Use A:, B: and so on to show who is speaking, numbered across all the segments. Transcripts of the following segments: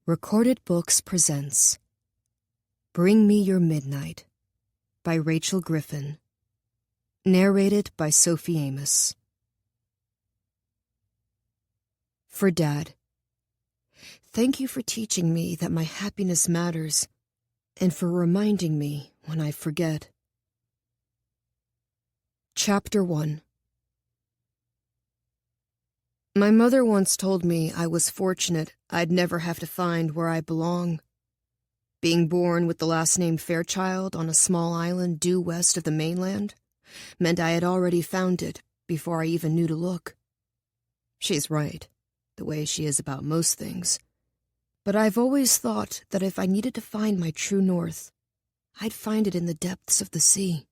A: Recorded Books presents Bring Me Your Midnight by Rachel Griffin. Narrated by Sophie Amos. For Dad. Thank you for teaching me that my happiness matters, and for reminding me when I forget. Chapter 1. My mother once told me I was fortunate I'd never have to find where I belong. Being born with the last name Fairchild on a small island due west of the mainland meant I had already found it before I even knew to look. She's right, the way she is about most things. But I've always thought that if I needed to find my true north, I'd find it in the depths of the sea.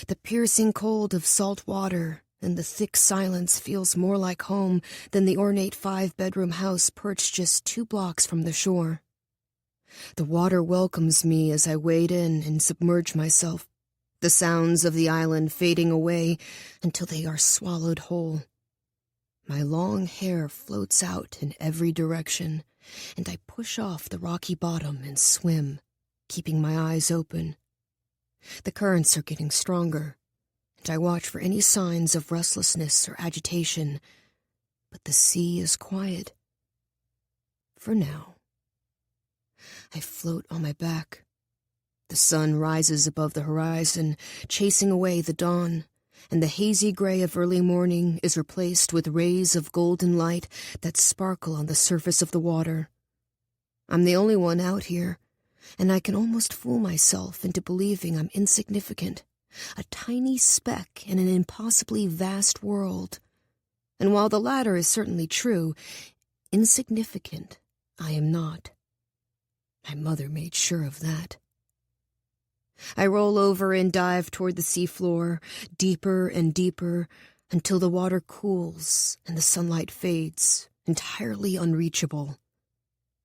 A: The piercing cold of salt water and the thick silence feels more like home than the ornate 5-bedroom house perched just 2 blocks from the shore. The water welcomes me as I wade in and submerge myself, the sounds of the island fading away until they are swallowed whole. My long hair floats out in every direction, and I push off the rocky bottom and swim, keeping my eyes open. The currents are getting stronger, and I watch for any signs of restlessness or agitation, but the sea is quiet. For now. I float on my back. The sun rises above the horizon, chasing away the dawn, and the hazy gray of early morning is replaced with rays of golden light that sparkle on the surface of the water. I'm the only one out here, and I can almost fool myself into believing I'm insignificant, a tiny speck in an impossibly vast world. And while the latter is certainly true, insignificant I am not. My mother made sure of that. I roll over and dive toward the seafloor, deeper and deeper, until the water cools and the sunlight fades, entirely unreachable.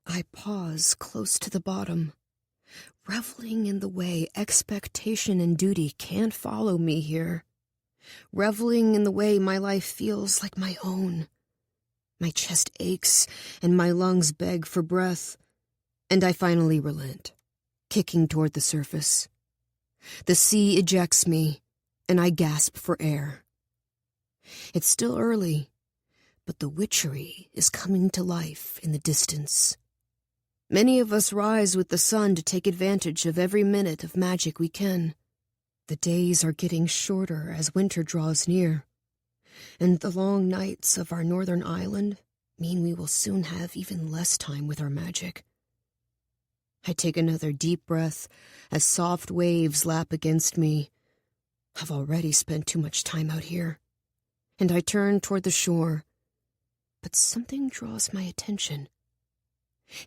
A: I pause close to the bottom, reveling in the way expectation and duty can't follow me here, reveling in the way my life feels like my own. My chest aches and my lungs beg for breath, and I finally relent, kicking toward the surface. The sea ejects me, and I gasp for air. It's still early, but the witchery is coming to life in the distance. Many of us rise with the sun to take advantage of every minute of magic we can. The days are getting shorter as winter draws near, and the long nights of our northern island mean we will soon have even less time with our magic. I take another deep breath as soft waves lap against me. I've already spent too much time out here, and I turn toward the shore, but something draws my attention.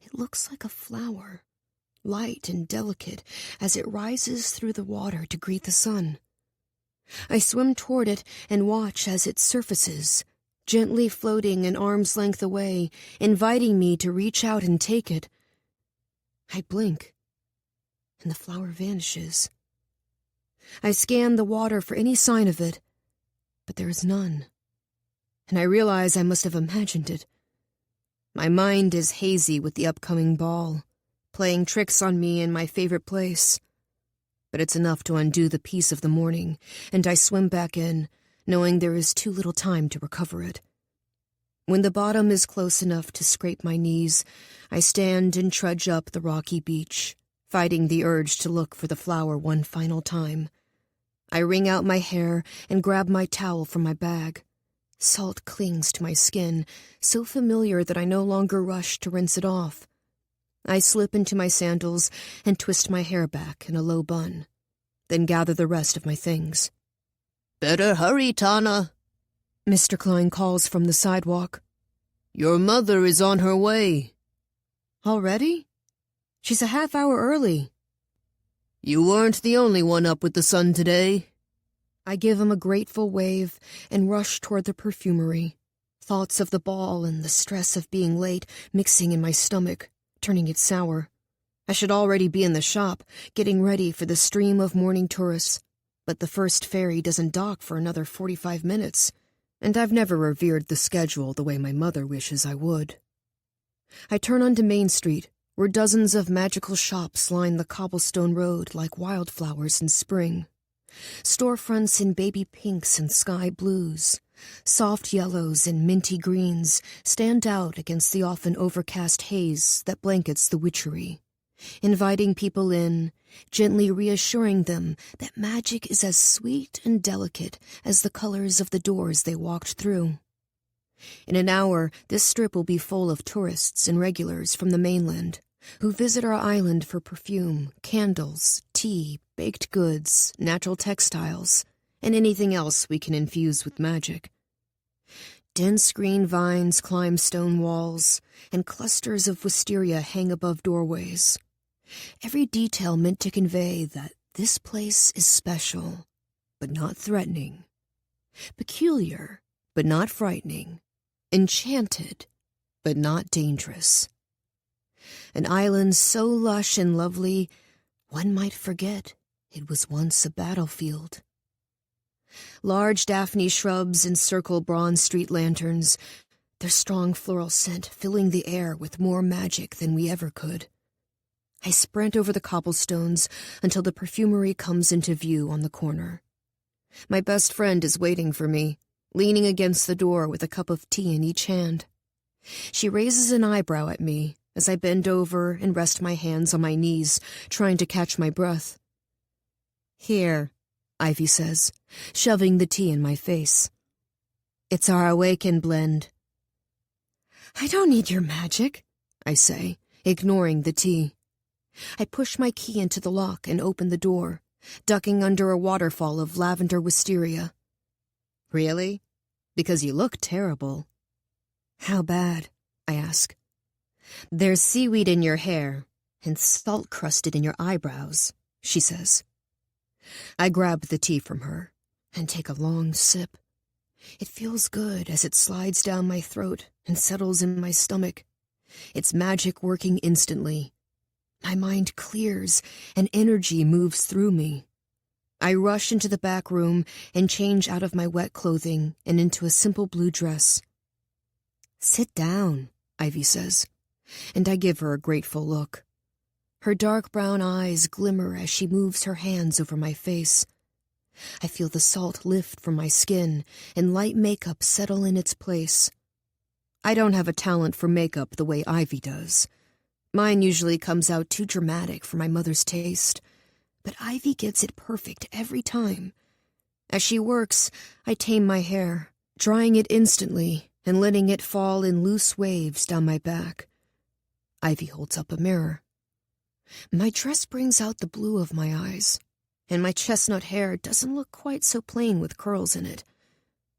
A: It looks like a flower, light and delicate, as it rises through the water to greet the sun. I swim toward it and watch as it surfaces, gently floating an arm's length away, inviting me to reach out and take it. I blink, and the flower vanishes. I scan the water for any sign of it, but there is none, and I realize I must have imagined it. My mind is hazy with the upcoming ball, playing tricks on me in my favorite place. But it's enough to undo the peace of the morning, and I swim back in, knowing there is too little time to recover it. When the bottom is close enough to scrape my knees, I stand and trudge up the rocky beach, fighting the urge to look for the flower one final time. I wring out my hair and grab my towel from my bag. Salt clings to my skin, so familiar that I no longer rush to rinse it off. I slip into my sandals and twist my hair back in a low bun, then gather the rest of my things.
B: "Better hurry, Tana,"
A: Mr. Klein calls from the sidewalk.
B: "Your mother is on her way."
A: Already? She's a half-hour early.
B: "You weren't the only one up with the sun today."
A: I give him a grateful wave and rush toward the perfumery, thoughts of the ball and the stress of being late mixing in my stomach, turning it sour. I should already be in the shop, getting ready for the stream of morning tourists, but the first ferry doesn't dock for another 45 minutes, and I've never revered the schedule the way my mother wishes I would. I turn onto Main Street, where dozens of magical shops line the cobblestone road like wildflowers in spring. Storefronts in baby pinks and sky blues, soft yellows and minty greens stand out against the often overcast haze that blankets the witchery, inviting people in, gently reassuring them that magic is as sweet and delicate as the colors of the doors they walked through. In an hour, this strip will be full of tourists and regulars from the mainland who visit our island for perfume, candles, tea, baked goods, natural textiles, and anything else we can infuse with magic. Dense green vines climb stone walls, and clusters of wisteria hang above doorways. Every detail meant to convey that this place is special, but not threatening. Peculiar, but not frightening. Enchanted, but not dangerous. An island so lush and lovely, one might forget it was once a battlefield. Large Daphne shrubs encircle bronze street lanterns, their strong floral scent filling the air with more magic than we ever could. I sprint over the cobblestones until the perfumery comes into view on the corner. My best friend is waiting for me, leaning against the door with a cup of tea in each hand. She raises an eyebrow at me as I bend over and rest my hands on my knees, trying to catch my breath. "Here," Ivy says, shoving the tea in my face. "It's our awaken blend." "I don't need your magic," I say, ignoring the tea. I push my key into the lock and open the door, ducking under a waterfall of lavender wisteria. "Really? Because you look terrible." "How bad?" I ask. "There's seaweed in your hair and salt crusted in your eyebrows," she says. I grab the tea from her and take a long sip. It feels good as it slides down my throat and settles in my stomach. It's magic working instantly. My mind clears and energy moves through me. I rush into the back room and change out of my wet clothing and into a simple blue dress. "Sit down," Ivy says, and I give her a grateful look. Her dark brown eyes glimmer as she moves her hands over my face. I feel the salt lift from my skin and light makeup settle in its place. I don't have a talent for makeup the way Ivy does. Mine usually comes out too dramatic for my mother's taste, but Ivy gets it perfect every time. As she works, I tame my hair, drying it instantly and letting it fall in loose waves down my back. Ivy holds up a mirror. My dress brings out the blue of my eyes, and my chestnut hair doesn't look quite so plain with curls in it.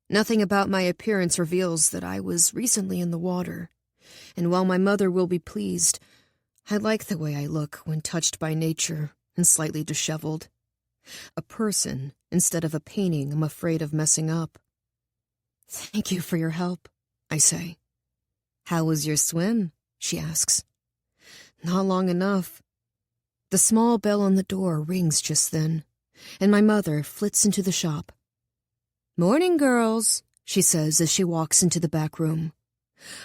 A: Nothing about my appearance reveals that I was recently in the water, and while my mother will be pleased, I like the way I look when touched by nature and slightly disheveled. A person instead of a painting I'm afraid of messing up. "Thank you for your help," I say. "How was your swim?" she asks. "Not long enough." The small bell on the door rings just then, and my mother flits into the shop. "Morning, girls," she says as she walks into the back room.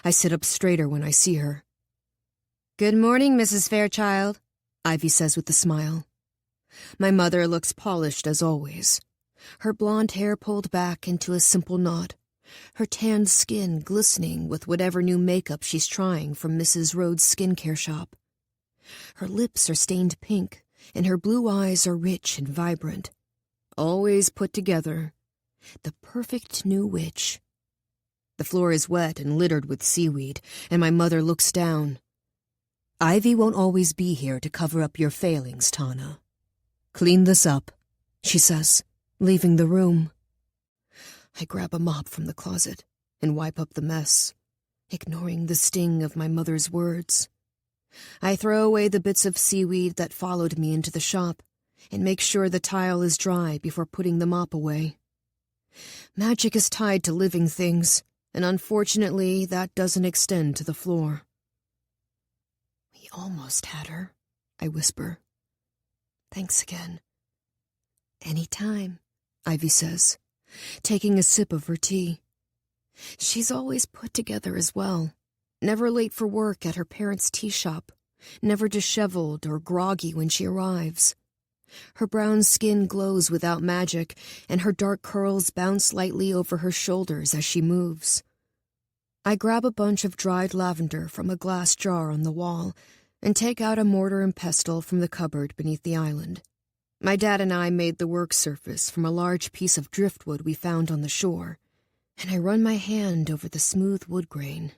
A: I sit up straighter when I see her. "Good morning, Mrs. Fairchild," Ivy says with a smile. My mother looks polished as always. Her blonde hair pulled back into a simple knot, her tanned skin glistening with whatever new makeup she's trying from Mrs. Rhodes' skincare shop. Her lips are stained pink, and her blue eyes are rich and vibrant. Always put together. The perfect new witch. The floor is wet and littered with seaweed, and my mother looks down. "Ivy won't always be here to cover up your failings, Tana. Clean this up," she says, leaving the room. I grab a mop from the closet and wipe up the mess, ignoring the sting of my mother's words. I throw away the bits of seaweed that followed me into the shop and make sure the tile is dry before putting the mop away. Magic is tied to living things, and unfortunately that doesn't extend to the floor. "We almost had her," I whisper. "Thanks again." "Any time," Ivy says, taking a sip of her tea. She's always put together as well, never late for work at her parents' tea shop, never disheveled or groggy when she arrives. Her brown skin glows without magic, and her dark curls bounce lightly over her shoulders as she moves. I grab a bunch of dried lavender from a glass jar on the wall and take out a mortar and pestle from the cupboard beneath the island. My dad and I made the work surface from a large piece of driftwood we found on the shore, and I run my hand over the smooth wood grain.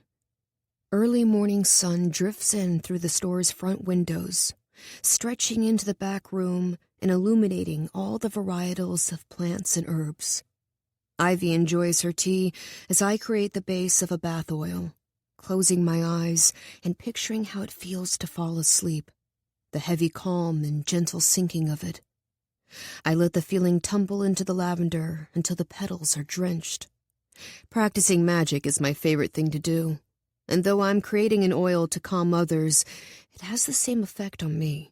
A: Early morning sun drifts in through the store's front windows, stretching into the back room and illuminating all the varietals of plants and herbs. Ivy enjoys her tea as I create the base of a bath oil, closing my eyes and picturing how it feels to fall asleep, the heavy calm and gentle sinking of it. I let the feeling tumble into the lavender until the petals are drenched. Practicing magic is my favorite thing to do, and though I'm creating an oil to calm others, it has the same effect on me.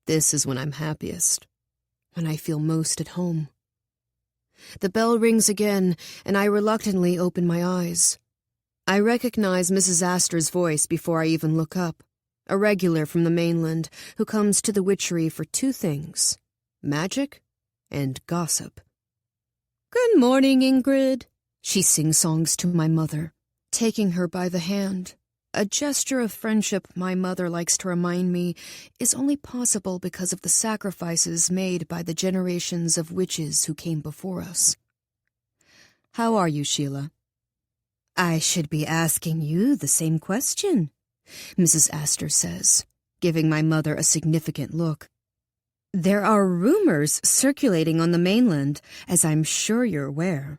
A: This is when I'm happiest, when I feel most at home. The bell rings again, and I reluctantly open my eyes. I recognize Mrs. Astor's voice before I even look up, a regular from the mainland who comes to the witchery for two things: magic and gossip. "Good morning, Ingrid," she sing-songs to my mother, taking her by the hand. A gesture of friendship my mother likes to remind me is only possible because of the sacrifices made by the generations of witches who came before us. "How are you, Sheila?" "I should be asking you the same question," Mrs. Astor says, giving my mother a significant look. "There are rumors circulating on the mainland, as I'm sure you're aware."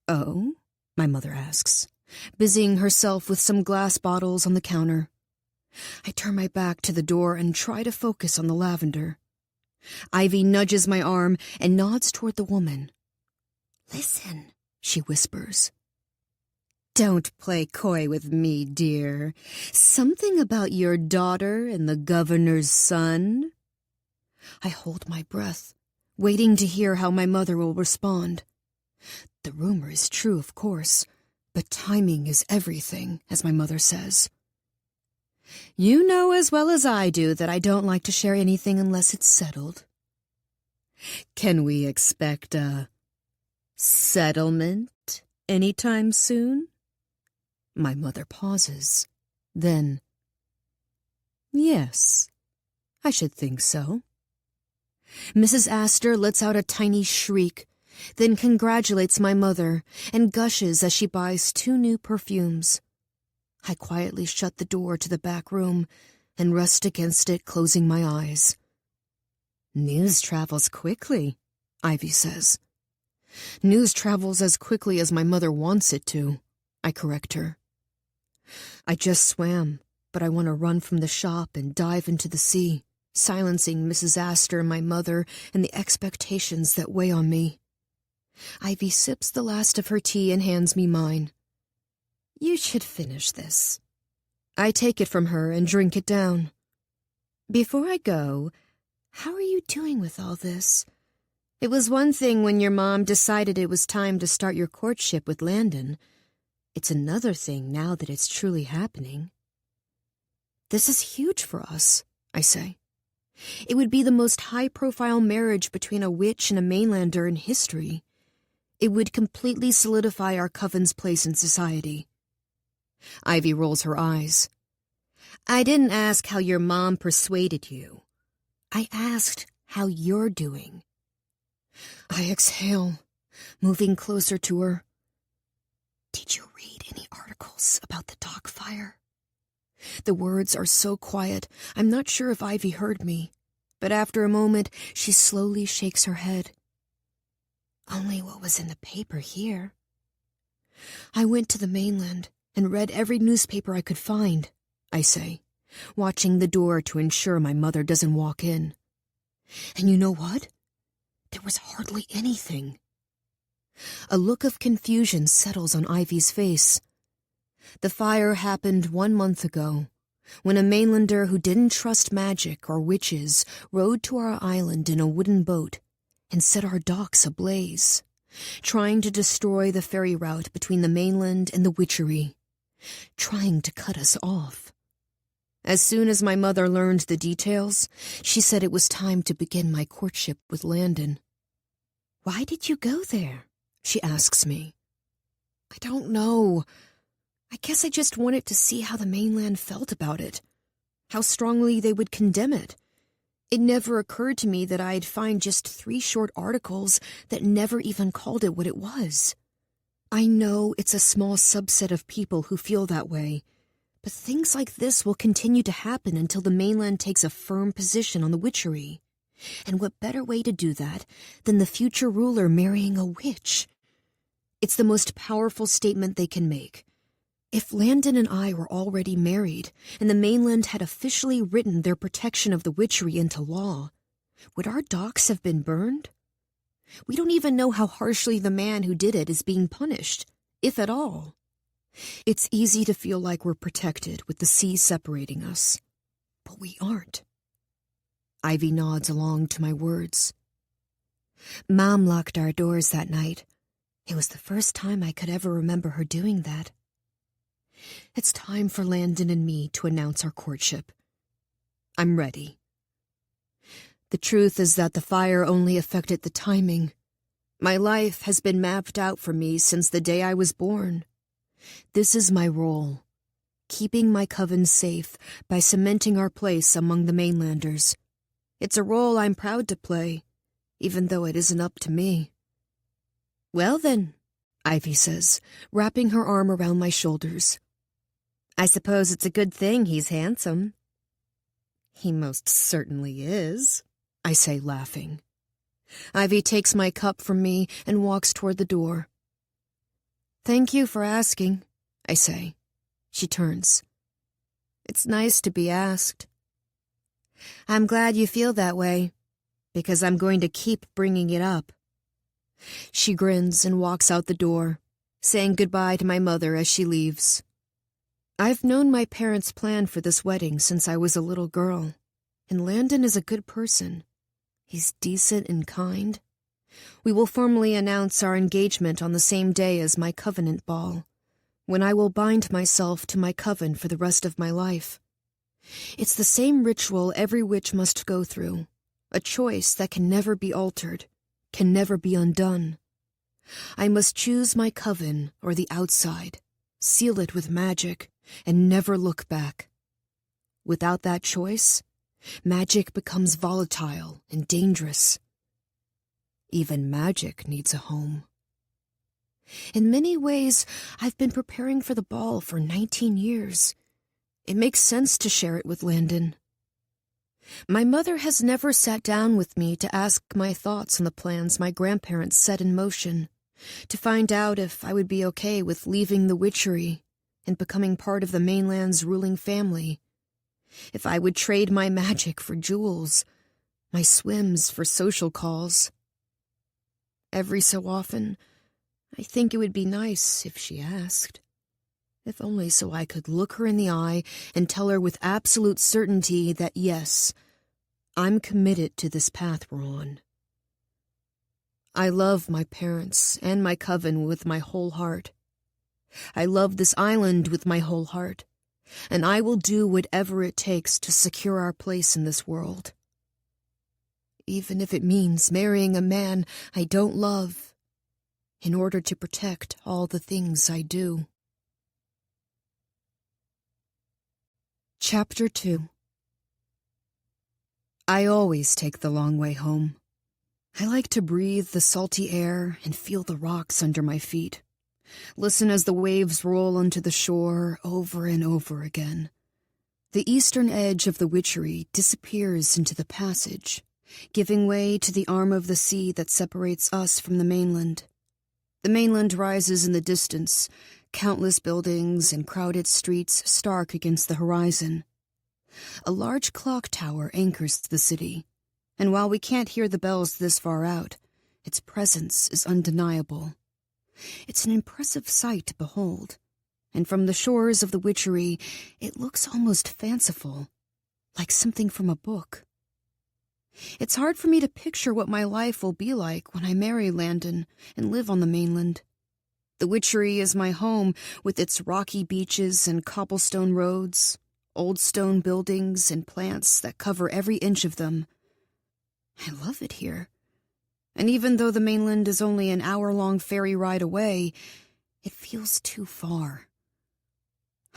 A: "Oh?" my mother asks, busying herself with some glass bottles on the counter. I turn my back to the door and try to focus on the lavender. Ivy nudges my arm and nods toward the woman. "Listen," she whispers. "Don't play coy with me, dear. Something about your daughter and the governor's son?" I hold my breath, waiting to hear how my mother will respond. The rumor is true, of course, but timing is everything, as my mother says. "You know as well as I do that I don't like to share anything unless it's settled." "Can we expect a settlement anytime soon?" My mother pauses. Then, "Yes, I should think so." Mrs. Astor lets out a tiny shriek, then congratulates my mother and gushes as she buys 2 new perfumes. I quietly shut the door to the back room and rest against it, closing my eyes. "News travels quickly," Ivy says. "News travels as quickly as my mother wants it to," I correct her. I just swam, but I want to run from the shop and dive into the sea, silencing Mrs. Astor and my mother and the expectations that weigh on me. Ivy sips the last of her tea and hands me mine. "You should finish this." I take it from her and drink it down. "Before I go, how are you doing with all this? It was one thing when your mom decided it was time to start your courtship with Landon. It's another thing now that it's truly happening." "This is huge for us," I say. "It would be the most high-profile marriage between a witch and a mainlander in history. It would completely solidify our coven's place in society." Ivy rolls her eyes. "I didn't ask how your mom persuaded you. I asked how you're doing." I exhale, moving closer to her. "Did you read any articles about the dock fire?" The words are so quiet, I'm not sure if Ivy heard me, but after a moment, she slowly shakes her head. "Only what was in the paper here." "I went to the mainland and read every newspaper I could find," I say, watching the door to ensure my mother doesn't walk in. "And you know what? There was hardly anything." A look of confusion settles on Ivy's face. "The fire happened 1 month ago, when a mainlander who didn't trust magic or witches rode to our island in a wooden boat and set our docks ablaze, trying to destroy the ferry route between the mainland and the witchery. trying to cut us off. As soon as my mother learned the details, she said it was time to begin my courtship with Landon. "Why did you go there?" she asks me. "I don't know. I guess I just wanted to see how the mainland felt about it, how strongly they would condemn it. It never occurred to me that I'd find just 3 short articles that never even called it what it was. I know it's a small subset of people who feel that way, but things like this will continue to happen until the mainland takes a firm position on the witchery. And what better way to do that than the future ruler marrying a witch? It's the most powerful statement they can make. If Landon and I were already married, and the mainland had officially written their protection of the witchery into law, would our docks have been burned? We don't even know how harshly the man who did it is being punished, if at all. It's easy to feel like we're protected with the sea separating us, but we aren't." Ivy nods along to my words. "Mom locked our doors that night. It was the first time I could ever remember her doing that. It's time for Landon and me to announce our courtship. I'm ready. The truth is that the fire only affected the timing. My life has been mapped out for me since the day I was born. This is my role, keeping my coven safe by cementing our place among the mainlanders. It's a role I'm proud to play, even though it isn't up to me." "Well then," Ivy says, wrapping her arm around my shoulders. "I suppose it's a good thing he's handsome." "He most certainly is," I say, laughing. Ivy takes my cup from me and walks toward the door. "Thank you for asking," I say. She turns. "It's nice to be asked." "I'm glad you feel that way, because I'm going to keep bringing it up." She grins and walks out the door, saying goodbye to my mother as she leaves. I've known my parents' plan for this wedding since I was a little girl, and Landon is a good person. He's decent and kind. We will formally announce our engagement on the same day as my covenant ball, when I will bind myself to my coven for the rest of my life. It's the same ritual every witch must go through, a choice that can never be altered, can never be undone. I must choose my coven or the outside, seal it with magic, and never look back. Without that choice, magic becomes volatile and dangerous. Even magic needs a home. In many ways, I've been preparing for the ball for 19 years. It makes sense to share it with Landon. My mother has never sat down with me to ask my thoughts on the plans my grandparents set in motion, to find out if I would be okay with leaving the witchery and becoming part of the mainland's ruling family, if I would trade my magic for jewels, my swims for social calls. Every so often, I think it would be nice if she asked, if only so I could look her in the eye and tell her with absolute certainty that yes, I'm committed to this path we're on. I love my parents and my coven with my whole heart. I love this island with my whole heart, and I will do whatever it takes to secure our place in this world. Even if it means marrying a man I don't love, in order to protect all the things I do. Chapter 2. I always take the long way home. I like to breathe the salty air and feel the rocks under my feet. Listen as the waves roll onto the shore over and over again. The eastern edge of the witchery disappears into the passage, giving way to the arm of the sea that separates us from the mainland. The mainland rises in the distance, countless buildings and crowded streets stark against the horizon. A large clock tower anchors the city, and while we can't hear the bells this far out, its presence is undeniable. It's an impressive sight to behold, and from the shores of the witchery, it looks almost fanciful, like something from a book. It's hard for me to picture what my life will be like when I marry Landon and live on the mainland. The witchery is my home, with its rocky beaches and cobblestone roads, old stone buildings and plants that cover every inch of them. I love it here. And even though the mainland is only an hour-long ferry ride away, it feels too far.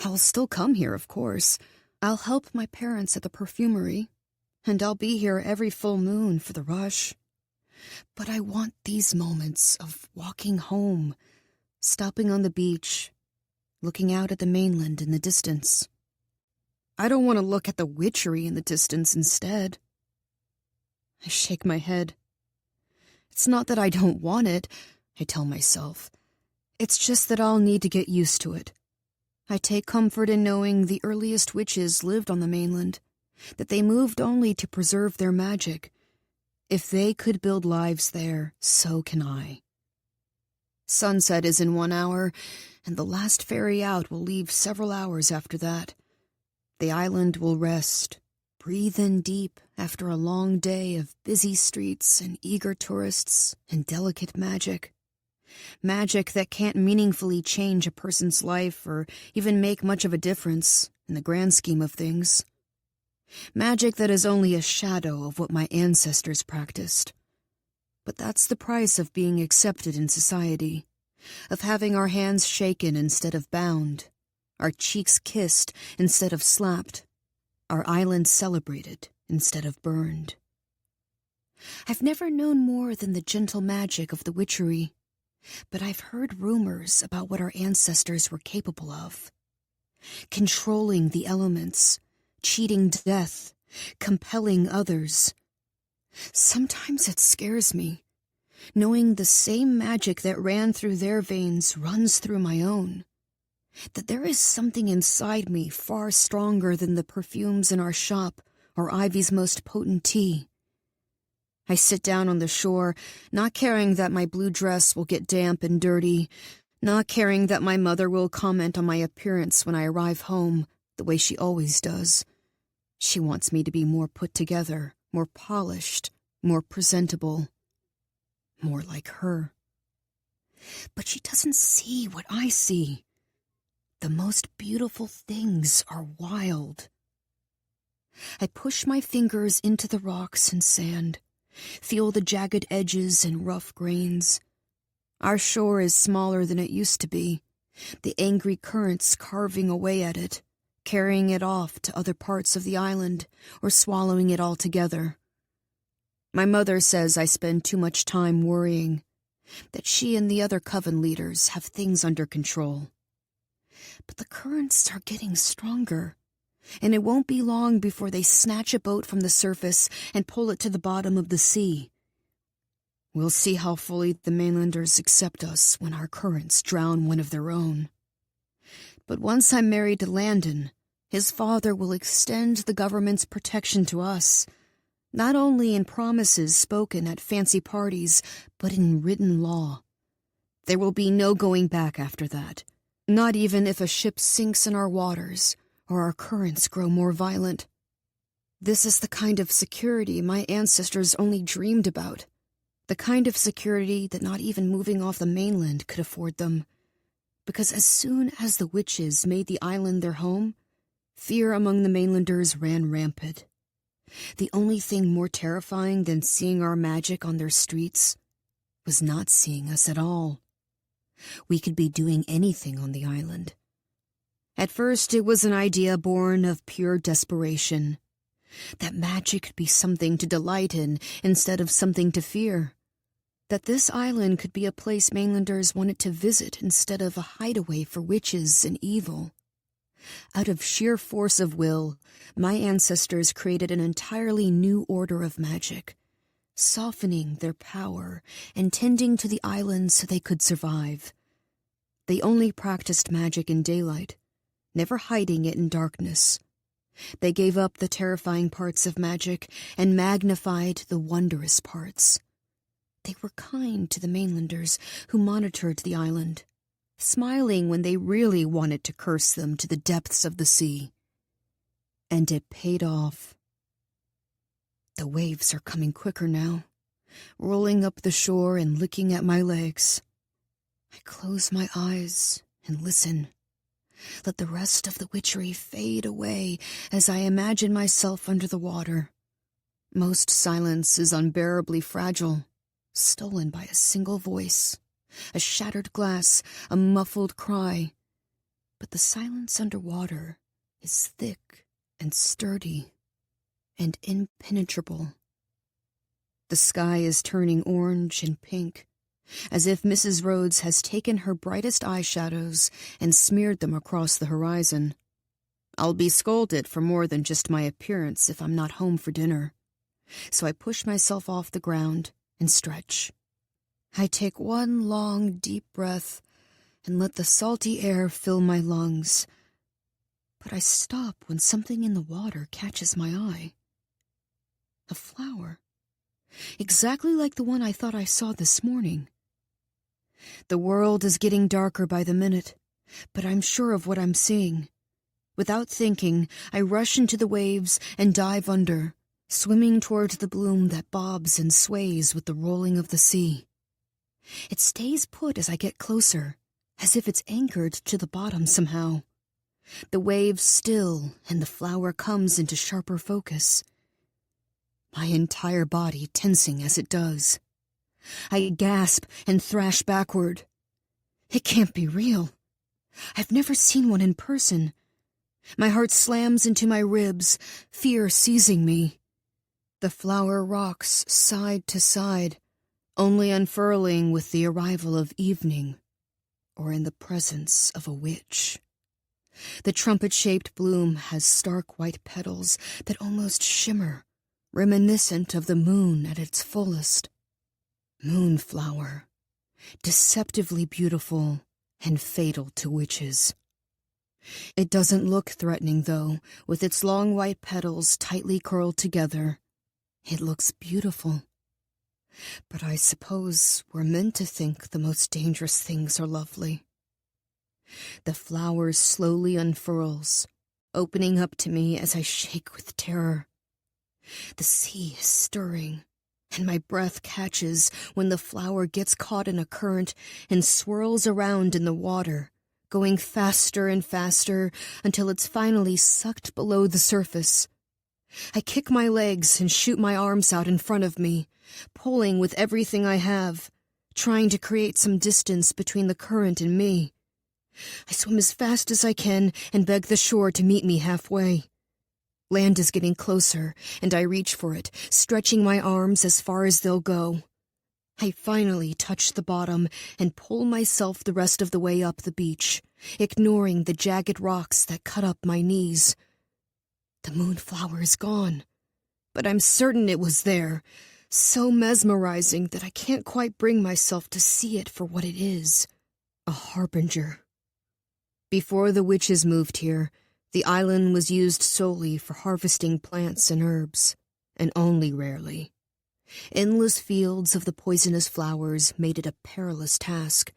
A: I'll still come here, of course. I'll help my parents at the perfumery, and I'll be here every full moon for the rush. But I want these moments of walking home, stopping on the beach, looking out at the mainland in the distance. I don't want to look at the witchery in the distance instead. I shake my head. It's not that I don't want it, I tell myself. It's just that I'll need to get used to it. I take comfort in knowing the earliest witches lived on the mainland, that they moved only to preserve their magic. If they could build lives there, so can I. Sunset is in 1 hour, and the last ferry out will leave several hours after that. The island will rest, breathe in deep after a long day of busy streets and eager tourists and delicate magic. Magic that can't meaningfully change a person's life or even make much of a difference in the grand scheme of things. Magic that is only a shadow of what my ancestors practiced. But that's the price of being accepted in society, of having our hands shaken instead of bound, our cheeks kissed instead of slapped, our island celebrated instead of burned. I've never known more than the gentle magic of the witchery, but I've heard rumors about what our ancestors were capable of. Controlling the elements, cheating death, compelling others. Sometimes it scares me, knowing the same magic that ran through their veins runs through my own. That there is something inside me far stronger than the perfumes in our shop or Ivy's most potent tea. I sit down on the shore, not caring that my blue dress will get damp and dirty, not caring that my mother will comment on my appearance when I arrive home, the way she always does. She wants me to be more put together, more polished, more presentable, more like her. But she doesn't see what I see. The most beautiful things are wild. I push my fingers into the rocks and sand, feel the jagged edges and rough grains. Our shore is smaller than it used to be, the angry currents carving away at it, carrying it off to other parts of the island or swallowing it all together. My mother says I spend too much time worrying, that she and the other coven leaders have things under control. But the currents are getting stronger, and it won't be long before they snatch a boat from the surface and pull it to the bottom of the sea. We'll see how fully the mainlanders accept us when our currents drown one of their own. But once I'm married to Landon, his father will extend the government's protection to us, not only in promises spoken at fancy parties, but in written law. There will be no going back after that, not even if a ship sinks in our waters or our currents grow more violent. This is the kind of security my ancestors only dreamed about, the kind of security that not even moving off the mainland could afford them. Because as soon as the witches made the island their home, fear among the mainlanders ran rampant. The only thing more terrifying than seeing our magic on their streets was not seeing us at all. We could be doing anything on the island. At first, it was an idea born of pure desperation, that magic could be something to delight in instead of something to fear, that this island could be a place mainlanders wanted to visit instead of a hideaway for witches and evil. Out of sheer force of will, my ancestors created an entirely new order of magic, softening their power and tending to the island so they could survive. They only practiced magic in daylight, never hiding it in darkness. They gave up the terrifying parts of magic and magnified the wondrous parts. They were kind to the mainlanders who monitored the island, smiling when they really wanted to curse them to the depths of the sea. And it paid off. The waves are coming quicker now, rolling up the shore and licking at my legs. I close my eyes and listen. Let the rest of the witchery fade away as I imagine myself under the water. Most silence is unbearably fragile, stolen by a single voice, a shattered glass, a muffled cry. But the silence underwater is thick and sturdy and impenetrable. The sky is turning orange and pink, as if Mrs. Rhodes has taken her brightest eyeshadows and smeared them across the horizon. I'll be scolded for more than just my appearance if I'm not home for dinner. So I push myself off the ground and stretch. I take one long, deep breath and let the salty air fill my lungs. But I stop when something in the water catches my eye. A flower. Exactly like the one I thought I saw this morning. The world is getting darker by the minute, but I'm sure of what I'm seeing. Without thinking, I rush into the waves and dive under, swimming toward the bloom that bobs and sways with the rolling of the sea. It stays put as I get closer, as if it's anchored to the bottom somehow. The waves still, and the flower comes into sharper focus. My entire body tensing as it does. I gasp and thrash backward. It can't be real. I've never seen one in person. My heart slams into my ribs, fear seizing me. The flower rocks side to side, only unfurling with the arrival of evening, or in the presence of a witch. The trumpet-shaped bloom has stark white petals that almost shimmer, reminiscent of the moon at its fullest. Moonflower, deceptively beautiful and fatal to witches. It doesn't look threatening, though, with its long white petals tightly curled together. It looks beautiful. But I suppose we're meant to think the most dangerous things are lovely. The flower slowly unfurls, opening up to me as I shake with terror. The sea is stirring, and my breath catches when the flower gets caught in a current and swirls around in the water, going faster and faster until it's finally sucked below the surface. I kick my legs and shoot my arms out in front of me, pulling with everything I have, trying to create some distance between the current and me. I swim as fast as I can and beg the shore to meet me halfway. Land is getting closer, and I reach for it, stretching my arms as far as they'll go. I finally touch the bottom and pull myself the rest of the way up the beach, ignoring the jagged rocks that cut up my knees. The moonflower is gone, but I'm certain it was there, so mesmerizing that I can't quite bring myself to see it for what it is, a harbinger. Before the witches moved here, the island was used solely for harvesting plants and herbs, and only rarely. Endless fields of the poisonous flowers made it a perilous task.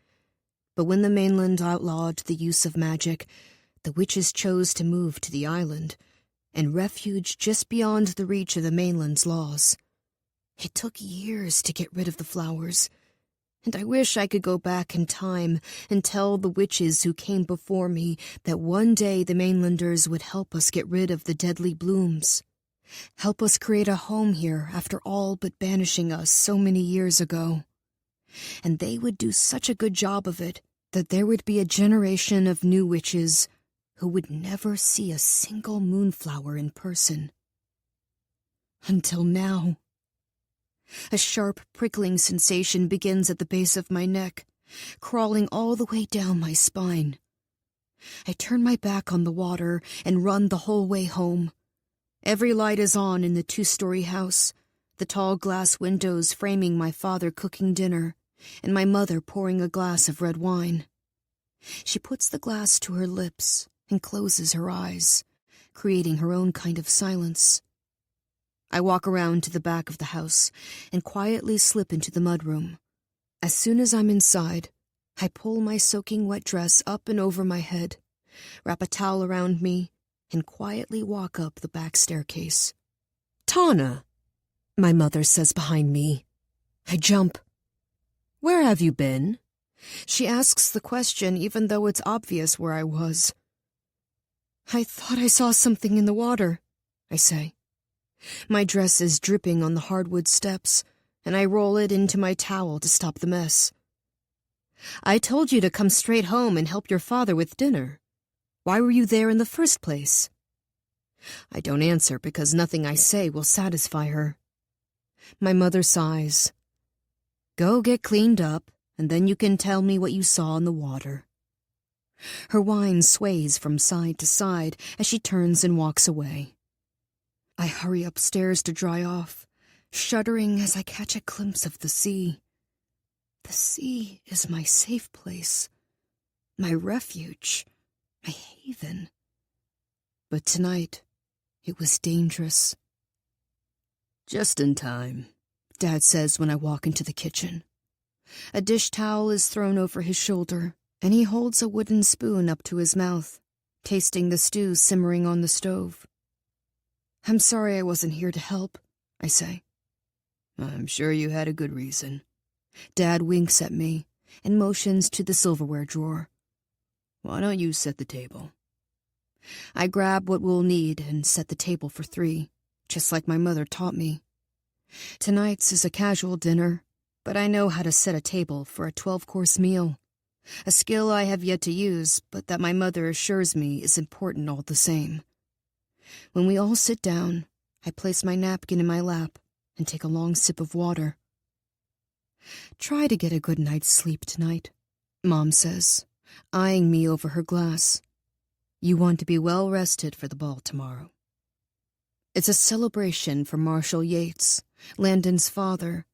A: But when the mainland outlawed the use of magic, the witches chose to move to the island, and refuge just beyond the reach of the mainland's laws. It took years to get rid of the flowers, and I wish I could go back in time and tell the witches who came before me that one day the mainlanders would help us get rid of the deadly blooms. Help us create a home here after all but banishing us so many years ago. And they would do such a good job of it that there would be a generation of new witches who would never see a single moonflower in person. Until now. A sharp, prickling sensation begins at the base of my neck, crawling all the way down my spine. I turn my back on the water and run the whole way home. Every light is on in the 2-story house, the tall glass windows framing my father cooking dinner, and my mother pouring a glass of red wine. She puts the glass to her lips and closes her eyes, creating her own kind of silence. I walk around to the back of the house and quietly slip into the mudroom. As soon as I'm inside, I pull my soaking wet dress up and over my head, wrap a towel around me, and quietly walk up the back staircase.
B: "Tana," my mother says behind me. I jump. "Where have you been?
A: She asks the question even though it's obvious where I was. I thought I saw something in the water, I say. My dress is dripping on the hardwood steps, and I roll it into my towel to stop the mess. I told you to come straight home and help your father with dinner. Why were you there in the first place? I don't answer because nothing I say will satisfy her. My mother sighs. Go get cleaned up, and then you can tell me what you saw in the water. Her wine sways from side to side as she turns and walks away. I hurry upstairs to dry off, shuddering as I catch a glimpse of the sea. The sea is my safe place, my refuge, my haven. But tonight, it was dangerous. Just in time, Dad says when I walk into the kitchen. A dish towel is thrown over his shoulder, and he holds a wooden spoon up to his mouth, tasting the stew simmering on the stove. I'm sorry I wasn't here to help, I say. I'm sure you had a good reason. Dad winks at me and motions to the silverware drawer. Why don't you set the table? I grab what we'll need and set the table for 3, just like my mother taught me. Tonight's is a casual dinner, but I know how to set a table for a 12-course meal, a skill I have yet to use, but that my mother assures me is important all the same. When we all sit down, I place my napkin in my lap and take a long sip of water. Try to get a good night's sleep tonight, Mom says, eyeing me over her glass. You want to be well rested for the ball tomorrow. It's a celebration for Marshal Yates, Landon's father,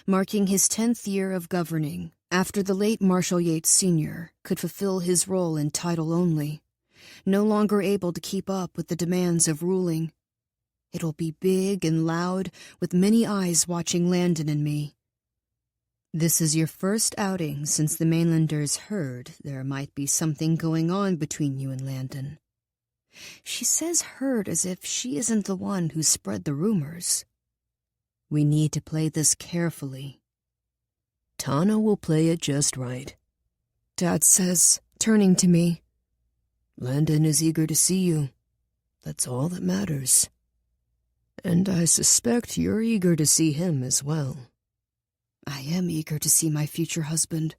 A: marking his 10th year of governing after the late Marshal Yates Sr. could fulfill his role in title only, no longer able to keep up with the demands of ruling. It'll be big and loud, with many eyes watching Landon and me. This is your first outing since the mainlanders heard there might be something going on between you and Landon. She says heard as if she isn't the one who spread the rumors. We need to play this carefully. Tana will play it just right, Dad says, turning to me. Landon is eager to see you. That's all that matters. And I suspect you're eager to see him as well. I am eager to see my future husband,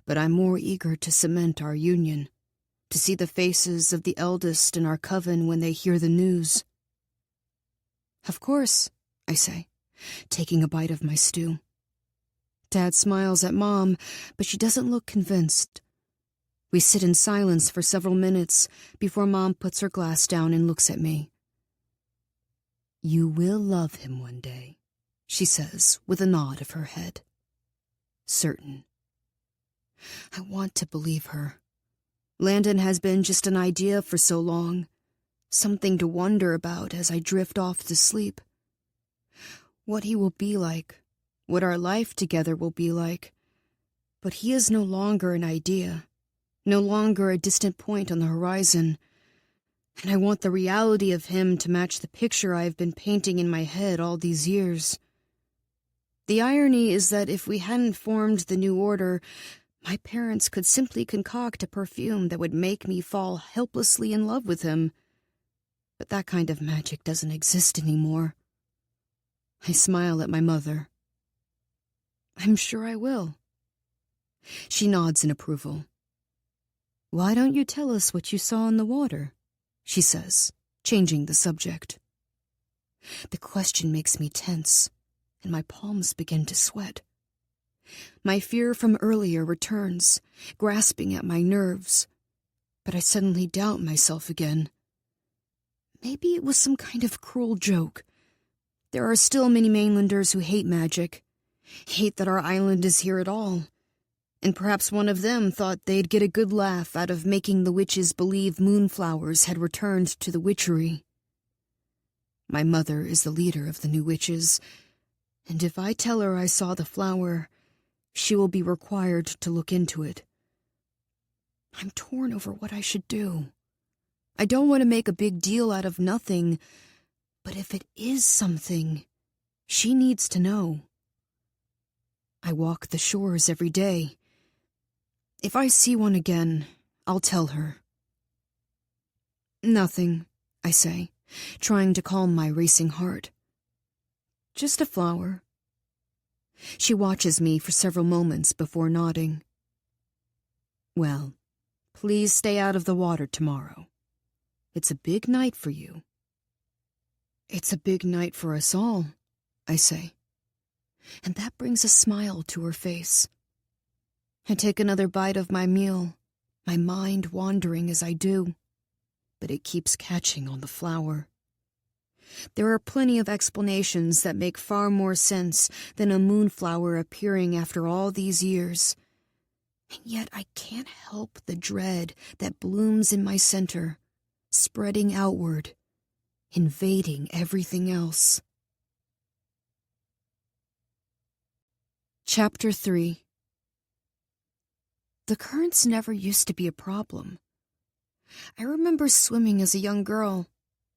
A: but I'm more eager to cement our union, to see the faces of the eldest in our coven when they hear the news. Of course, I say, taking a bite of my stew. Dad smiles at Mom, but she doesn't look convinced. We sit in silence for several minutes before Mom puts her glass down and looks at me. You will love him one day, she says with a nod of her head. Certain. I want to believe her. Landon has been just an idea for so long, something to wonder about as I drift off to sleep. What he will be like, what our life together will be like. But he is no longer an idea, no longer a distant point on the horizon, and I want the reality of him to match the picture I have been painting in my head all these years. The irony is that if we hadn't formed the New Order, my parents could simply concoct a perfume that would make me fall helplessly in love with him. But that kind of magic doesn't exist anymore. I smile at my mother. I'm sure I will. She nods in approval. Why don't you tell us what you saw in the water? She says, changing the subject. The question makes me tense, and my palms begin to sweat. My fear from earlier returns, grasping at my nerves, but I suddenly doubt myself again. Maybe it was some kind of cruel joke. There are still many mainlanders who hate magic, hate that our island is here at all, and perhaps one of them thought they'd get a good laugh out of making the witches believe moonflowers had returned to the witchery. My mother is the leader of the new witches, and if I tell her I saw the flower, she will be required to look into it. I'm torn over what I should do. I don't want to make a big deal out of nothing, but if it is something, she needs to know. I walk the shores every day, If I see one again, I'll tell her. Nothing, I say, trying to calm my racing heart. Just a flower. She watches me for several moments before nodding. Well, please stay out of the water tomorrow. It's a big night for you. It's a big night for us all, I say. And that brings a smile to her face. I take another bite of my meal, my mind wandering as I do, but it keeps catching on the flower. There are plenty of explanations that make far more sense than a moonflower appearing after all these years. And yet I can't help the dread that blooms in my center, spreading outward, invading everything else. Chapter 3. The currents never used to be a problem. I remember swimming as a young girl,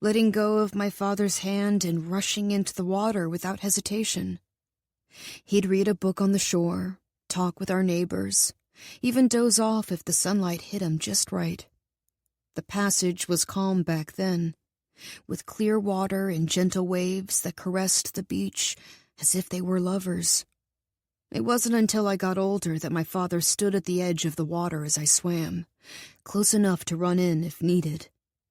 A: letting go of my father's hand and rushing into the water without hesitation. He'd read a book on the shore, talk with our neighbors, even doze off if the sunlight hit him just right. The passage was calm back then, with clear water and gentle waves that caressed the beach as if they were lovers. It wasn't until I got older that my father stood at the edge of the water as I swam, close enough to run in if needed,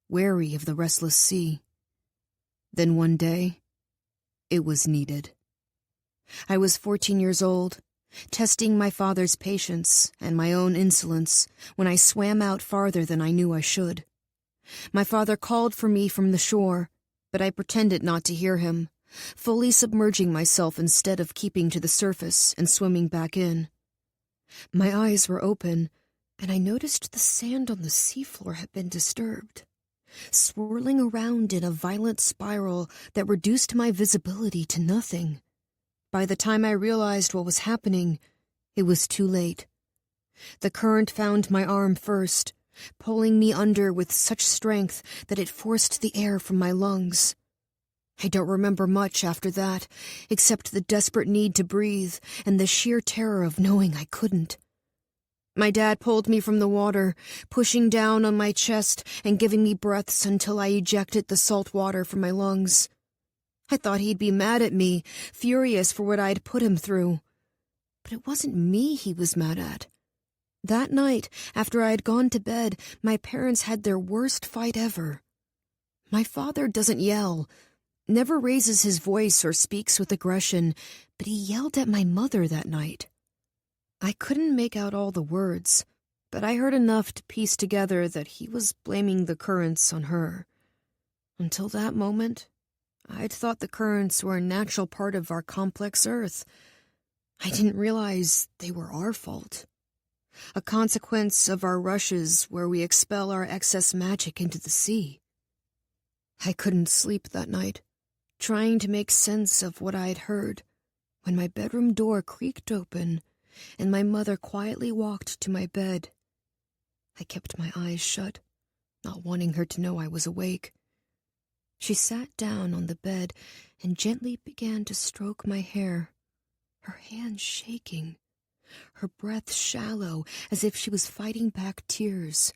A: wary of the restless sea. Then one day, it was needed. I was 14 years old, testing my father's patience and my own insolence when I swam out farther than I knew I should. My father called for me from the shore, but I pretended not to hear him, fully submerging myself instead of keeping to the surface and swimming back in. My eyes were open, and I noticed the sand on the seafloor had been disturbed, swirling around in a violent spiral that reduced my visibility to nothing. By the time I realized what was happening, it was too late. The current found my arm first, pulling me under with such strength that it forced the air from my lungs. I don't remember much after that, except the desperate need to breathe and the sheer terror of knowing I couldn't. My dad pulled me from the water, pushing down on my chest and giving me breaths until I ejected the salt water from my lungs. I thought he'd be mad at me, furious for what I'd put him through. But it wasn't me he was mad at. That night, after I had gone to bed, my parents had their worst fight ever. My father doesn't yell, never raises his voice or speaks with aggression, but he yelled at my mother that night. I couldn't make out all the words, but I heard enough to piece together that he was blaming the currents on her. Until that moment, I'd thought the currents were a natural part of our complex Earth. I didn't realize they were our fault. A consequence of our rushes where we expel our excess magic into the sea. I couldn't sleep that night, trying to make sense of what I had heard, when my bedroom door creaked open and my mother quietly walked to my bed. I kept my eyes shut, not wanting her to know I was awake. She sat down on the bed and gently began to stroke my hair, her hand shaking, her breath shallow as if she was fighting back tears.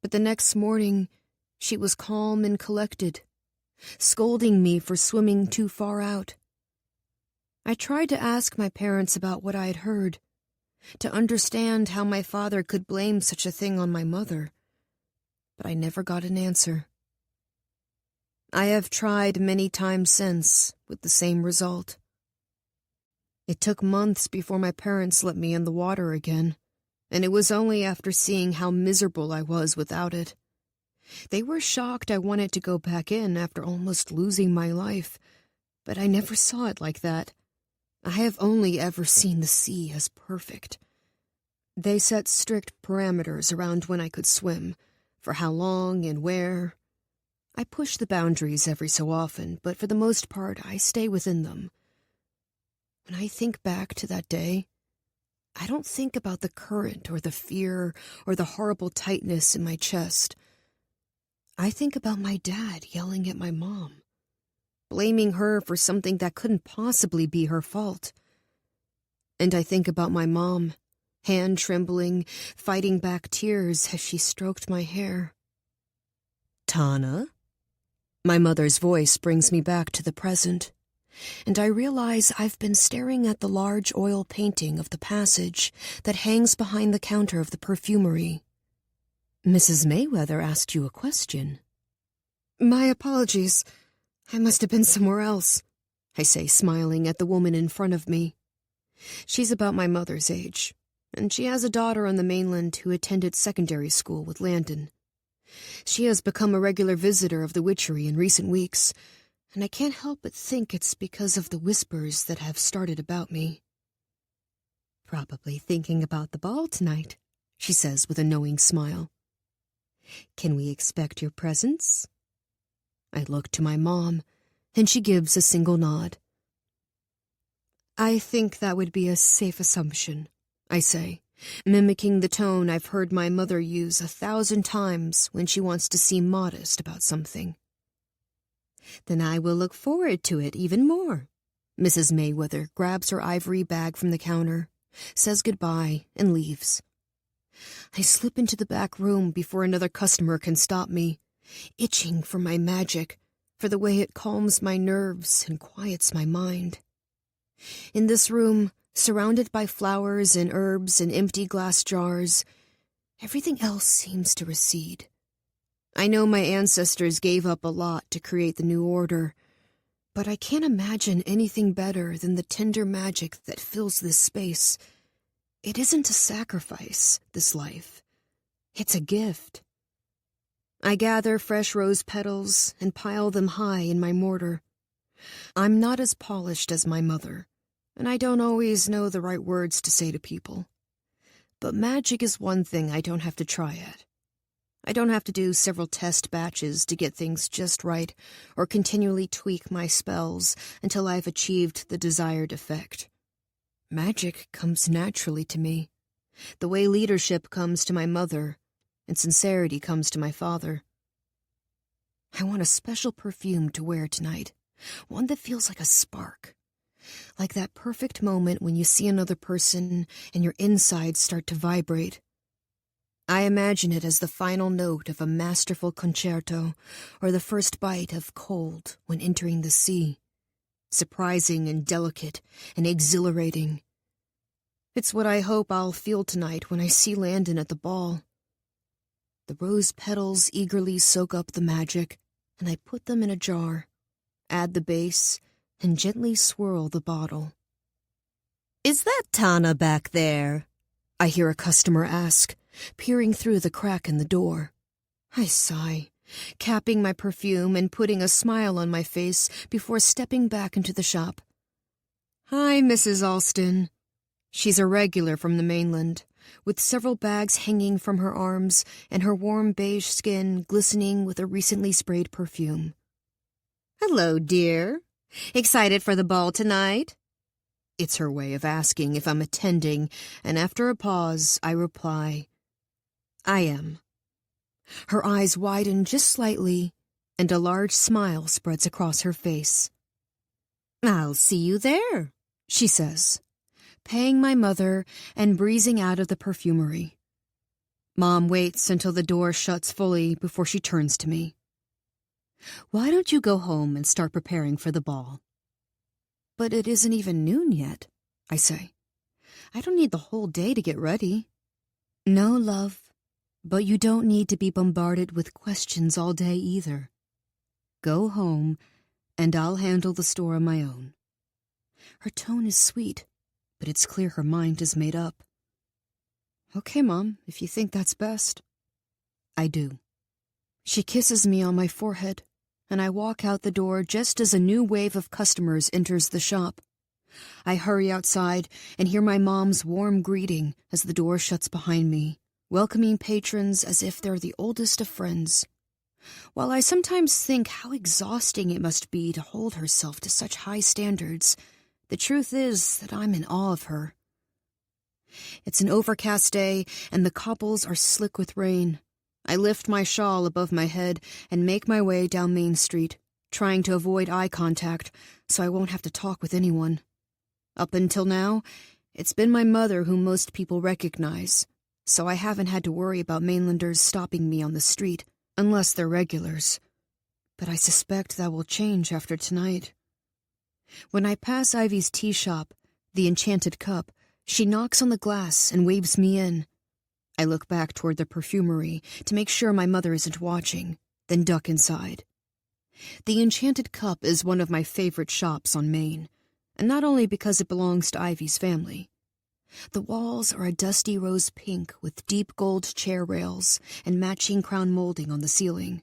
A: But the next morning, she was calm and collected, scolding me for swimming too far out. I tried to ask my parents about what I had heard, to understand how my father could blame such a thing on my mother, but I never got an answer. I have tried many times since, with the same result. It took months before my parents let me in the water again, and it was only after seeing how miserable I was without it. They were shocked I wanted to go back in after almost losing my life, but I never saw it like that. I have only ever seen the sea as perfect. They set strict parameters around when I could swim, for how long and where. I push the boundaries every so often, but for the most part I stay within them. When I think back to that day, I don't think about the current or the fear or the horrible tightness in my chest. I think about my dad yelling at my mom, blaming her for something that couldn't possibly be her fault. And I think about my mom, hand trembling, fighting back tears as she stroked my hair.
B: Tana?
A: My mother's voice brings me back to the present, and I realize I've been staring at the large oil painting of the passage that hangs behind the counter of the perfumery.
B: Mrs. Mayweather asked you a question.
A: My apologies. I must have been somewhere else, I say, smiling at the woman in front of me. She's about my mother's age, and she has a daughter on the mainland who attended secondary school with Landon. She has become a regular visitor of the witchery in recent weeks, and I can't help but think it's because of the whispers that have started about me.
B: Probably thinking about the ball tonight, she says with a knowing smile. Can we expect your presence?
A: I look to my mom, and she gives a single nod. I think that would be a safe assumption, I say, mimicking the tone I've heard my mother use 1,000 times when she wants to seem modest about something.
B: Then I will look forward to it even more.
A: Mrs. Mayweather grabs her ivory bag from the counter, says goodbye, and leaves. I slip into the back room before another customer can stop me, itching for my magic, for the way it calms my nerves and quiets my mind. In this room, surrounded by flowers and herbs and empty glass jars, everything else seems to recede. I know my ancestors gave up a lot to create the new order, but I can't imagine anything better than the tender magic that fills this space. It isn't a sacrifice, this life. It's a gift. I gather fresh rose petals and pile them high in my mortar. I'm not as polished as my mother, and I don't always know the right words to say to people. But magic is one thing I don't have to try at. I don't have to do several test batches to get things just right or continually tweak my spells until I've achieved the desired effect. Magic comes naturally to me, the way leadership comes to my mother and sincerity comes to my father. I want a special perfume to wear tonight, one that feels like a spark, like that perfect moment when you see another person and your insides start to vibrate. I imagine it as the final note of a masterful concerto or the first bite of cold when entering the sea, surprising and delicate and exhilarating. It's what I hope I'll feel tonight when I see Landon at the ball. The rose petals eagerly soak up the magic, and I put them in a jar, add the base, and gently swirl the bottle.
B: Is that Tana back there?
A: I hear a customer ask, peering through the crack in the door. I sigh, capping my perfume and putting a smile on my face before stepping back into the shop. Hi, Mrs. Alston. She's a regular from the mainland, with several bags hanging from her arms and her warm beige skin glistening with a recently sprayed perfume.
B: Hello, dear. Excited for the ball tonight?
A: It's her way of asking if I'm attending, and after a pause, I reply, I am. Her eyes widen just slightly, and a large smile spreads across her face.
B: I'll see you there,
A: she says, paying my mother and breezing out of the perfumery. Mom waits until the door shuts fully before she turns to me.
B: Why don't you go home and start preparing for the ball?
A: But it isn't even noon yet, I say. I don't need the whole day to get ready.
B: No, love, but you don't need to be bombarded with questions all day either. Go home, and I'll handle the store on my own.
A: Her tone is sweet, but it's clear her mind is made up. Okay, Mom, if you think that's best. I do. She kisses me on my forehead, and I walk out the door just as a new wave of customers enters the shop. I hurry outside and hear my mom's warm greeting as the door shuts behind me, welcoming patrons as if they're the oldest of friends. While I sometimes think how exhausting it must be to hold herself to such high standards, the truth is that I'm in awe of her. It's an overcast day, and the cobbles are slick with rain. I lift my shawl above my head and make my way down Main Street, trying to avoid eye contact so I won't have to talk with anyone. Up until now, It's been my mother whom most people recognize, so I haven't had to worry about mainlanders stopping me on the street, unless they're regulars. But I suspect that will change after tonight. When I pass Ivy's tea shop, the Enchanted Cup, she knocks on the glass and waves me in. I look back toward the perfumery to make sure my mother isn't watching, then duck inside. The Enchanted Cup is one of my favorite shops on Main, and not only because it belongs to Ivy's family. The walls are a dusty rose pink with deep gold chair rails and matching crown molding on the ceiling.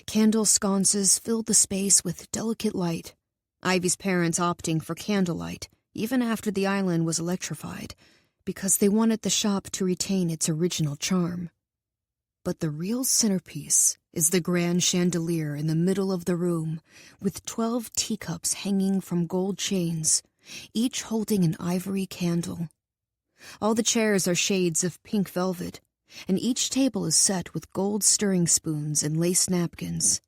A: Candle sconces filled the space with delicate light, Ivy's parents opting for candlelight even after the island was electrified, because they wanted the shop to retain its original charm. But the real centerpiece is the grand chandelier in the middle of the room, with 12 teacups hanging from gold chains, each holding an ivory candle. All the chairs are shades of pink velvet, and each table is set with gold stirring spoons and lace napkins.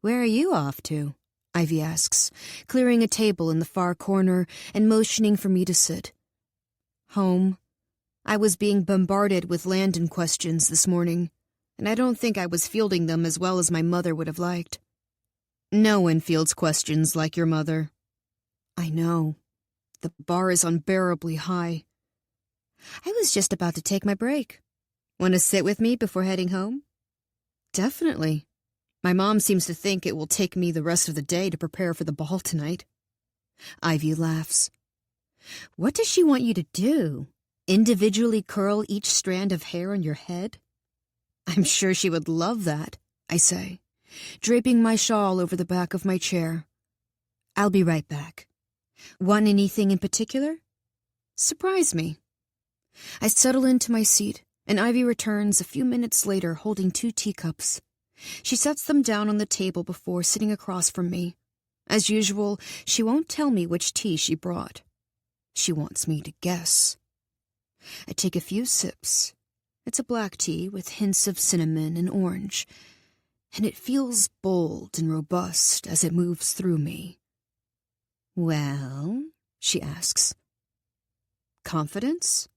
A: "Where are you off to?" Ivy asks, clearing a table in the far corner and motioning for me to sit. "Home. I was being bombarded with Landon questions this morning, and I don't think I was fielding them as well as my mother would have liked." "No one fields questions like your mother." "I know. The bar is unbearably high." "I was just about to take my break. Want to sit with me before heading home?" "Definitely. My mom seems to think it will take me the rest of the day to prepare for the ball tonight." Ivy laughs. "What does she want you to do? Individually curl each strand of hair on your head?" "I'm sure she would love that," I say, draping my shawl over the back of my chair. "I'll be right back. Want anything in particular?" "Surprise me." I settle into my seat, and Ivy returns a few minutes later holding 2 teacups. She sets them down on the table before sitting across from me. As usual, she won't tell me which tea she brought. She wants me to guess. I take a few sips. It's a black tea with hints of cinnamon and orange, and it feels bold and robust as it moves through me. "Well?" she asks. "Confidence?"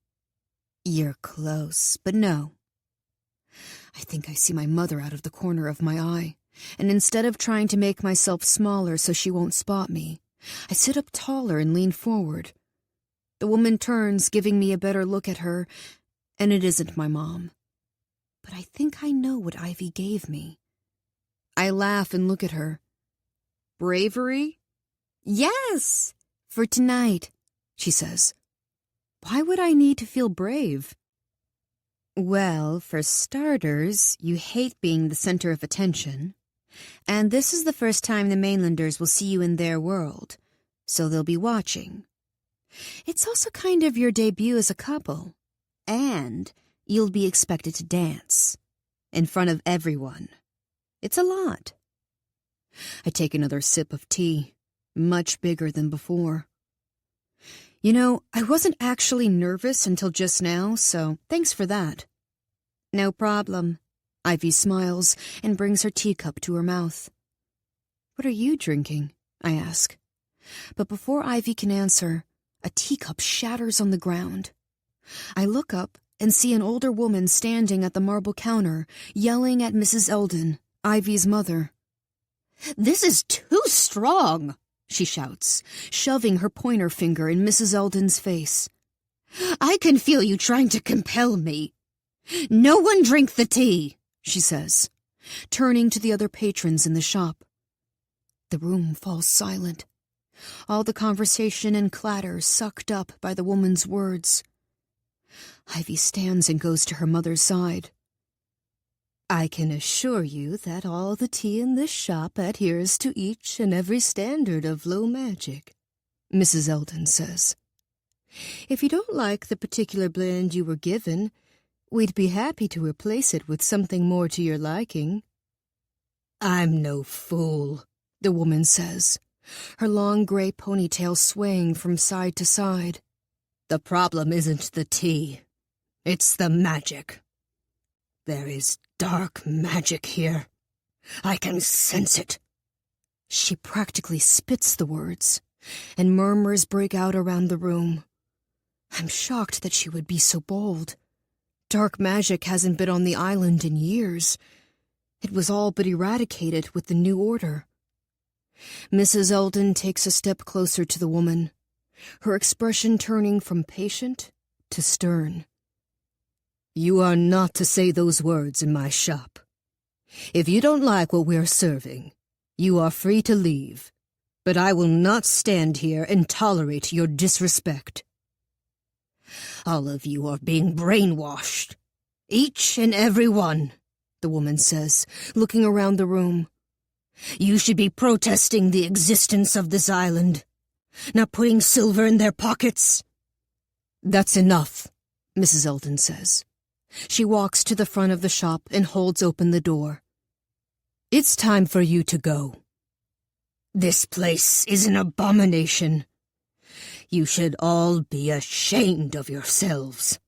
A: "You're close, but no." I think I see my mother out of the corner of my eye, and instead of trying to make myself smaller so she won't spot me, I sit up taller and lean forward. The woman turns, giving me a better look at her, and it isn't my mom. But I think I know what Ivy gave me. I laugh and look at her. "Bravery?" "Yes, for tonight," she says. "Why would I need to feel brave?" "Well, for starters, you hate being the center of attention. And this is the first time the mainlanders will see you in their world, so they'll be watching. It's also kind of your debut as a couple, and you'll be expected to dance. In front of everyone. It's a lot." I take another sip of tea, much bigger than before. "You know, I wasn't actually nervous until just now, so thanks for that." "No problem." Ivy smiles and brings her teacup to her mouth. "What are you drinking?" I ask. But before Ivy can answer, a teacup shatters on the ground. I look up and see an older woman standing at the marble counter, yelling at Mrs. Eldon, Ivy's mother. "This is too strong!" she shouts, shoving her pointer finger in Mrs. Eldon's face. "I can feel you trying to compel me. No one drink the tea," she says, turning to the other patrons in the shop. The room falls silent, all the conversation and clatter sucked up by the woman's words. Ivy stands and goes to her mother's side. "I can assure you that all the tea in this shop adheres to each and every standard of low magic," Mrs. Eldon says. "If you don't like the particular blend you were given, we'd be happy to replace it with something more to your liking." "I'm no fool," the woman says, her long gray ponytail swaying from side to side. "The problem isn't the tea. It's the magic. There is dark magic here. I can sense it." She practically spits the words, and murmurs break out around the room. I'm shocked that she would be so bold. Dark magic hasn't been on the island in years. It was all but eradicated with the new order. Mrs. Eldon takes a step closer to the woman, her expression turning from patient to stern. You are not to say those words in my shop. If you don't like what we're serving, you are free to leave, but I will not stand here and tolerate your disrespect. All of you are being brainwashed. Each and every one, the woman says, looking around the room. You should be protesting the existence of this island, not putting silver in their pockets. That's enough, Mrs. Eldon says. She walks to the front of the shop and holds open the door. It's time for you to go. This place is an abomination. You should all be ashamed of yourselves.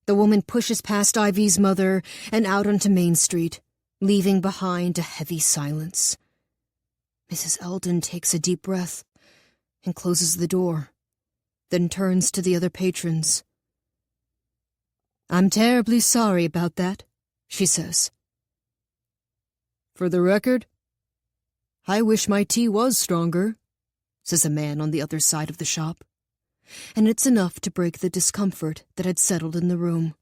A: The woman pushes past Ivy's mother and out onto Main Street, leaving behind a heavy silence. Mrs. Eldon takes a deep breath and closes the door, then turns to the other patrons. I'm terribly sorry about that, she says. For the record, I wish my tea was stronger, says a man on the other side of the shop, and it's enough to break the discomfort that had settled in the room.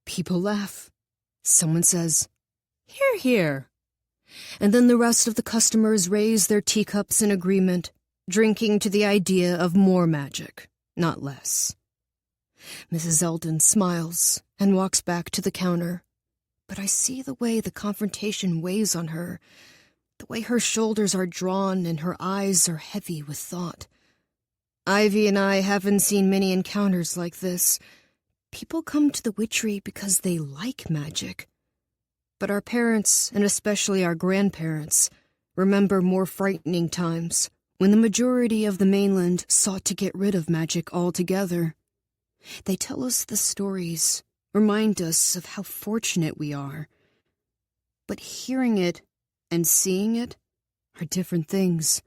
A: People laugh. Someone says, Hear, hear. And then the rest of the customers raise their teacups in agreement, drinking to the idea of more magic, not less. Mrs. Eldon smiles and walks back to the counter, but I see the way the confrontation weighs on her, the way her shoulders are drawn and her eyes are heavy with thought. Ivy and I haven't seen many encounters like this. People come to the witchery because they like magic. But our parents, and especially our grandparents, remember more frightening times when the majority of the mainland sought to get rid of magic altogether. They tell us the stories, remind us of how fortunate we are. But hearing it and seeing it are different things.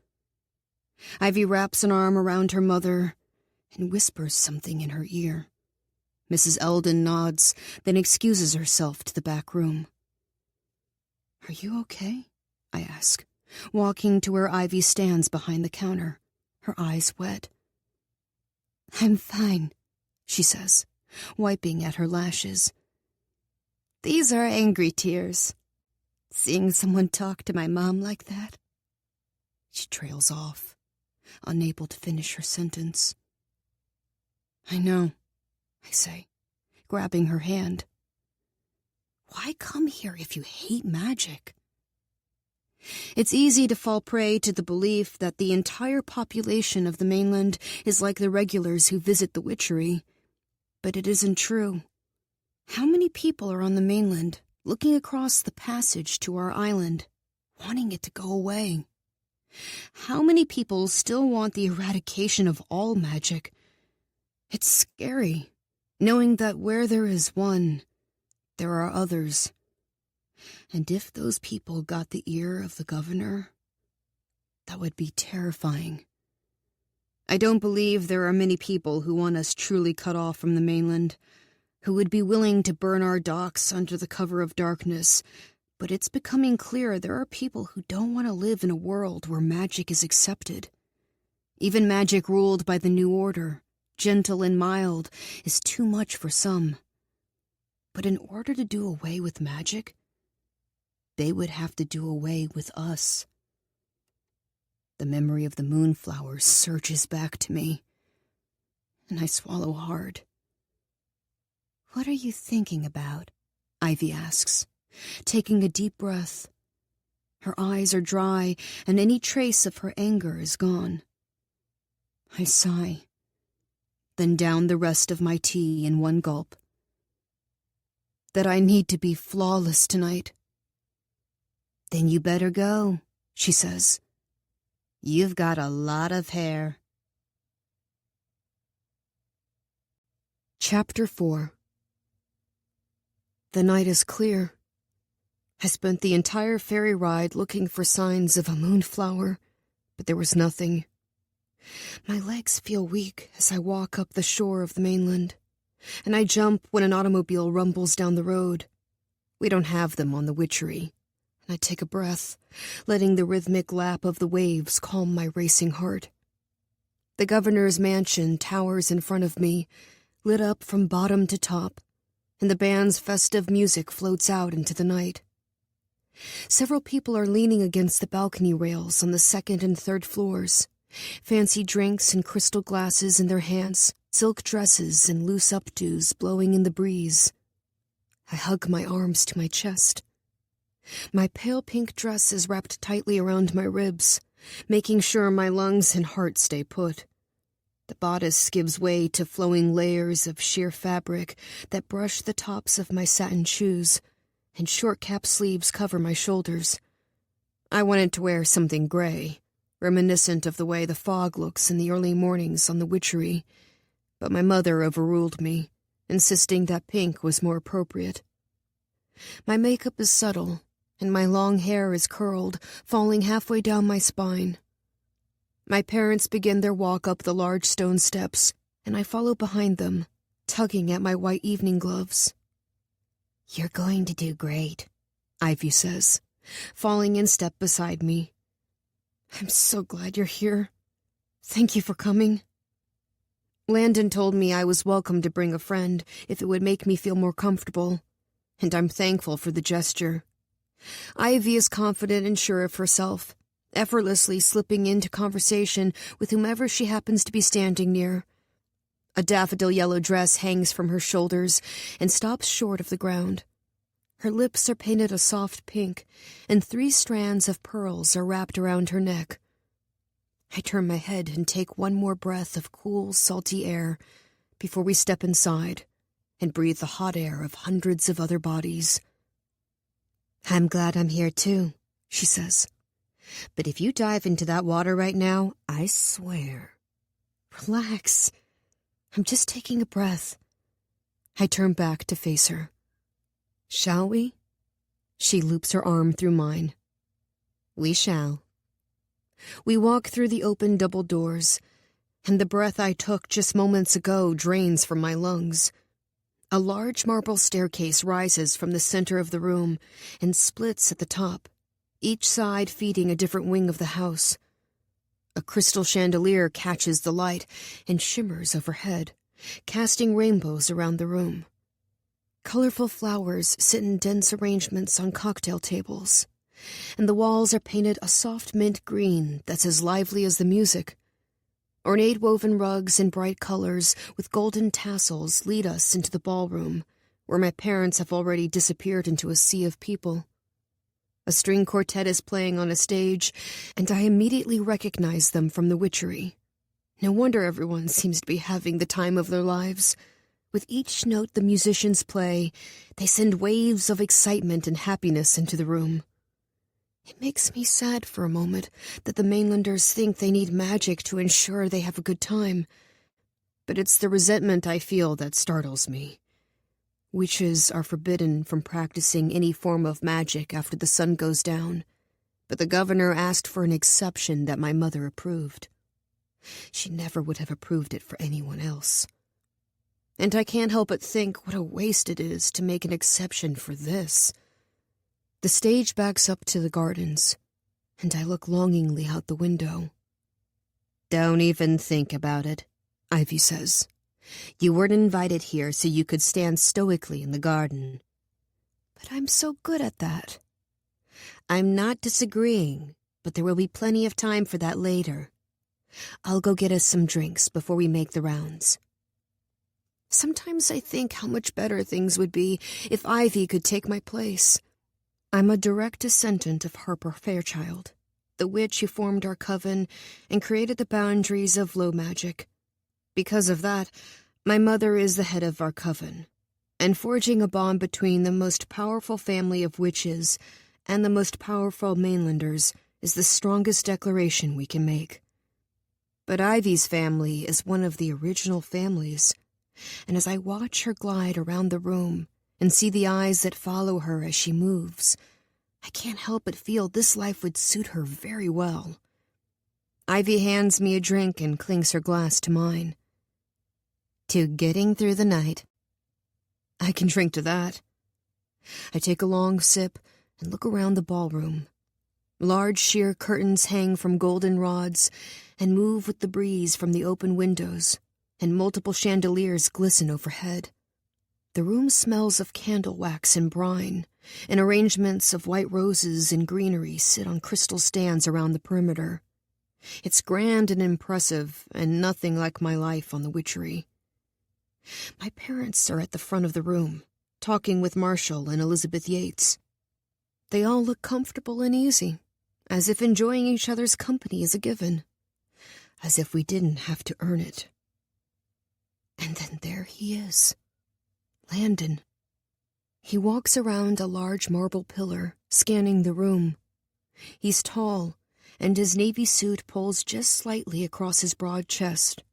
A: Ivy wraps an arm around her mother and whispers something in her ear. Mrs. Eldon nods, then excuses herself to the back room. Are you okay? I ask, walking to where Ivy stands behind the counter, her eyes wet. I'm fine, she says, wiping at her lashes. These are angry tears. Seeing someone talk to my mom like that. She trails off, unable to finish her sentence. I know, I say, grabbing her hand. Why come here if you hate magic? It's easy to fall prey to the belief that the entire population of the mainland is like the regulars who visit the witchery. But it isn't true. How many people are on the mainland, looking across the passage to our island, wanting it to go away? How many people still want the eradication of all magic? It's scary, knowing that where there is one, there are others. And if those people got the ear of the governor, that would be terrifying. I don't believe there are many people who want us truly cut off from the mainland, who would be willing to burn our docks under the cover of darkness, but it's becoming clear there are people who don't want to live in a world where magic is accepted. Even magic ruled by the new order, gentle and mild, is too much for some. But in order to do away with magic, they would have to do away with us. The memory of the moonflowers surges back to me, and I swallow hard. What are you thinking about? Ivy asks, taking a deep breath. Her eyes are dry, and any trace of her anger is gone. I sigh, then down the rest of my tea in one gulp. That I need to be flawless tonight. Then you better go, she says. You've got a lot of hair. Chapter 4. The night is clear. I spent the entire ferry ride looking for signs of a moonflower, but there was nothing. My legs feel weak as I walk up the shore of the mainland, and I jump when an automobile rumbles down the road. We don't have them on the witchery, and I take a breath, letting the rhythmic lap of the waves calm my racing heart. The governor's mansion towers in front of me, lit up from bottom to top, and the band's festive music floats out into the night. Several people are leaning against the balcony rails on the second and third floors, fancy drinks and crystal glasses in their hands, silk dresses and loose updos blowing in the breeze. I hug my arms to my chest. My pale pink dress is wrapped tightly around my ribs, making sure my lungs and heart stay put. The bodice gives way to flowing layers of sheer fabric that brush the tops of my satin shoes, and short cap sleeves cover my shoulders. I wanted to wear something gray, reminiscent of the way the fog looks in the early mornings on the witchery, but my mother overruled me, insisting that pink was more appropriate. My makeup is subtle, and my long hair is curled, falling halfway down my spine. My parents begin their walk up the large stone steps, and I follow behind them, tugging at my white evening gloves. "You're going to do great," Ivy says, falling in step beside me. "I'm so glad you're here. Thank you for coming." Landon told me I was welcome to bring a friend if it would make me feel more comfortable, and I'm thankful for the gesture. Ivy is confident and sure of herself, effortlessly slipping into conversation with whomever she happens to be standing near. A daffodil yellow dress hangs from her shoulders and stops short of the ground. Her lips are painted a soft pink, and 3 strands of pearls are wrapped around her neck. I turn my head and take one more breath of cool, salty air before we step inside and breathe the hot air of hundreds of other bodies. "I'm glad I'm here too," she says. "But if you dive into that water right now, I swear." "Relax. I'm just taking a breath." I turn back to face her. "Shall we?" She loops her arm through mine. "We shall." We walk through the open double doors, and the breath I took just moments ago drains from my lungs. A large marble staircase rises from the center of the room and splits at the top, each side feeding a different wing of the house. A crystal chandelier catches the light and shimmers overhead, casting rainbows around the room. Colorful flowers sit in dense arrangements on cocktail tables, and the walls are painted a soft mint green that's as lively as the music. Ornate woven rugs in bright colors with golden tassels lead us into the ballroom, where my parents have already disappeared into a sea of people. A string quartet is playing on a stage, and I immediately recognize them from the witchery. No wonder everyone seems to be having the time of their lives. With each note the musicians play, they send waves of excitement and happiness into the room. It makes me sad for a moment that the mainlanders think they need magic to ensure they have a good time. But it's the resentment I feel that startles me. Witches are forbidden from practicing any form of magic after the sun goes down, but the governor asked for an exception that my mother approved. She never would have approved it for anyone else. And I can't help but think what a waste it is to make an exception for this. The stage backs up to the gardens, and I look longingly out the window. "Don't even think about it," Ivy says. "You weren't invited here so you could stand stoically in the garden." "But I'm so good at that." "I'm not disagreeing, but there will be plenty of time for that later. I'll go get us some drinks before we make the rounds." Sometimes I think how much better things would be if Ivy could take my place. I'm a direct descendant of Harper Fairchild, the witch who formed our coven and created the boundaries of low magic. Because of that, my mother is the head of our coven, and forging a bond between the most powerful family of witches and the most powerful mainlanders is the strongest declaration we can make. But Ivy's family is one of the original families, and as I watch her glide around the room and see the eyes that follow her as she moves, I can't help but feel this life would suit her very well. Ivy hands me a drink and clinks her glass to mine.
B: To getting through the night.
A: I can drink to that. I take a long sip and look around the ballroom. Large sheer curtains hang from golden rods and move with the breeze from the open windows, and multiple chandeliers glisten overhead. The room smells of candle wax and brine, and arrangements of white roses and greenery sit on crystal stands around the perimeter. It's grand and impressive, and nothing like my life on the Witchery. My parents are at the front of the room, talking with Marshall and Elizabeth Yates. They all look comfortable and easy, as if enjoying each other's company is a given, as if we didn't have to earn it. And then there he is, Landon. He walks around a large marble pillar, scanning the room. He's tall, and his navy suit pulls just slightly across his broad chest.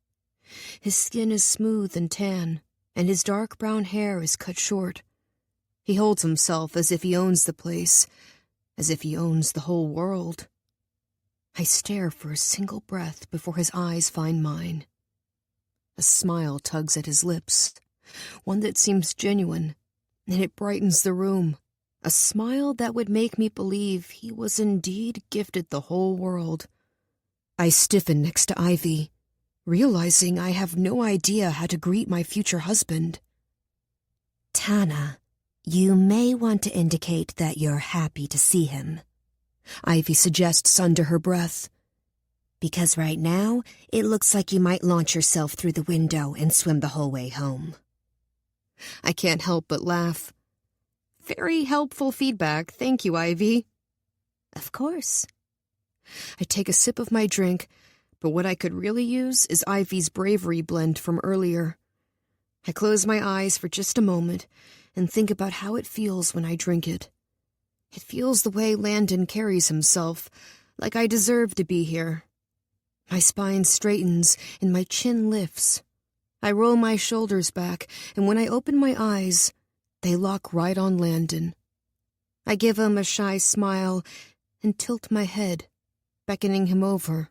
A: His skin is smooth and tan, and his dark brown hair is cut short. He holds himself as if he owns the place, as if he owns the whole world. I stare for a single breath before his eyes find mine. A smile tugs at his lips, one that seems genuine, and it brightens the room. A smile that would make me believe he was indeed gifted the whole world. I stiffen next to Ivy, realizing I have no idea how to greet my future husband.
B: Tana, you may want to indicate that you're happy to see him,
A: Ivy suggests under her breath.
B: Because right now, it looks like you might launch yourself through the window and swim the whole way home.
A: I can't help but laugh. Very helpful feedback, thank you, Ivy.
B: Of course.
A: I take a sip of my drink, but what I could really use is Ivy's bravery blend from earlier. I close my eyes for just a moment and think about how it feels when I drink it. It feels the way Landon carries himself, like I deserve to be here. My spine straightens and my chin lifts. I roll my shoulders back, and when I open my eyes, they lock right on Landon. I give him a shy smile and tilt my head, beckoning him over.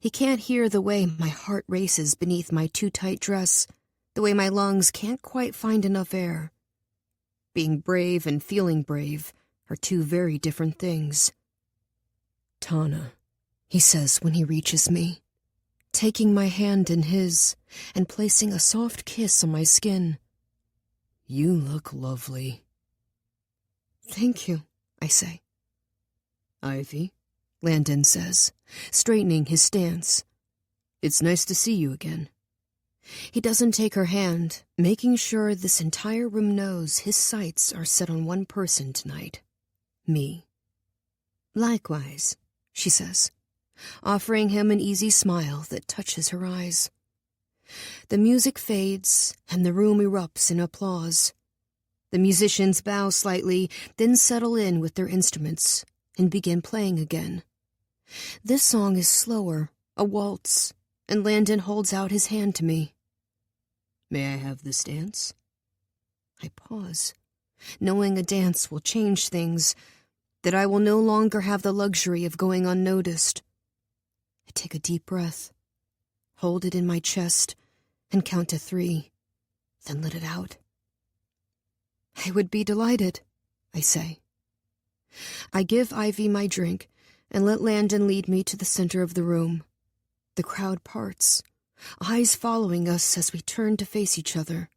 A: He can't hear the way my heart races beneath my too-tight dress, the way my lungs can't quite find enough air. Being brave and feeling brave are two very different things. Tana, he says when he reaches me, taking my hand in his and placing a soft kiss on my skin. You look lovely. Thank you, I say. Ivy, Landon says, straightening his stance. It's nice to see you again. He doesn't take her hand, making sure this entire room knows his sights are set on one person tonight. Me. Likewise, she says, offering him an easy smile that touches her eyes. The music fades, and the room erupts in applause. The musicians bow slightly, then settle in with their instruments and begin playing again. This song is slower, a waltz, and Landon holds out his hand to me. May I have this dance? I pause, knowing a dance will change things, that I will no longer have the luxury of going unnoticed. I take a deep breath, hold it in my chest, and count to 3, then let it out. I would be delighted, I say. I give Ivy my drink and let Landon lead me to the center of the room. The crowd parts, eyes following us as we turn to face each other.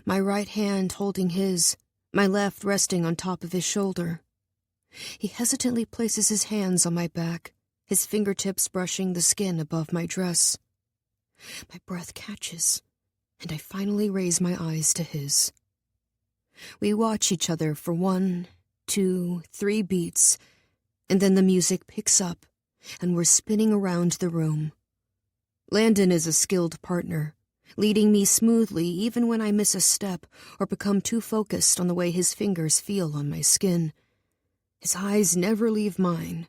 A: My right hand holding his, my left resting on top of his shoulder. He hesitantly places his hands on my back, his fingertips brushing the skin above my dress. My breath catches, and I finally raise my eyes to his. We watch each other for 1, 2, 3 beats, and then the music picks up, and we're spinning around the room. Landon is a skilled partner, leading me smoothly even when I miss a step or become too focused on the way his fingers feel on my skin. His eyes never leave mine,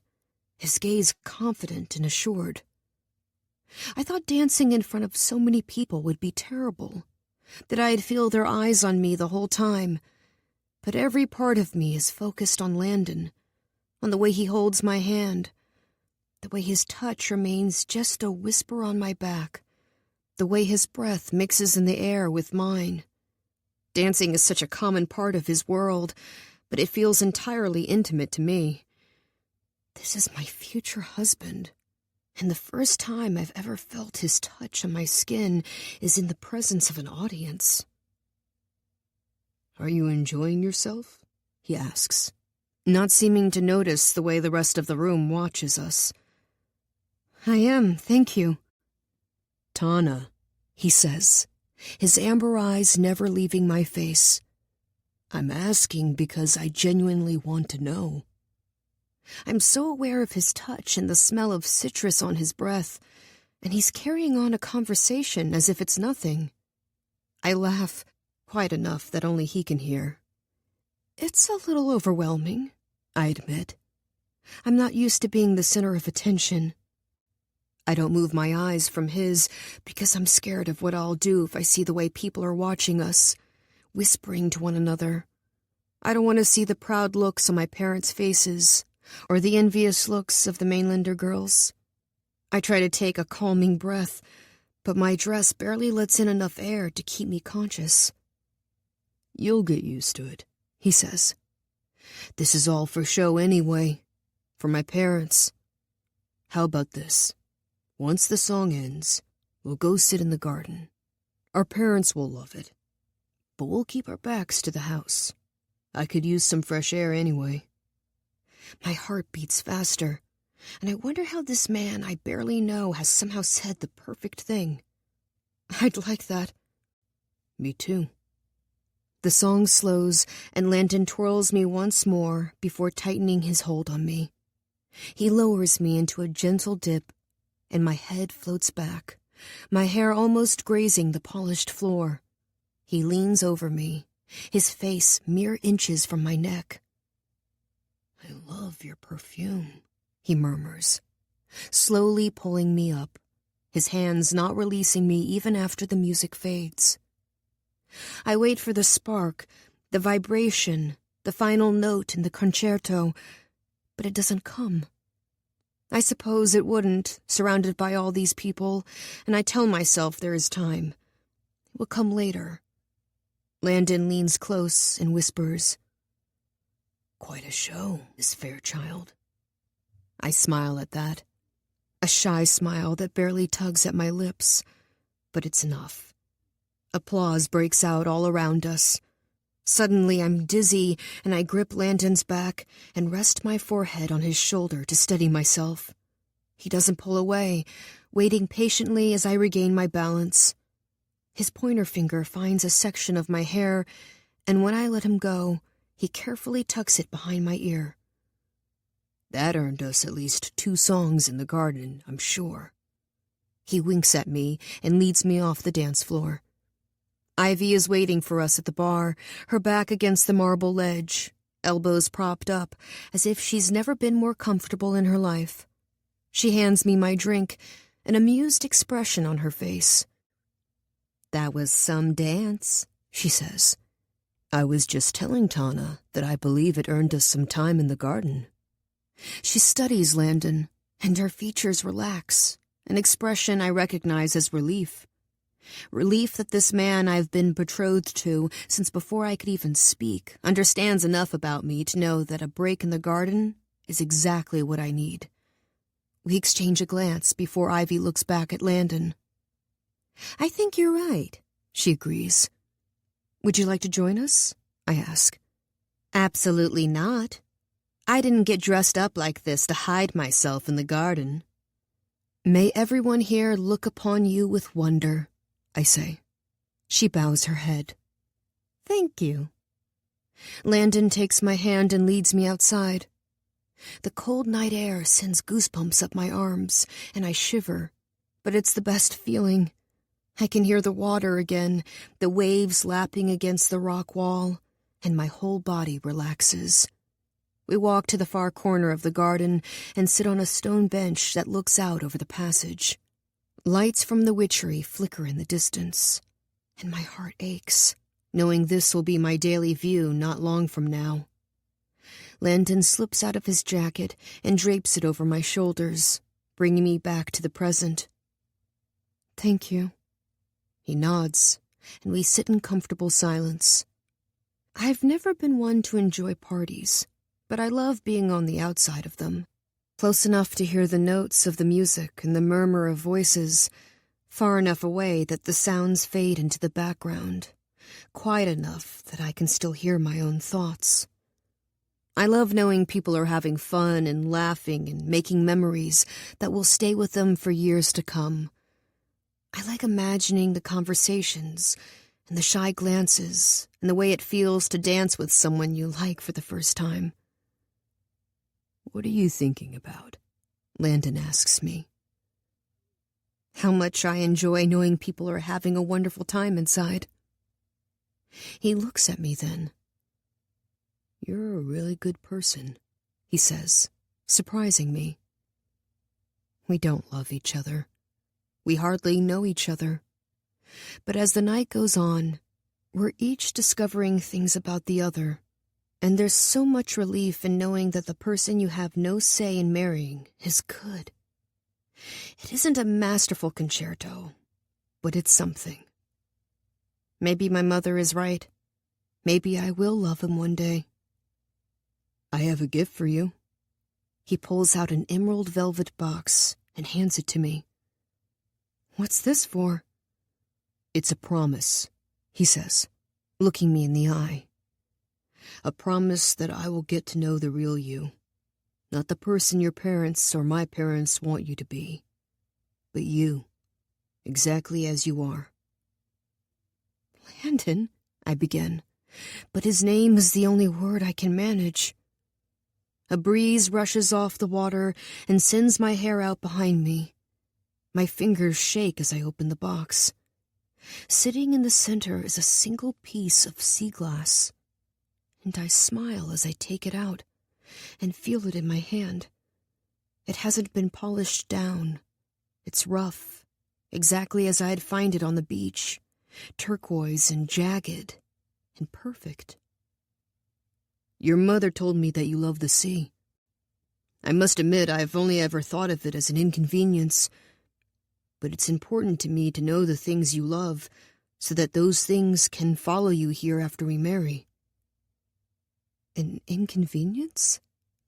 A: his gaze confident and assured. I thought dancing in front of so many people would be terrible, that I'd feel their eyes on me the whole time, but every part of me is focused on Landon, on the way he holds my hand, the way his touch remains just a whisper on my back, the way his breath mixes in the air with mine. Dancing is such a common part of his world, but it feels entirely intimate to me. This is my future husband, and the first time I've ever felt his touch on my skin is in the presence of an audience. "Are you enjoying yourself?" he asks, not seeming to notice the way the rest of the room watches us. "I am, thank you." "Tana," he says, his amber eyes never leaving my face. "I'm asking because I genuinely want to know." I'm so aware of his touch and the smell of citrus on his breath, and he's carrying on a conversation as if it's nothing. I laugh, quite enough that only he can hear. It's a little overwhelming, I admit. I'm not used to being the center of attention. I don't move my eyes from his because I'm scared of what I'll do if I see the way people are watching us, whispering to one another. I don't want to see the proud looks on my parents' faces, or the envious looks of the mainlander girls. I try to take a calming breath, but my dress barely lets in enough air to keep me conscious. "You'll get used to it," he says. "This is all for show anyway, for my parents. How about this? Once the song ends, we'll go sit in the garden. Our parents will love it, but we'll keep our backs to the house. I could use some fresh air anyway." My heart beats faster, and I wonder how this man I barely know has somehow said the perfect thing. I'd like that. Me too. The song slows, and Landon twirls me once more before tightening his hold on me. He lowers me into a gentle dip, and my head floats back, my hair almost grazing the polished floor. He leans over me, his face mere inches from my neck. "I love your perfume," he murmurs, slowly pulling me up, his hands not releasing me even after the music fades. I wait for the spark, the vibration, the final note in the concerto, but it doesn't come. I suppose it wouldn't, surrounded by all these people, and I tell myself there is time. It will come later. Landon leans close and whispers, "Quite a show, Miss Fairchild." I smile at that, a shy smile that barely tugs at my lips, but it's enough. Applause breaks out all around us. Suddenly I'm dizzy, and I grip Landon's back and rest my forehead on his shoulder to steady myself. He doesn't pull away, waiting patiently as I regain my balance. His pointer finger finds a section of my hair, and when I let him go, he carefully tucks it behind my ear. "That earned us at least 2 songs in the garden, I'm sure." He winks at me and leads me off the dance floor. Ivy is waiting for us at the bar, her back against the marble ledge, elbows propped up, as if she's never been more comfortable in her life. She hands me my drink, an amused expression on her face. "That was some dance," she says. "I was just telling Tana that I believe it earned us some time in the garden." She studies Landon, and her features relax, an expression I recognize as relief. Relief that this man I've been betrothed to since before I could even speak understands enough about me to know that a break in the garden is exactly what I need. We exchange a glance before Ivy looks back at Landon. "I think you're right," she agrees. "Would you like to join us?" I ask. "Absolutely not. I didn't get dressed up like this to hide myself in the garden." "May everyone here look upon you with wonder," I say. She bows her head. "Thank you." Landon takes my hand and leads me outside. The cold night air sends goosebumps up my arms, and I shiver, but it's the best feeling. I can hear the water again, the waves lapping against the rock wall, and my whole body relaxes. We walk to the far corner of the garden and sit on a stone bench that looks out over the passage. Lights from the witchery flicker in the distance, and my heart aches, knowing this will be my daily view not long from now. Landon slips out of his jacket and drapes it over my shoulders, bringing me back to the present. Thank you. He nods, and we sit in comfortable silence. I've never been one to enjoy parties, but I love being on the outside of them, close enough to hear the notes of the music and the murmur of voices, far enough away that the sounds fade into the background, quiet enough that I can still hear my own thoughts. I love knowing people are having fun and laughing and making memories that will stay with them for years to come. I like imagining the conversations and the shy glances and the way it feels to dance with someone you like for the first time. What are you thinking about? Landon asks me. How much I enjoy knowing people are having a wonderful time inside. He looks at me then. You're a really good person, he says, surprising me. We don't love each other. We hardly know each other. But as the night goes on, we're each discovering things about the other, and there's so much relief in knowing that the person you have no say in marrying is good. It isn't a masterful concerto, but it's something. Maybe my mother is right. Maybe I will love him one day. I have a gift for you. He pulls out an emerald velvet box and hands it to me. What's this for? It's a promise, he says, looking me in the eye. A promise that I will get to know the real you. Not the person your parents or my parents want you to be, but you, exactly as you are. Landon, I begin, but his name is the only word I can manage. A breeze rushes off the water and sends my hair out behind me. My fingers shake as I open the box. Sitting in the center is a single piece of sea glass, and I smile as I take it out and feel it in my hand. It hasn't been polished down. It's rough, exactly as I'd find it on the beach, turquoise and jagged and perfect. Your mother told me that you love the sea. I must admit I've only ever thought of it as an inconvenience, but it's important to me to know the things you love so that those things can follow you here after we marry. An inconvenience?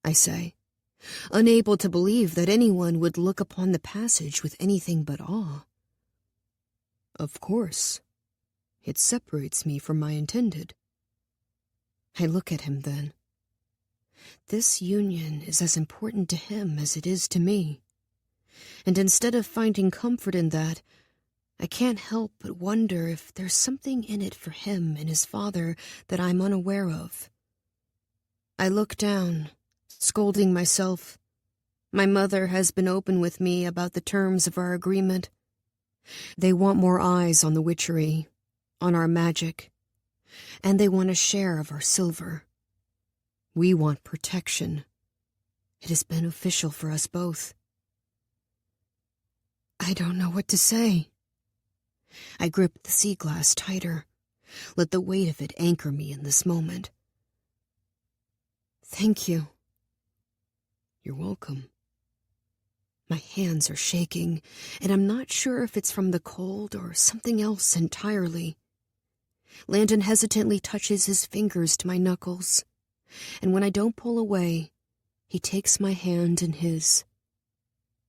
A: I say, unable to believe that anyone would look upon the passage with anything but awe. Of course. It separates me from my intended. I look at him then. This union is as important to him as it is to me. And instead of finding comfort in that, I can't help but wonder if there's something in it for him and his father that I'm unaware of. I look down, scolding myself. My mother has been open with me about the terms of our agreement. They want more eyes on the witchery, on our magic, and they want a share of our silver. We want protection. It is beneficial for us both. I don't know what to say. I grip the sea glass tighter, let the weight of it anchor me in this moment. Thank you. You're welcome. My hands are shaking, and I'm not sure if it's from the cold or something else entirely. Landon hesitantly touches his fingers to my knuckles, and when I don't pull away, he takes my hand in his.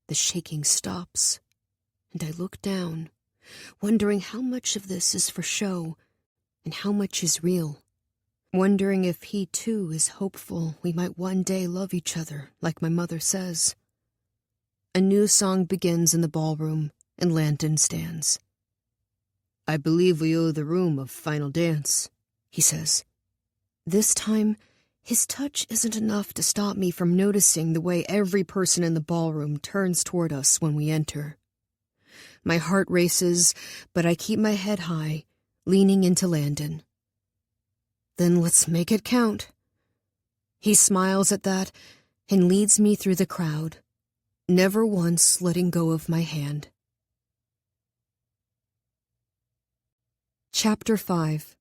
A: The shaking stops, and I look down, wondering how much of this is for show and how much is real. Wondering if he, too, is hopeful we might one day love each other, like my mother says. A new song begins in the ballroom, and Landon stands. I believe we owe the room a final dance, he says. This time, his touch isn't enough to stop me from noticing the way every person in the ballroom turns toward us when we enter. My heart races, but I keep my head high, leaning into Landon. Then let's make it count. He smiles at that and leads me through the crowd, never once letting go of my hand. Chapter 5.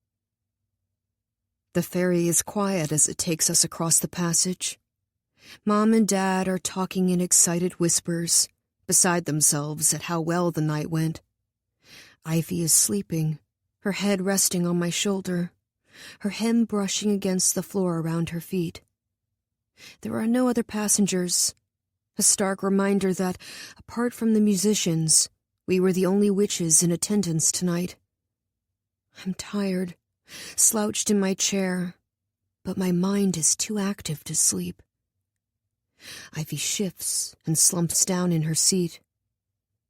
A: The ferry is quiet as it takes us across the passage. Mom and Dad are talking in excited whispers, beside themselves at how well the night went. Ivy is sleeping, her head resting on my shoulder, her hem brushing against the floor around her feet. There are no other passengers, a stark reminder that, apart from the musicians, we were the only witches in attendance tonight. I'm tired, slouched in my chair, but my mind is too active to sleep. Ivy shifts and slumps down in her seat.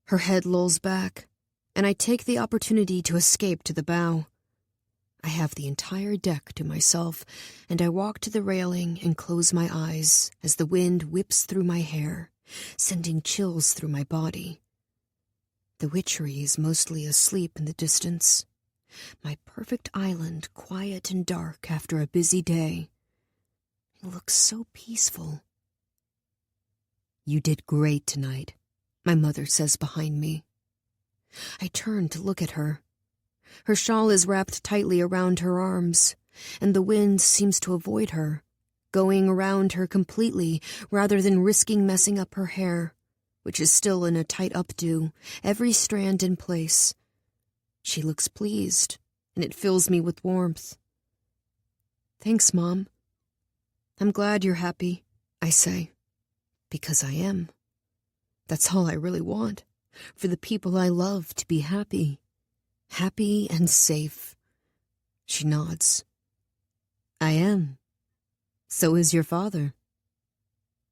A: Her head lolls back, and I take the opportunity to escape to the bow. I have the entire deck to myself, and I walk to the railing and close my eyes as the wind whips through my hair, sending chills through my body. The witchery is mostly asleep in the distance. My perfect island quiet and dark after a busy day. It looks so peaceful. "You did great tonight," my mother says behind me. I turn to look at her. Her shawl is wrapped tightly around her arms, and the wind seems to avoid her, going around her completely rather than risking messing up her hair, which is still in a tight updo, every strand in place. She looks pleased, and it fills me with warmth. "Thanks, Mom. I'm glad you're happy," I say, because I am. That's all I really want, for the people I love to be happy. Happy and safe. She nods. "I am. So is your father."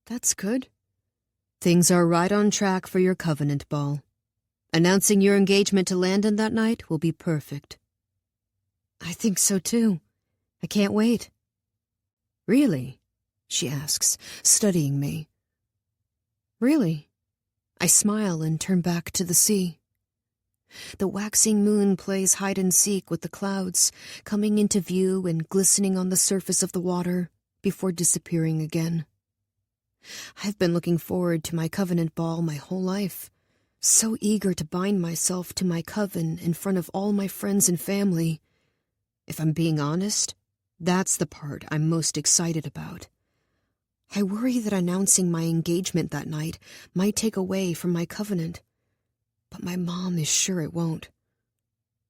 A: "That's good. Things are right on track for your covenant ball. Announcing your engagement to Landon that night will be perfect." "I think so too. I can't wait." "Really?" she asks, studying me. "Really?" I smile and turn back to the sea. The waxing moon plays hide-and-seek with the clouds, coming into view and glistening on the surface of the water before disappearing again. I've been looking forward to my covenant ball my whole life, so eager to bind myself to my coven in front of all my friends and family. If I'm being honest, that's the part I'm most excited about. I worry that announcing my engagement that night might take away from my covenant, but my mom is sure it won't.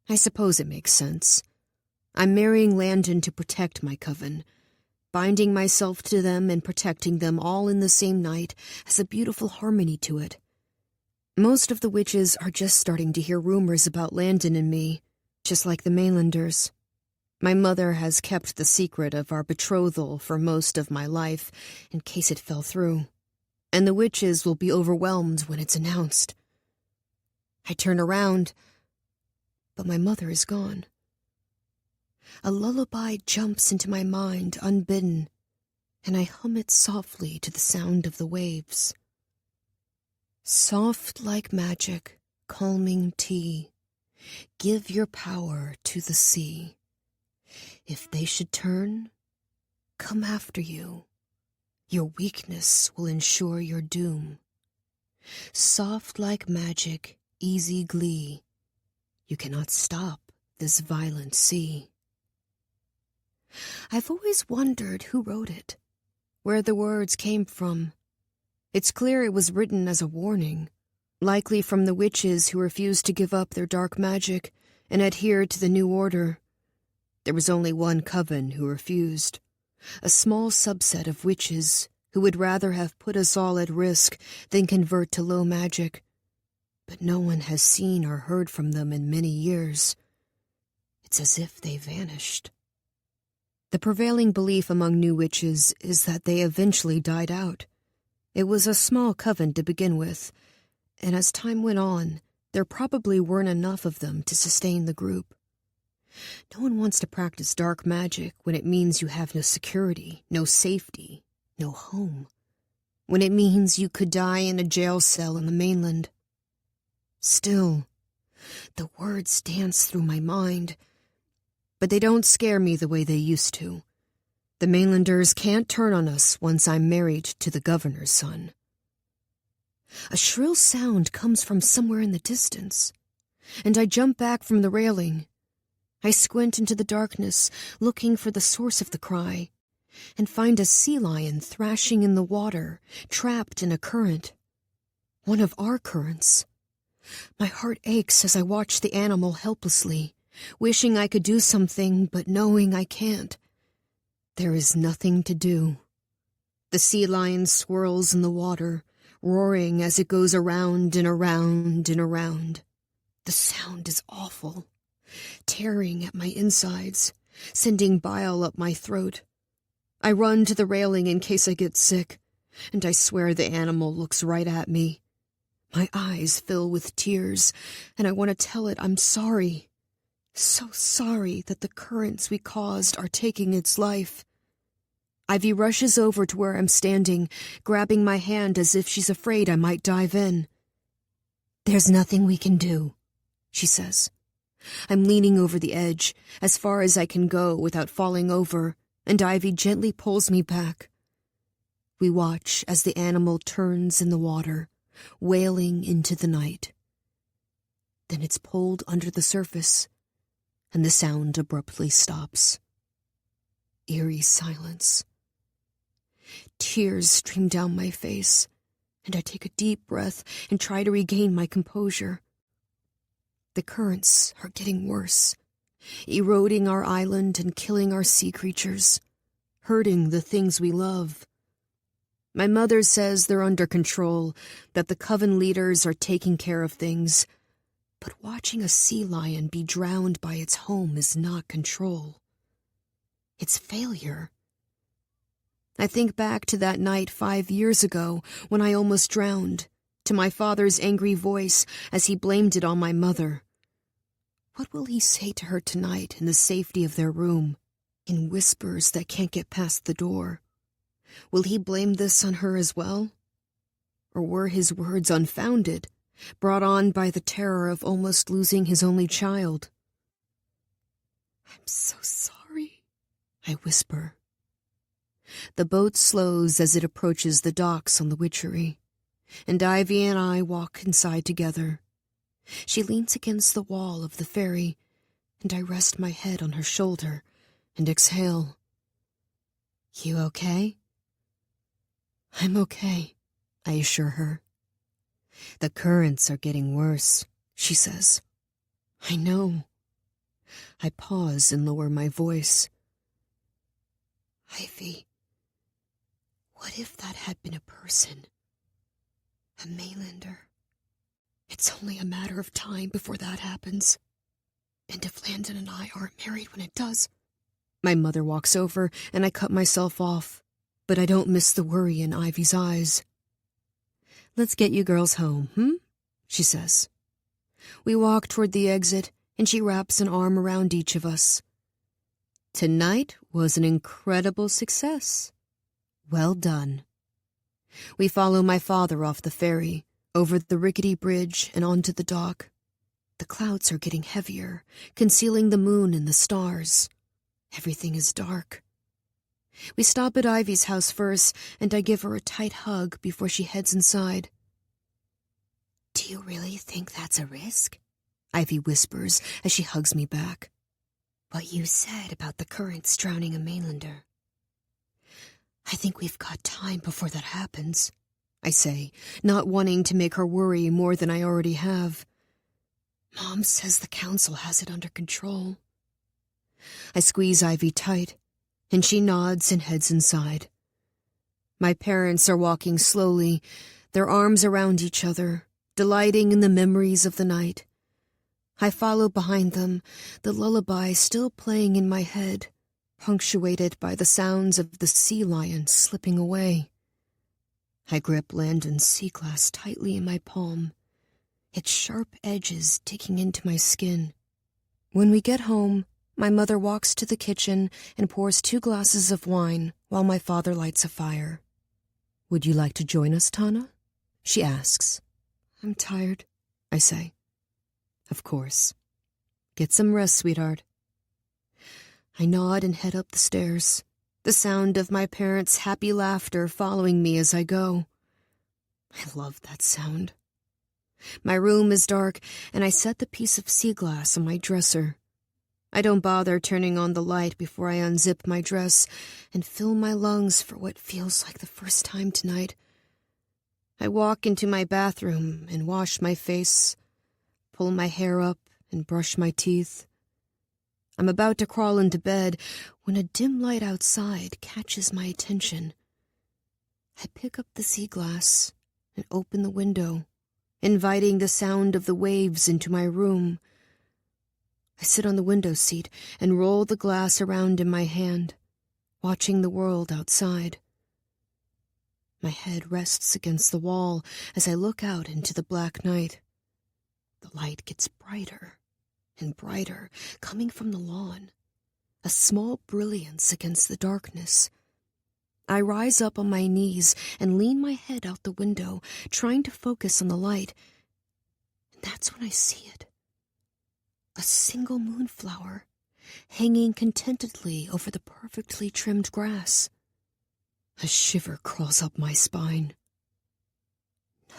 A: I suppose it makes sense. I'm marrying Landon to protect my coven. Binding myself to them and protecting them all in the same night has a beautiful harmony to it. Most of the witches are just starting to hear rumors about Landon and me, just like the mainlanders. My mother has kept the secret of our betrothal for most of my life, in case it fell through, and the witches will be overwhelmed when it's announced. I turn around, but my mother is gone. A lullaby jumps into my mind unbidden, and I hum it softly to the sound of the waves. Soft like magic, calming tea, give your power to the sea. If they should turn, come after you. Your weakness will ensure your doom. Soft like magic, easy glee, you cannot stop this violent sea. I've always wondered who wrote it, where the words came from. It's clear it was written as a warning, likely from the witches who refused to give up their dark magic and adhered to the new order. There was only one coven who refused, a small subset of witches who would rather have put us all at risk than convert to low magic. But no one has seen or heard from them in many years. It's as if they vanished. The prevailing belief among new witches is that they eventually died out. It was a small coven to begin with, and as time went on, there probably weren't enough of them to sustain the group. No one wants to practice dark magic when it means you have no security, no safety, no home. When it means you could die in a jail cell in the mainland. Still, the words dance through my mind, but they don't scare me the way they used to. The mainlanders can't turn on us once I'm married to the governor's son. A shrill sound comes from somewhere in the distance, and I jump back from the railing. I squint into the darkness, looking for the source of the cry, and find a sea lion thrashing in the water, trapped in a current. One of our currents. My heart aches as I watch the animal helplessly, wishing I could do something, but knowing I can't. There is nothing to do. The sea lion swirls in the water, roaring as it goes around and around and around. The sound is awful, tearing at my insides, sending bile up my throat. I run to the railing in case I get sick, and I swear the animal looks right at me. My eyes fill with tears, and I want to tell it I'm sorry. So sorry that the currents we caused are taking its life. Ivy rushes over to where I'm standing, grabbing my hand as if she's afraid I might dive in. "There's nothing we can do," she says. I'm leaning over the edge, as far as I can go without falling over, and Ivy gently pulls me back. We watch as the animal turns in the water, wailing into the night. Then it's pulled under the surface, and the sound abruptly stops. Eerie silence. Tears stream down my face, and I take a deep breath and try to regain my composure. The currents are getting worse, eroding our island and killing our sea creatures, hurting the things we love. My mother says they're under control, that the coven leaders are taking care of things, but watching a sea lion be drowned by its home is not control. It's failure. I think back to that night 5 years ago when I almost drowned, to my father's angry voice as he blamed it on my mother. What will he say to her tonight in the safety of their room, in whispers that can't get past the door? Will he blame this on her as well? Or were his words unfounded, brought on by the terror of almost losing his only child? "I'm so sorry," I whisper. The boat slows as it approaches the docks on the Witchery, and Ivy and I walk inside together. She leans against the wall of the ferry, and I rest my head on her shoulder and exhale. "You okay?" "I'm okay," I assure her. "The currents are getting worse," she says. "I know." I pause and lower my voice. "Ivy, what if that had been a person? A Mainlander? It's only a matter of time before that happens. And if Landon and I aren't married when it does..." My mother walks over, and I cut myself off, but I don't miss the worry in Ivy's eyes. "Let's get you girls home, she says. We walk toward the exit, and she wraps an arm around each of us. "Tonight was an incredible success. Well done." We follow my father off the ferry, over the rickety bridge and onto the dock. The clouds are getting heavier, concealing the moon and the stars. Everything is dark. We stop at Ivy's house first, and I give her a tight hug before she heads inside. "Do you really think that's a risk?" Ivy whispers as she hugs me back. "What you said about the currents drowning a Mainlander." "I think we've got time before that happens," I say, not wanting to make her worry more than I already have. "Mom says the council has it under control." I squeeze Ivy tight, and she nods and heads inside. My parents are walking slowly, their arms around each other, delighting in the memories of the night. I follow behind them, the lullaby still playing in my head, punctuated by the sounds of the sea lion slipping away. I grip Landon's sea glass tightly in my palm, its sharp edges digging into my skin. When we get home, my mother walks to the kitchen and pours 2 glasses of wine while my father lights a fire. "Would you like to join us, Tana?" she asks. "I'm tired," I say. "Of course. Get some rest, sweetheart." I nod and head up the stairs, the sound of my parents' happy laughter following me as I go. I love that sound. My room is dark, and I set the piece of sea glass on my dresser. I don't bother turning on the light before I unzip my dress and fill my lungs for what feels like the first time tonight. I walk into my bathroom and wash my face, pull my hair up and brush my teeth. I'm about to crawl into bed when a dim light outside catches my attention. I pick up the sea glass and open the window, inviting the sound of the waves into my room. I sit on the window seat and roll the glass around in my hand, watching the world outside. My head rests against the wall as I look out into the black night. The light gets brighter and brighter, coming from the lawn, a small brilliance against the darkness. I rise up on my knees and lean my head out the window, trying to focus on the light. And that's when I see it. A single moonflower, hanging contentedly over the perfectly trimmed grass. A shiver crawls up my spine.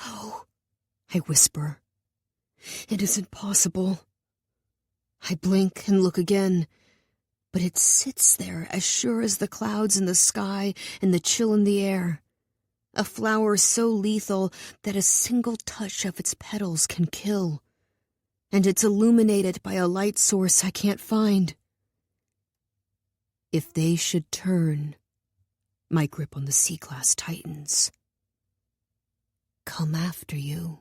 A: No, I whisper. It isn't possible. I blink and look again, but it sits there as sure as the clouds in the sky and the chill in the air. A flower so lethal that a single touch of its petals can kill. And it's illuminated by a light source I can't find. If they should turn, my grip on the sea glass tightens. Come after you.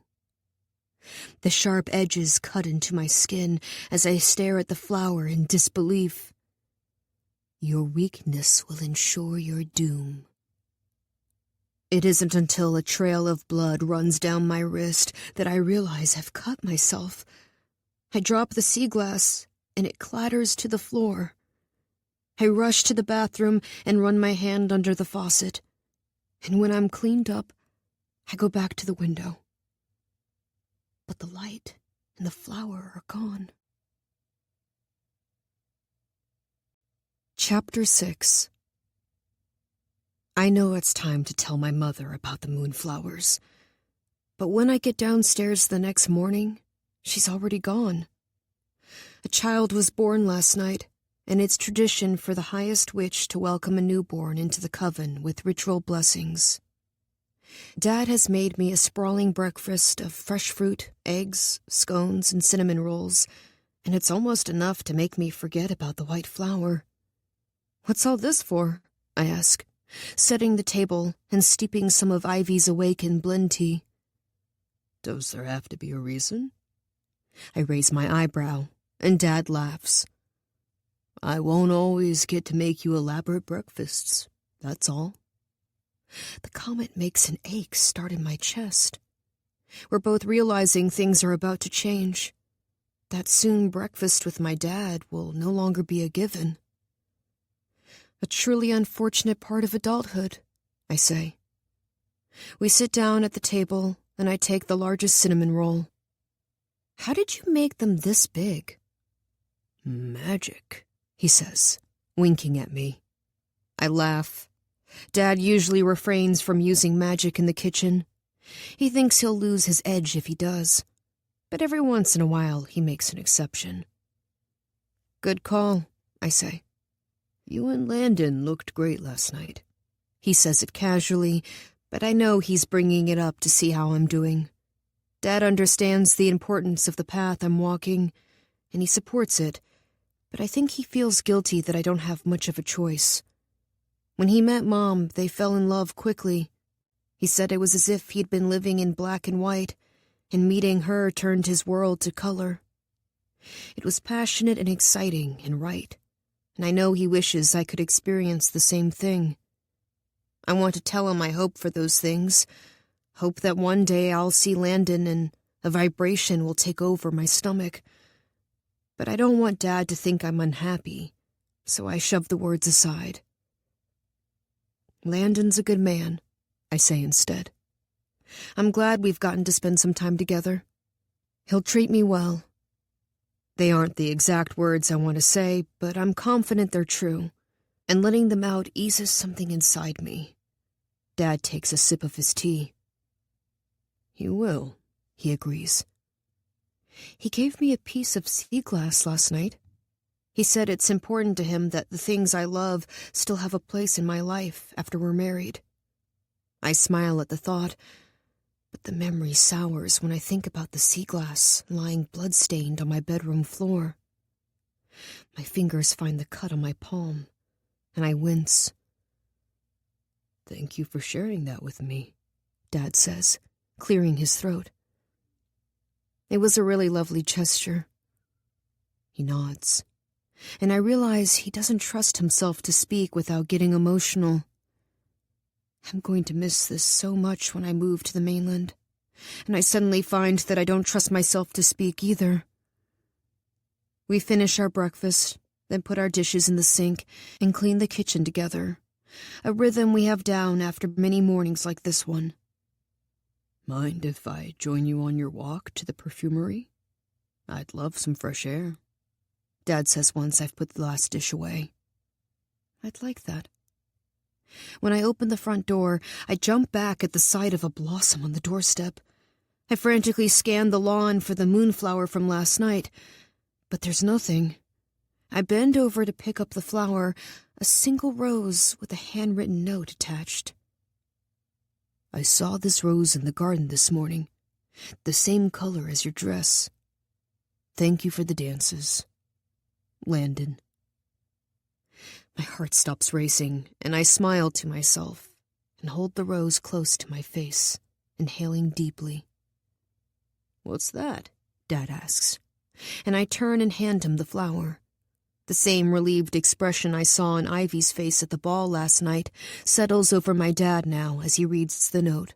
A: The sharp edges cut into my skin as I stare at the flower in disbelief. Your weakness will ensure your doom. It isn't until a trail of blood runs down my wrist that I realize I've cut myself. I drop the sea glass, and it clatters to the floor. I rush to the bathroom and run my hand under the faucet. And when I'm cleaned up, I go back to the window. But the light and the flower are gone. Chapter 6. I know it's time to tell my mother about the moonflowers. But when I get downstairs the next morning, she's already gone. A child was born last night, and it's tradition for the highest witch to welcome a newborn into the coven with ritual blessings. Dad has made me a sprawling breakfast of fresh fruit, eggs, scones, and cinnamon rolls, and it's almost enough to make me forget about the white flower. What's all this for? I ask, setting the table and steeping some of Ivy's awaken blend tea. Does there have to be a reason? I raise my eyebrow, and Dad laughs. I won't always get to make you elaborate breakfasts, that's all. The comment makes an ache start in my chest. We're both realizing things are about to change. That soon breakfast with my dad will no longer be a given. A truly unfortunate part of adulthood, I say. We sit down at the table, and I take the largest cinnamon roll. How did you make them this big? Magic, he says, winking at me. I laugh. Dad usually refrains from using magic in the kitchen. He thinks he'll lose his edge if he does, but every once in a while he makes an exception. Good call, I say. You and Landon looked great last night. He says it casually, but I know he's bringing it up to see how I'm doing. Dad understands the importance of the path I'm walking, and he supports it, but I think he feels guilty that I don't have much of a choice. When he met Mom, they fell in love quickly. He said it was as if he'd been living in black and white, and meeting her turned his world to color. It was passionate and exciting and right, and I know he wishes I could experience the same thing. I want to tell him I hope for those things, hope that one day I'll see Landon and a vibration will take over my stomach. But I don't want Dad to think I'm unhappy, so I shove the words aside. Landon's a good man, I say instead. I'm glad we've gotten to spend some time together. He'll treat me well. They aren't the exact words I want to say, but I'm confident they're true, and letting them out eases something inside me. Dad takes a sip of his tea. You will, he agrees. He gave me a piece of sea glass last night. He said it's important to him that the things I love still have a place in my life after we're married. I smile at the thought, But the memory sours when I think about the sea glass lying blood-stained on my bedroom floor. My fingers find the cut on my palm, and I wince. "Thank you for sharing that with me," Dad says, clearing his throat. It was a really lovely gesture. He nods, and I realize he doesn't trust himself to speak without getting emotional. I'm going to miss this so much when I move to the mainland, and I suddenly find that I don't trust myself to speak either. We finish our breakfast, then put our dishes in the sink and clean the kitchen together, a rhythm we have down after many mornings like this one. "Mind if I join you on your walk to the perfumery? I'd love some fresh air," Dad says once I've put the last dish away. I'd like that. When I open the front door, I jump back at the sight of a blossom on the doorstep. I frantically scan the lawn for the moonflower from last night, but there's nothing. I bend over to pick up the flower, a single rose with a handwritten note attached. "I saw this rose in the garden this morning, the same color as your dress. Thank you for the dances. Landon." My heart stops racing, and I smile to myself and hold the rose close to my face, inhaling deeply. "What's that?" Dad asks, and I turn and hand him the flower. The same relieved expression I saw on Ivy's face at the ball last night settles over my dad now as he reads the note.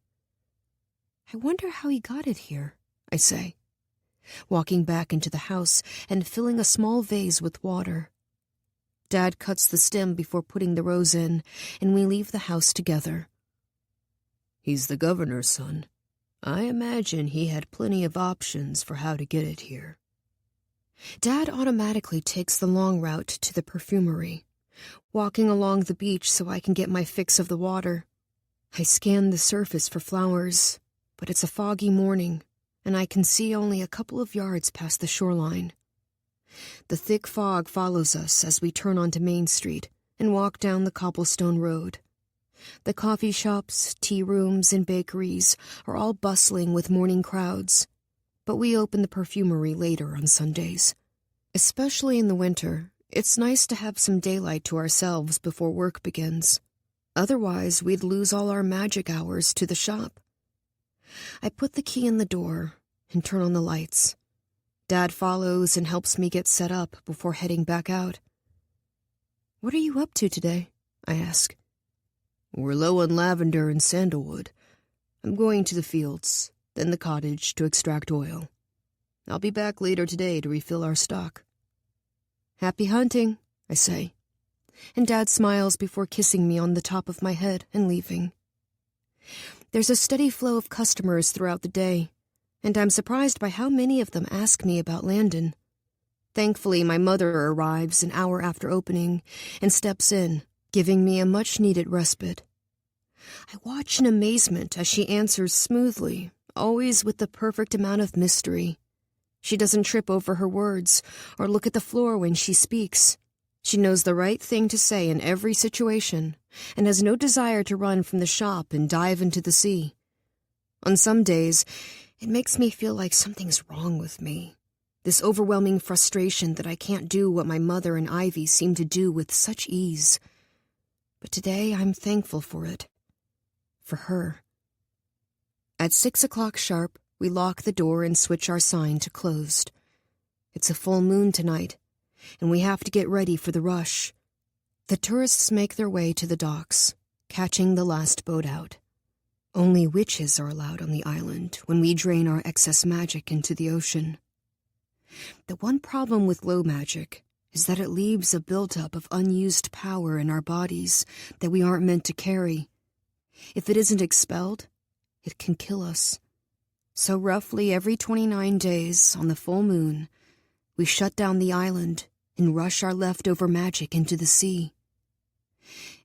A: "I wonder how he got it here," I say, walking back into the house and filling a small vase with water. Dad cuts the stem before putting the rose in, and we leave the house together. "He's the governor's son. I imagine he had plenty of options for how to get it here." Dad automatically takes the long route to the perfumery, walking along the beach so I can get my fix of the water. I scan the surface for flowers, but it's a foggy morning, and I can see only a couple of yards past the shoreline. The thick fog follows us as we turn onto Main Street and walk down the cobblestone road. The coffee shops, tea rooms, and bakeries are all bustling with morning crowds, but we open the perfumery later on Sundays. Especially in the winter, it's nice to have some daylight to ourselves before work begins. Otherwise, we'd lose all our magic hours to the shop. I put the key in the door and turn on the lights. Dad follows and helps me get set up before heading back out. "What are you up to today?" I ask. "We're low on lavender and sandalwood. I'm going to the fields, then the cottage to extract oil. I'll be back later today to refill our stock." "Happy hunting," I say, and Dad smiles before kissing me on the top of my head and leaving. There's a steady flow of customers throughout the day, and I'm surprised by how many of them ask me about Landon. Thankfully, my mother arrives an hour after opening and steps in, giving me a much-needed respite. I watch in amazement as she answers smoothly, always with the perfect amount of mystery. She doesn't trip over her words or look at the floor when she speaks. She knows the right thing to say in every situation and has no desire to run from the shop and dive into the sea. On some days, it makes me feel like something's wrong with me. This overwhelming frustration that I can't do what my mother and Ivy seem to do with such ease. But today I'm thankful for it. For her. At 6 o'clock sharp, we lock the door and switch our sign to closed. It's a full moon tonight, and we have to get ready for the rush. The tourists make their way to the docks, catching the last boat out. Only witches are allowed on the island when we drain our excess magic into the ocean. The one problem with low magic is that it leaves a buildup of unused power in our bodies that we aren't meant to carry. If it isn't expelled, it can kill us. So roughly every 29 days on the full moon, we shut down the island and rush our leftover magic into the sea.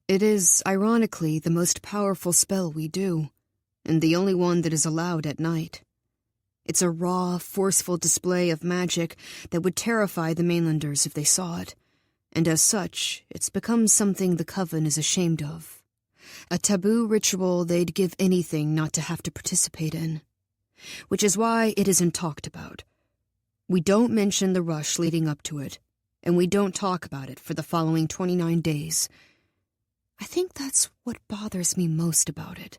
A: It is, ironically, the most powerful spell we do, and the only one that is allowed at night. It's a raw, forceful display of magic that would terrify the mainlanders if they saw it, and as such, it's become something the coven is ashamed of. A taboo ritual they'd give anything not to have to participate in. Which is why it isn't talked about. We don't mention the rush leading up to it, and we don't talk about it for the following 29 days. I think that's what bothers me most about it.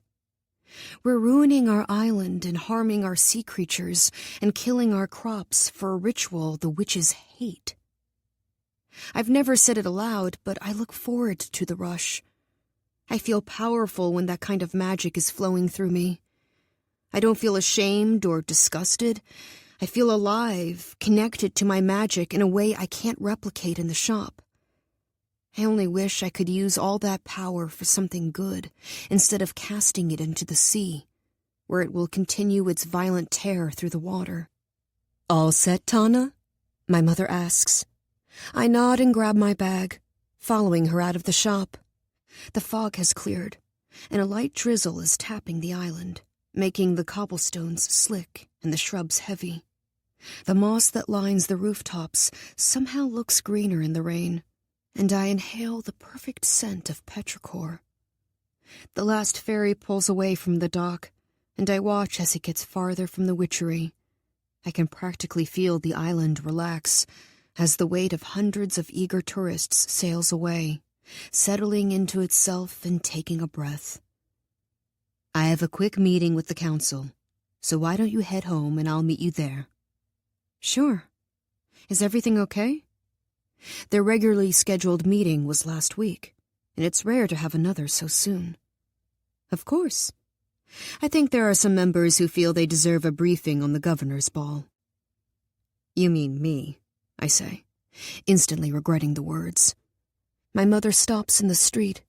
A: We're ruining our island and harming our sea creatures and killing our crops for a ritual the witches hate. I've never said it aloud, but I look forward to the rush. I feel powerful when that kind of magic is flowing through me. I don't feel ashamed or disgusted. I feel alive, connected to my magic in a way I can't replicate in the shop. I only wish I could use all that power for something good, instead of casting it into the sea, where it will continue its violent tear through the water. "All set, Tana?" my mother asks. I nod and grab my bag, following her out of the shop. The fog has cleared, and a light drizzle is tapping the island, making the cobblestones slick and the shrubs heavy. The moss that lines the rooftops somehow looks greener in the rain, and I inhale the perfect scent of petrichor. The last ferry pulls away from the dock, and I watch as it gets farther from the witchery. I can practically feel the island relax as the weight of hundreds of eager tourists sails away, settling into itself and taking a breath. I have a quick meeting with the council, so why don't you head home and I'll meet you there? Sure. Is everything okay? Their regularly scheduled meeting was last week, and it's rare to have another so soon. Of course. I think there are some members who feel they deserve a briefing on the governor's ball. You mean me, I say, instantly regretting the words. My mother stops in the street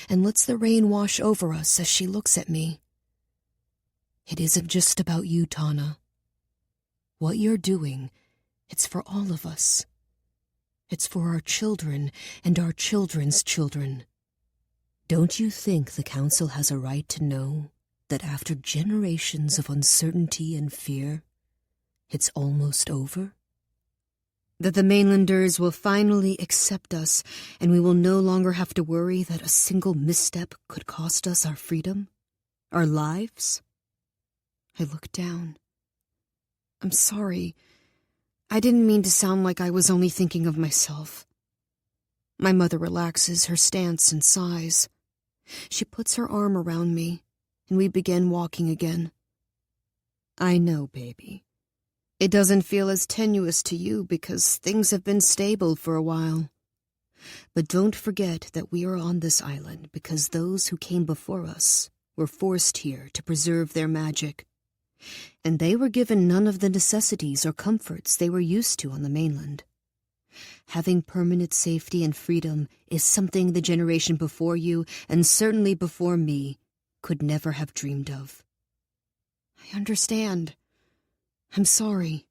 A: and lets the rain wash over us as she looks at me. It isn't just about you, Tana. What you're doing, it's for all of us. It's for our children and our children's children. Don't you think the council has a right to know that after generations of uncertainty and fear, it's almost over? That the mainlanders will finally accept us and we will no longer have to worry that a single misstep could cost us our freedom, our lives? I look down. I'm sorry. I didn't mean to sound like I was only thinking of myself. My mother relaxes her stance and sighs. She puts her arm around me, and we begin walking again. I know, baby. It doesn't feel as tenuous to you because things have been stable for a while. But don't forget that we are on this island because those who came before us were forced here to preserve their magic. And they were given none of the necessities or comforts they were used to on the mainland. Having permanent safety and freedom is something the generation before you, and certainly before me, could never have dreamed of. I understand. I'm sorry,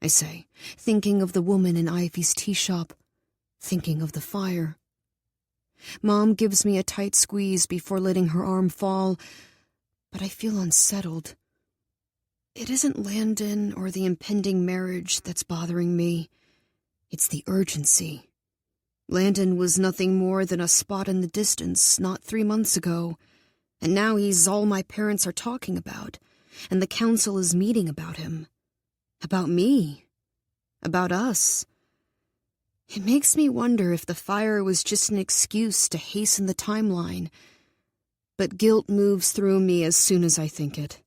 A: I say, thinking of the woman in Ivy's tea shop, thinking of the fire. Mom gives me a tight squeeze before letting her arm fall, but I feel unsettled. It isn't Landon or the impending marriage that's bothering me. It's the urgency. Landon was nothing more than a spot in the distance not 3 months ago, and now he's all my parents are talking about, and the council is meeting about him. About me. About us. It makes me wonder if the fire was just an excuse to hasten the timeline, but guilt moves through me as soon as I think it.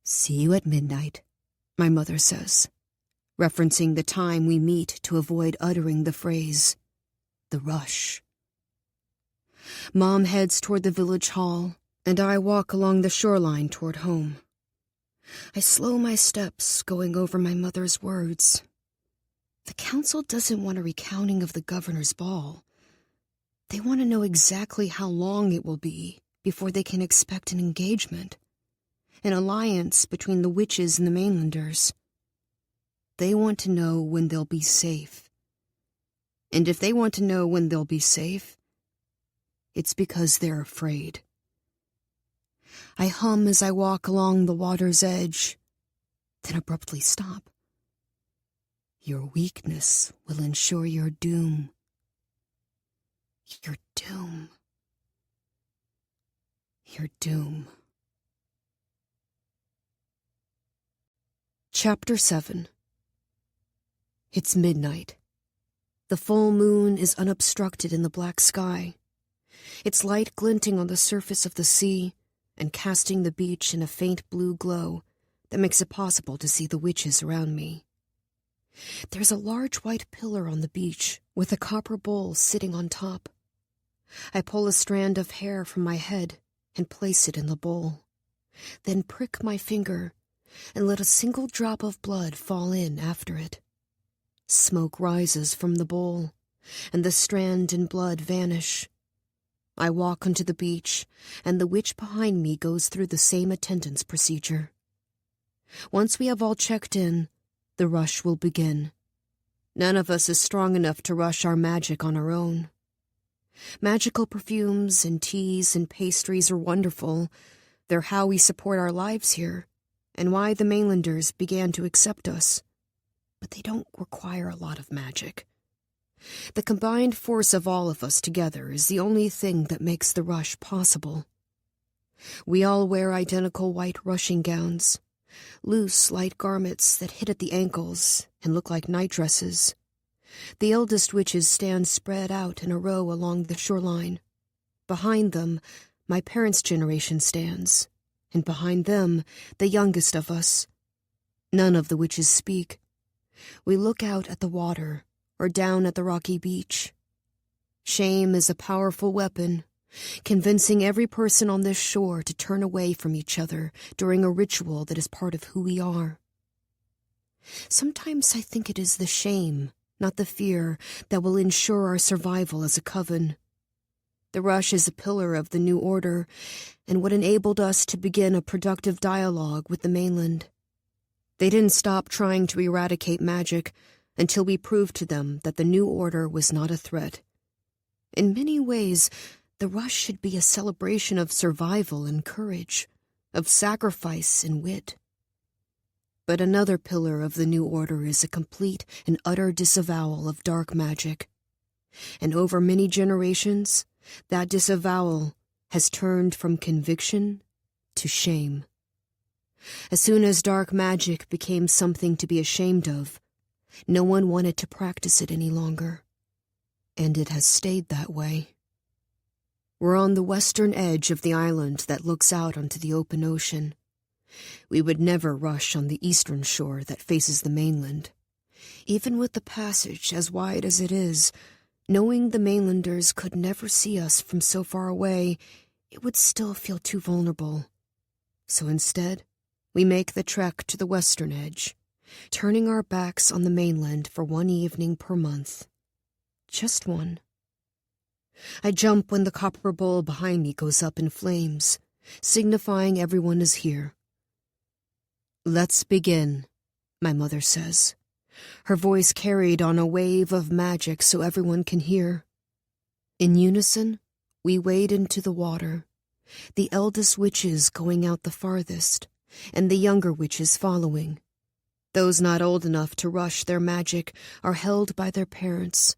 A: See you at midnight, my mother says, referencing the time we meet to avoid uttering the phrase, the rush. Mom heads toward the village hall, and I walk along the shoreline toward home. I slow my steps, going over my mother's words. The council doesn't want a recounting of the governor's ball. They want to know exactly how long it will be before they can expect an engagement. An alliance between the witches and the mainlanders. They want to know when they'll be safe. And if they want to know when they'll be safe, it's because they're afraid. I hum as I walk along the water's edge, then abruptly stop. Your weakness will ensure your doom. Your doom. your doom. Chapter 7. It's midnight. The full moon is unobstructed in the black sky, its light glinting on the surface of the sea and casting the beach in a faint blue glow that makes it possible to see the witches around me. There's a large white pillar on the beach with a copper bowl sitting on top. I pull a strand of hair from my head and place it in the bowl, then prick my finger and let a single drop of blood fall in after it. Smoke rises from the bowl, and the strand and blood vanish. I walk onto the beach, and the witch behind me goes through the same attendance procedure. Once we have all checked in, the rush will begin. None of us is strong enough to rush our magic on our own. Magical perfumes and teas and pastries are wonderful. They're how we support our lives here, and why the mainlanders began to accept us. But they don't require a lot of magic. The combined force of all of us together is the only thing that makes the rush possible. We all wear identical white rushing gowns, loose, light garments that hit at the ankles and look like nightdresses. The eldest witches stand spread out in a row along the shoreline. Behind them, my parents' generation stands, and behind them, the youngest of us. None of the witches speak. We look out at the water or down at the rocky beach. Shame is a powerful weapon, convincing every person on this shore to turn away from each other during a ritual that is part of who we are. Sometimes I think it is the shame, not the fear, that will ensure our survival as a coven. The rush is a pillar of the new order, and what enabled us to begin a productive dialogue with the mainland. They didn't stop trying to eradicate magic until we proved to them that the new order was not a threat. In many ways, the rush should be a celebration of survival and courage, of sacrifice and wit. But another pillar of the new order is a complete and utter disavowal of dark magic. And over many generations, that disavowal has turned from conviction to shame. As soon as dark magic became something to be ashamed of, no one wanted to practice it any longer. And it has stayed that way. We're on the western edge of the island that looks out onto the open ocean. We would never rush on the eastern shore that faces the mainland. Even with the passage as wide as it is, knowing the mainlanders could never see us from so far away, it would still feel too vulnerable. So instead, we make the trek to the western edge, turning our backs on the mainland for one evening per month. Just one. I jump when the copper bowl behind me goes up in flames, signifying everyone is here. "Let's begin," my mother says, her voice carried on a wave of magic so everyone can hear. In unison, we wade into the water, the eldest witches going out the farthest, and the younger witches following. Those not old enough to rush their magic are held by their parents,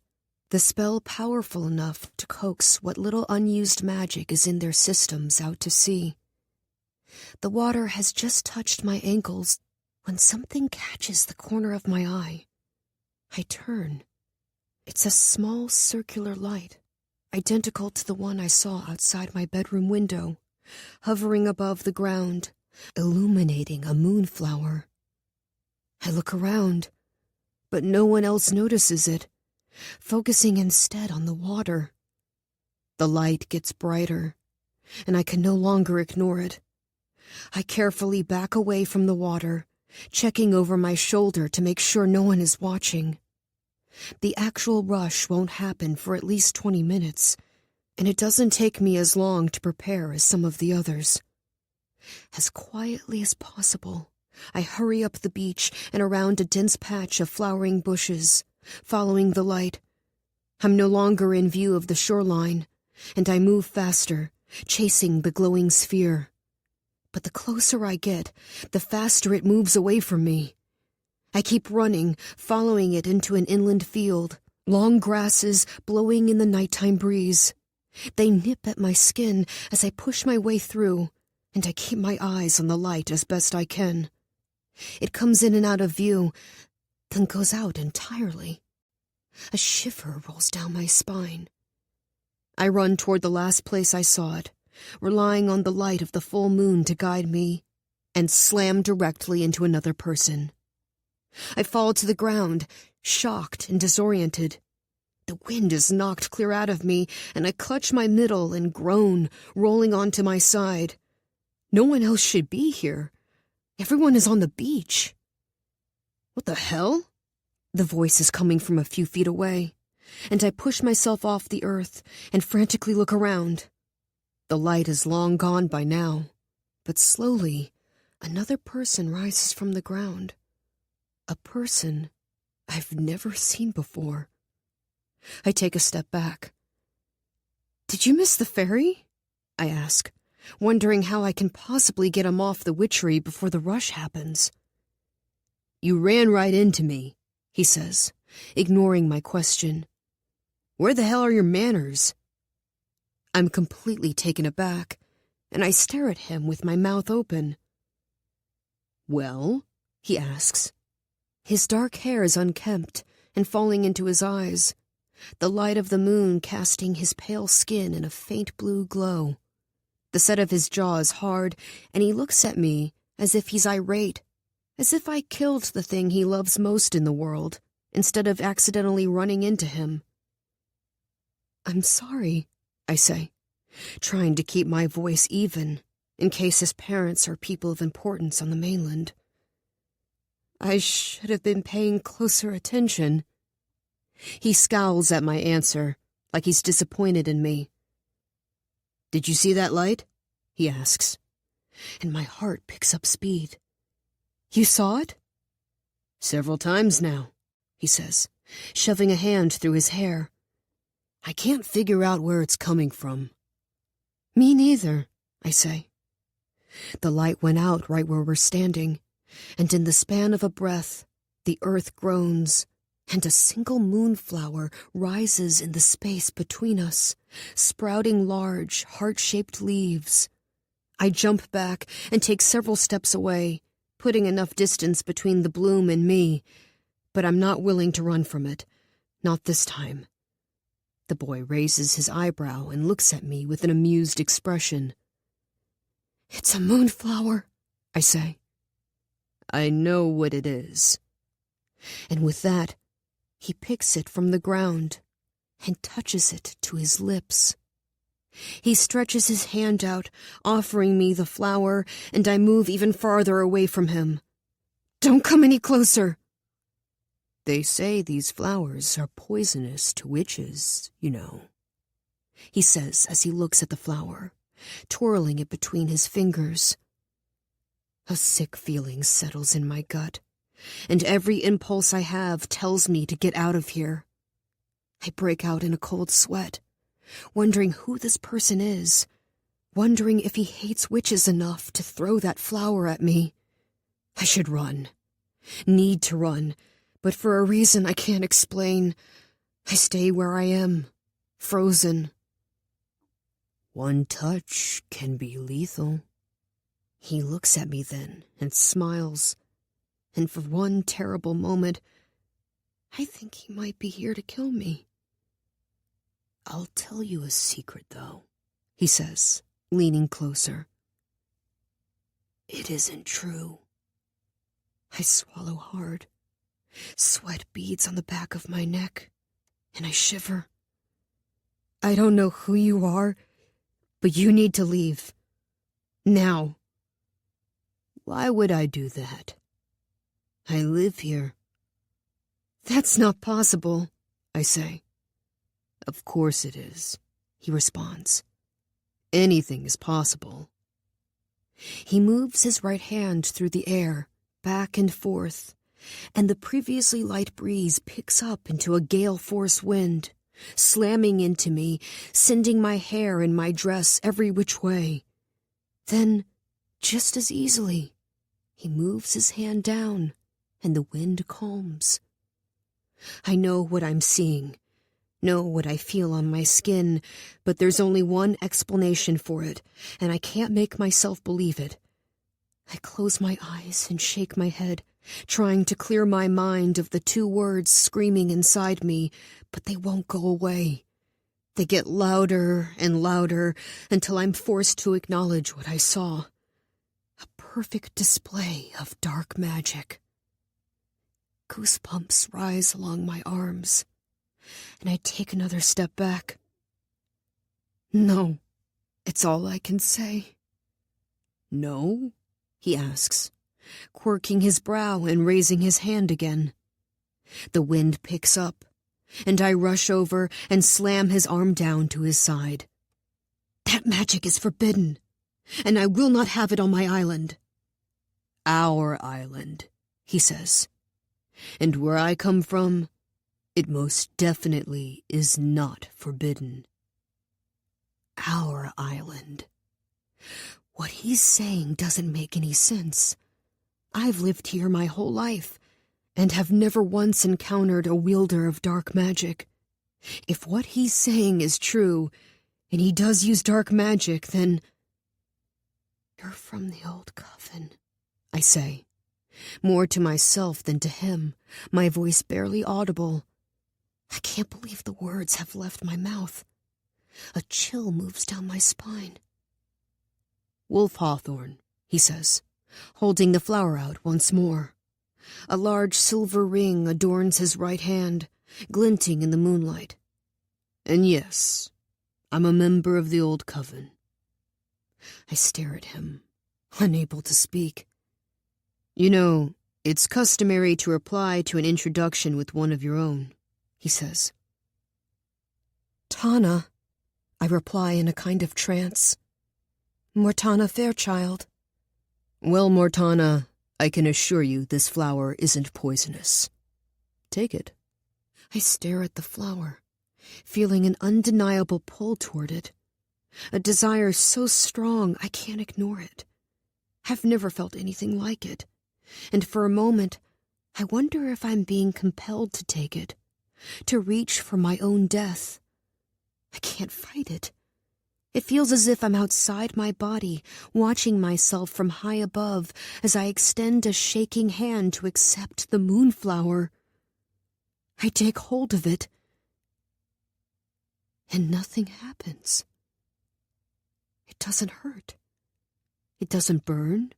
A: the spell powerful enough to coax what little unused magic is in their systems out to sea. The water has just touched my ankles when something catches the corner of my eye. I turn. It's a small circular light, identical to the one I saw outside my bedroom window, hovering above the ground, illuminating a moonflower. I look around, but no one else notices it, focusing instead on the water. The light gets brighter, and I can no longer ignore it. I carefully back away from the water, checking over my shoulder to make sure no one is watching. The actual rush won't happen for at least 20 minutes, and it doesn't take me as long to prepare as some of the others. As quietly as possible, I hurry up the beach and around a dense patch of flowering bushes, following the light. I'm no longer in view of the shoreline, and I move faster, chasing the glowing sphere. But the closer I get, the faster it moves away from me. I keep running, following it into an inland field, long grasses blowing in the nighttime breeze. They nip at my skin as I push my way through, and I keep my eyes on the light as best I can. It comes in and out of view, then goes out entirely. A shiver rolls down my spine. I run toward the last place I saw it, relying on the light of the full moon to guide me, and slam directly into another person. I fall to the ground, shocked and disoriented. The wind is knocked clear out of me, and I clutch my middle and groan, rolling onto my side. No one else should be here. Everyone is on the beach. What the hell? The voice is coming from a few feet away, and I push myself off the earth and frantically look around. The light is long gone by now, but slowly, another person rises from the ground. A person I've never seen before. I take a step back. "Did you miss the ferry?" I ask, wondering how I can possibly get him off the witchery before the rush happens. "You ran right into me," he says, ignoring my question. "Where the hell are your manners?" I'm completely taken aback, and I stare at him with my mouth open. "Well?" he asks. His dark hair is unkempt and falling into his eyes, the light of the moon casting his pale skin in a faint blue glow. The set of his jaw is hard, and he looks at me as if he's irate, as if I killed the thing he loves most in the world, instead of accidentally running into him. "I'm sorry," I say, trying to keep my voice even, in case his parents are people of importance on the mainland. "I should have been paying closer attention." He scowls at my answer, like he's disappointed in me. "Did you see that light?" he asks, and my heart picks up speed. "You saw it?" "Several times now," he says, shoving a hand through his hair. "I can't figure out where it's coming from." "Me neither," I say. The light went out right where we're standing, and in the span of a breath, the earth groans, and a single moonflower rises in the space between us, sprouting large, heart-shaped leaves. I jump back and take several steps away, putting enough distance between the bloom and me, but I'm not willing to run from it. Not this time. The boy raises his eyebrow and looks at me with an amused expression. "It's a moonflower," I say. "I know what it is." And with that, he picks it from the ground and touches it to his lips. He stretches his hand out, offering me the flower, and I move even farther away from him. "Don't come any closer." "They say these flowers are poisonous to witches, you know," he says as he looks at the flower, twirling it between his fingers. A sick feeling settles in my gut, and every impulse I have tells me to get out of here. I break out in a cold sweat, wondering who this person is, wondering if he hates witches enough to throw that flower at me. I should run. Need to run, but for a reason I can't explain, I stay where I am, frozen. "One touch can be lethal." He looks at me then and smiles, and for one terrible moment, I think he might be here to kill me. "I'll tell you a secret, though," he says, leaning closer. "It isn't true." I swallow hard. Sweat beads on the back of my neck, and I shiver. "I don't know who you are, but you need to leave. Now." "Why would I do that? I live here." "That's not possible," I say. "Of course it is," he responds. "Anything is possible." He moves his right hand through the air, back and forth, and the previously light breeze picks up into a gale-force wind, slamming into me, sending my hair and my dress every which way. Then, just as easily, he moves his hand down, and the wind calms. I know what I'm seeing. know what I feel on my skin, but there's only one explanation for it, and I can't make myself believe it. I close my eyes and shake my head, trying to clear my mind of the two words screaming inside me, but they won't go away. They get louder and louder until I'm forced to acknowledge what I saw. A perfect display of dark magic. Goosebumps rise along my arms, and I take another step back. No, it's all I can say. No? He asks, quirking his brow and raising his hand again. The wind picks up, and I rush over and slam his arm down to his side. That magic is forbidden, and I will not have it on my island. Our island, he says. And where I come from, it most definitely is not forbidden. Our island. What he's saying doesn't make any sense. I've lived here my whole life, and have never once encountered a wielder of dark magic. If what he's saying is true, and he does use dark magic, then... You're from the old coven, I say, more to myself than to him, my voice barely audible. I can't believe the words have left my mouth. A chill moves down my spine. Wolfe Hawthorne, he says, holding the flower out once more. A large silver ring adorns his right hand, glinting in the moonlight. And yes, I'm a member of the old coven. I stare at him, unable to speak. You know, it's customary to reply to an introduction with one of your own, he says. Tana, I reply in a kind of trance. Tana Fairchild. Well, Tana, I can assure you this flower isn't poisonous. Take it. I stare at the flower, feeling an undeniable pull toward it. A desire so strong I can't ignore it. I've never felt anything like it, and for a moment I wonder if I'm being compelled to take it, to reach for my own death. I can't fight it. It feels as if I'm outside my body, watching myself from high above as I extend a shaking hand to accept the moonflower. I take hold of it, and nothing happens. It doesn't hurt. It doesn't burn.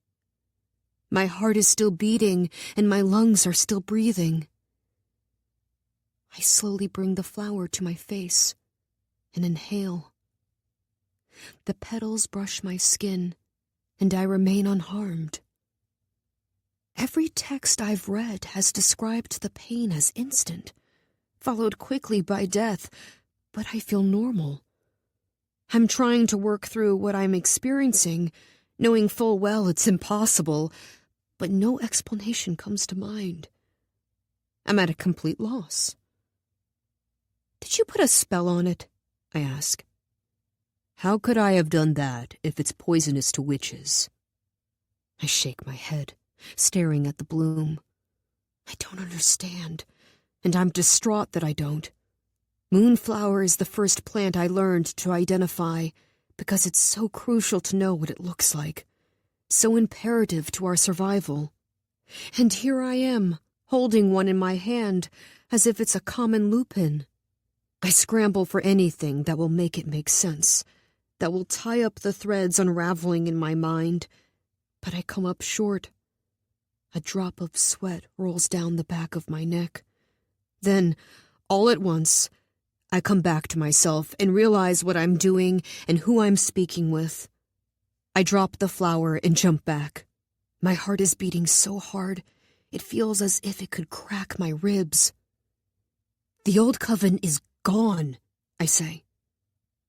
A: My heart is still beating, and my lungs are still breathing. I slowly bring the flower to my face and inhale. The petals brush my skin, and I remain unharmed. Every text I've read has described the pain as instant, followed quickly by death, but I feel normal. I'm trying to work through what I'm experiencing, knowing full well it's impossible, but no explanation comes to mind. I'm at a complete loss. Did you put a spell on it? I ask. How could I have done that if it's poisonous to witches? I shake my head, staring at the bloom. I don't understand, and I'm distraught that I don't. Moonflower is the first plant I learned to identify because it's so crucial to know what it looks like, so imperative to our survival. And here I am, holding one in my hand as if it's a common lupin. I scramble for anything that will make it make sense, that will tie up the threads unraveling in my mind, but I come up short. A drop of sweat rolls down the back of my neck. Then, all at once, I come back to myself and realize what I'm doing and who I'm speaking with. I drop the flower and jump back. My heart is beating so hard, it feels as if it could crack my ribs. The old coven is gone, I say.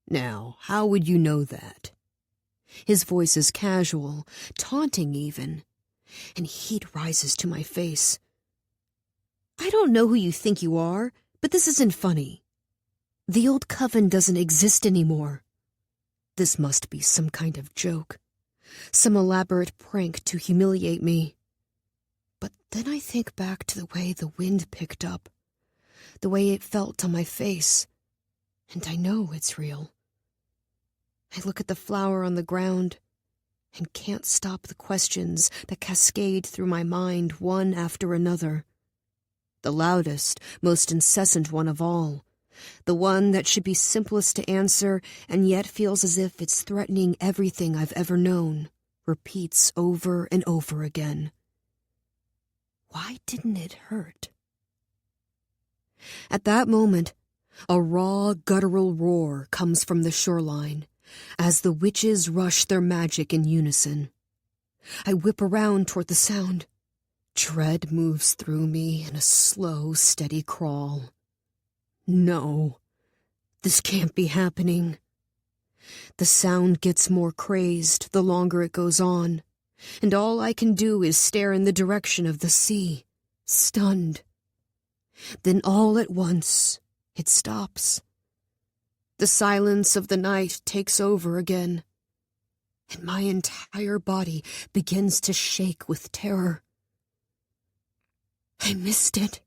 A: Now, how would you know that? His voice is casual, taunting even, and heat rises to my face. I don't know who you think you are, but this isn't funny. The old coven doesn't exist anymore. This must be some kind of joke, some elaborate prank to humiliate me. But then I think back to the way the wind picked up, the way it felt on my face, And I know it's real. I look at the flower on the ground and can't stop the questions that cascade through my mind one after another. The loudest, most incessant one of all, the one that should be simplest to answer and yet feels as if it's threatening everything I've ever known, repeats over and over again. Why didn't it hurt? At that moment, a raw, guttural roar comes from the shoreline as the witches rush their magic in unison. I whip around toward the sound. Dread moves through me in a slow, steady crawl. No, this can't be happening. The sound gets more crazed the longer it goes on, and all I can do is stare in the direction of the sea, stunned. Then all at once, it stops. The silence of the night takes over again, and my entire body begins to shake with terror. I missed it.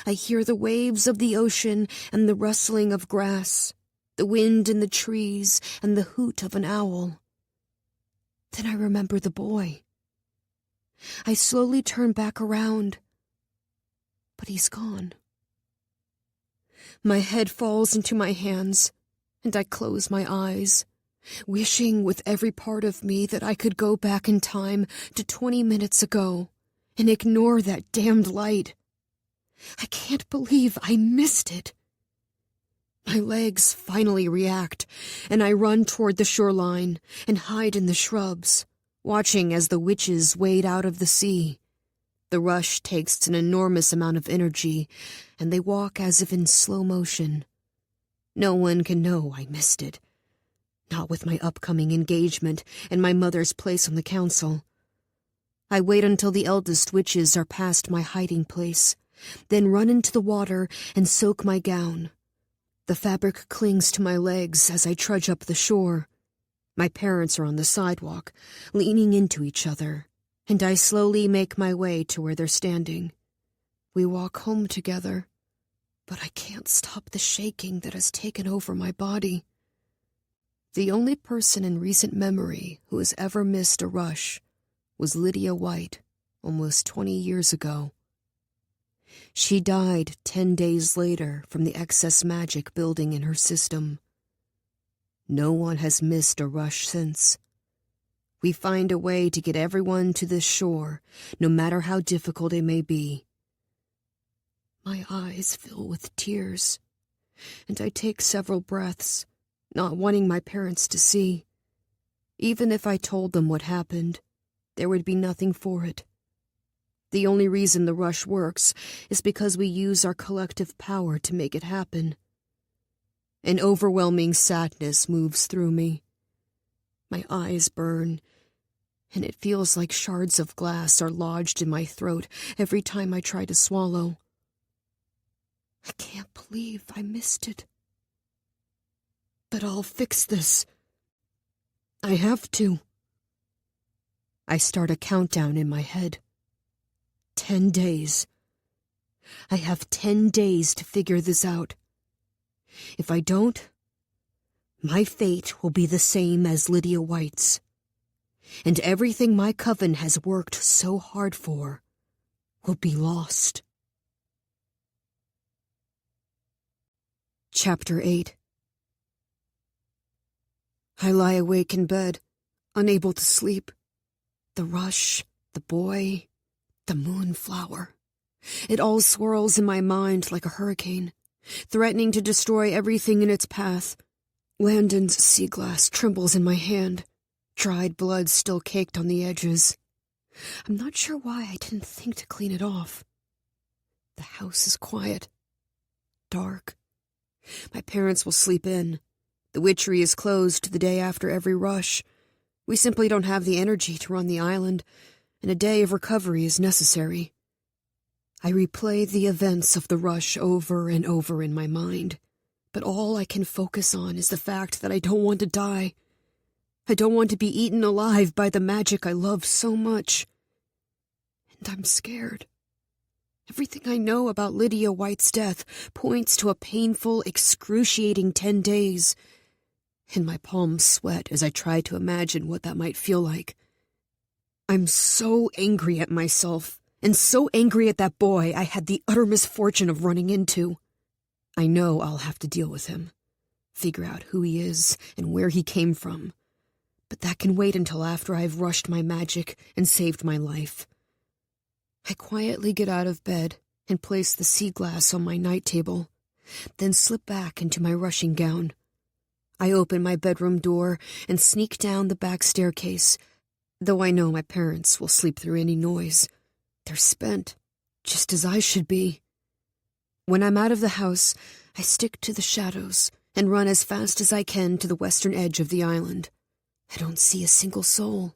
A: I hear the waves of the ocean and the rustling of grass, the wind in the trees and the hoot of an owl. Then I remember the boy. I slowly turn back around, but he's gone. My head falls into my hands, and I close my eyes, wishing with every part of me that I could go back in time to 20 minutes ago and ignore that damned light. I can't believe I missed it. My legs finally react, and I run toward the shoreline and hide in the shrubs, watching as the witches wade out of the sea. The rush takes an enormous amount of energy, and they walk as if in slow motion. No one can know I missed it. Not with my upcoming engagement and my mother's place on the council. I wait until the eldest witches are past my hiding place, then run into the water and soak my gown. The fabric clings to my legs as I trudge up the shore. My parents are on the sidewalk, leaning into each other, and I slowly make my way to where they're standing. We walk home together, but I can't stop the shaking that has taken over my body. The only person in recent memory who has ever missed a rush was Lydia White, almost 20 years ago. She died 10 days later from the excess magic building in her system. No one has missed a rush since. We find a way to get everyone to this shore, no matter how difficult it may be. My eyes fill with tears, and I take several breaths, not wanting my parents to see. Even if I told them what happened, there would be nothing for it. The only reason the rush works is because we use our collective power to make it happen. An overwhelming sadness moves through me. My eyes burn, and it feels like shards of glass are lodged in my throat every time I try to swallow. I can't believe I missed it. But I'll fix this. I have to. I start a countdown in my head. 10 days. I have 10 days to figure this out. If I don't, my fate will be the same as Lydia White's. And everything my coven has worked so hard for will be lost. Chapter 8. I lie awake in bed, unable to sleep. The rush, the boy, the moonflower. It all swirls in my mind like a hurricane, threatening to destroy everything in its path. Landon's sea glass trembles in my hand, dried blood still caked on the edges. I'm not sure why I didn't think to clean it off. The house is quiet, dark. My parents will sleep in. The witchery is closed the day after every rush. We simply don't have the energy to run the island, and a day of recovery is necessary. I replay the events of the rush over and over in my mind, but all I can focus on is the fact that I don't want to die. I don't want to be eaten alive by the magic I love so much. And I'm scared. Everything I know about Lydia White's death points to a painful, excruciating 10 days. And my palms sweat as I try to imagine what that might feel like. I'm so angry at myself, and so angry at that boy I had the utter misfortune of running into. I know I'll have to deal with him, figure out who he is and where he came from. But that can wait until after I've rushed my magic and saved my life. I quietly get out of bed and place the sea glass on my night table, then slip back into my rushing gown. I open my bedroom door and sneak down the back staircase, though I know my parents will sleep through any noise. They're spent, just as I should be. When I'm out of the house, I stick to the shadows and run as fast as I can to the western edge of the island. I don't see a single soul.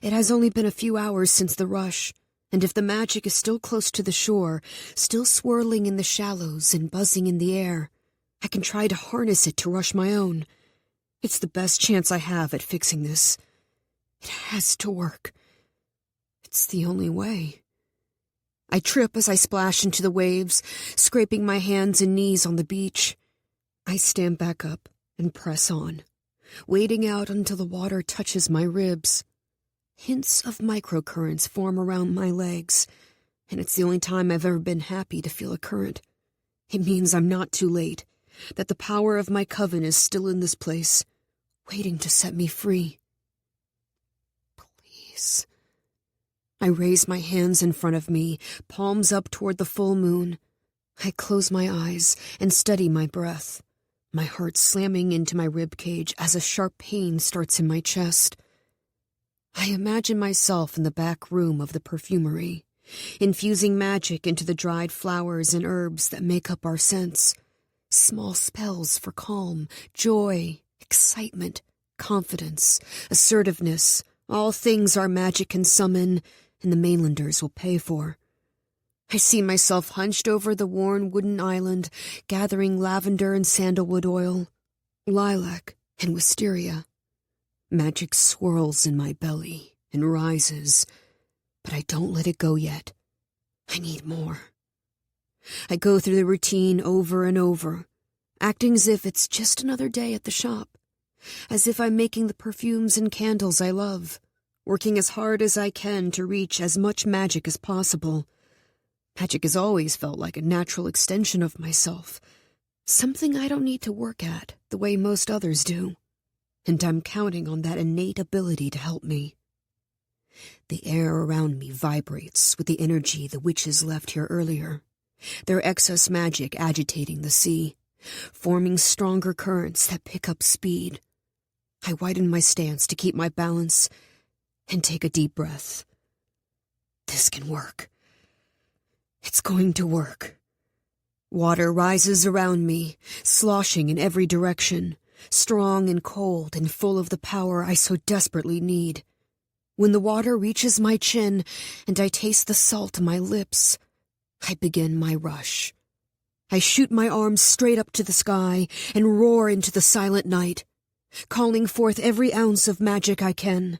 A: It has only been a few hours since the rush, and if the magic is still close to the shore, still swirling in the shallows and buzzing in the air, I can try to harness it to rush my own. It's the best chance I have at fixing this. It has to work. It's the only way. I trip as I splash into the waves, scraping my hands and knees on the beach. I stand back up and press on, wading out until the water touches my ribs. Hints of microcurrents form around my legs, and it's the only time I've ever been happy to feel a current. It means I'm not too late, that the power of my coven is still in this place, waiting to set me free. Please. I raise my hands in front of me, palms up toward the full moon. I close my eyes and steady my breath, my heart slamming into my rib cage as a sharp pain starts in my chest. I imagine myself in the back room of the perfumery, infusing magic into the dried flowers and herbs that make up our scents. Small spells for calm, joy, excitement, confidence, assertiveness, all things our magic can summon, and the mainlanders will pay for. I see myself hunched over the worn wooden island, gathering lavender and sandalwood oil, lilac and wisteria. Magic swirls in my belly and rises, but I don't let it go yet. I need more. I go through the routine over and over, acting as if it's just another day at the shop, as if I'm making the perfumes and candles I love, working as hard as I can to reach as much magic as possible. Magic has always felt like a natural extension of myself, something I don't need to work at the way most others do. And I'm counting on that innate ability to help me. The air around me vibrates with the energy the witches left here earlier, their excess magic agitating the sea, forming stronger currents that pick up speed. I widen my stance to keep my balance and take a deep breath. This can work. It's going to work. Water rises around me, sloshing in every direction, strong and cold and full of the power I so desperately need. When the water reaches my chin and I taste the salt on my lips, I begin my rush. I shoot my arms straight up to the sky and roar into the silent night, calling forth every ounce of magic I can.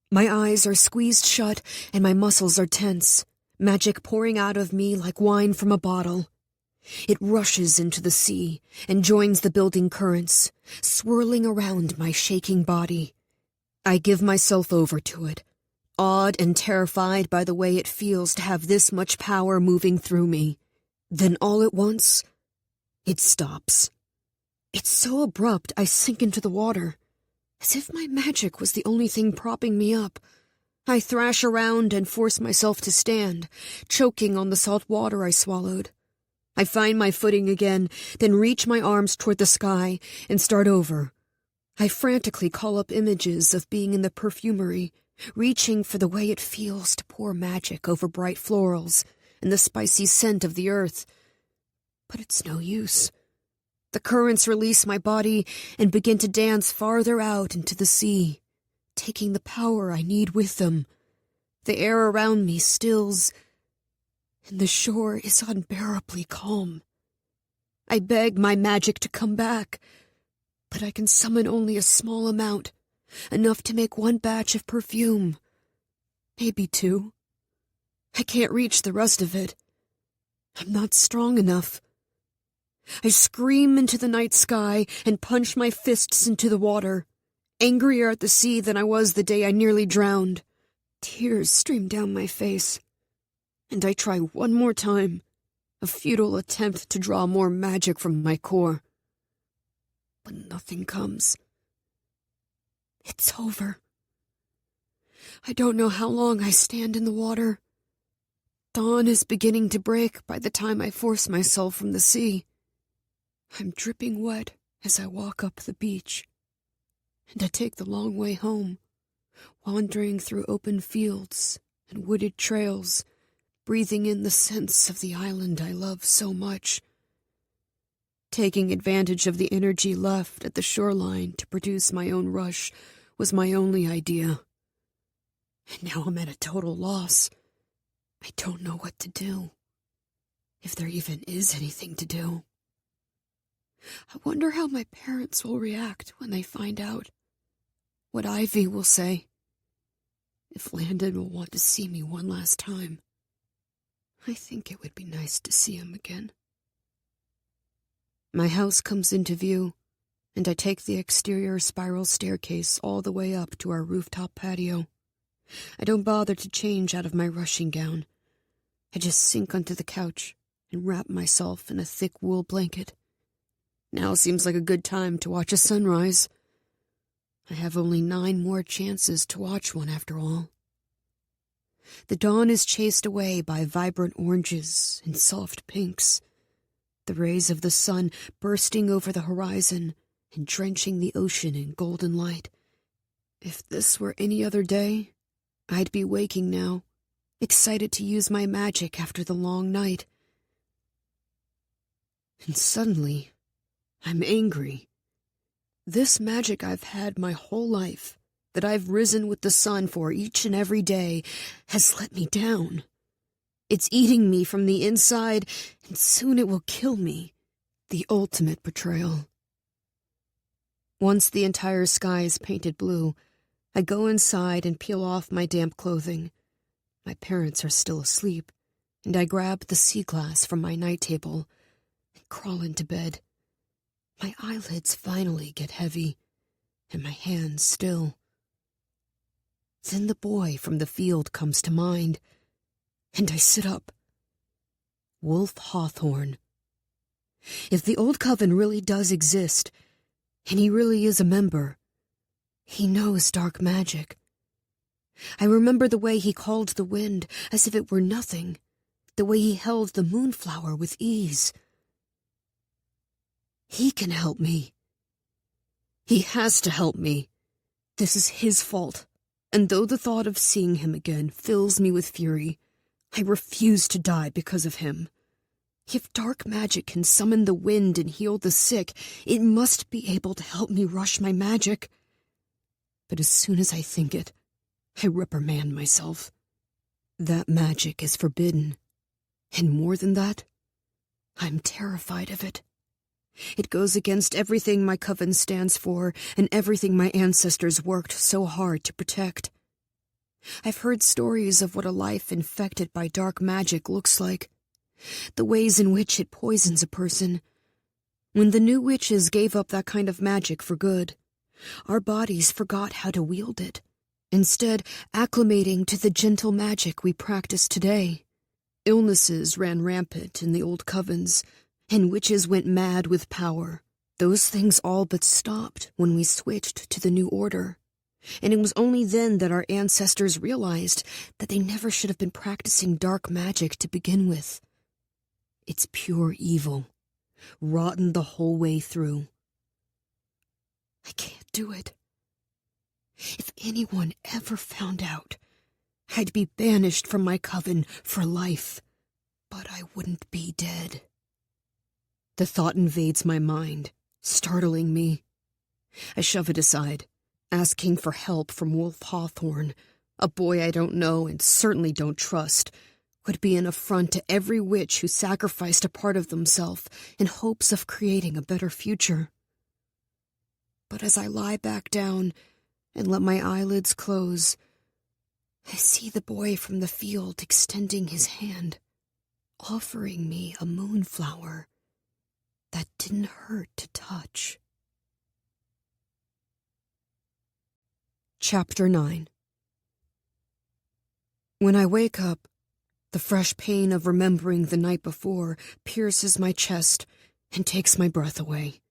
A: My eyes are squeezed shut and my muscles are tense, magic pouring out of me like wine from a bottle. It rushes into the sea and joins the building currents, swirling around my shaking body. I give myself over to it, awed and terrified by the way it feels to have this much power moving through me. Then all at once, it stops. It's so abrupt I sink into the water, as if my magic was the only thing propping me up. I thrash around and force myself to stand, choking on the salt water I swallowed. I find my footing again, then reach my arms toward the sky and start over. I frantically call up images of being in the perfumery, reaching for the way it feels to pour magic over bright florals and the spicy scent of the earth. But it's no use. The currents release my body and begin to dance farther out into the sea, taking the power I need with them. The air around me stills, and the shore is unbearably calm. I beg my magic to come back, but I can summon only a small amount, enough to make one batch of perfume, maybe two. I can't reach the rest of it.
C: I'm not strong enough. I scream into the night sky and punch my fists into the water, angrier at the sea than I was the day I nearly drowned. Tears stream down my face, and I try one more time, a futile attempt to draw more magic from my core. But nothing comes. It's over. I don't know how long I stand in the water. Dawn is beginning to break by the time I force myself from the sea. I'm dripping wet as I walk up the beach, and I take the long way home, wandering through open fields and wooded trails, breathing in the scents of the island I love so much. Taking advantage of the energy left at the shoreline to produce my own rush was my only idea. And now I'm at a total loss. I don't know what to do, if there even is anything to do. I wonder how my parents will react when they find out, what Ivy will say, if Landon will want to see me one last time. I think it would be nice to see him again. My house comes into view, and I take the exterior spiral staircase all the way up to our rooftop patio. I don't bother to change out of my rushing gown. I just sink onto the couch and wrap myself in a thick wool blanket. Now seems like a good time to watch a sunrise. I have only 9 more chances to watch one after all. The dawn is chased away by vibrant oranges and soft pinks, the rays of the sun bursting over the horizon and drenching the ocean in golden light. If this were any other day, I'd be waking now, excited to use my magic after the long night. And suddenly, I'm angry. This magic I've had my whole life, that I've risen with the sun for each and every day, has let me down. It's eating me from the inside, and soon it will kill me. The ultimate betrayal. Once the entire sky is painted blue, I go inside and peel off my damp clothing. My parents are still asleep, and I grab the sea glass from my night table and crawl into bed. My eyelids finally get heavy, and my hands still. Then the boy from the field comes to mind, and I sit up. Wolfe Hawthorne. If the old coven really does exist, and he really is a member, he knows dark magic. I remember the way he called the wind as if it were nothing, the way he held the moonflower with ease. He can help me. He has to help me. This is his fault, and though the thought of seeing him again fills me with fury, I refuse to die because of him. If dark magic can summon the wind and heal the sick, it must be able to help me rush my magic. But as soon as I think it, I reprimand myself. That magic is forbidden, and more than that, I'm terrified of it. It goes against everything my coven stands for and everything my ancestors worked so hard to protect. I've heard stories of what a life infected by dark magic looks like, the ways in which it poisons a person. When the new witches gave up that kind of magic for good, our bodies forgot how to wield it, instead acclimating to the gentle magic we practice today. Illnesses ran rampant in the old covens, and witches went mad with power. Those things all but stopped when we switched to the new order. And it was only then that our ancestors realized that they never should have been practicing dark magic to begin with. It's pure evil, rotten the whole way through. I can't do it. If anyone ever found out, I'd be banished from my coven for life, but I wouldn't be dead. The thought invades my mind, startling me. I shove it aside, asking for help from Wolfe Hawthorne, a boy I don't know and certainly don't trust, would be an affront to every witch who sacrificed a part of themselves in hopes of creating a better future. But as I lie back down and let my eyelids close, I see the boy from the field extending his hand, offering me a moonflower that didn't hurt to touch.
A: Chapter 9. When I wake up, the fresh pain of remembering the night before pierces my chest and takes my breath away.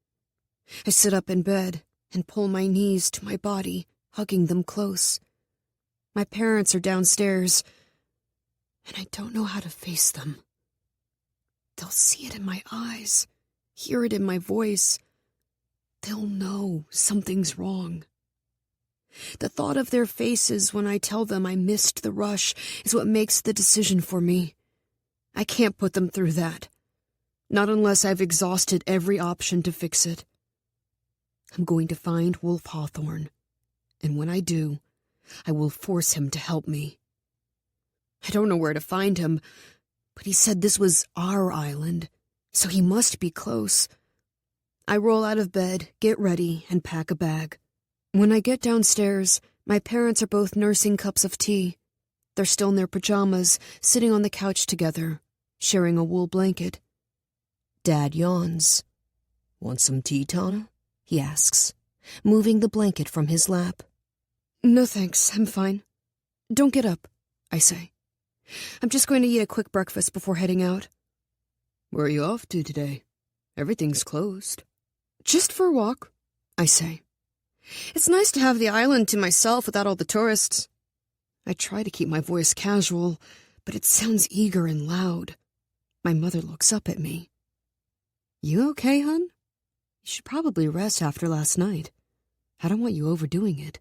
A: I sit up in bed and pull my knees to my body, hugging them close. My parents are downstairs, and I don't know how to face them. They'll see it in my eyes, hear it in my voice. They'll know something's wrong. The thought of their faces when I tell them I missed the rush is what makes the decision for me. I can't put them through that. Not unless I've exhausted every option to fix it. I'm going to find Wolfe Hawthorne, and when I do, I will force him to help me. I don't know where to find him, but he said this was our island, so he must be close. I roll out of bed, get ready, and pack a bag. When I get downstairs, my parents are both nursing cups of tea. They're still in their pajamas, sitting on the couch together, sharing a wool blanket. Dad yawns. "Want some tea, Tana?" he asks, moving the blanket from his lap. "No thanks, I'm fine." "Don't get up," I say. "I'm just going to eat a quick breakfast before heading out." "Where are you off to today? Everything's closed." "Just for a walk," I say. "It's nice to have the island to myself without all the tourists." I try to keep my voice casual, but it sounds eager and loud. My mother looks up at me. "You okay, hon? You should probably rest after last night. I don't want you overdoing it."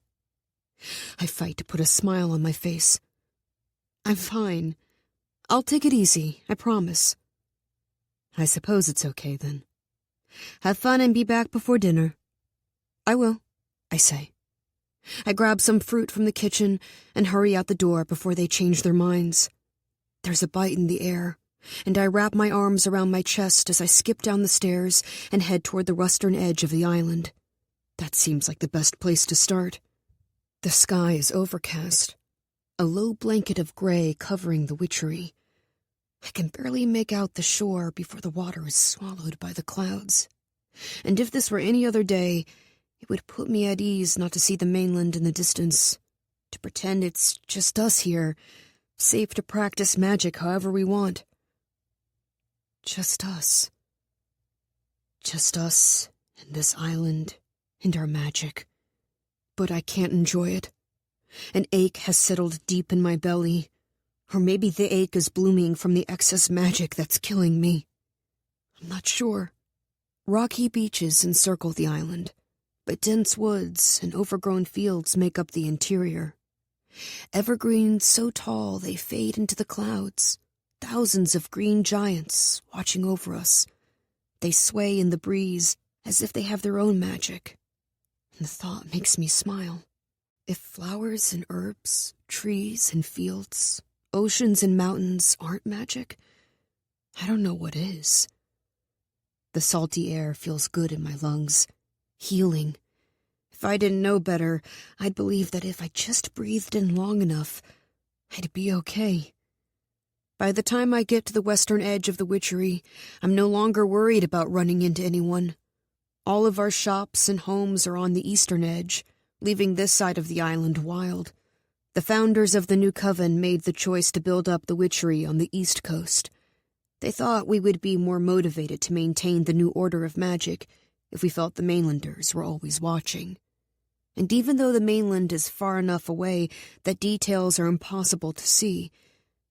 A: I fight to put a smile on my face. "I'm fine. I'll take it easy, I promise." "I suppose it's okay, then. Have fun and be back before dinner." "I will," I say. I grab some fruit from the kitchen and hurry out the door before they change their minds. There's a bite in the air, and I wrap my arms around my chest as I skip down the stairs and head toward the western edge of the island. That seems like the best place to start. The sky is overcast, a low blanket of gray covering the witchery. I can barely make out the shore before the water is swallowed by the clouds. And if this were any other day, it would put me at ease not to see the mainland in the distance, to pretend it's just us here, safe to practice magic however we want. Just us. Just us and this island and our magic. But I can't enjoy it. An ache has settled deep in my belly, or maybe the ache is blooming from the excess magic that's killing me. I'm not sure. Rocky beaches encircle the island, but dense woods and overgrown fields make up the interior. Evergreens so tall they fade into the clouds, thousands of green giants watching over us. They sway in the breeze as if they have their own magic. And the thought makes me smile. If flowers and herbs, trees and fields, oceans and mountains aren't magic, I don't know what is. The salty air feels good in my lungs, healing. If I didn't know better, I'd believe that if I just breathed in long enough, I'd be okay. By the time I get to the western edge of the witchery, I'm no longer worried about running into anyone. All of our shops and homes are on the eastern edge, leaving this side of the island wild. The founders of the new coven made the choice to build up the witchery on the east coast. They thought we would be more motivated to maintain the new order of magic if we felt the mainlanders were always watching. And even though the mainland is far enough away that details are impossible to see,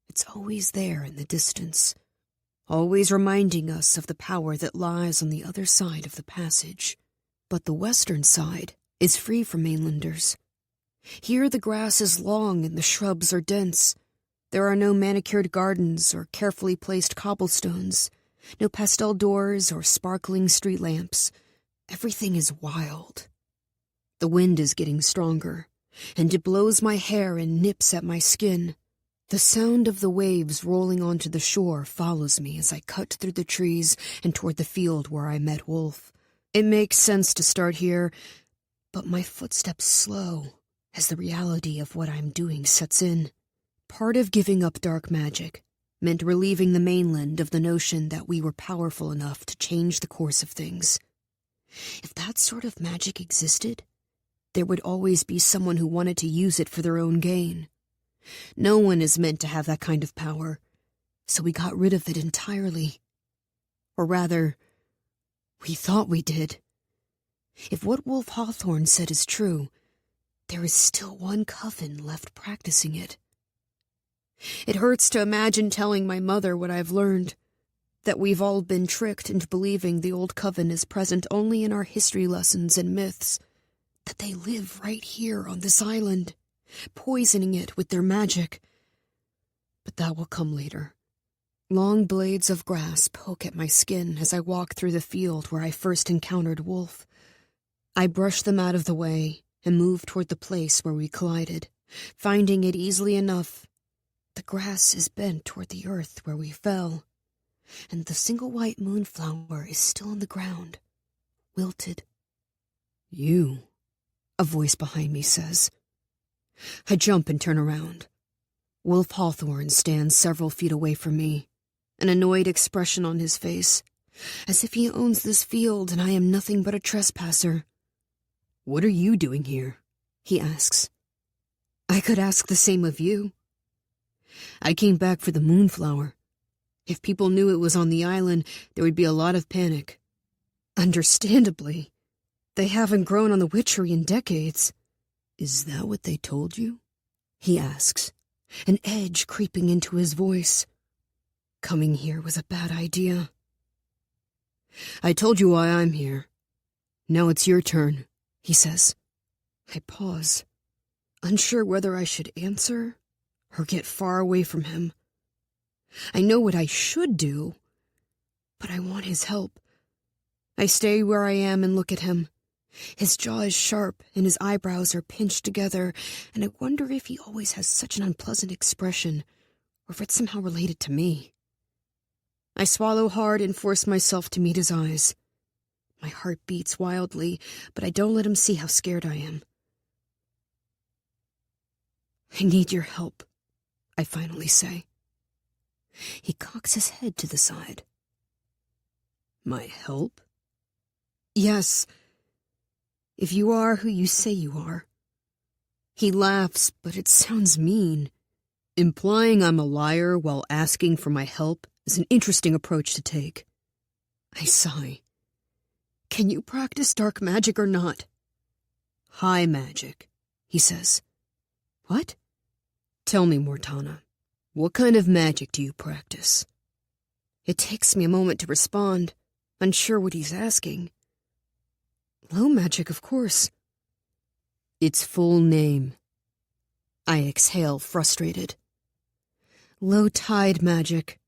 A: it's always there in the distance, always reminding us of the power that lies on the other side of the passage. But the western side is free from mainlanders. Here the grass is long and the shrubs are dense. There are no manicured gardens or carefully placed cobblestones, no pastel doors or sparkling street lamps. Everything is wild. The wind is getting stronger, and it blows my hair and nips at my skin. The sound of the waves rolling onto the shore follows me as I cut through the trees and toward the field where I met Wolfe. It makes sense to start here, but my footsteps slow as the reality of what I'm doing sets in. Part of giving up dark magic meant relieving the mainland of the notion that we were powerful enough to change the course of things. If that sort of magic existed, there would always be someone who wanted to use it for their own gain. No one is meant to have that kind of power, so we got rid of it entirely. Or rather, we thought we did. If what Wolfe Hawthorne said is true, there is still one coven left practicing it. It hurts to imagine telling my mother what I've learned, that we've all been tricked into believing the old coven is present only in our history lessons and myths, that they live right here on this island, poisoning it with their magic. But that will come later. Long blades of grass poke at my skin as I walk through the field where I first encountered Wolfe. I brush them out of the way and move toward the place where we collided, finding it easily enough. The grass is bent toward the earth where we fell, and the single white moonflower is still on the ground, wilted. "You," a voice behind me says. I jump and turn around. Wolfe Hawthorne stands several feet away from me, an annoyed expression on his face, as if he owns this field and I am nothing but a trespasser. "What are you doing here?" he asks. I could ask the same of you. "I came back for the moonflower. If people knew it was on the island, there would be a lot of panic." "Understandably. They haven't grown on the witchery in decades." "Is that what they told you?" he asks, an edge creeping into his voice. Coming here was a bad idea. "I told you why I'm here. Now it's your turn," he says. I pause, unsure whether I should answer or get far away from him. I know what I should do, but I want his help. I stay where I am and look at him. His jaw is sharp and his eyebrows are pinched together, and I wonder if he always has such an unpleasant expression, or if it's somehow related to me. I swallow hard and force myself to meet his eyes. My heart beats wildly, but I don't let him see how scared I am. "I need your help," I finally say. He cocks his head to the side. "My help?" "Yes, if you are who you say you are." He laughs, but it sounds mean. Implying I'm a liar while asking for my help is an interesting approach to take. I sigh. "Can you practice dark magic or not?" "High magic," he says. "What?" "Tell me more, Tana. What kind of magic do you practice?" It takes me a moment to respond, unsure what he's asking. "Low magic, of course." "Its full name." I exhale, frustrated. "Low tide magic.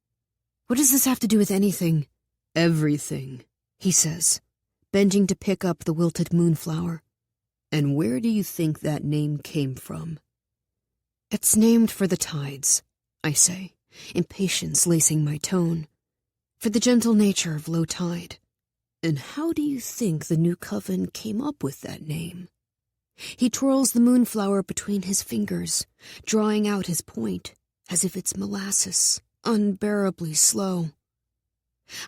A: What does this have to do with anything?" "Everything," he says, bending to pick up the wilted moonflower. "And where do you think that name came from?" "It's named for the tides," I say, impatience lacing my tone. "For the gentle nature of low tide." "And how do you think the new coven came up with that name?" He twirls the moonflower between his fingers, drawing out his point, as if it's molasses, unbearably slow.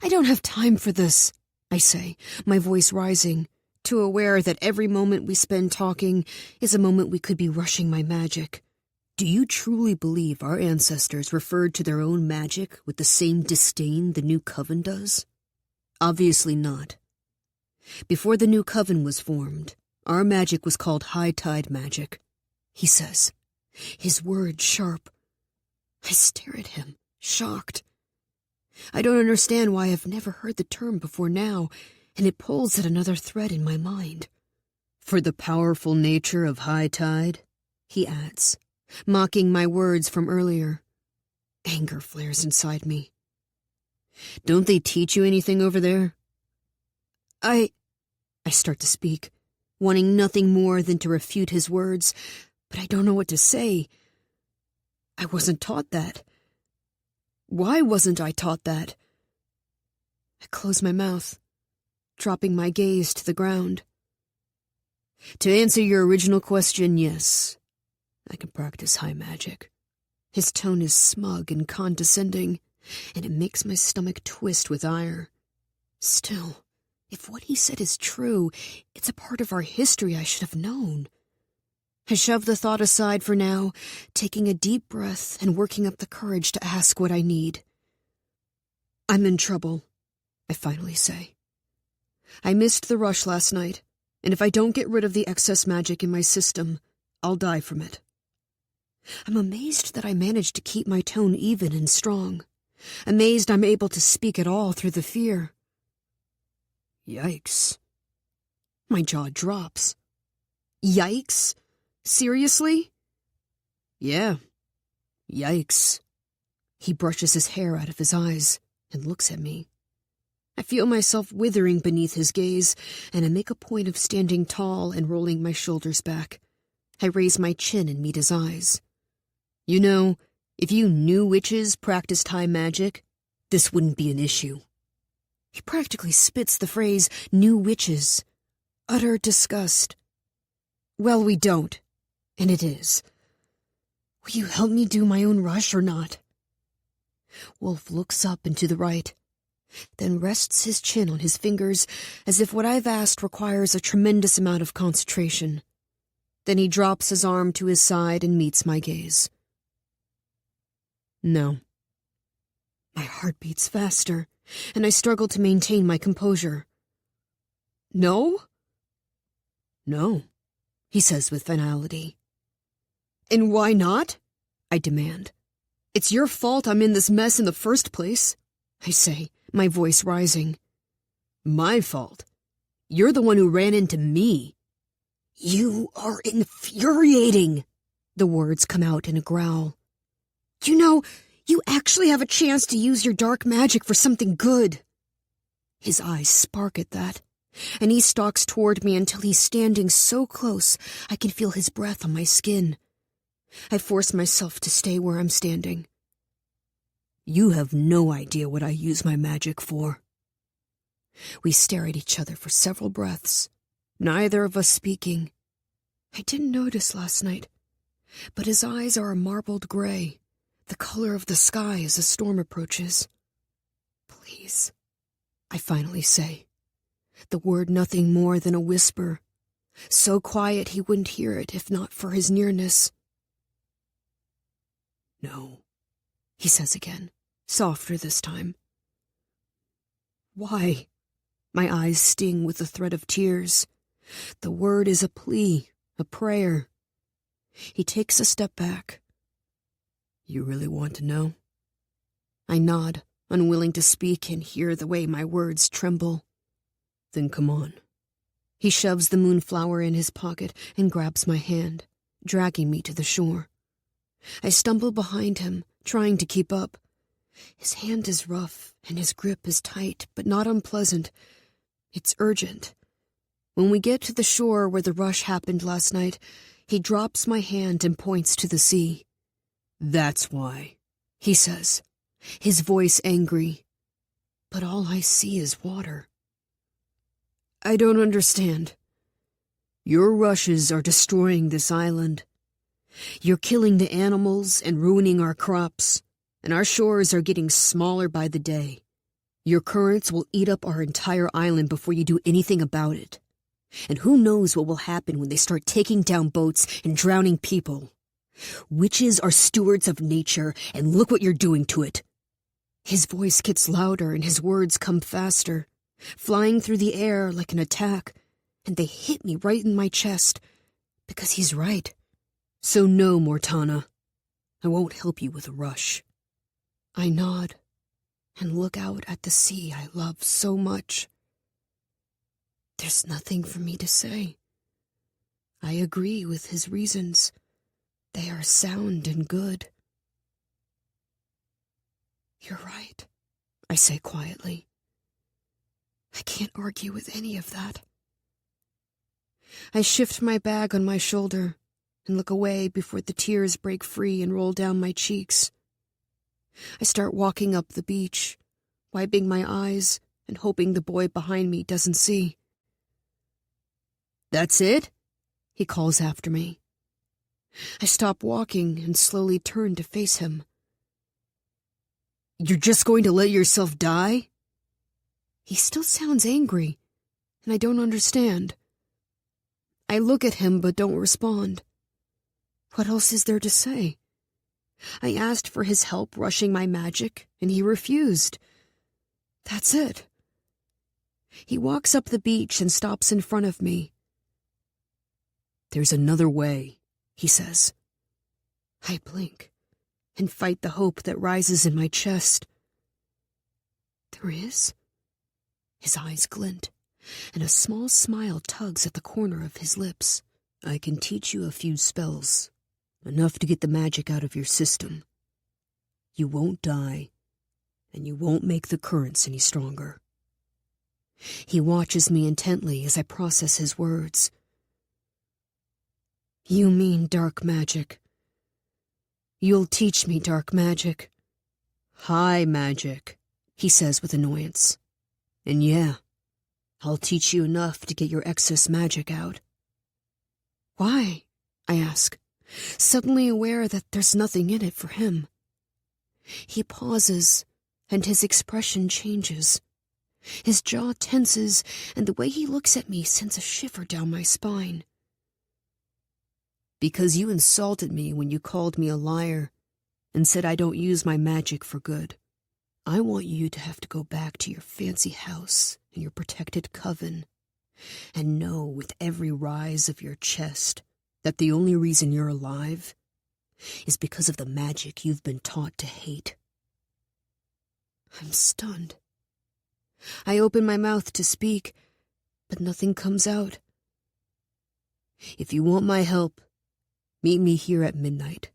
A: "I don't have time for this," I say, my voice rising, too aware that every moment we spend talking is a moment we could be rushing my magic. "Do you truly believe our ancestors referred to their own magic with the same disdain the new coven does?" "Obviously not. Before the new coven was formed, our magic was called high tide magic," he says, his words sharp. I stare at him, shocked. I don't understand why I've never heard the term before now, and it pulls at another thread in my mind. "For the powerful nature of high tide," he adds, mocking my words from earlier. Anger flares inside me. "Don't they teach you anything over there?" I start to speak, wanting nothing more than to refute his words, but I don't know what to say. I wasn't taught that. Why wasn't I taught that? I close my mouth, dropping my gaze to the ground. To answer your original question, yes, I can practice high magic.
C: His tone is smug and condescending, and it makes my stomach twist with ire. Still, if what he said is true, it's a part of our history I should have known. I shove the thought aside for now, taking a deep breath and working up the courage to ask what I need. I'm in trouble, I finally say. I missed the rush last night, and if I don't get rid of the excess magic in my system, I'll die from it. I'm amazed that I managed to keep my tone even and strong. Amazed I'm able to speak at all through the fear. Yikes. My jaw drops. Yikes? Seriously? Yeah. Yikes. He brushes his hair out of his eyes and looks at me. I feel myself withering beneath his gaze, and I make a point of standing tall and rolling my shoulders back. I raise my chin and meet his eyes. You know, if you new witches practiced high magic, this wouldn't be an issue. He practically spits the phrase, new witches. Utter disgust. Well, we don't. And it is. Will you help me do my own rush or not? Wolfe looks up and to the right, then rests his chin on his fingers as if what I've asked requires a tremendous amount of concentration. Then he drops his arm to his side and meets my gaze. No. My heart beats faster, and I struggle to maintain my composure. No? No, he says with finality. And why not? I demand. It's your fault I'm in this mess in the first place, I say, my voice rising. My fault? You're the one who ran into me. You are infuriating, the words come out in a growl. You know, you actually have a chance to use your dark magic for something good. His eyes spark at that, and he stalks toward me until he's standing so close I can feel his breath on my skin. I force myself to stay where I'm standing. You have no idea what I use my magic for. We stare at each other for several breaths, neither of us speaking. I didn't notice last night, but his eyes are a marbled gray, the color of the sky as a storm approaches. Please, I finally say, the word nothing more than a whisper, so quiet he wouldn't hear it if not for his nearness. No, he says again, softer this time. Why? My eyes sting with the threat of tears. The word is a plea, a prayer. He takes a step back. You really want to know? I nod, unwilling to speak and hear the way my words tremble. Then come on. He shoves the moonflower in his pocket and grabs my hand, dragging me to the shore. I stumble behind him, trying to keep up. His hand is rough, and his grip is tight, but not unpleasant. It's urgent. When we get to the shore where the rush happened last night, he drops my hand and points to the sea. That's why, he says, his voice angry. But all I see is water. I don't understand. Your rushes are destroying this island. You're killing the animals and ruining our crops, and our shores are getting smaller by the day. Your currents will eat up our entire island before you do anything about it. And who knows what will happen when they start taking down boats and drowning people. Witches are stewards of nature, and look what you're doing to it. His voice gets louder and his words come faster, flying through the air like an attack, and they hit me right in my chest, because he's right. So no, Mortana. I won't help you with a rush. I nod and look out at the sea I love so much. There's nothing for me to say. I agree with his reasons. They are sound and good. You're right, I say quietly. I can't argue with any of that. I shift my bag on my shoulder and look away before the tears break free and roll down my cheeks. I start walking up the beach, wiping my eyes and hoping the boy behind me doesn't see. That's it? He calls after me. I stop walking and slowly turn to face him. "You're just going to let yourself die?" He still sounds angry, and I don't understand. I look at him but don't respond. What else is there to say? I asked for his help rushing my magic, and he refused. That's it. He walks up the beach and stops in front of me. "There's another way," he says. I blink and fight the hope that rises in my chest. There is? His eyes glint, and a small smile tugs at the corner of his lips. "I can teach you a few spells, enough to get the magic out of your system. You won't die, and you won't make the currents any stronger." He watches me intently as I process his words. "You mean dark magic. You'll teach me dark magic." "High magic," he says with annoyance. "And yeah, I'll teach you enough to get your excess magic out." "Why?" I ask, suddenly aware that there's nothing in it for him. He pauses, and his expression changes. His jaw tenses, and the way he looks at me sends a shiver down my spine. "Because you insulted me when you called me a liar and said I don't use my magic for good. I want you to have to go back to your fancy house and your protected coven and know with every rise of your chest that the only reason you're alive is because of the magic you've been taught to hate." I'm stunned. I open my mouth to speak, but nothing comes out. "If you want my help, meet me here at midnight.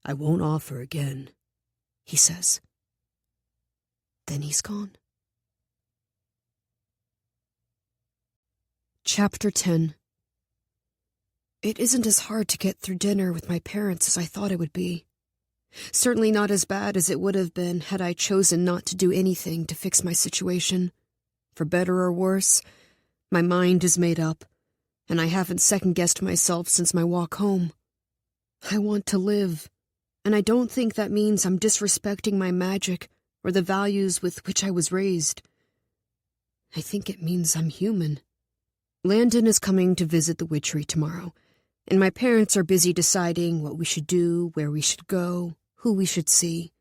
C: I won't offer again," he says. Then he's gone. Chapter 10. It isn't as hard to get through dinner with my parents as I thought it would be. Certainly not as bad as it would have been had I chosen not to do anything to fix my situation. For better or worse, my mind is made up, and I haven't second-guessed myself since my walk home. I want to live, and I don't think that means I'm disrespecting my magic or the values with which I was raised. I think it means I'm human. Landon is coming to visit the witchery tomorrow, and my parents are busy deciding what we should do, where we should go, who we should see.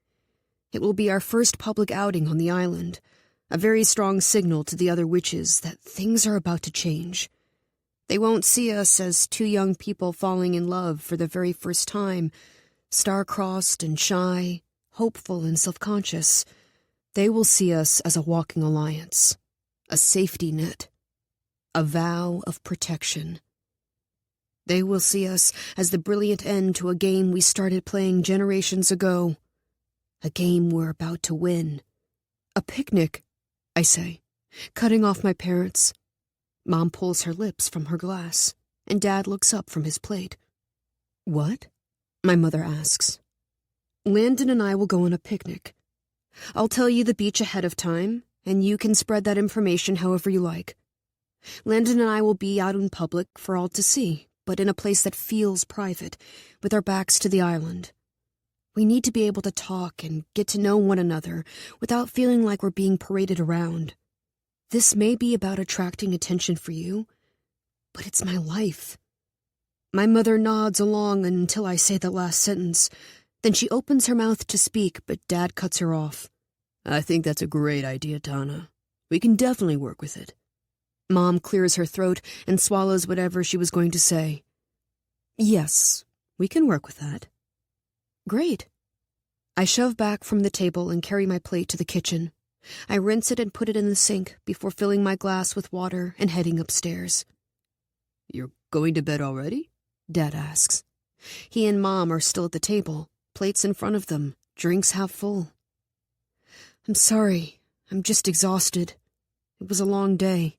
C: It will be our first public outing on the island, a very strong signal to the other witches that things are about to change. They won't see us as two young people falling in love for the very first time, star-crossed and shy, hopeful and self-conscious. They will see us as a walking alliance, a safety net, a vow of protection. They will see us as the brilliant end to a game we started playing generations ago, a game we're about to win. "A picnic," I say, cutting off my parents. Mom pulls her lips from her glass, and Dad looks up from his plate. "What?" my mother asks. "Landon and I will go on a picnic. I'll tell you the beach ahead of time, and you can spread that information however you like. Landon and I will be out in public for all to see, but in a place that feels private, with our backs to the island. We need to be able to talk and get to know one another without feeling like we're being paraded around. This may be about attracting attention for you, but it's my life." My mother nods along until I say the last sentence. Then she opens her mouth to speak, but Dad cuts her off. "I think that's a great idea, Tana. We can definitely work with it." Mom clears her throat and swallows whatever she was going to say. "Yes, we can work with that." "Great." I shove back from the table and carry my plate to the kitchen. I rinse it and put it in the sink before filling my glass with water and heading upstairs. "You're going to bed already?" Dad asks. He and Mom are still at the table, plates in front of them, drinks half full. "I'm sorry. I'm just exhausted. It was a long day."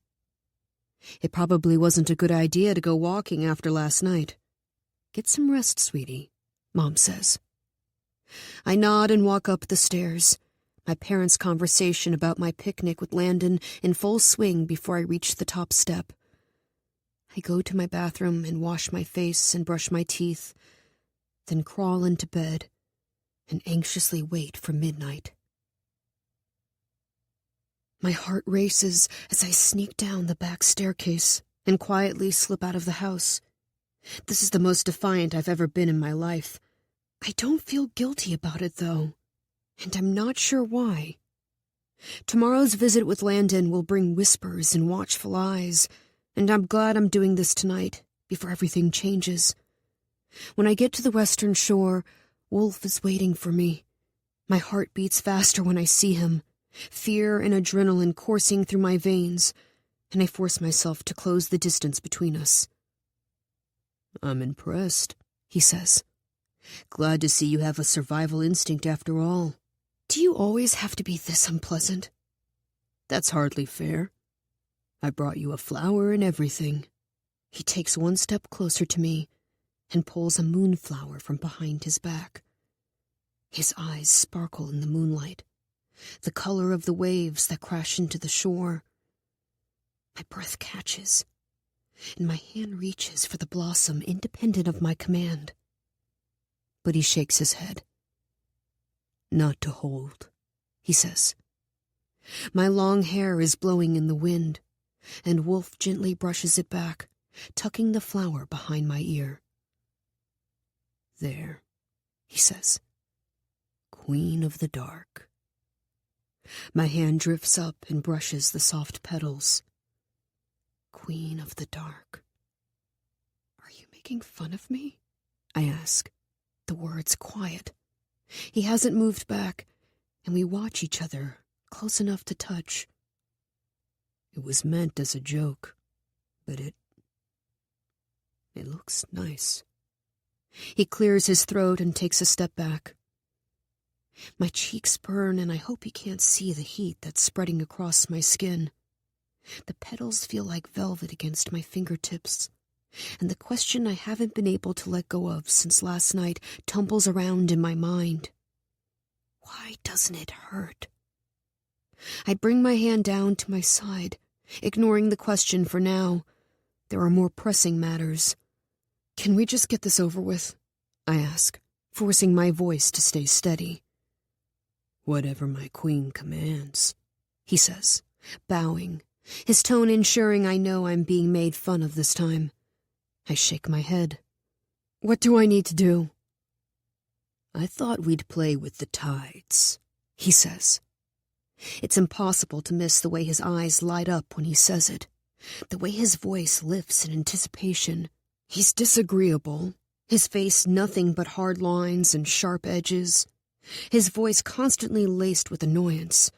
C: "It probably wasn't a good idea to go walking after last night. Get some rest, sweetie," Mom says. I nod and walk up the stairs, my parents' conversation about my picnic with Landon in full swing before I reach the top step.
A: I go to my bathroom and wash my face and brush my teeth, then crawl into bed and anxiously wait for midnight. My heart races as I sneak down the back staircase and quietly slip out of the house. This is the most defiant I've ever been in my life. I don't feel guilty about it, though, and I'm not sure why. Tomorrow's visit with Landon will bring whispers and watchful eyes, and I'm glad I'm doing this tonight, before everything changes. When I get to the western shore, Wolfe is waiting for me. My heart beats faster when I see him, fear and adrenaline coursing through my veins, and I force myself to close the distance between us. "I'm impressed," he says. "Glad to see you have a survival instinct after all." "Do you always have to be this unpleasant?" "That's hardly fair. I brought you a flower and everything." He takes one step closer to me and pulls a moonflower from behind his back. His eyes sparkle in the moonlight, the color of the waves that crash into the shore. My breath catches, and my hand reaches for the blossom independent of my command. But he shakes his head. "Not to hold," he says. My long hair is blowing in the wind, and Wolfe gently brushes it back, tucking the flower behind my ear. "There," he says. "Queen of the dark." My hand drifts up and brushes the soft petals. Queen of the dark. "Are you making fun of me?" I ask, the words quiet. He hasn't moved back, and we watch each other, close enough to touch. "It was meant as a joke, but it looks nice." He clears his throat and takes a step back. My cheeks burn, and I hope he can't see the heat that's spreading across my skin. The petals feel like velvet against my fingertips, and the question I haven't been able to let go of since last night tumbles around in my mind. Why doesn't it hurt? I bring my hand down to my side, ignoring the question for now. There are more pressing matters. "Can we just get this over with?" I ask, forcing my voice to stay steady. "Whatever my queen commands," he says, bowing, his tone ensuring I know I'm being made fun of this time. I shake my head. "What do I need to do?" "I thought we'd play with the tides," he says. It's impossible to miss the way his eyes light up when he says it, the way his voice lifts in anticipation. He's disagreeable, his face nothing but hard lines and sharp edges, his voice constantly laced with annoyance.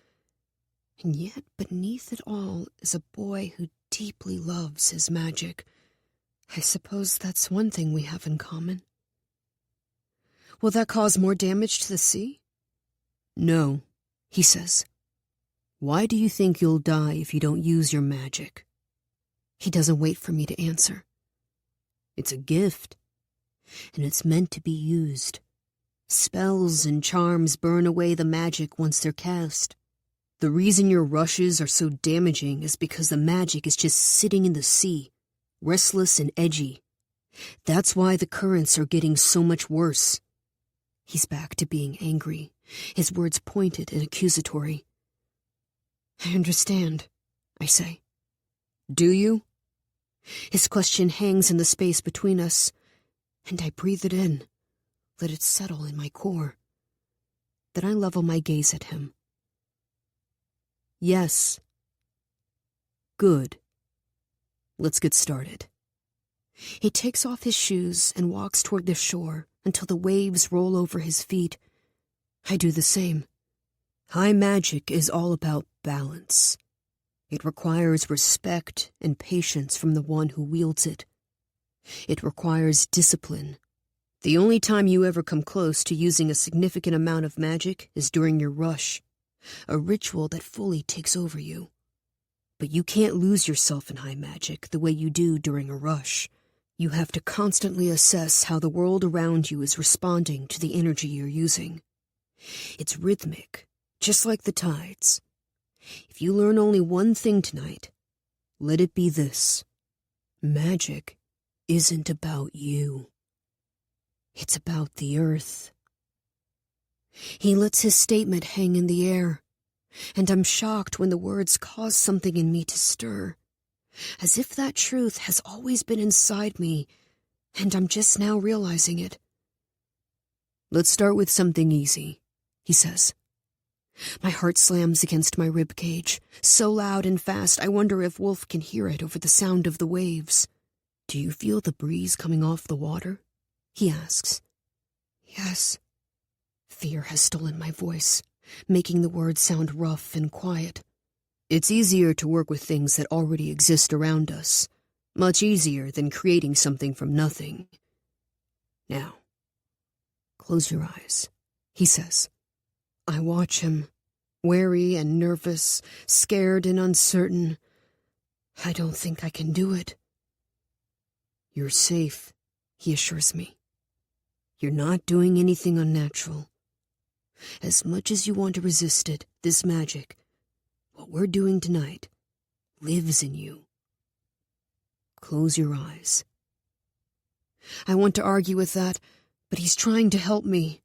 A: And yet beneath it all is a boy who deeply loves his magic. I suppose that's one thing we have in common. "Will that cause more damage to the sea?" "No," he says. "Why do you think you'll die if you don't use your magic?" He doesn't wait for me to answer. "It's a gift, and it's meant to be used. Spells and charms burn away the magic once they're cast. The reason your rushes are so damaging is because the magic is just sitting in the sea, restless and edgy. That's why the currents are getting so much worse." He's back to being angry, his words pointed and accusatory. "I understand," I say. "Do you?" His question hangs in the space between us, and I breathe it in, let it settle in my core. Then I level my gaze at him. "Yes." "Good. Let's get started." He takes off his shoes and walks toward the shore until the waves roll over his feet. I do the same. High magic is all about balance. It requires respect and patience from the one who wields it. It requires discipline. The only time you ever come close to using a significant amount of magic is during your rush, a ritual that fully takes over you. But you can't lose yourself in high magic the way you do during a rush. You have to constantly assess how the world around you is responding to the energy you're using. It's rhythmic, just like the tides. If you learn only one thing tonight, let it be this.
C: Magic isn't about you. It's about the earth. He lets his statement hang in the air, and I'm shocked when the words cause something in me to stir, as if that truth has always been inside me, and I'm just now realizing it. Let's start with something easy, he says. My heart slams against my rib cage, so loud and fast I wonder if Wolfe can hear it over the sound of the waves. Do you feel the breeze coming off the water? He asks. Yes. Fear has stolen my voice, making the words sound rough and quiet. It's easier to work with things that already exist around us. Much easier than creating something from nothing. Now, close your eyes, he says. I watch him, wary and nervous, scared and uncertain. I don't think I can do it. You're safe, he assures me. You're not doing anything unnatural. As much as you want to resist it, this magic, what we're doing tonight, lives in you. Close your eyes. I want to argue with that, but he's trying to help me.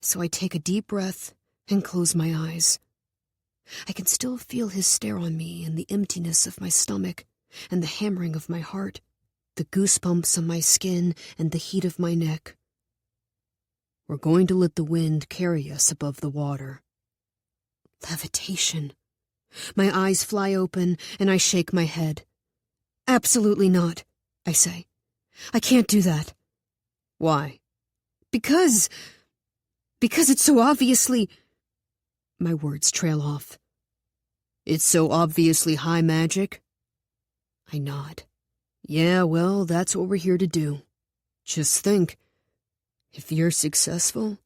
C: So I take a deep breath and close my eyes. I can still feel his stare on me and the emptiness of my stomach and the hammering of my heart, the goosebumps on my skin and the heat of my neck. We're going to let the wind carry us above the water. Levitation. My eyes fly open and I shake my head. Absolutely not, I say. I can't do that. Why? Because it's so obviously... My words trail off. It's so obviously high magic? I nod. Yeah, well, that's what we're here to do. Just think, if you're successful,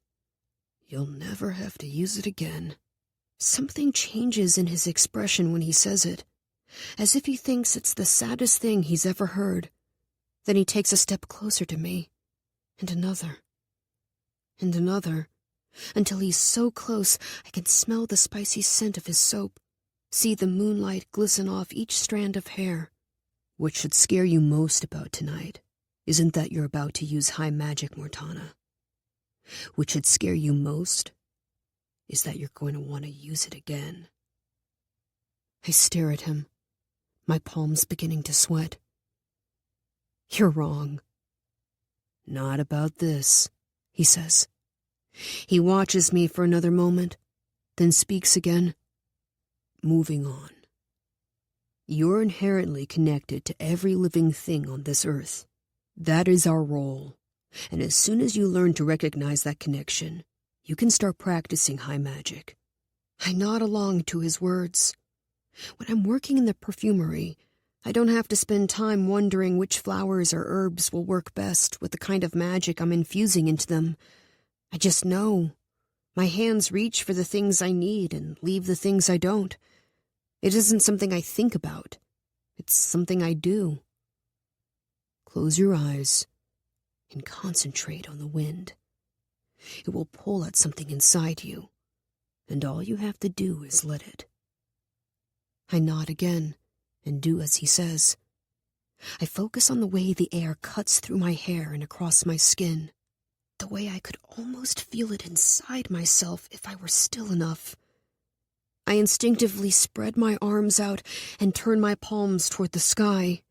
C: you'll never have to use it again. Something changes in his expression when he says it, as if he thinks it's the saddest thing he's ever heard. Then he takes a step closer to me, and another, until he's so close I can smell the spicy scent of his soap, see the moonlight glisten off each strand of hair. What should scare you most about tonight isn't that you're about to use high magic, Mortana. What should scare you most is that you're going to want to use it again. I stare at him, my palms beginning to sweat. You're wrong. Not about this, he says. He watches me for another moment, then speaks again. Moving on. You're inherently connected to every living thing on this earth. That is our role. And as soon as you learn to recognize that connection, you can start practicing high magic. I nod along to his words. When I'm working in the perfumery, I don't have to spend time wondering which flowers or herbs will work best with the kind of magic I'm infusing into them. I just know. My hands reach for the things I need and leave the things I don't. It isn't something I think about. It's something I do. Close your eyes and concentrate on the wind. It will pull at something inside you, and all you have to do is let it. I nod again and do as he says. I focus on the way the air cuts through my hair and across my skin, the way I could almost feel it inside myself if I were still enough. I instinctively spread my arms out and turn my palms toward the sky.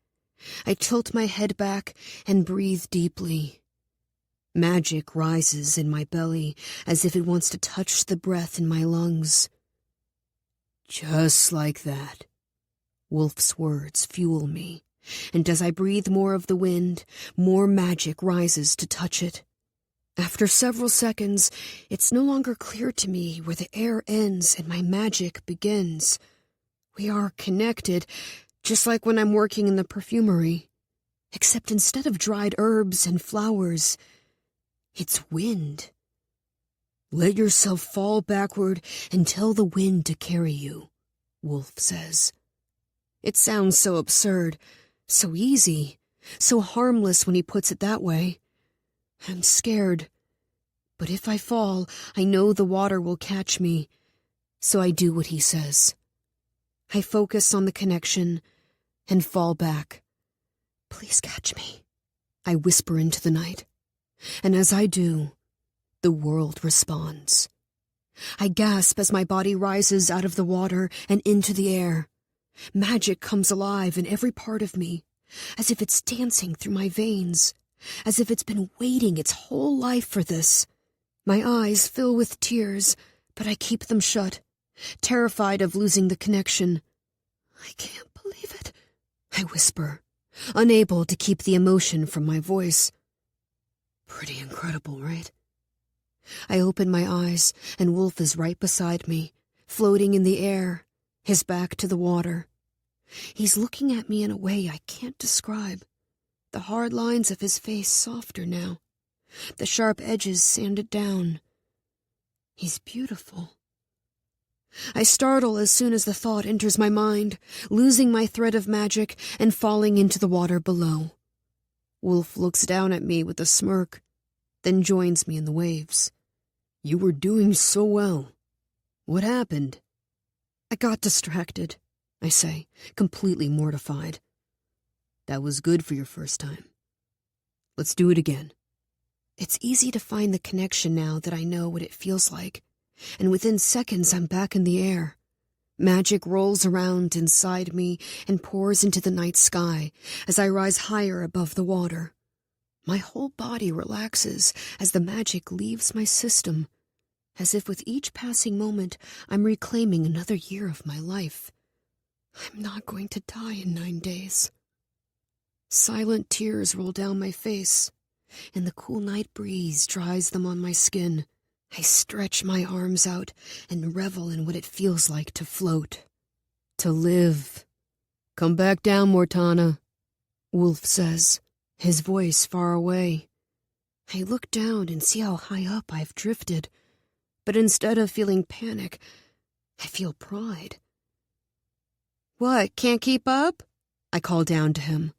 C: I tilt my head back and breathe deeply. Magic rises in my belly as if it wants to touch the breath in my lungs. Just like that. Wolfe's words fuel me, and as I breathe more of the wind, more magic rises to touch it. After several seconds, it's no longer clear to me where the air ends and my magic begins. We are connected, just like when I'm working in the perfumery. Except instead of dried herbs and flowers, it's wind. Let yourself fall backward and tell the wind to carry you, Wolfe says. It sounds so absurd, so easy, so harmless when he puts it that way. I'm scared. But if I fall, I know the water will catch me. So I do what he says. I focus on the connection and fall back.
A: Please catch me, I whisper into the night. And as I do, the world responds. I gasp as my body rises out of the water and into the air. Magic comes alive in every part of me, as if it's dancing through my veins, as if it's been waiting its whole life for this. My eyes fill with tears, but I keep them shut, terrified of losing the connection. I can't believe it, I whisper, unable to keep the emotion from my voice. Pretty incredible, right? I open my eyes, and Wolfe is right beside me, floating in the air, his back to the water. He's looking at me in a way I can't describe. The hard lines of his face softer now, the sharp edges sanded down. He's beautiful. I startle as soon as the thought enters my mind, losing my thread of magic and falling into the water below. Wolfe looks down at me with a smirk, then joins me in the waves. You were doing so well. What happened? I got distracted, I say, completely mortified. That was good for your first time. Let's do it again. It's easy to find the connection now that I know what it feels like, and within seconds I'm back in the air. Magic rolls around inside me and pours into the night sky as I rise higher above the water. My whole body relaxes as the magic leaves my system, as if with each passing moment I'm reclaiming another year of my life. I'm not going to die in 9 days. Silent tears roll down my face, and the cool night breeze dries them on my skin. I stretch my arms out and revel in what it feels like to float, to live. Come back down, Tana, Wolfe says, his voice far away. I look down and see how high up I've drifted, but instead of feeling panic, I feel pride. What, can't keep up? I call down to him.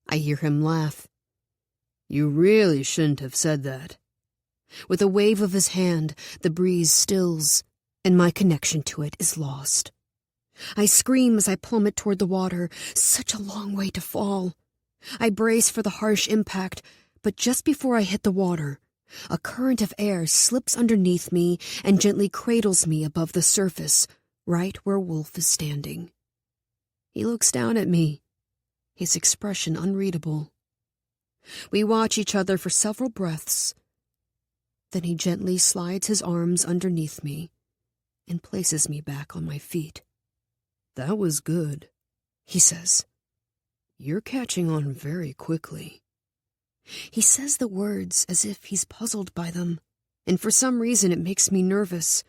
A: I hear him laugh. You really shouldn't have said that. With a wave of his hand, the breeze stills, and my connection to it is lost. I scream as I plummet toward the water, such a long way to fall. I brace for the harsh impact, but just before I hit the water, a current of air slips underneath me and gently cradles me above the surface, right where Wolfe is standing. He looks down at me, his expression unreadable. We watch each other for several breaths. Then he gently slides his arms underneath me and places me back on my feet. That was good, he says. You're catching on very quickly. He says the words as if he's puzzled by them, and for some reason it makes me nervous.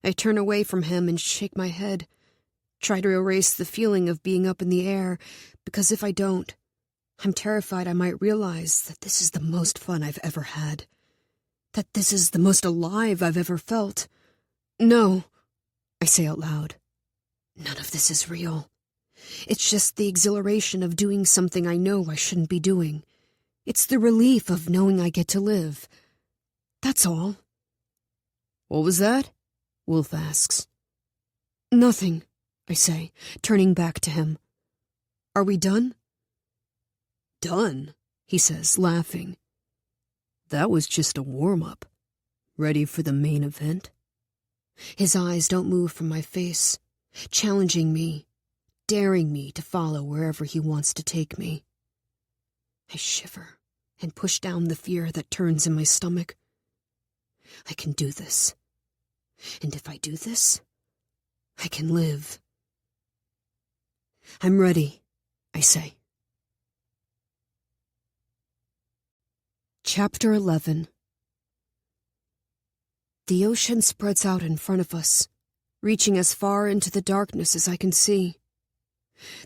A: I turn away from him and shake my head, try to erase the feeling of being up in the air, because if I don't, I'm terrified I might realize that this is the most fun I've ever had, that this is the most alive I've ever felt. No, I say out loud. None of this is real. It's just the exhilaration of doing something I know I shouldn't be doing. It's the relief of knowing I get to live. That's all. What was that? Wolfe asks. Nothing, I say, turning back to him. Are we done? Done, he says, laughing. That was just a warm-up. Ready for the main event? His eyes don't move from my face, challenging me, daring me to follow wherever he wants to take me. I shiver and push down the fear that turns in my stomach. I can do this. And if I do this, I can live. I'm ready, I say. Chapter 11. The ocean spreads out in front of us, reaching as far into the darkness as I can see.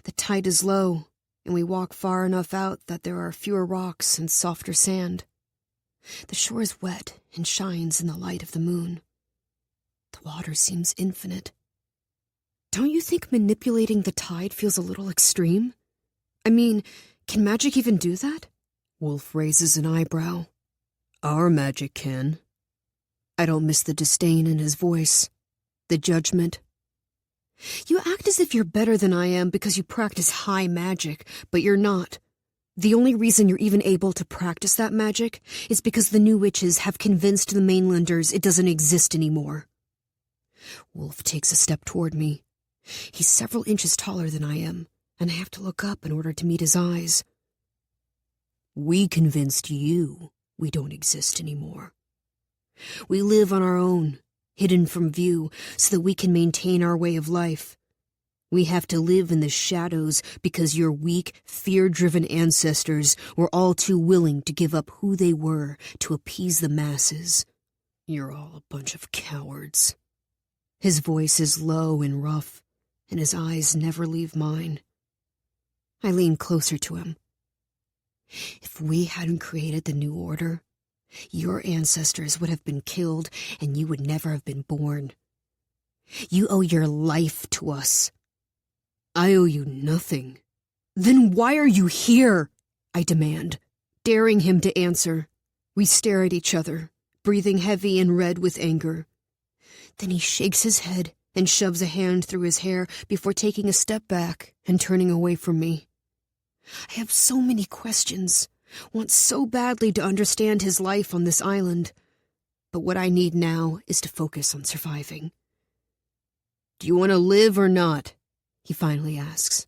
A: The tide is low, and we walk far enough out that there are fewer rocks and softer sand. The shore is wet and shines in the light of the moon. The water seems infinite. Don't you think manipulating the tide feels a little extreme? I mean, can magic even do that? Wolfe raises an eyebrow. Our magic can. I don't miss the disdain in his voice, the judgment. You act as if you're better than I am because you practice high magic, but you're not.
C: The only reason you're even able to practice that magic is because the new witches have convinced the mainlanders it doesn't exist anymore. Wolfe takes a step toward me. He's several inches taller than I am, and I have to look up in order to meet his eyes. We convinced you we don't exist anymore. We live on our own, hidden from view, so that we can maintain our way of life. We have to live in the shadows because your weak, fear-driven ancestors were all too willing to give up who they were to appease the masses. You're all a bunch of cowards. His voice is low and rough, and his eyes never leave mine. I lean closer to him. If we hadn't created the New Order, your ancestors would have been killed and you would never have been born. You owe your life to us. I owe you nothing. Then why are you here? I demand, daring him to answer. We stare at each other, breathing heavy and red with anger. Then he shakes his head and shoves a hand through his hair before taking a step back and turning away from me. I have so many questions, want so badly to understand his life on this island. But what I need now is to focus on surviving. Do you want to live or not? He finally asks.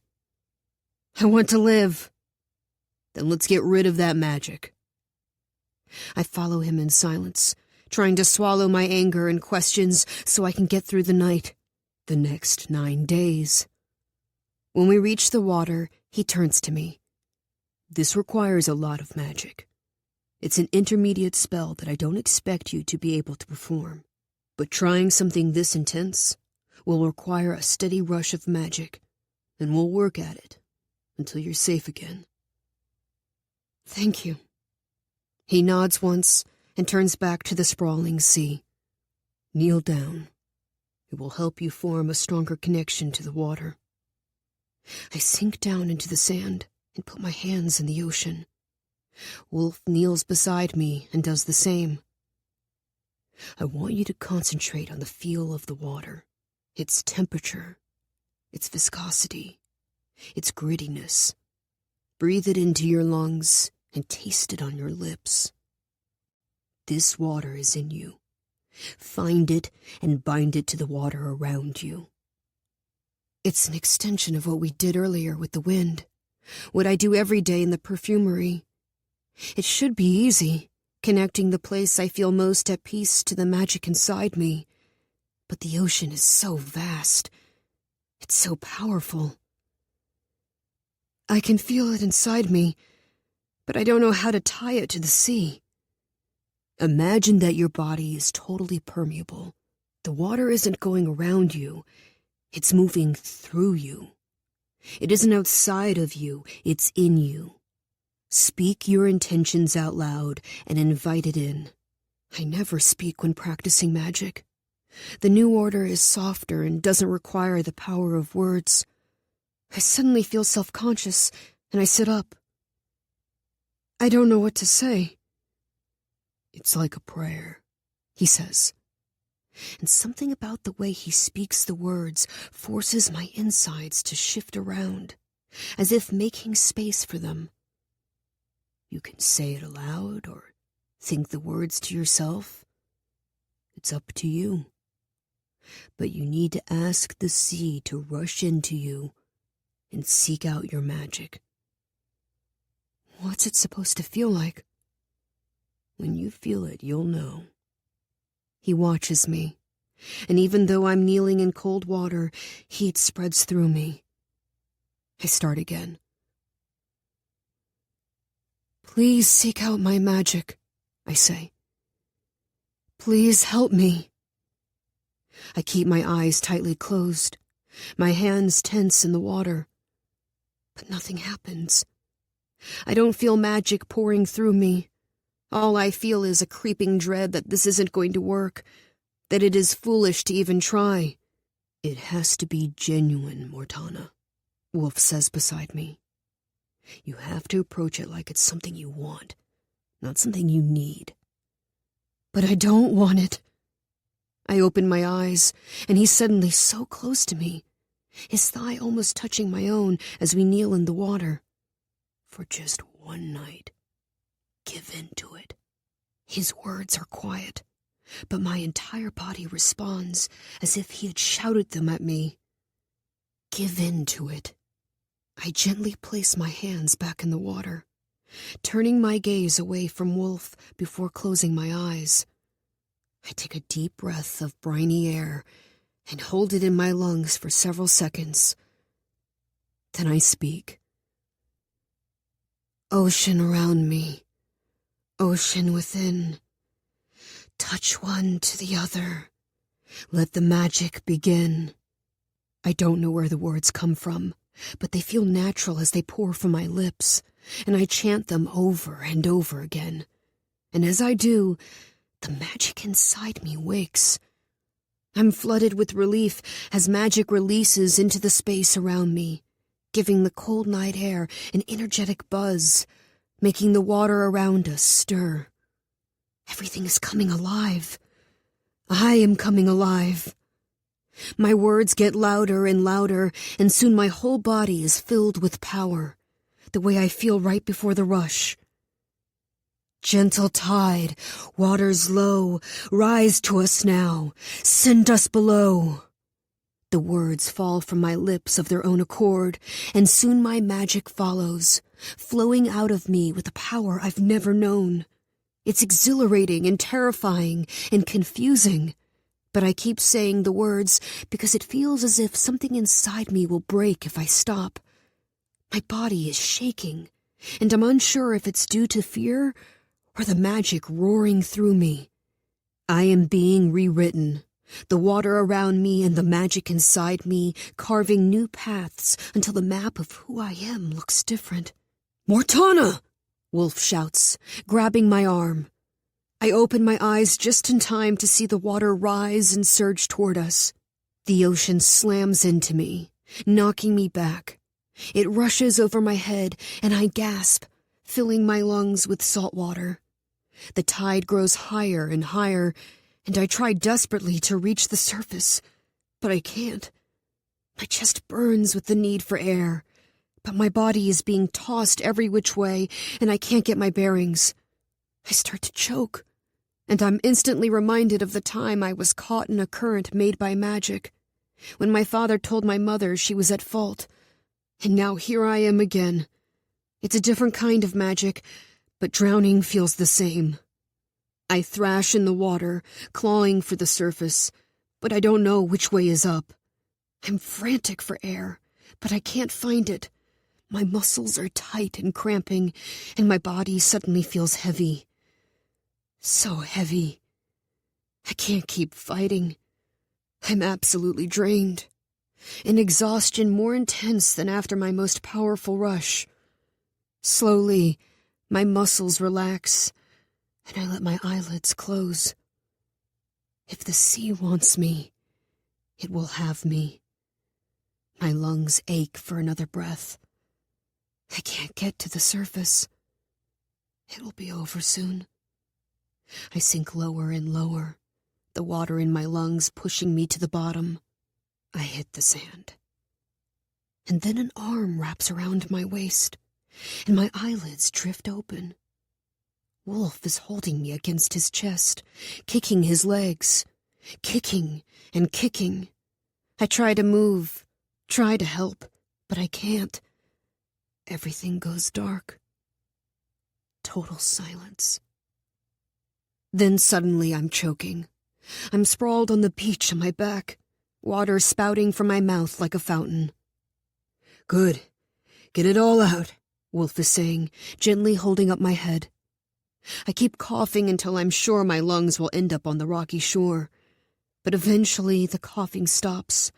C: I want to live. Then let's get rid of that magic. I follow him in silence, trying to swallow my anger and questions so I can get through the night, the next 9 days. When we reach the water, he turns to me. This requires a lot of magic. It's an intermediate spell that I don't expect you to be able to perform. But trying something this intense will require a steady rush of magic, and we'll work at it until you're safe again. Thank you. He nods once and turns back to the sprawling sea. Kneel down. It will help you form a stronger connection to the water. I sink down into the sand and put my hands in the ocean. Wolfe kneels beside me and does the same. I want you to concentrate on the feel of the water. Its temperature, its viscosity, its grittiness. Breathe it into your lungs and taste it on your lips. This water is in you. Find it and bind it to the water around you. It's an extension of what we did earlier with the wind, what I do every day in the perfumery. It should be easy, connecting the place I feel most at peace to the magic inside me. But the ocean is so vast. It's so powerful. I can feel it inside me, but I don't know how to tie it to the sea. Imagine that your body is totally permeable. The water isn't going around you. It's moving through you. It isn't outside of you. It's in you. Speak your intentions out loud and invite it in. I never speak when practicing magic. The New Order is softer and doesn't require the power of words. I suddenly feel self-conscious, and I sit up. I don't know what to say. It's like a prayer, he says. And something about the way he speaks the words forces my insides to shift around, as if making space for them. You can say it aloud or think the words to yourself. It's up to you. But you need to ask the sea to rush into you and seek out your magic. What's it supposed to feel like? When you feel it, you'll know. He watches me, and even though I'm kneeling in cold water, heat spreads through me. I start again. Please seek out my magic, I say. Please help me. I keep my eyes tightly closed, my hands tense in the water. But nothing happens. I don't feel magic pouring through me. All I feel is a creeping dread that this isn't going to work, that it is foolish to even try. It has to be genuine, Mortana, Wolfe says beside me. You have to approach it like it's something you want, not something you need. But I don't want it. I open my eyes, and he's suddenly so close to me, his thigh almost touching my own as we kneel in the water. For just one night. Give in to it. His words are quiet, but my entire body responds as if he had shouted them at me. Give in to it. I gently place my hands back in the water, turning my gaze away from Wolfe before closing my eyes. I take a deep breath of briny air and hold it in my lungs for several seconds. Then I speak. Ocean around me, ocean within. Touch one to the other. Let the magic begin. I don't know where the words come from, but they feel natural as they pour from my lips, and I chant them over and over again. And as I do, the magic inside me wakes. I'm flooded with relief as magic releases into the space around me, giving the cold night air an energetic buzz, making the water around us stir. Everything is coming alive. I am coming alive. My words get louder and louder, and soon my whole body is filled with power, the way I feel right before the rush. Gentle tide, waters low, rise to us now, send us below. The words fall from my lips of their own accord, and soon my magic follows, flowing out of me with a power I've never known. It's exhilarating and terrifying and confusing, but I keep saying the words because it feels as if something inside me will break if I stop. My body is shaking, and I'm unsure if it's due to fear or the magic roaring through me. I am being rewritten, the water around me and the magic inside me carving new paths until the map of who I am looks different. "Mortana!" Wolfe shouts, grabbing my arm. I open my eyes just in time to see the water rise and surge toward us. The ocean slams into me, knocking me back. It rushes over my head, and I gasp, filling my lungs with salt water. The tide grows higher and higher, and I try desperately to reach the surface, but I can't. My chest burns with the need for air, but my body is being tossed every which way, and I can't get my bearings. I start to choke, and I'm instantly reminded of the time I was caught in a current made by magic, when my father told my mother she was at fault. And now here I am again. It's a different kind of magic, but drowning feels the same. I thrash in the water, clawing for the surface, but I don't know which way is up. I'm frantic for air, but I can't find it. My muscles are tight and cramping, and my body suddenly feels heavy. So heavy. I can't keep fighting. I'm absolutely drained. An exhaustion more intense than after my most powerful rush. Slowly, my muscles relax, and I let my eyelids close. If the sea wants me, it will have me. My lungs ache for another breath. I can't get to the surface. It'll be over soon. I sink lower and lower, the water in my lungs pushing me to the bottom. I hit the sand. And then an arm wraps around my waist, and my eyelids drift open. Wolfe is holding me against his chest, kicking his legs, kicking and kicking. I try to move, try to help, but I can't. Everything goes dark. Total silence. Then suddenly I'm choking. I'm sprawled on the beach on my back, water spouting from my mouth like a fountain. "Good. Get it all out," Wolfe is saying, gently holding up my head. I keep coughing until I'm sure my lungs will end up on the rocky shore. But eventually the coughing stops,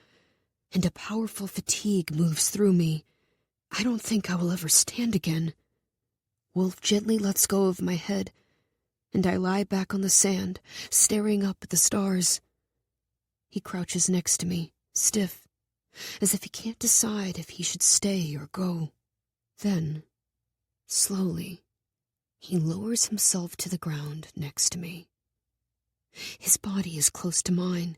C: and a powerful fatigue moves through me. I don't think I will ever stand again. Wolfe gently lets go of my head, and I lie back on the sand, staring up at the stars. He crouches next to me, stiff, as if he can't decide if he should stay or go. Then, slowly, he lowers himself to the ground next to me. His body is close to mine.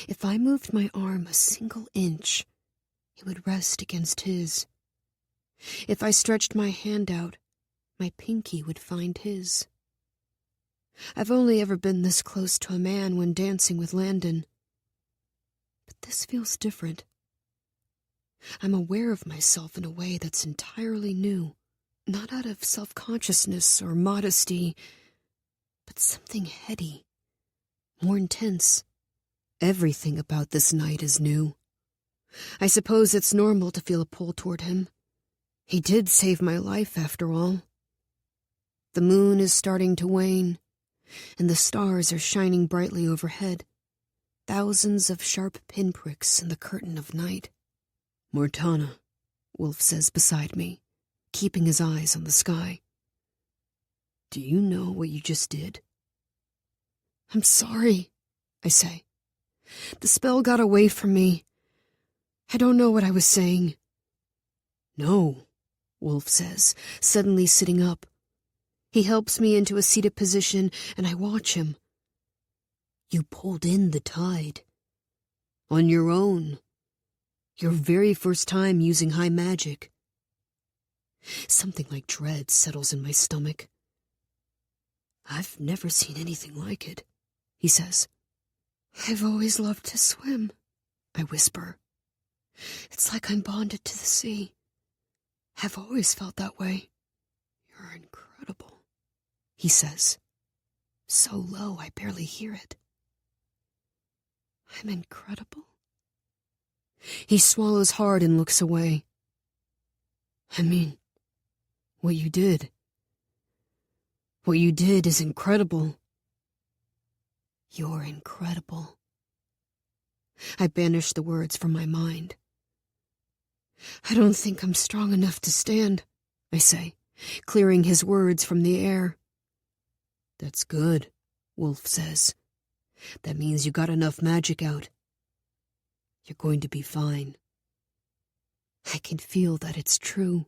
C: If I moved my arm a single inch, it would rest against his. If I stretched my hand out, my pinky would find his. I've only ever been this close to a man when dancing with Landon. But this feels different. I'm aware of myself in a way that's entirely new, not out of self-consciousness or modesty, but something heady, more intense. Everything about this night is new. I suppose it's normal to feel a pull toward him. He did save my life, after all. The moon is starting to wane, and the stars are shining brightly overhead, thousands of sharp pinpricks in the curtain of night. "Mortana," Wolfe says beside me, keeping his eyes on the sky. "Do you know what you just did?" "I'm sorry," I say. "The spell got away from me. I don't know what I was saying." "No," Wolfe says, suddenly sitting up. He helps me into a seated position, and I watch him. "You pulled in the tide. On your own. Your very first time using high magic." Something like dread settles in my stomach. "I've never seen anything like it," he says. "I've always loved to swim," I whisper. "It's like I'm bonded to the sea. I've always felt that way." "You're incredible," he says, so low I barely hear it. "I'm incredible?" He swallows hard and looks away. "I mean, what you did. What you did is incredible." "You're incredible." I banish the words from my mind. "I don't think I'm strong enough to stand," I say, clearing his words from the air. "That's good," Wolfe says. "That means you got enough magic out. You're going to be fine." I can feel that it's true.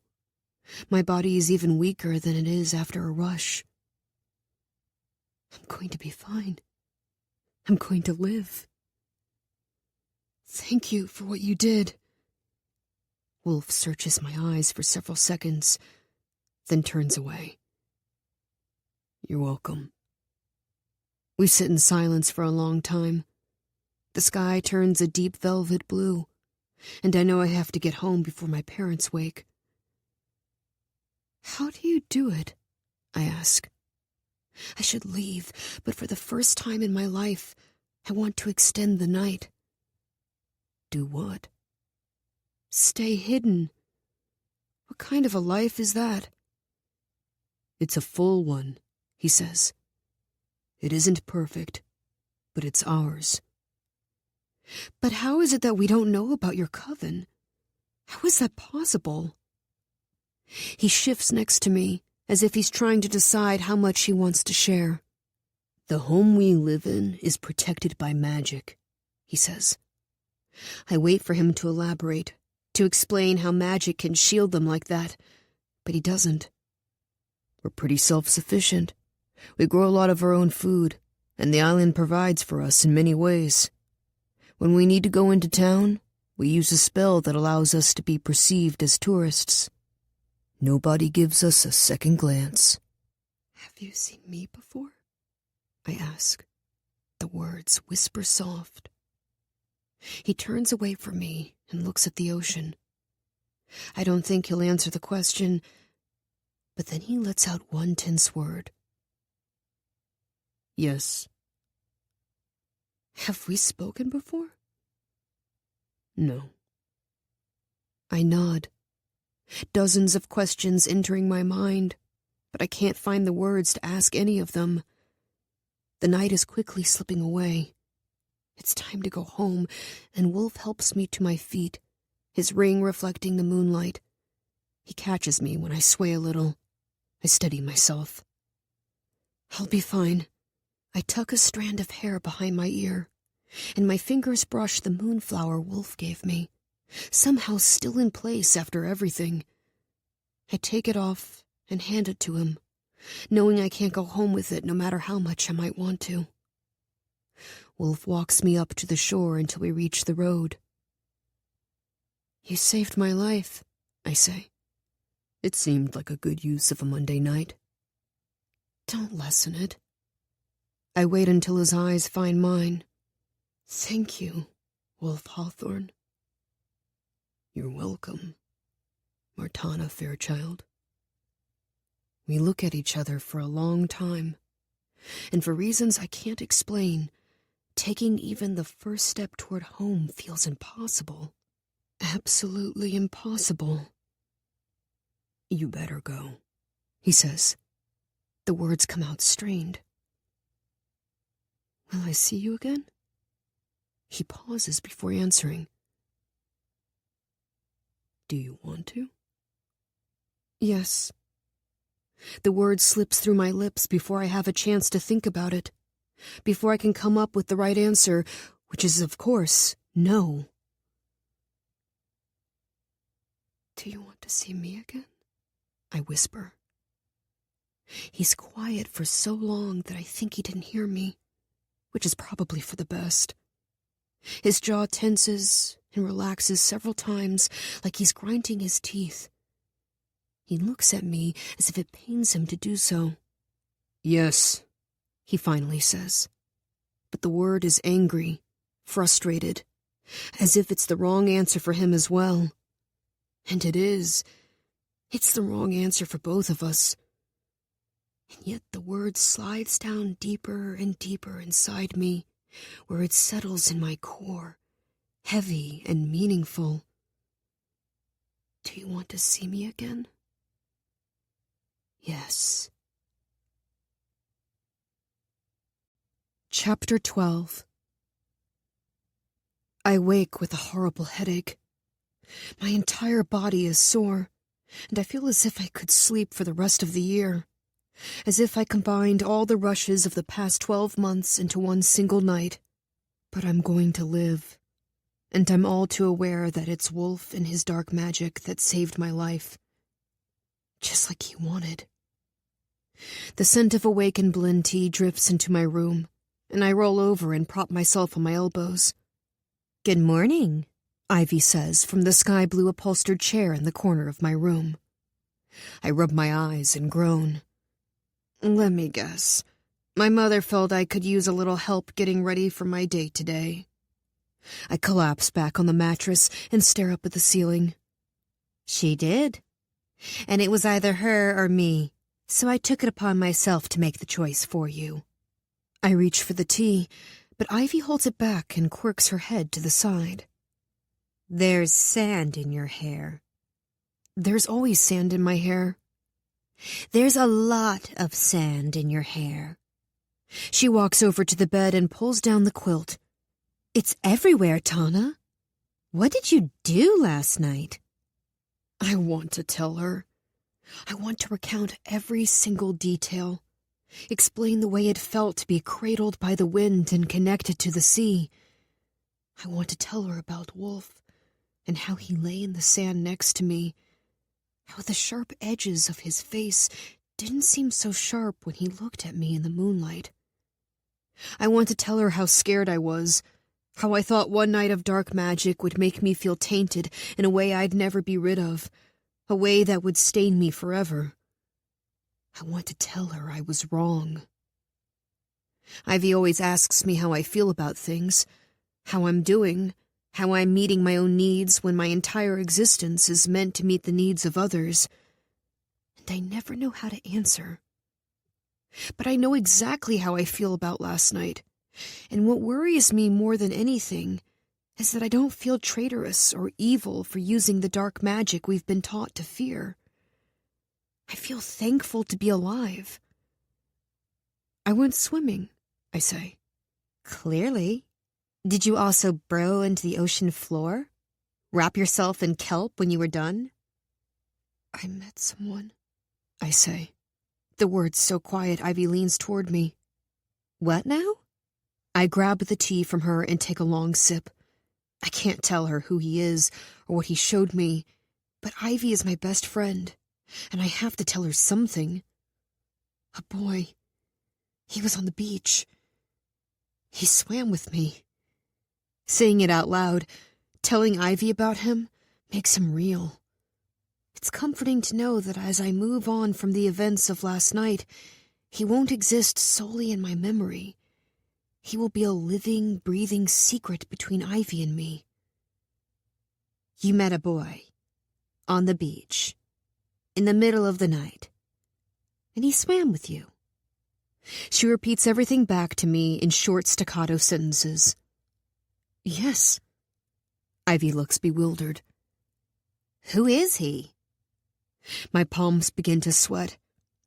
C: My body is even weaker than it is after a rush. I'm going to be fine. I'm going to live. "Thank you for what you did." Wolfe searches my eyes for several seconds, then turns away. "You're welcome." We sit in silence for a long time. The sky turns a deep velvet blue, and I know I have to get home before my parents wake. "How do you do it?" I ask. I should leave, but for the first time in my life, I want to extend the night. "Do what?" "Stay hidden. What kind of a life is that?" "It's a full one," he says. "It isn't perfect, but it's ours." "But how is it that we don't know about your coven? How is that possible?" He shifts next to me, as if he's trying to decide how much he wants to share. "The home we live in is protected by magic," he says. I wait for him to elaborate, to explain how magic can shield them like that, but he doesn't. "We're pretty self-sufficient. We grow a lot of our own food, and the island provides for us in many ways. When we need to go into town, we use a spell that allows us to be perceived as tourists. Nobody gives us a second glance." "Have you seen me before?" I ask. The words whisper soft. He turns away from me and looks at the ocean. I don't think he'll answer the question, but then he lets out one tense word. "Yes." "Have we spoken before?" "No." I nod. Dozens of questions entering my mind, but I can't find the words to ask any of them. The night is quickly slipping away. It's time to go home, and Wolfe helps me to my feet, his ring reflecting the moonlight. He catches me when I sway a little. I steady myself. "I'll be fine." I tuck a strand of hair behind my ear, and my fingers brush the moonflower Wolfe gave me, somehow still in place after everything. I take it off and hand it to him, knowing I can't go home with it no matter how much I might want to. Wolfe walks me up to the shore until we reach the road. "You saved my life," I say. It seemed like a good use of a Monday night. Don't lessen it. I wait until his eyes find mine. Thank you, Wolfe Hawthorne. You're welcome, Tana Fairchild. We look at each other for a long time, and for reasons I can't explain, taking even the first step toward home feels impossible. Absolutely impossible. You better go, he says. The words come out strained. Will I see you again? He pauses before answering. Do you want to? Yes. The word slips through my lips before I have a chance to think about it, before I can come up with the right answer, which is, of course, no. Do you want to see me again? I whisper. He's quiet for so long that I think he didn't hear me, which is probably for the best. His jaw tenses and relaxes several times, like he's grinding his teeth. He looks at me as if it pains him to do so. Yes, he finally says. But the word is angry, frustrated, as if it's the wrong answer for him as well. And it is. It's the wrong answer for both of us. And yet the word slides down deeper and deeper inside me, where it settles in my core, heavy and meaningful. Do you want to see me again? Yes. Chapter 12. I wake with a horrible headache. My entire body is sore, and I feel as if I could sleep for the rest of the year, as if I combined all the rushes of the past 12 months into one single night. But I'm going to live, and I'm all too aware that it's Wolfe and his dark magic that saved my life, just like he wanted. The scent of awaken blend tea drifts into my room, and I roll over and prop myself on my elbows. Good morning, Ivy says from the sky-blue upholstered chair in the corner of my room. I rub my eyes and groan. Let me guess. My mother felt I could use a little help getting ready for my date today. I collapse back on the mattress and stare up at the ceiling. She did. And it was either her or me, so I took it upon myself to make the choice for you. I reach for the tea, but Ivy holds it back and quirks her head to the side. There's sand in your hair. There's always sand in my hair. There's a lot of sand in your hair. She walks over to the bed and pulls down the quilt. It's everywhere, Tana. What did you do last night? I want to tell her. I want to recount every single detail. Explain the way it felt to be cradled by the wind and connected to the sea. I want to tell her about Wolfe and how he lay in the sand next to me, how the sharp edges of his face didn't seem so sharp when he looked at me in the moonlight. I want to tell her how scared I was, how I thought one night of dark magic would make me feel tainted in a way I'd never be rid of, a way that would stain me forever. I want to tell her I was wrong. Ivy always asks me how I feel about things, how I'm doing, how I'm meeting my own needs when my entire existence is meant to meet the needs of others. And I never know how to answer. But I know exactly how I feel about last night, and what worries me more than anything is that I don't feel traitorous or evil for using the dark magic we've been taught to fear. I feel thankful to be alive. I went swimming, I say. Clearly. Did you also burrow into the ocean floor? Wrap yourself in kelp when you were done? I met someone, I say. The words so quiet Ivy leans toward me. What now? I grab the tea from her and take a long sip. I can't tell her who he is or what he showed me, but Ivy is my best friend, and I have to tell her something. A boy. He was on the beach. He swam with me. Saying it out loud, telling Ivy about him, makes him real. It's comforting to know that as I move on from the events of last night, he won't exist solely in my memory. He will be a living, breathing secret between Ivy and me.
B: You met a boy on the beach in the middle of the night, and he swam with you.
A: She repeats everything back to me in short staccato sentences.
C: Yes.
A: Ivy looks bewildered.
B: Who is he?
A: My palms begin to sweat,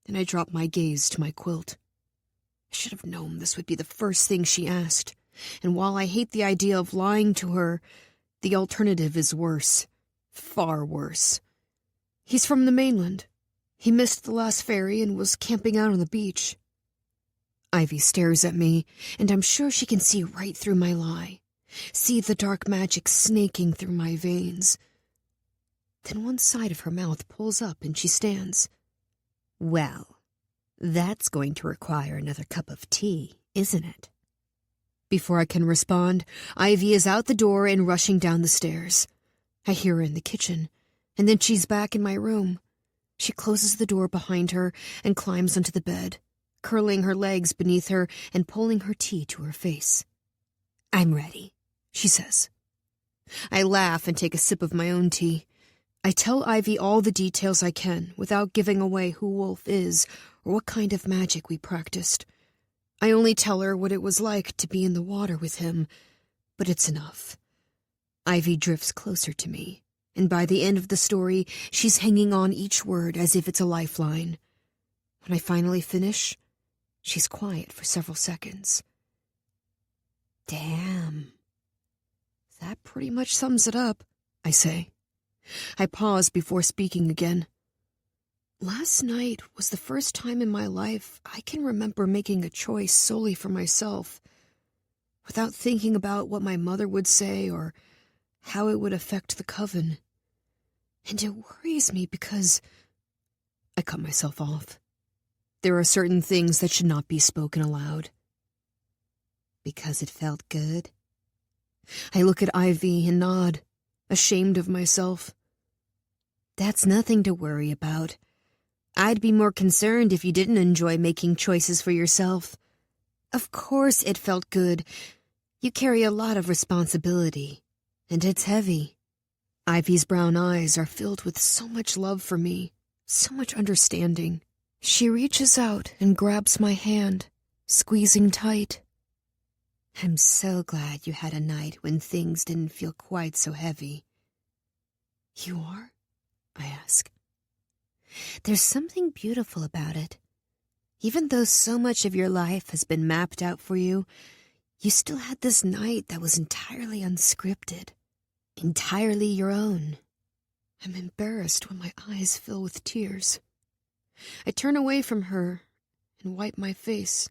A: and I drop my gaze to my quilt. I should have known this would be the first thing she asked, and while I hate the idea of lying to her, the alternative is worse. Far worse. He's from the mainland. He missed the last ferry and was camping out on the beach. Ivy stares at me, and I'm sure she can see right through my lie. See the dark magic snaking through my veins. Then one side of her mouth pulls up and she stands.
B: Well, that's going to require another cup of tea, isn't it?
A: Before I can respond, Ivy is out the door and rushing down the stairs. I hear her in the kitchen, and then she's back in my room. She closes the door behind her and climbs onto the bed, curling her legs beneath her and pulling her tea to her face.
B: I'm ready,
A: she says. I laugh and take a sip of my own tea. I tell Ivy all the details I can without giving away who Wolfe is or what kind of magic we practiced. I only tell her what it was like to be in the water with him, but it's enough. Ivy drifts closer to me, and by the end of the story, she's hanging on each word as if it's a lifeline. When I finally finish, she's quiet for several seconds.
B: Damn.
A: That pretty much sums it up, I say. I pause before speaking again. Last night was the first time in my life I can remember making a choice solely for myself, without thinking about what my mother would say or how it would affect the coven. And it worries me because I cut myself off. There are certain things that should not be spoken aloud.
B: Because it felt good?
A: I look at Ivy and nod, ashamed of myself.
B: That's nothing to worry about. I'd be more concerned if you didn't enjoy making choices for yourself. Of course it felt good. You carry a lot of responsibility, and it's heavy.
A: Ivy's brown eyes are filled with so much love for me, so much understanding. She reaches out and grabs my hand, squeezing tight.
B: I'm so glad you had a night when things didn't feel quite so heavy.
A: You are? I ask.
B: There's something beautiful about it. Even though so much of your life has been mapped out for you, you still had this night that was entirely unscripted, entirely your own.
A: I'm embarrassed when my eyes fill with tears. I turn away from her and wipe my face,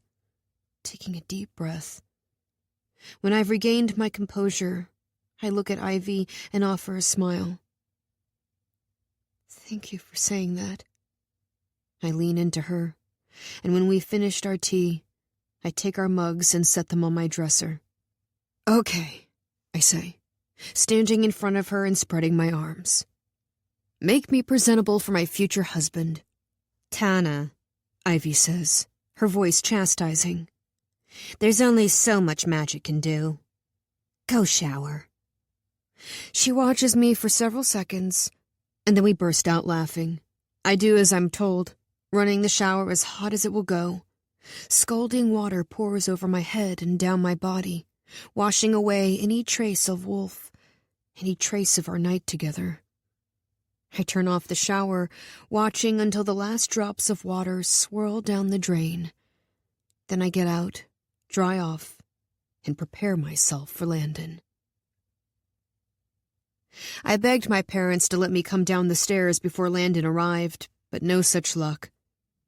A: taking a deep breath. When I've regained my composure, I look at Ivy and offer a smile. Thank you for saying that. I lean into her, and when we've finished our tea, I take our mugs and set them on my dresser. Okay, I say, standing in front of her and spreading my arms. Make me presentable for my future husband.
B: Tana,
A: Ivy says, her voice chastising.
B: There's only so much magic can do. Go shower.
A: She watches me for several seconds, and then we burst out laughing. I do as I'm told, running the shower as hot as it will go. Scalding water pours over my head and down my body, washing away any trace of Wolfe, any trace of our night together. I turn off the shower, watching until the last drops of water swirl down the drain. Then I get out, dry off, and prepare myself for Landon. I begged my parents to let me come down the stairs before Landon arrived, but no such luck.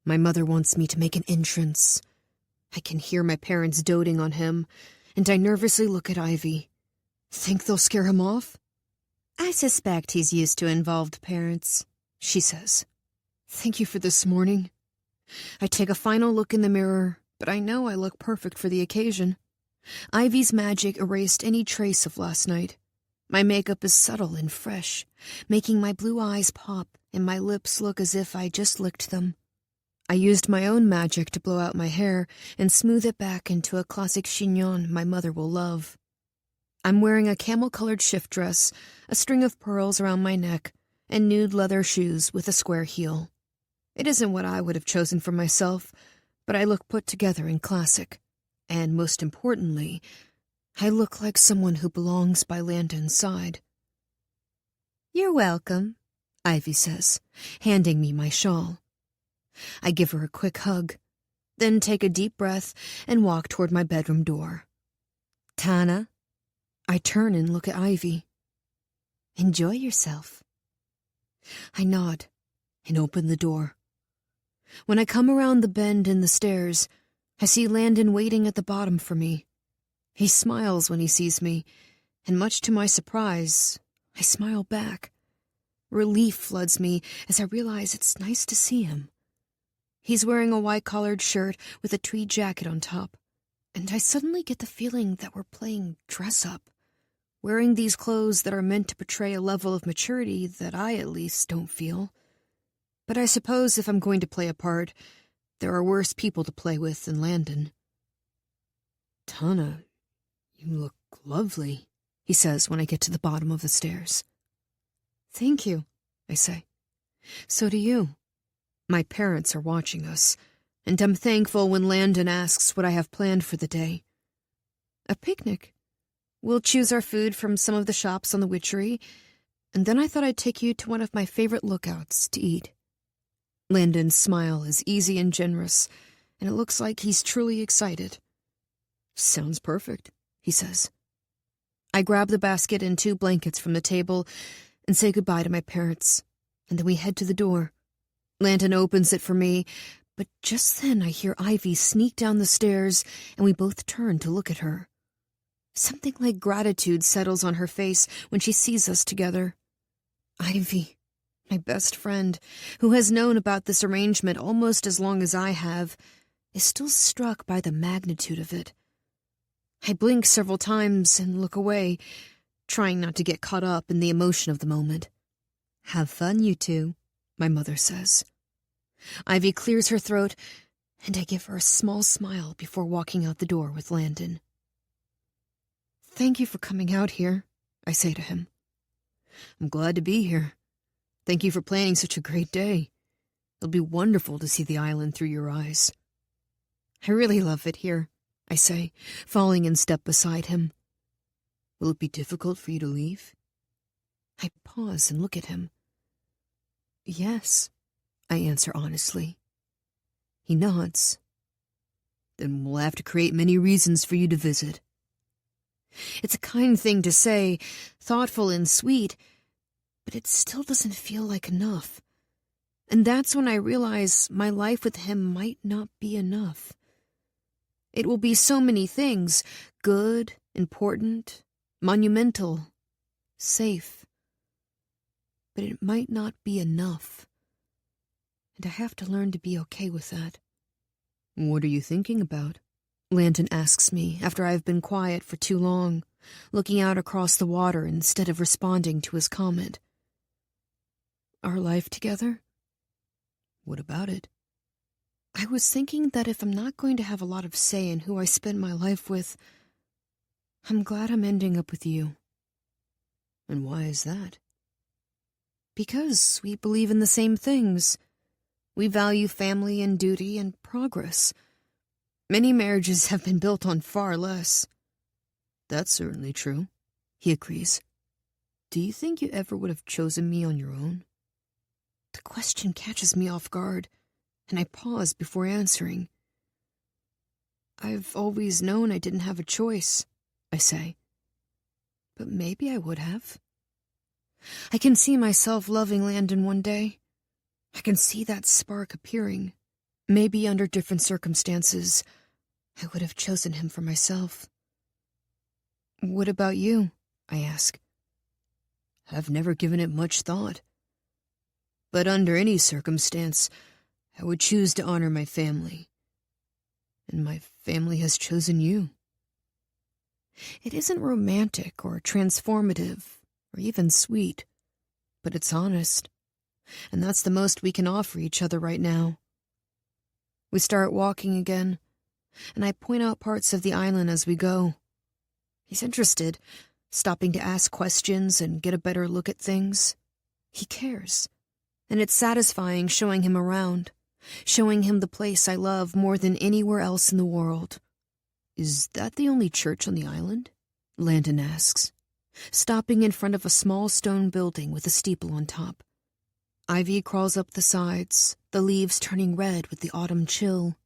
A: My mother wants me to make an entrance. I can hear my parents doting on him, and I nervously look at Ivy. Think they'll scare him off?
B: I suspect he's used to involved parents,
A: she says. Thank you for this morning. I take a final look in the mirror, but I know I look perfect for the occasion. Ivy's magic erased any trace of last night. My makeup is subtle and fresh, making my blue eyes pop and my lips look as if I just licked them. I used my own magic to blow out my hair and smooth it back into a classic chignon my mother will love. I'm wearing a camel-colored shift dress, a string of pearls around my neck, and nude leather shoes with a square heel. It isn't what I would have chosen for myself, but I look put together and classic. And most importantly, I look like someone who belongs by Landon's side.
B: "You're welcome,"
A: Ivy says, handing me my shawl. I give her a quick hug, then take a deep breath and walk toward my bedroom door.
B: "Tana,
A: I turn and look at Ivy.
B: enjoy yourself."
A: I nod and open the door. When I come around the bend in the stairs, I see Landon waiting at the bottom for me. He smiles when he sees me, and much to my surprise, I smile back. Relief floods me as I realize it's nice to see him. He's wearing a white-collared shirt with a tweed jacket on top, and I suddenly get the feeling that we're playing dress-up, wearing these clothes that are meant to portray a level of maturity that I, at least, don't feel. But I suppose if I'm going to play a part, there are worse people to play with than Landon. "Tana, you look lovely," he says when I get to the bottom of the stairs. "Thank you," I say. "So do you." My parents are watching us, and I'm thankful when Landon asks what I have planned for the day. A picnic. We'll choose our food from some of the shops on the witchery, and then I thought I'd take you to one of my favorite lookouts to eat. Landon's smile is easy and generous, and it looks like he's truly excited. "Sounds perfect," he says. I grab the basket and 2 blankets from the table and say goodbye to my parents, and then we head to the door. Landon opens it for me, but just then I hear Ivy sneak down the stairs, and we both turn to look at her. Something like gratitude settles on her face when she sees us together. Ivy, my best friend, who has known about this arrangement almost as long as I have, is still struck by the magnitude of it. I blink several times and look away, trying not to get caught up in the emotion of the moment.
B: "Have fun, you two,"
A: my mother says. Ivy clears her throat, and I give her a small smile before walking out the door with Landon. "Thank you for coming out here," I say to him. "I'm glad to be here. Thank you for planning such a great day. It'll be wonderful to see the island through your eyes." "I really love it here," I say, falling in step beside him. "Will it be difficult for you to leave?" I pause and look at him. "Yes," I answer honestly. He nods. "Then we'll have to create many reasons for you to visit." It's a kind thing to say, thoughtful and sweet, but it still doesn't feel like enough. And that's when I realize my life with him might not be enough. It will be so many things, good, important, monumental, safe. But it might not be enough. And I have to learn to be okay with that. "What are you thinking about?" Landon asks me after I've been quiet for too long, looking out across the water instead of responding to his comment. "Our life together?" "What about it?" "I was thinking that if I'm not going to have a lot of say in who I spend my life with, I'm glad I'm ending up with you." "And why is that?" "Because we believe in the same things. We value family and duty and progress. Many marriages have been built on far less." "That's certainly true," he agrees. "Do you think you ever would have chosen me on your own?" The question catches me off guard, and I pause before answering. "I've always known I didn't have a choice," I say. "But maybe I would have. I can see myself loving Landon one day. I can see that spark appearing. Maybe under different circumstances, I would have chosen him for myself." "What about you?" I ask. "I've never given it much thought. But under any circumstance, I would choose to honor my family. And my family has chosen you." It isn't romantic or transformative or even sweet, but it's honest. and that's the most we can offer each other right now. We start walking again, and I point out parts of the island as we go. He's interested, stopping to ask questions and get a better look at things. He cares, and it's satisfying showing him around, showing him the place I love more than anywhere else in the world. "Is that the only church on the island?" Landon asks, stopping in front of a small stone building with a steeple on top. Ivy crawls up the sides, the leaves turning red with the autumn chill.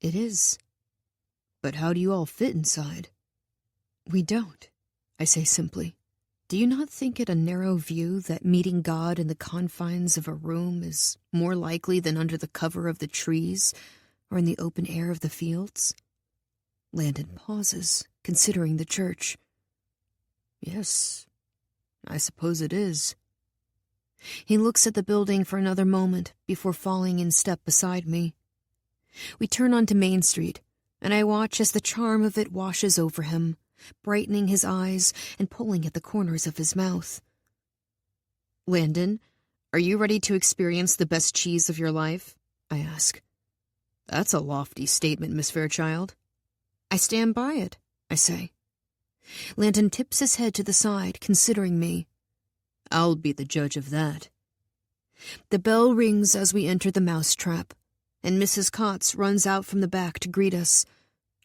A: "It is. But how do you all fit inside?" "We don't," I say simply. "Do you not think it a narrow view that meeting God in the confines of a room is more likely than under the cover of the trees or in the open air of the fields?" Landon pauses, considering the church. "Yes, I suppose it is." He looks at the building for another moment before falling in step beside me. We turn onto Main Street, and I watch as the charm of it washes over him, brightening his eyes and pulling at the corners of his mouth. "Landon, are you ready to experience the best cheese of your life?" I ask. "That's a lofty statement, Miss Fairchild." "I stand by it," I say. Landon tips his head to the side, considering me. "I'll be the judge of that." The bell rings as we enter the mousetrap, and Mrs. Cots runs out from the back to greet us.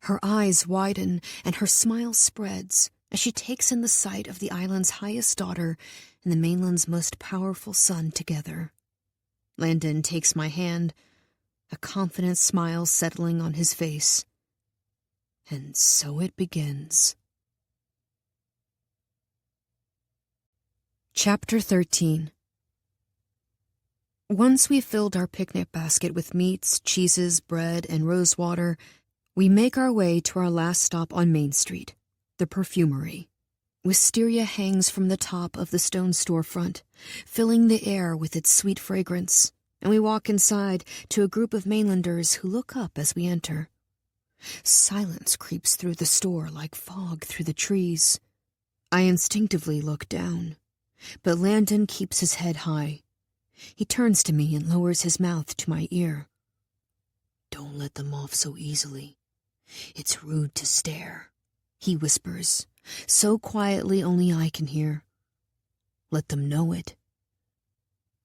A: Her eyes widen and her smile spreads as she takes in the sight of the island's highest daughter and the mainland's most powerful son together. Landon takes my hand, a confident smile settling on his face. And so it begins. Chapter 13. Once we've filled our picnic basket with meats, cheeses, bread, and rose water, we make our way to our last stop on Main Street, the perfumery. Wisteria hangs from the top of the stone storefront, filling the air with its sweet fragrance, and we walk inside to a group of mainlanders who look up as we enter. Silence creeps through the store like fog through the trees. I instinctively look down, but Landon keeps his head high. He turns to me and lowers his mouth to my ear. "Don't let them off so easily. It's rude to stare," he whispers, so quietly only I can hear. "Let them know it."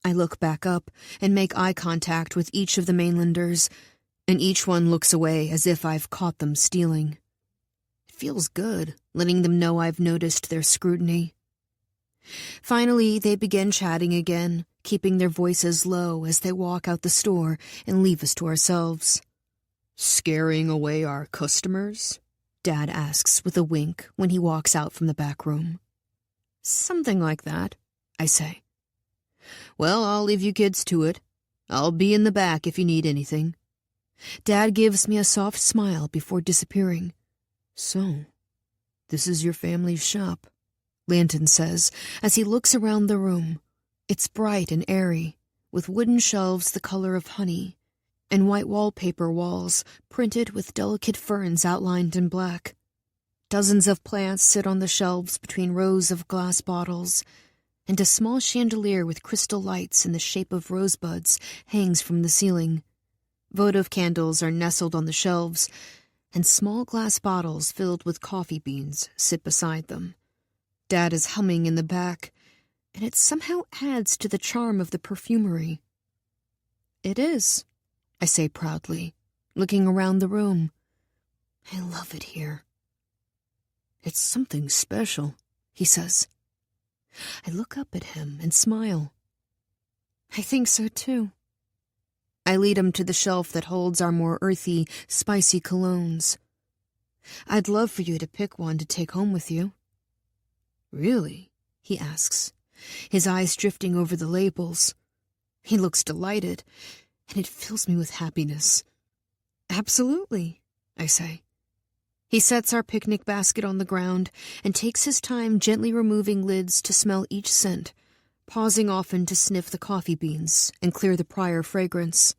A: I look back up and make eye contact with each of the mainlanders, and each one looks away as if I've caught them stealing. It feels good, letting them know I've noticed their scrutiny. Finally, they begin chatting again, keeping their voices low as they walk out the store and leave us to ourselves. "Scaring away our customers?" Dad asks with a wink when he walks out from the back room. "Something like that," I say. "Well, I'll leave you kids to it. I'll be in the back if you need anything." Dad gives me a soft smile before disappearing. "So, this is your family's shop," Landon says as he looks around the room. It's bright and airy, with wooden shelves the color of honey, and white wallpaper walls printed with delicate ferns outlined in black. Dozens of plants sit on the shelves between rows of glass bottles, and a small chandelier with crystal lights in the shape of rosebuds hangs from the ceiling. Votive candles are nestled on the shelves, and small glass bottles filled with coffee beans sit beside them. Dad is humming in the back, and it somehow adds to the charm of the perfumery. "It is," I say proudly, looking around the room. "I love it here." "It's something special," he says. I look up at him and smile. "I think so too." I lead him to the shelf that holds our more earthy, spicy colognes. "I'd love for you to pick one to take home with you." "Really?" he asks, his eyes drifting over the labels. He looks delighted, and it fills me with happiness. "Absolutely," I say. He sets our picnic basket on the ground and takes his time gently removing lids to smell each scent, pausing often to sniff the coffee beans and clear the prior fragrance.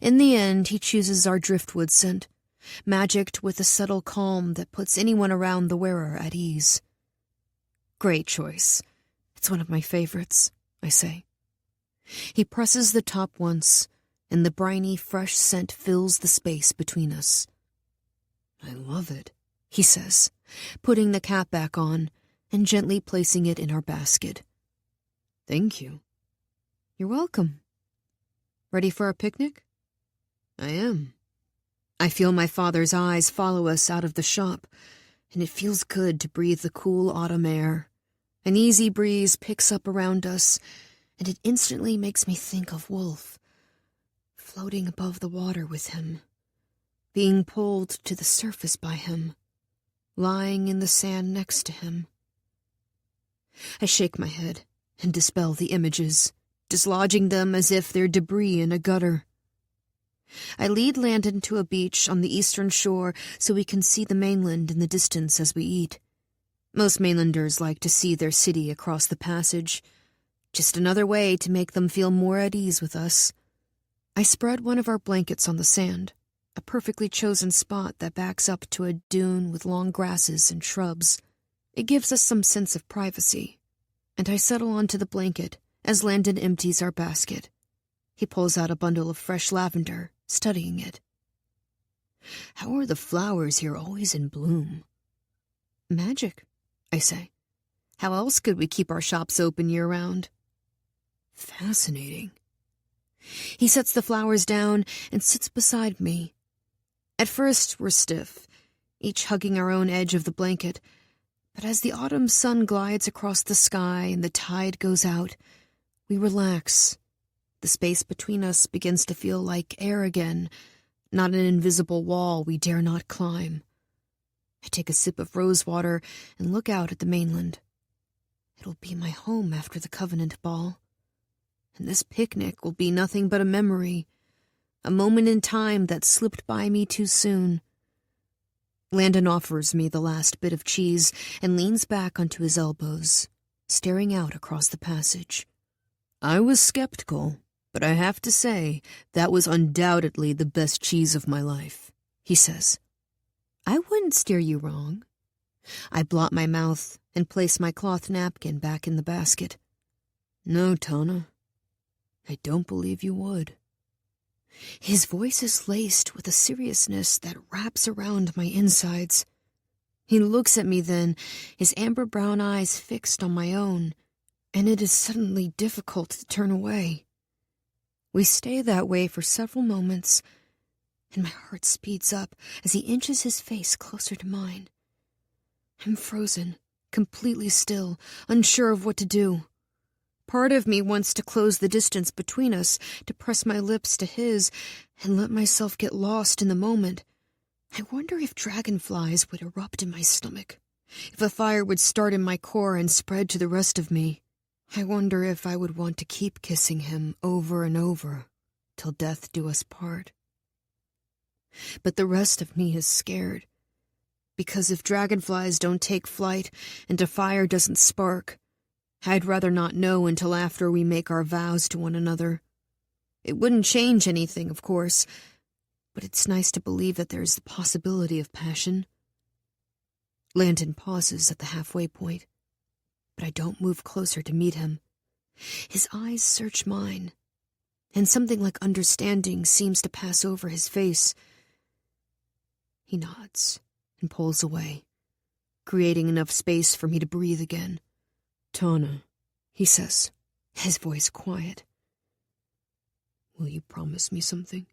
A: In the end, he chooses our driftwood scent, magicked with a subtle calm that puts anyone around the wearer at ease. "Great choice. It's one of my favorites," I say. He presses the top once, and the briny, fresh scent fills the space between us. "I love it," he says, putting the cap back on and gently placing it in our basket. "Thank you." "You're welcome. Ready for our picnic?" "I am." I feel my father's eyes follow us out of the shop, and it feels good to breathe the cool autumn air. An easy breeze picks up around us, and it instantly makes me think of Wolfe, floating above the water with him, being pulled to the surface by him, lying in the sand next to him. I shake my head and dispel the images, dislodging them as if they're debris in a gutter. I lead Landon to a beach on the eastern shore so we can see the mainland in the distance as we eat. Most mainlanders like to see their city across the passage, just another way to make them feel more at ease with us. I spread one of our blankets on the sand, a perfectly chosen spot that backs up to a dune with long grasses and shrubs. It gives us some sense of privacy, and I settle onto the blanket as Landon empties our basket. He pulls out a bundle of fresh lavender, studying it. "How are the flowers here always in bloom?" "Magic," I say. "How else could we keep our shops open year-round?" "Fascinating." He sets the flowers down and sits beside me. At first, we're stiff, each hugging our own edge of the blanket, but as the autumn sun glides across the sky and the tide goes out, we relax. The space between us begins to feel like air again, not an invisible wall we dare not climb. I take a sip of rosewater and look out at the mainland. It'll be my home after the Covenant ball. And this picnic will be nothing but a memory, a moment in time that slipped by me too soon. Landon offers me the last bit of cheese and leans back onto his elbows, staring out across the passage. "I was skeptical, but I have to say that was undoubtedly the best cheese of my life," he says. "I wouldn't steer you wrong." I blot my mouth and place my cloth napkin back in the basket. "No, Tana, I don't believe you would." His voice is laced with a seriousness that wraps around my insides. He looks at me then, his amber brown eyes fixed on my own, and it is suddenly difficult to turn away. We stay that way for several moments, and my heart speeds up as he inches his face closer to mine. I'm frozen, completely still, unsure of what to do. Part of me wants to close the distance between us, to press my lips to his, and let myself get lost in the moment. I wonder if dragonflies would erupt in my stomach, if a fire would start in my core and spread to the rest of me. I wonder if I would want to keep kissing him over and over, till death do us part. But the rest of me is scared, because if dragonflies don't take flight and a fire doesn't spark, I'd rather not know until after we make our vows to one another. It wouldn't change anything, of course, but it's nice to believe that there's the possibility of passion. Landon pauses at the halfway point, but I don't move closer to meet him. His eyes search mine, and something like understanding seems to pass over his face. He nods and pulls away, creating enough space for me to breathe again. "Tana," he says, his voice quiet. "Will you promise me something?"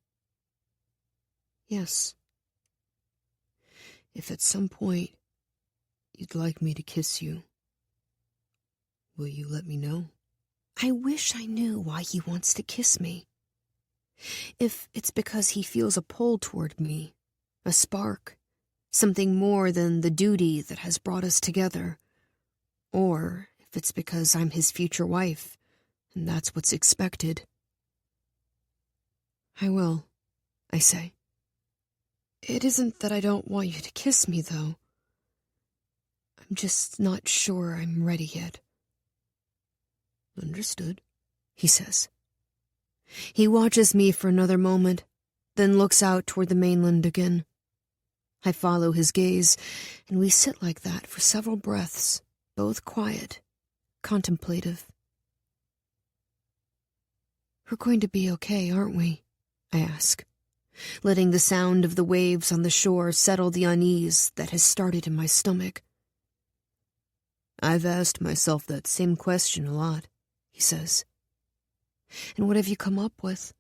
A: "Yes." "If at some point you'd like me to kiss you, will you let me know?" I wish I knew why he wants to kiss me. If it's because he feels a pull toward me, a spark, something more than the duty that has brought us together, or if it's because I'm his future wife, and that's what's expected. "I will," I say. "It isn't that I don't want you to kiss me, though. I'm just not sure I'm ready yet." "Understood," he says. He watches me for another moment, then looks out toward the mainland again. I follow his gaze, and we sit like that for several breaths, both quiet, contemplative. We're going to be okay, aren't we? I ask, letting the sound of the waves on the shore settle the unease that has started in my stomach. I've asked myself that same question a lot, he says. And what have you come up with?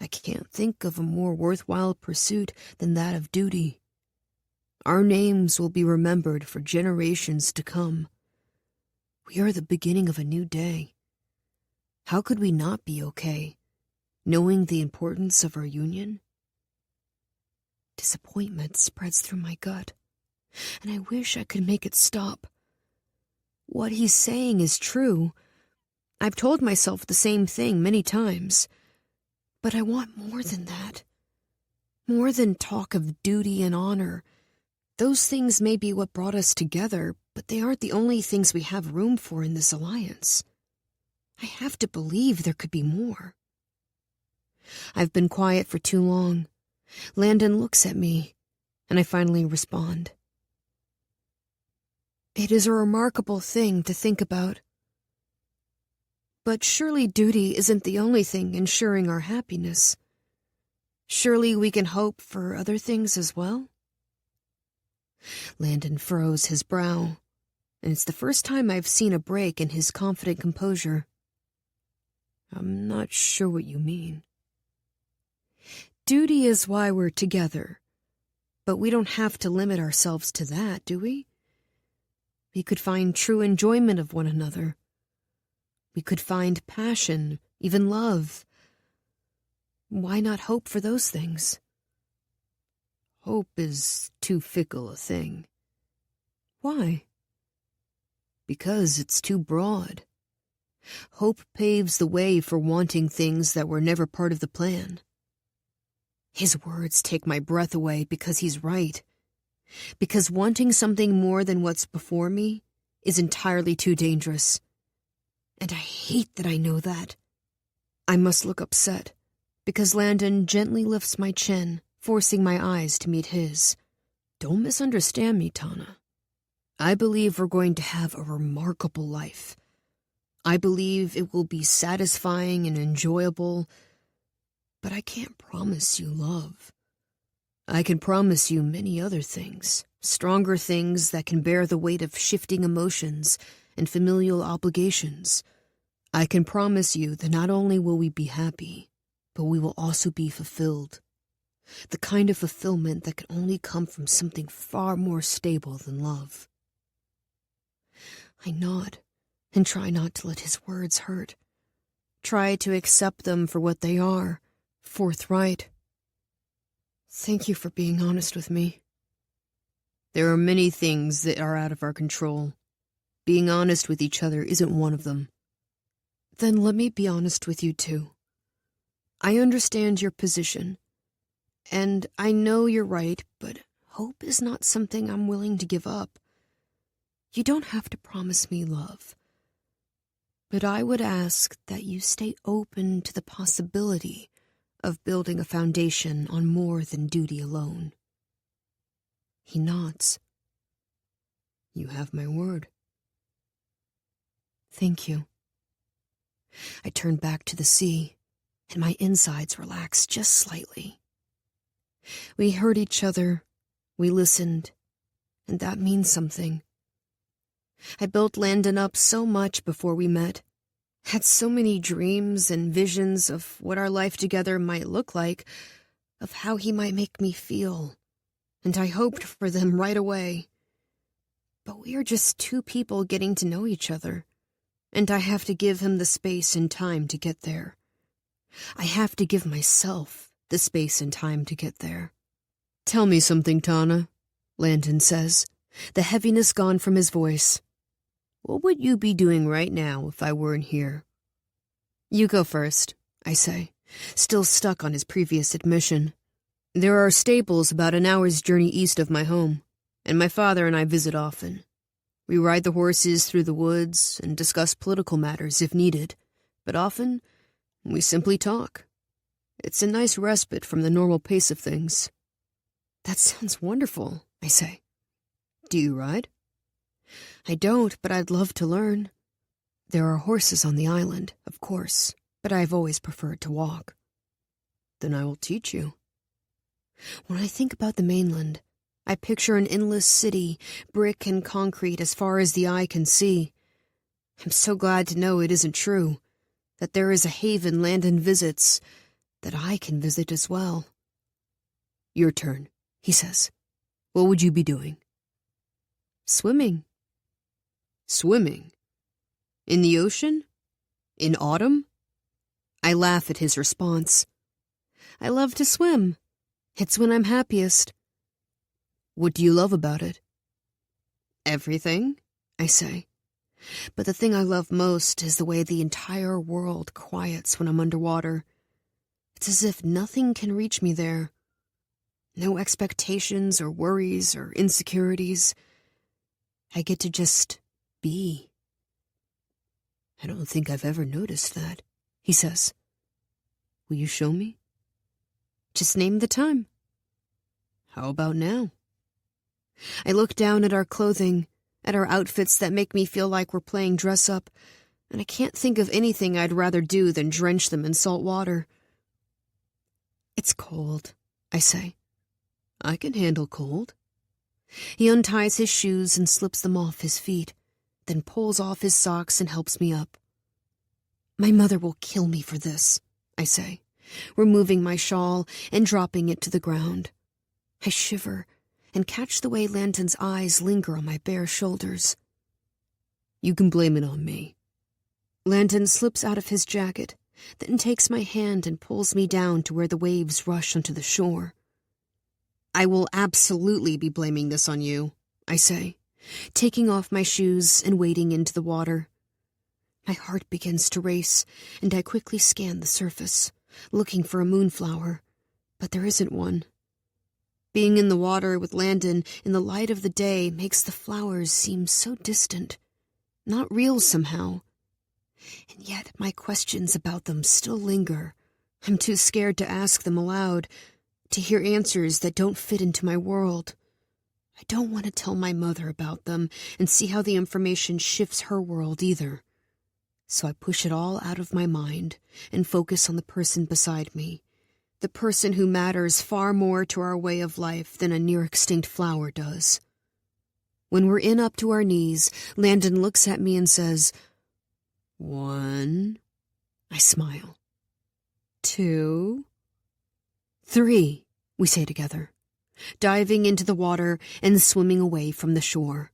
A: I can't think of a more worthwhile pursuit than that of duty. Our names will be remembered for generations to come. We are the beginning of a new day. How could we not be okay, knowing the importance of our union? Disappointment spreads through my gut, and I wish I could make it stop. What he's saying is true. I've told myself the same thing many times. But I want more than that. More than talk of duty and honor. Those things may be what brought us together, but they aren't the only things we have room for in this alliance. I have to believe there could be more. I've been quiet for too long. Landon looks at me, and I finally respond. It is a remarkable thing to think about. But surely duty isn't the only thing ensuring our happiness. Surely we can hope for other things as well? Landon furrows his brow, and it's the first time I've seen a break in his confident composure. I'm not sure what you mean. Duty is why we're together, but we don't have to limit ourselves to that, do we? We could find true enjoyment of one another. We could find passion, even love. Why not hope for those things? Hope is too fickle a thing. Why? Because it's too broad. Hope paves the way for wanting things that were never part of the plan. His words take my breath away because he's right. Because wanting something more than what's before me is entirely too dangerous. And I hate that I know that. I must look upset, because Landon gently lifts my chin, forcing my eyes to meet his. Don't misunderstand me, Tana. I believe we're going to have a remarkable life. I believe it will be satisfying and enjoyable, but I can't promise you love. I can promise you many other things, stronger things that can bear the weight of shifting emotions and familial obligations. I can promise you that not only will we be happy, but we will also be fulfilled. The kind of fulfillment that can only come from something far more stable than love. I nod and try not to let his words hurt. Try to accept them for what they are, forthright. Thank you for being honest with me. There are many things that are out of our control. Being honest with each other isn't one of them. Then let me be honest with you too. I understand your position, and I know you're right, but hope is not something I'm willing to give up. You don't have to promise me love, but I would ask that you stay open to the possibility of building a foundation on more than duty alone. He nods. You have my word. Thank you. I turn back to the sea, and my insides relax just slightly. We heard each other, we listened, and that means something. I built Landon up so much before we met, had so many dreams and visions of what our life together might look like, of how he might make me feel, and I hoped for them right away. But we are just two people getting to know each other, and I have to give him the space and time to get there. I have to give myself the space and time to get there. Tell me something, Tana, Landon says, the heaviness gone from his voice. What would you be doing right now if I weren't here? You go first, I say, still stuck on his previous admission. There are stables about an hour's journey east of my home, and my father and I visit often. We ride the horses through the woods and discuss political matters if needed, but often we simply talk. It's a nice respite from the normal pace of things. That sounds wonderful, I say. Do you ride? I don't, but I'd love to learn. There are horses on the island, of course, but I've always preferred to walk. Then I will teach you. When I think about the mainland, I picture an endless city, brick and concrete as far as the eye can see. I'm so glad to know it isn't true, that there is a haven Landon visits, that I can visit as well. Your turn, he says. What would you be doing? Swimming. Swimming? In the ocean? In autumn? I laugh at his response. I love to swim. It's when I'm happiest. What do you love about it? Everything, I say. But the thing I love most is the way the entire world quiets when I'm underwater. It's as if nothing can reach me there. No expectations or worries or insecurities. I get to just be. I don't think I've ever noticed that, he says. Will you show me? Just name the time. How about now? I look down at our clothing, at our outfits that make me feel like we're playing dress-up, and I can't think of anything I'd rather do than drench them in salt water. It's cold, I say. I can handle cold. He unties his shoes and slips them off his feet, then pulls off his socks and helps me up. My mother will kill me for this, I say, removing my shawl and dropping it to the ground. I shiver and catch the way Landon's eyes linger on my bare shoulders. You can blame it on me. Landon slips out of his jacket, then takes my hand and pulls me down to where the waves rush onto the shore. I will absolutely be blaming this on you, I say, taking off my shoes and wading into the water. My heart begins to race, and I quickly scan the surface, looking for a moonflower, but there isn't one. Being in the water with Landon in the light of the day makes the flowers seem so distant, not real somehow. And yet my questions about them still linger. I'm too scared to ask them aloud, to hear answers that don't fit into my world. I don't want to tell my mother about them and see how the information shifts her world either. So I push it all out of my mind and focus on the person beside me, the person who matters far more to our way of life than a near-extinct flower does. When we're in up to our knees, Landon looks at me and says, 1. I smile. 2. 3, we say together, diving into the water and swimming away from the shore.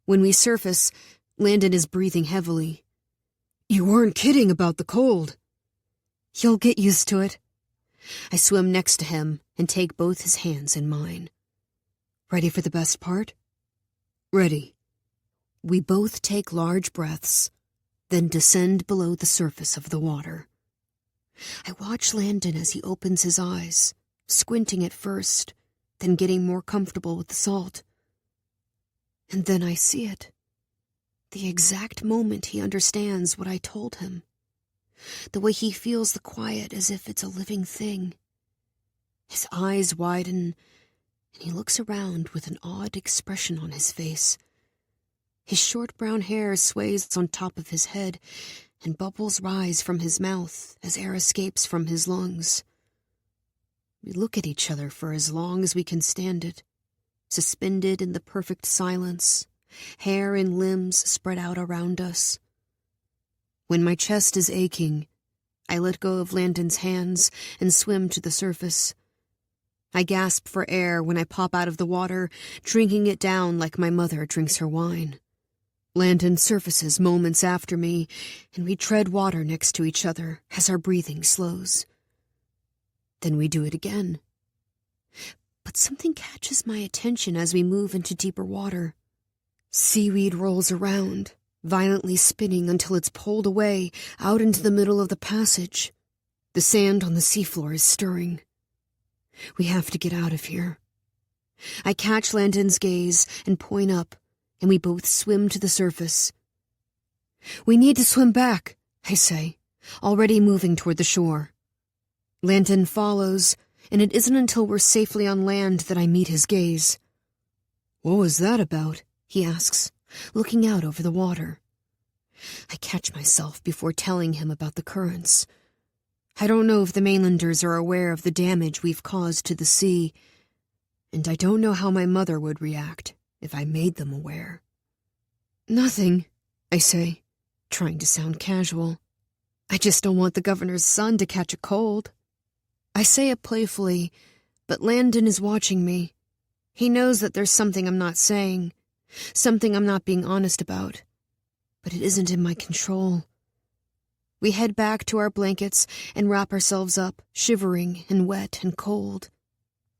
A: When we surface, Landon is breathing heavily. You weren't kidding about the cold. You'll get used to it. I swim next to him and take both his hands in mine. Ready for the best part? Ready. We both take large breaths, then descend below the surface of the water. I watch Landon as he opens his eyes, squinting at first, then getting more comfortable with the salt. And then I see it. The exact moment he understands what I told him. The way he feels the quiet as if it's a living thing. His eyes widen, and he looks around with an odd expression on his face. His short brown hair sways on top of his head, and bubbles rise from his mouth as air escapes from his lungs. We look at each other for as long as we can stand it, suspended in the perfect silence, hair and limbs spread out around us. When my chest is aching, I let go of Landon's hands and swim to the surface. I gasp for air when I pop out of the water, drinking it down like my mother drinks her wine. Landon surfaces moments after me, and we tread water next to each other as our breathing slows. Then we do it again. But something catches my attention as we move into deeper water. Seaweed rolls around, violently spinning until it's pulled away out into the middle of the passage. The sand on the seafloor is stirring. We have to get out of here. I catch Landon's gaze and point up, and we both swim to the surface. We need to swim back, I say, already moving toward the shore. Landon follows, and it isn't until we're safely on land that I meet his gaze. What was that about? He asks, looking out over the water.
B: I catch myself before telling him about the currents. I don't know if the mainlanders are aware of the damage we've caused to the sea, and I don't know how my mother would react if I made them aware.
C: Nothing,
B: I say, trying to sound casual. I just don't want the governor's son to catch a cold. I say it playfully, but Landon is watching me. He knows that there's something I'm not saying, something I'm not being honest about, but it isn't in my control. We head back to our blankets and wrap ourselves up, shivering and wet and cold.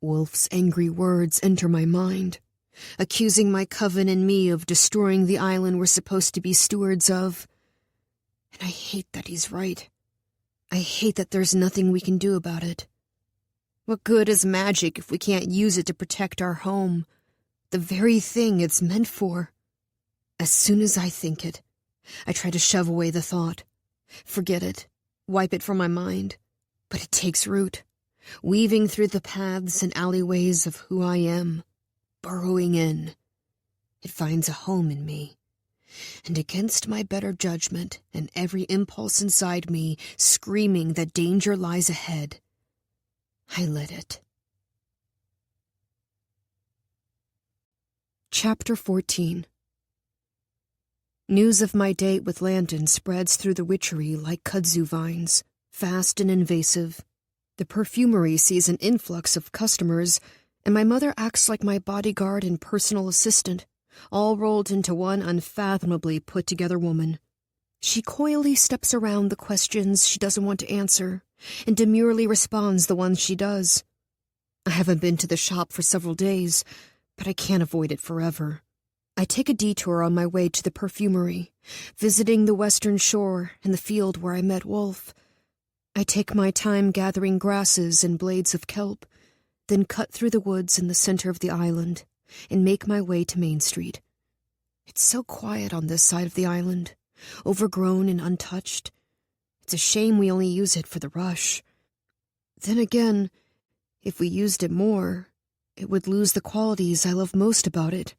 B: Wolfe's angry words enter my mind, accusing my coven and me of destroying the island we're supposed to be stewards of. And I hate that he's right. I hate that there's nothing we can do about it. What good is magic if we can't use it to protect our home, the very thing it's meant for? As soon as I think it, I try to shove away the thought. Forget it, wipe it from my mind, but it takes root, weaving through the paths and alleyways of who I am, burrowing in. It finds a home in me, and against my better judgment and every impulse inside me screaming that danger lies ahead, I let it. Chapter 14. News of my date with Landon spreads through the witchery like kudzu vines, fast and invasive. The perfumery sees an influx of customers, and my mother acts like my bodyguard and personal assistant, all rolled into one unfathomably put-together woman. She coyly steps around the questions she doesn't want to answer, and demurely responds the ones she does. I haven't been to the shop for several days, but I can't avoid it forever. I take a detour on my way to the perfumery, visiting the western shore and the field where I met Wolfe. I take my time gathering grasses and blades of kelp, then cut through the woods in the center of the island and make my way to Main Street. It's so quiet on this side of the island, overgrown and untouched. It's a shame we only use it for the rush. Then again, if we used it more, it would lose the qualities I love most about it.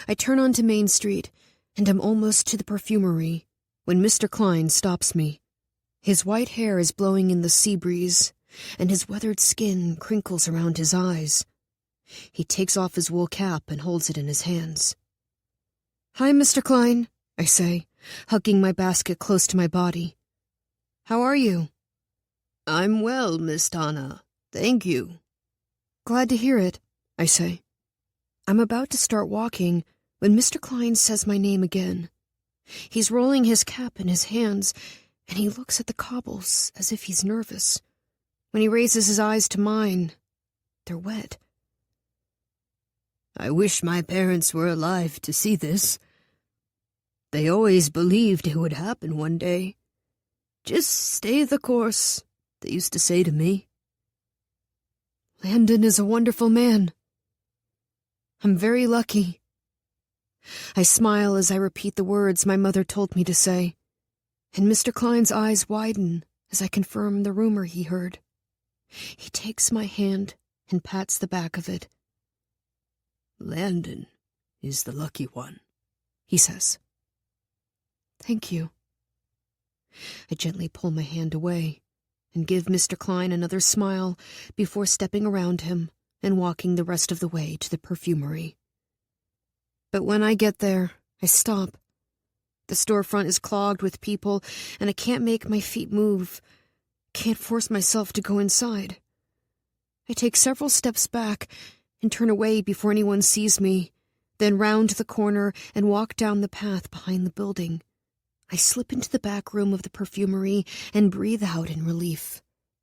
B: I turn onto Main Street, and I'm almost to the perfumery, when Mr. Klein stops me. His white hair is blowing in the sea breeze, and his weathered skin crinkles around his eyes. He takes off his wool cap and holds it in his hands. "Hi, Mr. Klein," I say, hugging my basket close to my body. "How are you?"
C: I'm well, Miss Tana. Thank you.
B: "Glad to hear it," I say. I'm about to start walking when Mr. Klein says my name again. He's rolling his cap in his hands, and he looks at the cobbles as if he's nervous. When he raises his eyes to mine, they're wet.
C: I wish my parents were alive to see this. They always believed it would happen one day. Just stay the course, they used to say to me.
B: Landon is a wonderful man. I'm very lucky. I smile as I repeat the words my mother told me to say, and Mr. Klein's eyes widen as I confirm the rumor he heard. He takes my hand and pats the back of it.
C: Landon is the lucky one,
B: he says. Thank you. I gently pull my hand away and give Mr. Klein another smile before stepping around him and walking the rest of the way to the perfumery. But when I get there, I stop. The storefront is clogged with people, and I can't make my feet move. Can't force myself to go inside. I take several steps back and turn away before anyone sees me, then round the corner and walk down the path behind the building. I slip into the back room of the perfumery and breathe out in relief,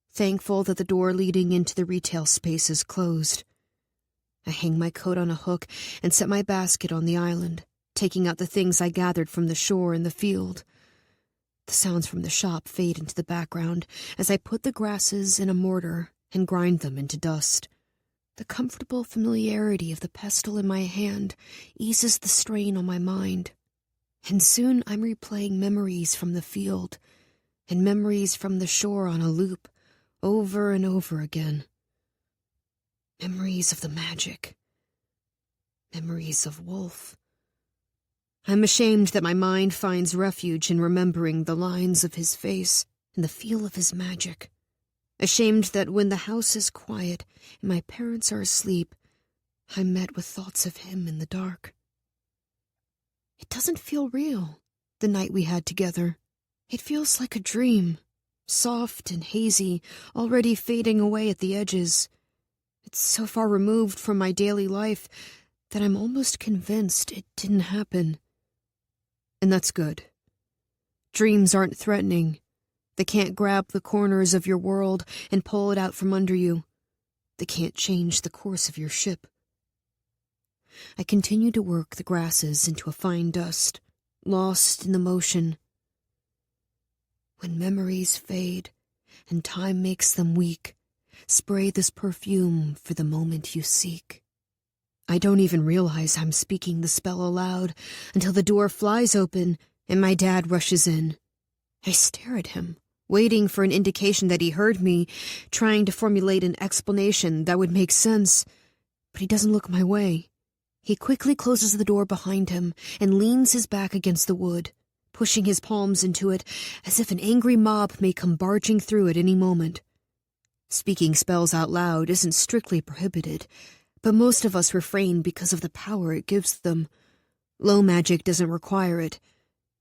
B: thankful that the door leading into the retail space is closed. I hang my coat on a hook and set my basket on the island, taking out the things I gathered from the shore and the field. The sounds from the shop fade into the background as I put the grasses in a mortar and grind them into dust. The comfortable familiarity of the pestle in my hand eases the strain on my mind, and soon I'm replaying memories from the field and memories from the shore on a loop, over and over again. Memories of the magic. Memories of Wolfe. I'm ashamed that my mind finds refuge in remembering the lines of his face and the feel of his magic. Ashamed that when the house is quiet and my parents are asleep, I'm met with thoughts of him in the dark. It doesn't feel real, the night we had together. It feels like a dream, soft and hazy, already fading away at the edges. It's so far removed from my daily life that I'm almost convinced it didn't happen. And that's good. Dreams aren't threatening. They can't grab the corners of your world and pull it out from under you. They can't change the course of your ship. I continue to work the grasses into a fine dust, lost in the motion. When memories fade and time makes them weak, spray this perfume for the moment you seek. I don't even realize I'm speaking the spell aloud until the door flies open and my dad rushes in. I stare at him, waiting for an indication that he heard me, trying to formulate an explanation that would make sense, but he doesn't look my way. He quickly closes the door behind him and leans his back against the wood, pushing his palms into it as if an angry mob may come barging through at any moment. Speaking spells out loud isn't strictly prohibited, but most of us refrain because of the power it gives them. Low magic doesn't require it,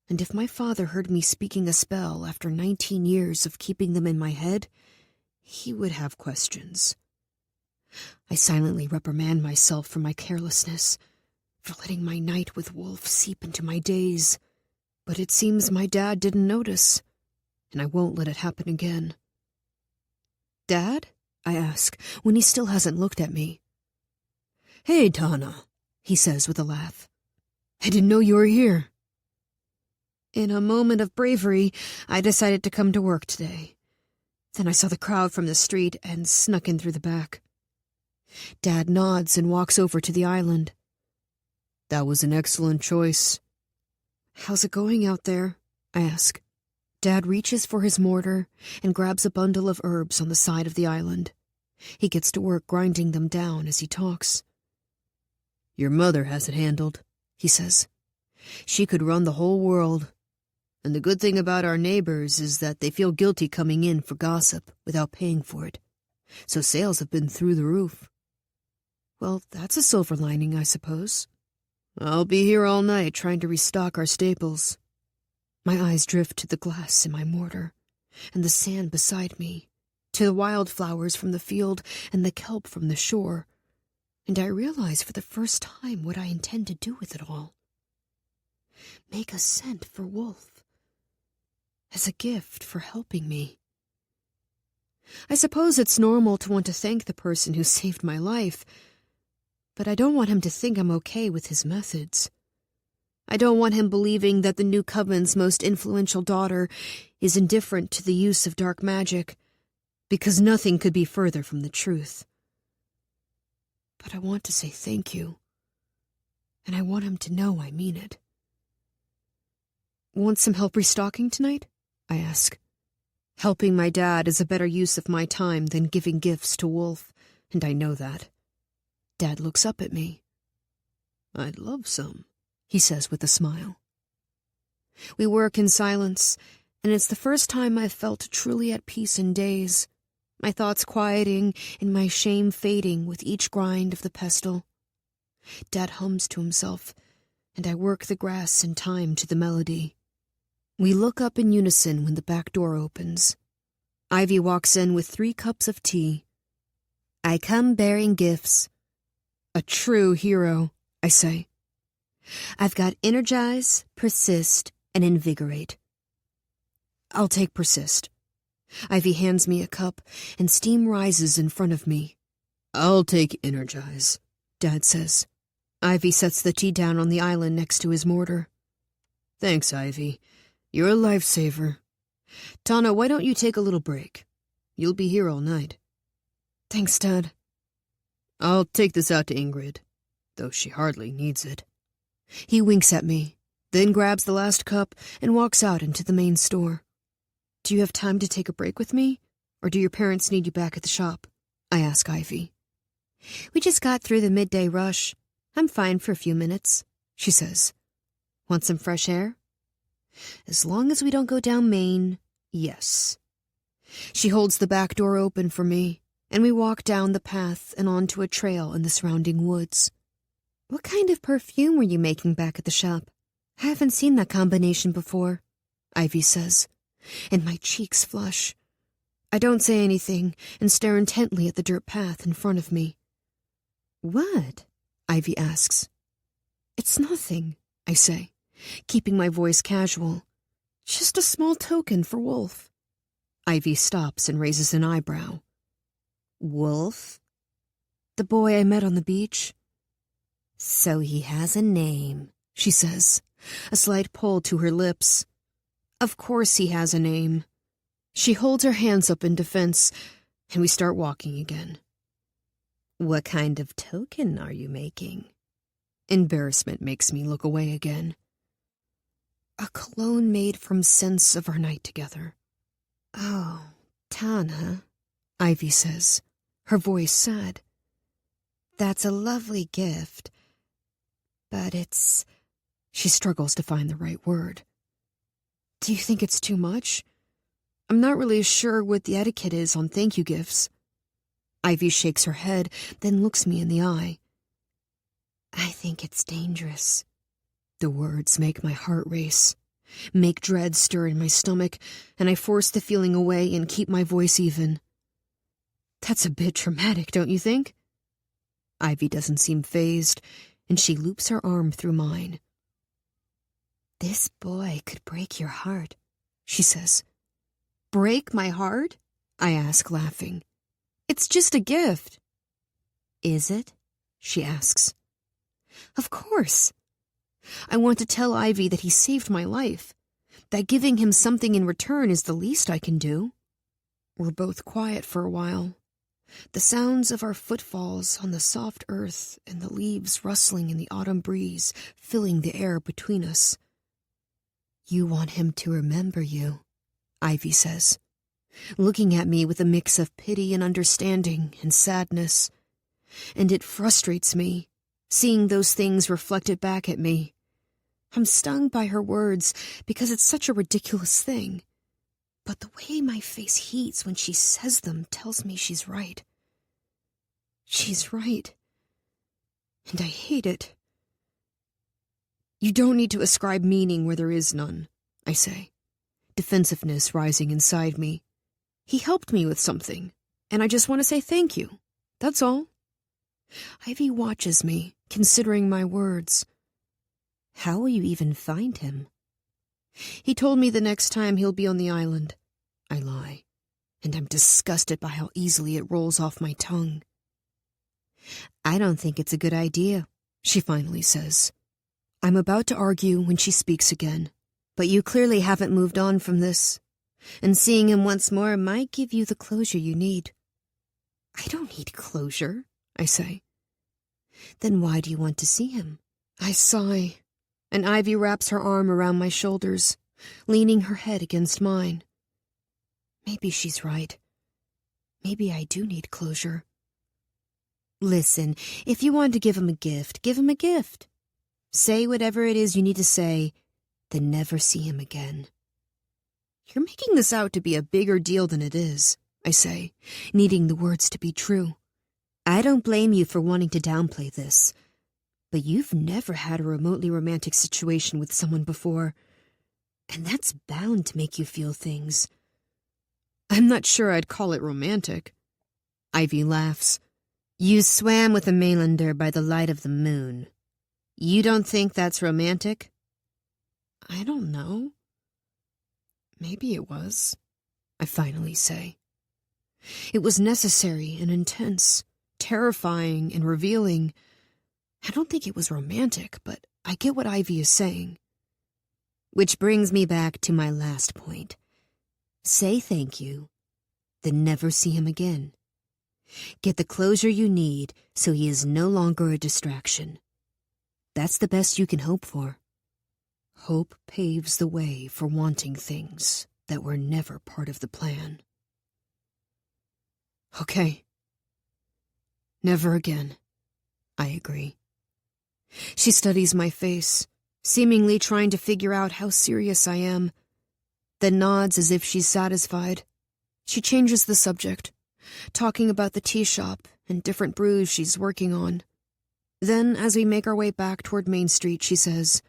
B: and if my father heard me speaking a spell after 19 years of keeping them in my head, he would have questions. I silently reprimand myself for my carelessness, for letting my night with Wolfe seep into my days, but it seems my dad didn't notice, and I won't let it happen again. "Dad?" I ask, when he still hasn't looked at me.
C: "Hey, Tana,"
B: he says with a laugh.
C: "I didn't know you were here."
B: In a moment of bravery, I decided to come to work today. Then I saw the crowd from the street and snuck in through the back. Dad nods and walks over to the island.
C: "That was an excellent choice."
B: "How's it going out there?" I ask. Dad reaches for his mortar and grabs a bundle of herbs on the side of the island. He gets to work grinding them down as he talks.
C: "Your mother has it handled," he says. "She could run the whole world. And the good thing about our neighbors is that they feel guilty coming in for gossip without paying for it. So sales have been through the roof."
B: "Well, that's a silver lining, I suppose."
C: "I'll be here all night trying to restock our staples."
B: My eyes drift to the glass in my mortar, and the sand beside me, to the wildflowers from the field and the kelp from the shore, and I realize for the first time what I intend to do with it all. Make a scent for Wolfe, as a gift for helping me. I suppose it's normal to want to thank the person who saved my life, but I don't want him to think I'm okay with his methods. I don't want him believing that the new coven's most influential daughter is indifferent to the use of dark magic, because nothing could be further from the truth. But I want to say thank you, and I want him to know I mean it. "Want some help restocking tonight?" I ask. Helping my dad is a better use of my time than giving gifts to Wolfe, and I know that. Dad looks up at me.
C: "I'd love some,"
B: he says with a smile. We work in silence, and it's the first time I've felt truly at peace in days, my thoughts quieting and my shame fading with each grind of the pestle. Dad hums to himself, and I work the grass in time to the melody. We look up in unison when the back door opens. Ivy walks in with 3 cups of tea. "I come bearing gifts." "A true hero," I say. "I've got energize, persist, and invigorate." "I'll take persist." Ivy hands me a cup, and steam rises in front of me.
C: "I'll take energize,"
B: Dad says. Ivy sets the tea down on the island next to his mortar.
C: "Thanks, Ivy. You're a lifesaver. Tana, why don't you take a little break? You'll be here all night."
B: "Thanks, Dad."
C: "I'll take this out to Ingrid, though she hardly needs it."
B: He winks at me, then grabs the last cup and walks out into the main store. "Do you have time to take a break with me, or do your parents need you back at the shop?" I ask Ivy. "We just got through the midday rush. I'm fine for a few minutes," she says. Want some fresh air? As long as we don't go down Main, yes. She holds the back door open for me, and we walk down the path and onto a trail in the surrounding woods. What kind of perfume were you making back at the shop? I haven't seen that combination before, Ivy says, and my cheeks flush. I don't say anything and stare intently at the dirt path in front of me. What? Ivy asks. It's nothing, I say, keeping my voice casual. Just a small token for Wolfe. Ivy stops and raises an eyebrow. Wolfe? The boy I met on the beach? So he has a name, she says, a slight pull to her lips. Of course he has a name. She holds her hands up in defense, and we start walking again. What kind of token are you making? Embarrassment makes me look away again. A cologne made from scents of our night together. Oh, Tana, Ivy says, her voice sad. That's a lovely gift, but it's... She struggles to find the right word. Do you think it's too much? I'm not really sure what the etiquette is on thank you gifts. Ivy shakes her head, then looks me in the eye. I think it's dangerous. The words make my heart race, make dread stir in my stomach, and I force the feeling away and keep my voice even. That's a bit dramatic, don't you think? Ivy doesn't seem fazed, and she loops her arm through mine. This boy could break your heart, she says. Break my heart? I ask, laughing. It's just a gift. Is it? She asks. Of course. I want to tell Ivy that he saved my life, that giving him something in return is the least I can do. We're both quiet for a while. The sounds of our footfalls on the soft earth and the leaves rustling in the autumn breeze filling the air between us. You want him to remember you, Ivy says, looking at me with a mix of pity and understanding and sadness. And it frustrates me, seeing those things reflected back at me. I'm stung by her words because it's such a ridiculous thing. But the way my face heats when she says them tells me she's right. She's right. And I hate it. You don't need to ascribe meaning where there is none, I say, defensiveness rising inside me. He helped me with something, and I just want to say thank you. That's all. Ivy watches me, considering my words. How will you even find him? He told me the next time he'll be on the island. I lie, and I'm disgusted by how easily it rolls off my tongue. I don't think it's a good idea, she finally says. I'm about to argue when she speaks again, but you clearly haven't moved on from this, and seeing him once more might give you the closure you need. I don't need closure, I say. Then why do you want to see him? I sigh, and Ivy wraps her arm around my shoulders, leaning her head against mine. Maybe she's right. Maybe I do need closure. Listen, if you want to give him a gift, give him a gift. Say whatever it is you need to say, then never see him again. You're making this out to be a bigger deal than it is, I say, needing the words to be true. I don't blame you for wanting to downplay this, but you've never had a remotely romantic situation with someone before, and that's bound to make you feel things. I'm not sure I'd call it romantic. Ivy laughs. You swam with a mainlander by the light of the moon. You don't think that's romantic? I don't know. Maybe it was, I finally say. It was necessary and intense, terrifying and revealing. I don't think it was romantic, but I get what Ivy is saying. Which brings me back to my last point. Say thank you, then never see him again. Get the closure you need so he is no longer a distraction. That's the best you can hope for. Hope paves the way for wanting things that were never part of the plan. Okay. Never again, I agree. She studies my face,
A: seemingly trying to figure out how serious I am, then nods as if she's satisfied. She changes the subject, talking about the tea shop and different brews she's working on. Then, as we make our way back toward Main Street, she says,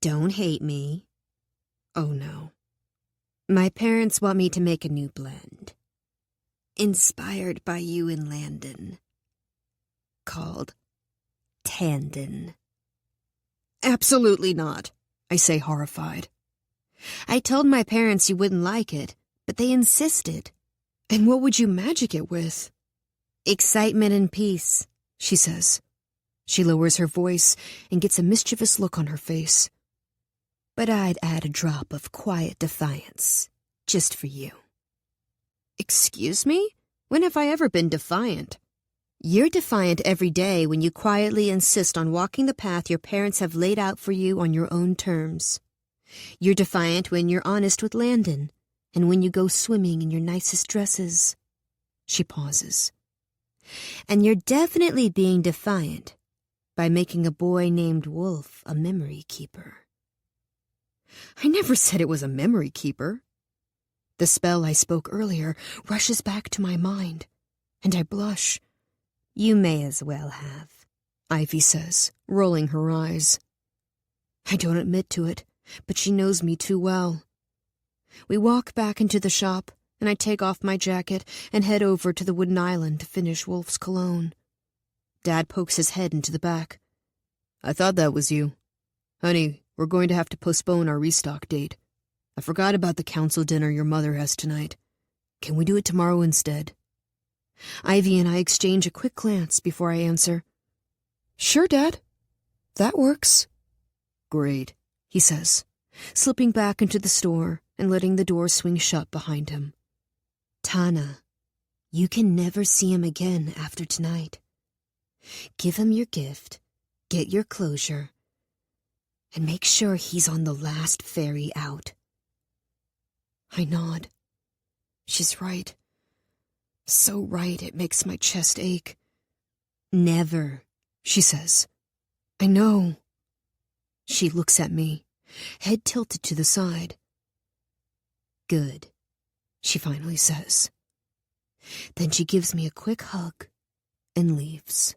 B: Don't hate me.
A: "Oh no."
B: My parents want me to make a new blend. Inspired by you and Landon. Called Tandon.
A: "Absolutely not," I say, horrified.
B: I told my parents you wouldn't like it, but they insisted.
A: "And what would you magic it with?"
B: Excitement and peace,
A: she says. She lowers her voice and gets a mischievous look on her face.
B: But I'd add a drop of quiet defiance, just for you.
A: Excuse me? When have I ever been defiant?
B: You're defiant every day when you quietly insist on walking the path your parents have laid out for you on your own terms. You're defiant when you're honest with Landon, and when you go swimming in your nicest dresses.
A: She pauses.
B: And you're definitely being defiant by making a boy named Wolfe a memory keeper.
A: I never said it was a memory keeper. The spell I spoke earlier rushes back to my mind, and I blush.
B: You may as well have,
A: Ivy says, rolling her eyes. I don't admit to it, but she knows me too well. We walk back into the shop, and I take off my jacket and head over to the wooden island to finish Wolfe's cologne. Dad pokes his head into the back. "I thought that was you. Honey, we're going to have to postpone our restock date. I forgot about the council dinner your mother has tonight. Can we do it tomorrow instead?" Ivy and I exchange a quick glance before I answer. "Sure, Dad. That works." "Great," he says, slipping back into the store and letting the door swing shut behind him.
B: Tana, you can never see him again after tonight. Give him your gift, get your closure, and make sure he's on the last ferry out.
A: I nod. She's right. So right it makes my chest ache.
B: Never,
A: she says. I know. She looks at me, head tilted to the side.
B: Good,
A: she finally says. Then she gives me a quick hug and leaves.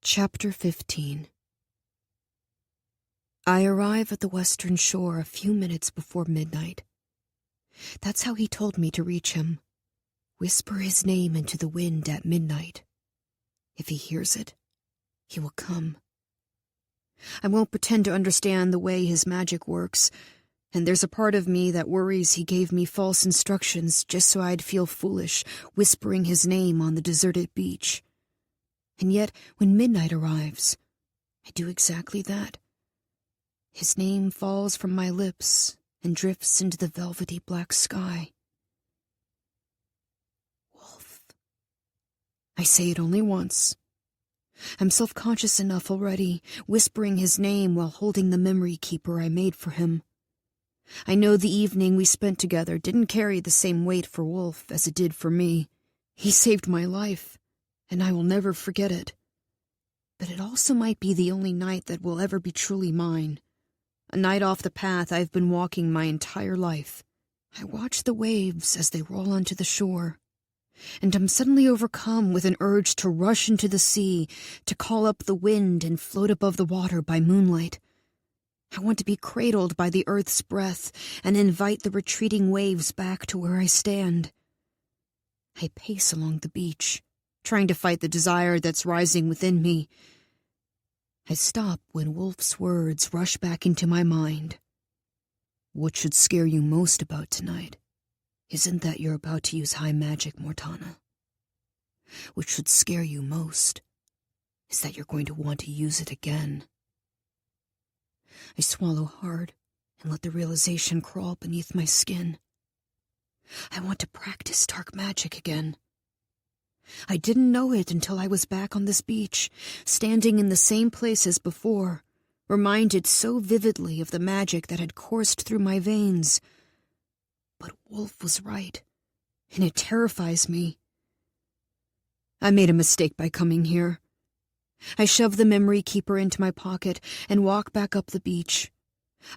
A: Chapter 15. I arrive at the western shore a few minutes before midnight. That's how he told me to reach him. Whisper his name into the wind at midnight. If he hears it, he will come. I won't pretend to understand the way his magic works, and there's a part of me that worries he gave me false instructions just so I'd feel foolish whispering his name on the deserted beach. And yet, when midnight arrives, I do exactly that. His name falls from my lips and drifts into the velvety black sky. Wolfe. I say it only once. I'm self-conscious enough already, whispering his name while holding the memory keeper I made for him. I know the evening we spent together didn't carry the same weight for Wolfe as it did for me. He saved my life, and I will never forget it. But it also might be the only night that will ever be truly mine. A night off the path I've been walking my entire life. I watch the waves as they roll onto the shore, and I'm suddenly overcome with an urge to rush into the sea, to call up the wind and float above the water by moonlight. I want to be cradled by the earth's breath and invite the retreating waves back to where I stand. I pace along the beach, trying to fight the desire that's rising within me. I stop when Wolfe's words rush back into my mind. What should scare you most about tonight isn't that you're about to use high magic, Mortana. What should scare you most is that you're going to want to use it again. I swallow hard and let the realization crawl beneath my skin. I want to practice dark magic again. I didn't know it until I was back on this beach, standing in the same place as before, reminded so vividly of the magic that had coursed through my veins. But Wolfe was right, and it terrifies me. I made a mistake by coming here. I shove the memory keeper into my pocket and walk back up the beach.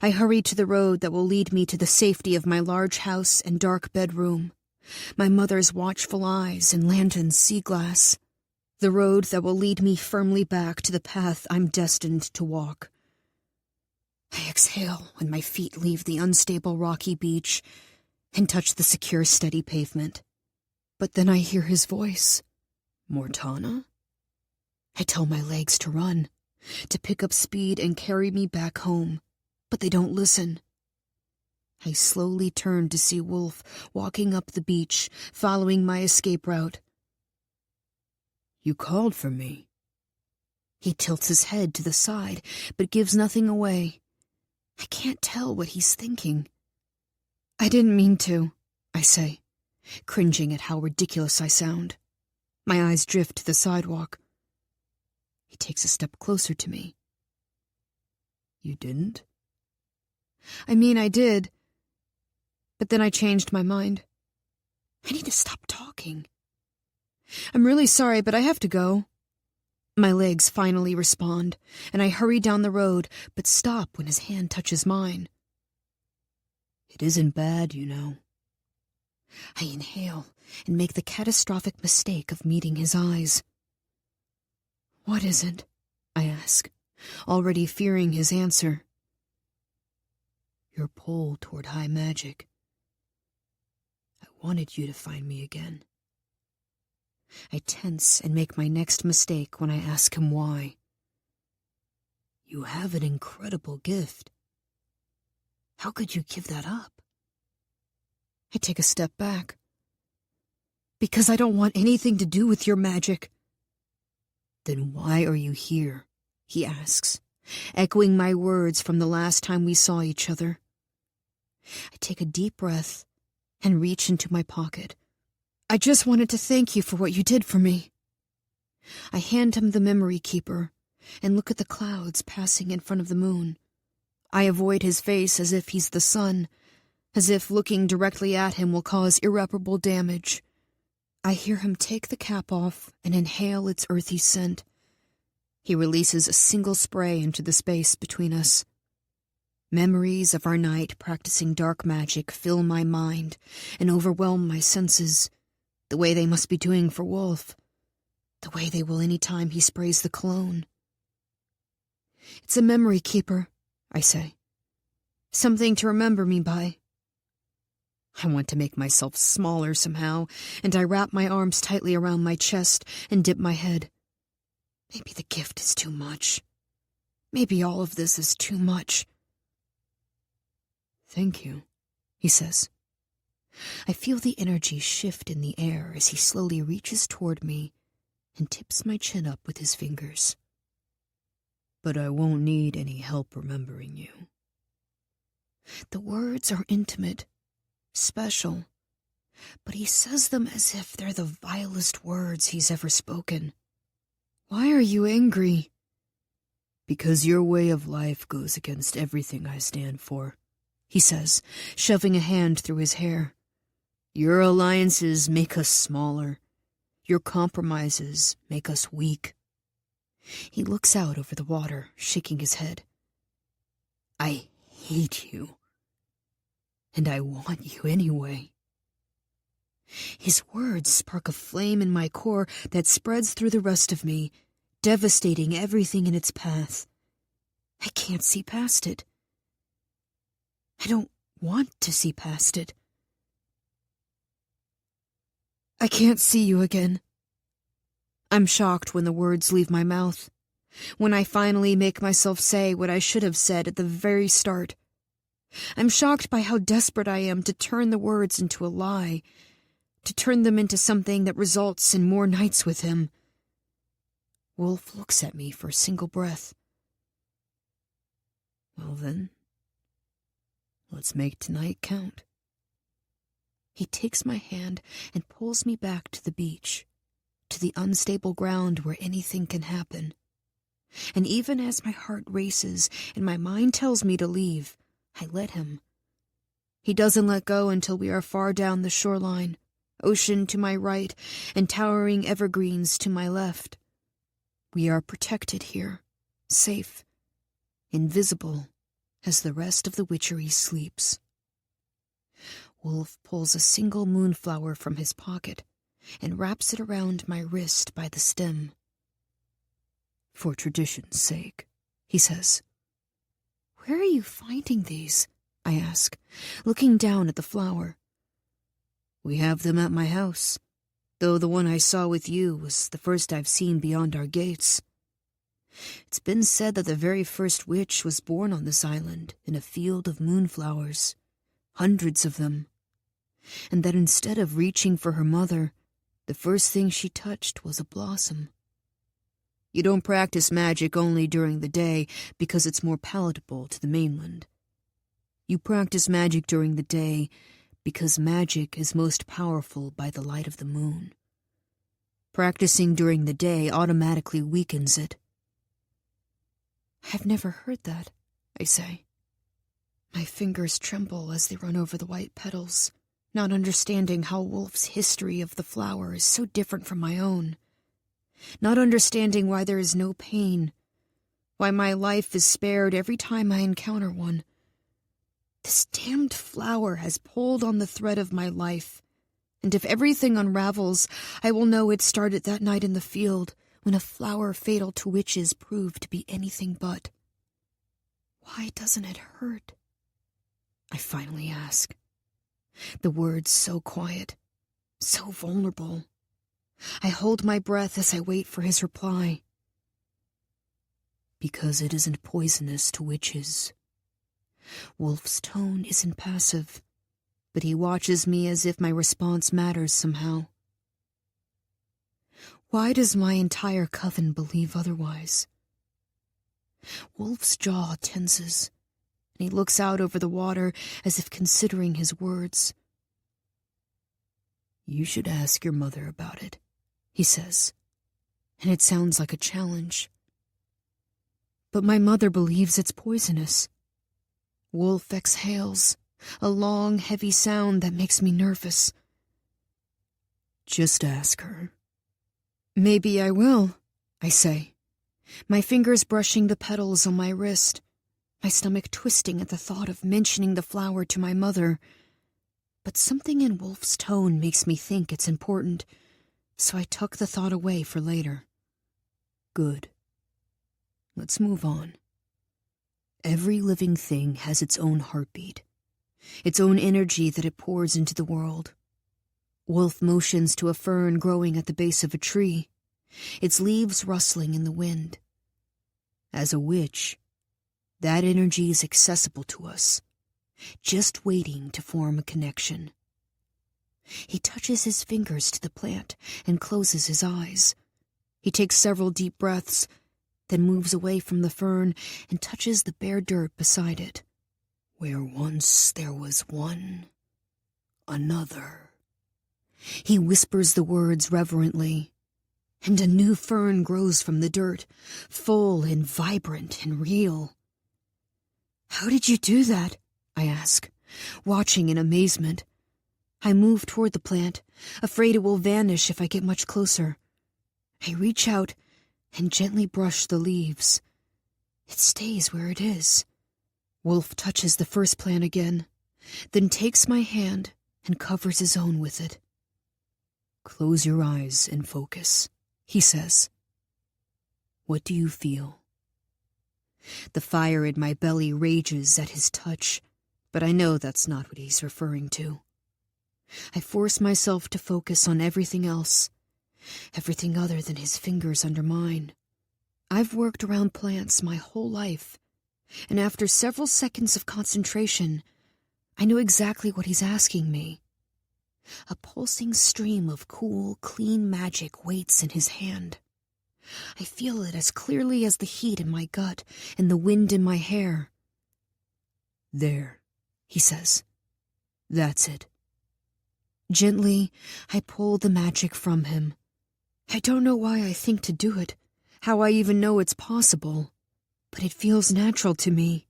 A: I hurry to the road that will lead me to the safety of my large house and dark bedroom, my mother's watchful eyes and lantern's sea glass, the road that will lead me firmly back to the path I'm destined to walk. I exhale when my feet leave the unstable rocky beach and touch the secure, steady pavement. But then I hear his voice. More Tana? I tell my legs to run, to pick up speed and carry me back home, but they don't listen. I slowly turn to see Wolfe walking up the beach, following my escape route. You called for me. He tilts his head to the side, but gives nothing away. I can't tell what he's thinking. I didn't mean to, I say, cringing at how ridiculous I sound. My eyes drift to the sidewalk. He takes a step closer to me. You didn't? I mean, I did. But then I changed my mind. I need to stop talking. I'm really sorry, but I have to go. My legs finally respond, and I hurry down the road, but stop when his hand touches mine. It isn't bad, you know. I inhale and make the catastrophic mistake of meeting his eyes. What isn't? I ask, already fearing his answer. Your pull toward high magic. I wanted you to find me again. I tense and make my next mistake when I ask him why. You have an incredible gift. How could you give that up? I take a step back. Because I don't want anything to do with your magic. Then why are you here? He asks, echoing my words from the last time we saw each other. I take a deep breath and reach into my pocket. I just wanted to thank you for what you did for me. I hand him the memory keeper and look at the clouds passing in front of the moon. I avoid his face as if he's the sun, as if looking directly at him will cause irreparable damage. I hear him take the cap off and inhale its earthy scent. He releases a single spray into the space between us. Memories of our night practicing dark magic fill my mind and overwhelm my senses, the way they must be doing for Wolfe, the way they will any time he sprays the cologne. It's a memory keeper, I say. Something to remember me by. I want to make myself smaller somehow, and I wrap my arms tightly around my chest and dip my head. Maybe the gift is too much. Maybe all of this is too much. Thank you, he says. I feel the energy shift in the air as he slowly reaches toward me and tips my chin up with his fingers. But I won't need any help remembering you. The words are intimate, special, but he says them as if they're the vilest words he's ever spoken. Why are you angry? Because your way of life goes against everything I stand for, he says, shoving a hand through his hair. Your alliances make us smaller. Your compromises make us weak. He looks out over the water, shaking his head. I hate you. And I want you anyway. His words spark a flame in my core that spreads through the rest of me, devastating everything in its path. I can't see past it. I don't want to see past it. I can't see you again. I'm shocked when the words leave my mouth, when I finally make myself say what I should have said at the very start. I'm shocked by how desperate I am to turn the words into a lie, to turn them into something that results in more nights with him. Wolfe looks at me for a single breath. Well then, let's make tonight count. He takes my hand and pulls me back to the beach, to the unstable ground where anything can happen. And even as my heart races and my mind tells me to leave, I let him. He doesn't let go until we are far down the shoreline, ocean to my right and towering evergreens to my left. We are protected here, safe, invisible, as the rest of the witchery sleeps. Wolfe pulls a single moonflower from his pocket and wraps it around my wrist by the stem. For tradition's sake, he says. Where are you finding these? I ask, looking down at the flower. We have them at my house, though the one I saw with you was the first I've seen beyond our gates. It's been said that the very first witch was born on this island in a field of moonflowers, hundreds of them, and that instead of reaching for her mother, the first thing she touched was a blossom. You don't practice magic only during the day because it's more palatable to the mainland. You practice magic during the day because magic is most powerful by the light of the moon. Practicing during the day automatically weakens it. I've never heard that, I say. My fingers tremble as they run over the white petals, not understanding how Wolfe's history of the flower is so different from my own. Not understanding why there is no pain, why my life is spared every time I encounter one. This damned flower has pulled on the thread of my life, and if everything unravels, I will know it started that night in the field when a flower fatal to witches proved to be anything but. Why doesn't it hurt? I finally ask. The words so quiet, so vulnerable. I hold my breath as I wait for his reply. Because it isn't poisonous to witches. Wolfe's tone isn't passive, but he watches me as if my response matters somehow. Why does my entire coven believe otherwise? Wolfe's jaw tenses, and he looks out over the water as if considering his words. You should ask your mother about it, he says, and it sounds like a challenge. But my mother believes it's poisonous. Wolfe exhales, a long, heavy sound that makes me nervous. Just ask her. Maybe I will, I say, my fingers brushing the petals on my wrist, my stomach twisting at the thought of mentioning the flower to my mother. But something in Wolfe's tone makes me think it's important, so I tuck the thought away for later. Good. Let's move on. Every living thing has its own heartbeat, its own energy that it pours into the world. Wolfe motions to a fern growing at the base of a tree, its leaves rustling in the wind. As a witch, that energy is accessible to us, just waiting to form a connection. He touches his fingers to the plant and closes his eyes. He takes several deep breaths, then moves away from the fern and touches the bare dirt beside it. Where once there was one, another. He whispers the words reverently, and a new fern grows from the dirt, full and vibrant and real. How did you do that? I ask, watching in amazement. I move toward the plant, afraid it will vanish if I get much closer. I reach out and gently brush the leaves. It stays where it is. Wolfe touches the first plant again, then takes my hand and covers his own with it. Close your eyes and focus, he says. What do you feel? The fire in my belly rages at his touch, but I know that's not what he's referring to. I force myself to focus on everything else, everything other than his fingers under mine. I've worked around plants my whole life, and after several seconds of concentration, I know exactly what he's asking me. A pulsing stream of cool, clean magic waits in his hand. I feel it as clearly as the heat in my gut and the wind in my hair. There, he says. That's it. Gently, I pull the magic from him. I don't know why I think to do it, how I even know it's possible, but it feels natural to me.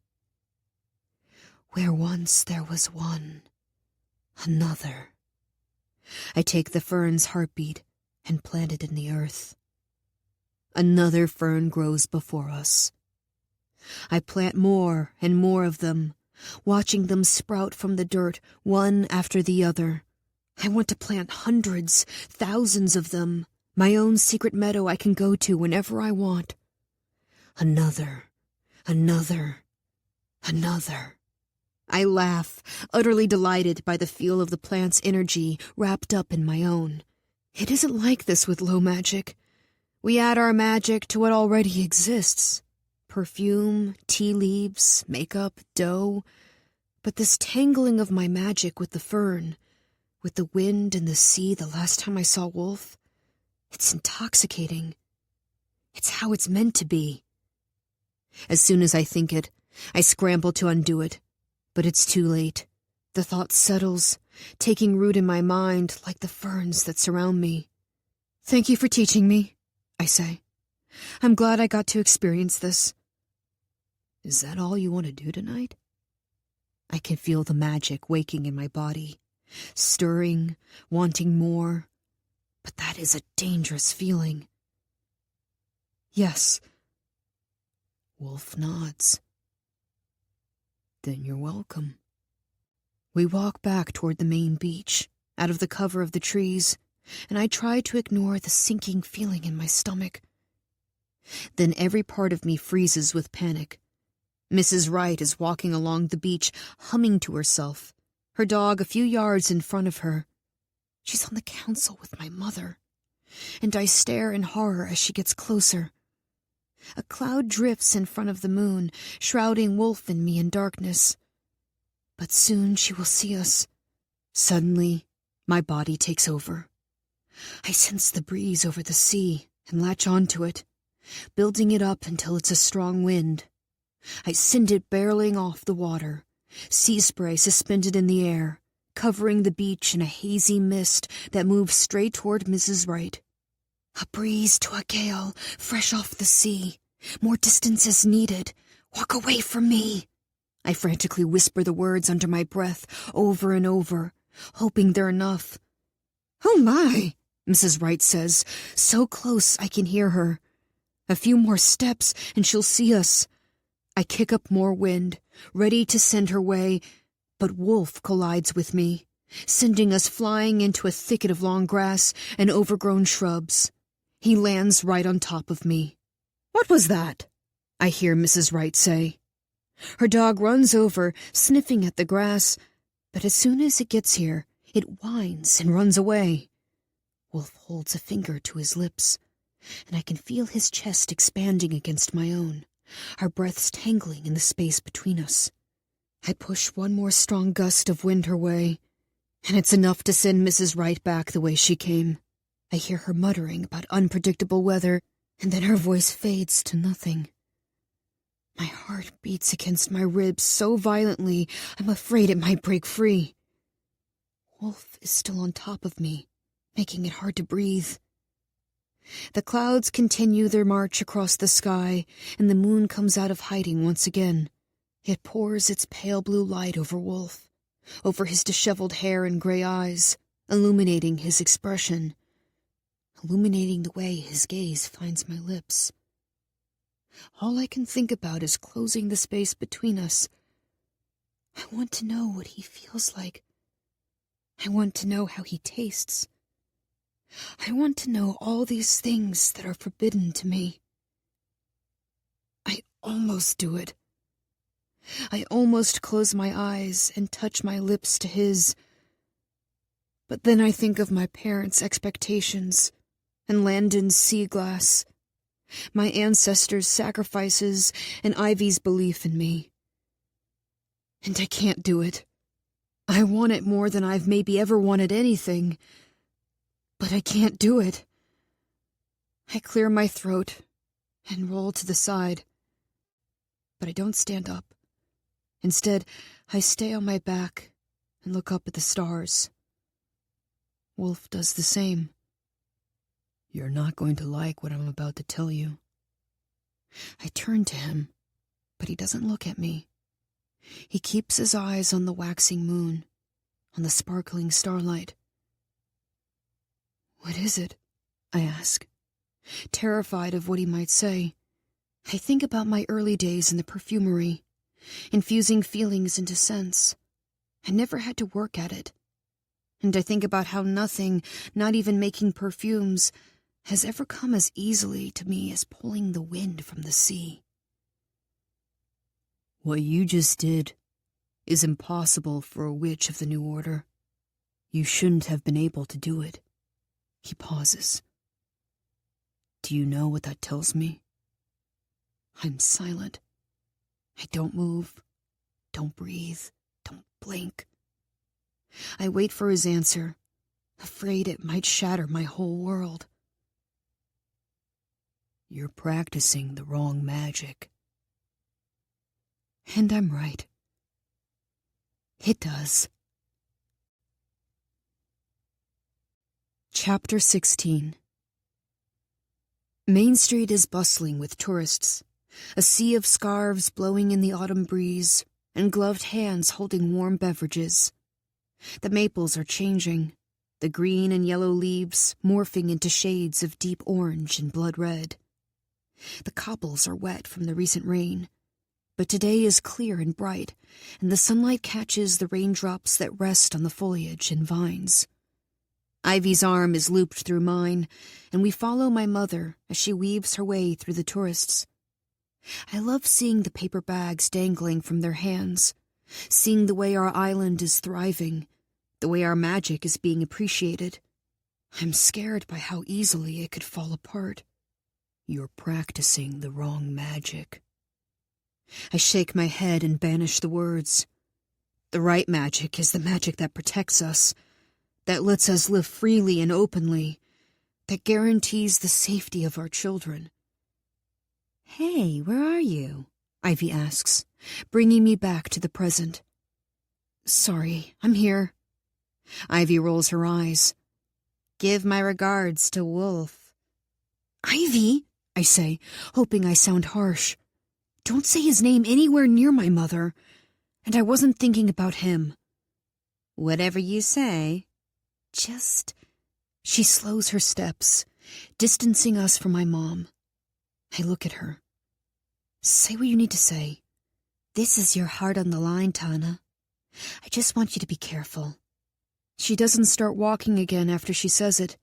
A: Where once there was one, another. I take the fern's heartbeat and plant it in the earth.
B: Another fern grows before us. I plant more and more of them, watching them sprout from the dirt, one after the other. I want to plant hundreds, thousands of them, my own secret meadow I can go to whenever I want. Another. I laugh, utterly delighted by the feel of the plant's energy wrapped up in my own. It isn't like this with low magic. We add our magic to what already exists. Perfume, tea leaves, makeup, dough. But this tangling of my magic with the fern, with the wind and the sea the last time I saw Wolfe, it's intoxicating. It's how it's meant to be. As soon as I think it, I scramble to undo it. But it's too late. The thought settles, taking root in my mind like the ferns that surround me. "Thank you for teaching me," I say. "I'm glad I got to experience this." "Is that all you want to do tonight?" I can feel the magic waking in my body, stirring, wanting more. But that is a dangerous feeling. "Yes." Wolfe nods. "Then you're welcome." We walk back toward the main beach, out of the cover of the trees, and I try to ignore the sinking feeling in my stomach. Then every part of me freezes with panic. Mrs. Wright is walking along the beach, humming to herself, her dog a few yards in front of her. She's on the council with my mother, and I stare in horror as she gets closer. A cloud drifts in front of the moon, shrouding Wolfe and me in darkness. But soon she will see us. Suddenly, my body takes over. I sense the breeze over the sea and latch onto it, building it up until it's a strong wind. I send it barreling off the water, sea spray suspended in the air, covering the beach in a hazy mist that moves straight toward Mrs. Wright. A breeze to a gale, fresh off the sea. More distance is needed. Walk away from me. I frantically whisper the words under my breath, over and over, hoping they're enough. "Oh my," Mrs. Wright says, so close I can hear her. A few more steps and she'll see us. I kick up more wind, ready to send her way, but Wolfe collides with me, sending us flying into a thicket of long grass and overgrown shrubs. He lands right on top of me. "What was that?" I hear Mrs. Wright say. Her dog runs over, sniffing at the grass, but as soon as it gets here, it whines and runs away. Wolfe holds a finger to his lips, and I can feel his chest expanding against my own, our breaths tangling in the space between us. I push one more strong gust of wind her way, and it's enough to send Mrs. Wright back the way she came. I hear her muttering about unpredictable weather, and then her voice fades to nothing. My heart beats against my ribs so violently I'm afraid it might break free. Wolfe is still on top of me, making it hard to breathe. The clouds continue their march across the sky, and the moon comes out of hiding once again. It pours its pale blue light over Wolfe, over his disheveled hair and gray eyes, illuminating his expression, illuminating the way his gaze finds my lips. All I can think about is closing the space between us. I want to know what he feels like. I want to know how he tastes. I want to know all these things that are forbidden to me. I almost do it. I almost close my eyes and touch my lips to his. But then I think of my parents' expectations and Landon's sea glass, my ancestors' sacrifices and Ivy's belief in me. And I can't do it. I want it more than I've maybe ever wanted anything, but I can't do it. I clear my throat and roll to the side, but I don't stand up. Instead, I stay on my back and look up at the stars. Wolfe does the same. You're not going to like what I'm about to tell you. I turn to him, but he doesn't look at me. He keeps his eyes on the waxing moon, on the sparkling starlight. What is it? I ask.
A: Terrified of what he might say, I think about my early days in the perfumery, infusing feelings into scents. I never had to work at it. And I think about how nothing, not even making perfumes, has ever come as easily to me as pulling the wind from the sea. What you just did is impossible for a witch of the New Order. You shouldn't have been able to do it. He pauses. Do you know what that tells me? I'm silent. I don't move, don't breathe, don't blink. I wait for his answer, afraid it might shatter my whole world. You're practicing the wrong magic. And I'm right. It does. Chapter 16. Main Street is bustling with tourists, a sea of scarves blowing in the autumn breeze, and gloved hands holding warm beverages. The maples are changing, the green and yellow leaves morphing into shades of deep orange and blood red. The cobbles are wet from the recent rain, but today is clear and bright, and the sunlight catches the raindrops that rest on the foliage and vines. Ivy's arm is looped through mine, and we follow my mother as she weaves her way through the tourists. I love seeing the paper bags dangling from their hands, seeing the way our island is thriving, the way our magic is being appreciated. I'm scared by how easily it could fall apart. You're practicing the wrong magic. I shake my head and banish the words. The right magic is the magic that protects us, that lets us live freely and openly, that guarantees the safety of our children. Hey, where are you? Ivy asks, bringing me back to the present. Sorry, I'm here. Ivy rolls her eyes. Give my regards to Wolfe. Ivy, I say, hoping I sound harsh. Don't say his name anywhere near my mother. And I wasn't thinking about him. Whatever you say. She slows her steps, distancing us from my mom. I look at her. Say what you need to say. This is your heart on the line, Tana. I just want you to be careful. She doesn't start walking again after she says it.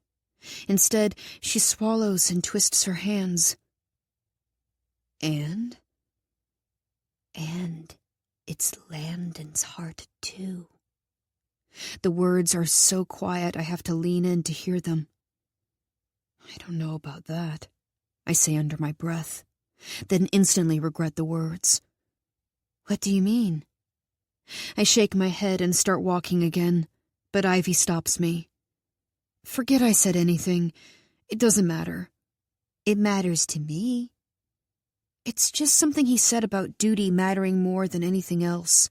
A: Instead, she swallows and twists her hands. And it's Landon's heart, too. The words are so quiet I have to lean in to hear them. I don't know about that, I say under my breath, then instantly regret the words. What do you mean? I shake my head and start walking again, but Ivy stops me. Forget I said anything. It doesn't matter. It matters to me. It's just something he said about duty mattering more than anything else.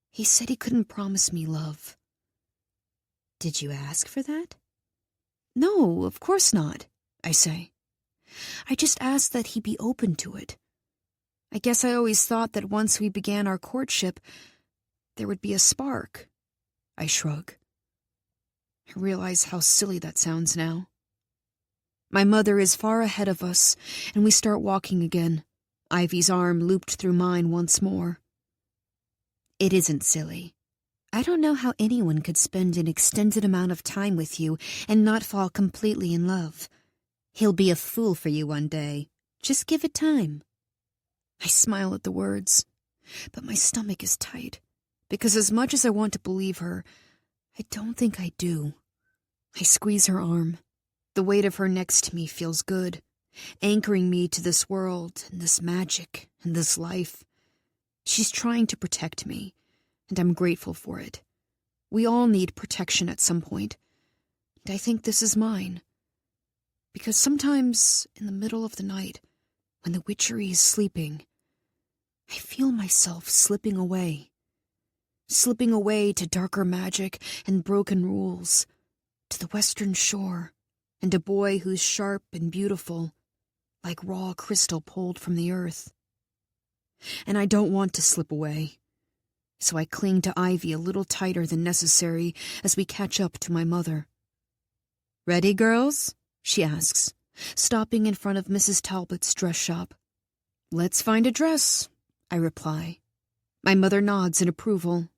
A: He said he couldn't promise me love. Did you ask for that? No, of course not, I say. I just asked that he be open to it. I guess I always thought that once we began our courtship, there would be a spark. I shrug. I realize how silly that sounds now. My mother is far ahead of us, and we start walking again, Ivy's arm looped through mine once more. It isn't silly. I don't know how anyone could spend an extended amount of time with you and not fall completely in love. He'll be a fool for you one day. Just give it time. I smile at the words, but my stomach is tight, because as much as I want to believe her, I don't think I do. I squeeze her arm. The weight of her next to me feels good, anchoring me to this world and this magic and this life. She's trying to protect me, and I'm grateful for it. We all need protection at some point, and I think this is mine. Because sometimes, in the middle of the night, when the witchery is sleeping, I feel myself slipping away to darker magic and broken rules, to the western shore, and a boy who's sharp and beautiful, like raw crystal pulled from the earth. And I don't want to slip away, so I cling to Ivy a little tighter than necessary as we catch up to my mother. Ready, girls? She asks, stopping in front of Mrs. Talbot's dress shop. "Let's find a dress," I reply. My mother nods in approval,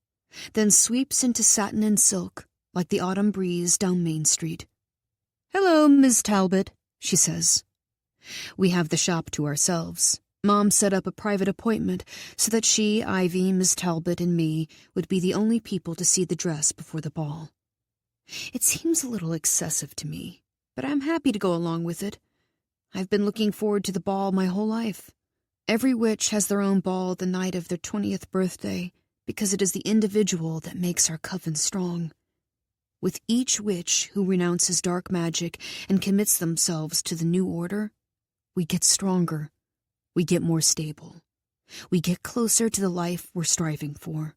A: then sweeps into satin and silk, like the autumn breeze down Main Street. "Hello, Miss Talbot," she says. We have the shop to ourselves. Mom set up a private appointment so that she, Ivy, Miss Talbot, and me would be the only people to see the dress before the ball. It seems a little excessive to me, but I'm happy to go along with it. I've been looking forward to the ball my whole life. Every witch has their own ball the night of their 20th birthday because it is the individual that makes our coven strong. With each witch who renounces dark magic and commits themselves to the new order, we get stronger. We get more stable. We get closer to the life we're striving for.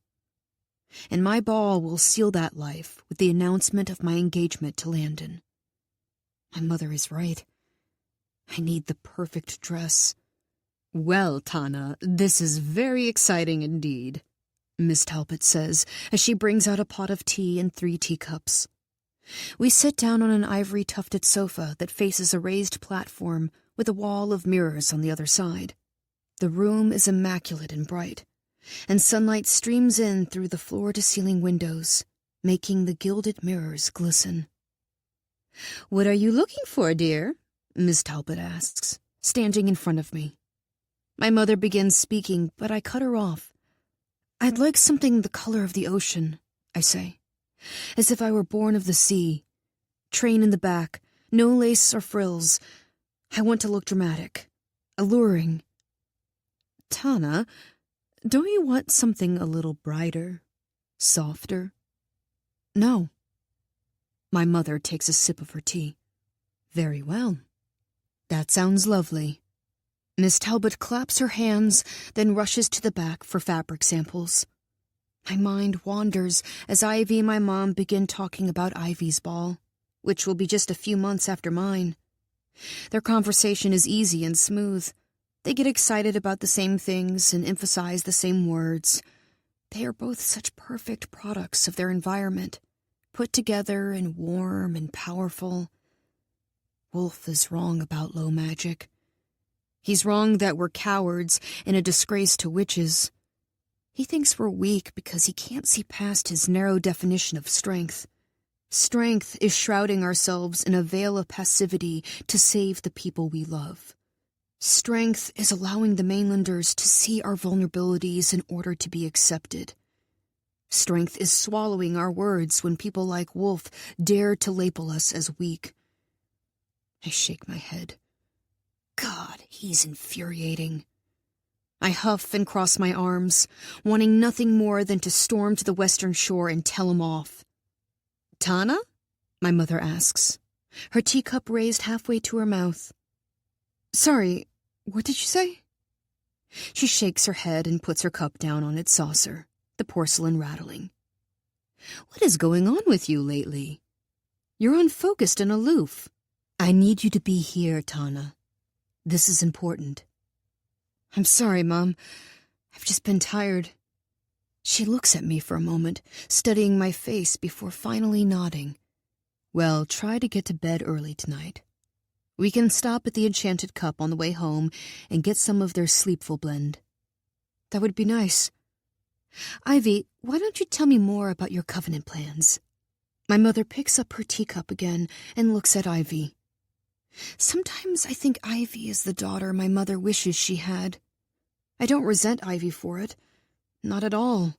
A: And my ball will seal that life with the announcement of my engagement to Landon. My mother is right. I need the perfect dress. "Well, Tana, this is very exciting indeed," Miss Talbot says as she brings out a pot of tea and 3 teacups. We sit down on an ivory-tufted sofa that faces a raised platform with a wall of mirrors on the other side. The room is immaculate and bright, and sunlight streams in through the floor-to-ceiling windows, making the gilded mirrors glisten. "What are you looking for, dear?" Miss Talbot asks, standing in front of me. My mother begins speaking, but I cut her off. "I'd like something the color of the ocean," I say, as if I were born of the sea. Train in the back, no lace or frills. I want to look dramatic, alluring. "Tana, don't you want something a little brighter, softer?" "No." My mother takes a sip of her tea. "Very well. That sounds lovely." Miss Talbot claps her hands, then rushes to the back for fabric samples. My mind wanders as Ivy and my mom begin talking about Ivy's ball, which will be just a few months after mine. Their conversation is easy and smooth. They get excited about the same things and emphasize the same words. They are both such perfect products of their environment, put together and warm and powerful. Wolfe is wrong about low magic. He's wrong that we're cowards and a disgrace to witches. He thinks we're weak because he can't see past his narrow definition of strength. Strength is shrouding ourselves in a veil of passivity to save the people we love. Strength is allowing the mainlanders to see our vulnerabilities in order to be accepted. Strength is swallowing our words when people like Wolfe dare to label us as weak. I shake my head. God, he's infuriating. I huff and cross my arms, wanting nothing more than to storm to the western shore and tell him off. "Tana?" my mother asks, her teacup raised halfway to her mouth. "Sorry, what did you say?" She shakes her head and puts her cup down on its saucer, the porcelain rattling. "What is going on with you lately? You're unfocused and aloof. I need you to be here, Tana. This is important." "I'm sorry, Mom. I've just been tired." She looks at me for a moment, studying my face before finally nodding. "Well, try to get to bed early tonight. We can stop at the Enchanted Cup on the way home and get some of their Sleepful blend." "That would be nice. Ivy, why don't you tell me more about your covenant plans?" My mother picks up her teacup again and looks at Ivy. Sometimes I think Ivy is the daughter my mother wishes she had. I don't resent Ivy for it. Not at all.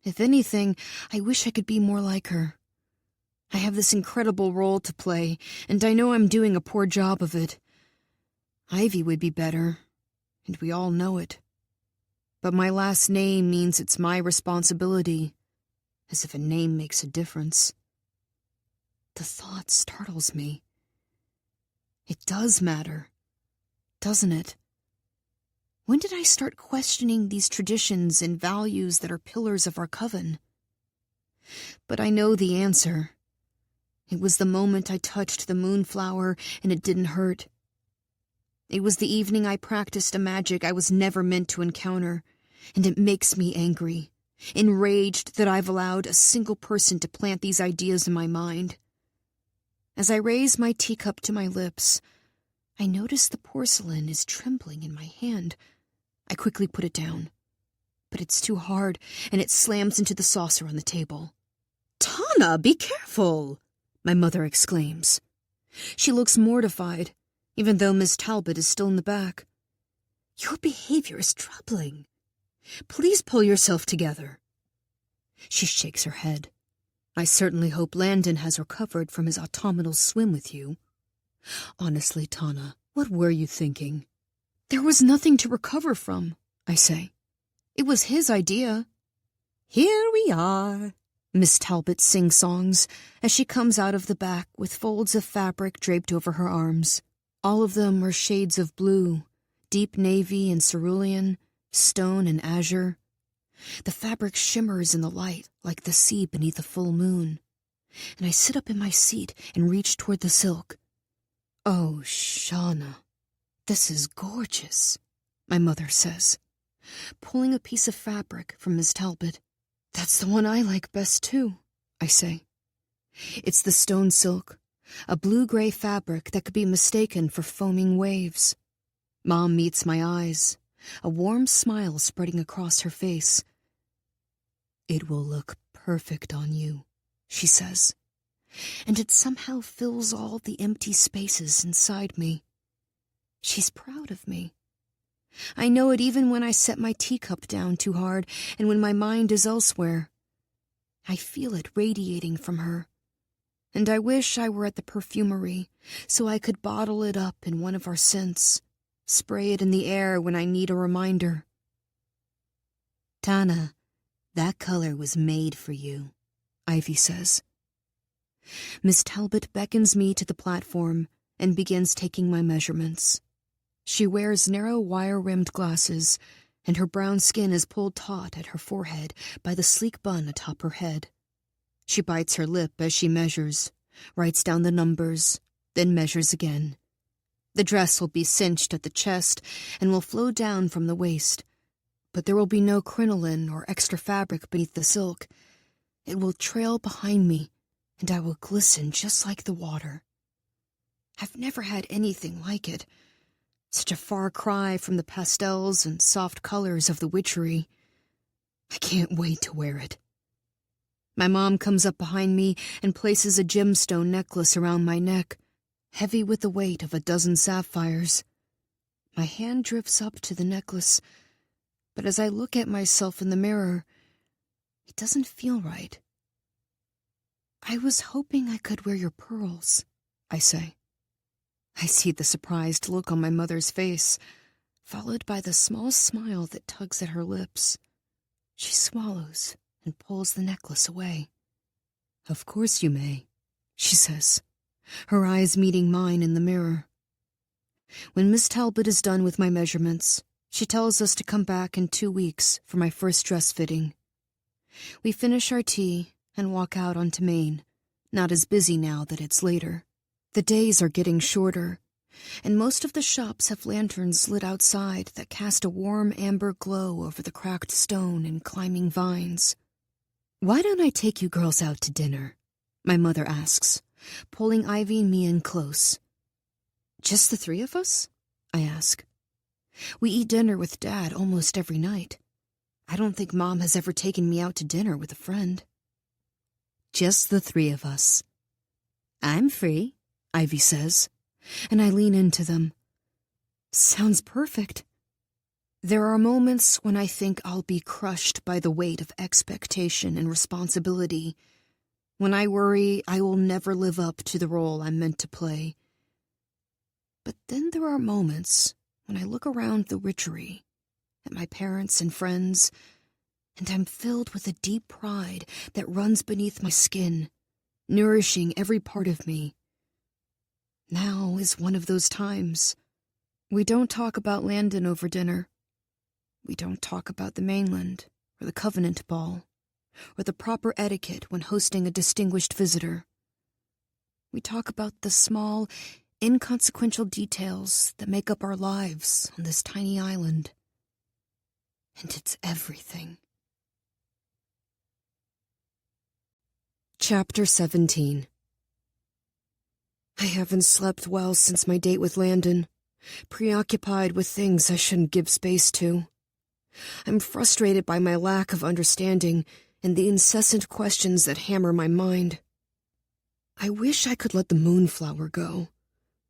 A: If anything, I wish I could be more like her. I have this incredible role to play, and I know I'm doing a poor job of it. Ivy would be better, and we all know it. But my last name means it's my responsibility, as if a name makes a difference. The thought startles me. It does matter, doesn't it? When did I start questioning these traditions and values that are pillars of our coven? But I know the answer. It was the moment I touched the moonflower and it didn't hurt. It was the evening I practiced a magic I was never meant to encounter, and it makes me angry, enraged that I've allowed a single person to plant these ideas in my mind.
B: As I raise my teacup to my lips, I notice the porcelain is trembling in my hand. I quickly put it down, but it's too hard, and it slams into the saucer on the table.
C: "Tana, be careful!"
B: my mother exclaims. She looks mortified, even though Miss Talbot is still in the back.
C: "Your behavior is troubling. Please pull yourself together."
B: She shakes her head. "I certainly hope Landon has recovered from his autumnal swim with you." "Honestly, Tana, what were you thinking?" "There was nothing to recover from," I say. "It was his idea."
C: "Here we are,"
B: Miss Talbot sing-songs as she comes out of the back with folds of fabric draped over her arms. All of them are shades of blue, deep navy and cerulean, stone and azure. The fabric shimmers in the light like the sea beneath a full moon, and I sit up in my seat and reach toward the silk. "Oh, Shauna, this is gorgeous," my mother says, pulling a piece of fabric from Miss Talbot. "That's the one I like best, too," I say. It's the stone silk, a blue-gray fabric that could be mistaken for foaming waves. Mom meets my eyes, a warm smile spreading across her face. "It will look perfect on you," she says, and it somehow fills all the empty spaces inside me. She's proud of me. I know it even when I set my teacup down too hard and when my mind is elsewhere. I feel it radiating from her, and I wish I were at the perfumery so I could bottle it up in one of our scents, spray it in the air when I need a reminder. "Tana, that color was made for you," Ivy says. Miss Talbot beckons me to the platform and begins taking my measurements. She wears narrow wire-rimmed glasses, and her brown skin is pulled taut at her forehead by the sleek bun atop her head. She bites her lip as she measures, writes down the numbers, then measures again. The dress will be cinched at the chest and will flow down from the waist, but there will be no crinoline or extra fabric beneath the silk. It will trail behind me, and I will glisten just like the water. I've never had anything like it. Such a far cry from the pastels and soft colors of the witchery. I can't wait to wear it. My mom comes up behind me and places a gemstone necklace around my neck, heavy with the weight of a dozen sapphires. My hand drifts up to the necklace, but as I look at myself in the mirror, it doesn't feel right. "I was hoping I could wear your pearls," I say. I see the surprised look on my mother's face, followed by the small smile that tugs at her lips. She swallows and pulls the necklace away. "Of course you may," she says, her eyes meeting mine in the mirror. When Miss Talbot is done with my measurements, she tells us to come back in 2 weeks for my first dress fitting. We finish our tea and walk out onto Main, not as busy now that it's later. The days are getting shorter, and most of the shops have lanterns lit outside that cast a warm amber glow over the cracked stone and climbing vines. "Why don't I take you girls out to dinner?" my mother asks, pulling Ivy and me in close. "Just the 3 of us?" I ask. "We eat dinner with Dad almost every night. I don't think Mom has ever taken me out to dinner with a friend." "Just the 3 of us." "I'm free," Ivy says, and I lean into them. Sounds perfect. There are moments when I think I'll be crushed by the weight of expectation and responsibility, when I worry I will never live up to the role I'm meant to play. But then there are moments when I look around the witchery, at my parents and friends, and I'm filled with a deep pride that runs beneath my skin, nourishing every part of me. Now is one of those times. We don't talk about Landon over dinner. We don't talk about the mainland, or the Covenant ball, or the proper etiquette when hosting a distinguished visitor. We talk about the small, inconsequential details that make up our lives on this tiny island. And it's everything. Chapter 17.
A: I haven't slept well since my date with Landon, preoccupied with things I shouldn't give space to. I'm frustrated by my lack of understanding and the incessant questions that hammer my mind. I wish I could let the moonflower go.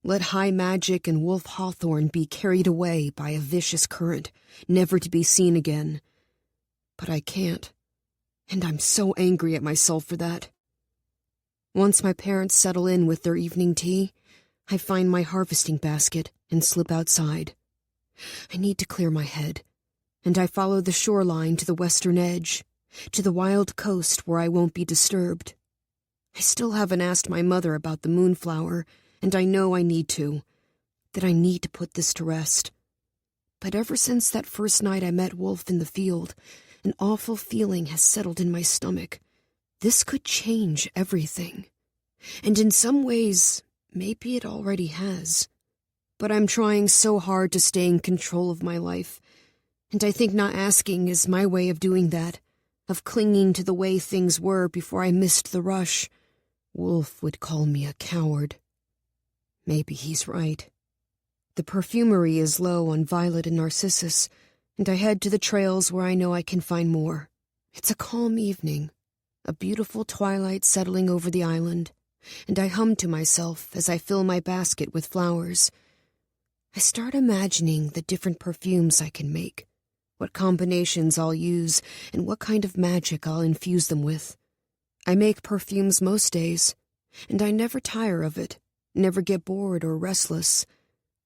A: Let high magic and Wolfe Hawthorne be carried away by a vicious current, never to be seen again. But I can't, and I'm so angry at myself for that. Once my parents settle in with their evening tea, I find my harvesting basket and slip outside. I need to clear my head, and I follow the shoreline to the western edge, to the wild coast where I won't be disturbed. I still haven't asked my mother about the moonflower, and I know I need to, that I need to put this to rest. But ever since that first night I met Wolfe in the field, an awful feeling has settled in my stomach. This could change everything. And in some ways, maybe it already has. But I'm trying so hard to stay in control of my life, and I think not asking is my way of doing that, of clinging to the way things were before I missed the rush. Wolfe would call me a coward. Maybe he's right. The perfumery is low on violet and narcissus, and I head to the trails where I know I can find more. It's a calm evening, a beautiful twilight settling over the island, and I hum to myself as I fill my basket with flowers. I start imagining the different perfumes I can make, what combinations I'll use, and what kind of magic I'll infuse them with. I make perfumes most days, and I never tire of it, never get bored or restless.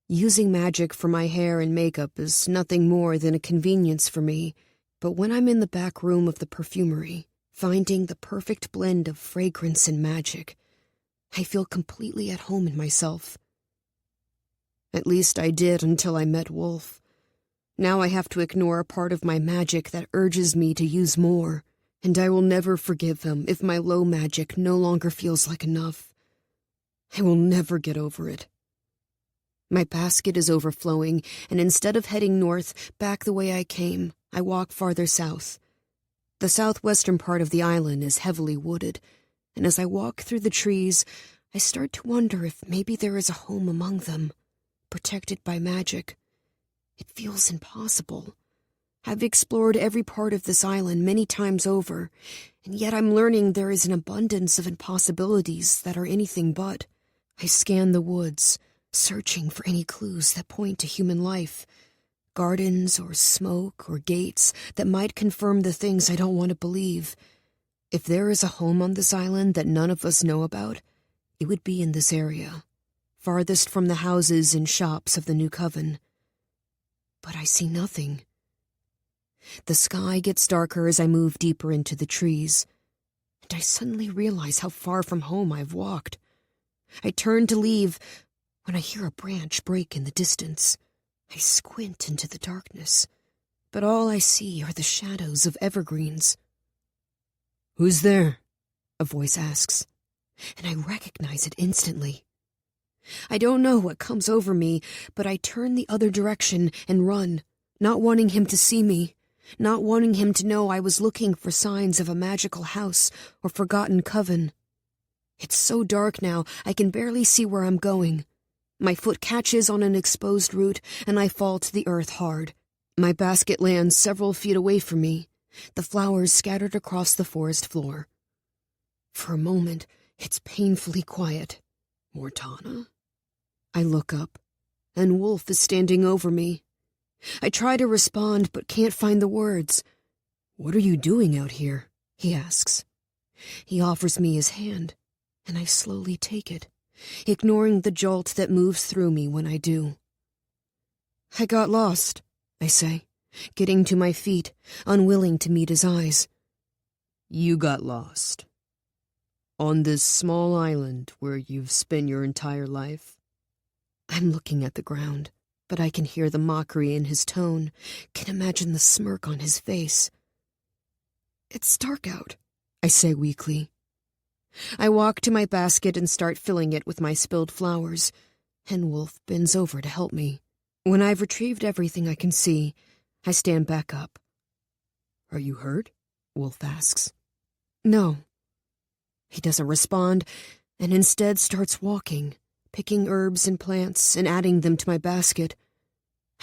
A: Using magic for my hair and makeup is nothing more than a convenience for me, but when I'm in the back room of the perfumery, finding the perfect blend of fragrance and magic, I feel completely at home in myself. At least I did until I met Wolfe. Now I have to ignore a part of my magic that urges me to use more, and I will never forgive him if my low magic no longer feels like enough. I will never get over it. My basket is overflowing, and instead of heading north, back the way I came, I walk farther south. The southwestern part of the island is heavily wooded, and as I walk through the trees, I start to wonder if maybe there is a home among them, protected by magic. It feels impossible. I've explored every part of this island many times over, and yet I'm learning there is an abundance of impossibilities that are anything but. I scan the woods, searching for any clues that point to human life, gardens or smoke or gates that might confirm the things I don't want to believe. If there is a home on this island that none of us know about, it would be in this area, farthest from the houses and shops of the new coven. But I see nothing. The sky gets darker as I move deeper into the trees, and I suddenly realize how far from home I've walked. I turn to leave when I hear a branch break in the distance. I squint into the darkness, but all I see are the shadows of evergreens. "Who's there?" a voice asks, and I recognize it instantly. I don't know what comes over me, but I turn the other direction and run, not wanting him to see me, not wanting him to know I was looking for signs of a magical house or forgotten coven. It's so dark now, I can barely see where I'm going. My foot catches on an exposed root, and I fall to the earth hard. My basket lands several feet away from me, the flowers scattered across the forest floor. For a moment, it's painfully quiet. "Mortana?" I look up, and Wolfe is standing over me. I try to respond, but can't find the words. "What are you doing out here?" he asks. He offers me his hand, and I slowly take it, ignoring the jolt that moves through me when I do. "I got lost," I say, getting to my feet, unwilling to meet his eyes. "You got lost? On this small island where you've spent your entire life?" I'm looking at the ground, but I can hear the mockery in his tone, can imagine the smirk on his face. "It's dark out," I say weakly. I walk to my basket and start filling it with my spilled flowers, and Wolfe bends over to help me. When I've retrieved everything I can see, I stand back up. "Are you hurt?" Wolfe asks. "No." He doesn't respond, and instead starts walking, picking herbs and plants and adding them to my basket.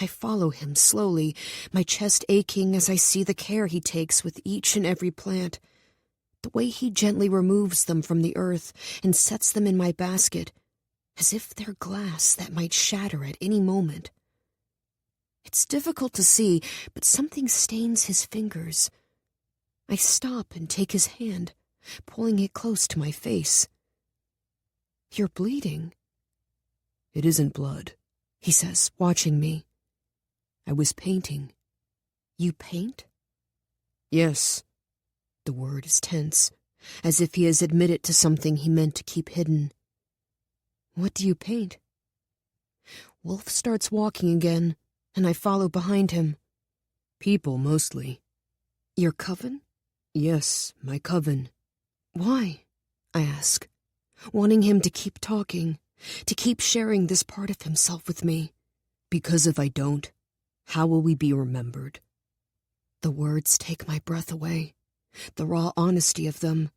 A: I follow him slowly, my chest aching as I see the care he takes with each and every plant. The way he gently removes them from the earth and sets them in my basket, as if they're glass that might shatter at any moment. It's difficult to see, but something stains his fingers. I stop and take his hand, pulling it close to my face. "You're bleeding." "It isn't blood," he says, watching me. "I was painting." "You paint?" "Yes." The word is tense, as if he has admitted to something he meant to keep hidden. "What do you paint?" Wolfe starts walking again, and I follow behind him. "People, mostly." "Your coven?" "Yes, my coven." "Why?" I ask, wanting him to keep talking, to keep sharing this part of himself with me. "Because if I don't, how will we be remembered?" The words take my breath away, the raw honesty of them.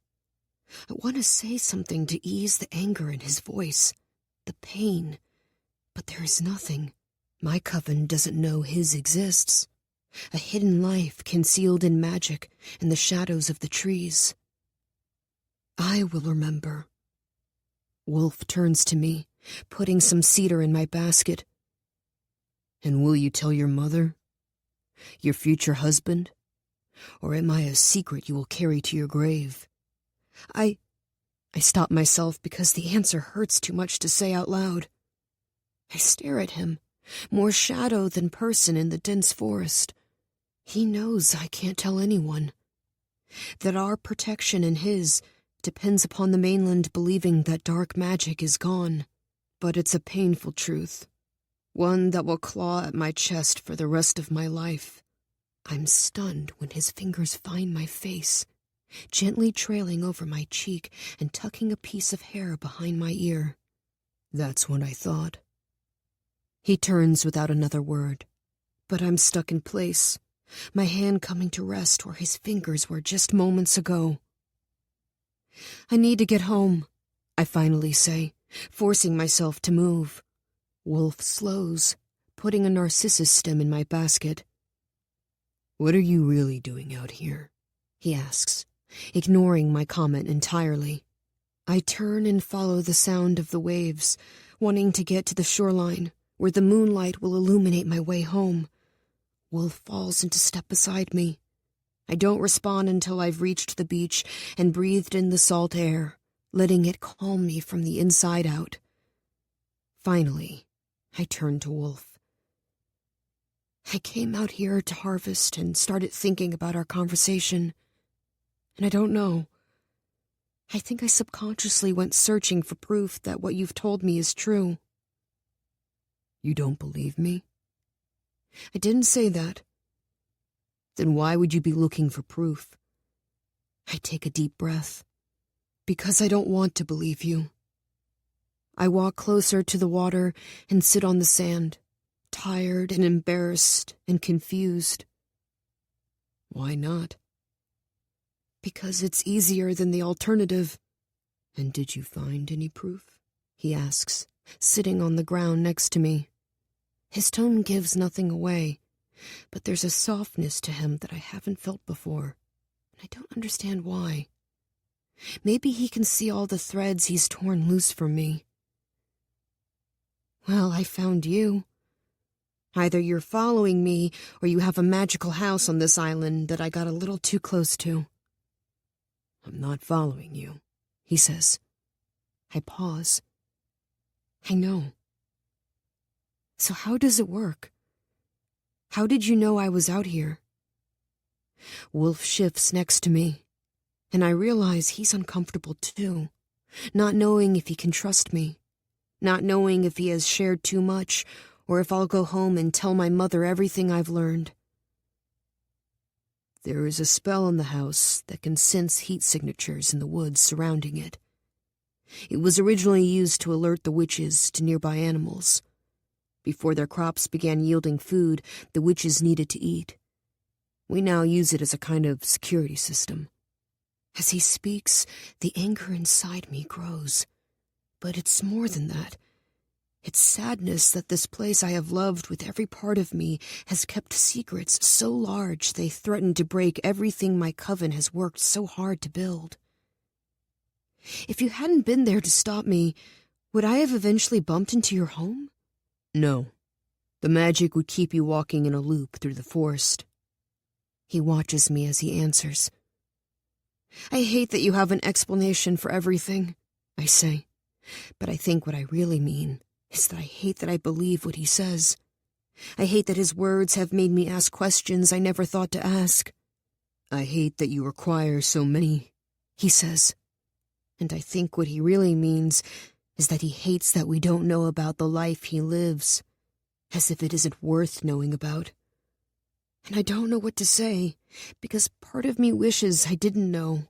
A: I want to say something to ease the anger in his voice, the pain, but there is nothing. My coven doesn't know his exists, a hidden life concealed in magic in the shadows of the trees. "I will remember." Wolfe turns to me, putting some cedar in my basket. "And will you tell your mother? Your future husband? Or am I a secret you will carry to your grave?" I stop myself because the answer hurts too much to say out loud. I stare at him, more shadow than person in the dense forest. He knows I can't tell anyone. That our protection and his depends upon the mainland believing that dark magic is gone. But it's a painful truth, one that will claw at my chest for the rest of my life. I'm stunned when his fingers find my face, gently trailing over my cheek and tucking a piece of hair behind my ear. "That's what I thought." He turns without another word, but I'm stuck in place, my hand coming to rest where his fingers were just moments ago. "I need to get home," I finally say, forcing myself to move. Wolfe slows, putting a narcissus stem in my basket. "What are you really doing out here?" he asks, ignoring my comment entirely. I turn and follow the sound of the waves, wanting to get to the shoreline, where the moonlight will illuminate my way home. Wolfe falls into step beside me. I don't respond until I've reached the beach and breathed in the salt air, letting it calm me from the inside out. Finally, I turn to Wolfe. "I came out here to harvest and started thinking about our conversation. And I don't know. I think I subconsciously went searching for proof that what you've told me is true." "You don't believe me?" "I didn't say that." "Then why would you be looking for proof?" I take a deep breath. "Because I don't want to believe you." I walk closer to the water and sit on the sand, tired and embarrassed and confused. "Why not?" "Because it's easier than the alternative." "And did you find any proof?" he asks, sitting on the ground next to me. His tone gives nothing away, but there's a softness to him that I haven't felt before, and I don't understand why. Maybe he can see all the threads he's torn loose from me. "Well, I found you. Either you're following me, or you have a magical house on this island that I got a little too close to." "I'm not following you," he says. I pause. "I know. So how does it work? How did you know I was out here?" Wolfe shifts next to me, and I realize he's uncomfortable too, not knowing if he can trust me, not knowing if he has shared too much, or if I'll go home and tell my mother everything I've learned. "There is a spell on the house that can sense heat signatures in the woods surrounding it. It was originally used to alert the witches to nearby animals. Before their crops began yielding food the witches needed to eat. We now use it as a kind of security system." As he speaks, the anger inside me grows. But it's more than that. It's sadness that this place I have loved with every part of me has kept secrets so large they threaten to break everything my coven has worked so hard to build. If you hadn't been there to stop me, would I have eventually bumped into your home? No. The magic would keep you walking in a loop through the forest. He watches me as he answers. I hate that you have an explanation for everything, I say, but I think what I really mean is that I hate that I believe what he says. I hate that his words have made me ask questions I never thought to ask. I hate that you require so many, he says. And I think what he really means is that he hates that we don't know about the life he lives, as if it isn't worth knowing about. And I don't know what to say, because part of me wishes I didn't know.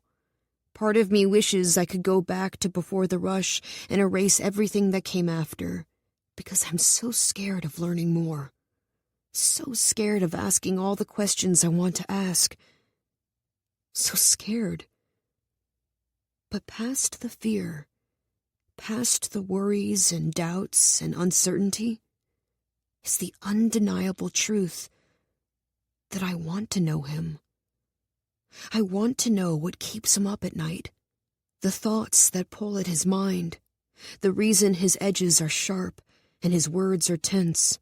A: Part of me wishes I could go back to before the rush and erase everything that came after, because I'm so scared of learning more. So scared of asking all the questions I want to ask. So scared. But past the fear, past the worries and doubts and uncertainty, is the undeniable truth that I want to know him. I want to know what keeps him up at night, the thoughts that pull at his mind, the reason his edges are sharp and his words are tense.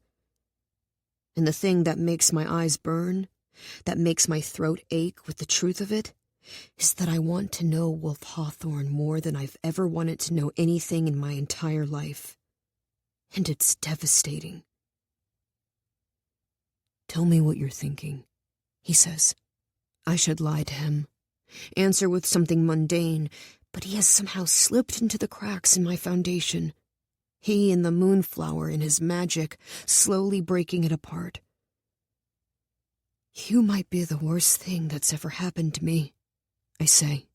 A: And the thing that makes my eyes burn, that makes my throat ache with the truth of it, is that I want to know Wolfe Hawthorne more than I've ever wanted to know anything in my entire life. And it's devastating. Tell me what you're thinking, he says. I should lie to him, answer with something mundane, but he has somehow slipped into the cracks in my foundation. He and the moonflower in his magic, slowly breaking it apart. You might be the worst thing that's ever happened to me, I say,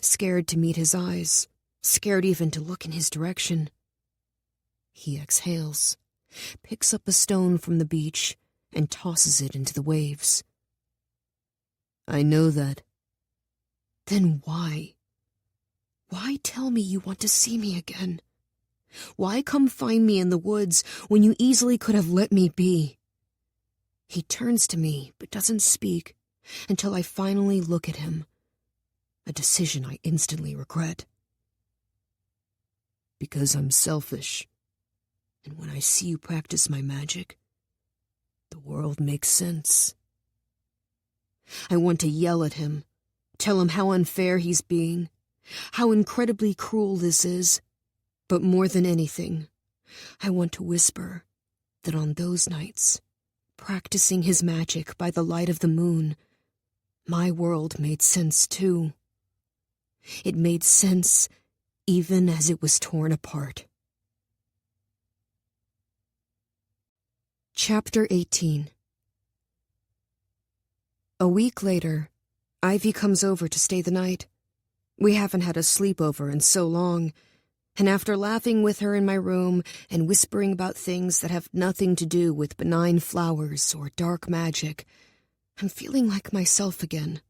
A: scared to meet his eyes, scared even to look in his direction. He exhales, picks up a stone from the beach, and tosses it into the waves. I know that. Then why? Why tell me you want to see me again? Why come find me in the woods when you easily could have let me be? He turns to me but doesn't speak until I finally look at him, a decision I instantly regret. Because I'm selfish, and when I see you practice my magic, the world makes sense. I want to yell at him, tell him how unfair he's being, how incredibly cruel this is, but more than anything, I want to whisper that on those nights, practicing his magic by the light of the moon, my world made sense too. It made sense even as it was torn apart. Chapter 18. A week later, Ivy comes over to stay the night. We haven't had a sleepover in so long, and after laughing with her in my room and whispering about things that have nothing to do with benign flowers or dark magic, I'm feeling like myself again.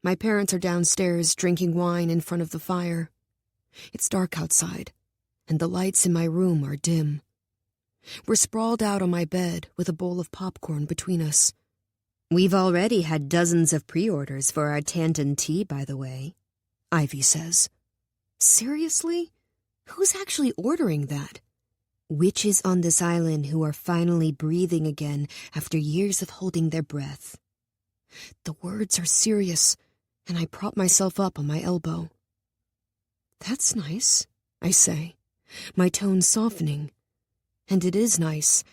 A: My parents are downstairs drinking wine in front of the fire. It's dark outside, and the lights in my room are dim. We're sprawled out on my bed with a bowl of popcorn between us.
B: We've already had dozens of pre-orders for our Tandan tea, by the way,
A: Ivy says. Seriously? Who's actually ordering that?
B: Witches on this island who are finally breathing again after years of holding their breath.
A: The words are serious, and I prop myself up on my elbow. That's nice, I say, my tone softening. And it is nice.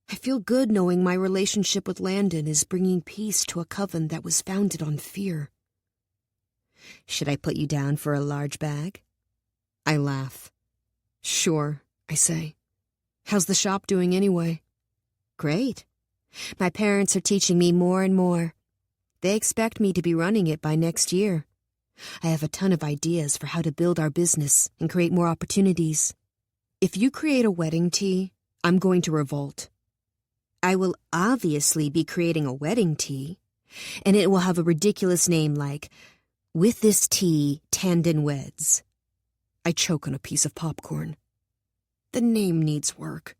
A: I feel good knowing my relationship with Landon is bringing peace to a coven that was founded on fear.
B: Should I put you down for a large bag?
A: I laugh. Sure, I say. How's the shop doing anyway?
B: Great. My parents are teaching me more and more. They expect me to be running it by next year. I have a ton of ideas for how to build our business and create more opportunities.
A: If you create a wedding tea, I'm going to revolt.
B: I will obviously be creating a wedding tea, and it will have a ridiculous name like, With This Tea, Tandan Weds.
A: I choke on a piece of popcorn. The name needs work.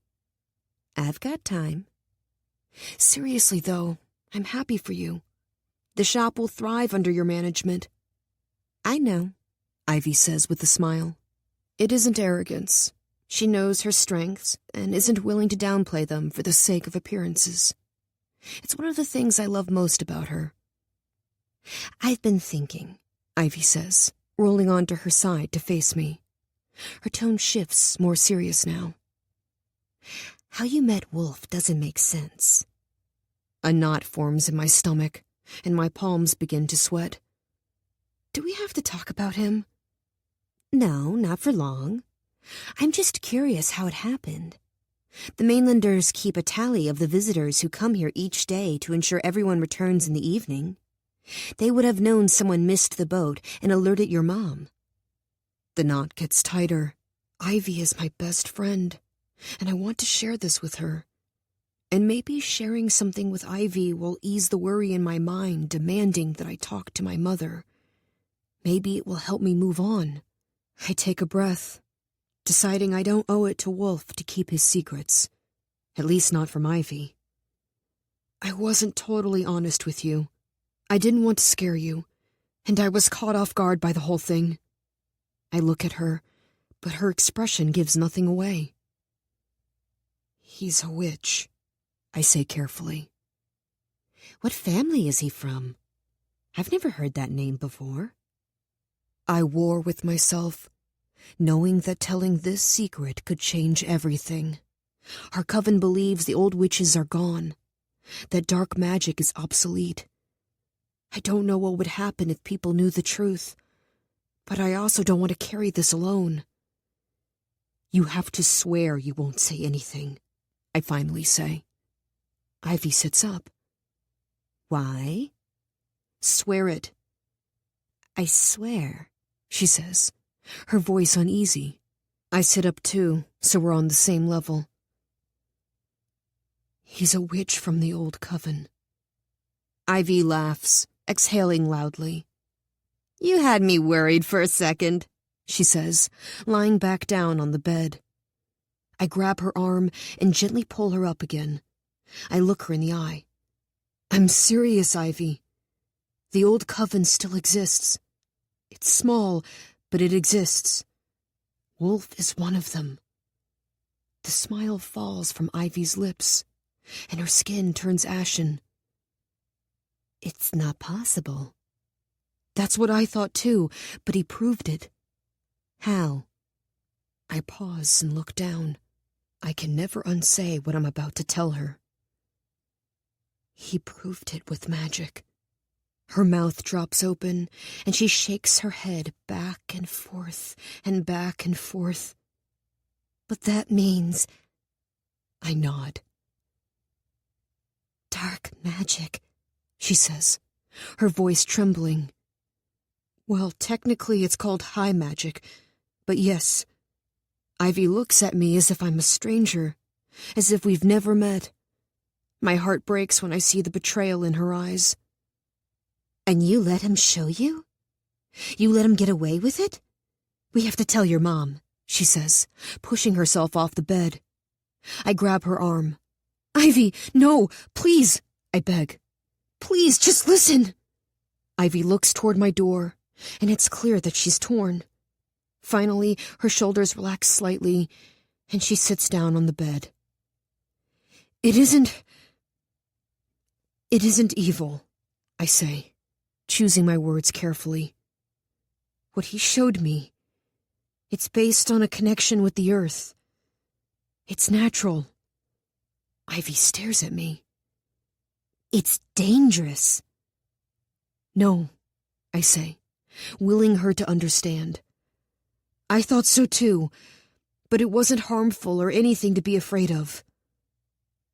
B: I've got time.
A: Seriously, though, I'm happy for you. The shop will thrive under your management.
B: I know,
A: Ivy says with a smile. It isn't arrogance. She knows her strengths and isn't willing to downplay them for the sake of appearances. It's one of the things I love most about her.
B: I've been thinking,
A: Ivy says, rolling onto her side to face me. Her tone shifts, more serious now.
B: How you met Wolfe doesn't make sense.
A: A knot forms in my stomach, and my palms begin to sweat. Do we have to talk about him?
B: No, not for long. I'm just curious how it happened. The mainlanders keep a tally of the visitors who come here each day to ensure everyone returns in the evening. They would have known someone missed the boat and alerted your mom.
A: The knot gets tighter. Ivy is my best friend, and I want to share this with her. And maybe sharing something with Ivy will ease the worry in my mind demanding that I talk to my mother. Maybe it will help me move on. I take a breath, deciding I don't owe it to Wolfe to keep his secrets. At least not from Ivy. I wasn't totally honest with you. I didn't want to scare you, and I was caught off guard by the whole thing. I look at her, but her expression gives nothing away. He's a witch, I say carefully.
B: What family is he from? I've never heard that name before.
A: I war with myself, knowing that telling this secret could change everything. Our coven believes the old witches are gone, that dark magic is obsolete. I don't know what would happen if people knew the truth, but I also don't want to carry this alone. You have to swear you won't say anything, I finally say. Ivy sits up.
B: Why?
A: Swear it.
B: I swear,
A: she says, her voice uneasy. I sit up too, so we're on the same level. He's a witch from the old coven. Ivy laughs, exhaling loudly.
B: You had me worried for a second,
A: she says, lying back down on the bed. I grab her arm and gently pull her up again. I look her in the eye. I'm serious, Ivy. The old coven still exists. It's small, but it exists. Wolfe is one of them. The smile falls from Ivy's lips, and her skin turns ashen.
B: It's not possible.
A: That's what I thought too, but he proved it.
B: How?
A: I pause and look down. I can never unsay what I'm about to tell her. He proved it with magic. Her mouth drops open, and she shakes her head back and forth and back and forth.
B: But that means...
A: I nod.
B: Dark magic,
A: she says, her voice trembling. Well, technically it's called high magic, but yes. Ivy looks at me as if I'm a stranger, as if we've never met. My heart breaks when I see the betrayal in her eyes.
B: And you let him show you? You let him get away with it?
A: We have to tell your mom, she says, pushing herself off the bed. I grab her arm. Ivy, no, please, I beg. Please, just listen. Ivy looks toward my door, and it's clear that she's torn. Finally, her shoulders relax slightly, and she sits down on the bed. It isn't evil, I say, choosing my words carefully. What he showed me, it's based on a connection with the earth. It's natural. Ivy stares at me.
B: It's dangerous.
A: No, I say, willing her to understand. I thought so too, but it wasn't harmful or anything to be afraid of.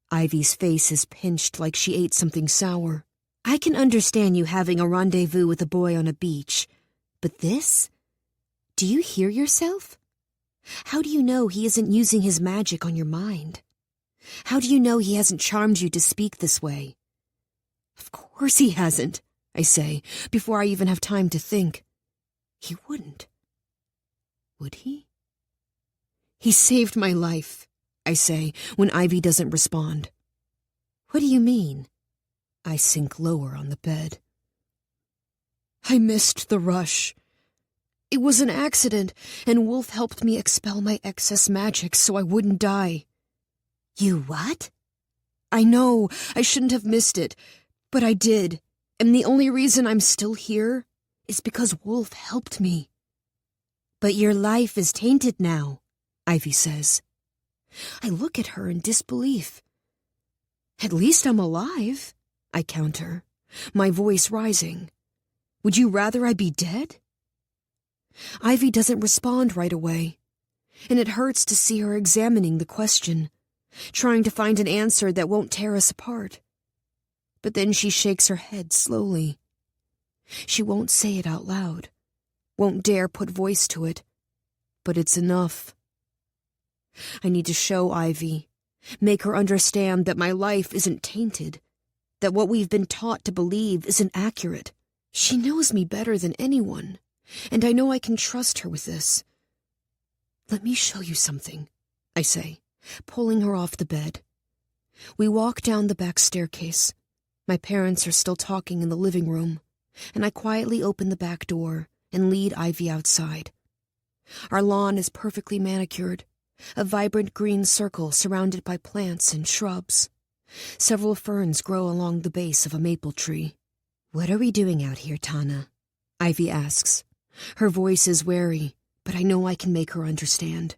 A: Ivy's face is pinched like she ate something sour.
B: I can understand you having a rendezvous with a boy on a beach, but this? Do you hear yourself? How do you know he isn't using his magic on your mind? How do you know he hasn't charmed you to speak this way?
A: Of course he hasn't, I say, before I even have time to think. He wouldn't. Would he? He saved my life, I say, when Ivy doesn't respond.
B: What do you mean?
A: I sink lower on the bed. I missed the rush. It was an accident, and Wolfe helped me expel my excess magic so I wouldn't die.
B: You what?
A: I know, I shouldn't have missed it, but I did, and the only reason I'm still here is because Wolfe helped me.
B: But your life is tainted now,
A: Ivy says. I look at her in disbelief. At least I'm alive, I counter, my voice rising. Would you rather I be dead? Ivy doesn't respond right away, and it hurts to see her examining the question, trying to find an answer that won't tear us apart. But then she shakes her head slowly. She won't say it out loud, won't dare put voice to it, but it's enough. I need to show Ivy, make her understand that my life isn't tainted, that what we've been taught to believe isn't accurate. She knows me better than anyone, and I know I can trust her with this. Let me show you something, I say, pulling her off the bed. We walk down the back staircase. My parents are still talking in the living room, and I quietly open the back door and lead Ivy outside. Our lawn is perfectly manicured, a vibrant green circle surrounded by plants and shrubs. Several ferns grow along the base of a maple tree.
B: What are we doing out here, Tana?
A: Ivy asks. Her voice is wary, but I know I can make her understand.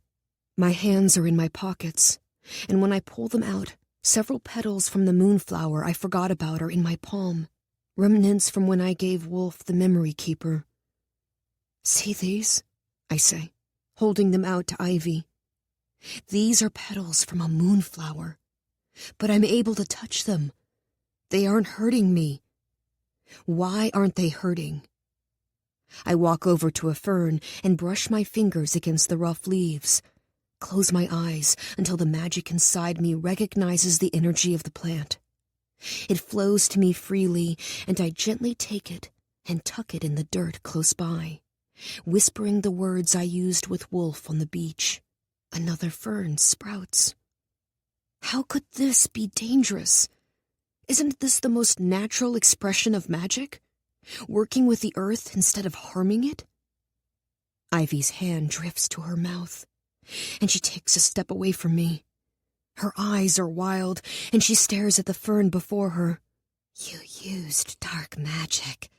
A: My hands are in my pockets, and when I pull them out, several petals from the moonflower I forgot about are in my palm, remnants from when I gave Wolfe the memory keeper. See these? I say, holding them out to Ivy. These are petals from a moonflower, but I'm able to touch them. They aren't hurting me. Why aren't they hurting? I walk over to a fern and brush my fingers against the rough leaves, close my eyes until the magic inside me recognizes the energy of the plant. It flows to me freely, and I gently take it and tuck it in the dirt close by, whispering the words I used with Wolfe on the beach. Another fern sprouts. How could this be dangerous? Isn't this the most natural expression of magic? Working with the earth instead of harming it? Ivy's hand drifts to her mouth, and she takes a step away from me. Her eyes are wild, and she stares at the fern before her.
B: You used dark magic.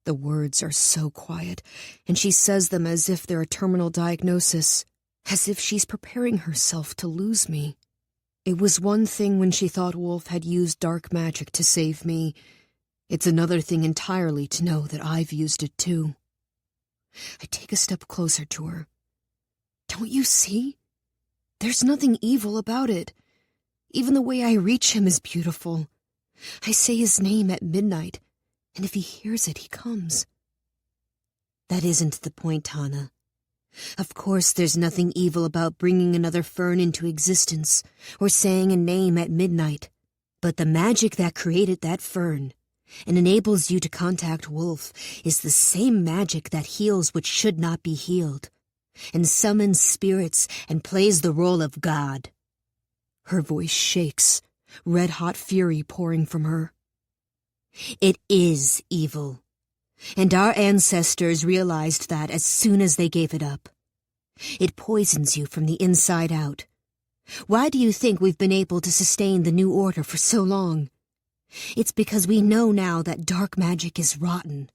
A: The words are so quiet, and she says them as if they're a terminal diagnosis, as if she's preparing herself to lose me. It was one thing when she thought Wolfe had used dark magic to save me. It's another thing entirely to know that I've used it too. I take a step closer to her. Don't you see? There's nothing evil about it. Even the way I reach him is beautiful. I say his name at midnight, and if he hears it, he comes.
B: That isn't the point, Tana. Of course there's nothing evil about bringing another fern into existence, or saying a name at midnight. But the magic that created that fern, and enables you to contact Wolfe, is the same magic that heals what should not be healed, and summons spirits and plays the role of God.
A: Her voice shakes, red-hot fury pouring from her.
B: It is evil. And our ancestors realized that as soon as they gave it up. It poisons you from the inside out. Why do you think we've been able to sustain the New Order for so long? It's because we know now that dark magic is rotten.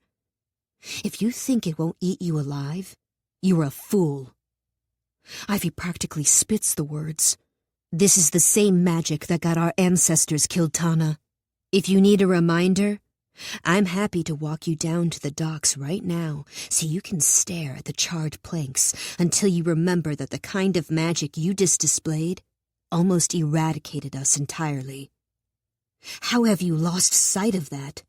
B: If you think it won't eat you alive, you're a fool.
A: Ivy practically spits the words.
B: This is the same magic that got our ancestors killed, Tana. If you need a reminder, I'm happy to walk you down to the docks right now so you can stare at the charred planks until you remember that the kind of magic you just displayed almost eradicated us entirely. How have you lost sight of that?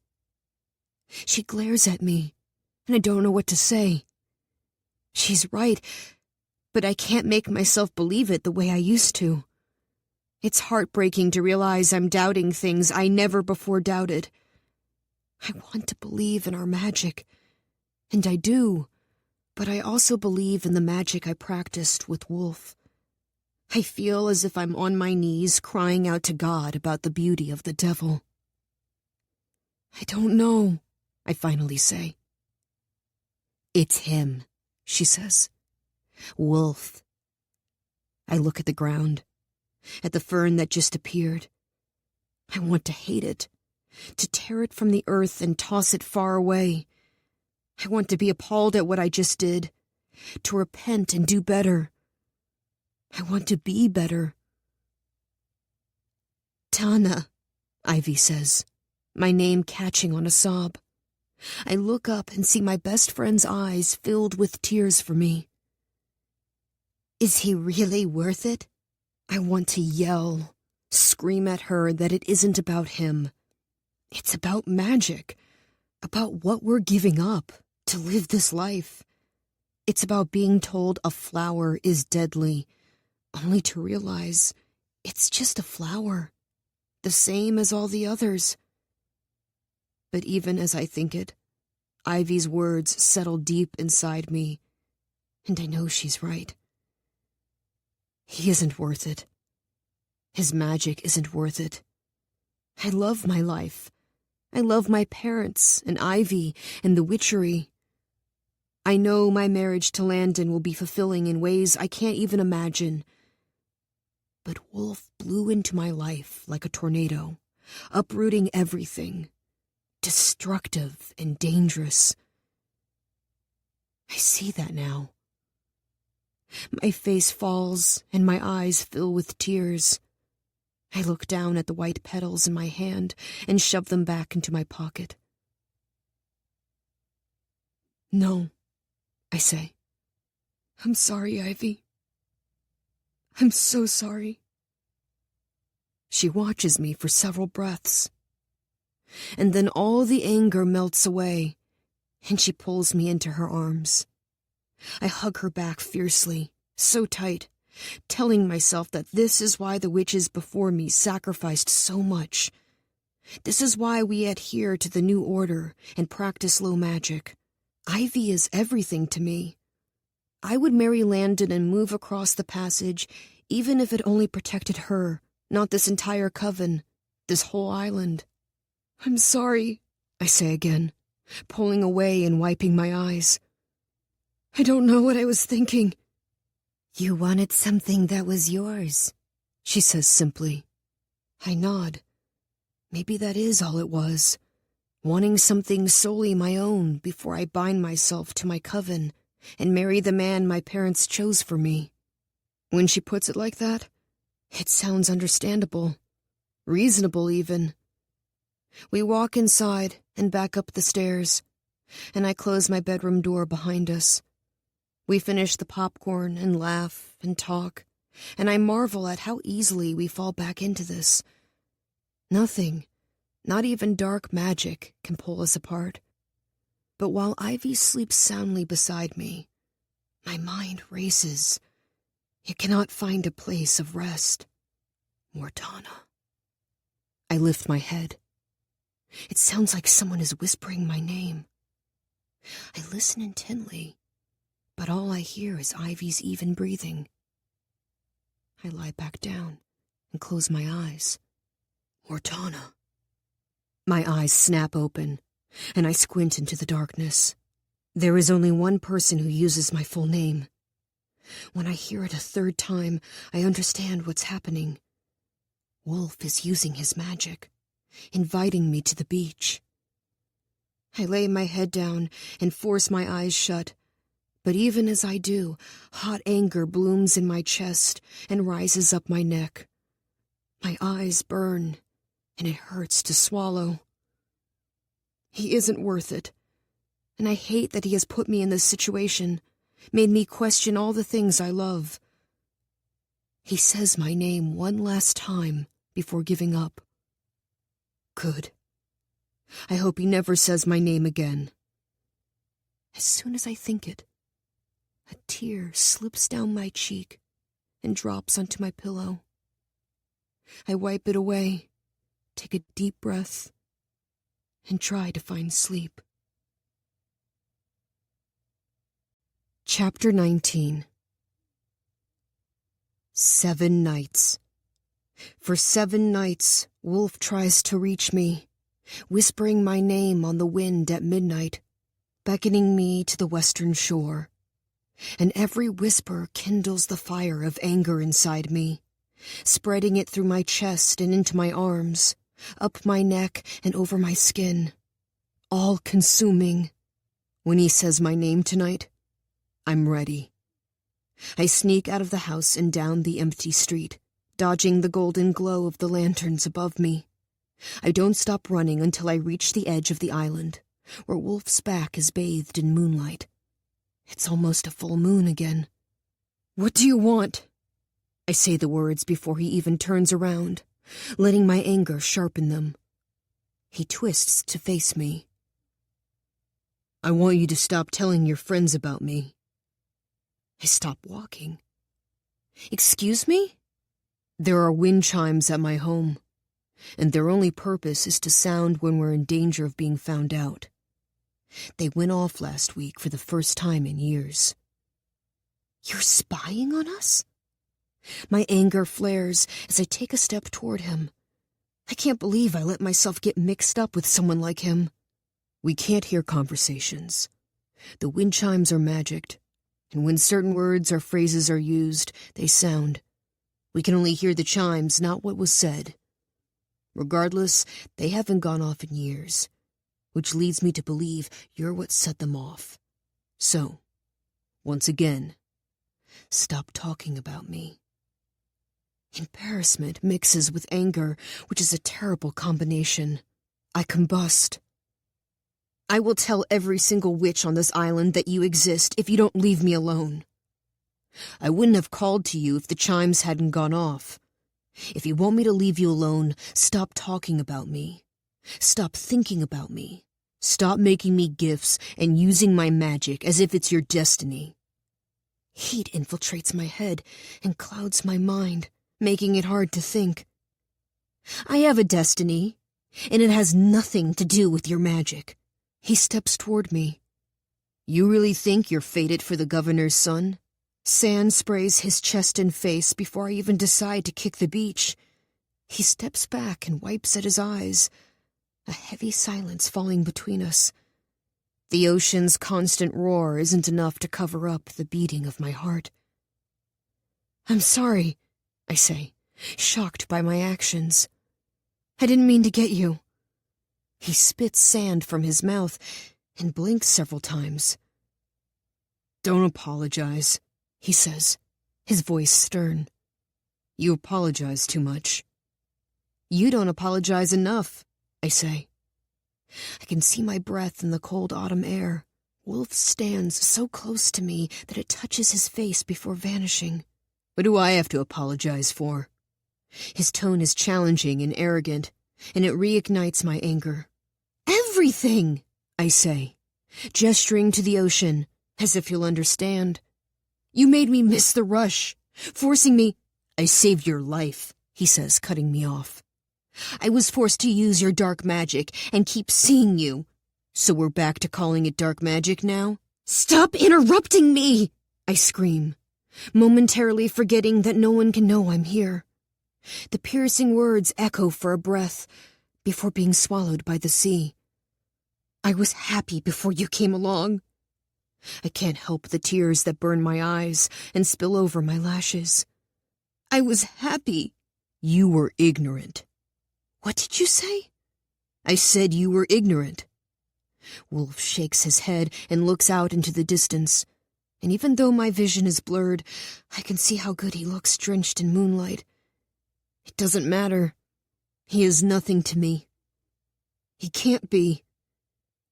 A: She glares at me, and I don't know what to say. She's right, but I can't make myself believe it the way I used to. It's heartbreaking to realize I'm doubting things I never before doubted. I want to believe in our magic, and I do, but I also believe in the magic I practiced with Wolfe,
C: I feel as if I'm on my knees crying out to God about the beauty of the devil. I don't know, I finally say. It's him, she says. Wolfe. I look at the ground, at the fern that just appeared. I want to hate it, to tear it from the earth and toss it far away. I want to be appalled at what I just did, to repent and do better. I want to be better. Tana, Ivy says, my name catching on a sob. I look up and see my best friend's eyes filled with tears for me. Is he really worth it? I want to yell, scream at her that it isn't about him. It's about magic, about what we're giving up to live this life. It's about being told a flower is deadly, only to realize it's just a flower, the same as all the others. But even as I think it, Ivy's words settle deep inside me, and I know she's right. He isn't worth it. His magic isn't worth it. I love my life. I love my parents and Ivy and the witchery. I know my marriage to Landon will be fulfilling in ways I can't even imagine. But Wolfe blew into my life like a tornado, uprooting everything. Destructive and dangerous. I see that now. My face falls and my eyes fill with tears. I look down at the white petals in my hand and shove them back into my pocket. No, I say. I'm sorry, Ivy. I'm so sorry. She watches me for several breaths. And then all the anger melts away, and she pulls me into her arms. I hug her back fiercely, so tight, telling myself that this is why the witches before me sacrificed so much. This is why we adhere to the new order and practice low magic. Ivy is everything to me. I would marry Landon and move across the passage, even if it only protected her, not this entire coven, this whole island. I'm sorry, I say again, pulling away and wiping my eyes. I don't know what I was thinking.
B: You wanted something that was yours,
C: she says simply. I nod. Maybe that is all it was. Wanting something solely my own before I bind myself to my coven and marry the man my parents chose for me. When she puts it like that, it sounds understandable. Reasonable, even. We walk inside and back up the stairs, and I close my bedroom door behind us. We finish the popcorn and laugh and talk, and I marvel at how easily we fall back into this. Nothing, not even dark magic, can pull us apart. But while Ivy sleeps soundly beside me, my mind races. It cannot find a place of rest. Mortana. I lift my head. It sounds like someone is whispering my name. I listen intently, but all I hear is Ivy's even breathing. I lie back down and close my eyes. Mortana. My eyes snap open, and I squint into the darkness. There is only one person who uses my full name. When I hear it a third time, I understand what's happening. Wolfe is using his magic, inviting me to the beach. I lay my head down and force my eyes shut, but even as I do, hot anger blooms in my chest and rises up my neck. My eyes burn, and it hurts to swallow. He isn't worth it, and I hate that he has put me in this situation, made me question all the things I love. He says my name one last time before giving up. Good. I hope he never says my name again. As soon as I think it, a tear slips down my cheek and drops onto my pillow. I wipe it away, take a deep breath, and try to find sleep. Chapter 19.
A: 7 nights. For 7 nights, Wolfe tries to reach me, whispering my name on the wind at midnight, beckoning me to the western shore. And every whisper kindles the fire of anger inside me, spreading it through my chest and into my arms, up my neck and over my skin. All consuming. When he says my name tonight, I'm ready. I sneak out of the house and down the empty street, dodging the golden glow of the lanterns above me. I don't stop running until I reach the edge of the island, where Wolfe's back is bathed in moonlight. It's almost a full moon again. What do you want? I say the words before he even turns around, letting my anger sharpen them. He twists to face me. I want you to stop telling your friends about me. I stop walking. Excuse me? There are wind chimes at my home, and their only purpose is to sound when we're in danger of being found out. They went off last week for the first time in years. You're spying on us? My anger flares as I take a step toward him. I can't believe I let myself get mixed up with someone like him. We can't hear conversations. The wind chimes are magicked, and when certain words or phrases are used, they sound. We can only hear the chimes, not what was said. Regardless, they haven't gone off in years, which leads me to believe you're what set them off. So, once again, stop talking about me. Embarrassment mixes with anger, which is a terrible combination. I combust. I will tell every single witch on this island that you exist if you don't leave me alone. I wouldn't have called to you if the chimes hadn't gone off. If you want me to leave you alone, stop talking about me. Stop thinking about me. Stop making me gifts and using my magic as if it's your destiny. Heat infiltrates my head and clouds my mind, making it hard to think. I have a destiny, and it has nothing to do with your magic. He steps toward me. You really think you're fated for the governor's son? Sand sprays his chest and face before I even decide to kick the beach. He steps back and wipes at his eyes, a heavy silence falling between us. The ocean's constant roar isn't enough to cover up the beating of my heart. I'm sorry, I say, shocked by my actions. I didn't mean to get you. He spits sand from his mouth and blinks several times. Don't apologize, he says, his voice stern. You apologize too much. You don't apologize enough, I say. I can see my breath in the cold autumn air. Wolfe stands so close to me that it touches his face before vanishing. What do I have to apologize for? His tone is challenging and arrogant, and it reignites my anger. Everything, I say, gesturing to the ocean, as if you'll understand. You made me miss the rush, forcing me— I saved your life, he says, cutting me off. I was forced to use your dark magic and keep seeing you. So we're back to calling it dark magic now? Stop interrupting me, I scream, momentarily forgetting that no one can know I'm here. The piercing words echo for a breath before being swallowed by the sea. I was happy before you came along. I can't help the tears that burn my eyes and spill over my lashes. I was happy. You were ignorant. What did you say? I said you were ignorant. Wolfe shakes his head and looks out into the distance, and even though my vision is blurred, I can see how good he looks drenched in moonlight. It doesn't matter. He is nothing to me. He can't be.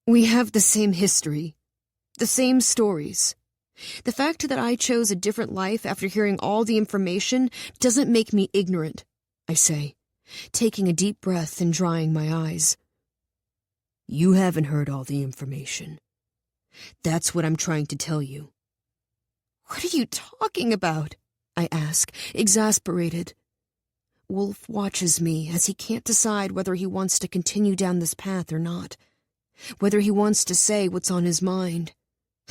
A: We have the same history, the same stories. The fact that I chose a different life after hearing all the information doesn't make me ignorant, I say, taking a deep breath and drying my eyes. You haven't heard all the information. That's what I'm trying to tell you. What are you talking about? I ask, exasperated. Wolfe watches me as he can't decide whether he wants to continue down this path or not, whether he wants to say what's on his mind.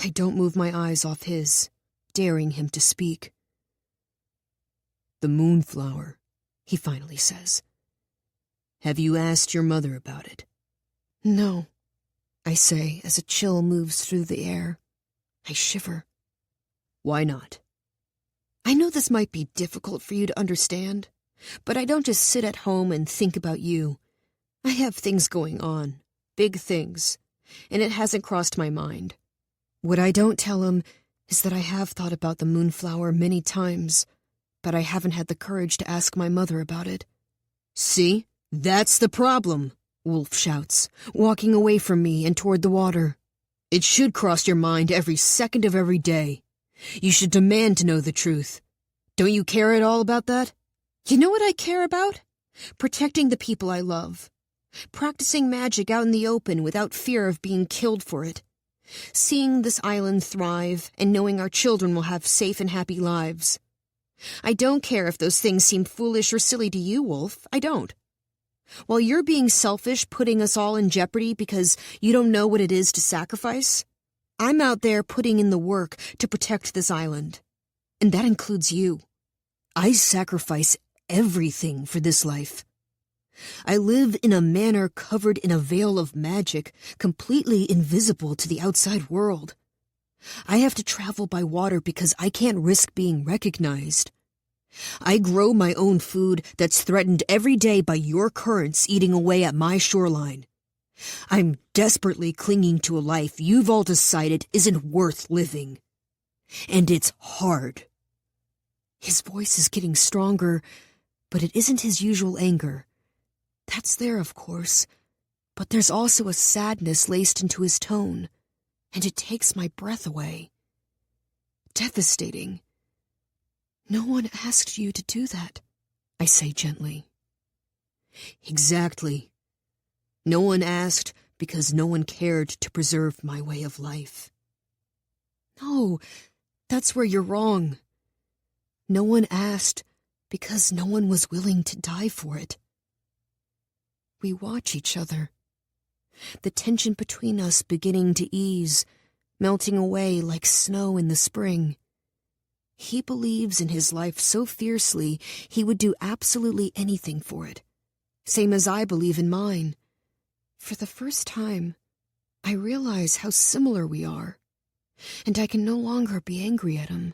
A: I don't move my eyes off his, daring him to speak.
C: The moonflower, he finally says. Have you asked your mother about it?
A: No, I say as a chill moves through the air. I shiver.
C: Why not?
A: I know this might be difficult for you to understand, but I don't just sit at home and think about you. I have things going on, big things, and it hasn't crossed my mind. What I don't tell him is that I have thought about the moonflower many times, but I haven't had the courage to ask my mother about it.
C: See? That's the problem,
A: Wolfe shouts, walking away from me and toward the water.
C: It should cross your mind every second of every day. You should demand to know the truth. Don't you care at all about that?
A: You know what I care about? Protecting the people I love. Practicing magic out in the open without fear of being killed for it. Seeing this island thrive and knowing our children will have safe and happy lives. I don't care if those things seem foolish or silly to you, Wolfe. I don't. While you're being selfish, putting us all in jeopardy because you don't know what it is to sacrifice, I'm out there putting in the work to protect this island. And that includes you.
C: I sacrifice everything for this life. I live in a manor covered in a veil of magic, completely invisible to the outside world. I have to travel by water because I can't risk being recognized. I grow my own food that's threatened every day by your currents eating away at my shoreline. I'm desperately clinging to a life you've all decided isn't worth living. And it's hard.
A: His voice is getting stronger, but it isn't his usual anger. That's there, of course, but there's also a sadness laced into his tone, and it takes my breath away. Devastating. No one asked you to do that, I say gently.
C: Exactly. No one asked because no one cared to preserve my way of life.
A: No, that's where you're wrong. No one asked because no one was willing to die for it. We watch each other, the tension between us beginning to ease, melting away like snow in the spring. He believes in his life so fiercely he would do absolutely anything for it, same as I believe in mine. For the first time, I realize how similar we are, and I can no longer be angry at him.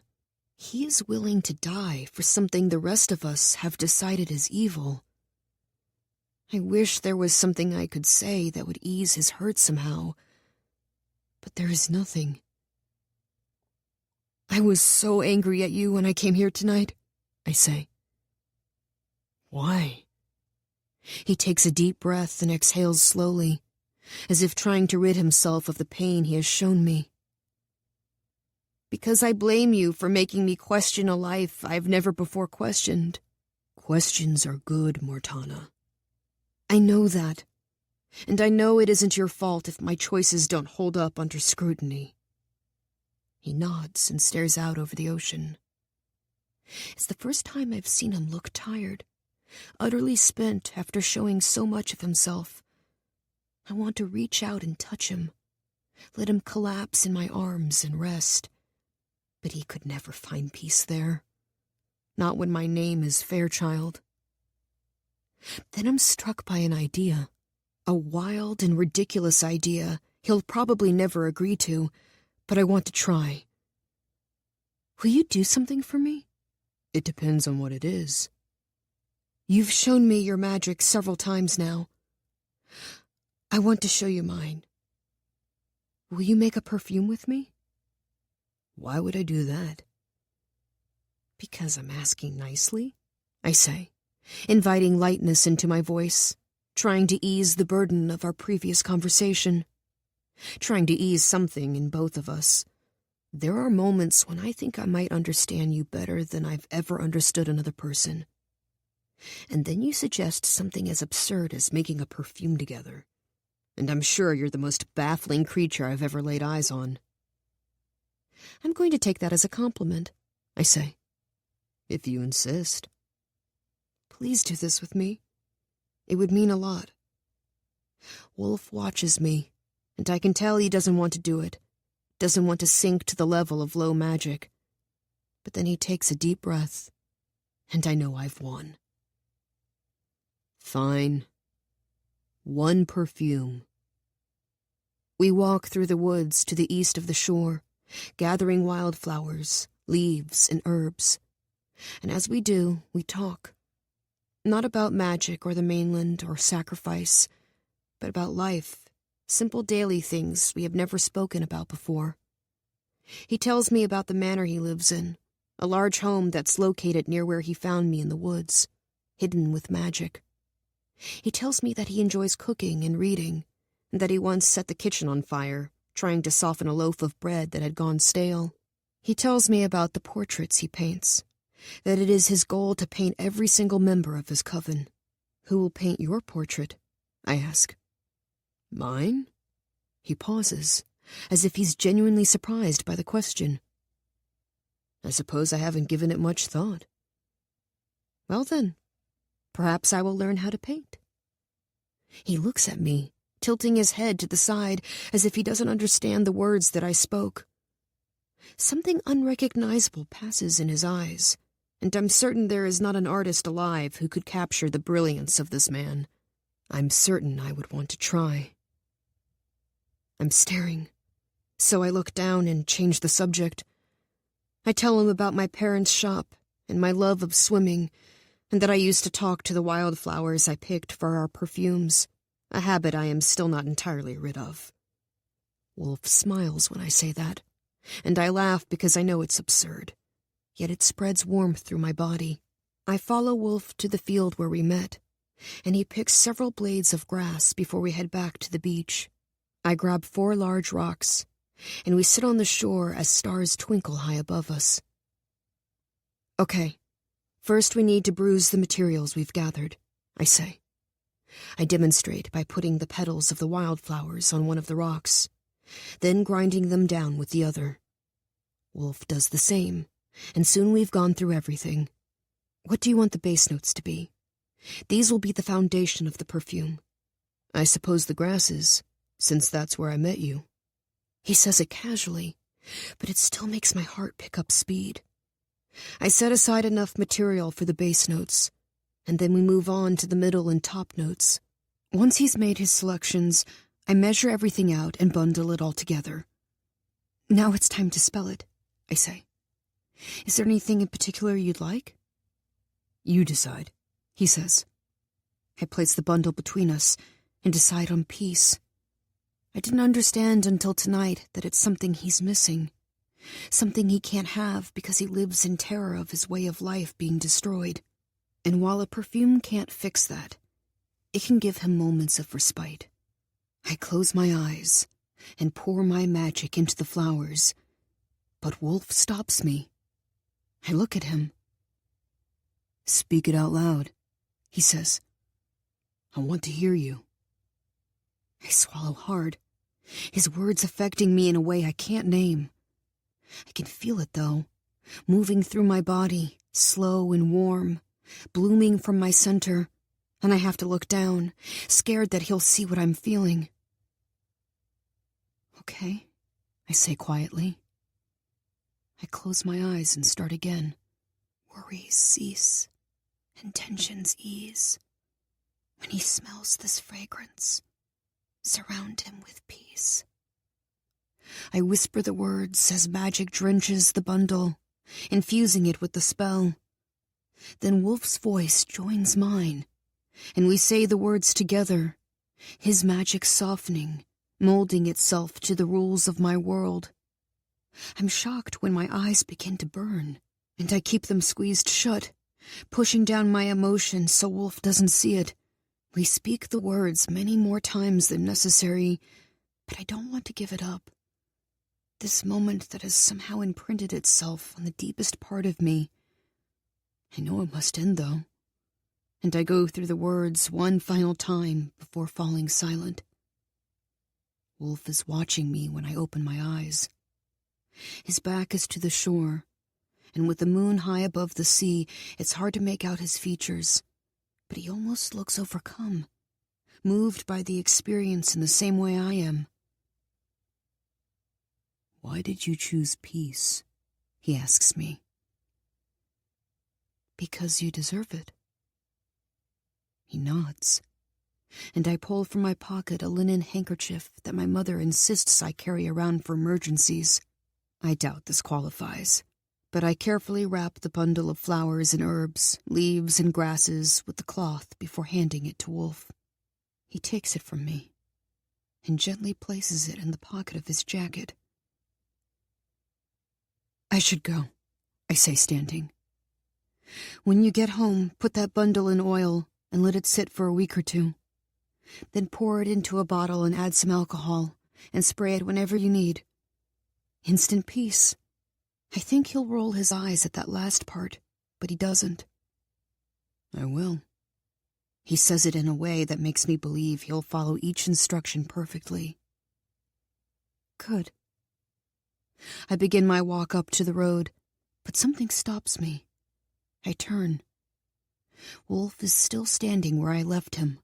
A: He is willing to die for something the rest of us have decided is evil. I wish there was something I could say that would ease his hurt somehow, but there is nothing. I was so angry at you when I came here tonight, I say.
C: Why?
A: He takes a deep breath and exhales slowly, as if trying to rid himself of the pain he has shown me. Because I blame you for making me question a life I've never before questioned.
C: Questions are good, Mortana.
A: I know that, and I know it isn't your fault if my choices don't hold up under scrutiny. He nods and stares out over the ocean. It's the first time I've seen him look tired, utterly spent after showing so much of himself. I want to reach out and touch him, let him collapse in my arms and rest. But he could never find peace there. Not when my name is Fairchild. Then I'm struck by an idea. A wild and ridiculous idea he'll probably never agree to, but I want to try. Will you do something for me?
C: It depends on what it is.
A: You've shown me your magic several times now. I want to show you mine. Will you make a perfume with me?
C: Why would I do that?
A: Because I'm asking nicely, I say, inviting lightness into my voice, trying to ease the burden of our previous conversation. Trying to ease something in both of us. There are moments when I think I might understand you better than I've ever understood another person. And then you suggest something as absurd as making a perfume together. And I'm sure you're the most baffling creature I've ever laid eyes on. I'm going to take that as a compliment, I say.
C: If you insist.
A: Please do this with me. It would mean a lot. Wolfe watches me, and I can tell he doesn't want to do it, doesn't want to sink to the level of low magic. But then he takes a deep breath,
C: and I know I've won. Fine. One perfume.
A: We walk through the woods to the east of the shore, gathering wildflowers, leaves, and herbs. And as we do, we talk. Not about magic or the mainland or sacrifice, but about life, simple daily things we have never spoken about before. He tells me about the manor he lives in, a large home that's located near where he found me in the woods, hidden with magic. He tells me that he enjoys cooking and reading, and that he once set the kitchen on fire, trying to soften a loaf of bread that had gone stale. He tells me about the portraits he paints, that it is his goal to paint every single member of his coven. Who will paint your portrait? I ask.
C: Mine?
A: He pauses, as if he's genuinely surprised by the question.
C: I suppose I haven't given it much thought.
A: Well then, perhaps I will learn how to paint. He looks at me, tilting his head to the side as if he doesn't understand the words that I spoke. Something unrecognizable passes in his eyes, and I'm certain there is not an artist alive who could capture the brilliance of this man. I'm certain I would want to try. I'm staring, so I look down and change the subject. I tell him about my parents' shop and my love of swimming, and that I used to talk to the wildflowers I picked for our perfumes, a habit I am still not entirely rid of. Wolfe smiles when I say that, and I laugh because I know it's absurd, yet it spreads warmth through my body. I follow Wolfe to the field where we met, and he picks several blades of grass before we head back to the beach. I grab 4 large rocks, and we sit on the shore as stars twinkle high above us. Okay, first we need to bruise the materials we've gathered, I say. I demonstrate by putting the petals of the wildflowers on one of the rocks, then grinding them down with the other. Wolfe does the same, and soon we've gone through everything. What do you want the base notes to be? These will be the foundation of the perfume.
C: I suppose the grasses, since that's where I met you.
A: He says it casually, but it still makes my heart pick up speed. I set aside enough material for the base notes, and then we move on to the middle and top notes. Once he's made his selections, I measure everything out and bundle it all together. Now it's time to spell it, I say. Is there anything in particular you'd like?
C: You decide,
A: he says. I place the bundle between us and decide on peace. I didn't understand until tonight that it's something he's missing, something he can't have because he lives in terror of his way of life being destroyed. And while a perfume can't fix that, it can give him moments of respite. I close my eyes and pour my magic into the flowers, but Wolfe stops me. I look at him.
C: Speak it out loud,
A: he says.
C: I want to hear you.
A: I swallow hard, his words affecting me in a way I can't name. I can feel it, though, moving through my body, slow and warm, blooming from my center, and I have to look down, scared that he'll see what I'm feeling. Okay, I say quietly. I close my eyes and start again. Worries cease, and tensions ease. When he smells this fragrance, surround him with peace. I whisper the words as magic drenches the bundle, infusing it with the spell. Then Wolfe's voice joins mine, and we say the words together, his magic softening, molding itself to the rules of my world. I'm shocked when my eyes begin to burn, and I keep them squeezed shut, pushing down my emotion so Wolfe doesn't see it. We speak the words many more times than necessary, but I don't want to give it up. This moment that has somehow imprinted itself on the deepest part of me. I know it must end, though, and I go through the words one final time before falling silent. Wolfe is watching me when I open my eyes. His back is to the shore, and with the moon high above the sea, it's hard to make out his features, but he almost looks overcome, moved by the experience in the same way I am.
C: Why did you choose peace? He asks me.
A: Because you deserve it. He nods, and I pull from my pocket a linen handkerchief that my mother insists I carry around for emergencies. I doubt this qualifies, but I carefully wrap the bundle of flowers and herbs, leaves and grasses with the cloth before handing it to Wolfe. He takes it from me and gently places it in the pocket of his jacket. I should go, I say, standing. When you get home, put that bundle in oil and let it sit for a week or two. Then pour it into a bottle and add some alcohol and spray it whenever you need. Instant peace. I think he'll roll his eyes at that last part, but he doesn't. I will. He says it in a way that makes me believe he'll follow each instruction perfectly. Good. I begin my walk up to the road, but something stops me. I turn. Wolfe is still standing where I left him,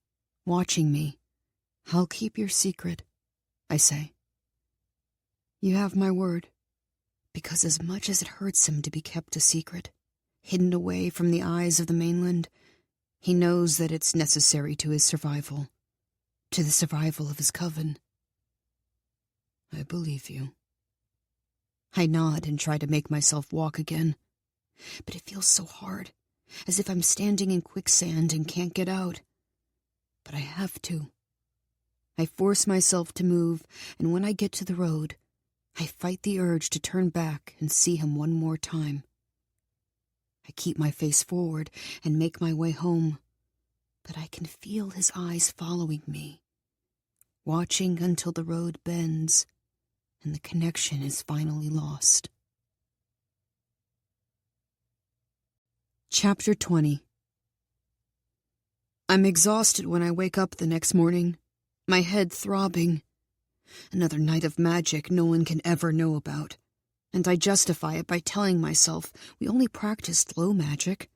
A: watching me. I'll keep your secret, I say. You have my word, because as much as it hurts him to be kept a secret, hidden away from the eyes of the mainland, he knows that it's necessary to his survival, to the survival of his coven. I believe you. I nod and try to make myself walk again, but it feels so hard, as if I'm standing in quicksand and can't get out. But I have to. I force myself to move, and when I get to the road, I fight the urge to turn back and see him one more time. I keep my face forward and make my way home, but I can feel his eyes following me, watching until the road bends and the connection is finally lost. Chapter 20. I'm exhausted when I wake up the next morning, my head throbbing. Another night of magic no one can ever know about, and I justify it by telling myself we only practiced low magic.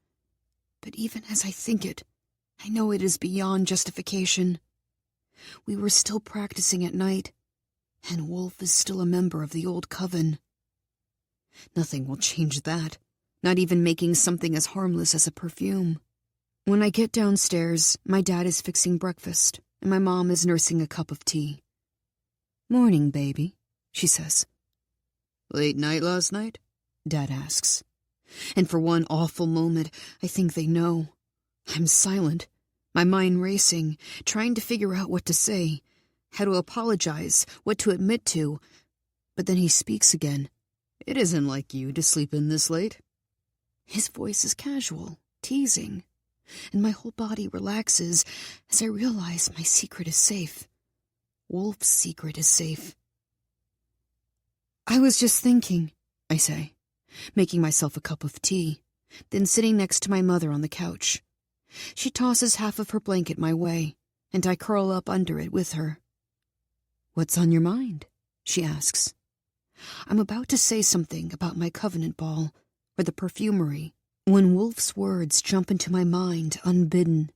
A: But even as I think it, I know it is beyond justification. We were still practicing at night, and Wolfe is still a member of the old coven. Nothing will change that, not even making something as harmless as a perfume. When I get downstairs, my dad is fixing breakfast, and my mom is nursing a cup of tea. Morning, baby, she says. Late night last night? Dad asks. And for one awful moment, I think they know. I'm silent, my mind racing, trying to figure out what to say, how to apologize, what to admit to. But then he speaks again. It isn't like you to sleep in this late. His voice is casual, teasing, and my whole body relaxes as I realize my secret is safe. Wolfe's secret is safe. I was just thinking, I say, making myself a cup of tea, then sitting next to my mother on the couch. She tosses half of her blanket my way, and I curl up under it with her. What's on your mind? She asks. I'm about to say something about my covenant ball, or the perfumery, when Wolfe's words jump into my mind unbidden.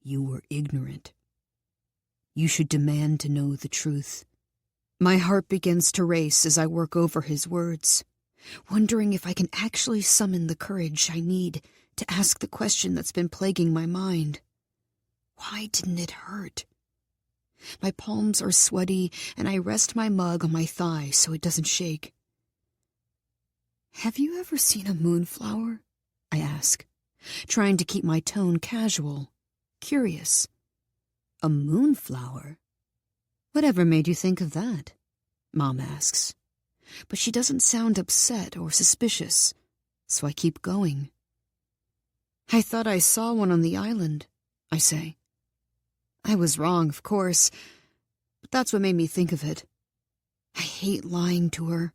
A: You were ignorant. You should demand to know the truth. My heart begins to race as I work over his words, wondering if I can actually summon the courage I need to ask the question that's been plaguing my mind. Why didn't it hurt? My palms are sweaty, and I rest my mug on my thigh so it doesn't shake. Have you ever seen a moonflower? I ask, trying to keep my tone casual, curious. A moonflower? Whatever made you think of that? Mom asks. But she doesn't sound upset or suspicious, so I keep going. I thought I saw one on the island, I say. I was wrong, of course, but that's what made me think of it. I hate lying to her,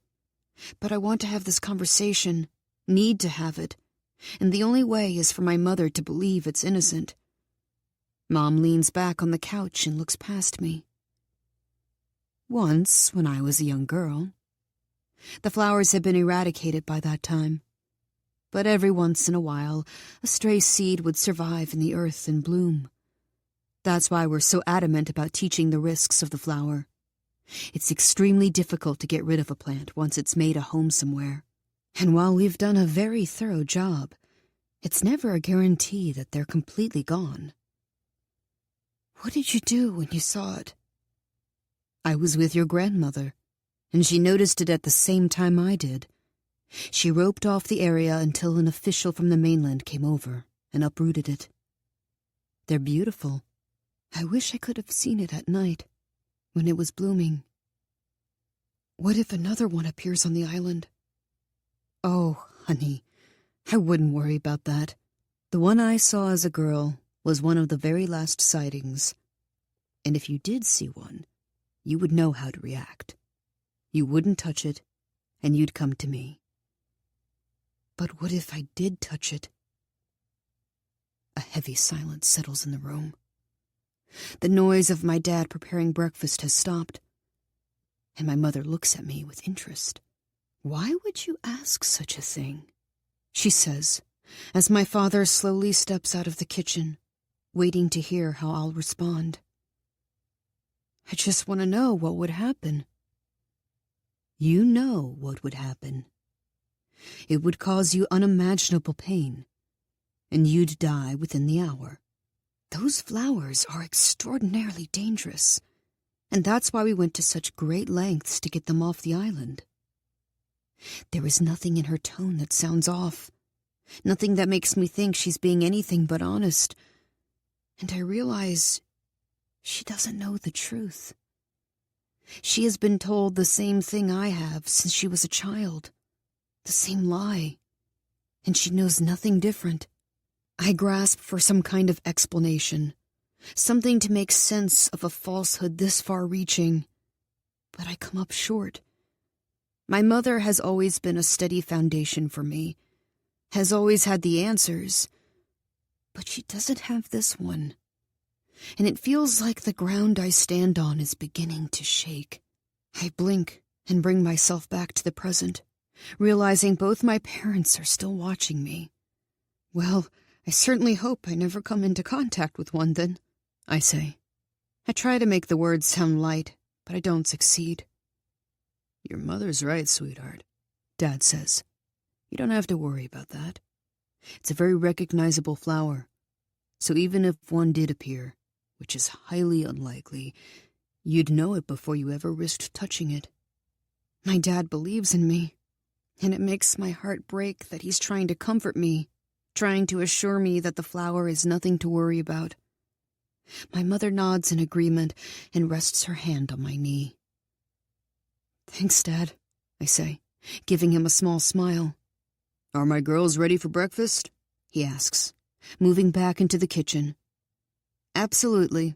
A: but I want to have this conversation, need to have it, and the only way is for my mother to believe it's innocent. Mom leans back on the couch and looks past me. Once, when I was a young girl. The flowers had been eradicated by that time, but every once in a while, a stray seed would survive in the earth and bloom. That's why we're so adamant about teaching the risks of the flower. It's extremely difficult to get rid of a plant once it's made a home somewhere. And while we've done a very thorough job,
C: It's never a guarantee that they're completely gone. What did you do when you saw it? I was with your grandmother, and she noticed it at the same time I did. She roped off the area until an official from the mainland came over and uprooted it. They're beautiful. I wish I could have seen it at night, when it was blooming. What if another one appears on the island? Oh, honey, I wouldn't worry about that. The one I saw as a girl was one of the very last sightings. And if you did see one, you would know how to react. You wouldn't touch it, and you'd come to me. But what if I did touch it? A heavy silence settles in the room. The noise of my dad preparing breakfast has stopped, and my mother looks at me with interest. Why would you ask such a thing? She says, as my father slowly steps out of the kitchen, waiting to hear how I'll respond. I just want to know what would happen. You know what would happen. It would cause you unimaginable pain, and you'd die within the hour. Those flowers are extraordinarily dangerous, and that's why we went to such great lengths to get them off the island. There is nothing in her tone that sounds off, nothing that makes me think she's being anything but honest, and I realize she doesn't know the truth. She has been told the same thing I have since she was a child, the same lie, and she knows nothing different. I grasp for some kind of explanation, something to make sense of a falsehood this far-reaching, but I come up short. My mother has always been a steady foundation for me, has always had the answers, but she doesn't have this one, and it feels like the ground I stand on is beginning to shake. I blink and bring myself back to the present, realizing both my parents are still watching me. Well, I certainly hope I never come into contact with one then, I say. I try to make the words sound light, but I don't succeed. Your mother's right, sweetheart, Dad says. You don't have to worry about that. It's a very recognizable flower, so even if one did appear, which is highly unlikely, you'd know it before you ever risked touching it. My dad believes in me, and it makes my heart break that he's trying to comfort me, trying to assure me that the flower is nothing to worry about. My mother nods in agreement and rests her hand on my knee. Thanks, Dad, I say, giving him a small smile. Are my girls ready for breakfast? He asks, moving back into the kitchen. Absolutely.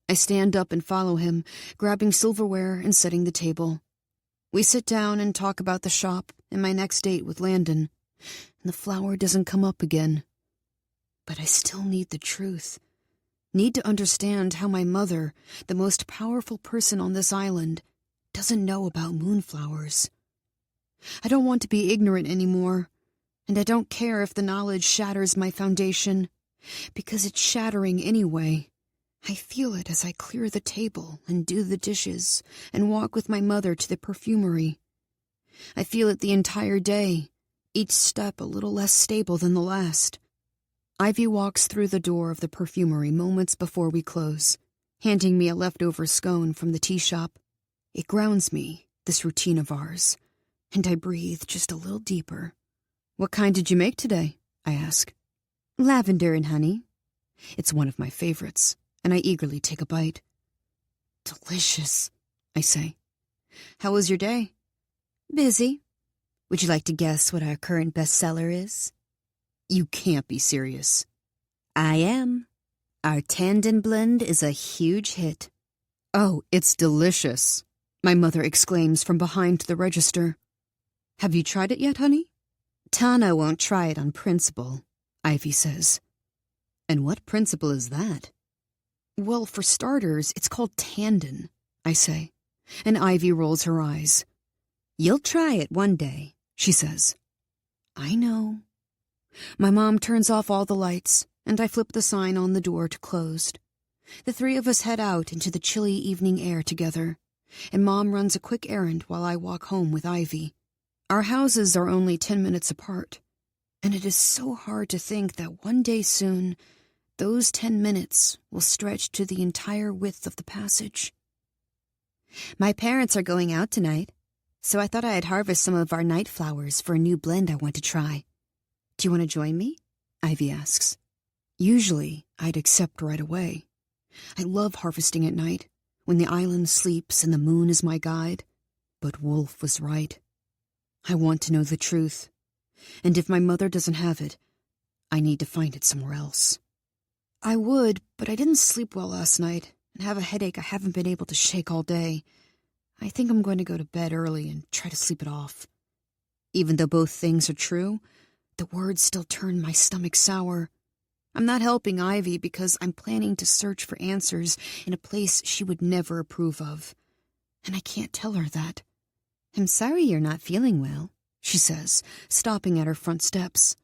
C: I stand up and follow him, grabbing silverware and setting the table. We sit down and talk about the shop and my next date with Landon, and the flower doesn't come up again. But I still need the truth. Need to understand how my mother, the most powerful person on this island, doesn't know about moonflowers. I don't want to be ignorant anymore, and I don't care if the knowledge shatters my foundation, because it's shattering anyway. I feel it as I clear the table and do the dishes and walk with my mother to the perfumery. I feel it the entire day, each step a little less stable than the last. Ivy walks through the door of the perfumery moments before we close, handing me a leftover scone from the tea shop. It grounds me, this routine of ours, and I breathe just a little deeper. What kind did you make today? I ask. Lavender and honey. It's one of my favorites, and I eagerly take a bite. Delicious, I say. How was your day? Busy. Would you like to guess what our current bestseller is? You can't be serious. I am. Our Tandem blend is a huge hit. Oh, it's delicious, my mother exclaims from behind the register. Have you tried it yet, honey? Tana won't try it on principle, Ivy says. And what principle is that? Well, for starters, it's called Tandem, I say, and Ivy rolls her eyes. You'll try it one day, she says. I know. My mom turns off all the lights, and I flip the sign on the door to closed. The three of us head out into the chilly evening air together, and Mom runs a quick errand while I walk home with Ivy. Our houses are only 10 minutes apart.
B: And it is so hard to think that one day soon, those 10 minutes will stretch to the entire width of the passage. My parents are going out tonight, so I thought I'd harvest some of our night flowers for a new blend I want to try. Do you want to join me? Ivy asks. Usually, I'd accept right away. I love harvesting at night, when the island sleeps and the moon is my guide. But Wolfe was right. I want to know the truth. And if my mother doesn't have it, I need to find it somewhere else. I would, but I didn't sleep well last night and have a headache I haven't been able to shake all day. I think I'm going to go to bed early and try to sleep it off. Even though both things are true, the words still turn my stomach sour. I'm not helping Ivy because I'm planning to search for answers in a place she would never approve of. And I can't tell her that. I'm sorry you're not feeling well, she says, stopping at her front steps.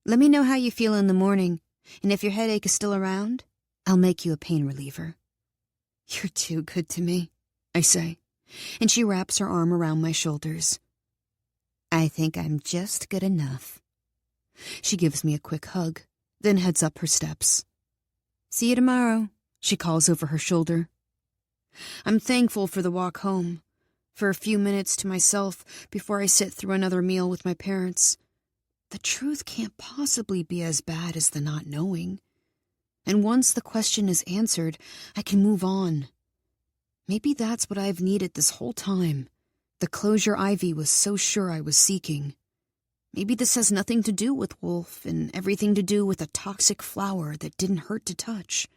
B: Let me know how you feel in the morning, and if your headache is still around, I'll make you a pain reliever. You're too good to me, I say, and she wraps her arm around my shoulders. I think I'm just good enough. She gives me a quick hug, then heads up her steps. See you tomorrow, she calls over her shoulder. I'm thankful for the walk home, for a few minutes to myself before I sit through another meal with my parents. The truth can't possibly be as bad as the not knowing. And once the question is answered, I can move on. Maybe that's what I've needed this whole time, the closure Ivy was so sure I was seeking. Maybe this has nothing to do with Wolfe and everything to do with a toxic flower that didn't hurt to touch.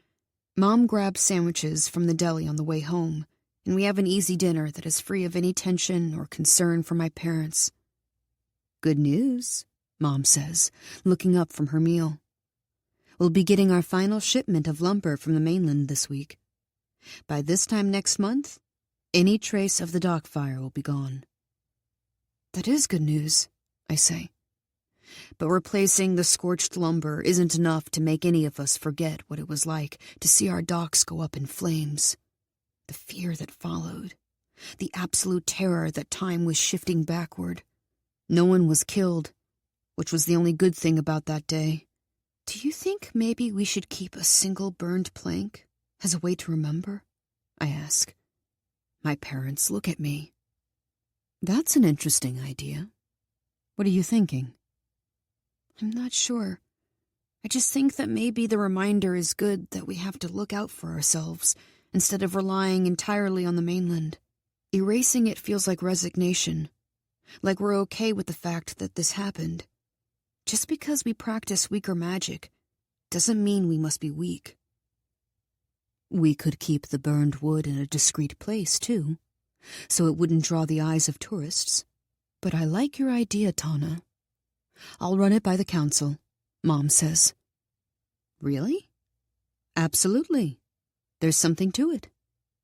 B: Mom grabs sandwiches from the deli on the way home, and we have an easy dinner that is free of any tension or concern for my parents. Good news, Mom says, looking up from her meal. We'll be getting our final shipment of lumber from the mainland this week. By this time next month, any trace of the dock fire will be gone. That is good news, I say. But replacing the scorched lumber isn't enough to make any of us forget what it was like to see our docks go up in flames. The fear that followed. The absolute terror that time was shifting backward. No one was killed, which was the only good thing about that day. Do you think maybe we should keep a single burned plank as a way to remember? I ask. My parents look at me. That's an interesting idea. What are you thinking? I'm not sure. I just think that maybe the reminder is good that we have to look out for ourselves instead of relying entirely on the mainland. Erasing it feels like resignation, like we're okay with the fact that this happened. Just because we practice weaker magic doesn't mean we must be weak. We could keep the burned wood in a discreet place, too, so it wouldn't draw the eyes of tourists. But I like your idea, Tana. I'll run it by the council, Mom says. Really? Absolutely. There's something to it.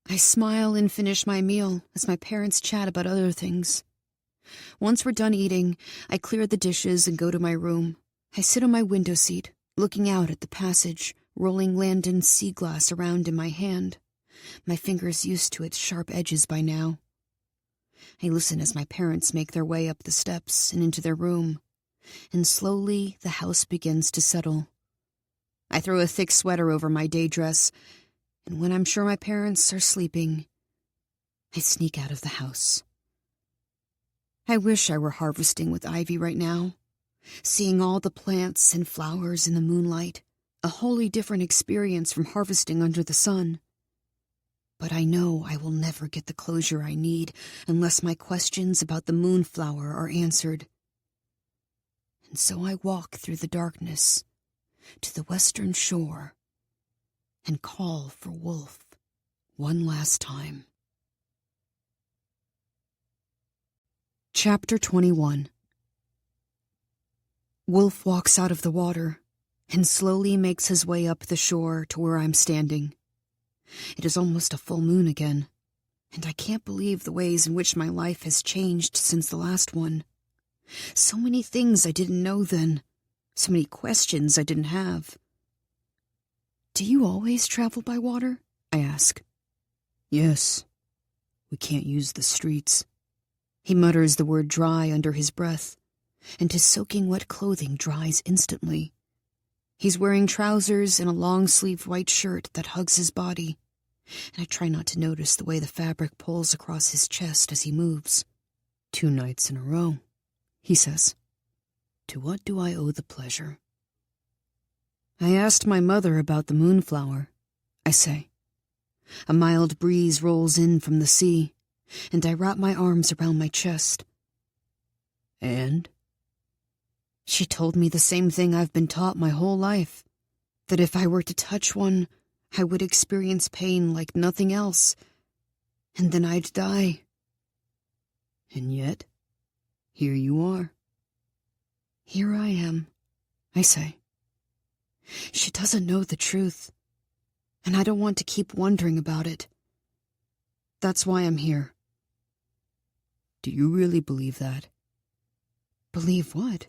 B: I smile and finish my meal as my parents chat about other things. Once we're done eating, I clear the dishes and go to my room. I sit on my window seat, looking out at the passage, rolling Landon's sea glass around in my hand, my fingers used to its sharp edges by now. I listen as my parents make their way up the steps and into their room, and slowly the house begins to settle. I throw a thick sweater over my day dress, and when I'm sure my parents are sleeping, I sneak out of the house. I wish I were harvesting with Ivy right now, seeing all the plants and flowers in the moonlight, a wholly different experience from harvesting under the sun. But I know I will never get the closure I need unless my questions about the moonflower are answered. And so I walk through the darkness to the western shore and call for Wolfe one last time. Chapter 21. Wolfe walks out of the water and slowly makes his way up the shore to where I'm standing. It is almost a full moon again, and I can't believe the ways in which my life has changed since the last one. So many things I didn't know then, so many questions I didn't have. Do you always travel by water? I ask. Yes. We can't use the streets. He mutters the word dry under his breath, and his soaking wet clothing dries instantly. He's wearing trousers and a long-sleeved white shirt that hugs his body, and I try not to notice the way the fabric pulls across his chest as he moves. 2 nights in a row, he says. To what do I owe the pleasure? I asked my mother about the moonflower, I say. A mild breeze rolls in from the sea, and I wrap my arms around my chest. And? She told me the same thing I've been taught my whole life, that if I were to touch one, I would experience pain like nothing else, and then I'd die. And yet, here you are. Here I am, I say. She doesn't know the truth, and I don't want to keep wondering about it. That's why I'm here. Do you really believe that? Believe what?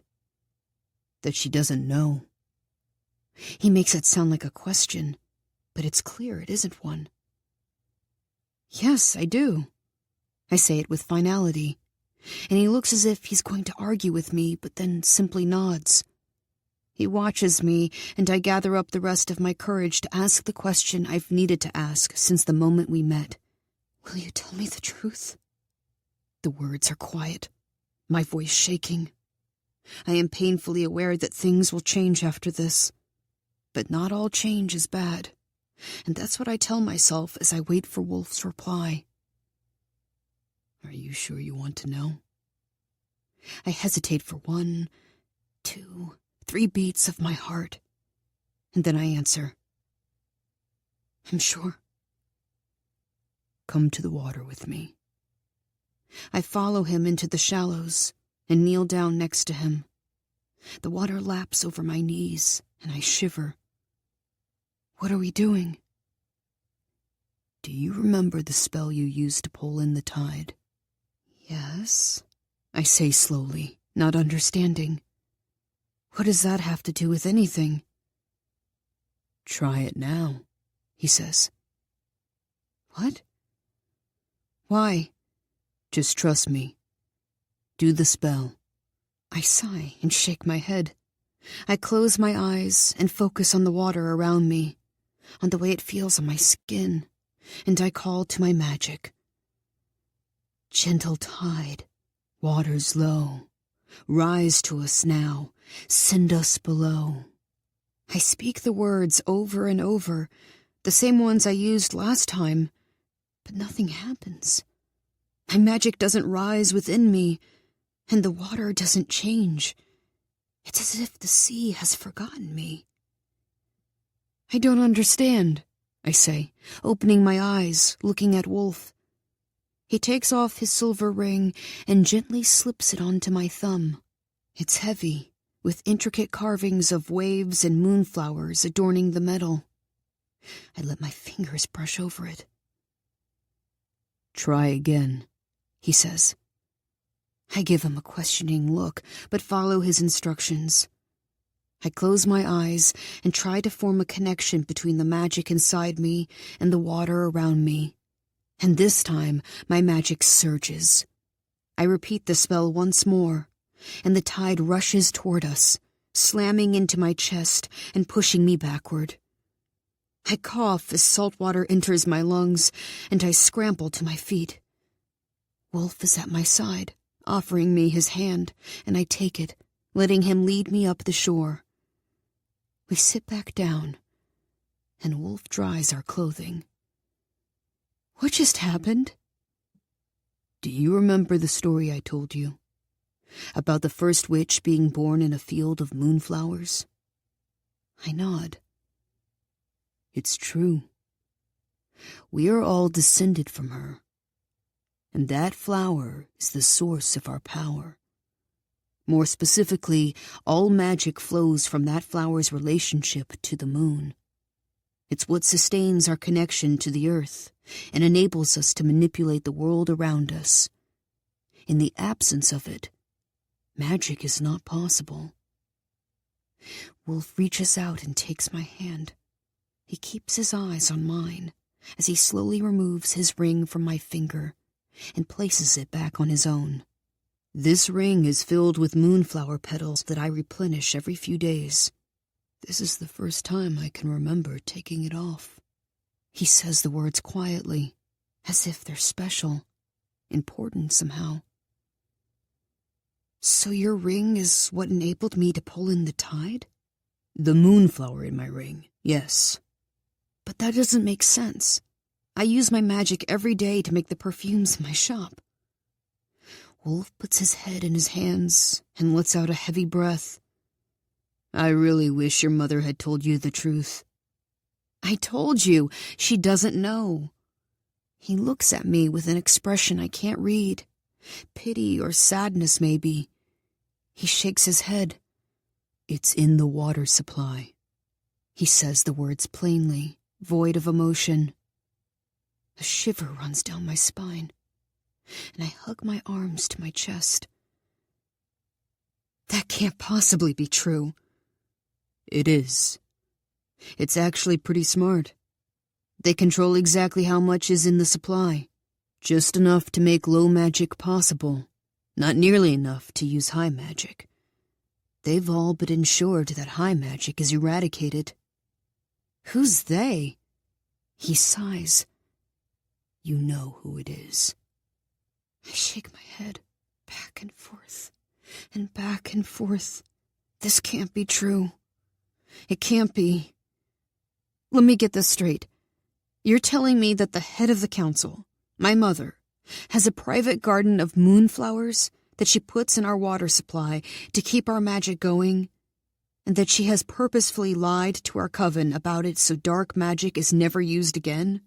B: That she doesn't know. He makes it sound like a question, but it's clear it isn't one. Yes, I do. I say it with finality, and he looks as if he's going to argue with me, but then simply nods. He watches me, and I gather up the rest of my courage to ask the question I've needed to ask since the moment we met. Will you tell me the truth? The words are quiet, my voice shaking. I am painfully aware that things will change after this, but not all change is bad, and that's what I tell myself as I wait for Wolfe's reply. Are you sure you want to know? I hesitate for 1, 2, 3 beats of my heart, and then I answer. I'm sure. Come to the water with me. I follow him into the shallows and kneel down next to him. The water laps over my knees, and I shiver. What are we doing? Do you remember the spell you used to pull in the tide? Yes, I say slowly, not understanding. What does that have to do with anything? Try it now, he says. What? Why? Just trust me. Do the spell. I sigh and shake my head. I close my eyes and focus on the water around me, on the way it feels on my skin, and I call to my magic. Gentle tide, waters low, rise to us now, send us below. I speak the words over and over, the same ones I used last time, but nothing happens. My magic doesn't rise within me, and the water doesn't change. It's as if the sea has forgotten me. I don't understand, I say, opening my eyes, looking at Wolfe. He takes off his silver ring and gently slips it onto my thumb. It's heavy, with intricate carvings of waves and moonflowers adorning the metal. I let my fingers brush over it. Try again, he says. I give him a questioning look, but follow his instructions. I close my eyes and try to form a connection between the magic inside me and the water around me. And this time, my magic surges. I repeat the spell once more, and the tide rushes toward us, slamming into my chest and pushing me backward. I cough as salt water enters my lungs, and I scramble to my feet. Wolfe is at my side, offering me his hand, and I take it, letting him lead me up the shore. We sit back down, and Wolfe dries our clothing. What just happened? Do you remember the story I told you? About the first witch being born in a field of moonflowers? I nod. It's true. We are all descended from her, and that flower is the source of our power. More specifically, all magic flows from that flower's relationship to the moon. It's what sustains our connection to the earth and enables us to manipulate the world around us. In the absence of it, magic is not possible. Wolfe reaches out and takes my hand. He keeps his eyes on mine as he slowly removes his ring from my finger and places it back on his own.
C: This ring is filled with moonflower petals that I replenish every few days. This is the first time I can remember taking it off. He says the words quietly, as if they're special, important somehow. So your ring is what enabled me to pull in the tide? The moonflower in my ring, yes. But that doesn't make sense. I use my magic every day to make the perfumes in my shop. Wolfe puts his head in his hands and lets out a heavy breath. I really wish your mother had told you the truth. I told you, she doesn't know. He looks at me with an expression I can't read. Pity or sadness, maybe. He shakes his head. It's in the water supply. He says the words plainly, void of emotion. A shiver runs down my spine, and I hug my arms to my chest. That can't possibly be true. It is. It's actually pretty smart. They control exactly how much is in the supply. Just enough to make low magic possible. Not nearly enough to use high magic. They've all but ensured that high magic is eradicated. Who's they? He sighs. You know who it is. I shake my head, back and forth, and back and forth. This can't be true. It can't be. Let me get this straight. You're telling me that the head of the council, my mother, has a private garden of moonflowers that she puts in our water supply to keep our magic going, and that she has purposefully lied to our coven about it so dark magic is never used again?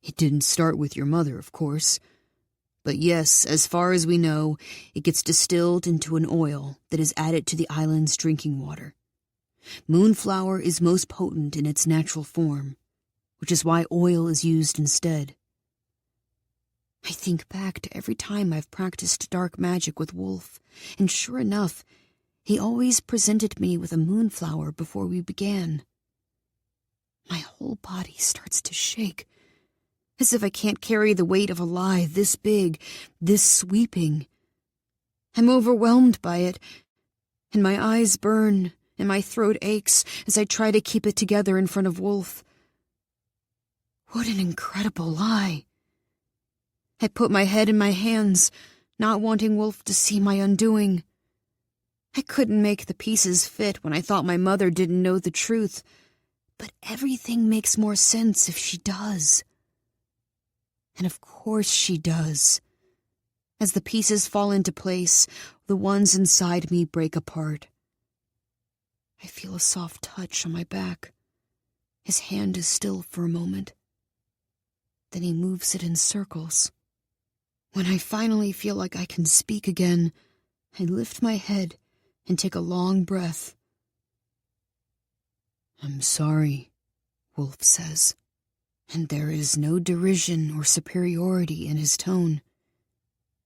C: It didn't start with your mother, of course. But yes, as far as we know, it gets distilled into an oil that is added to the island's drinking water. Moonflower is most potent in its natural form, which is why oil is used instead. I think back to every time I've practiced dark magic with Wolfe, and sure enough, he always presented me with a moonflower before we began. My whole body starts to shake, as if I can't carry the weight of a lie this big, this sweeping. I'm overwhelmed by it, and my eyes burn, and my throat aches as I try to keep it together in front of Wolfe. What an incredible lie. I put my head in my hands, not wanting Wolfe to see my undoing. I couldn't make the pieces fit when I thought my mother didn't know the truth, but everything makes more sense if she does. And of course she does. As the pieces fall into place, the ones inside me break apart. I feel a soft touch on my back. His hand is still for a moment. Then he moves it in circles. When I finally feel like I can speak again, I lift my head and take a long breath. I'm sorry, Wolfe says, and there is no derision or superiority in his tone.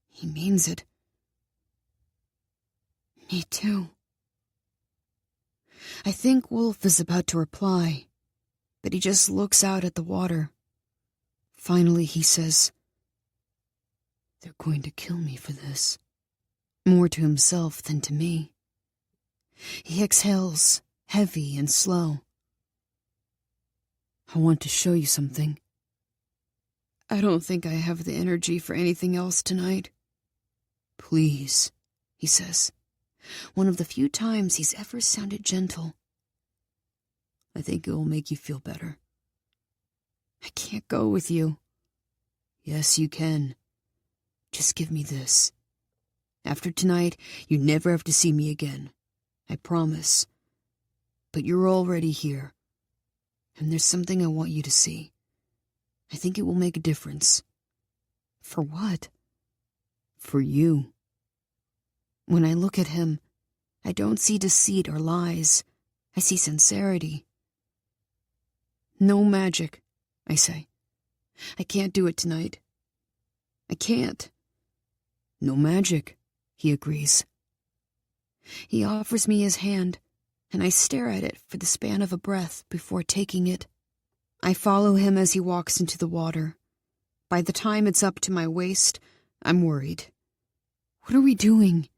C: He means it. Me too. I think Wolfe is about to reply, but he just looks out at the water. Finally, he says, They're going to kill me for this. More to himself than to me. He exhales, heavy and slow. I want to show you something. I don't think I have the energy for anything else tonight. Please, he says, one of the few times he's ever sounded gentle. I think it will make you feel better. I can't go with you. Yes, you can. Just give me this. After tonight, you never have to see me again. I promise. But you're already here. And there's something I want you to see. I think it will make a difference. For what? For you. When I look at him, I don't see deceit or lies. I see sincerity. No magic, I say. I can't do it tonight. I can't. No magic, he agrees. He offers me his hand, and I stare at it for the span of a breath before taking it. I follow him as he walks into the water. By the time it's up to my waist, I'm worried. What are we doing?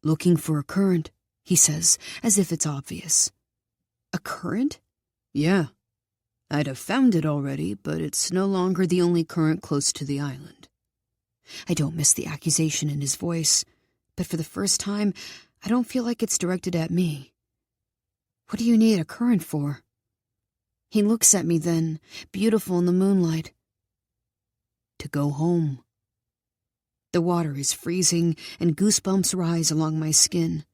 C: Looking for a current, he says, as if it's obvious. A current? Yeah. I'd have found it already, but it's no longer the only current close to the island. I don't miss the accusation in his voice, but for the first time, I don't feel like it's directed at me. What do you need a current for? He looks at me then, beautiful in the moonlight. To go home. The water is freezing, and goosebumps rise along my skin.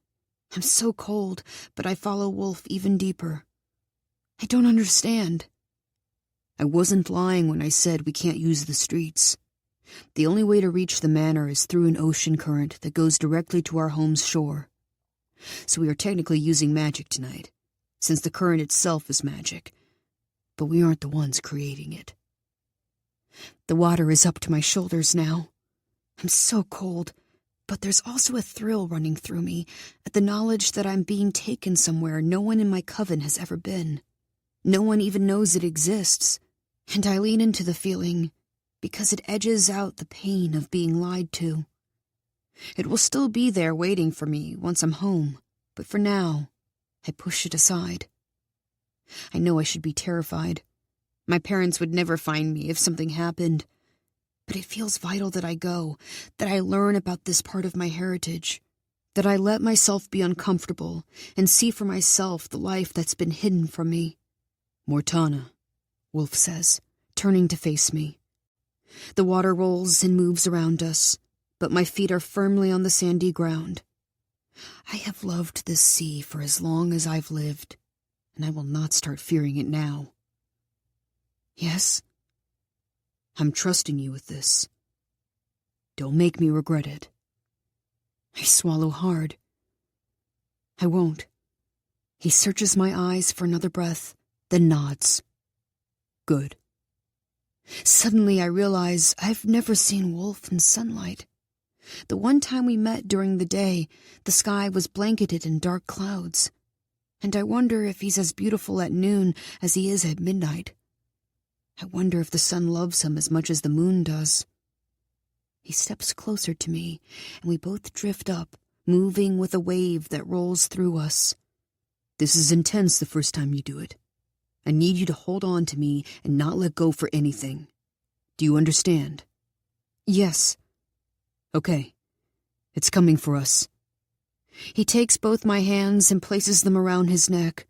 C: I'm so cold, but I follow Wolfe even deeper. I don't understand. I wasn't lying when I said we can't use the streets. The only way to reach the manor is through an ocean current that goes directly to our home's shore. So we are technically using magic tonight, since the current itself is magic, but we aren't the ones creating it. The water is up to my shoulders now. I'm so cold, but there's also a thrill running through me at the knowledge that I'm being taken somewhere no one in my coven has ever been. No one even knows it exists, and I lean into the feeling because it edges out the pain of being lied to. It will still be there waiting for me once I'm home, but for now, I push it aside. I know I should be terrified. My parents would never find me if something happened, but it feels vital that I go, that I learn about this part of my heritage, that I let myself be uncomfortable and see for myself the life that's been hidden from me. Mortana, Wolfe says, turning to face me. The water rolls and moves around us, but my feet are firmly on the sandy ground. I have loved this sea for as long as I've lived, and I will not start fearing it now. Yes? I'm trusting you with this. Don't make me regret it. I swallow hard. I won't. He searches my eyes for another breath, then nods. Good. Suddenly I realize I've never seen Wolfe in sunlight. The one time we met during the day, the sky was blanketed in dark clouds, and I wonder if he's as beautiful at noon as he is at midnight. I wonder if the sun loves him as much as the moon does. He steps closer to me, and we both drift up, moving with a wave that rolls through us. This is intense the first time you do it. I need you to hold on to me and not let go for anything. Do you understand? Yes. Okay. It's coming for us. He takes both my hands and places them around his neck.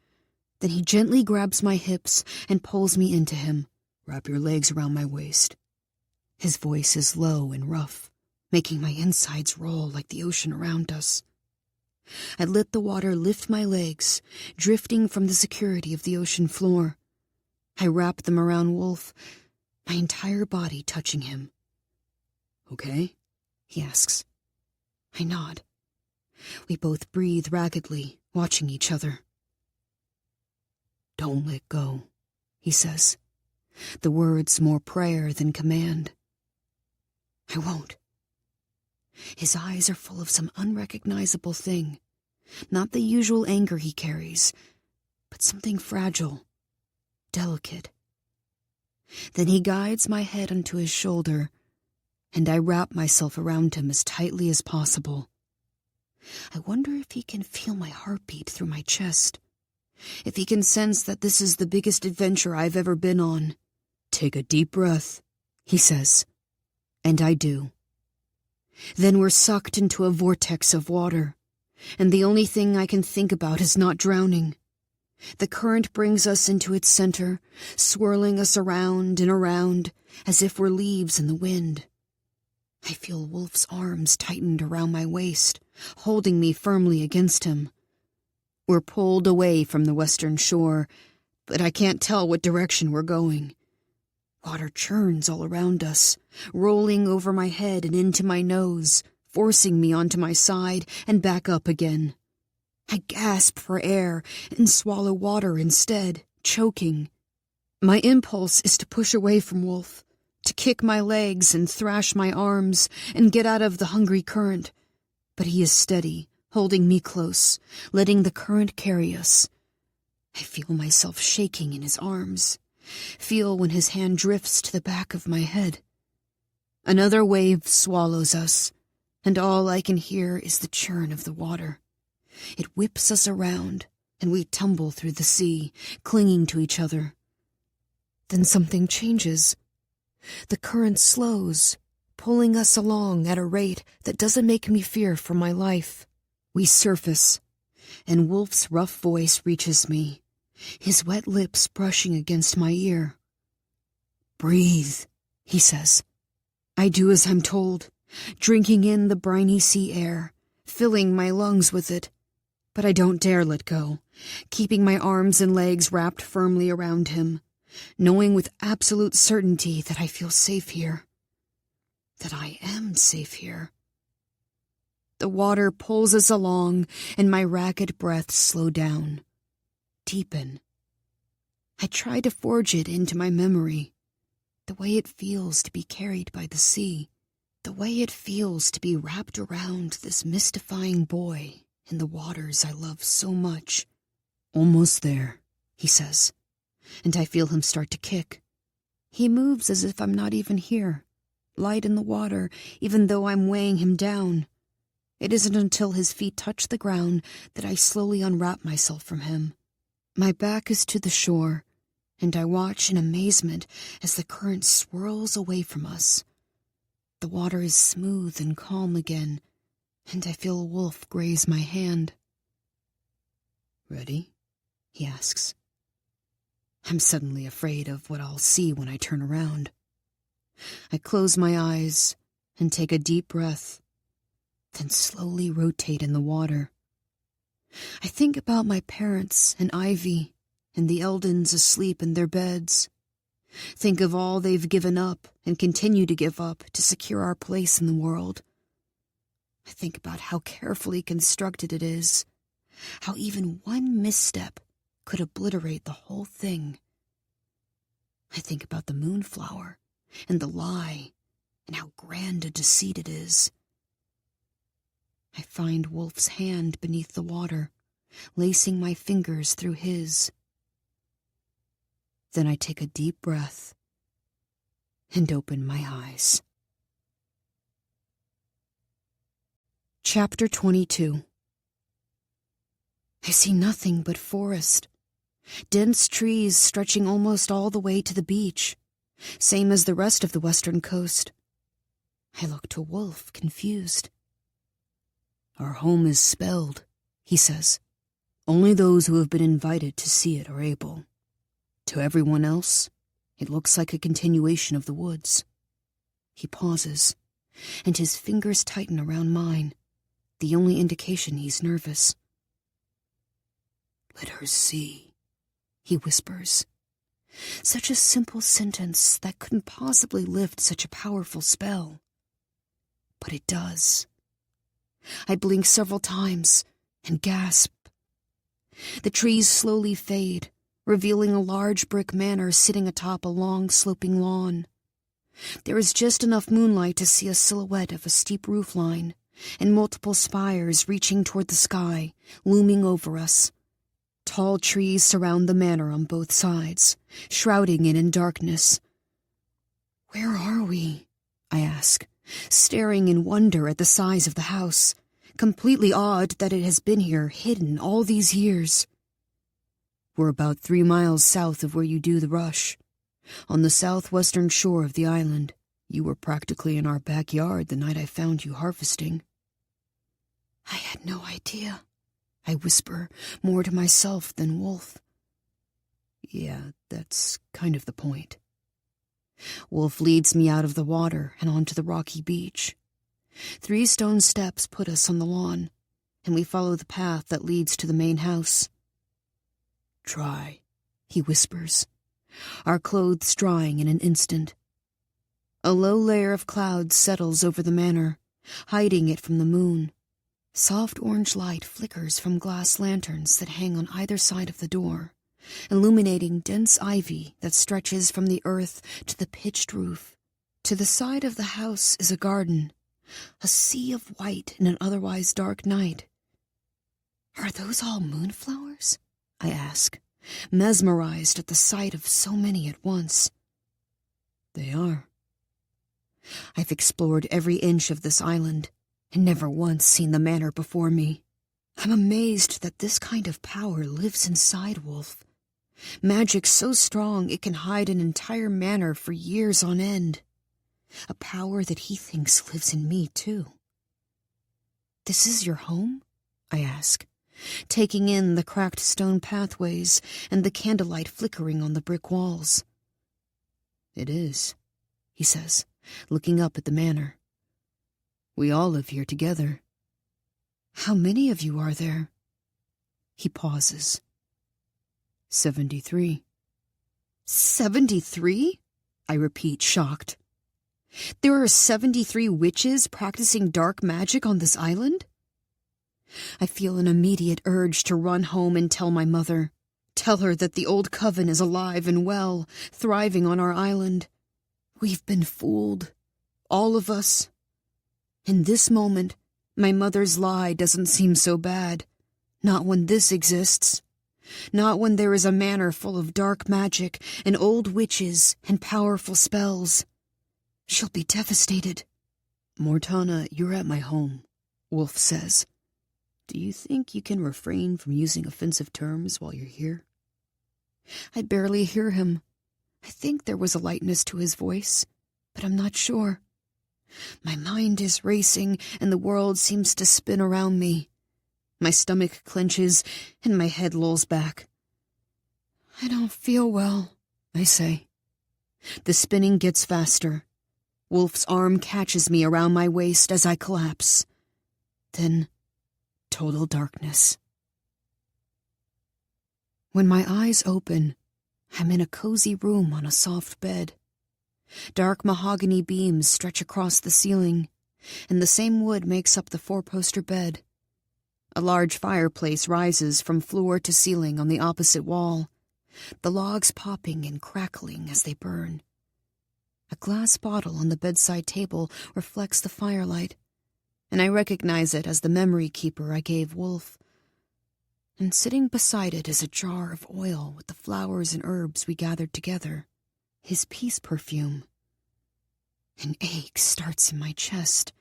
C: Then he gently grabs my hips and pulls me into him. Wrap your legs around my waist. His voice is low and rough, making my insides roll like the ocean around us. I let the water lift my legs, drifting from the security of the ocean floor. I wrap them around Wolfe, my entire body touching him. Okay? He asks. I nod. We both breathe raggedly, watching each other. Don't let go, he says, the words more prayer than command. I won't. His eyes are full of some unrecognizable thing, not the usual anger he carries, but something fragile, delicate. Then he guides my head onto his shoulder, and I wrap myself around him as tightly as possible. I wonder if he can feel my heartbeat through my chest, if he can sense that this is the biggest adventure I've ever been on. Take a deep breath, he says, and I do. Then we're sucked into a vortex of water, and the only thing I can think about is not drowning. The current brings us into its center, swirling us around and around, as if we're leaves in the wind. I feel Wolfe's arms tightened around my waist, holding me firmly against him. We're pulled away from the western shore, but I can't tell what direction we're going. Water churns all around us, rolling over my head and into my nose, forcing me onto my side and back up again. I gasp for air and swallow water instead, choking. My impulse is to push away from Wolfe, to kick my legs and thrash my arms and get out of the hungry current. But he is steady, holding me close, letting the current carry us. I feel myself shaking in his arms, feel when his hand drifts to the back of my head. Another wave swallows us,
B: and all I can hear is the churn of the water. It whips us around, and we tumble through the sea, clinging to each other. Then something changes. The current slows, pulling us along at a rate that doesn't make me fear for my life. We surface, and Wolfe's rough voice reaches me, his wet lips brushing against my ear. "Breathe," he says. I do as I'm told, drinking in the briny sea air, filling my lungs with it. But I don't dare let go, keeping my arms and legs wrapped firmly around him, knowing with absolute certainty that I feel safe here. That I am safe here. The water pulls us along, and my ragged breaths slow down, deepen. I try to forge it into my memory, the way it feels to be carried by the sea, the way it feels to be wrapped around this mystifying boy in the waters I love so much. "Almost there," he says, and I feel him start to kick. He moves as if I'm not even here, light in the water, even though I'm weighing him down. It isn't until his feet touch the ground that I slowly unwrap myself from him. My back is to the shore, and I watch in amazement as the current swirls away from us. The water is smooth and calm again, and I feel Wolfe graze my hand. "Ready?" he asks. I'm suddenly afraid of what I'll see when I turn around. I close my eyes and take a deep breath, then slowly rotate in the water. I think about my parents and Ivy and the Eldons asleep in their beds. Think of all they've given up and continue to give up to secure our place in the world. I think about how carefully constructed it is, how even one misstep could obliterate the whole thing. I think about the moonflower and the lie and how grand a deceit it is. I find Wolfe's hand beneath the water, lacing my fingers through his. Then I take a deep breath and open my eyes. Chapter 22. I see nothing but forest, dense trees stretching almost all the way to the beach, same as the rest of the western coast. I look to Wolfe, confused. "Our home is spelled," he says. "Only those who have been invited to see it are able. To everyone else, it looks like a continuation of the woods." He pauses, and his fingers tighten around mine, the only indication he's nervous. "Let her see," he whispers. Such a simple sentence that couldn't possibly lift such a powerful spell. But it does. I blink several times and gasp. The trees slowly fade, revealing a large brick manor sitting atop a long, sloping lawn. There is just enough moonlight to see a silhouette of a steep roofline and multiple spires reaching toward the sky, looming over us. Tall trees surround the manor on both sides, shrouding it in darkness. "Where are we?" I ask, staring in wonder at the size of the house, completely awed that it has been here hidden all these years. "We're about 3 miles south of where you do the rush, on the southwestern shore of the island. You were practically in our backyard the night I found you harvesting." I had no idea, I whisper, more to myself than Wolfe. "Yeah, that's kind of the point." Wolfe leads me out of the water and onto the rocky beach. 3 stone steps put us on the lawn, and we follow the path that leads to the main house. "Try," he whispers, our clothes drying in an instant. A low layer of clouds settles over the manor, hiding it from the moon. Soft orange light flickers from glass lanterns that hang on either side of the door, illuminating dense ivy that stretches from the earth to the pitched roof. To the side of the house is a garden, a sea of white in an otherwise dark night. "Are those all moonflowers?" I ask, mesmerized at the sight of so many at once. "They are." I've explored every inch of this island,
C: and never once seen the manor before me. I'm amazed that this kind of power lives inside Wolfe. Magic so strong it can hide an entire manor for years on end. A power that he thinks lives in me, too. "This is your home?" I ask, taking in the cracked stone pathways and the candlelight flickering on the brick walls.
A: "It is," he says, looking up at the manor. "We all live here together."
C: "How many of you are there?"
A: He pauses. 73.
C: 73? I repeat, shocked. There are 73 witches practicing dark magic on this island? I feel an immediate urge to run home and tell my mother. Tell her that the old coven is alive and well, thriving on our island. We've been fooled. All of us. In this moment, my mother's lie doesn't seem so bad. Not when this exists. Not when there is a manor full of dark magic and old witches and powerful spells. She'll be devastated.
A: "Mortana, you're at my home," Wolfe says. "Do you think you can refrain from using offensive terms while you're here?"
C: I barely hear him. I think there was a lightness to his voice, but I'm not sure. My mind is racing and the world seems to spin around me. My stomach clenches and my head lolls back. "I don't feel well," I say. The spinning gets faster. Wolfe's arm catches me around my waist as I collapse. Then, total darkness. When my eyes open, I'm in a cozy room on a soft bed. Dark mahogany beams stretch across the ceiling, and the same wood makes up the four-poster bed. A large fireplace rises from floor to ceiling on the opposite wall, the logs popping and crackling as they burn. A glass bottle on the bedside table reflects the firelight, and I recognize it as the memory keeper I gave Wolfe. And sitting beside it is a jar of oil with the flowers and herbs we gathered together, his peace perfume. An ache starts in my chest.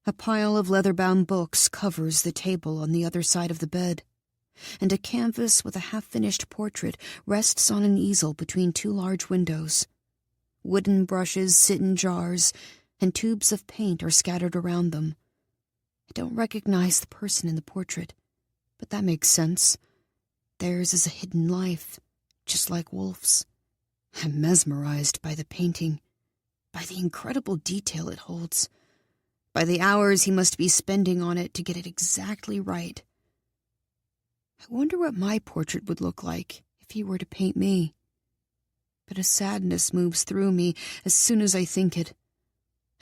C: A pile of leather-bound books covers the table on the other side of the bed, and a canvas with a half-finished portrait rests on an easel between two large windows. Wooden brushes sit in jars, and tubes of paint are scattered around them. I don't recognize the person in the portrait, but that makes sense. Theirs is a hidden life, just like Wolfe's. I'm mesmerized by the painting, by the incredible detail it holds, by the hours he must be spending on it to get it exactly right. I wonder what my portrait would look like if he were to paint me. But a sadness moves through me as soon as I think it.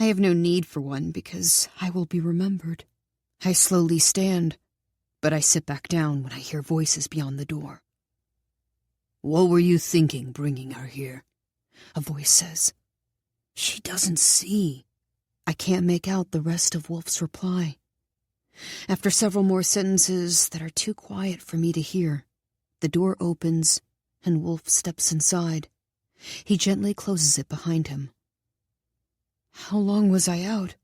C: I have no need for one because I will be remembered. I slowly stand, but I sit back down when I hear voices beyond the door.
A: "What were you thinking bringing her here?"
C: A voice says. "She doesn't see." I can't make out the rest of Wolfe's reply. After several more sentences that are too quiet for me to hear, the door opens and Wolfe steps inside. He gently closes it behind him. "How long was I out?"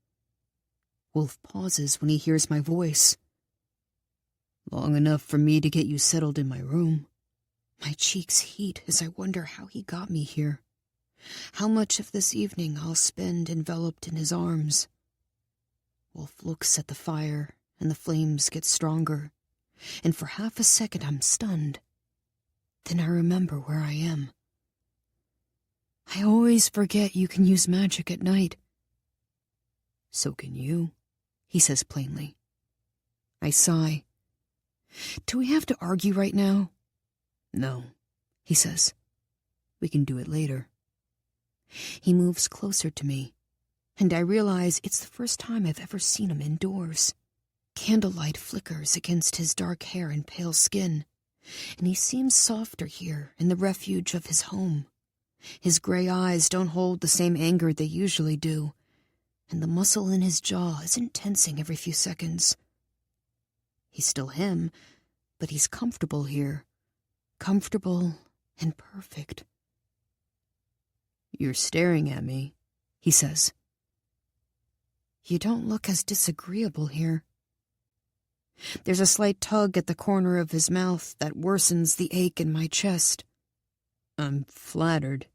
C: Wolfe pauses when he hears my voice.
A: "Long enough for me to get you settled in my room."
C: My cheeks heat as I wonder how he got me here. How much of this evening I'll spend enveloped in his arms. Wolfe looks at the fire, and the flames get stronger, and for half a second I'm stunned. Then I remember where I am. "I always forget you can use magic at night."
A: "So can you," he says plainly.
C: I sigh. "Do we have to argue right now?"
A: "No," he says. "We can do it later."
C: He moves closer to me, and I realize it's the first time I've ever seen him indoors. Candlelight flickers against his dark hair and pale skin, and he seems softer here in the refuge of his home. His gray eyes don't hold the same anger they usually do, and the muscle in his jaw isn't tensing every few seconds. He's still him, but he's comfortable here. Comfortable and perfect.
A: "You're staring at me," he says. You don't look as disagreeable here. There's a slight tug at the corner of his mouth that worsens the ache in my chest. I'm flattered.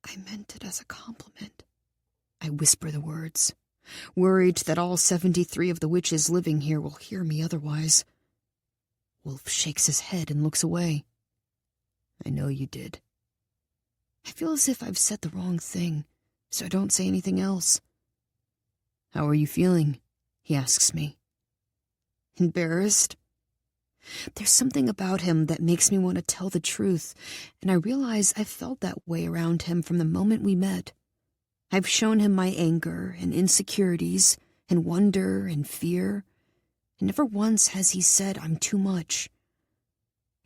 A: I meant it as a compliment. I whisper the words, worried that all 73 of the witches living here will hear me otherwise. Wolfe shakes his head and looks away. I know you did. I feel as if I've said the wrong thing, so I don't say anything else. How are you feeling? He asks me. Embarrassed? There's something about him that makes me want to tell the truth, and I realize I've felt that way around him from the moment we met. I've shown him my anger and insecurities and wonder and fear, and never once has he said I'm too much.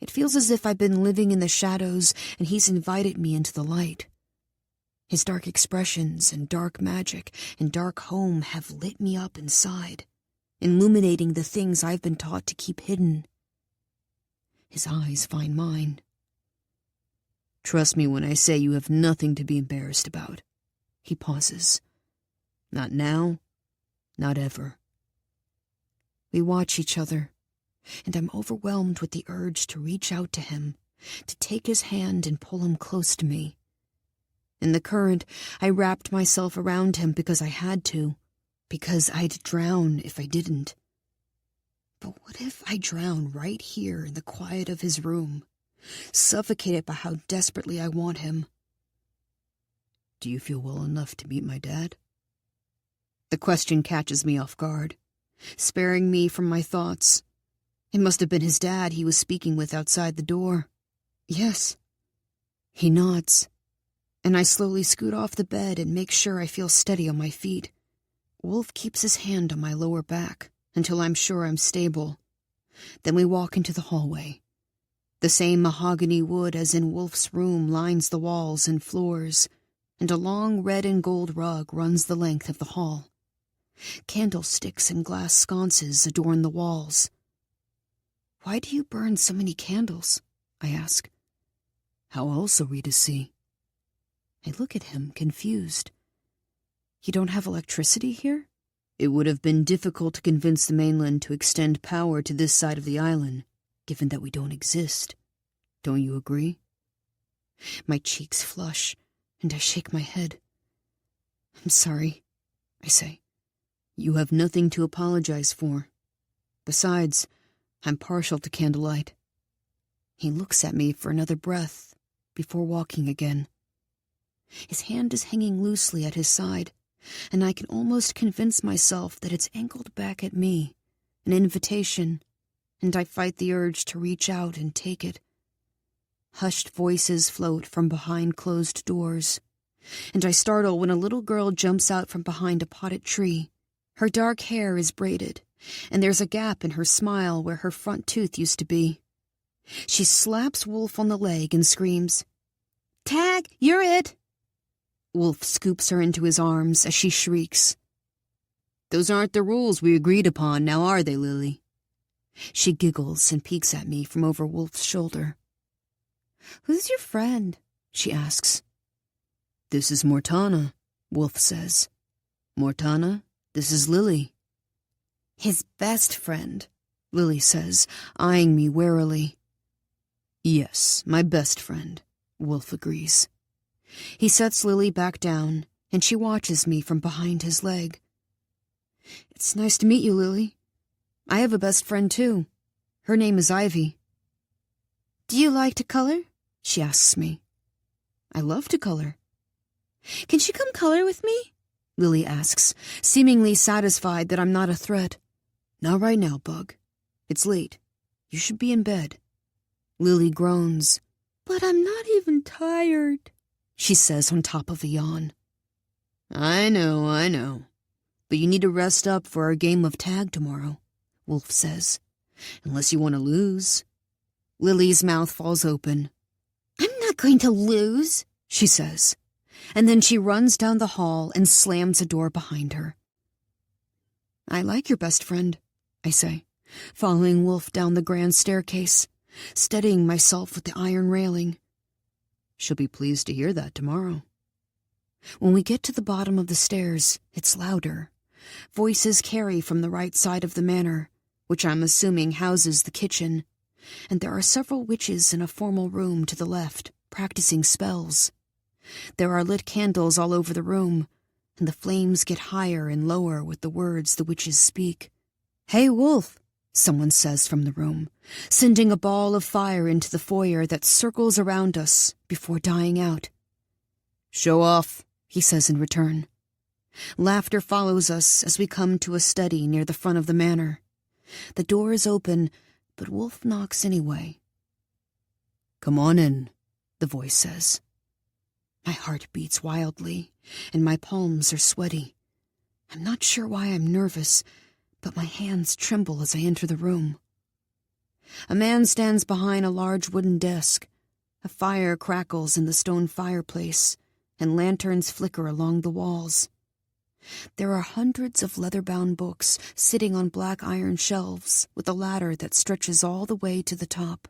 A: It feels as if I've been living in the shadows and he's invited me into the light. His dark expressions and dark magic and dark home have lit me up inside, illuminating the things I've been taught to keep hidden. His eyes find mine. Trust me when I say you have nothing to be embarrassed about. He pauses. Not now, not ever. We watch each other, and I'm overwhelmed with the urge to reach out to him, to take his hand and pull him close to me. In the current, I wrapped myself around him because I had to, because I'd drown if I didn't. But what if I drown right here in the quiet of his room, suffocated by how desperately I want him? Do you feel well enough to meet my dad? The question catches me off guard, sparing me from my thoughts. It must have been his dad he was speaking with outside the door. Yes. He nods, and I slowly scoot off the bed and make sure I feel steady on my feet. Wolfe keeps his hand on my lower back until I'm sure I'm stable. Then we walk into the hallway. The same mahogany wood as in Wolfe's room lines the walls and floors, and a long red and gold rug runs the length of the hall. Candlesticks and glass sconces adorn the walls. Why do you burn so many candles? I ask. How else are we to see? I look at him, confused. You don't have electricity here? It would have been difficult to convince the mainland to extend power to this side of the island, given that we don't exist. Don't you agree? My cheeks flush, and I shake my head. I'm sorry, I say. You have nothing to apologize for. Besides, I'm partial to candlelight. He looks at me for another breath before walking again. His hand is hanging loosely at his side, and I can almost convince myself that it's angled back at me, an invitation, and I fight the urge to reach out and take it. Hushed voices float from behind closed doors, and I startle when a little girl jumps out from behind a potted tree. Her dark hair is braided, and there's a gap in her smile where her front tooth used to be. She slaps Wolfe on the leg and screams, "Tag, you're it!" Wolfe scoops her into his arms as she shrieks. Those aren't the rules we agreed upon, now are they, Lily? She giggles and peeks at me from over Wolfe's shoulder. Who's your friend? She asks. This is Mortana, Wolfe says. Mortana, this is Lily. His best friend, Lily says, eyeing me warily. Yes, my best friend, Wolfe agrees. He sets Lily back down, and she watches me from behind his leg. It's nice to meet you, Lily. I have a best friend, too. Her name is Ivy. Do you like to color? She asks me. I love to color. Can she come color with me? Lily asks, seemingly satisfied that I'm not a threat. Not right now, Bug. It's late. You should be in bed. Lily groans. But I'm not even tired, she says on top of a yawn. I know. But you need to rest up for our game of tag tomorrow, Wolfe says. Unless you want to lose. Lily's mouth falls open. I'm not going to lose, she says. And then she runs down the hall and slams a door behind her. I like your best friend, I say, following Wolfe down the grand staircase, steadying myself with the iron railing. She'll be pleased to hear that tomorrow. When we get to the bottom of the stairs, it's louder,
B: Voices carry from the right side of the manor, which I'm assuming houses the kitchen, and there are several witches in a formal room to the left, practicing spells. There are lit candles all over the room, and the flames get higher and lower with the words the witches speak. "Hey, Wolfe," someone says from the room, sending a ball of fire into the foyer that circles around us before dying out. "Show off," he says in return. Laughter follows us as we come to a study near the front of the manor. The door is open, but Wolfe knocks anyway. "Come on in," the voice says. My heart beats wildly, and my palms are sweaty. I'm not sure why I'm nervous, but my hands tremble as I enter the room. A man stands behind a large wooden desk. A fire crackles in the stone fireplace, and lanterns flicker along the walls. There are hundreds of leather-bound books sitting on black iron shelves with a ladder that stretches all the way to the top.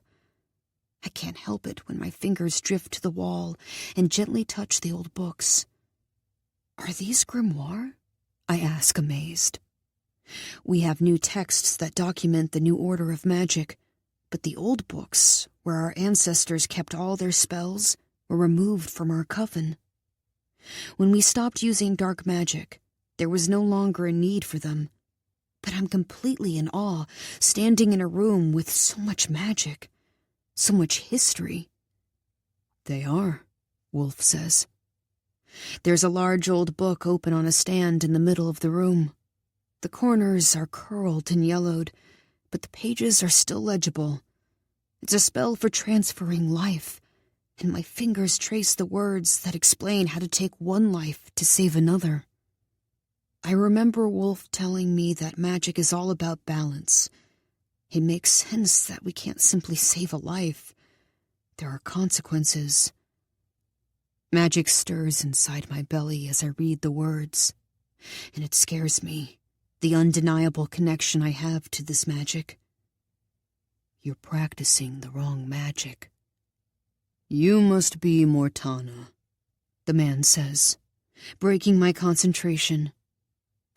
B: I can't help it when my fingers drift to the wall and gently touch the old books. "Are these grimoire?" I ask, amazed. We have new texts that document the new order of magic, but the old books, where our ancestors kept all their spells, were removed from our coven. When we stopped using dark magic, there was no longer a need for them. But I'm completely in awe, standing in a room with so much magic, so much history. "They are," Wolfe says. There's a large old book open on a stand in the middle of the room. The corners are curled and yellowed, but the pages are still legible. It's a spell for transferring life, and my fingers trace the words that explain how to take one life to save another. I remember Wolfe telling me that magic is all about balance. It makes sense that we can't simply save a life. There are consequences. Magic stirs inside my belly as I read the words, and it scares me, the undeniable connection I have to this magic. "You're practicing the wrong magic." "You must be Mortana," the man says, breaking my concentration.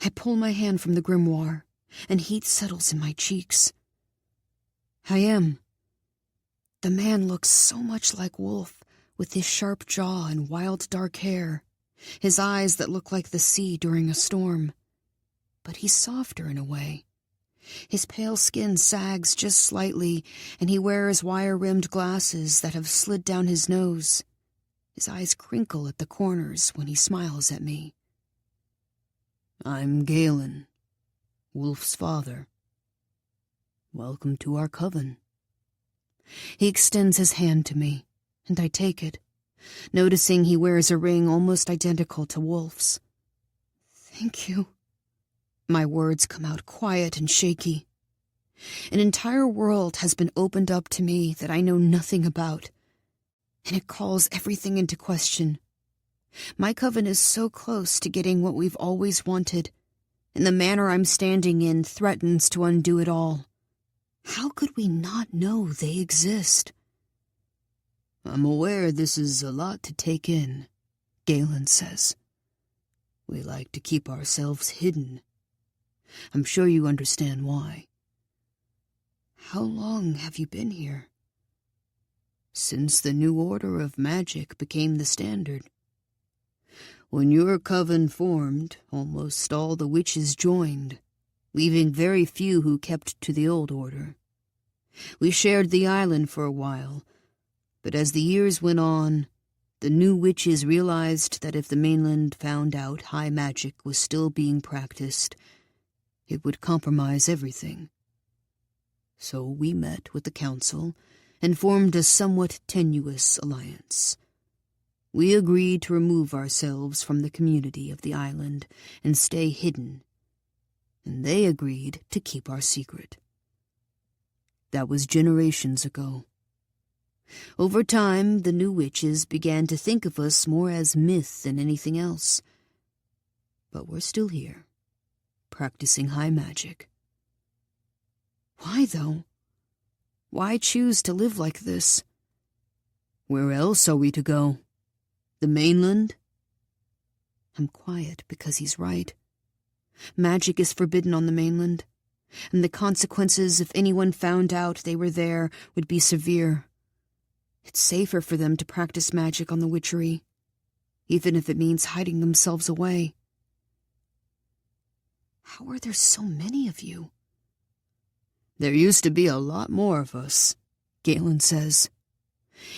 B: I pull my hand from the grimoire, and heat settles in my cheeks. "I am." The man looks so much like Wolfe, with his sharp jaw and wild dark hair, his eyes that look like the sea during a storm. But he's softer in a way. His pale skin sags just slightly, and he wears wire-rimmed glasses that have slid down his nose. His eyes crinkle at the corners when he smiles at me. "I'm Galen, Wolfe's father. Welcome to our coven." He extends his hand to me, and I take it, noticing he wears a ring almost identical to Wolfe's. "Thank you." My words come out quiet and shaky. An entire world has been opened up to me that I know nothing about, and it calls everything into question. My coven is so close to getting what we've always wanted, and the manor I'm standing in threatens to undo it all. How could we not know they exist? "I'm aware this is a lot to take in," Galen says. "We like to keep ourselves hidden. I'm sure you understand why." "How long have you been here?" "Since the new order of magic became the standard. When your coven formed, almost all the witches joined, leaving very few who kept to the old order. We shared the island for a while, but as the years went on, the new witches realized that if the mainland found out high magic was still being practiced, it would compromise everything. So we met with the council and formed a somewhat tenuous alliance. We agreed to remove ourselves from the community of the island and stay hidden, and they agreed to keep our secret. That was generations ago. Over time, the new witches began to think of us more as myth than anything else. But we're still here, practicing high magic. Why, though? Why choose to live like this? Where else are we to go? The mainland? I'm quiet because he's right. Magic is forbidden on the mainland, and the consequences if anyone found out they were there would be severe. It's safer for them to practice magic on the witchery, even if it means hiding themselves away.
C: How are there so many of you?
B: There used to be a lot more of us, Galen says.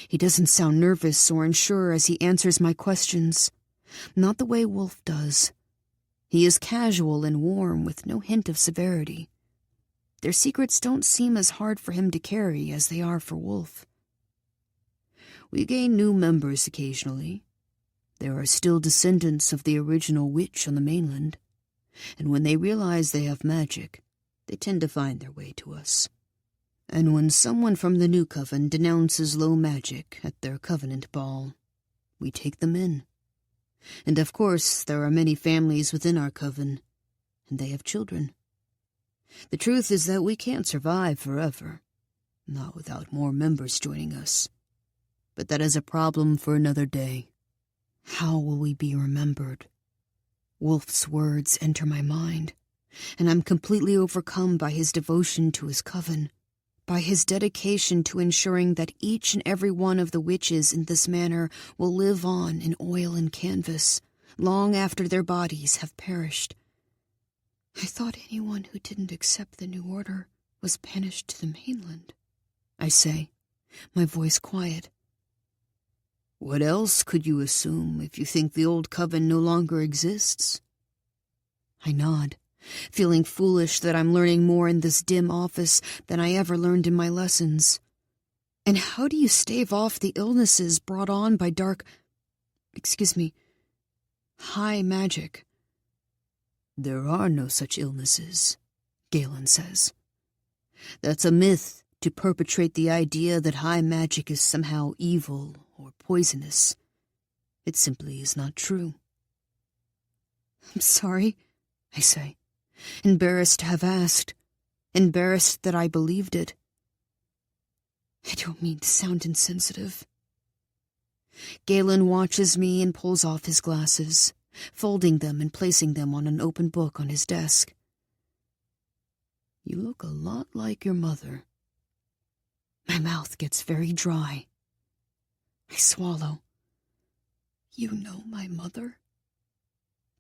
B: He doesn't sound nervous or unsure as he answers my questions, not the way Wolfe does. He is casual and warm with no hint of severity. Their secrets don't seem as hard for him to carry as they are for Wolfe. We gain new members occasionally. There are still descendants of the original witch on the mainland, and when they realize they have magic, they tend to find their way to us. And when someone from the new coven denounces low magic at their covenant ball, we take them in. And of course, there are many families within our coven, and they have children. The truth is that we can't survive forever, not without more members joining us. But that is a problem for another day.
C: How will we be remembered? Wolfe's words enter my mind, and I'm completely overcome by his devotion to his coven, by his dedication to ensuring that each and every one of the witches in this manor will live on in oil and canvas, long after their bodies have perished. I thought anyone who didn't accept the new order was banished to the mainland, I say, my voice quiet.
B: What else could you assume if you think the old coven no longer exists?
C: I nod, feeling foolish that I'm learning more in this dim office than I ever learned in my lessons. And how do you stave off the illnesses brought on by high magic?
B: There are no such illnesses, Galen says. That's a myth to perpetrate the idea that high magic is somehow evil or poisonous. It simply is not true.
C: I'm sorry, I say, embarrassed to have asked, embarrassed that I believed it. I don't mean to sound insensitive. Galen watches me and pulls off his glasses, folding them and placing them on an open book on his desk.
B: You look a lot like your mother.
C: My mouth gets very dry. I swallow. You know my mother?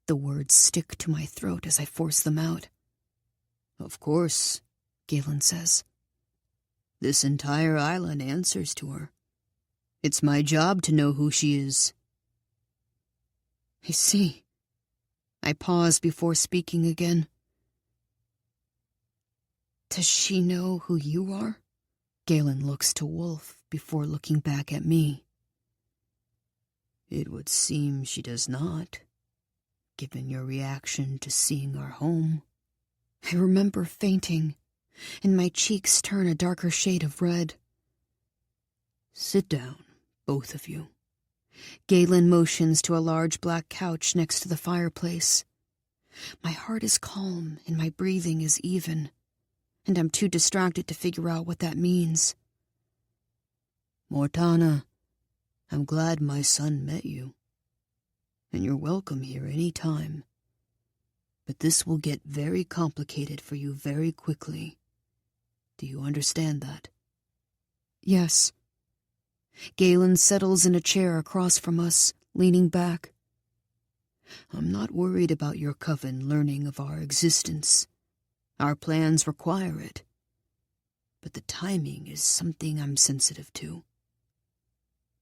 C: The words stick to my throat as I force them out.
B: Of course, Galen says. This entire island answers to her. It's my job to know who she is.
C: I see. I pause before speaking again. Does she know who you are? Galen looks to Wolfe before looking back at me.
B: It would seem she does not, given your reaction to seeing our home.
C: I remember fainting, and my cheeks turn a darker shade of red.
B: Sit down, both of you.
C: Galen motions to a large black couch next to the fireplace. My heart is calm and my breathing is even, and I'm too distracted to figure out what that means.
B: Mortana, I'm glad my son met you, and you're welcome here any time. But this will get very complicated for you very quickly. Do you understand that?
C: Yes. Galen settles in a chair across from us, leaning back.
B: I'm not worried about your coven learning of our existence. Our plans require it. But the timing is something I'm sensitive to.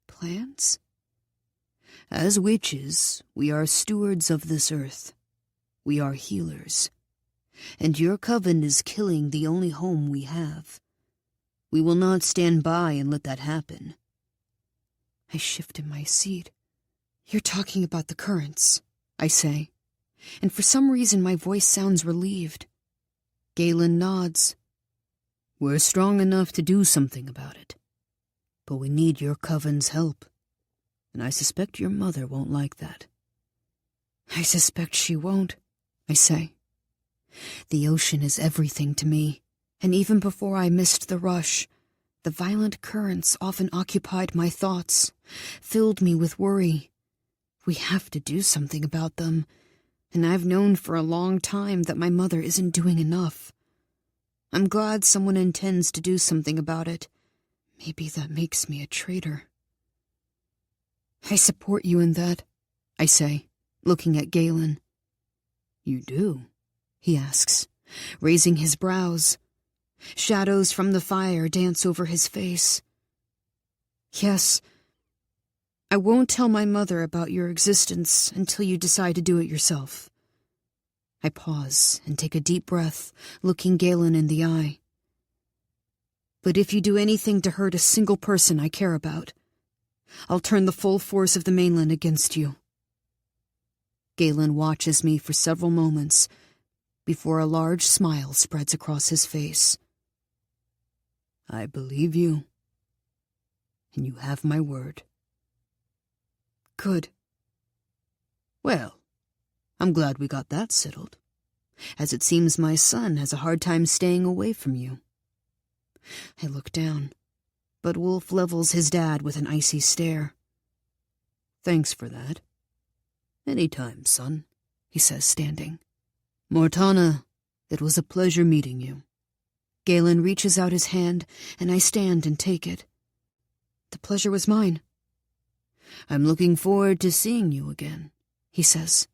C: Plans?
B: As witches, we are stewards of this earth. We are healers. And your coven is killing the only home we have. We will not stand by and let that happen.
C: I shift in my seat. You're talking about the currents, I say, and for some reason my voice sounds relieved. Galen nods.
B: We're strong enough to do something about it. But we need your coven's help. And I suspect your mother won't like that.
C: I suspect she won't, I say. The ocean is everything to me, and even before I missed the rush, the violent currents often occupied my thoughts, filled me with worry. We have to do something about them, and I've known for a long time that my mother isn't doing enough. I'm glad someone intends to do something about it. Maybe that makes me a traitor. I support you in that, I say, looking at Galen. You do? He asks, raising his brows. Shadows from the fire dance over his face. Yes. I won't tell my mother about your existence until you decide to do it yourself. I pause and take a deep breath, looking Galen in the eye. But if you do anything to hurt a single person I care about, I'll turn the full force of the mainland against you. Galen watches me for several moments before a large smile spreads across his face. I believe you, and you have my word. Good. Well, I'm glad we got that settled, as it seems my son has a hard time staying away from you. I look down, but Wolfe levels his dad with an icy stare. Thanks for that. Anytime, son, he says, standing. Mortana, it was a pleasure meeting you. Galen reaches out his hand, and I stand and take it. The pleasure was mine. I'm looking forward to seeing you again, he says,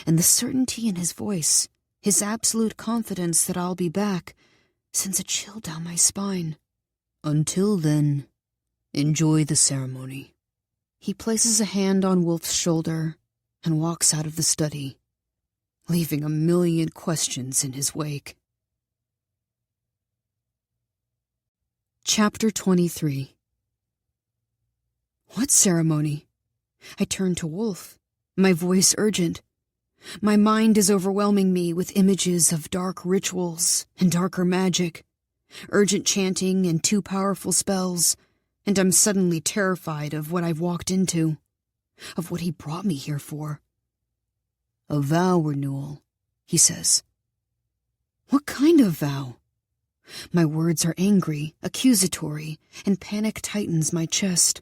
C: and the certainty in his voice, his absolute confidence that I'll be back, sends a chill down my spine. Until then, enjoy the ceremony. He places a hand on Wolfe's shoulder and walks out of the study, leaving a million questions in his wake. Chapter 23. What ceremony? I turn to Wolfe, my voice urgent. My mind is overwhelming me with images of dark rituals and darker magic, urgent chanting and too powerful spells, and I'm suddenly terrified of what I've walked into, of what he brought me here for. A vow renewal, he says. What kind of vow? My words are angry, accusatory, and panic tightens my chest.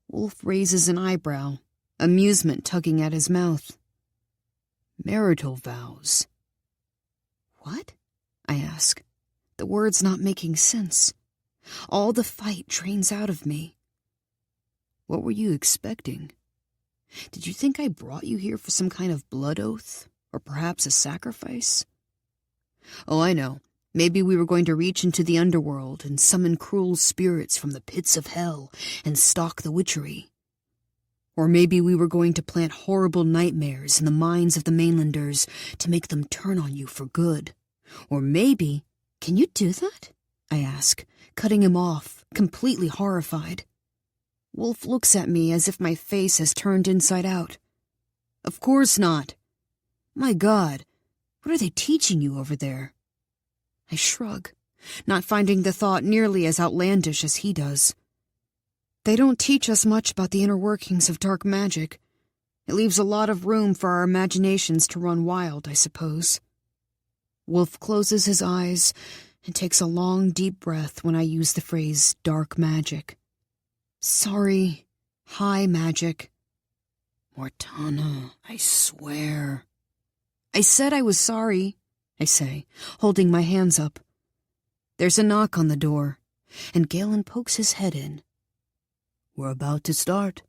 C: Wolfe raises an eyebrow, amusement tugging at his mouth. Marital vows. What? I ask, the words not making sense. All the fight drains out of me. What were you expecting? Did you think I brought you here for some kind of blood oath, or perhaps a sacrifice? Oh, I know. Maybe we were going to reach into the underworld and summon cruel spirits from the pits of hell and stalk the witchery. Or maybe we were going to plant horrible nightmares in the minds of the mainlanders to make them turn on you for good. Or maybe... Can you do that? I ask, cutting him off, completely horrified. Wolfe looks at me as if my face has turned inside out. Of course not. My God, what are they teaching you over there? I shrug, not finding the thought nearly as outlandish as he does. They don't teach us much about the inner workings of dark magic. It leaves a lot of room for our imaginations to run wild, I suppose. Wolfe closes his eyes and takes a long, deep breath when I use the phrase dark magic. Sorry, high magic. Mortana, I swear. I said I was sorry, I say, holding my hands up. There's a knock on the door, and Galen pokes his head in. We're about to start.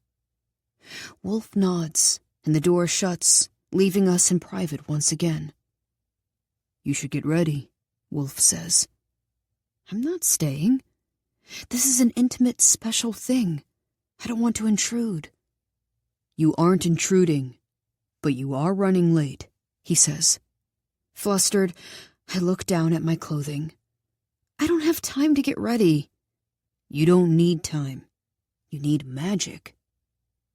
C: Wolfe nods, and the door shuts, leaving us in private once again. You should get ready, Wolfe says. I'm not staying. This is an intimate, special thing. I don't want to intrude. You aren't intruding, but you are running late, he says. Flustered, I look down at my clothing. I don't have time to get ready. You don't need time. You need magic.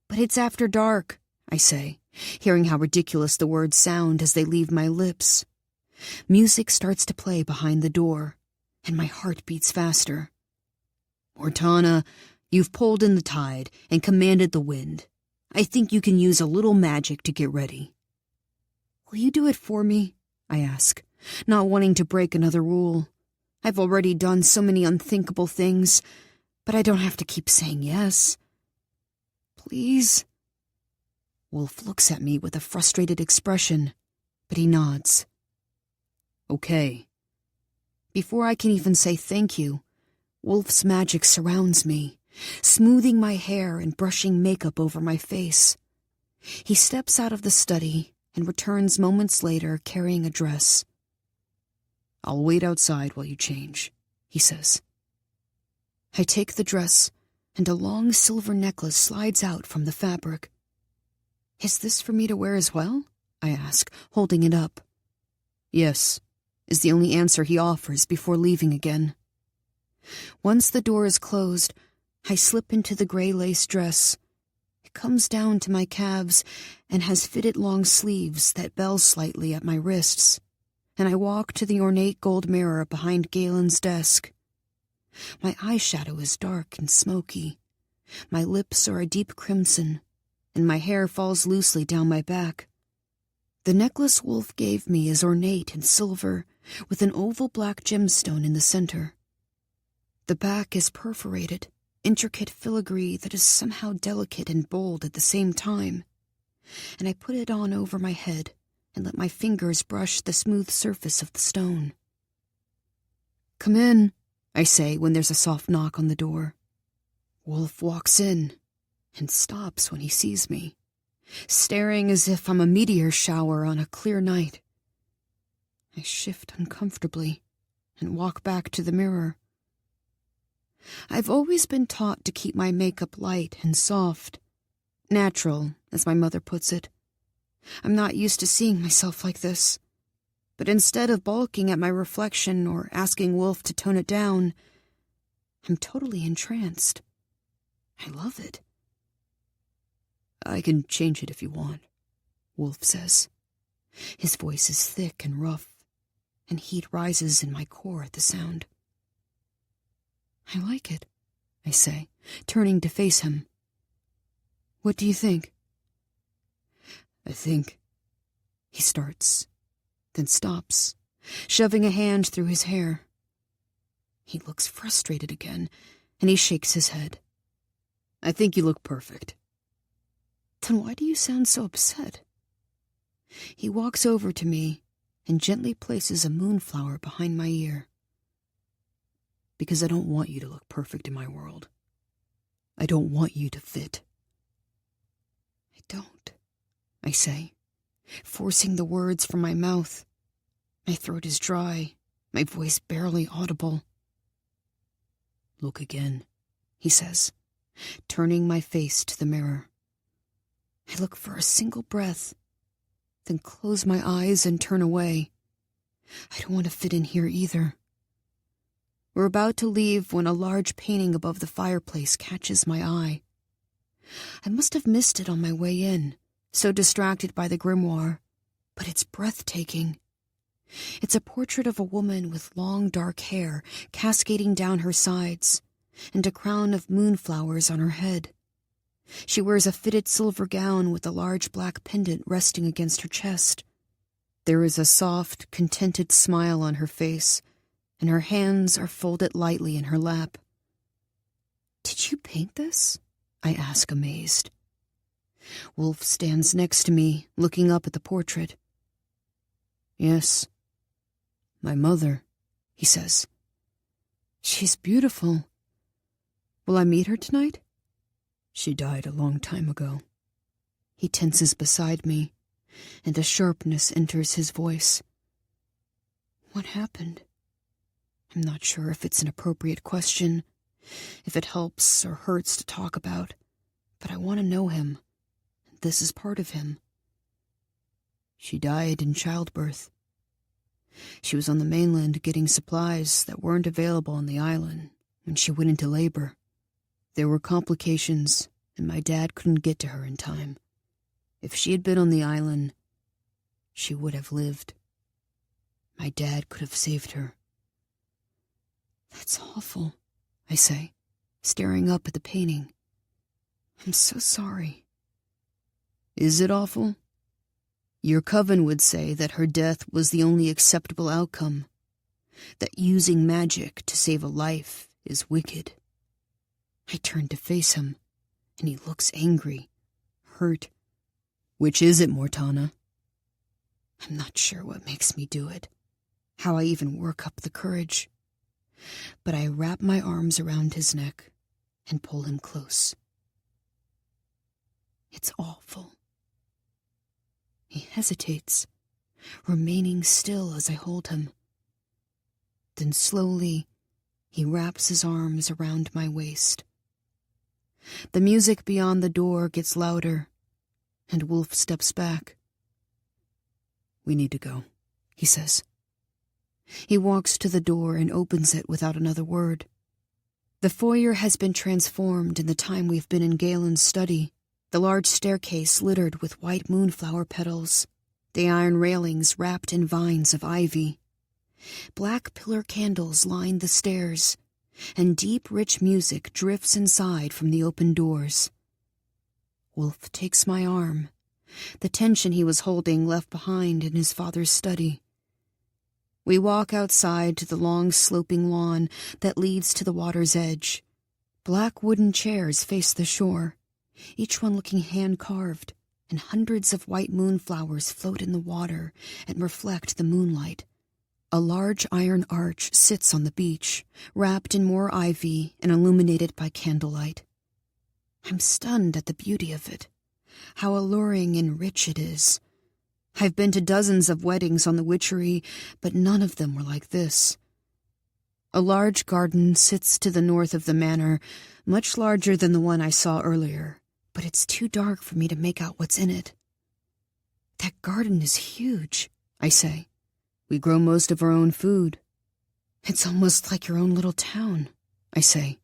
C: But it's after dark, I say, hearing how ridiculous the words sound as they leave my lips. Music starts to play behind the door, and my heart beats faster. Mortana, you've pulled in the tide and commanded the wind. I think you can use a little magic to get ready. Will you do it for me? I ask, not wanting to break another rule. I've already done so many unthinkable things, but I don't have to keep saying yes. Please? Wolfe looks at me with a frustrated expression, but he nods.
A: Okay.
C: Before I can even say thank you, Wolfe's magic surrounds me, smoothing my hair and brushing makeup over my face. He steps out of the study and returns moments later carrying a dress.
A: I'll wait outside while you change, he says.
C: I take the dress, and a long silver necklace slides out from the fabric. Is this for me to wear as well? I ask, holding it up.
A: Yes, is the only answer he offers before leaving again.
C: Once the door is closed, I slip into the gray lace dress. It comes down to my calves and has fitted long sleeves that bell slightly at my wrists, and I walk to the ornate gold mirror behind Galen's desk. My eyeshadow is dark and smoky. My lips are a deep crimson, and my hair falls loosely down my back. The necklace Wolfe gave me is ornate in silver, with an oval black gemstone in the center. The back is perforated, intricate filigree that is somehow delicate and bold at the same time, and I put it on over my head and let my fingers brush the smooth surface of the stone.
A: Come in, I say when there's a soft knock on the door.
C: Wolfe walks in and stops when he sees me, staring as if I'm a meteor shower on a clear night. I shift uncomfortably and walk back to the mirror. I've always been taught to keep my makeup light and soft, natural, as my mother puts it. I'm not used to seeing myself like this, but instead of balking at my reflection or asking Wolfe to tone it down, I'm totally entranced. I love it.
A: I can change it if you want,
C: Wolfe says. His voice is thick and rough, and heat rises in my core at the sound. I like it, I say, turning to face him. What do you think?
A: I think...
C: He starts, then stops, shoving a hand through his hair. He looks frustrated again, and he shakes his head.
A: I think you look perfect.
C: Then why do you sound so upset? He walks over to me and gently places a moonflower behind my ear.
A: Because I don't want you to look perfect in my world. I don't want you to fit.
C: I don't, I say, forcing the words from my mouth. My throat is dry, my voice barely audible.
A: Look again,
C: he says, turning my face to the mirror. I look for a single breath, then close my eyes and turn away. I don't want to fit in here either. We're about to leave when a large painting above the fireplace catches my eye. I must have missed it on my way in, so distracted by the grimoire, but it's breathtaking. It's a portrait of a woman with long dark hair cascading down her sides, and a crown of moonflowers on her head. She wears a fitted silver gown with a large black pendant resting against her chest. There is a soft, contented smile on her face, and her hands are folded lightly in her lap. Did you paint this? I ask, amazed. Wolfe stands next to me, looking up at the portrait.
A: Yes. My mother, he says.
C: She's beautiful. Will I meet her tonight?
A: She died a long time ago.
C: He tenses beside me, and a sharpness enters his voice. What happened? I'm not sure if it's an appropriate question, if it helps or hurts to talk about, but I want to know him. This is part of him.
A: She died in childbirth. She was on the mainland getting supplies that weren't available on the island when she went into labor. There were complications, and my dad couldn't get to her in time. If she had been on the island, she would have lived. My dad could have saved her.
C: That's awful, I say, staring up at the painting. I'm so sorry.
A: Is it awful? Your coven would say that her death was the only acceptable outcome, that using magic to save a life is wicked.
C: I turn to face him, and he looks angry, hurt. Which is it, Mortana?
A: I'm not sure what makes me do it, how I even work up the courage. But I wrap my arms around his neck and pull him close. It's awful. He hesitates, remaining still as I hold him. Then slowly, he wraps his arms around my waist. The music beyond the door gets louder, and Wolfe steps back.
C: We need to go, he says.
A: He walks to the door and opens it without another word. The foyer has been transformed in the time we've been in Galen's study, the large staircase littered with white moonflower petals, the iron railings wrapped in vines of ivy. Black pillar candles line the stairs, and deep, rich music drifts inside from the open doors. Wolfe takes my arm, the tension he was holding left behind in his father's study. We walk outside to the long, sloping lawn that leads to the water's edge. Black wooden chairs face the shore, each one looking hand-carved, and hundreds of white moonflowers float in the water and reflect the moonlight. A large iron arch sits on the beach, wrapped in more ivy and illuminated by candlelight. I'm stunned at the beauty of it, how alluring and rich it is. I've been to dozens of weddings on the Witchery, but none of them were like this. A large garden sits to the north of the manor, much larger than the one I saw earlier, but it's too dark for me to make out what's in it. That garden is huge, I say.
C: We grow most of our own food.
A: It's almost like your own little town, I say.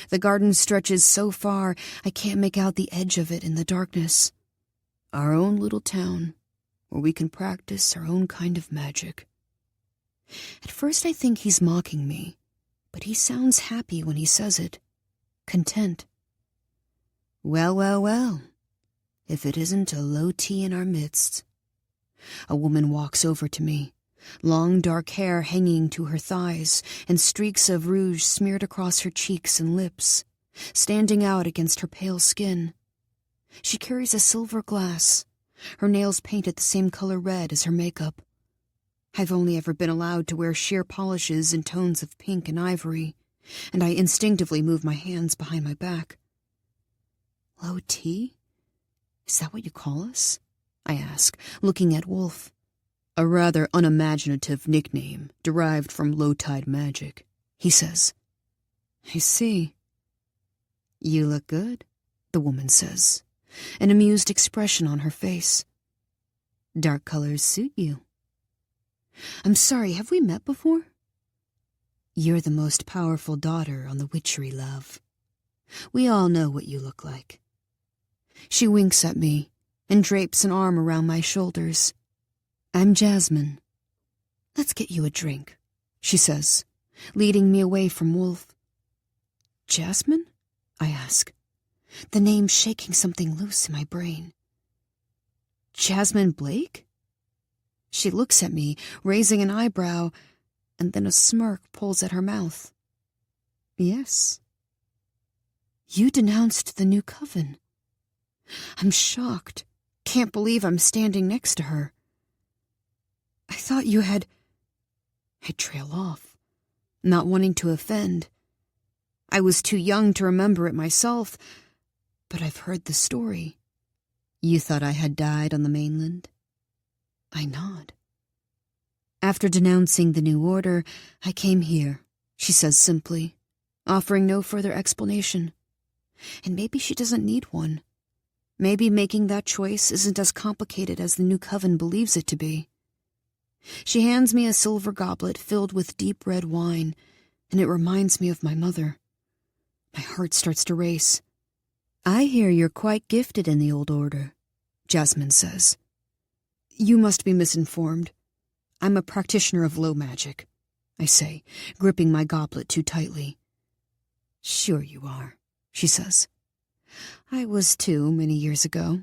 A: The garden stretches so far I can't make out the edge of it in the darkness. Our own little town, where we can practice our own kind of magic. At first I think he's mocking me, but he sounds happy when he says it. Content. Well, well, well, if it isn't a low tea in our midst. A woman walks over to me, long dark hair hanging to her thighs and streaks of rouge smeared across her cheeks and lips, standing out against her pale skin. She carries a silver glass, her nails painted the same color red as her makeup. I've only ever been allowed to wear sheer polishes in tones of pink and ivory, and I instinctively move my hands behind my back. Low tea? Is that what you call us? I ask, looking at Wolfe.
C: A rather unimaginative nickname derived from low-tide magic, he says.
A: I see. You look good, the woman says, an amused expression on her face. Dark colors suit you. I'm sorry, have we met before? You're the most powerful daughter on the Witchery, love. We all know what you look like. She winks at me and drapes an arm around my shoulders. I'm Jasmine. Let's get you a drink, she says, leading me away from Wolfe. Jasmine? I ask, the name shaking something loose in my brain. Jasmine Blake? She looks at me, raising an eyebrow, and then a smirk pulls at her mouth. Yes. You denounced the new coven. I'm shocked. Can't believe I'm standing next to her. I thought you had... I trail off, not wanting to offend. I was too young to remember it myself, but I've heard the story. You thought I had died on the mainland? I nod. After denouncing the new order, I came here, she says simply, offering no further explanation. And maybe she doesn't need one. Maybe making that choice isn't as complicated as the new coven believes it to be. She hands me a silver goblet filled with deep red wine, and it reminds me of my mother. My heart starts to race. I hear you're quite gifted in the old order, Jasmine says. You must be misinformed. I'm a practitioner of low magic, I say, gripping my goblet too tightly. Sure you are, she says. I was too many years ago.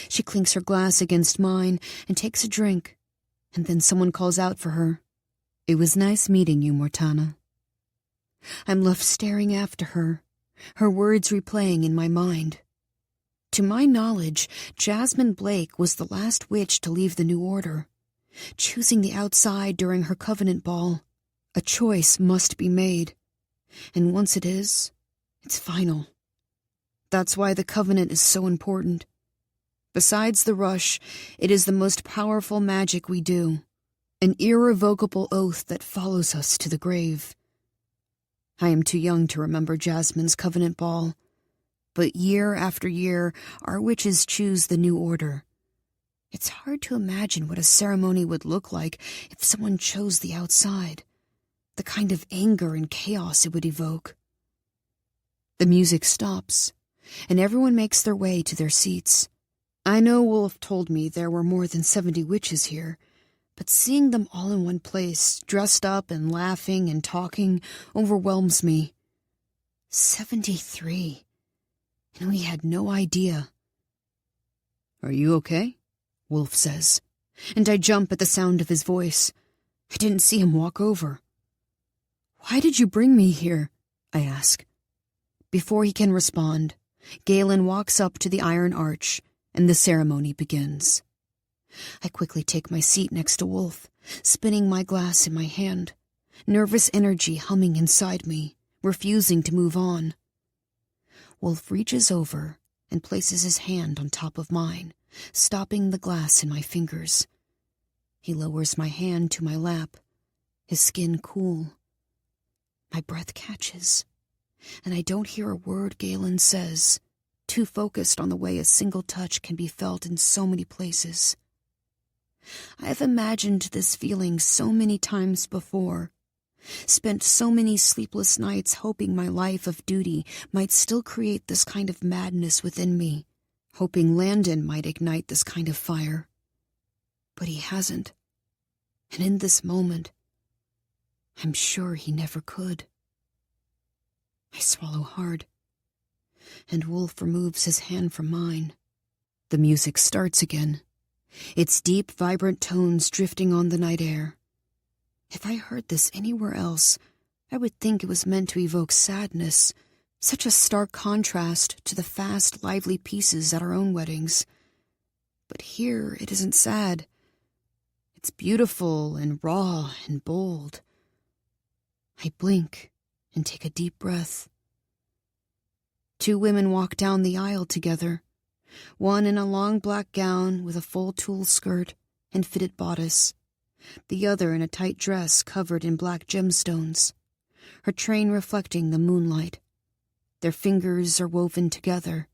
A: She clinks her glass against mine and takes a drink, and then someone calls out for her. It was nice meeting you, Mortana. I'm left staring after her, her words replaying in my mind.
B: To my knowledge, Jasmine Blake was the last witch to leave the New Order. Choosing the outside during her covenant ball, a choice must be made. And once it is, it's final. That's why the covenant is so important. Besides the rush, it is the most powerful magic we do, an irrevocable oath that follows us to the grave. I am too young to remember Jasmine's covenant ball, but year after year, our witches choose the New Order. It's hard to imagine what a ceremony would look like if someone chose the outside, the kind of anger and chaos it would evoke. The music stops, and everyone makes their way to their seats. I know Wolfe told me there were more than 70 witches here, but seeing them all in one place, dressed up and laughing and talking, overwhelms me. 73. And we had no idea.
C: "Are you okay?"
B: Wolfe says, and I jump at the sound of his voice. I didn't see him walk over. "Why did you bring me here?" I ask. Before he can respond, Galen walks up to the iron arch, and the ceremony begins. I quickly take my seat next to Wolfe, spinning my glass in my hand, nervous energy humming inside me, refusing to move on. Wolfe reaches over and places his hand on top of mine, stopping the glass in my fingers. He lowers my hand to my lap, his skin cool. My breath catches, and I don't hear a word Galen says, too focused on the way a single touch can be felt in so many places. I've imagined this feeling so many times before, spent so many sleepless nights hoping my life of duty might still create this kind of madness within me, hoping Landon might ignite this kind of fire. But he hasn't. And in this moment, I'm sure he never could. I swallow hard, and Wolfe removes his hand from mine. The music starts again, its deep, vibrant tones drifting on the night air. If I heard this anywhere else, I would think it was meant to evoke sadness, such a stark contrast to the fast, lively pieces at our own weddings. But here it isn't sad. It's beautiful and raw and bold. I blink and take a deep breath. 2 women walk down the aisle together, one in a long black gown with a full tulle skirt and fitted bodice, the other in a tight dress covered in black gemstones, her train reflecting the moonlight. Their fingers are woven together,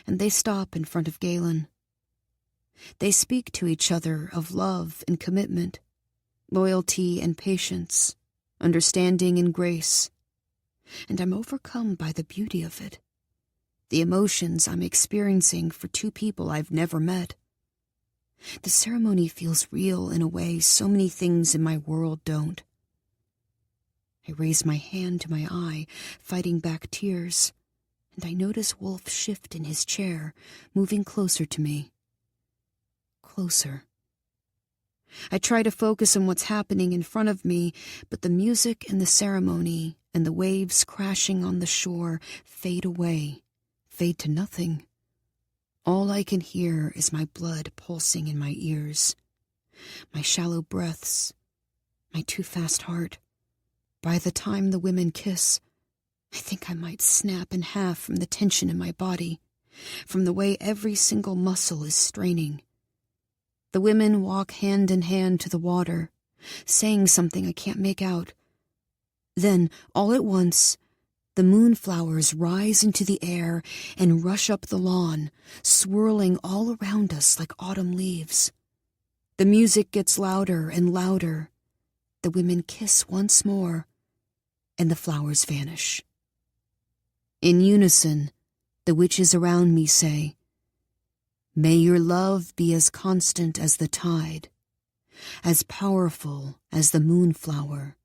B: and they stop in front of Galen. They speak to each other of love and commitment, loyalty and patience, understanding and grace, and I'm overcome by the beauty of it, the emotions I'm experiencing for 2 people I've never met. The ceremony feels real in a way so many things in my world don't. I raise my hand to my eye, fighting back tears, and I notice Wolfe shift in his chair, moving closer to me. Closer. I try to focus on what's happening in front of me, but the music and the ceremony and the waves crashing on the shore fade away, fade to nothing. All I can hear is my blood pulsing in my ears, my shallow breaths, my too fast heart. By the time the women kiss, I think I might snap in half from the tension in my body, from the way every single muscle is straining. The women walk hand in hand to the water, saying something I can't make out. Then, all at once, the moonflowers rise into the air and rush up the lawn, swirling all around us like autumn leaves. The music gets louder and louder. The women kiss once more, and the flowers vanish. In unison, the witches around me say, "May your love be as constant as the tide, as powerful as the moonflower,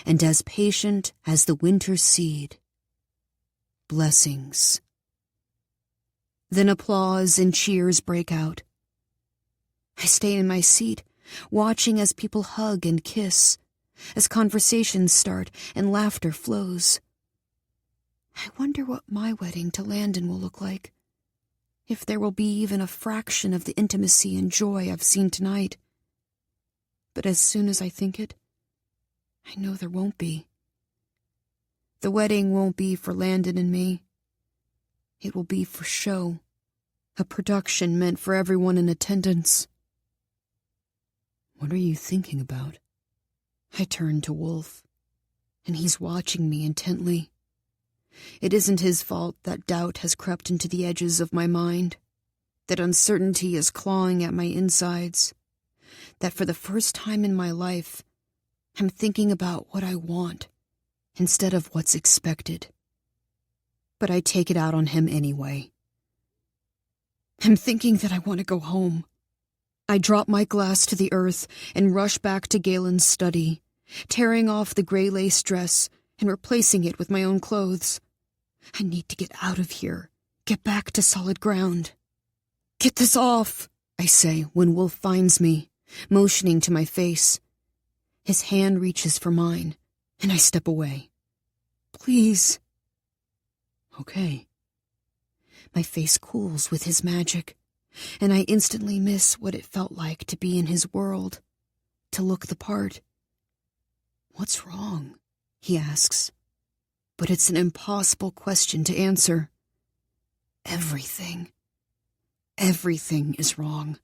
B: and as patient as the winter seed. Blessings." Then applause and cheers break out. I stay in my seat, watching as people hug and kiss, as conversations start and laughter flows. I wonder what my wedding to Landon will look like.
C: if there will be even a fraction of the intimacy and joy I've seen tonight. But as soon as I think it, I know there won't be. The wedding won't be for Landon and me. It will be for show, a production meant for everyone in attendance.
A: What are you thinking about?
C: I turn to Wolfe, and he's watching me intently. It isn't his fault that doubt has crept into the edges of my mind, that uncertainty is clawing at my insides, that for the first time in my life, I'm thinking about what I want instead of what's expected. But I take it out on him anyway. I'm thinking that I want to go home. I drop my glass to the earth and rush back to Galen's study, tearing off the gray lace dress and replacing it with my own clothes. I need to get out of here, get back to solid ground. Get this off, I say when Wolfe finds me, motioning to my face. His hand reaches for mine, and I step away. Please.
A: Okay.
C: My face cools with his magic, and I instantly miss what it felt like to be in his world, to look the part.
A: What's wrong?
C: He asks, but it's an impossible question to answer. Everything. Everything is wrong.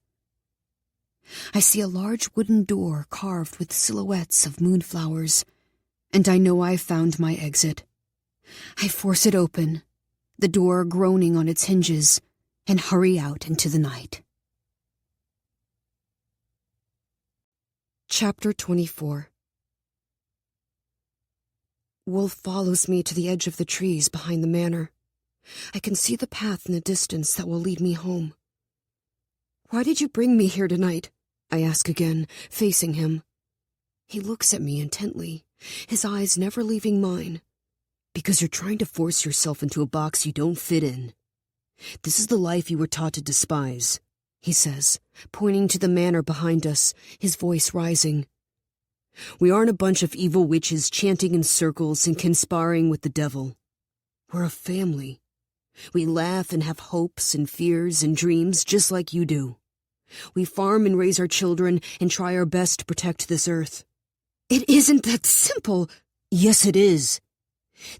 C: I see a large wooden door carved with silhouettes of moonflowers, and I know I've found my exit. I force it open, the door groaning on its hinges, and hurry out into the night.
A: Chapter 24. Wolfe follows me to the edge of the trees behind the manor. I can see the path in the distance that will lead me home. Why did you bring me here tonight? I ask again, facing him. He looks at me intently, his eyes never leaving mine. Because you're trying to force yourself into a box you don't fit in. This is the life you were taught to despise, he says, pointing to the manor behind us, his voice rising. We aren't a bunch of evil witches chanting in circles and conspiring with the devil. We're a family. We laugh and have hopes and fears and dreams just like you do. We farm and raise our children and try our best to protect this earth.
C: It isn't that simple.
A: Yes, it is.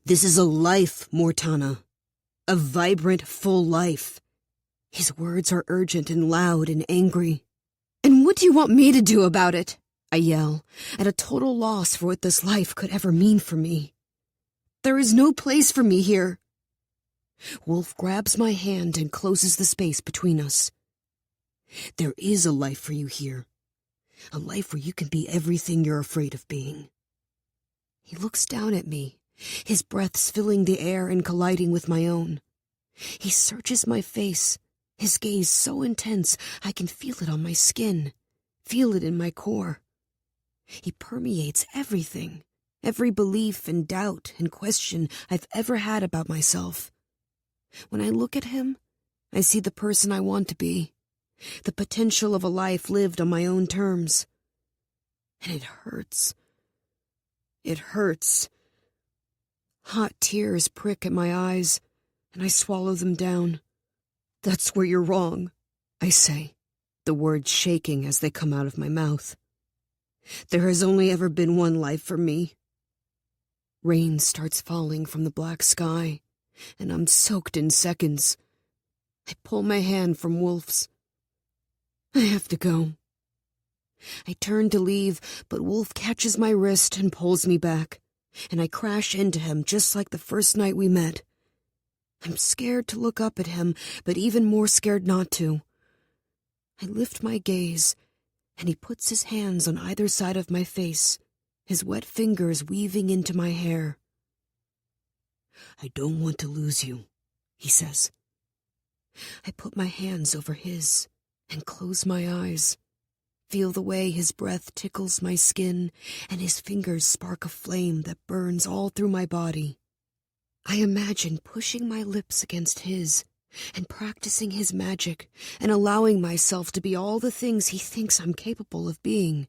A: This is a life, Mortana. A vibrant, full life. His words are urgent and loud and angry.
C: And what do you want me to do about it? I yell, at a total loss for what this life could ever mean for me. There is no place for me here.
A: Wolfe grabs my hand and closes the space between us. There is a life for you here. A life where you can be everything you're afraid of being. He looks down at me, his breaths filling the air and colliding with my own. He searches my face, his gaze so intense I can feel it on my skin, feel it in my core. He permeates everything, every belief and doubt and question I've ever had about myself. When I look at him, I see the person I want to be, the potential of a life lived on my own terms. And it hurts. It hurts. Hot tears prick at my eyes, and I swallow them down. That's where you're wrong, I say, the words shaking as they come out of my mouth. There has only ever been one life for me. Rain starts falling from the black sky, and I'm soaked in seconds. I pull my hand from Wolfe's. I have to go. I turn to leave, but Wolfe catches my wrist and pulls me back, and I crash into him just like the first night we met. I'm scared to look up at him, but even more scared not to. I lift my gaze, and he puts his hands on either side of my face, his wet fingers weaving into my hair. I don't want to lose you, he says. I put my hands over his and close my eyes, feel the way his breath tickles my skin and his fingers spark a flame that burns all through my body. I imagine pushing my lips against his and practicing his magic and allowing myself to be all the things he thinks I'm capable of being.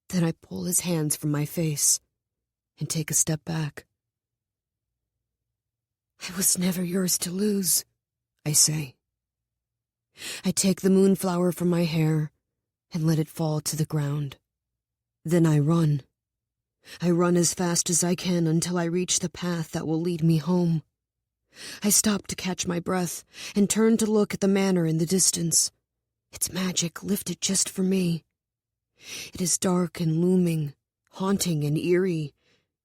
A: Then I pull his hands from my face and take a step back. I was never yours to lose,
C: I say. I take the moonflower from my hair and let it fall to the ground. Then I run. I run as fast as I can until I reach the path that will lead me home. I stop to catch my breath and turn to look at the manor in the distance. Its magic lifted just for me. It is dark and looming, haunting and eerie,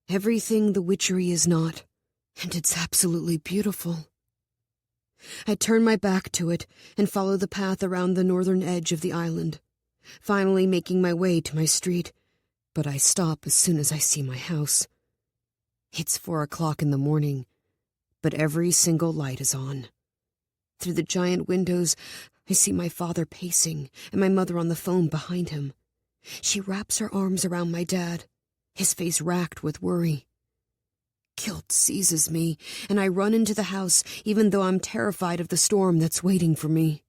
C: everything the witchery is not, and it's absolutely beautiful. I turn my back to it and follow the path around the northern edge of the island, finally making my way to my street, but I stop as soon as I see my house. It's 4 o'clock in the morning, but every single light is on. Through the giant windows, I see my father pacing and my mother on the phone behind him. She wraps her arms around my dad, his face racked with worry. Guilt seizes me, and I run into the house even though I'm terrified of the storm that's waiting for me.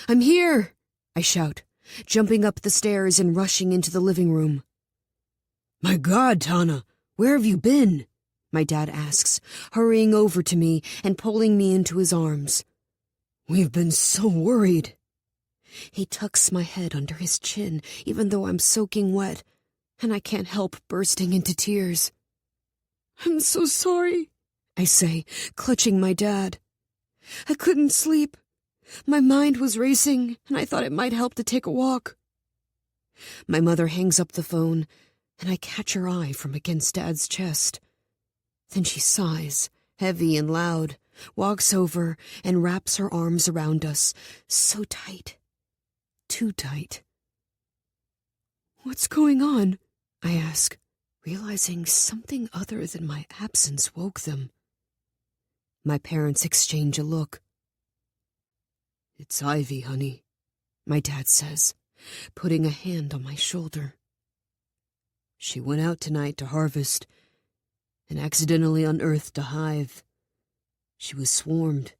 C: "I'm here!" I shout, jumping up the stairs and rushing into the living room. "My God, Tana, where have you been?" my dad asks, hurrying over to me and pulling me into his arms. "We've been so worried." He tucks my head under his chin, even though I'm soaking wet, and I can't help bursting into tears. "I'm so sorry," I say, clutching my dad. "I couldn't sleep. My mind was racing, and I thought it might help to take a walk." My mother hangs up the phone, and I catch her eye from against Dad's chest. Then she sighs, heavy and loud, walks over and wraps her arms around us, so tight. Too tight. "What's going on?" I ask, realizing something other than my absence woke them. My parents exchange a look. "It's Ivy, honey," my dad says, putting a hand on my shoulder. "She went out tonight to harvest and accidentally unearthed a hive. She was swarmed."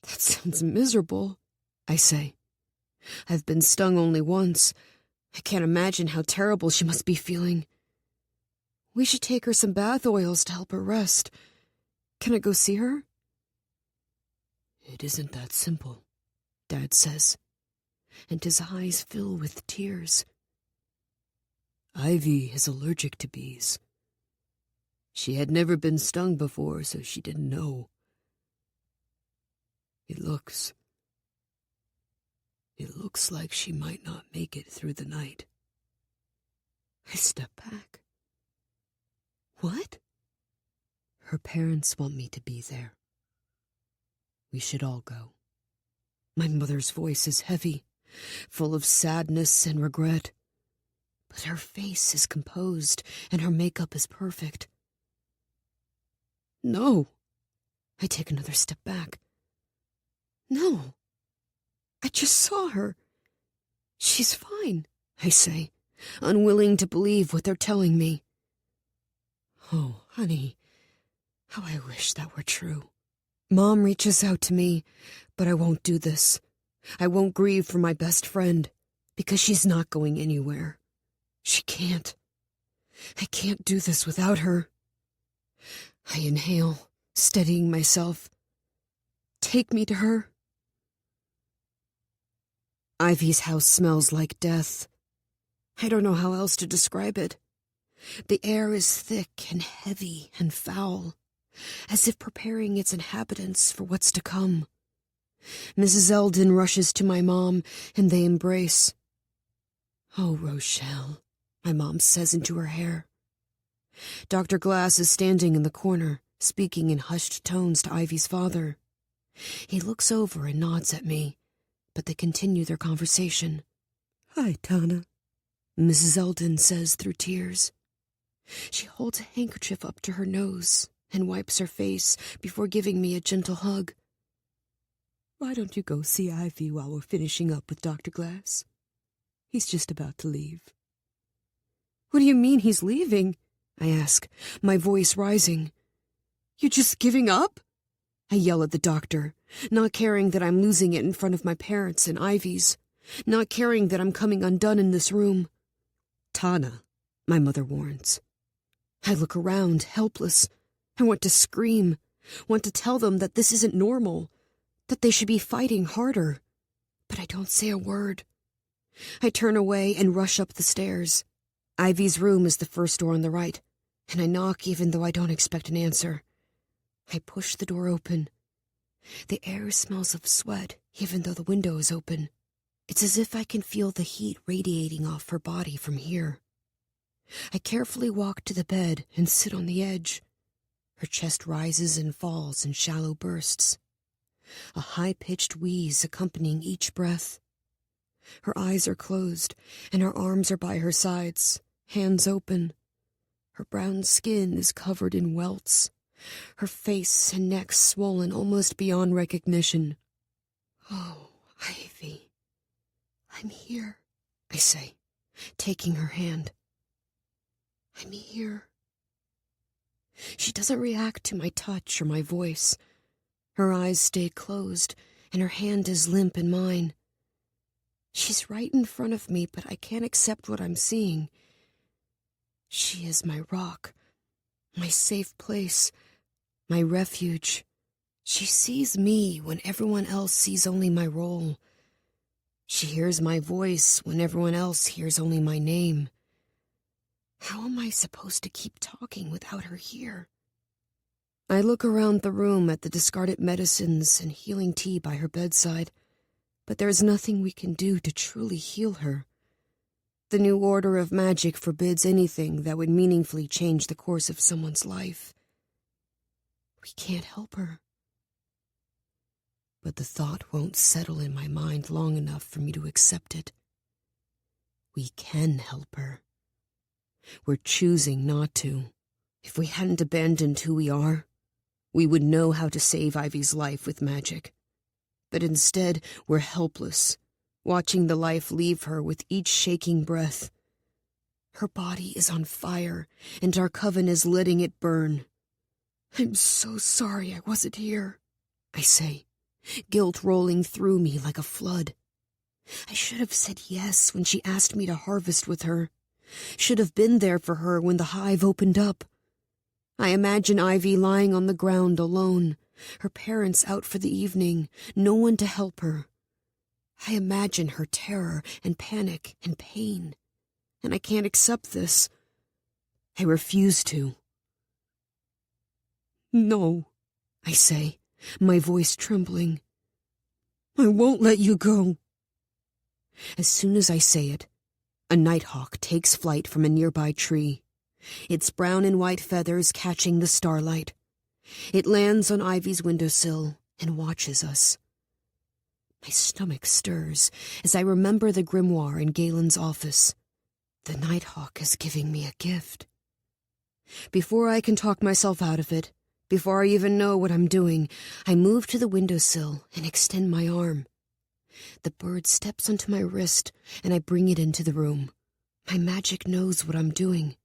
A: "That sounds miserable," I say. "I've been stung only once. I can't imagine how terrible she must be feeling. We should take her some bath oils to help her rest. Can I go see her?"
C: "It isn't that simple," Dad says, and his eyes fill with tears. "Ivy is allergic to bees. She had never been stung before, so she didn't know. It looks like she might not make it through the night." I step back. "What?" "Her parents want me to be there. We should all go." My mother's voice is heavy, full of sadness and regret, but her face is composed and her makeup is perfect. "No." I take another step back. "No. I just saw her. She's fine," I say, unwilling to believe what they're telling me. "Oh, honey, how I wish that were true." Mom reaches out to me, but I won't do this. I won't grieve for my best friend, because she's not going anywhere. She can't. I can't do this without her. I inhale, steadying myself. "Take me to her." Ivy's house smells like death. I don't know how else to describe it. The air is thick and heavy and foul, as if preparing its inhabitants for what's to come. Mrs. Eldon rushes to my mom, and they embrace. "Oh, Rochelle," my mom says into her hair. Dr. Glass is standing in the corner, speaking in hushed tones to Ivy's father. He looks over and nods at me, but they continue their conversation. "Hi, Tana," Mrs. Eldon says through tears. She holds a handkerchief up to her nose and wipes her face before giving me a gentle hug. "Why don't you go see Ivy while we're finishing up with Dr. Glass? He's just about to leave." "What do you mean he's leaving?" I ask, my voice rising. "You just giving up?" I yell at the doctor, not caring that I'm losing it in front of my parents and Ivy's, not caring that I'm coming undone in this room. "Tana," my mother warns. I look around, helpless. I want to scream, want to tell them that this isn't normal, that they should be fighting harder, but I don't say a word. I turn away and rush up the stairs. Ivy's room is the first door on the right, and I knock even though I don't expect an answer. I push the door open. The air smells of sweat, even though the window is open. It's as if I can feel the heat radiating off her body from here. I carefully walk to the bed and sit on the edge. Her chest rises and falls in shallow bursts, a high-pitched wheeze accompanying each breath. Her eyes are closed, and her arms are by her sides, hands open. Her brown skin is covered in welts, her face and neck swollen almost beyond recognition. "Oh, Ivy, I'm here," I say, taking her hand. "I'm here." She doesn't react to my touch or my voice. Her eyes stay closed, and her hand is limp in mine. She's right in front of me, but I can't accept what I'm seeing. She is my rock, my safe place, my refuge. She sees me when everyone else sees only my role. She hears my voice when everyone else hears only my name. How am I supposed to keep talking without her here? I look around the room at the discarded medicines and healing tea by her bedside, but there is nothing we can do to truly heal her. The new order of magic forbids anything that would meaningfully change the course of someone's life. We can't help her. But the thought won't settle in my mind long enough for me to accept it. We can help her. We're choosing not to. If we hadn't abandoned who we are, we would know how to save Ivy's life with magic. But instead, we're helpless, watching the life leave her with each shaking breath. Her body is on fire, and our coven is letting it burn. "I'm so sorry I wasn't here," I say, guilt rolling through me like a flood. I should have said yes when she asked me to harvest with her. Should have been there for her when the hive opened up. I imagine Ivy lying on the ground alone, her parents out for the evening, no one to help her. I imagine her terror and panic and pain, and I can't accept this. I refuse to. "No," I say, my voice trembling. "I won't let you go." As soon as I say it, a nighthawk takes flight from a nearby tree, its brown and white feathers catching the starlight. It lands on Ivy's windowsill and watches us. My stomach stirs as I remember the grimoire in Galen's office. The nighthawk is giving me a gift. Before I can talk myself out of it, before I even know what I'm doing, I move to the windowsill and extend my arm. The bird steps onto my wrist, and I bring it into the room. My magic knows what I'm doing,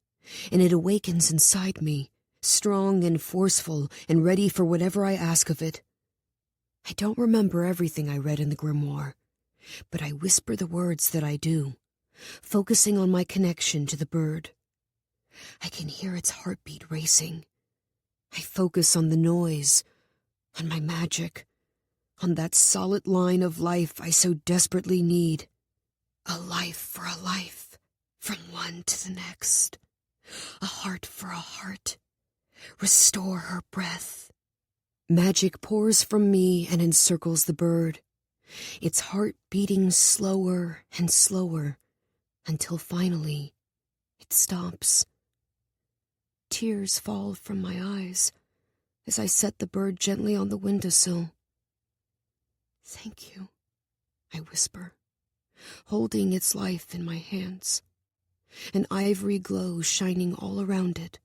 C: and it awakens inside me, strong and forceful and ready for whatever I ask of it. I don't remember everything I read in the grimoire, but I whisper the words that I do, focusing on my connection to the bird. I can hear its heartbeat racing. I focus on the noise, on my magic, on that solid line of life I so desperately need. A life for a life, from one to the next. A heart for a heart. Restore her breath. Magic pours from me and encircles the bird, its heart beating slower and slower, until finally it stops. Tears fall from my eyes as I set the bird gently on the windowsill. "Thank you," I whisper, holding its life in my hands, an ivory glow shining all around it.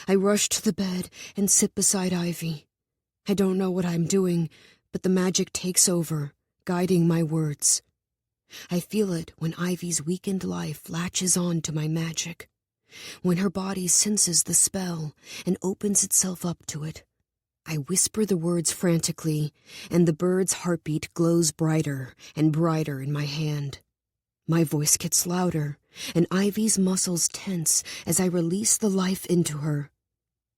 C: I rush to the bed and sit beside Ivy. I don't know what I'm doing, but the magic takes over, guiding my words. I feel it when Ivy's weakened life latches on to my magic, when her body senses the spell and opens itself up to it. I whisper the words frantically, and the bird's heartbeat glows brighter and brighter in my hand. My voice gets louder, and Ivy's muscles tense as I release the life into her.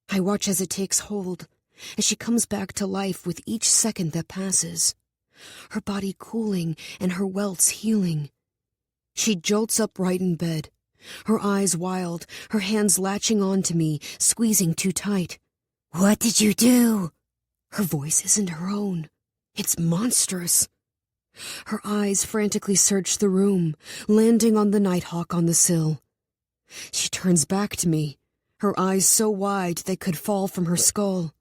C: I watch as it takes hold, as she comes back to life with each second that passes, her body cooling and her welts healing. She jolts upright in bed, her eyes wild, her hands latching onto me, squeezing too tight. "What did you do?" Her voice isn't her own. It's monstrous. Her eyes frantically search the room, landing on the nighthawk on the sill. She turns back to me, her eyes so wide they could fall from her skull.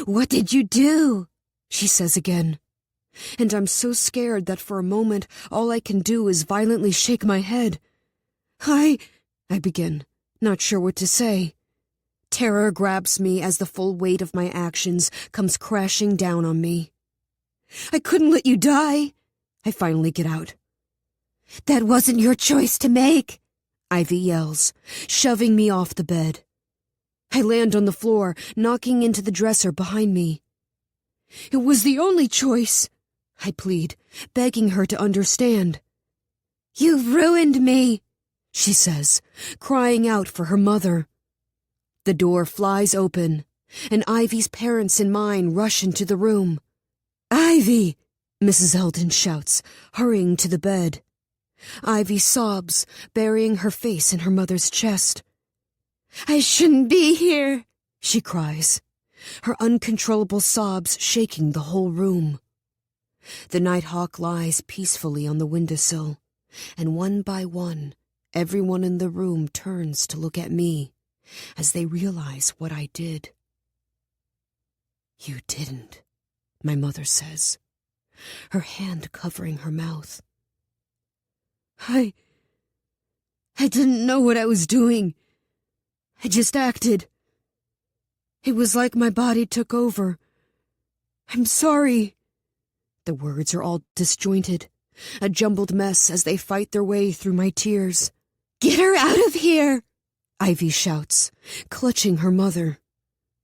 C: "What did you do?" she says again. And I'm so scared that for a moment all I can do is violently shake my head. I begin, not sure what to say. Terror grabs me as the full weight of my actions comes crashing down on me. "I couldn't let you die," I finally get out. "That wasn't your choice to make," Ivy yells, shoving me off the bed. I land on the floor, knocking into the dresser behind me. "It was the only choice," I plead, begging her to understand. "You've ruined me," she says, crying out for her mother. The door flies open, and Ivy's parents and mine rush into the room. "Ivy!" Mrs. Eldon shouts, hurrying to the bed. Ivy sobs, burying her face in her mother's chest. "I shouldn't be here," she cries, her uncontrollable sobs shaking the whole room. The nighthawk lies peacefully on the windowsill, and one by one, everyone in the room turns to look at me as they realize what I did. "You didn't," my mother says, her hand covering her mouth. I didn't know what I was doing. I just acted. It was like my body took over. I'm sorry." The words are all disjointed, a jumbled mess as they fight their way through my tears. "Get her out of here!" Ivy shouts, clutching her mother.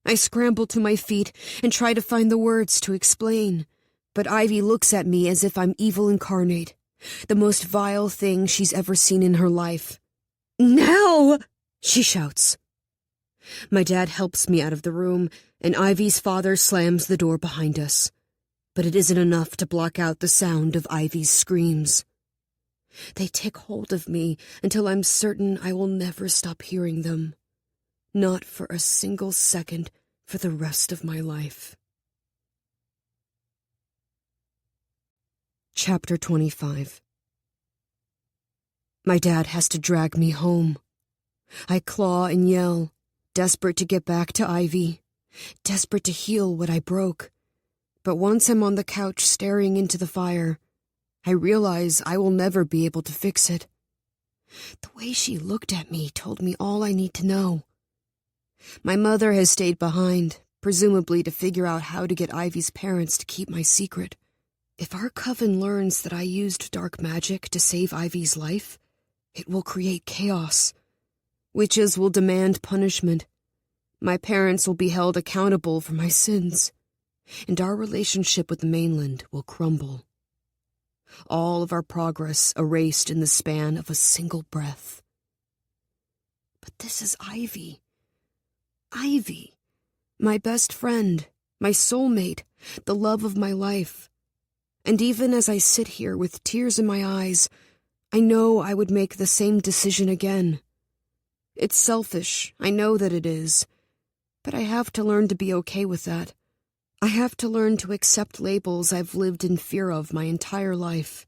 C: I scramble to my feet and try to find the words to explain, but Ivy looks at me as if I'm evil incarnate, the most vile thing she's ever seen in her life. "Now!" she shouts. My dad helps me out of the room, and Ivy's father slams the door behind us. But it isn't enough to block out the sound of Ivy's screams. They take hold of me until I'm certain I will never stop hearing them. Not for a single second for the rest of my life. Chapter 25. My dad has to drag me home. I claw and yell, desperate to get back to Ivy, desperate to heal what I broke. But once I'm on the couch staring into the fire, I realize I will never be able to fix it. The way she looked at me told me all I need to know. My mother has stayed behind, presumably to figure out how to get Ivy's parents to keep my secret. If our coven learns that I used dark magic to save Ivy's life, it will create chaos. Witches will demand punishment. My parents will be held accountable for my sins, and our relationship with the mainland will crumble. All of our progress erased in the span of a single breath. But this is Ivy. Ivy, my best friend, my soulmate, the love of my life. And even as I sit here with tears in my eyes, I know I would make the same decision again. It's selfish, I know that it is, but I have to learn to be okay with that. I have to learn to accept labels I've lived in fear of my entire life.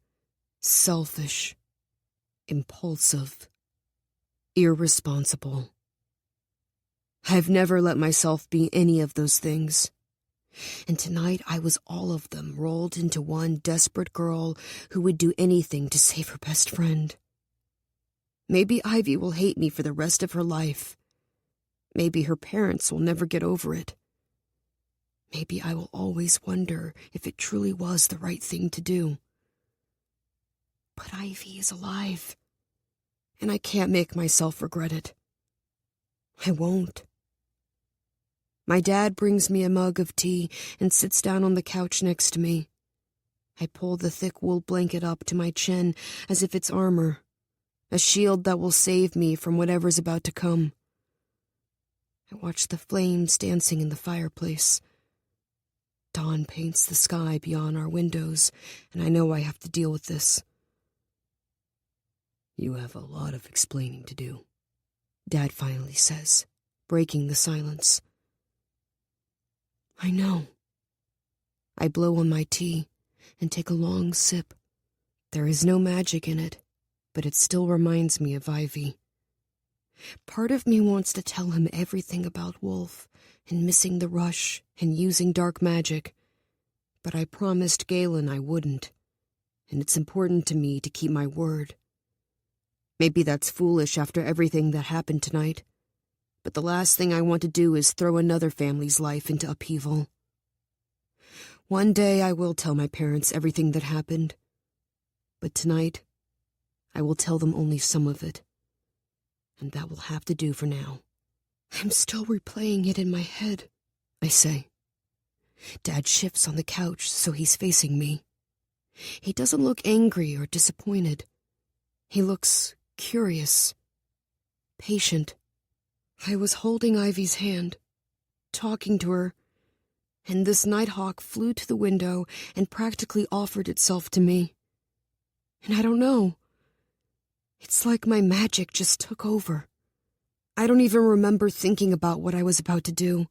C: Selfish, impulsive, irresponsible. I've never let myself be any of those things. And tonight I was all of them rolled into one desperate girl who would do anything to save her best friend. Maybe Ivy will hate me for the rest of her life. Maybe her parents will never get over it. Maybe I will always wonder if it truly was the right thing to do. But Ivy is alive, and I can't make myself regret it. I won't. My dad brings me a mug of tea and sits down on the couch next to me. I pull the thick wool blanket up to my chin as if it's armor, a shield that will save me from whatever's about to come.
A: I watch the flames dancing in the fireplace. Dawn paints the sky beyond our windows, and I know I have to deal with this. You have a lot of explaining to do, Dad finally says, breaking the silence. I know. I blow on my tea and take a long sip. There is no magic in it, but it still reminds me of Ivy. Part of me wants to tell him everything about Wolfe and missing the rush and using dark magic, but I promised Galen I wouldn't, and it's important to me to keep my word. Maybe that's foolish after everything that happened tonight, but the last thing I want to do is throw another family's life into upheaval. One day I will tell my parents everything that happened, but tonight I will tell them only some of it, and that will have to do for now. I'm still replaying it in my head, I say. Dad shifts on the couch so he's facing me. He doesn't look angry or disappointed. He looks curious, patient. I was holding Ivy's hand, talking to her, and this nighthawk flew to the window and practically offered itself to me. And I don't know. It's like my magic just took over. I don't even remember thinking about what I was about to do.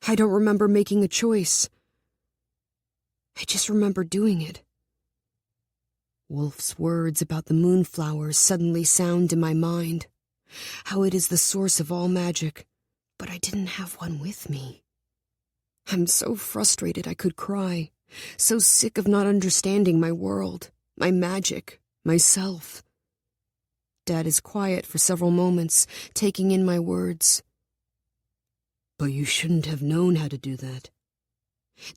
A: I don't remember making a choice. I just remember doing it. Wolfe's words about the moonflowers suddenly sound in my mind, how it is the source of all magic, but I didn't have one with me. I'm so frustrated I could cry, so sick of not understanding my world, my magic, myself. Dad is quiet for several moments, taking in my words. But you shouldn't have known how to do that.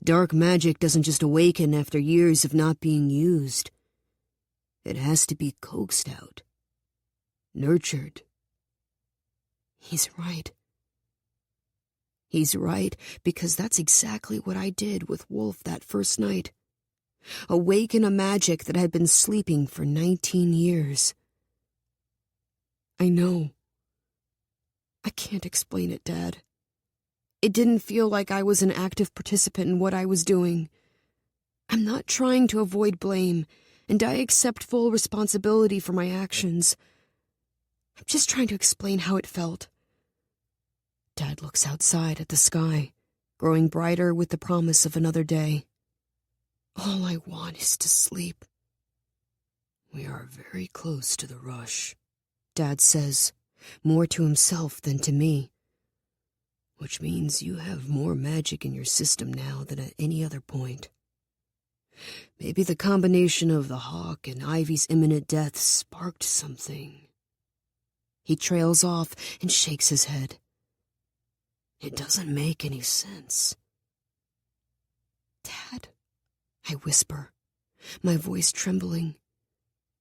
A: Dark magic doesn't just awaken after years of not being used. It has to be coaxed out, nurtured. He's right. He's right, because that's exactly what I did with Wolfe that first night. Awaken a magic that had been sleeping for 19 years. I know. I can't explain it, Dad. It didn't feel like I was an active participant in what I was doing. I'm not trying to avoid blame, and I accept full responsibility for my actions. I'm just trying to explain how it felt. Dad looks outside at the sky, growing brighter with the promise of another day. All I want is to sleep. We are very close to the rush, Dad says, more to himself than to me. Which means you have more magic in your system now than at any other point. Maybe the combination of the hawk and Ivy's imminent death sparked something. He trails off and shakes his head. It doesn't make any sense. Dad, I whisper, my voice trembling.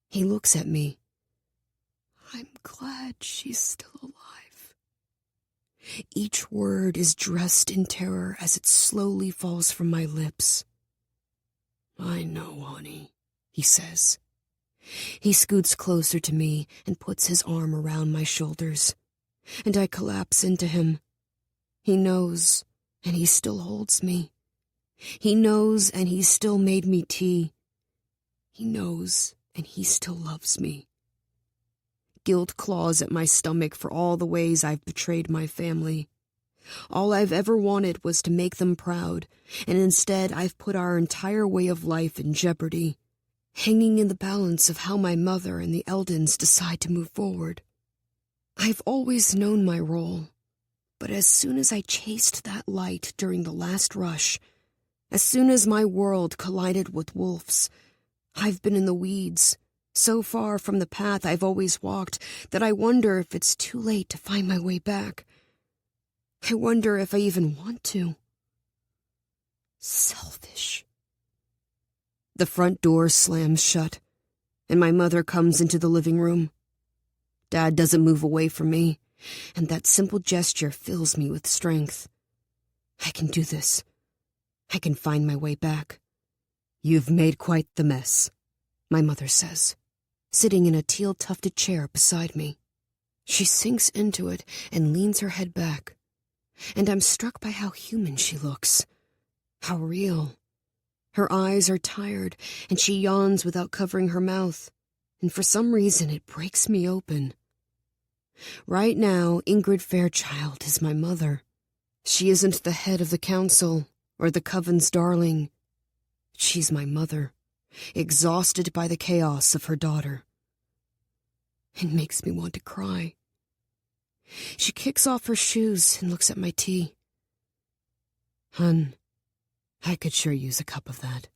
A: He looks at me. I'm glad she's still alive. Each word is dressed in terror as it slowly falls from my lips. I know, honey, he says. He scoots closer to me and puts his arm around my shoulders, and I collapse into him. He knows, and he still holds me. He knows, and he still made me tea. He knows, and he still loves me. Guilt claws at my stomach for all the ways I've betrayed my family. All I've ever wanted was to make them proud, and instead I've put our entire way of life in jeopardy, hanging in the balance of how my mother and the Eldons decide to move forward. I've always known my role, but as soon as I chased that light during the last rush, as soon as my world collided with Wolfe's, I've been in the weeds, so far from the path I've always walked that I wonder if it's too late to find my way back. I wonder if I even want to. Selfish. The front door slams shut, and my mother comes into the living room. Dad doesn't move away from me, and that simple gesture fills me with strength. I can do this. I can find my way back. You've made quite the mess, my mother says, sitting in a teal-tufted chair beside me. She sinks into it and leans her head back,
C: And I'm struck by how human she looks. How real. Her eyes are tired, and she yawns without covering her mouth. And for some reason it breaks me open. Right now, Ingrid Fairchild is my mother. She isn't the head of the council, or the coven's darling. She's my mother, exhausted by the chaos of her daughter. It makes me want to cry. She kicks off her shoes and looks at my tea. Hun, I could sure use a cup of that.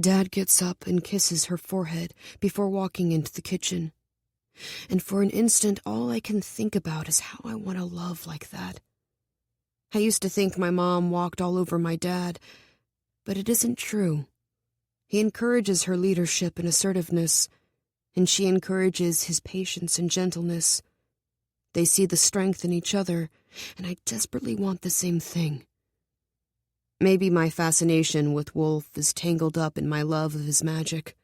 C: Dad gets up and kisses her forehead before walking into the kitchen. And for an instant, all I can think about is how I want to love like that. I used to think my mom walked all over my dad, but it isn't true. He encourages her leadership and assertiveness, and she encourages his patience and gentleness. They see the strength in each other, and I desperately want the same thing. Maybe my fascination with Wolfe is tangled up in my love of his magic,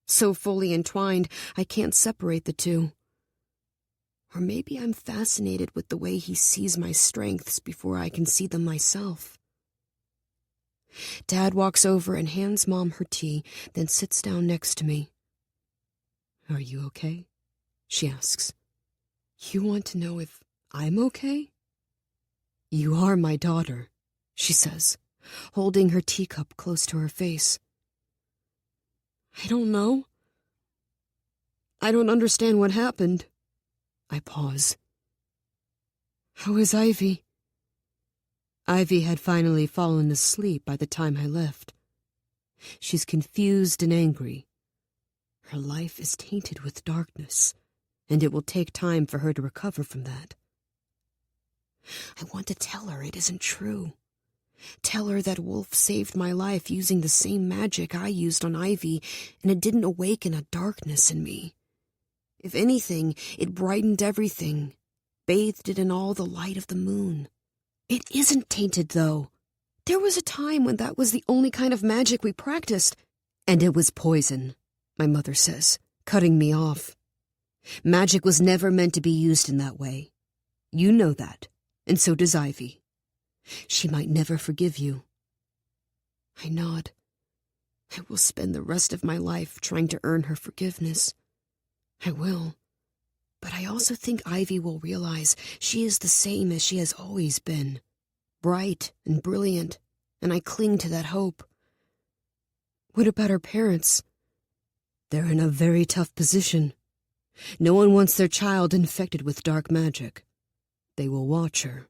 C: so fully entwined I can't separate the two. Or maybe I'm fascinated with the way he sees my strengths before I can see them myself. Dad walks over and hands Mom her tea, then sits down next to me. Are you okay? She asks. You want to know if I'm okay? You are my daughter, she says, holding her teacup close to her face. I don't know. I don't understand what happened. I pause. How is Ivy? Ivy had finally fallen asleep by the time I left. She's confused and angry. Her life is tainted with darkness, and it will take time for her to recover from that. I want to tell her it isn't true. Tell her that Wolfe saved my life using the same magic I used on Ivy, and it didn't awaken a darkness in me. If anything, it brightened everything, bathed it in all the light of the moon. It isn't tainted, though. There was a time when that was the only kind of magic we practiced, and it was poison, my mother says, cutting me off. Magic was never meant to be used in that way. You know that, and so does Ivy. She might never forgive you. I nod. I will spend the rest of my life trying to earn her forgiveness. I will. But I also think Ivy will realize she is the same as she has always been. Bright and brilliant, and I cling to that hope. What about her parents? They're in a very tough position. No one wants their child infected with dark magic. They will watch her,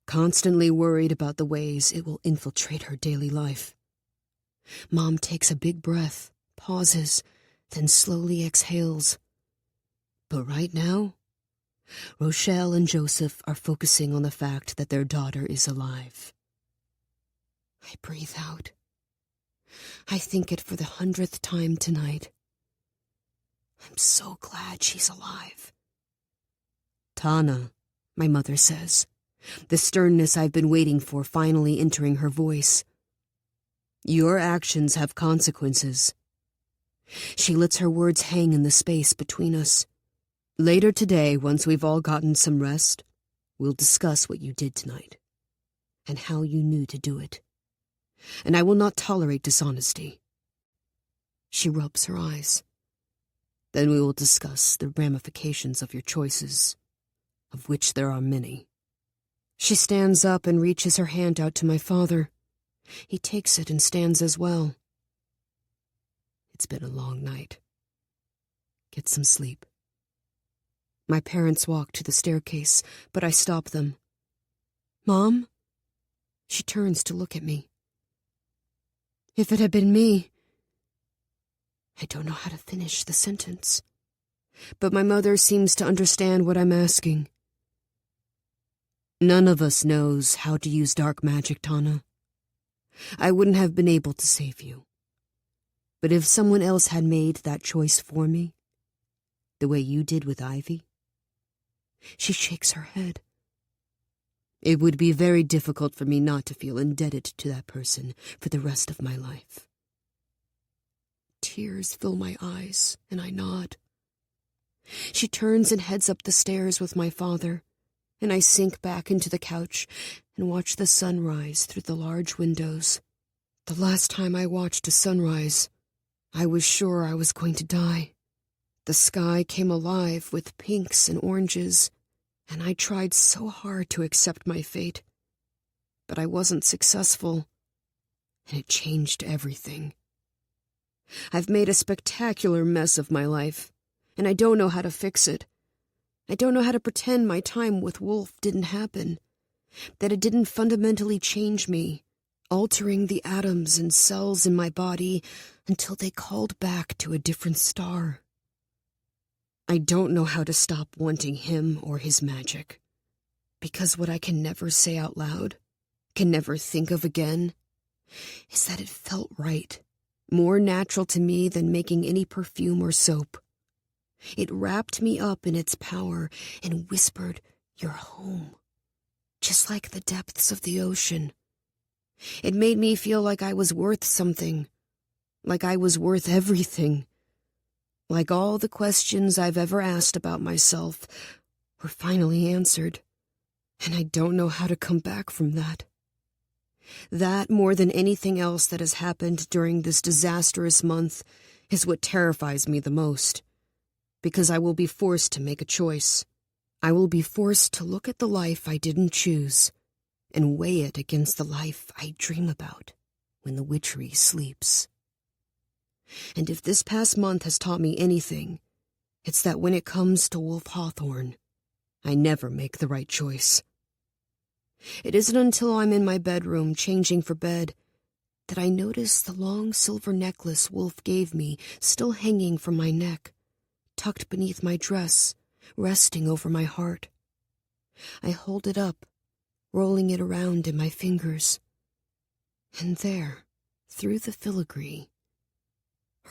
C: constantly worried about the ways it will infiltrate her daily life. Mom takes a big breath, pauses, then slowly exhales. But right now, Rochelle and Joseph are focusing on the fact that their daughter is alive. I breathe out. I think it for the 100th time tonight. I'm so glad she's alive. Tana, my mother says, the sternness I've been waiting for finally entering her voice. Your actions have consequences. She lets her words hang in the space between us. Later today, once we've all gotten some rest, we'll discuss what you did tonight, and how you knew to do it. And I will not tolerate dishonesty. She rubs her eyes. Then we will discuss the ramifications of your choices, of which there are many. She stands up and reaches her hand out to my father. He takes it and stands as well. It's been a long night. Get some sleep. My parents walk to the staircase, but I stop them. Mom? She turns to look at me. If it had been me... I don't know how to finish the sentence. But my mother seems to understand what I'm asking. None of us knows how to use dark magic, Tana. I wouldn't have been able to save you. But if someone else had made that choice for me, the way you did with Ivy... She shakes her head. It would be very difficult for me not to feel indebted to that person for the rest of my life. Tears fill my eyes, and I nod. She turns and heads up the stairs with my father, and I sink back into the couch and watch the sun rise through the large windows. The last time I watched a sunrise, I was sure I was going to die. The sky came alive with pinks and oranges, and I tried so hard to accept my fate. But I wasn't successful, and it changed everything. I've made a spectacular mess of my life, and I don't know how to fix it. I don't know how to pretend my time with Wolfe didn't happen, that it didn't fundamentally change me, altering the atoms and cells in my body until they called back to a different star. I don't know how to stop wanting him or his magic, because what I can never say out loud, can never think of again, is that it felt right, more natural to me than making any perfume or soap. It wrapped me up in its power and whispered, "You're home," just like the depths of the ocean. It made me feel like I was worth something, like I was worth everything, like all the questions I've ever asked about myself were finally answered, and I don't know how to come back from that. That, more than anything else that has happened during this disastrous month, is what terrifies me the most, because I will be forced to make a choice. I will be forced to look at the life I didn't choose and weigh it against the life I dream about when the witchery sleeps. And if this past month has taught me anything, it's that when it comes to Wolfe Hawthorne, I never make the right choice. It isn't until I'm in my bedroom changing for bed that I notice the long silver necklace Wolfe gave me still hanging from my neck, tucked beneath my dress, resting over my heart. I hold it up, rolling it around in my fingers. And there, through the filigree,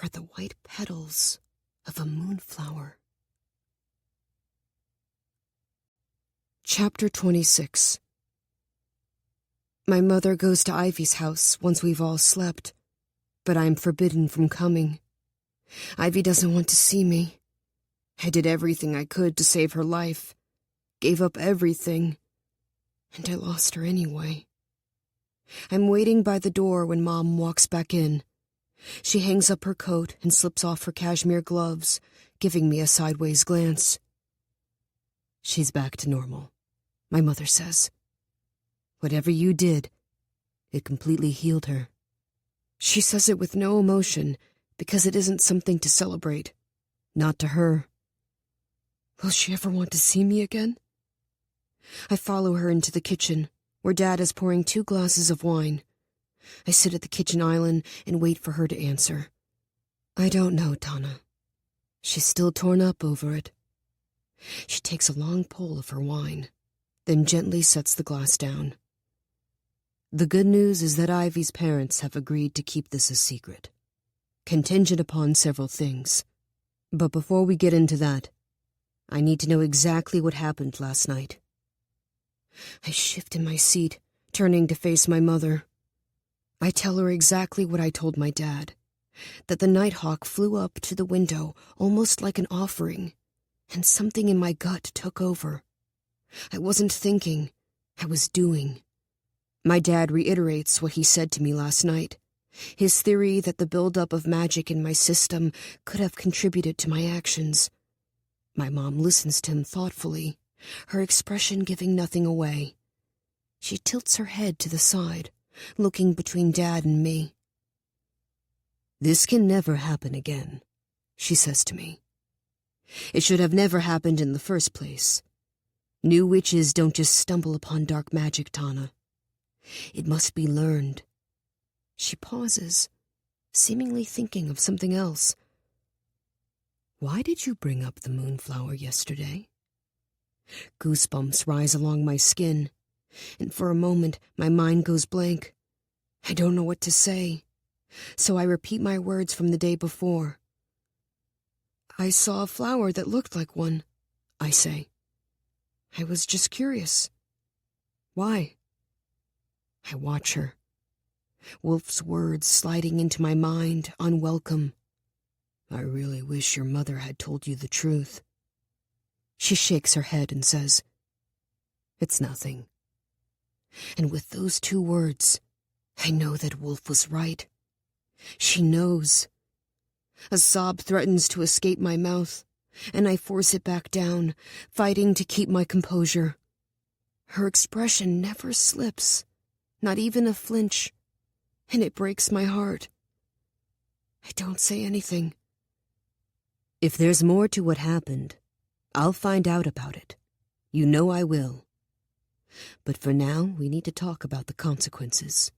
C: are the white petals of a moonflower. Chapter 26. My mother goes to Ivy's house once we've all slept, but I'm forbidden from coming. Ivy doesn't want to see me. I did everything I could to save her life, gave up everything, and I lost her anyway. I'm waiting by the door when Mom walks back in. She hangs up her coat and slips off her cashmere gloves, giving me a sideways glance. "She's back to normal," my mother says. "Whatever you did, it completely healed her." She says it with no emotion because it isn't something to celebrate. Not to her. Will she ever want to see me again? I follow her into the kitchen, where Dad is pouring 2 glasses of wine. I sit at the kitchen island and wait for her to answer. "I don't know, Tana." She's still torn up over it. She takes a long pull of her wine, then gently sets the glass down. "The good news is that Ivy's parents have agreed to keep this a secret, contingent upon several things. But before we get into that, I need to know exactly what happened last night." I shift in my seat, turning to face my mother. I tell her exactly what I told my dad, that the nighthawk flew up to the window almost like an offering, and something in my gut took over. I wasn't thinking, I was doing. My dad reiterates what he said to me last night, his theory that the buildup of magic in my system could have contributed to my actions. My mom listens to him thoughtfully, her expression giving nothing away. She tilts her head to the side, looking between Dad and me. "This can never happen again," she says to me. "It should have never happened in the first place. New witches don't just stumble upon dark magic, Tana. It must be learned." She pauses, seemingly thinking of something else. "Why did you bring up the moonflower yesterday?" Goosebumps rise along my skin, and for a moment my mind goes blank. I don't know what to say, so I repeat my words from the day before. "I saw a flower that looked like one," I say. "I was just curious." "Why?" I watch her. Wolfe's words sliding into my mind, unwelcome. "I really wish your mother had told you the truth." She shakes her head and says, It's nothing. And with those 2 words, I know that Wolfe was right. She knows. A sob threatens to escape my mouth, and I force it back down, fighting to keep my composure. Her expression never slips, not even a flinch, and it breaks my heart. I don't say anything.
B: If there's more to what happened, I'll find out about it. You know I will. But for now, we need to talk about the consequences.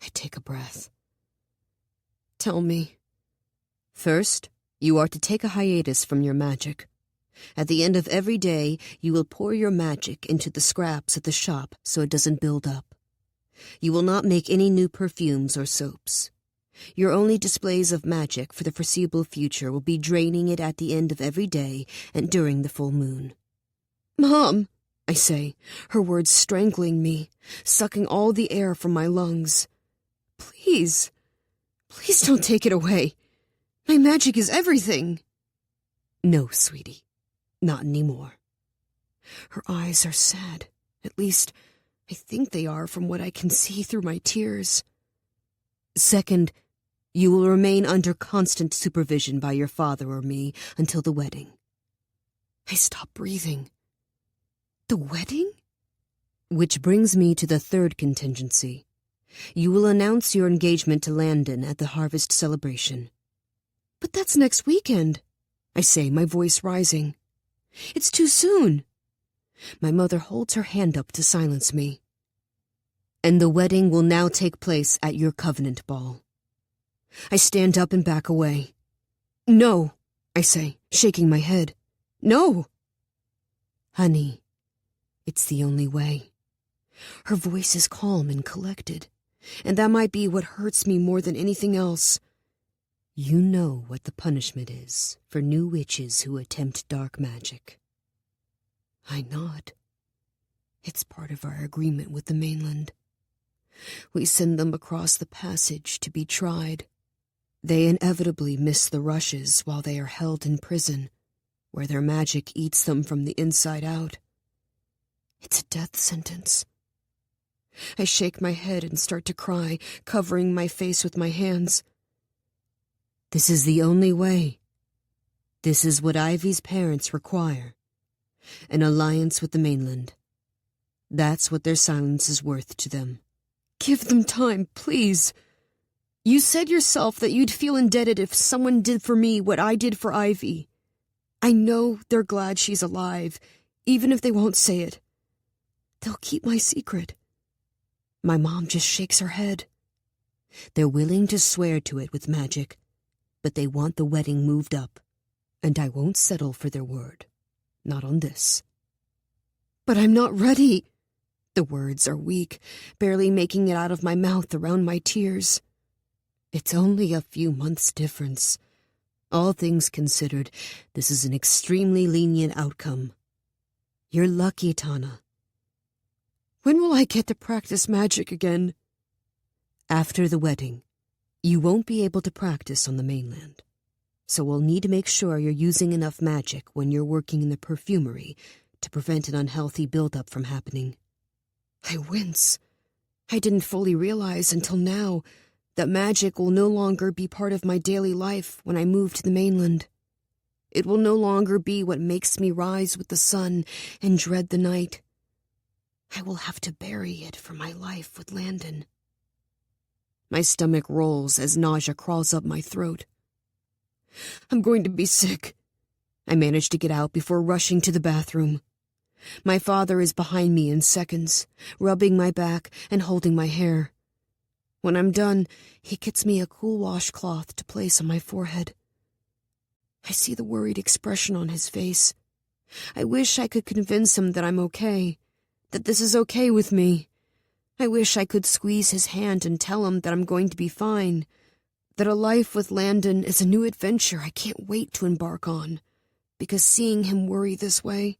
C: I take a breath. Tell me.
B: First, you are to take a hiatus from your magic. At the end of every day, you will pour your magic into the scraps at the shop so it doesn't build up. You will not make any new perfumes or soaps. Your only displays of magic for the foreseeable future will be draining it at the end of every day and during the full moon.
C: Mom, I say, her words strangling me, sucking all the air from my lungs. Please don't take it away. My magic is everything.
B: No, sweetie, not anymore.
C: Her eyes are sad. At least, I think they are from what I can see through my tears.
B: Second, you will remain under constant supervision by your father or me until the wedding.
C: I stop breathing. The wedding?
B: Which brings me to the third contingency. You will announce your engagement to Landon at the harvest celebration.
C: But that's next weekend, I say, my voice rising. It's too soon. My mother holds her hand up to silence me.
B: And the wedding will now take place at your covenant ball.
C: I stand up and back away. No, I say, shaking my head. No.
B: Honey, it's the only way.
C: Her voice is calm and collected, and that might be what hurts me more than anything else.
B: You know what the punishment is for new witches who attempt dark magic.
C: I nod. It's part of our agreement with the mainland. We send them across the passage to be tried. They inevitably miss the rushes while they are held in prison, where their magic eats them from the inside out. It's a death sentence. I shake my head and start to cry, covering my face with my hands.
B: This is the only way. This is what Ivy's parents require. An alliance with the mainland. That's what their silence is worth to them.
C: Give them time, please. You said yourself that you'd feel indebted if someone did for me what I did for Ivy. I know they're glad she's alive, even if they won't say it. They'll keep my secret. My mom just shakes her head.
B: They're willing to swear to it with magic, but they want the wedding moved up, and I won't settle for their word. Not on this.
C: But I'm not ready. The words are weak, barely making it out of my mouth around my tears.
B: It's only a few months' difference. All things considered, this is an extremely lenient outcome. You're lucky, Tana.
C: When will I get to practice magic again?
B: After the wedding. You won't be able to practice on the mainland. So we'll need to make sure you're using enough magic when you're working in the perfumery to prevent an unhealthy buildup from happening.
C: I wince. I didn't fully realize until now that magic will no longer be part of my daily life when I move to the mainland. It will no longer be what makes me rise with the sun and dread the night. I will have to bury it for my life with Landon. My stomach rolls as nausea crawls up my throat. I'm going to be sick. I manage to get out before rushing to the bathroom. My father is behind me in seconds, rubbing my back and holding my hair. When I'm done, he gets me a cool washcloth to place on my forehead. I see the worried expression on his face. I wish I could convince him that I'm okay, that this is okay with me. I wish I could squeeze his hand and tell him that I'm going to be fine, that a life with Landon is a new adventure I can't wait to embark on, because seeing him worry this way,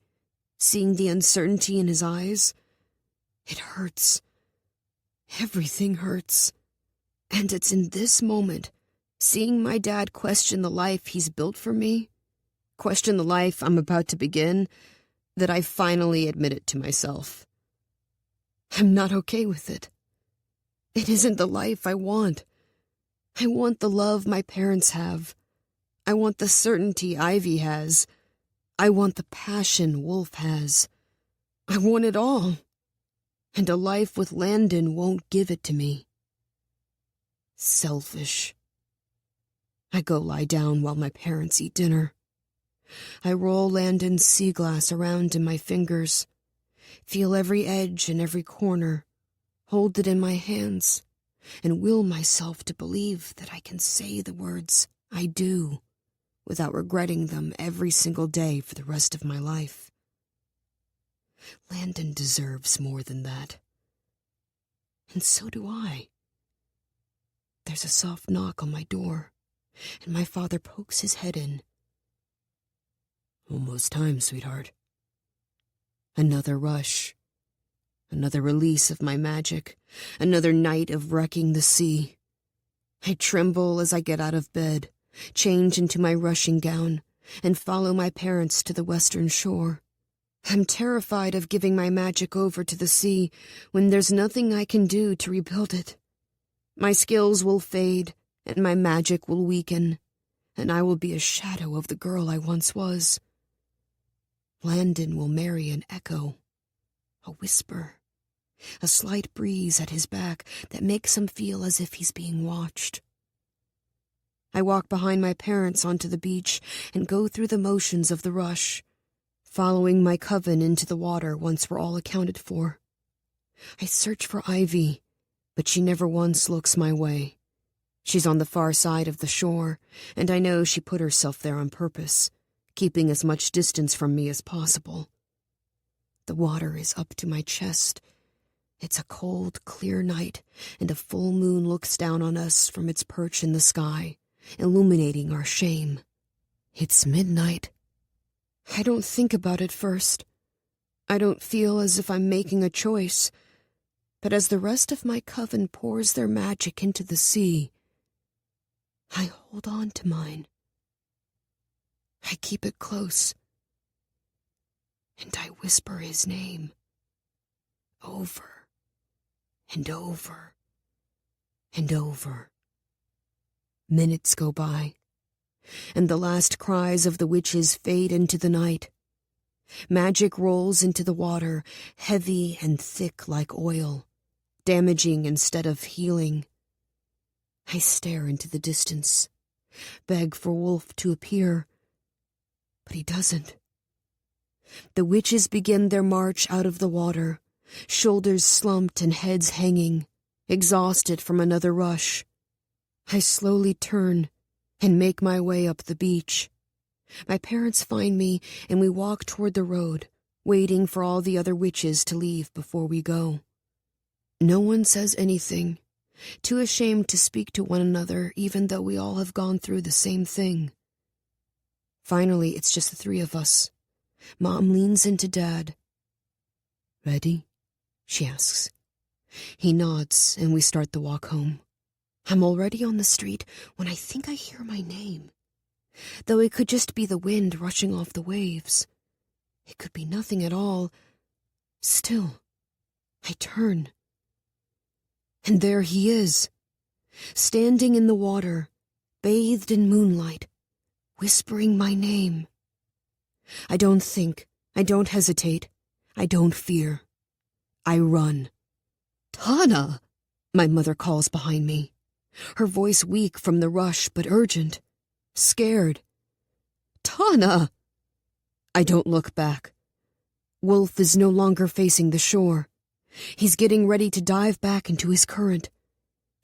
C: seeing the uncertainty in his eyes, it hurts. Everything hurts. And it's in this moment, seeing my dad question the life he's built for me, question the life I'm about to begin,
A: that I finally admit it to myself. I'm not okay with it. It isn't the life I want. I want the love my parents have. I want the certainty Ivy has. I want the passion Wolfe has. I want it all. And a life with Landon won't give it to me. Selfish. I go lie down while my parents eat dinner. I roll Landon's sea glass around in my fingers, feel every edge and every corner, hold it in my hands, and will myself to believe that I can say the words I do without regretting them every single day for the rest of my life. Landon deserves more than that. And so do I. There's a soft knock on my door, and my father pokes his head in. Almost time, sweetheart. Another rush. Another release of my magic. Another night of wrecking the sea. I tremble as I get out of bed, change into my rushing gown, and follow my parents to the western shore. I'm terrified of giving my magic over to the sea when there's nothing I can do to rebuild it. My skills will fade, and my magic will weaken, and I will be a shadow of the girl I once was. Landon will marry an echo, a whisper, a slight breeze at his back that makes him feel as if he's being watched. I walk behind my parents onto the beach and go through the motions of the rush, following my coven into the water once we're all accounted for. I search for Ivy, but she never once looks my way. She's on the far side of the shore, and I know she put herself there on purpose, keeping as much distance from me as possible. The water is up to my chest. It's a cold, clear night, and a full moon looks down on us from its perch in the sky, illuminating our shame. It's midnight. I don't think about it first. I don't feel as if I'm making a choice. But as the rest of my coven pours their magic into the sea, I hold on to mine. I keep it close. And I whisper his name. Over and over and over. Minutes go by, and the last cries of the witches fade into the night. Magic rolls into the water, heavy and thick like oil, damaging instead of healing. I stare into the distance, beg for Wolfe to appear, but he doesn't. The witches begin their march out of the water, shoulders slumped and heads hanging, exhausted from another rush. I slowly turn and make my way up the beach. My parents find me, and we walk toward the road, waiting for all the other witches to leave before we go. No one says anything, too ashamed to speak to one another, even though we all have gone through the same thing. Finally, it's just the three of us. Mom leans into Dad. "Ready?" she asks. He nods, and we start the walk home. I'm already on the street when I think I hear my name. Though it could just be the wind rushing off the waves. It could be nothing at all. Still, I turn. And there he is, standing in the water, bathed in moonlight, whispering my name. I don't think, I don't hesitate, I don't fear. I run. "Tana!" my mother calls behind me, her voice weak from the rush but urgent, scared. "Tana!" I don't look back. Wolfe is no longer facing the shore. He's getting ready to dive back into his current.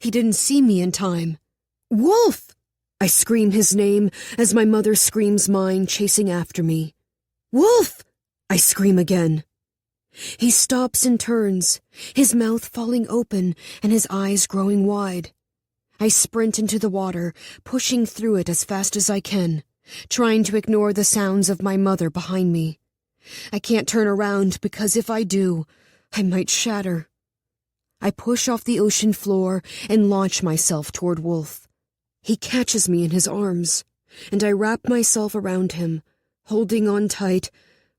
A: He didn't see me in time. "Wolfe!" I scream his name as my mother screams mine, chasing after me. "Wolfe!" I scream again. He stops and turns, his mouth falling open and his eyes growing wide. I sprint into the water, pushing through it as fast as I can, trying to ignore the sounds of my mother behind me. I can't turn around because if I do, I might shatter. I push off the ocean floor and launch myself toward Wolfe. He catches me in his arms, and I wrap myself around him, holding on tight,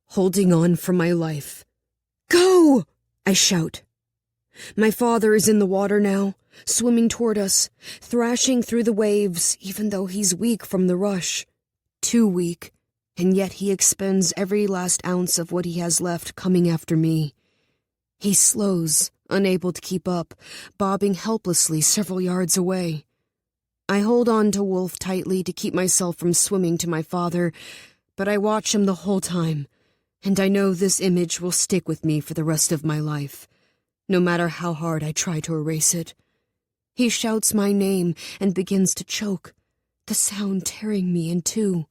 C: holding on for my life. "Go!" I shout. My father is in the water now, swimming toward us, thrashing through the waves, even though he's weak from the rush. Too weak, and yet he expends every last ounce of what he has left coming after me. He slows, unable to keep up, bobbing helplessly several yards away. I hold on to Wolfe tightly to keep myself from swimming to my father, but I watch him the whole time, and I know this image will stick with me for the rest of my life, no matter how hard I try to erase it. He shouts my name and begins to choke, the sound tearing me in two.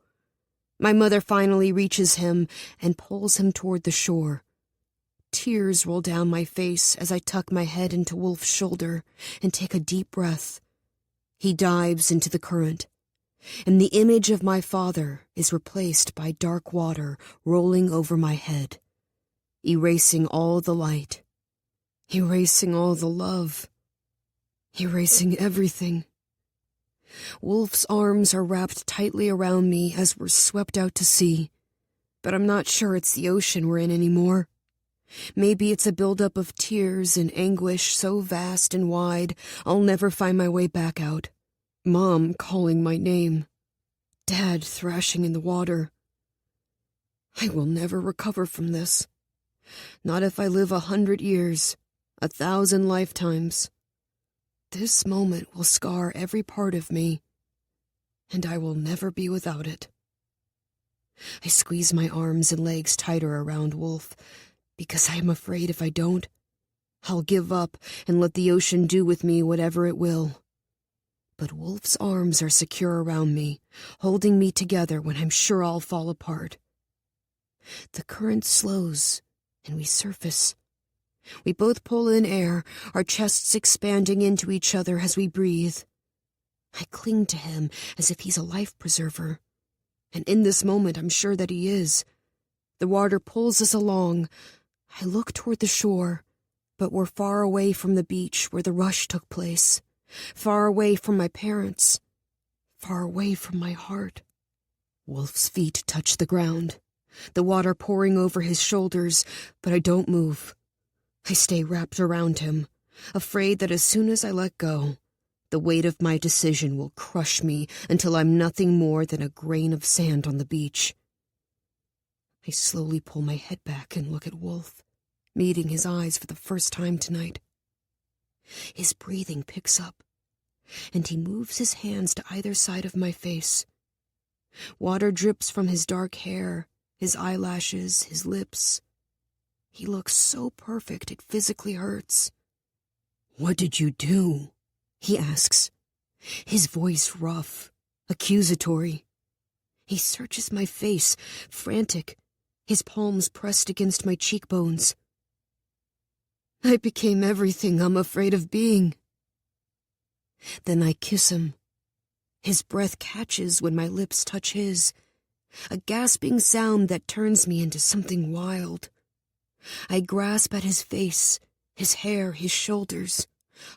C: My mother finally reaches him and pulls him toward the shore. Tears roll down my face as I tuck my head into Wolfe's shoulder and take a deep breath. He dives into the current, and the image of my father is replaced by dark water rolling over my head, erasing all the light, erasing all the love, erasing everything. Wolfe's arms are wrapped tightly around me as we're swept out to sea, but I'm not sure it's the ocean we're in anymore. Maybe it's a buildup of tears and anguish so vast and wide I'll never find my way back out. Mom calling my name. Dad thrashing in the water. I will never recover from this. Not if I live 100 years, 1,000 lifetimes. This moment will scar every part of me, and I will never be without it. I squeeze my arms and legs tighter around Wolfe, because I am afraid if I don't, I'll give up and let the ocean do with me whatever it will. But Wolfe's arms are secure around me, holding me together when I'm sure I'll fall apart. The current slows, and we surface. We both pull in air, our chests expanding into each other as we breathe. I cling to him as if he's a life preserver, and in this moment I'm sure that he is. The water pulls us along. I look toward the shore, but we're far away from the beach where the rush took place. Far away from my parents, far away from my heart. Wolfe's feet touch the ground, the water pouring over his shoulders, but I don't move. I stay wrapped around him, afraid that as soon as I let go, the weight of my decision will crush me until I'm nothing more than a grain of sand on the beach. I slowly pull my head back and look at Wolfe, meeting his eyes for the first time tonight. His breathing picks up, and he moves his hands to either side of my face. Water drips from his dark hair, his eyelashes, his lips. He looks so perfect it physically hurts. "What did you do?" he asks, his voice rough, accusatory. He searches my face, frantic, his palms pressed against my cheekbones. I became everything I'm afraid of being. Then I kiss him. His breath catches when my lips touch his, a gasping sound that turns me into something wild. I grasp at his face, his hair, his shoulders,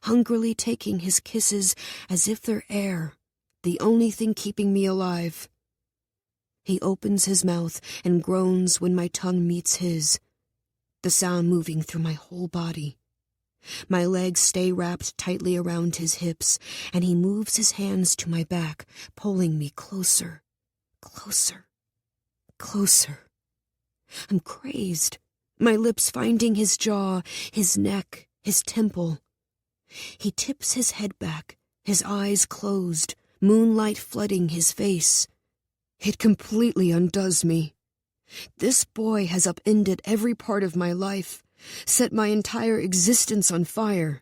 C: hungrily taking his kisses as if they're air, the only thing keeping me alive. He opens his mouth and groans when my tongue meets his, the sound moving through my whole body. My legs stay wrapped tightly around his hips, and he moves his hands to my back, pulling me closer, closer, closer. I'm crazed, my lips finding his jaw, his neck, his temple. He tips his head back, his eyes closed, moonlight flooding his face. It completely undoes me. This boy has upended every part of my life, set my entire existence on fire.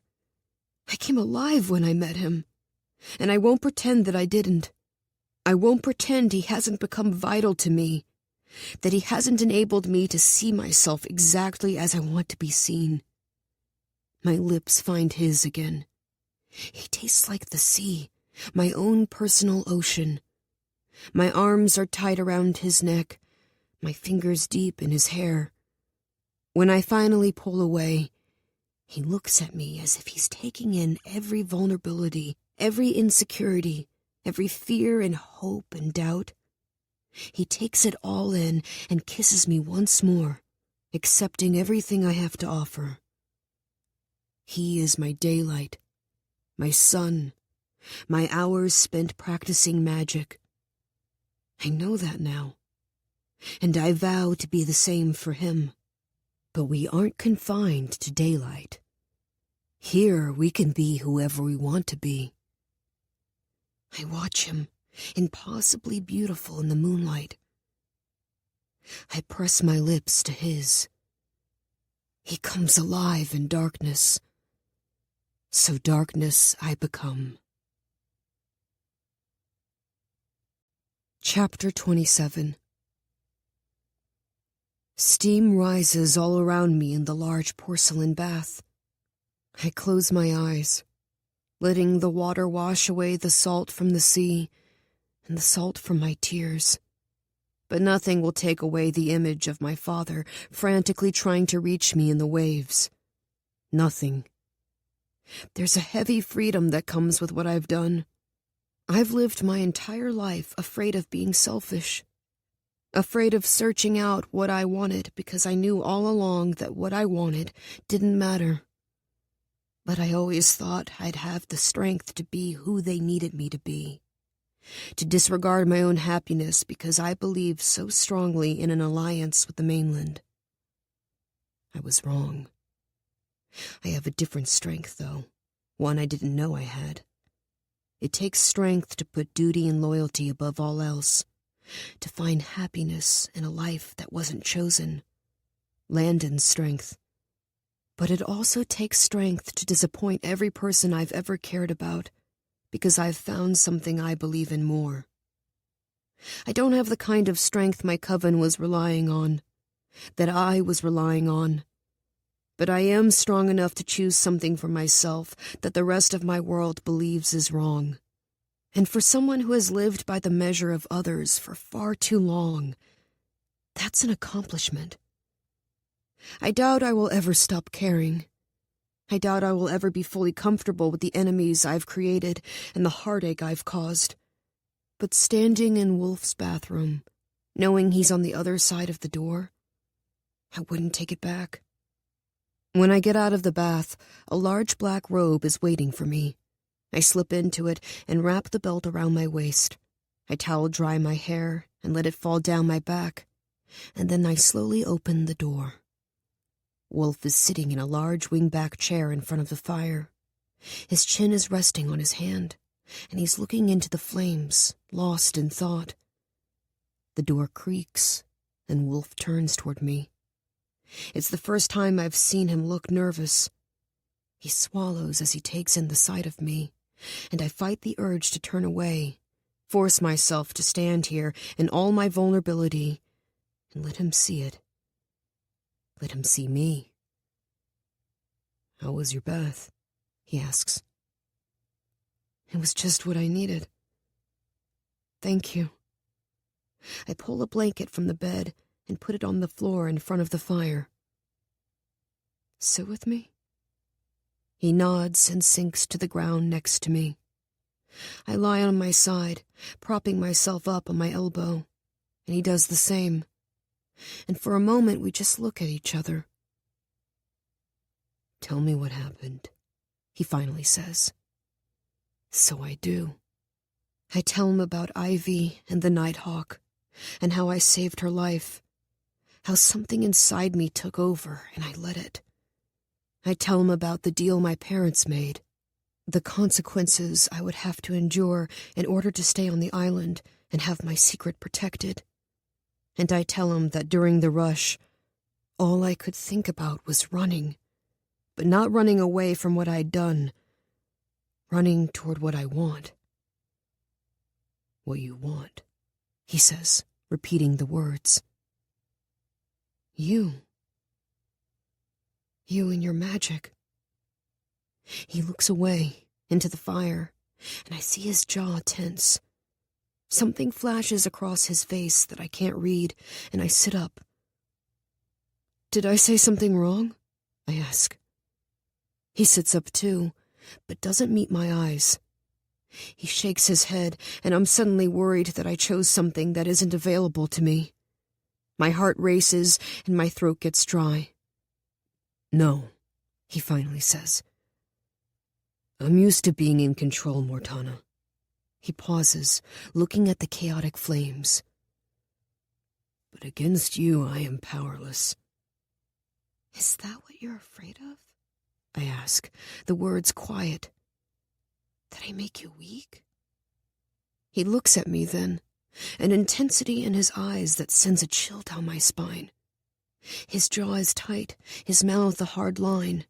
C: I came alive when I met him, and I won't pretend that I didn't. I won't pretend he hasn't become vital to me, that he hasn't enabled me to see myself exactly as I want to be seen. My lips find his again. He tastes like the sea, my own personal ocean. My arms are tight around his neck, my fingers deep in his hair. When I finally pull away, he looks at me as if he's taking in every vulnerability, every insecurity, every fear and hope and doubt. He takes it all in and kisses me once more, accepting everything I have to offer. He is my daylight, my sun, my hours spent practicing magic. I know that now, and I vow to be the same for him. But we aren't confined to daylight. Here we can be whoever we want to be. I watch him, impossibly beautiful in the moonlight. I press my lips to his. He comes alive in darkness. So darkness I become. Chapter 27. Steam rises all around me in the large porcelain bath. I close my eyes, letting the water wash away the salt from the sea and the salt from my tears. But nothing will take away the image of my father frantically trying to reach me in the waves. Nothing. There's a heavy freedom that comes with what I've done. I've lived my entire life afraid of being selfish. Afraid of searching out what I wanted because I knew all along that what I wanted didn't matter. But I always thought I'd have the strength to be who they needed me to be. To disregard my own happiness because I believed so strongly in an alliance with the mainland. I was wrong. I have a different strength, though, one I didn't know I had. It takes strength to put duty and loyalty above all else. To find happiness in a life that wasn't chosen. Landon's strength. But it also takes strength to disappoint every person I've ever cared about, because I've found something I believe in more. I don't have the kind of strength my coven was relying on, that I was relying on. But I am strong enough to choose something for myself that the rest of my world believes is wrong. And for someone who has lived by the measure of others for far too long, that's an accomplishment. I doubt I will ever stop caring. I doubt I will ever be fully comfortable with the enemies I've created and the heartache I've caused. But standing in Wolfe's bathroom, knowing he's on the other side of the door, I wouldn't take it back. When I get out of the bath, a large black robe is waiting for me. I slip into it and wrap the belt around my waist. I towel dry my hair and let it fall down my back, and then I slowly open the door. Wolfe is sitting in a large wingback chair in front of the fire. His chin is resting on his hand, and he's looking into the flames, lost in thought. The door creaks, and Wolfe turns toward me. It's the first time I've seen him look nervous. He swallows as he takes in the sight of me, and I fight the urge to turn away, force myself to stand here in all my vulnerability, and let him see it. Let him see me. "How was your bath?" he asks. "It was just what I needed. Thank you." I pull a blanket from the bed and put it on the floor in front of the fire. "Sit with me?" He nods and sinks to the ground next to me. I lie on my side, propping myself up on my elbow, and he does the same. And for a moment we just look at each other. "Tell me what happened," he finally says. So I do. I tell him about Ivy and the Nighthawk, and how I saved her life, how something inside me took over and I let it. I tell him about the deal my parents made, the consequences I would have to endure in order to stay on the island and have my secret protected. And I tell him that during the rush, all I could think about was running, but not running away from what I'd done, running toward what I want. "What you want," he says, repeating the words. You and your magic." He looks away, into the fire, and I see his jaw tense. Something flashes across his face that I can't read, and I sit up. "Did I say something wrong?" I ask. He sits up too, but doesn't meet my eyes.
A: He shakes his head, and I'm suddenly worried that I chose something that isn't available to me. My heart races, and my throat gets dry. No, he finally says. I'm used to being in control, Mortana. He pauses, looking at the chaotic flames. But against you, I am powerless. Is that what you're afraid of? I ask, the words quiet. That I make you weak? He looks at me then, an intensity in his eyes that sends a chill down my spine. His jaw is tight, his mouth a hard line.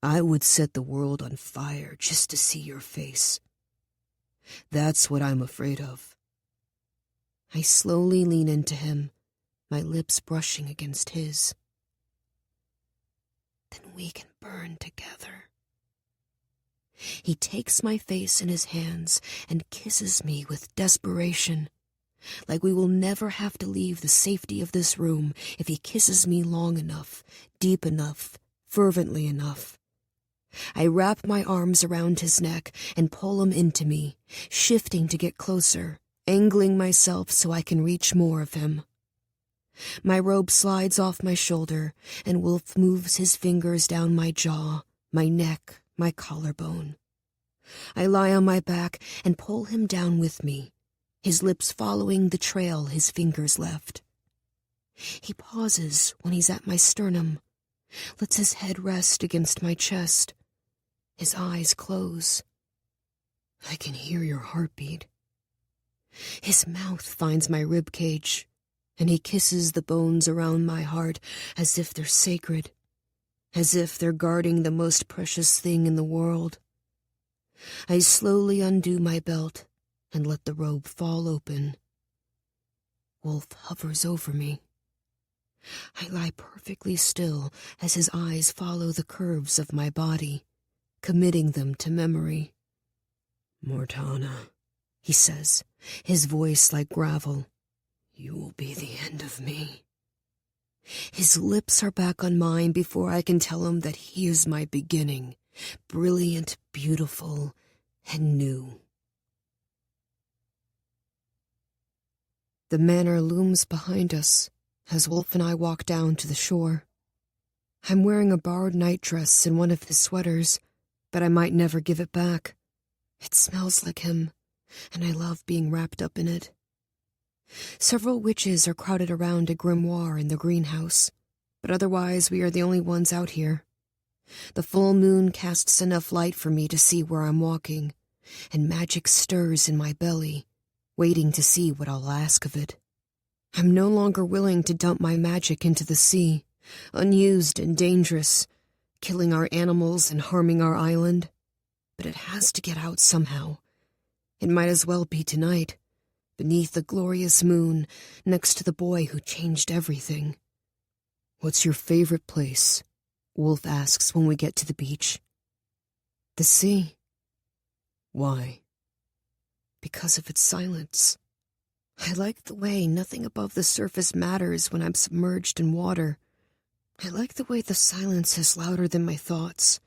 A: I would set the world on fire just to see your face. That's what I'm afraid of. I slowly lean into him, my lips brushing against his. Then we can burn together. He takes my face in his hands and kisses me with desperation, like we will never have to leave the safety of this room if he kisses me long enough, deep enough, fervently enough. I wrap my arms around his neck and pull him into me, shifting to get closer, angling myself so I can reach more of him. My robe slides off my shoulder, and Wolfe moves his fingers down my jaw, my neck, my collarbone. I lie on my back and pull him down with me, his lips following the trail his fingers left. He pauses when he's at my sternum, lets his head rest against my chest. His eyes close. I can hear your heartbeat. His mouth finds my rib cage, and he kisses the bones around my heart as if they're sacred, as if they're guarding the most precious thing in the world. I slowly undo my belt and let the robe fall open. Wolfe hovers over me. I lie perfectly still as his eyes follow the curves of my body, committing them to memory. Mortana, he says, his voice like gravel. You will be the end of me. His lips are back on mine before I can tell him that he is my beginning, brilliant, beautiful, and new. The manor looms behind us as Wolfe and I walk down to the shore. I'm wearing a borrowed nightdress and one of his sweaters, but I might never give it back. It smells like him, and I love being wrapped up in it. Several witches are crowded around a grimoire in the greenhouse, but otherwise we are the only ones out here. The full moon casts enough light for me to see where I'm walking, and magic stirs in my belly, waiting to see what I'll ask of it. I'm no longer willing to dump my magic into the sea, unused and dangerous, killing our animals and harming our island. But it has to get out somehow. It might as well be tonight, beneath the glorious moon, next to the boy who changed everything. What's your favorite place? Wolfe asks when we get to the beach. The sea. Why? Because of its silence. I like the way nothing above the surface matters when I'm submerged in water. I like the way the silence is louder than my thoughts.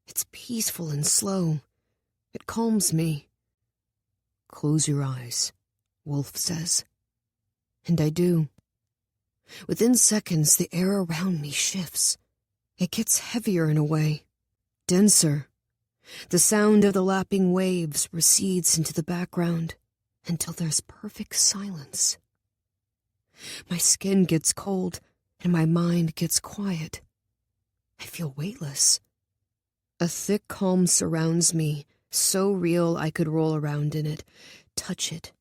A: It's peaceful and slow. It calms me. Close your eyes, Wolfe says. And I do. Within seconds, the air around me shifts. It gets heavier in a way, denser. The sound of the lapping waves recedes into the background until there's perfect silence. My skin gets cold and my mind gets quiet. I feel weightless. A thick calm surrounds me, so real I could roll around in it, touch it.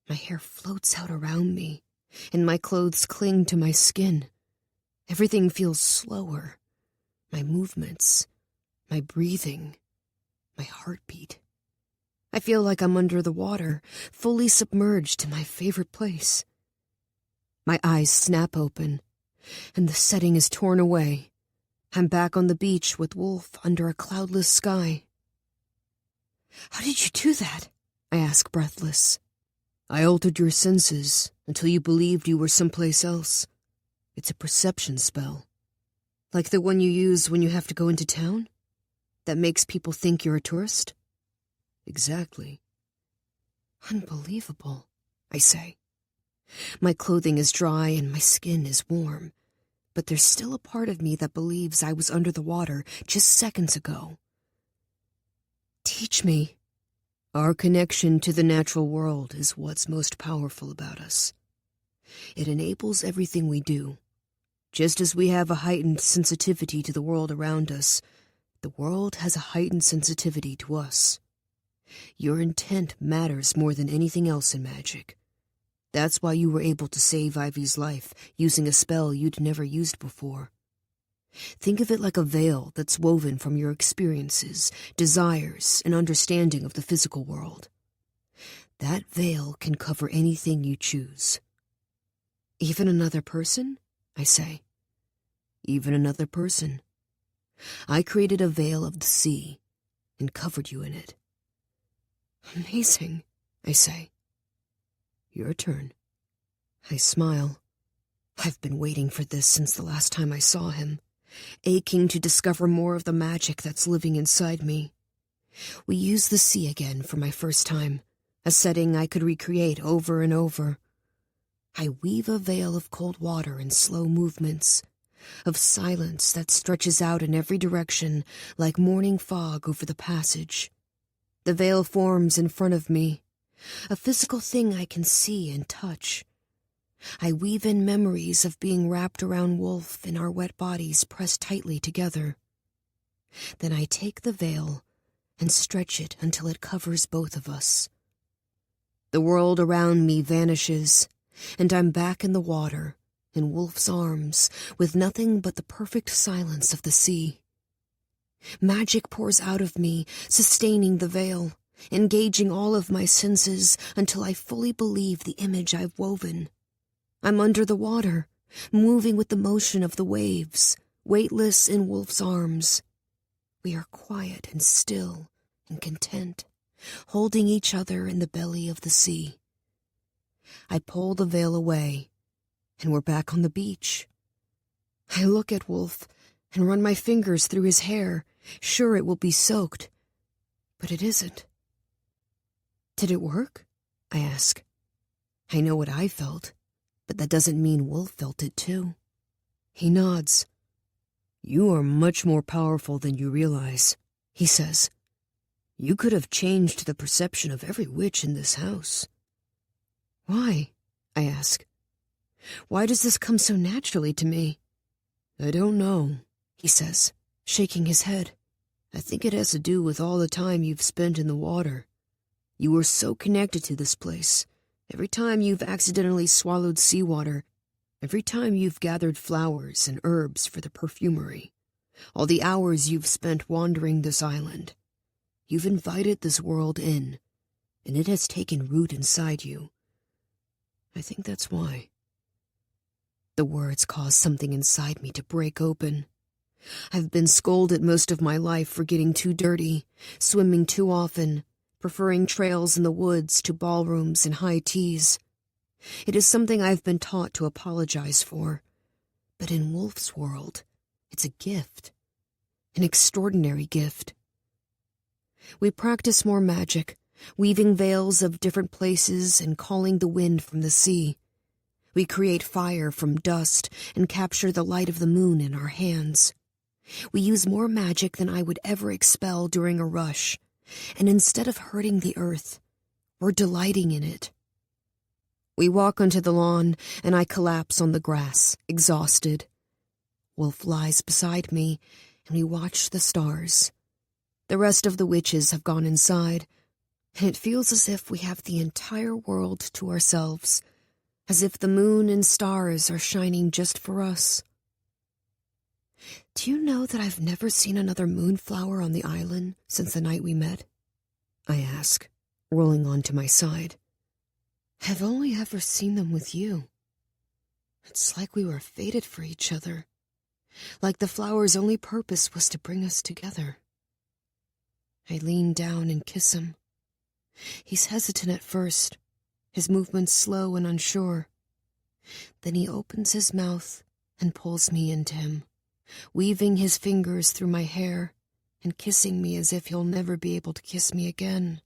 A: My hair floats out around me, and my clothes cling to my skin. Everything feels slower. My movements, my breathing, my heartbeat. I feel like I'm under the water, fully submerged in my favorite place. My eyes snap open, and the setting is torn away. I'm back on the beach with Wolfe under a cloudless sky. How did you do that? I ask, breathless. I altered your senses until you believed you were someplace else. It's a perception spell. Like the one you use when you have to go into town? That makes people think you're a tourist? Exactly.
C: Unbelievable, I say. My clothing is dry and my skin is warm, but there's still a part of me that believes I was under the water just seconds ago. Teach me.
A: Our connection to the natural world is what's most powerful about us. It enables everything we do. Just as we have a heightened sensitivity to the world around us, the world has a heightened sensitivity to us. Your intent matters more than anything else in magic. That's why you were able to save Ivy's life using a spell you'd never used before. Think of it like a veil that's woven from your experiences, desires, and understanding of the physical world. That veil can cover anything you choose.
C: Even another person? I say.
A: Even another person. I created a veil of the sea and covered you in it.
C: Amazing, I say.
A: Your turn.
C: I smile. I've been waiting for this since the last time I saw him, aching to discover more of the magic that's living inside me. We use the sea again for my first time, a setting I could recreate over and over. I weave a veil of cold water and slow movements, of silence that stretches out in every direction like morning fog over the passage. The veil forms in front of me, a physical thing I can see and touch. I weave in memories of being wrapped around Wolfe and our wet bodies pressed tightly together. Then I take the veil and stretch it until it covers both of us. The world around me vanishes, and I'm back in the water, in Wolfe's arms, with nothing but the perfect silence of the sea. Magic pours out of me, sustaining the veil, engaging all of my senses until I fully believe the image I've woven. I'm under the water, moving with the motion of the waves, weightless in Wolfe's arms. We are quiet and still and content, holding each other in the belly of the sea. I pull the veil away, and we're back on the beach. I look at Wolfe and run my fingers through his hair, sure it will be soaked, but it isn't. Did it work? I ask. I know what I felt, but that doesn't mean Wolfe felt it too. He nods.
A: You are much more powerful than you realize,
C: he says.
A: You could have changed the perception of every witch in this house.
C: Why? I ask. Why does this come so naturally to me?
A: I don't know,
C: he says, shaking his head.
A: I think it has to do with all the time you've spent in the water. You were so connected to this place. Every time you've accidentally swallowed seawater, every time you've gathered flowers and herbs for the perfumery, all the hours you've spent wandering this island, you've invited this world in, and it has taken root inside you. I think that's why.
C: The words cause something inside me to break open. I've been scolded most of my life for getting too dirty, swimming too often, preferring trails in the woods to ballrooms and high teas. It is something I've been taught to apologize for. But in Wolfe's world, it's a gift. An extraordinary gift. We practice more magic, weaving veils of different places and calling the wind from the sea. We create fire from dust and capture the light of the moon in our hands. We use more magic than I would ever expel during a rush, and instead of hurting the earth, we're delighting in it. We walk onto the lawn, and I collapse on the grass, exhausted. Wolfe lies beside me, and we watch the stars. The rest of the witches have gone inside, and it feels as if we have the entire world to ourselves, as if the moon and stars are shining just for us. Do you know that I've never seen another moonflower on the island since the night we met? I ask, rolling onto my side. I've only ever seen them with you. It's like we were fated for each other, like the flower's only purpose was to bring us together. I lean down and kiss him. He's hesitant at first, his movements slow and unsure. Then he opens his mouth and pulls me into him, weaving his fingers through my hair and kissing me as if he'll never be able to kiss me again.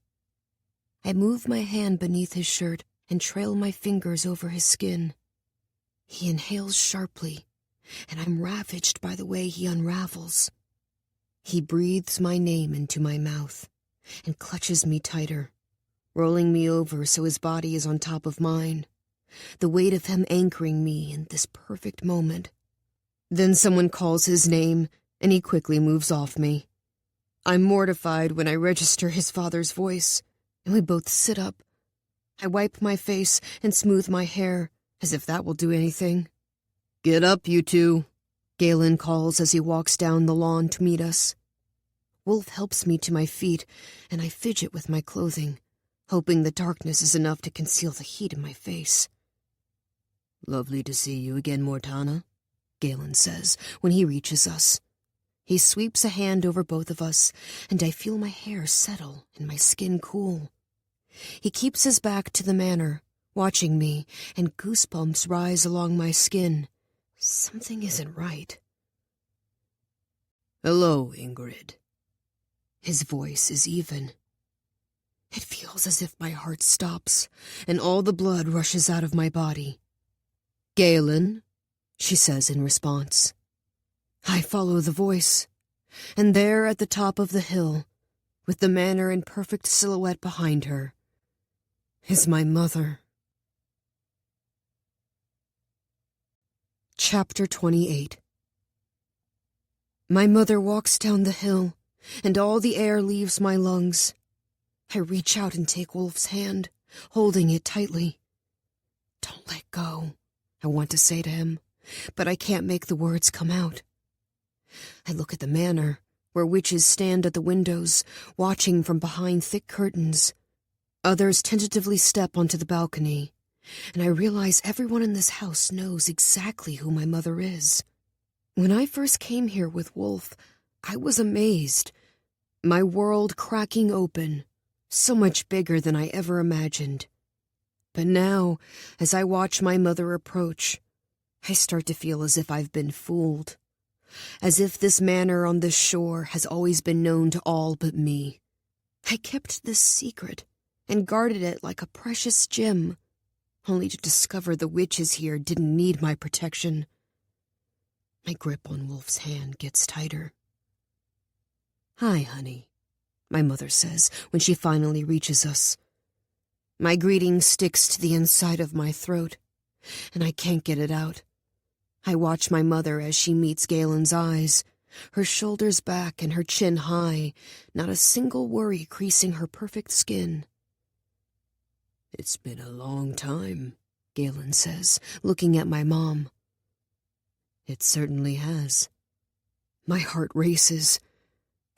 A: I move my hand beneath his shirt and trail my fingers over his skin. He inhales sharply, and I'm ravaged by the way he unravels. He breathes my name into my mouth and clutches me tighter, rolling me over so his body is on top of mine, the weight of him anchoring me in this perfect moment. Then someone calls his name, and he quickly moves off me. I'm mortified when I register his father's voice, and we both sit up. I wipe my face and smooth my hair, as if that will do anything. "Get up, you two," Galen calls as he walks down the lawn to meet us. Wolfe helps me to my feet, and I fidget with my clothing, hoping the darkness is enough to conceal the heat in my face. "Lovely to see you again, Mortana," Galen says when he reaches us. He sweeps a hand over both of us, and I feel my hair settle and my skin cool. He keeps his back to the manor, watching me, and goosebumps rise along my skin. Something isn't right. "Hello, Ingrid." His voice is even. It feels as if my heart stops, and all the blood rushes out of my body. "Galen," she says in response. I follow the voice, and there at the top of the hill, with the manor in perfect silhouette behind her, is my mother. Chapter 28. My mother walks down the hill, and all the air leaves my lungs. I reach out and take Wolfe's hand, holding it tightly. "Don't let go," I want to say to him, but I can't make the words come out. I look at the manor, where witches stand at the windows, watching from behind thick curtains. Others tentatively step onto the balcony, and I realize everyone in this house knows exactly who my mother is. When I first came here with Wolfe, I was amazed, my world cracking open, so much bigger than I ever imagined. But now, as I watch my mother approach, I start to feel as if I've been fooled. As if this manor on this shore has always been known to all but me. I kept this secret and guarded it like a precious gem, only to discover the witches here didn't need my protection. My grip on Wolfe's hand gets tighter. "Hi, honey," my mother says when she finally reaches us. My greeting sticks to the inside of my throat, and I can't get it out. I watch my mother as she meets Galen's eyes, her shoulders back and her chin high, not a single worry creasing her perfect skin. "It's been a long time," Galen says, looking at my mom. "It certainly has." My heart races.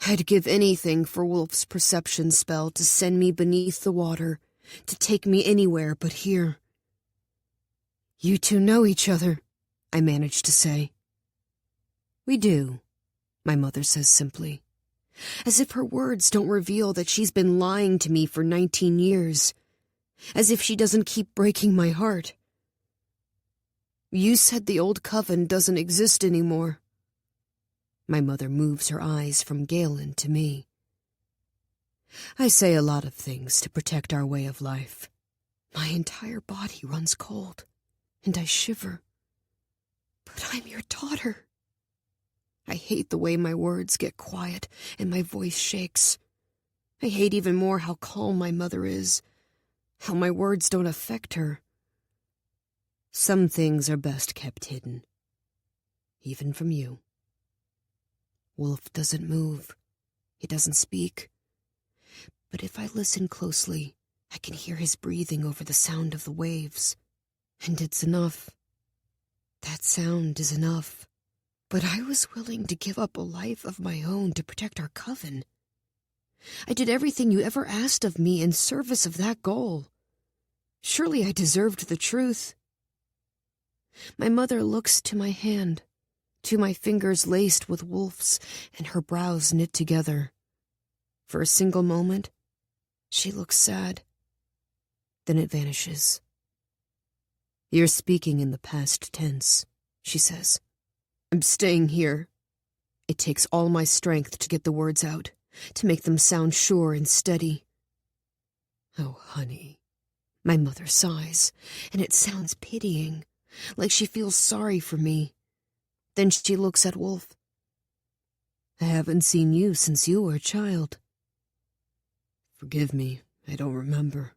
A: I'd give anything for Wolfe's perception spell to send me beneath the water, to take me anywhere but here. "You two know each other," I managed to say. "We do," my mother says simply, as if her words don't reveal that she's been lying to me for 19 years, as if she doesn't keep breaking my heart. "You said the old coven doesn't exist anymore." My mother moves her eyes from Galen to me. "I say a lot of things to protect our way of life. My entire body runs cold, and I shiver. But I'm your daughter." I hate the way my words get quiet and my voice shakes. I hate even more how calm my mother is, how my words don't affect her. Some things are best kept hidden, even from you. Wolfe doesn't move. He doesn't speak. But if I listen closely, I can hear his breathing over the sound of the waves. And it's enough. That sound is enough. But I was willing to give up a life of my own to protect our coven. I did everything you ever asked of me in service of that goal. Surely I deserved the truth. My mother looks to my hand, to my fingers laced with Wolfe's and her brows knit together. For a single moment, she looks sad. Then it vanishes. "You're speaking in the past tense," she says. "I'm staying here." It takes all my strength to get the words out, to make them sound sure and steady.
C: Oh, honey. My mother sighs, and it sounds pitying, like she feels sorry for me. Then she looks at Wolfe. I haven't seen you since you were a child. Forgive me, I don't remember.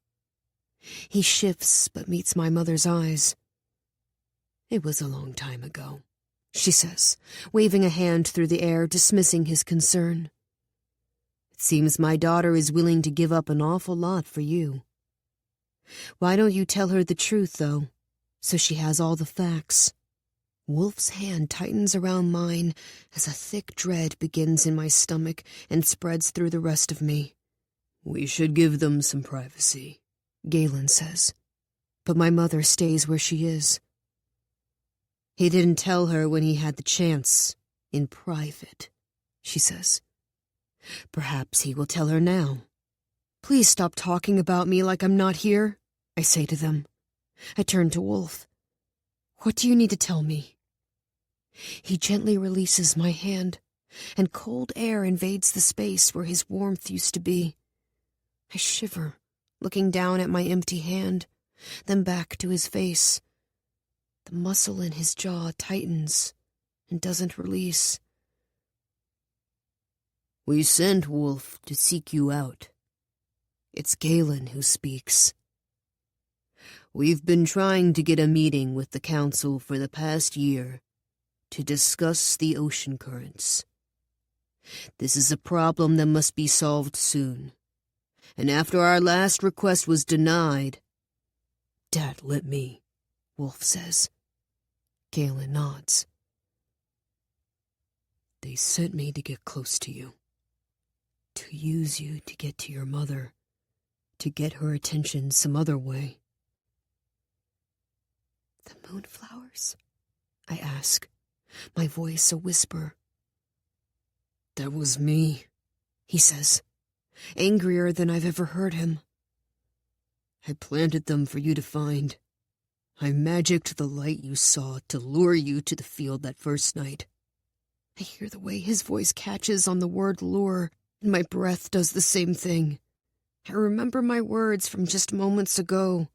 C: He shifts, but meets my mother's eyes. It was a long time ago, she says, waving a hand through the air, dismissing his concern. It seems my daughter is willing to give up an awful lot for you. Why don't you tell her the truth, though, so she has all the facts? Wolfe's hand tightens around mine as a thick dread begins in my stomach and spreads through the rest of me. We should give them some privacy, Galen says, but my mother stays where she is. He didn't tell her when he had the chance, in private, she says. Perhaps he will tell her now. Please stop talking about me like I'm not here, I say to them. I turn to Wolfe. What do you need to tell me? He gently releases my hand, and cold air invades the space where his warmth used to be. I shiver, looking down at my empty hand, then back to his face. The muscle in his jaw tightens and doesn't release. We sent Wolfe to seek you out. It's Galen who speaks. We've been trying to get a meeting with the council for the past year to discuss the ocean currents. This is a problem that must be solved soon. And after our last request was denied... Dad let me, Wolfe says. Galen nods. They sent me to get close to you. To use you to get to your mother. To get her attention some other way. The moonflowers? I ask, my voice a whisper. That was me, he says, angrier than I've ever heard him. I planted them for you to find. I magicked the light you saw to lure you to the field that first night. I hear the way his voice catches on the word lure, and my breath does the same thing. I remember my words from just moments ago,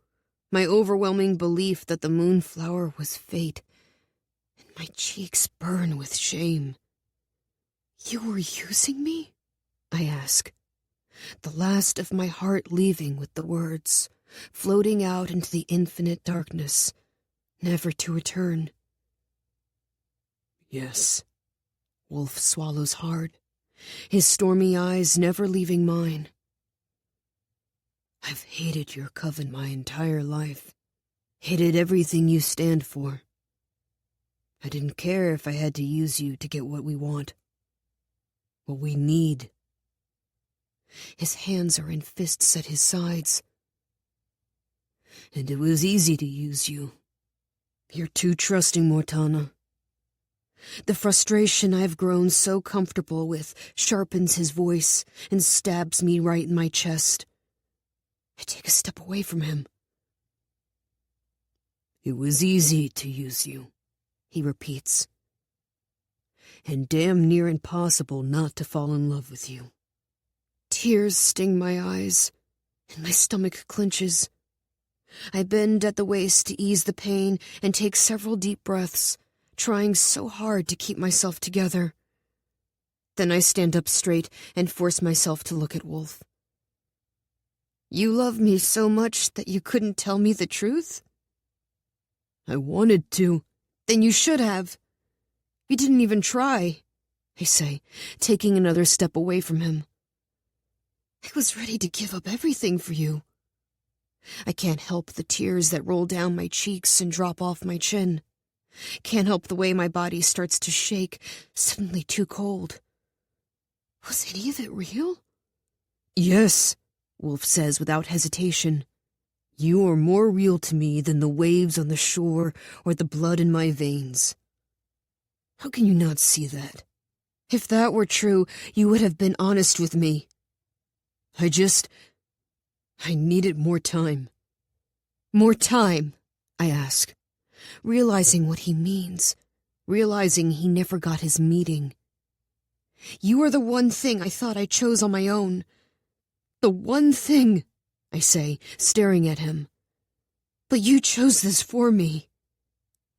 C: my overwhelming belief that the moonflower was fate, and my cheeks burn with shame. You were using me? I ask, the last of my heart leaving with the words, floating out into the infinite darkness, never to return. Yes. Wolfe swallows hard, his stormy eyes never leaving mine. I've hated your coven my entire life, hated everything you stand for. I didn't care if I had to use you to get what we want, what we need. His hands are in fists at his sides. And it was easy to use you. You're too trusting, Mortana. The frustration I've grown so comfortable with sharpens his voice and stabs me right in my chest. I take a step away from him. It was easy to use you, he repeats. And damn near impossible not to fall in love with you. Tears sting my eyes, and my stomach clenches. I bend at the waist to ease the pain and take several deep breaths, trying so hard to keep myself together. Then I stand up straight and force myself to look at Wolfe. You love me so much that you couldn't tell me the truth? I wanted to. Then you should have. You didn't even try, I say, taking another step away from him. I was ready to give up everything for you. I can't help the tears that roll down my cheeks and drop off my chin. Can't help the way my body starts to shake, suddenly too cold. Was any of it real? Yes, Wolfe says without hesitation. You are more real to me than the waves on the shore or the blood in my veins. How can you not see that? If that were true, you would have been honest with me. I needed more time. More time, I ask, realizing what he means, realizing he never got his meeting. You are the one thing I thought I chose on my own. The one thing. I say, staring at him. But you chose this for me.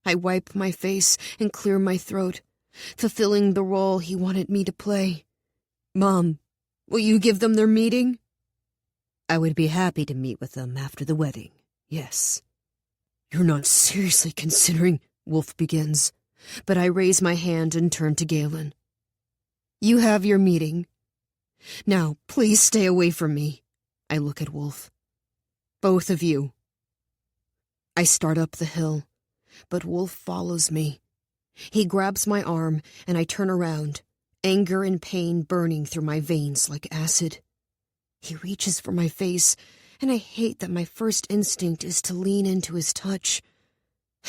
C: I wipe my face and clear my throat, fulfilling the role he wanted me to play. Mom, will you give them their meeting?
B: I would be happy to meet with them after the wedding, yes.
C: You're not seriously considering, Wolfe begins, but I raise my hand and turn to Galen. You have your meeting. Now, please stay away from me. I look at Wolfe. Both of you. I start up the hill, but Wolfe follows me. He grabs my arm, and I turn around, anger and pain burning through my veins like acid. He reaches for my face, and I hate that my first instinct is to lean into his touch.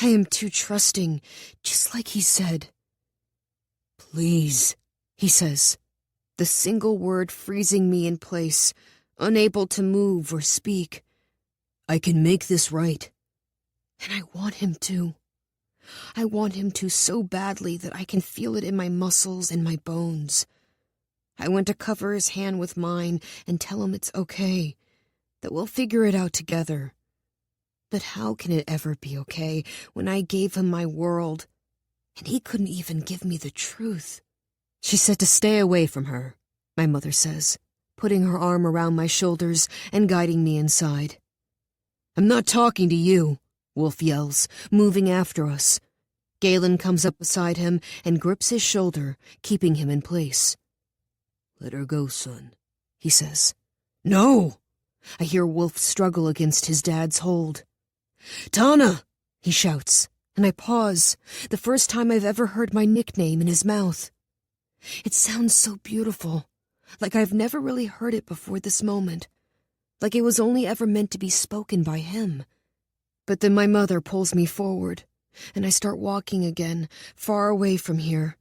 C: I am too trusting, just like he said. Please, he says, the single word freezing me in place, unable to move or speak. I can make this right. And I want him to. I want him to so badly that I can feel it in my muscles and my bones. I want to cover his hand with mine and tell him it's okay, that we'll figure it out together. But how can it ever be okay when I gave him my world, and he couldn't even give me the truth? She said to stay away from her, my mother says, putting her arm around my shoulders and guiding me inside. I'm not talking to you, Wolfe yells, moving after us. Galen comes up beside him and grips his shoulder, keeping him in place. Let her go, son, he says. No! I hear Wolfe struggle against his dad's hold. Tana! He shouts, and I pause, the first time I've ever heard my nickname in his mouth. It sounds so beautiful, like I've never really heard it before this moment, like it was only ever meant to be spoken by him. But then my mother pulls me forward, and I start walking again, far away from here.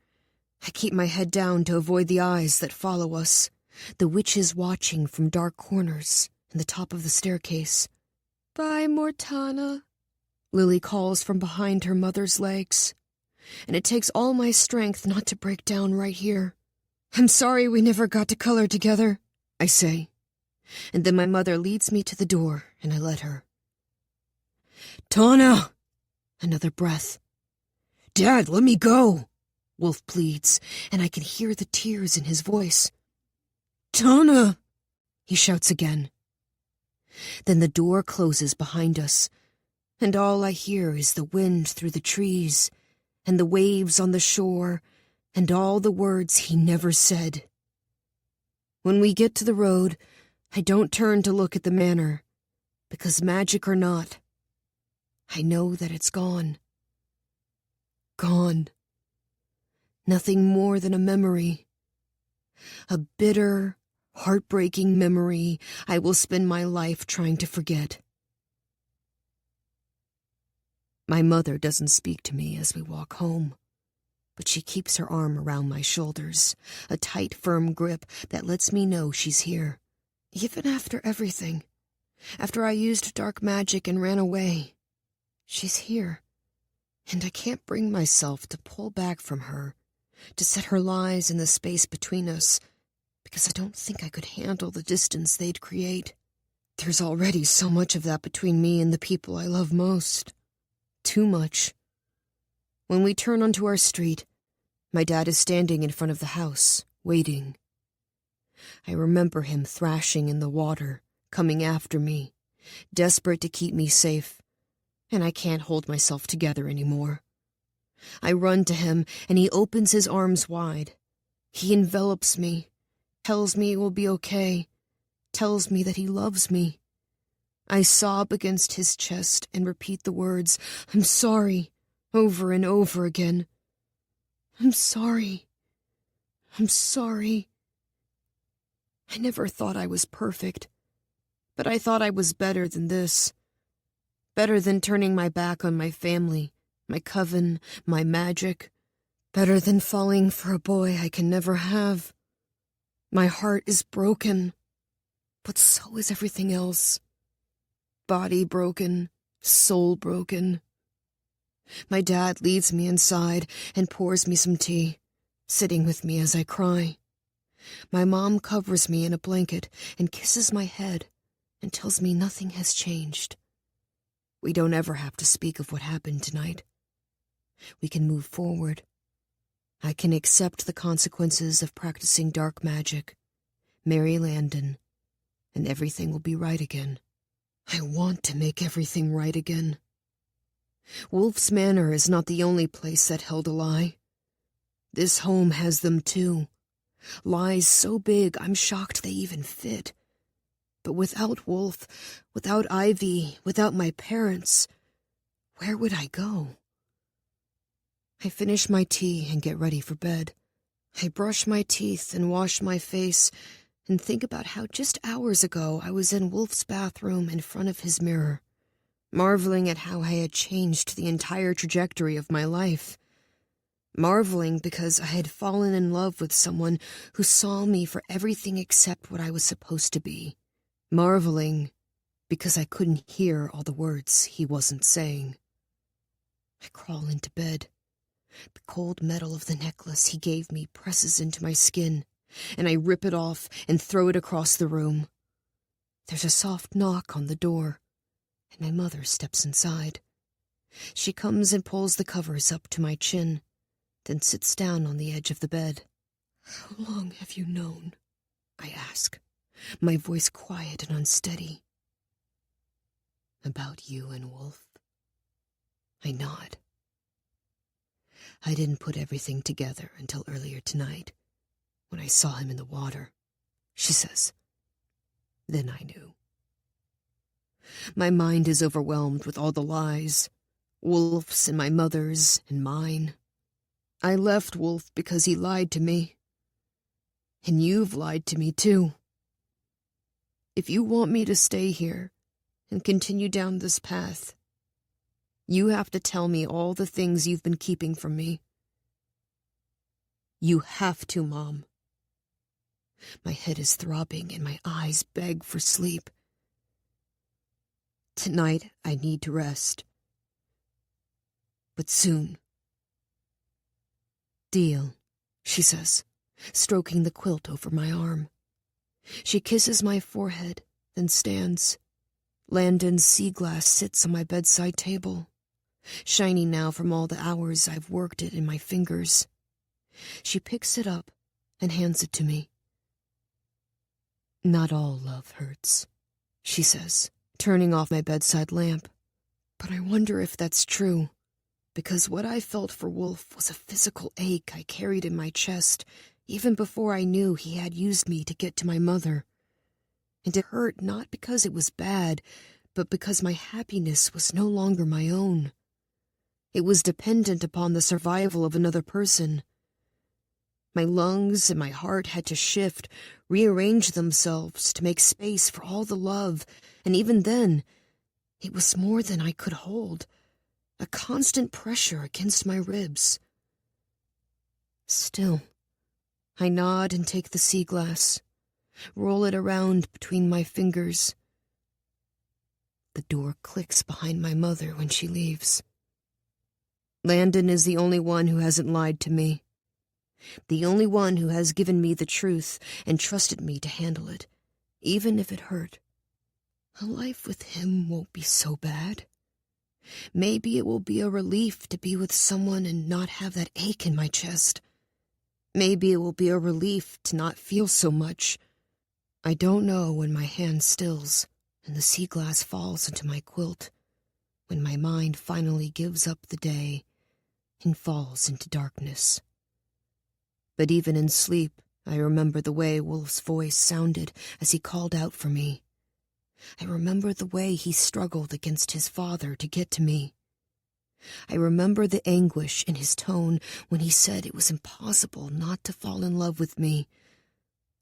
C: I keep my head down to avoid the eyes that follow us, the witches watching from dark corners in the top of the staircase. Bye, Mortana, Lily calls from behind her mother's legs, and it takes all my strength not to break down right here. I'm sorry we never got to color together, I say, and then my mother leads me to the door, and I let her. Tana! Another breath. Dad, let me go! Wolfe pleads, and I can hear the tears in his voice. Tana! He shouts again. Then the door closes behind us, and all I hear is the wind through the trees, and the waves on the shore, and all the words he never said. When we get to the road, I don't turn to look at the manor, because magic or not, I know that it's gone. Gone. Nothing more than a memory. A bitter, heartbreaking memory I will spend my life trying to forget. My mother doesn't speak to me as we walk home, but she keeps her arm around my shoulders, a tight, firm grip that lets me know she's here. Even after everything, after I used dark magic and ran away, she's here, and I can't bring myself to pull back from her, to set her lies in the space between us, because I don't think I could handle the distance they'd create. There's already so much of that between me and the people I love most. Too much. When we turn onto our street, my dad is standing in front of the house, waiting. I remember him thrashing in the water, coming after me, desperate to keep me safe, and I can't hold myself together anymore. I run to him, and he opens his arms wide. He envelops me, tells me it will be okay, tells me that he loves me. I sob against his chest and repeat the words, "I'm sorry," over and over again. I'm sorry. I'm sorry. I never thought I was perfect, but I thought I was better than this. Better than turning my back on my family, my coven, my magic. Better than falling for a boy I can never have. My heart is broken, but so is everything else. Body broken, soul broken. My dad leads me inside and pours me some tea, sitting with me as I cry. My mom covers me in a blanket and kisses my head,
A: and tells me nothing has changed. We don't ever have to speak of what happened tonight. We can move forward. I can accept the consequences of practicing dark magic, marry Landon, and everything will be right again. I want to make everything right again. Wolfe's Manor is not the only place that held a lie. This home has them too. Lies so big I'm shocked they even fit. But without Wolfe, without Ivy, without my parents, where would I go? I finish my tea and get ready for bed. I brush my teeth and wash my face and think about how just hours ago I was in Wolfe's bathroom in front of his mirror, marveling at how I had changed the entire trajectory of my life. Marveling because I had fallen in love with someone who saw me for everything except what I was supposed to be. Marveling because I couldn't hear all the words he wasn't saying. I crawl into bed. The cold metal of the necklace he gave me presses into my skin, and I rip it off and throw it across the room. There's a soft knock on the door, and my mother steps inside. She comes and pulls the covers up to my chin, then sits down on the edge of the bed. "How long have you known?" I ask, my voice quiet and unsteady. "About you and Wolfe." I nod. I didn't put everything together until earlier tonight, when I saw him in the water, she says. Then I knew. My mind is overwhelmed with all the lies, Wolfe's and my mother's and mine. I left Wolfe because he lied to me. And you've lied to me too. If you want me to stay here and continue down this path, you have to tell me all the things you've been keeping from me. You have to, Mom. My head is throbbing and my eyes beg for sleep. Tonight I need to rest. But soon. "Deal," she says, stroking the quilt over my arm. She kisses my forehead, then stands. Landon's sea glass sits on my bedside table, shiny now from all the hours I've worked it in my fingers. She picks it up and hands it to me. "Not all love hurts," she says, turning off my bedside lamp. But I wonder if that's true, because what I felt for Wolfe was a physical ache I carried in my chest even before I knew he had used me to get to my mother. And it hurt not because it was bad, but because my happiness was no longer my own. It was dependent upon the survival of another person. My lungs and my heart had to shift, rearrange themselves to make space for all the love, and even then, it was more than I could hold, a constant pressure against my ribs. Still, I nod and take the sea glass, roll it around between my fingers. The door clicks behind my mother when she leaves. Landon is the only one who hasn't lied to me. The only one who has given me the truth and trusted me to handle it, even if it hurt. A life with him won't be so bad. Maybe it will be a relief to be with someone and not have that ache in my chest. Maybe it will be a relief to not feel so much. I don't know when my hand stills and the sea glass falls into my quilt, when my mind finally gives up the day and falls into darkness. But even in sleep, I remember the way Wolfe's voice sounded as he called out for me. I remember the way he struggled against his father to get to me. I remember the anguish in his tone when he said it was impossible not to fall in love with me,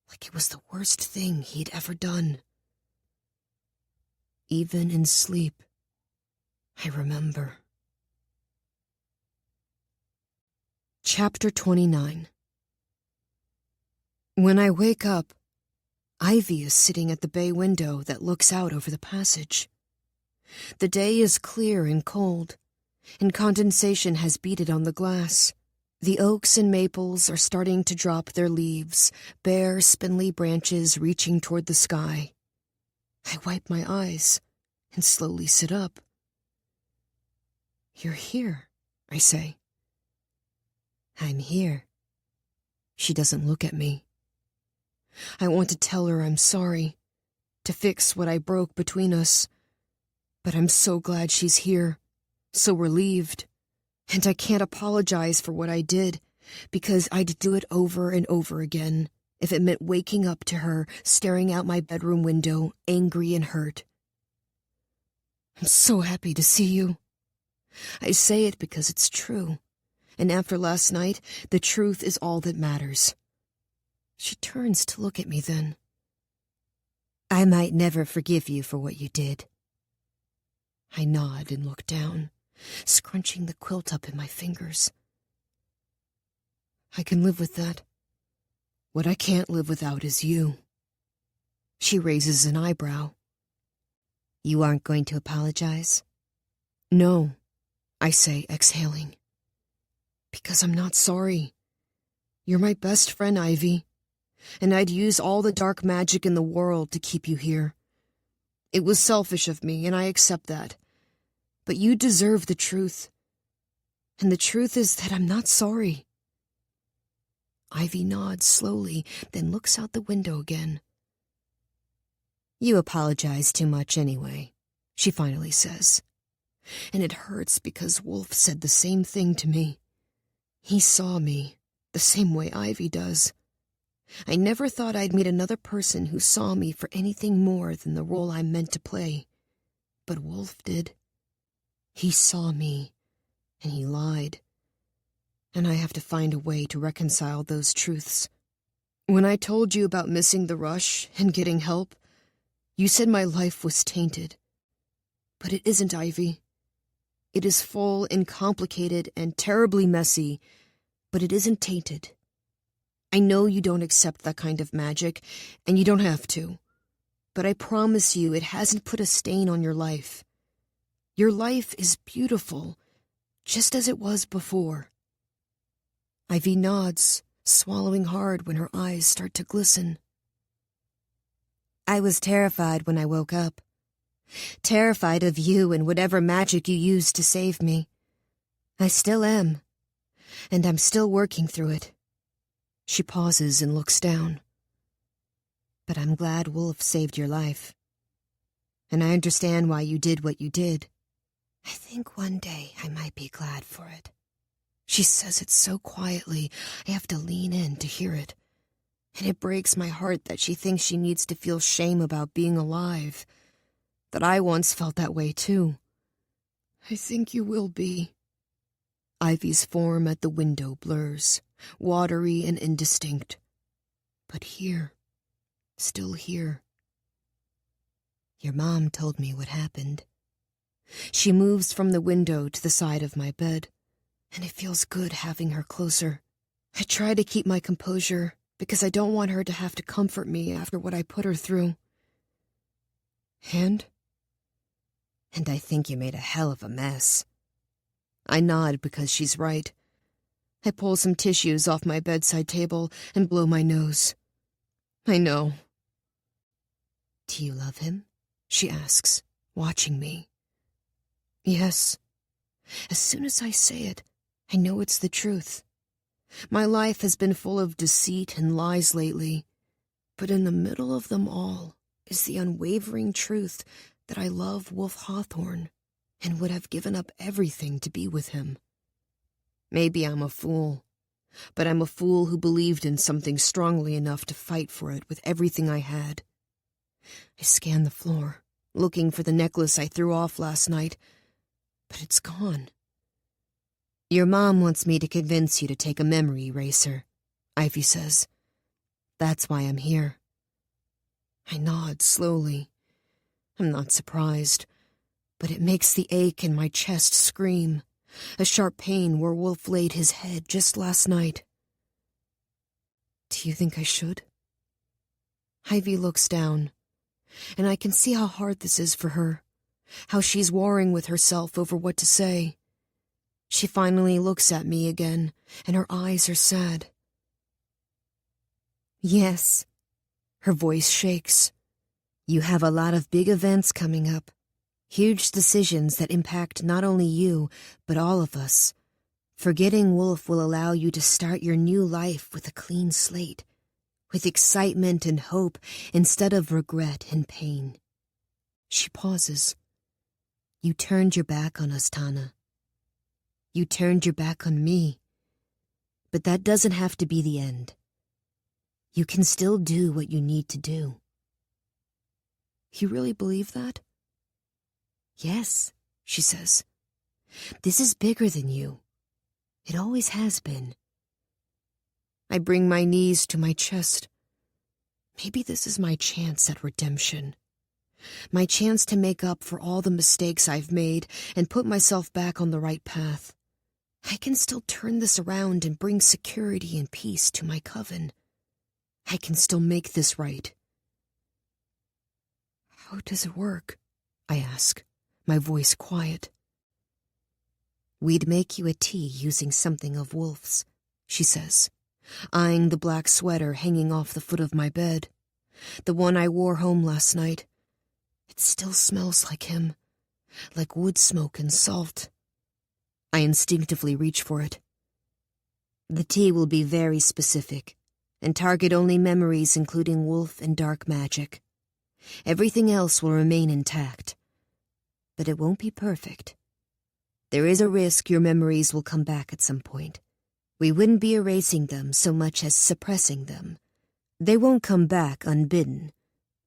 A: like it was the worst thing he'd ever done. Even in sleep, I remember. Chapter 29. When I wake up, Ivy is sitting at the bay window that looks out over the passage. The day is clear and cold, and condensation has beaded on the glass. The oaks and maples are starting to drop their leaves, bare, spindly branches reaching toward the sky. I wipe my eyes and slowly sit up. "You're here," I say.
B: I'm here.
A: She doesn't look at me. I want to tell her I'm sorry, to fix what I broke between us. But I'm so glad she's here, so relieved. And I can't apologize for what I did, because I'd do it over and over again if it meant waking up to her staring out my bedroom window, angry and hurt. "I'm so happy to see you." I say it because it's true, and after last night, the truth is all that matters. She turns to look at me then.
B: I might never forgive you for what you did.
A: I nod and look down, scrunching the quilt up in my fingers. I can live with that. What I can't live without is you. She raises an eyebrow.
B: You aren't going to apologize?
A: "No," I say, exhaling. "Because I'm not sorry. You're my best friend, Ivy, and I'd use all the dark magic in the world to keep you here. It was selfish of me, and I accept that. But you deserve the truth. And the truth is that I'm not sorry." Ivy nods slowly, then looks out the window again.
B: You apologize too much anyway,
A: she finally says. And it hurts because Wolfe said the same thing to me. He saw me the same way Ivy does. I never thought I'd meet another person who saw me for anything more than the role I'm meant to play. But Wolfe did. He saw me, and he lied. And I have to find a way to reconcile those truths. When I told you about missing the rush and getting help, you said my life was tainted. But it isn't, Ivy. It is full and complicated and terribly messy, but it isn't tainted. I know you don't accept that kind of magic, and you don't have to. But I promise you it hasn't put a stain on your life. Your life is beautiful, just as it was before. Ivy nods, swallowing hard when her eyes start to glisten.
B: I was terrified when I woke up. Terrified of you and whatever magic you used to save me. I still am. And I'm still working through it.
A: She pauses and looks down.
B: But I'm glad Wolfe saved your life. And I understand why you did what you did. I think one day I might be glad for it.
A: She says it so quietly, I have to lean in to hear it. And it breaks my heart that she thinks she needs to feel shame about being alive. That I once felt that way too. I think you will be. Ivy's form at the window blurs, watery and indistinct. But here, still here.
B: Your mom told me what happened.
A: She moves from the window to the side of my bed, and it feels good having her closer. I try to keep my composure, because I don't want her to have to comfort me after what I put her through. And
B: I think you made a hell of a mess.
A: I nod because she's right. I pull some tissues off my bedside table and blow my nose. I know.
B: Do you love him?
A: She asks, watching me. Yes. As soon as I say it, I know it's the truth. My life has been full of deceit and lies lately, but in the middle of them all is the unwavering truth that I love Wolfe Hawthorne and would have given up everything to be with him. Maybe I'm a fool, but I'm a fool who believed in something strongly enough to fight for it with everything I had. I scan the floor, looking for the necklace I threw off last night, but it's gone.
B: Your mom wants me to convince you to take a memory eraser,
A: Ivy says. That's why I'm here. I nod slowly. I'm not surprised, but it makes the ache in my chest scream, a sharp pain where Wolfe laid his head just last night. Do you think I should? Ivy looks down, and I can see how hard this is for her, how she's warring with herself over what to say. She finally looks at me again, and her eyes are sad.
B: Yes.
A: Her voice shakes.
B: You have a lot of big events coming up. Huge decisions that impact not only you, but all of us. Forgetting Wolfe will allow you to start your new life with a clean slate, with excitement and hope instead of regret and pain. She pauses. You turned your back on us, Tana. You turned your back on me. But that doesn't have to be the end. You can still do what you need to do.
A: You really believe that?
B: Yes, she says. This is bigger than you. It always has been.
A: I bring my knees to my chest. Maybe this is my chance at redemption. My chance to make up for all the mistakes I've made and put myself back on the right path. I can still turn this around and bring security and peace to my coven. I can still make this right. How does it work? I ask, my voice quiet.
B: We'd make you a tea using something of Wolfe's, she says, eyeing the black sweater hanging off the foot of my bed, the one I wore home last night. It still smells like him, like wood smoke and salt. I instinctively reach for it. The tea will be very specific, and target only memories including Wolfe and dark magic. Everything else will remain intact. But it won't be perfect. There is a risk your memories will come back at some point. We wouldn't be erasing them so much as suppressing them. They won't come back unbidden,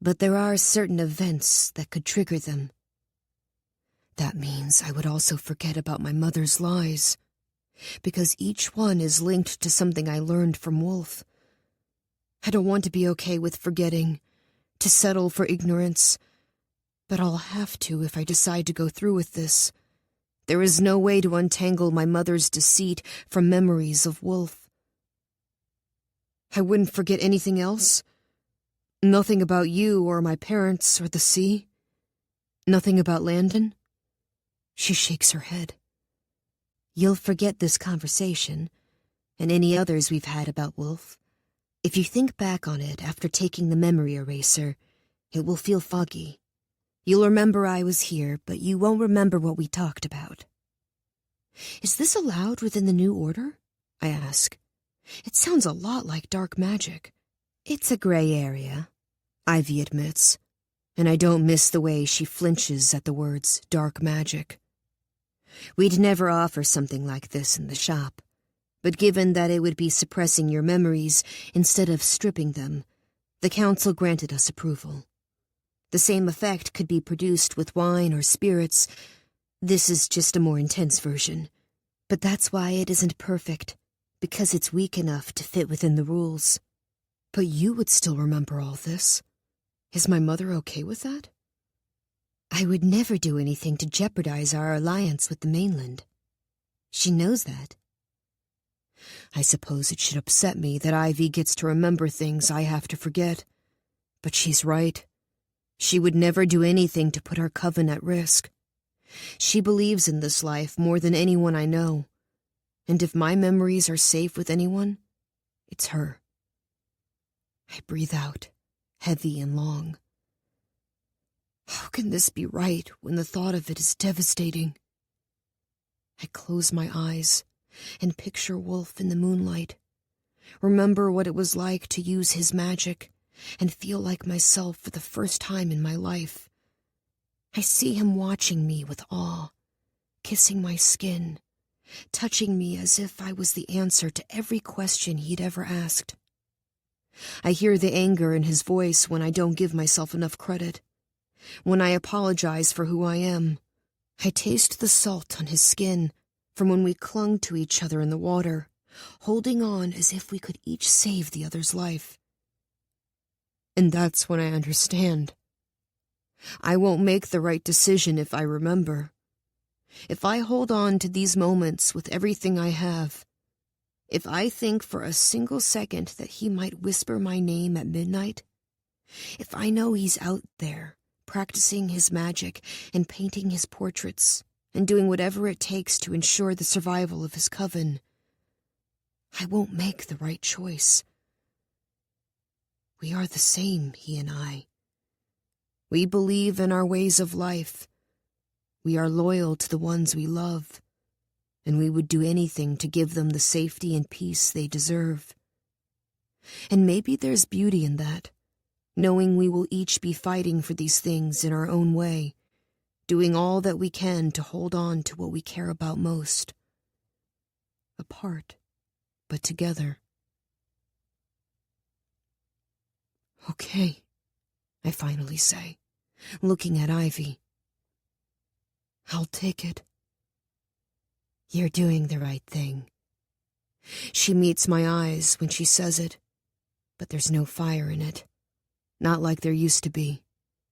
B: but there are certain events that could trigger them.
A: That means I would also forget about my mother's lies, because each one is linked to something I learned from Wolfe. I don't want to be okay with forgetting, to settle for ignorance, but I'll have to if I decide to go through with this. There is no way to untangle my mother's deceit from memories of Wolfe. I wouldn't forget anything else. Nothing about you or my parents or the sea. Nothing about Landon. She shakes her head.
B: You'll forget this conversation, and any others we've had about Wolfe. If you think back on it after taking the memory eraser, it will feel foggy. You'll remember I was here, but you won't remember what we talked about.
A: Is this allowed within the new order? I ask. It sounds a lot like dark magic.
B: It's a gray area, Ivy admits, and I don't miss the way she flinches at the words dark magic. We'd never offer something like this in the shop, but given that it would be suppressing your memories instead of stripping them, the council granted us approval. The same effect could be produced with wine or spirits. This is just a more intense version. But that's why it isn't perfect, because it's weak enough to fit within the rules.
A: But you would still remember all this. Is my mother okay with that?
B: I would never do anything to jeopardize our alliance with the mainland. She knows that.
A: I suppose it should upset me that Ivy gets to remember things I have to forget. But she's right. She would never do anything to put our coven at risk. She believes in this life more than anyone I know. And if my memories are safe with anyone, it's her. I breathe out, heavy and long. How can this be right when the thought of it is devastating? I close my eyes and picture Wolfe in the moonlight. Remember what it was like to use his magic and feel like myself for the first time in my life. I see him watching me with awe, kissing my skin, touching me as if I was the answer to every question he'd ever asked. I hear the anger in his voice when I don't give myself enough credit, when I apologize for who I am. I taste the salt on his skin from when we clung to each other in the water, holding on as if we could each save the other's life. And that's when I understand. I won't make the right decision if I remember. If I hold on to these moments with everything I have, if I think for a single second that he might whisper my name at midnight, if I know he's out there, practicing his magic and painting his portraits and doing whatever it takes to ensure the survival of his coven, I won't make the right choice. We are the same, he and I. We believe in our ways of life. We are loyal to the ones we love, and we would do anything to give them the safety and peace they deserve. And maybe there's beauty in that, knowing we will each be fighting for these things in our own way, doing all that we can to hold on to what we care about most. Apart, but together. Okay, I finally say, looking at Ivy. I'll take it. You're doing the right thing. She meets my eyes when she says it, but there's no fire in it. Not like there used to be.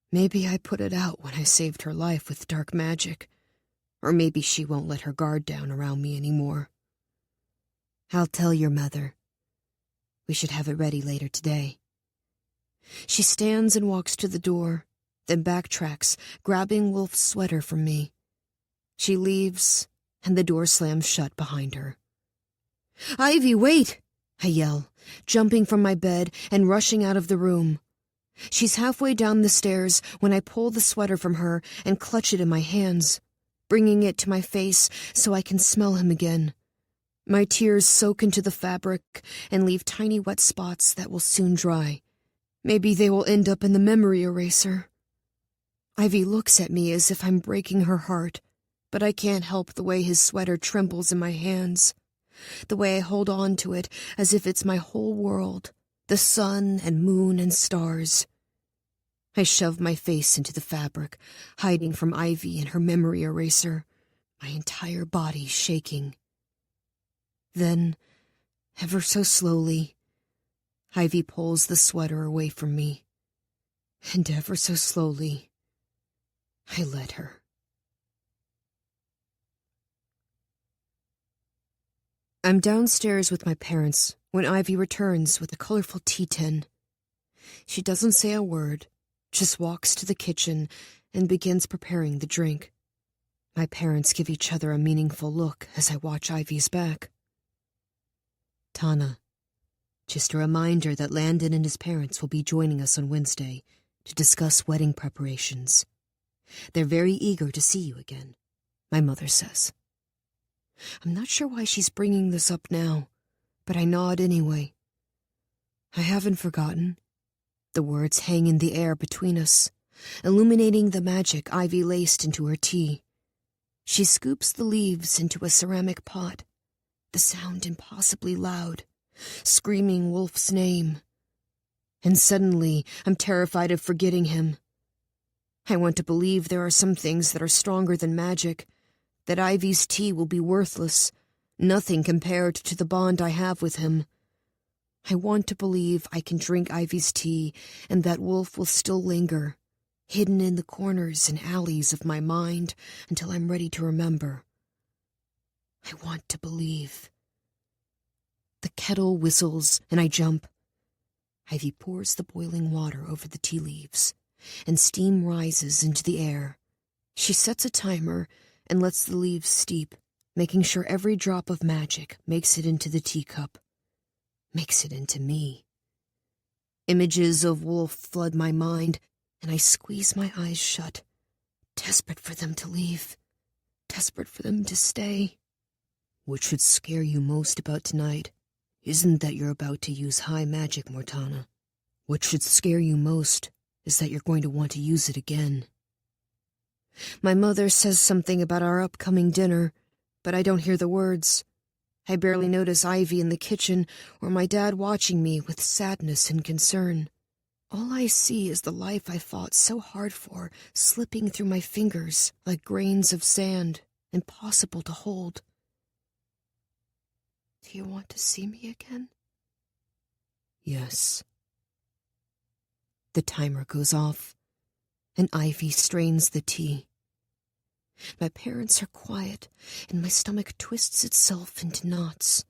A: Maybe I put it out when I saved her life with dark magic. Or maybe she won't let her guard down around me anymore. I'll tell your mother. We should have it ready later today. She stands and walks to the door, then backtracks, grabbing Wolfe's sweater from me. She leaves, and the door slams shut behind her. "Ivy, wait!" I yell, jumping from my bed and rushing out of the room. She's halfway down the stairs when I pull the sweater from her and clutch it in my hands, bringing it to my face so I can smell him again. My tears soak into the fabric and leave tiny wet spots that will soon dry. Maybe they will end up in the memory eraser. Ivy looks at me as if I'm breaking her heart, but I can't help the way his sweater trembles in my hands, the way I hold on to it as if it's my whole world, the sun and moon and stars. I shove my face into the fabric, hiding from Ivy and her memory eraser, my entire body shaking. Then, ever so slowly, Ivy pulls the sweater away from me, and ever so slowly, I let her. I'm downstairs with my parents when Ivy returns with a colorful tea tin. She doesn't say a word, just walks to the kitchen and begins preparing the drink. My parents give each other a meaningful look as I watch Ivy's back. Tana, just a reminder that Landon and his parents will be joining us on Wednesday to discuss wedding preparations. They're very eager to see you again, my mother says. I'm not sure why she's bringing this up now, but I nod anyway. I haven't forgotten. The words hang in the air between us, illuminating the magic Ivy laced into her tea. She scoops the leaves into a ceramic pot, the sound impossibly loud, screaming Wolfe's name. And suddenly, I'm terrified of forgetting him. I want to believe there are some things that are stronger than magic, that Ivy's tea will be worthless, nothing compared to the bond I have with him. I want to believe I can drink Ivy's tea and that Wolfe will still linger, hidden in the corners and alleys of my mind until I'm ready to remember. I want to believe. The kettle whistles and I jump. Ivy pours the boiling water over the tea leaves, and steam rises into the air. She sets a timer and lets the leaves steep, making sure every drop of magic makes it into the teacup, makes it into me. Images of Wolfe flood my mind, and I squeeze my eyes shut, desperate for them to leave, desperate for them to stay. What should scare you most about tonight isn't that you're about to use high magic, Mortana. What should scare you most is that you're going to want to use it again. My mother says something about our upcoming dinner, but I don't hear the words. I barely notice Ivy in the kitchen or my dad watching me with sadness and concern. All I see is the life I fought so hard for slipping through my fingers like grains of sand, impossible to hold. Do you want to see me again? Yes. The timer goes off, and Ivy strains the tea. My parents are quiet, and my stomach twists itself into knots,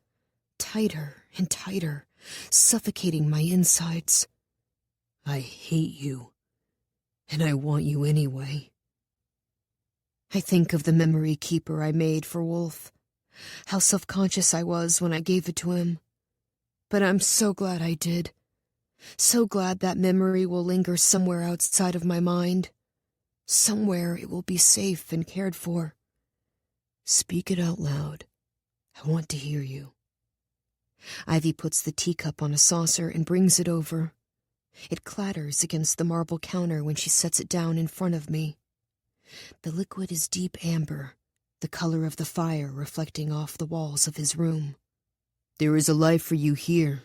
A: tighter and tighter, suffocating my insides. I hate you, and I want you anyway. I think of the memory keeper I made for Wolfe, how self-conscious I was when I gave it to him. But I'm so glad I did. So glad that memory will linger somewhere outside of my mind. Somewhere it will be safe and cared for. Speak it out loud. I want to hear you. Ivy puts the teacup on a saucer and brings it over. It clatters against the marble counter when she sets it down in front of me. The liquid is deep amber, the color of the fire reflecting off the walls of his room. There is a life for you here.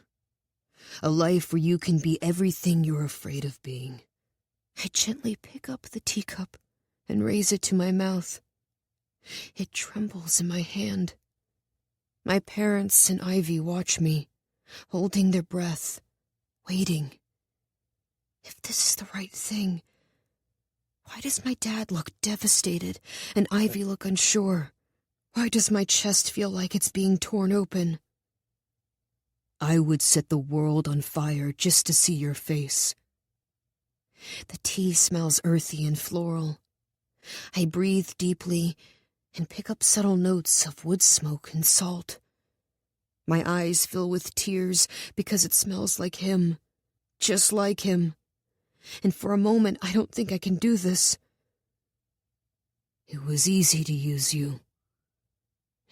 A: A life where you can be everything you're afraid of being. I gently pick up the teacup and raise it to my mouth. It trembles in my hand. My parents and Ivy watch me, holding their breath, waiting. If this is the right thing, why does my dad look devastated and Ivy look unsure? Why does my chest feel like it's being torn open? I would set the world on fire just to see your face. The tea smells earthy and floral. I breathe deeply and pick up subtle notes of wood smoke and salt. My eyes fill with tears because it smells like him, just like him. And for a moment, I don't think I can do this. It was easy to use you,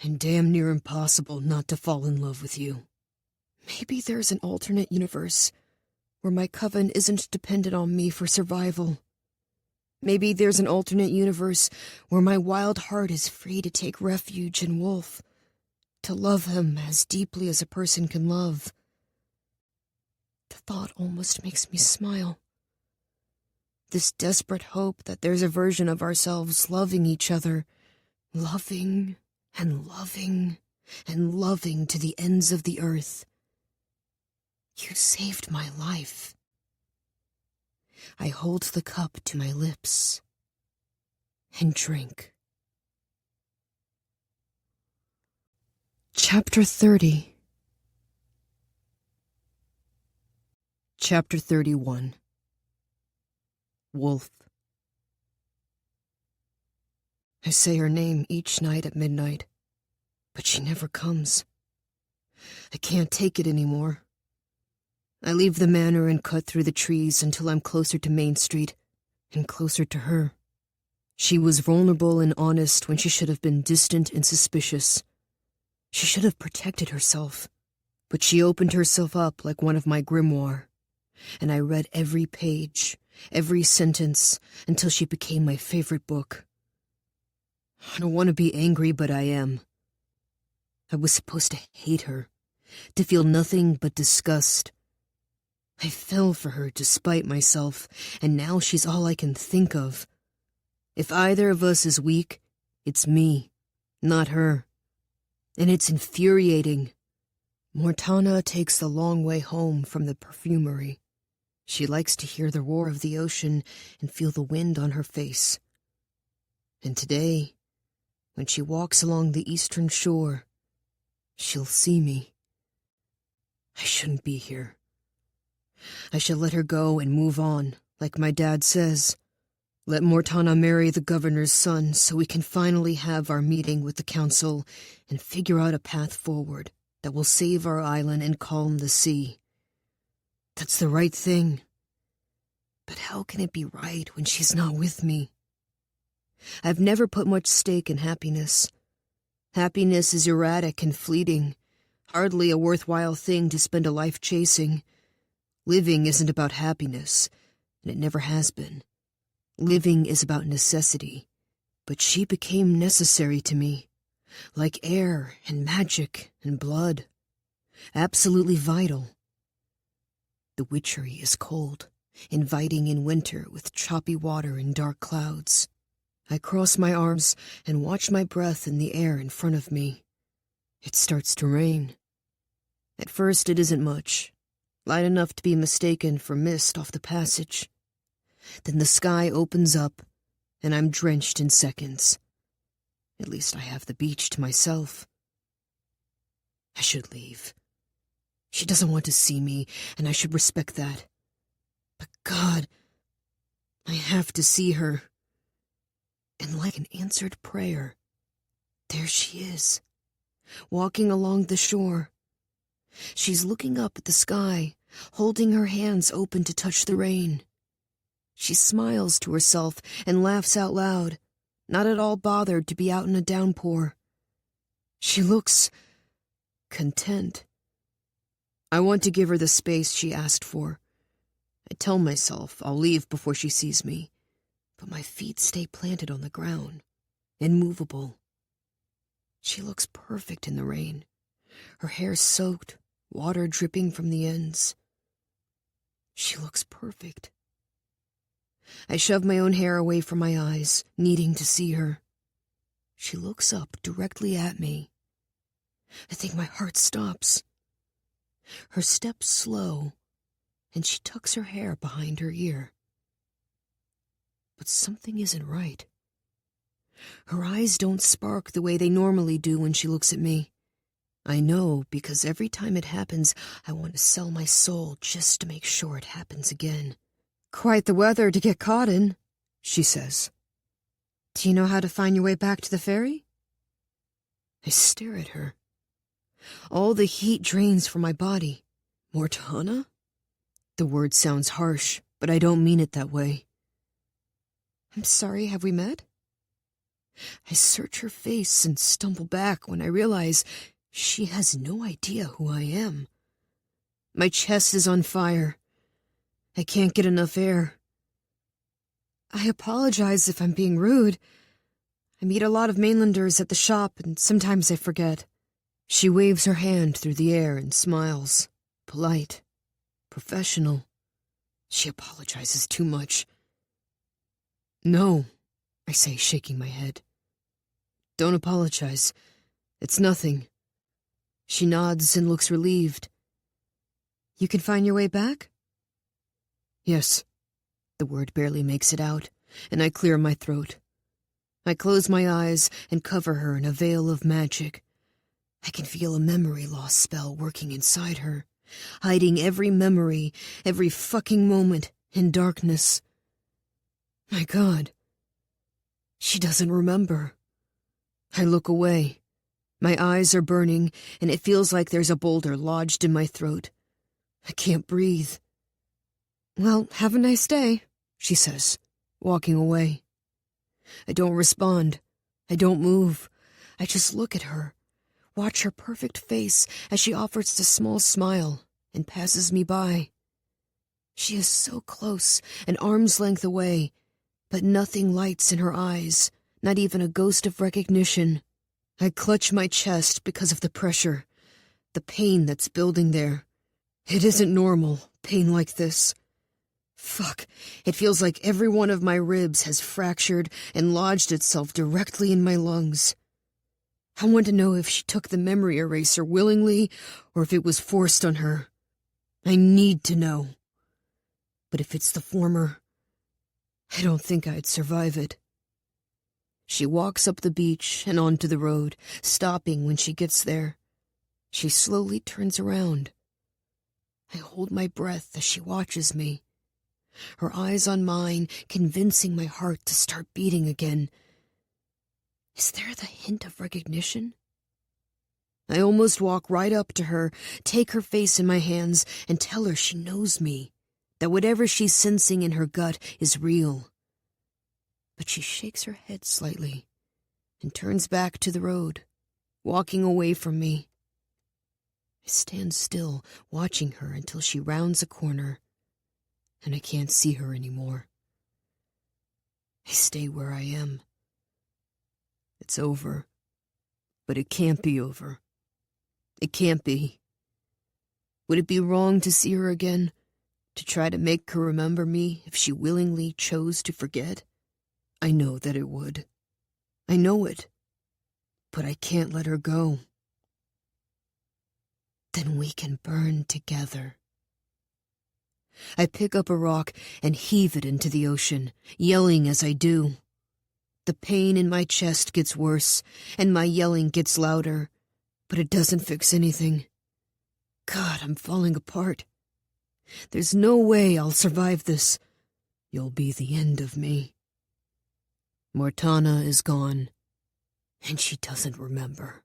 A: and damn near impossible not to fall in love with you. Maybe there's an alternate universe where my coven isn't dependent on me for survival. Maybe there's an alternate universe where my wild heart is free to take refuge in Wolfe, to love him as deeply as a person can love. The thought almost makes me smile. This desperate hope that there's a version of ourselves loving each other, loving and loving and loving to the ends of the earth. You saved my life. I hold the cup to my lips and drink. Chapter 30. Chapter 31. Wolfe. I say her name each night at midnight, but she never comes. I can't take it anymore. I leave the manor and cut through the trees until I'm closer to Main Street and closer to her. She was vulnerable and honest when she should have been distant and suspicious. She should have protected herself, but she opened herself up like one of my grimoire, and I read every page, every sentence, until she became my favorite book. I don't want to be angry, but I am. I was supposed to hate her, to feel nothing but disgust. I fell for her despite myself, and now she's all I can think of. If either of us is weak, it's me, not her. And it's infuriating. Mortana takes the long way home from the perfumery. She likes to hear the roar of the ocean and feel the wind on her face. And today, when she walks along the eastern shore, she'll see me. I shouldn't be here. I should let her go and move on, like my dad says. Let Mortana marry the governor's son so we can finally have our meeting with the council and figure out a path forward that will save our island and calm the sea. That's the right thing. But how can it be right when she's not with me? I've never put much stake in happiness. Happiness is erratic and fleeting, hardly a worthwhile thing to spend a life chasing. Living isn't about happiness, and it never has been. Living is about necessity, but she became necessary to me, like air and magic and blood, absolutely vital. The witchery is cold, inviting in winter with choppy water and dark clouds. I cross my arms and watch my breath in the air in front of me. It starts to rain. At first it isn't much, light enough to be mistaken for mist off the passage. Then the sky opens up, and I'm drenched in seconds. At least I have the beach to myself. I should leave. She doesn't want to see me, and I should respect that. But God, I have to see her. And like an answered prayer, there she is, walking along the shore. She's looking up at the sky, holding her hands open to touch the rain. She smiles to herself and laughs out loud, not at all bothered to be out in a downpour. She looks content. I want to give her the space she asked for. I tell myself I'll leave before she sees me, but my feet stay planted on the ground, immovable. She looks perfect in the rain, her hair soaked, water dripping from the ends. She looks perfect. I shove my own hair away from my eyes, needing to see her. She looks up directly at me. I think my heart stops. Her steps slow, and she tucks her hair behind her ear. But something isn't right. Her eyes don't spark the way they normally do when she looks at me. I know because every time it happens, I want to sell my soul just to make sure it happens again.
C: Quite the weather to get caught in, she says. Do you know how to find your way back to the ferry?
A: I stare at her. All the heat drains from my body. Mortana? The word sounds harsh, but I don't mean it that way.
C: I'm sorry, have we met?
A: I search her face and stumble back when I realize she has no idea who I am. My chest is on fire. I can't get enough air.
C: I apologize if I'm being rude. I meet a lot of mainlanders at the shop, and sometimes I forget.
A: She waves her hand through the air and smiles. Polite. Professional. She apologizes too much. No, I say, shaking my head. Don't apologize. It's nothing. She nods and looks relieved.
C: You can find your way back?
A: Yes. The word barely makes it out, and I clear my throat. I close my eyes and cover her in a veil of magic. I can feel a memory loss spell working inside her, hiding every memory, every fucking moment in darkness. My God. She doesn't remember. I look away. My eyes are burning, and it feels like there's a boulder lodged in my throat. I can't breathe.
C: Well, have a nice day,
A: she says, walking away. I don't respond. I don't move. I just look at her, watch her perfect face as she offers a small smile and passes me by. She is so close, an arm's length away, but nothing lights in her eyes, not even a ghost of recognition. I clutch my chest because of the pressure, the pain that's building there. It isn't normal, pain like this. Fuck, it feels like every one of my ribs has fractured and lodged itself directly in my lungs. I want to know if she took the memory eraser willingly or if it was forced on her. I need to know. But if it's the former, I don't think I'd survive it. She walks up the beach and onto the road, stopping when she gets there. She slowly turns around. I hold my breath as she watches me. Her eyes on mine, convincing my heart to start beating again. Is there the hint of recognition? I almost walk right up to her, take her face in my hands, and tell her she knows me, that whatever she's sensing in her gut is real. But she shakes her head slightly and turns back to the road, walking away from me. I stand still, watching her until she rounds a corner, and I can't see her anymore. I stay where I am. It's over, but it can't be over. It can't be. Would it be wrong to see her again, to try to make her remember me if she willingly chose to forget? I know that it would. I know it. But I can't let her go. Then we can burn together. I pick up a rock and heave it into the ocean, yelling as I do. The pain in my chest gets worse, and my yelling gets louder, but it doesn't fix anything. God, I'm falling apart. There's no way I'll survive this. You'll be the end of me. Mortana is gone, and she doesn't remember.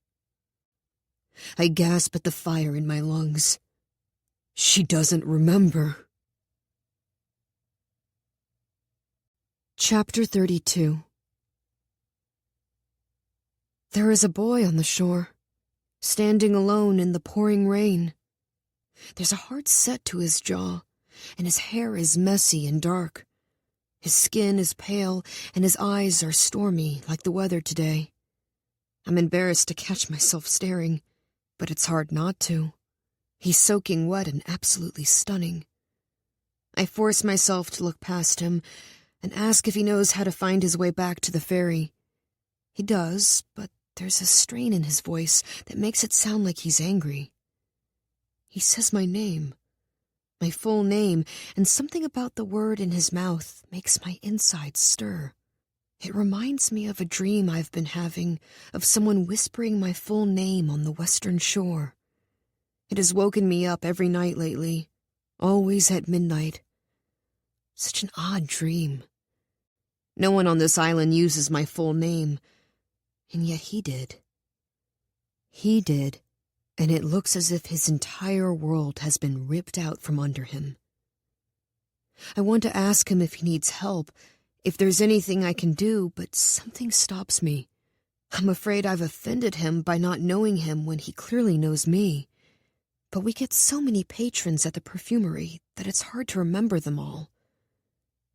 A: I gasp at the fire in my lungs.
C: She doesn't remember.
A: Chapter 32. There is a boy on the shore, standing alone in the pouring rain. There's a hard set to his jaw, and his hair is messy and dark. His skin is pale, and his eyes are stormy like the weather today. I'm embarrassed to catch myself staring, but it's hard not to. He's soaking wet and absolutely stunning. I force myself to look past him and ask if he knows how to find his way back to the ferry. He does, but there's a strain in his voice that makes it sound like he's angry. He says my name, my full name, and something about the word in his mouth makes my insides stir. It reminds me of a dream I've been having of someone whispering my full name on the western shore. It has woken me up every night lately, always at midnight. Such an odd dream. No one on this island uses my full name, and yet he did. He did, and it looks as if his entire world has been ripped out from under him. I want to ask him if he needs help, if there's anything I can do, but something stops me. I'm afraid I've offended him by not knowing him when he clearly knows me. But we get so many patrons at the perfumery that it's hard to remember them all.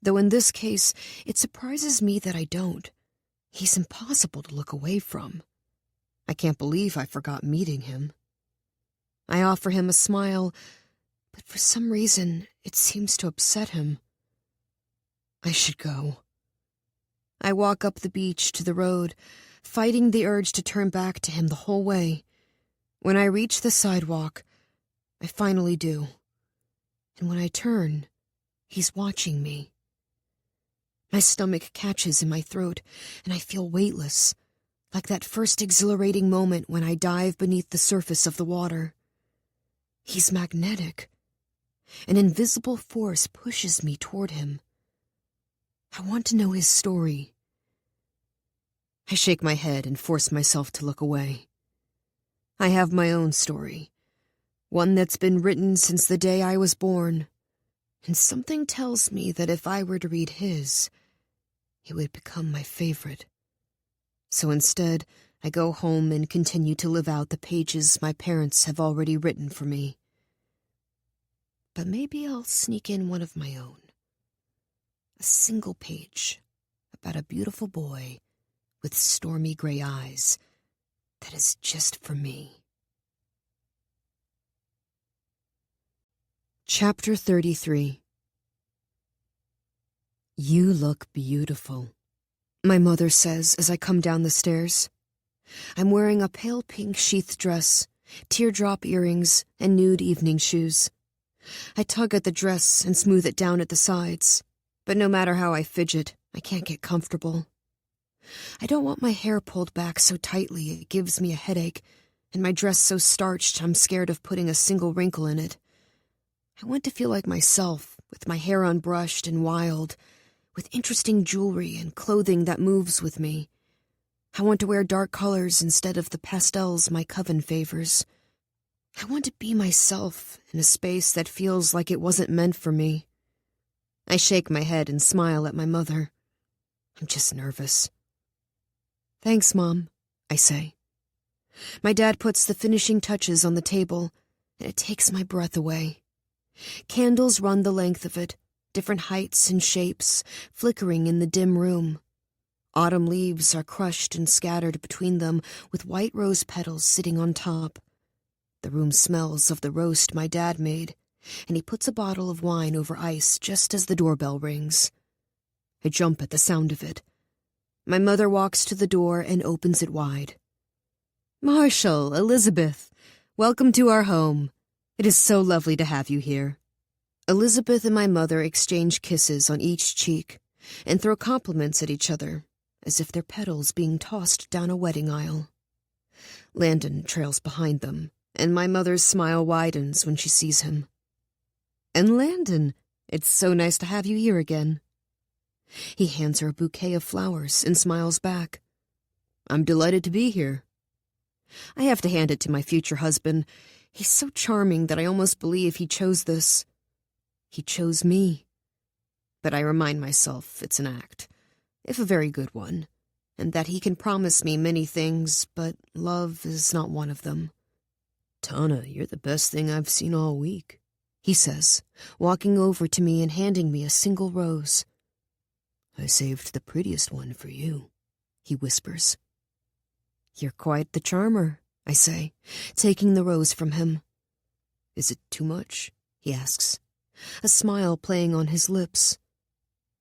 A: Though in this case, it surprises me that I don't. He's impossible to look away from. I can't believe I forgot meeting him. I offer him a smile, but for some reason, it seems to upset him. I should go. I walk up the beach to the road, fighting the urge to turn back to him the whole way. When I reach the sidewalk, I finally do. And when I turn, he's watching me. My stomach catches in my throat, and I feel weightless, like that first exhilarating moment when I dive beneath the surface of the water. He's magnetic. An invisible force pushes me toward him. I want to know his story. I shake my head and force myself to look away. I have my own story, one that's been written since the day I was born, and something tells me that if I were to read his, it would become my favorite. So instead, I go home and continue to live out the pages my parents have already written for me. But maybe I'll sneak in one of my own. A single page about a beautiful boy with stormy gray eyes that is just for me. Chapter 33. You look beautiful, my mother says as I come down the stairs. I'm wearing a pale pink sheath dress, teardrop earrings, and nude evening shoes. I tug at the dress and smooth it down at the sides, but no matter how I fidget, I can't get comfortable. I don't want my hair pulled back so tightly it gives me a headache, and my dress so starched I'm scared of putting a single wrinkle in it. I want to feel like myself, with my hair unbrushed and wild, with interesting jewelry and clothing that moves with me. I want to wear dark colors instead of the pastels my coven favors. I want to be myself in a space that feels like it wasn't meant for me. I shake my head and smile at my mother. I'm just nervous. Thanks, Mom, I say. My dad puts the finishing touches on the table, and it takes my breath away. Candles run the length of it, different heights and shapes, flickering in the dim room. Autumn leaves are crushed and scattered between them, with white rose petals sitting on top. The room smells of the roast my dad made, and he puts a bottle of wine over ice just as the doorbell rings. I jump at the sound of it. My mother walks to the door and opens it wide. Marshall, Elizabeth, welcome to our home. It is so lovely to have you here. Elizabeth and my mother exchange kisses on each cheek and throw compliments at each other, as if they're petals being tossed down a wedding aisle. Landon trails behind them, and my mother's smile widens when she sees him. And Landon, it's so nice to have you here again. He hands her a bouquet of flowers and smiles back. I'm delighted to be here. I have to hand it to my future husband. He's so charming that I almost believe he chose this. He chose me. But I remind myself it's an act, if a very good one, and that he can promise me many things, but love is not one of them. "Tana, you're the best thing I've seen all week," he says, walking over to me and handing me a single rose. "I saved the prettiest one for you," he whispers. "You're quite the charmer," I say, taking the rose from him. "Is it too much?" he asks, a smile playing on his lips.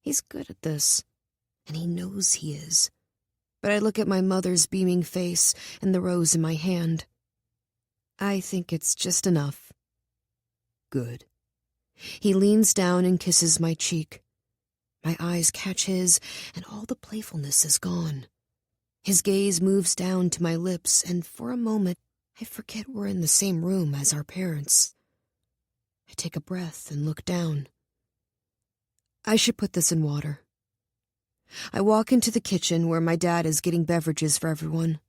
A: He's good at this, and he knows he is. But I look at my mother's beaming face and the rose in my hand. I think it's just enough. Good. He leans down and kisses my cheek. My eyes catch his, and all the playfulness is gone. His gaze moves down to my lips, and for a moment, I forget we're in the same room as our parents. I take a breath and look down. I should put this in water. I walk into the kitchen where my dad is getting beverages for everyone.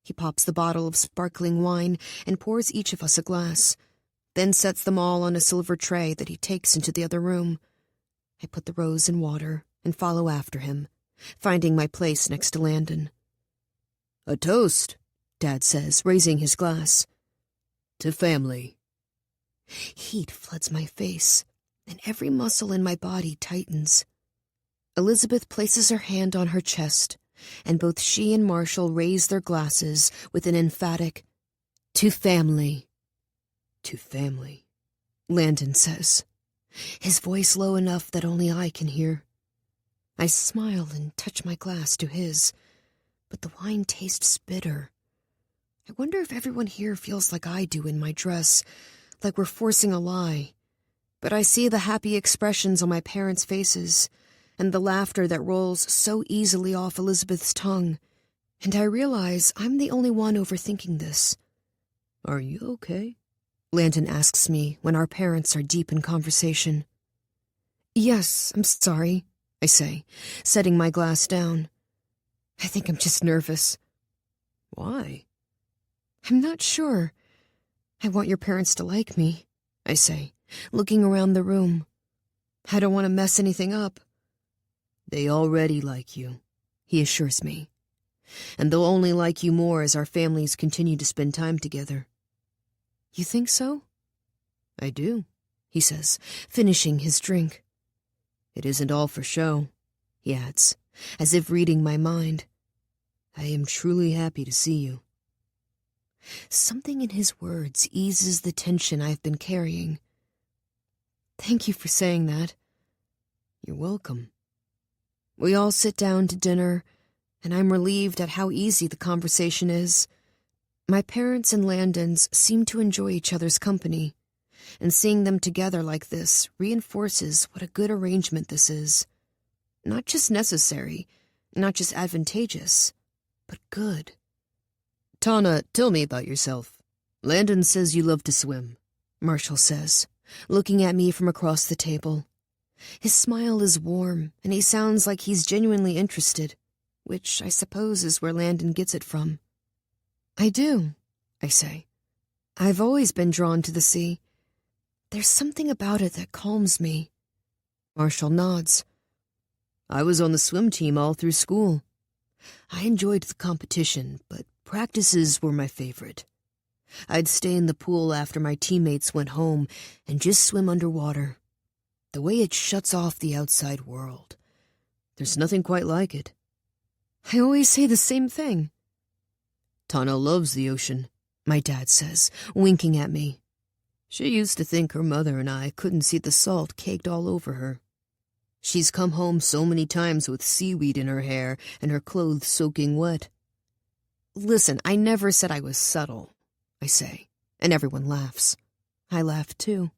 A: He pops the bottle of sparkling wine and pours each of us a glass, then sets them all on a silver tray that he takes into the other room. I put the rose in water and follow after him, finding my place next to Landon. "A toast," Dad says, raising his glass. "To family." Heat floods my face, and every muscle in my body tightens. Elizabeth places her hand on her chest, and both she and Marshall raise their glasses with an emphatic, "To family." "To family," Landon says, his voice low enough that only I can hear. I smile and touch my glass to his, but the wine tastes bitter. I wonder if everyone here feels like I do in my dress, like we're forcing a lie. But I see the happy expressions on my parents' faces, and the laughter that rolls so easily off Elizabeth's tongue, and I realize I'm the only one overthinking this. "Are you okay?" Landon asks me when our parents are deep in conversation. "Yes, I'm sorry," I say, setting my glass down. "I think I'm just nervous." "Why?" "I'm not sure. I want your parents to like me," I say, looking around the room. "I don't want to mess anything up." "They already like you," he assures me. "And they'll only like you more as our families continue to spend time together." "You think so?" "I do," he says, finishing his drink. "It isn't all for show," he adds, as if reading my mind. "I am truly happy to see you." Something in his words eases the tension I've been carrying. "Thank you for saying that." "You're welcome." We all sit down to dinner, and I'm relieved at how easy the conversation is. My parents and Landon's seem to enjoy each other's company, and seeing them together like this reinforces what a good arrangement this is. Not just necessary, not just advantageous, but good. "Tana, tell me about yourself. Landon says you love to swim," Marshall says, looking at me from across the table. His smile is warm, and he sounds like he's genuinely interested, which I suppose is where Landon gets it from. "I do," I say. "I've always been drawn to the sea. There's something about it that calms me." Marshall nods. "I was on the swim team all through school. I enjoyed the competition, but practices were my favorite. I'd stay in the pool after my teammates went home and just swim underwater. The way it shuts off the outside world. There's nothing quite like it." "I always say the same thing." "Tana loves the ocean," my dad says, winking at me. "She used to think her mother and I couldn't see the salt caked all over her. She's come home so many times with seaweed in her hair and her clothes soaking wet." "Listen, I never said I was subtle," I say, and everyone laughs. I laugh too.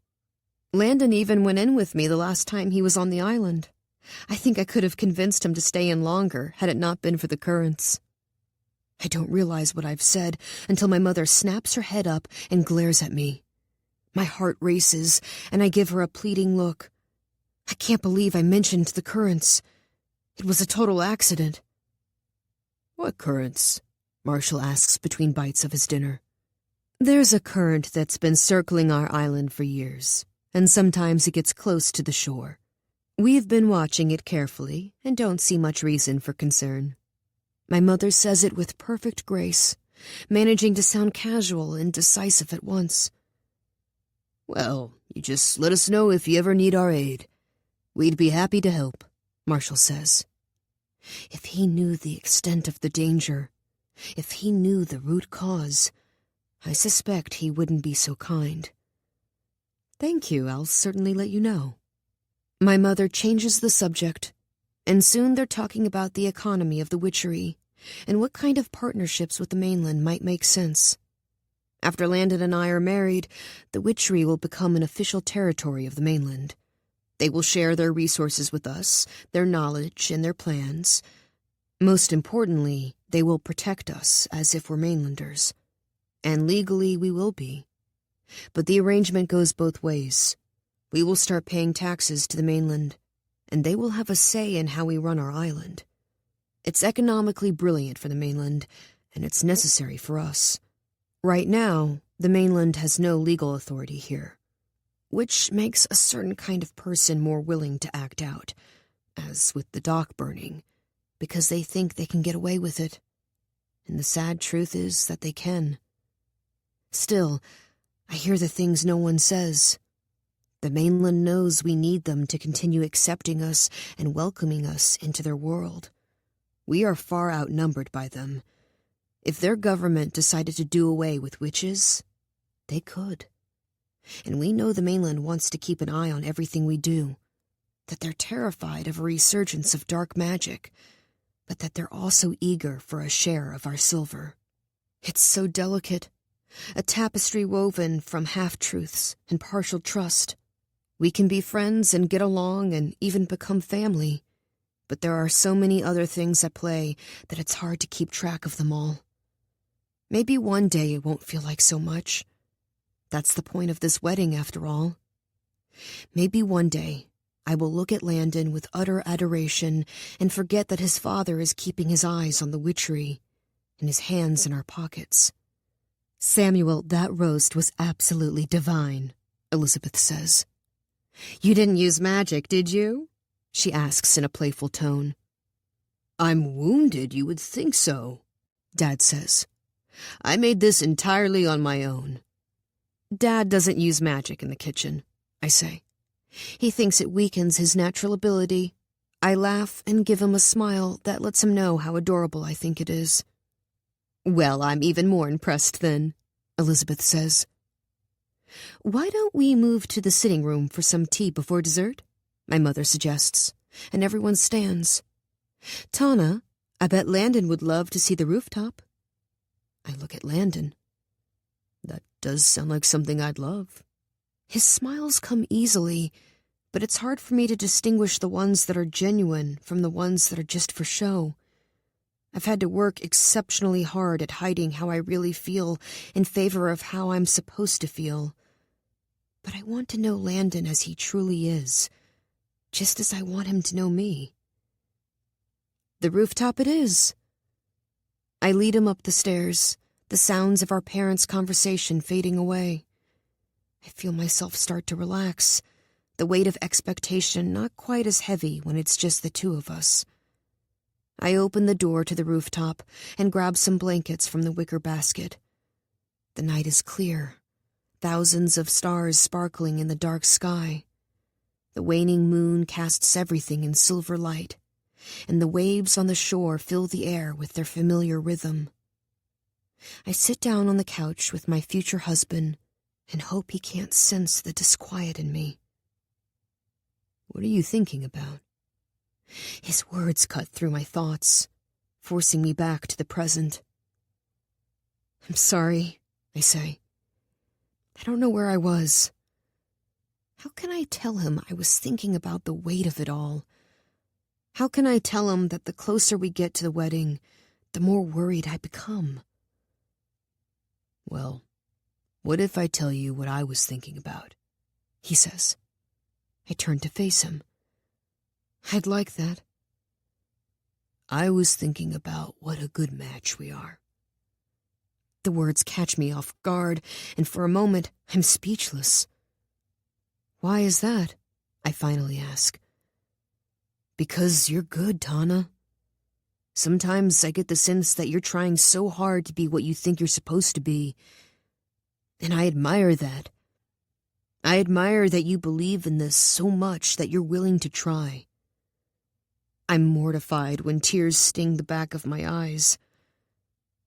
A: Landon even went in with me the last time he was on the island. I think I could have convinced him to stay in longer had it not been for the currents. I don't realize what I've said until my mother snaps her head up and glares at me. My heart races, and I give her a pleading look. I can't believe I mentioned the currents. It was a total accident. "What currents?" Marshall asks between bites of his dinner. There's a current that's been circling our island for years, and sometimes it gets close to the shore. We've been watching it carefully and don't see much reason for concern. My mother says it with perfect grace, managing to sound casual and decisive at once. Well, you just let us know if you ever need our aid. We'd be happy to help, Marshall says. If he knew the extent of the danger, if he knew the root cause, I suspect he wouldn't be so kind. Thank you, I'll certainly let you know. My mother changes the subject, and soon they're talking about the economy of the witchery and what kind of partnerships with the mainland might make sense. After Landon and I are married, the witchery will become an official territory of the mainland. They will share their resources with us, their knowledge and their plans. Most importantly, they will protect us as if we're mainlanders. And legally we will be. But the arrangement goes both ways. We will start paying taxes to the mainland, and they will have a say in how we run our island. It's economically brilliant for the mainland, and it's necessary for us. Right now, the mainland has no legal authority here, which makes a certain kind of person more willing to act out, as with the dock burning, because they think they can get away with it. And the sad truth is that they can. Still, I hear the things no one says. The mainland knows we need them to continue accepting us and welcoming us into their world. We are far outnumbered by them. If their government decided to do away with witches, they could. And we know the mainland wants to keep an eye on everything we do, that they're terrified of a resurgence of dark magic, but that they're also eager for a share of our silver. It's so delicate. A tapestry woven from half-truths and partial trust. We can be friends and get along and even become family, but there are so many other things at play that it's hard to keep track of them all. Maybe one day it won't feel like so much. That's the point of this wedding, after all. Maybe one day I will look at Landon with utter adoration and forget that his father is keeping his eyes on the witchery and his hands in our pockets. Samuel, that roast was absolutely divine, Elizabeth says. You didn't use magic, did you? She asks in a playful tone. I'm wounded, you would think so, Dad says. I made this entirely on my own. Dad doesn't use magic in the kitchen, I say. He thinks it weakens his natural ability. I laugh and give him a smile that lets him know how adorable I think it is. Well, I'm even more impressed then, Elizabeth says. Why don't we move to the sitting room for some tea before dessert? My mother suggests, and everyone stands. Tana, I bet Landon would love to see the rooftop. I look at Landon. That does sound like something I'd love. His smiles come easily, but it's hard for me to distinguish the ones that are genuine from the ones that are just for show. I've had to work exceptionally hard at hiding how I really feel in favor of how I'm supposed to feel. But I want to know Landon as he truly is, just as I want him to know me. The rooftop it is. I lead him up the stairs, the sounds of our parents' conversation fading away. I feel myself start to relax, the weight of expectation not quite as heavy when it's just the two of us. I open the door to the rooftop and grab some blankets from the wicker basket. The night is clear, thousands of stars sparkling in the dark sky. The waning moon casts everything in silver light, and the waves on the shore fill the air with their familiar rhythm. I sit down on the couch with my future husband and hope he can't sense the disquiet in me. What are you thinking about? His words cut through my thoughts, forcing me back to the present. I'm sorry, I say. I don't know where I was. How can I tell him I was thinking about the weight of it all? How can I tell him that the closer we get to the wedding, the more worried I become? Well, what if I tell you what I was thinking about? He says. I turn to face him. I'd like that. I was thinking about what a good match we are. The words catch me off guard, and for a moment I'm speechless. "Why is that?" I finally ask. "Because you're good, Tana. Sometimes I get the sense that you're trying so hard to be what you think you're supposed to be, and I admire that. I admire that you believe in this so much that you're willing to try." I'm mortified when tears sting the back of my eyes.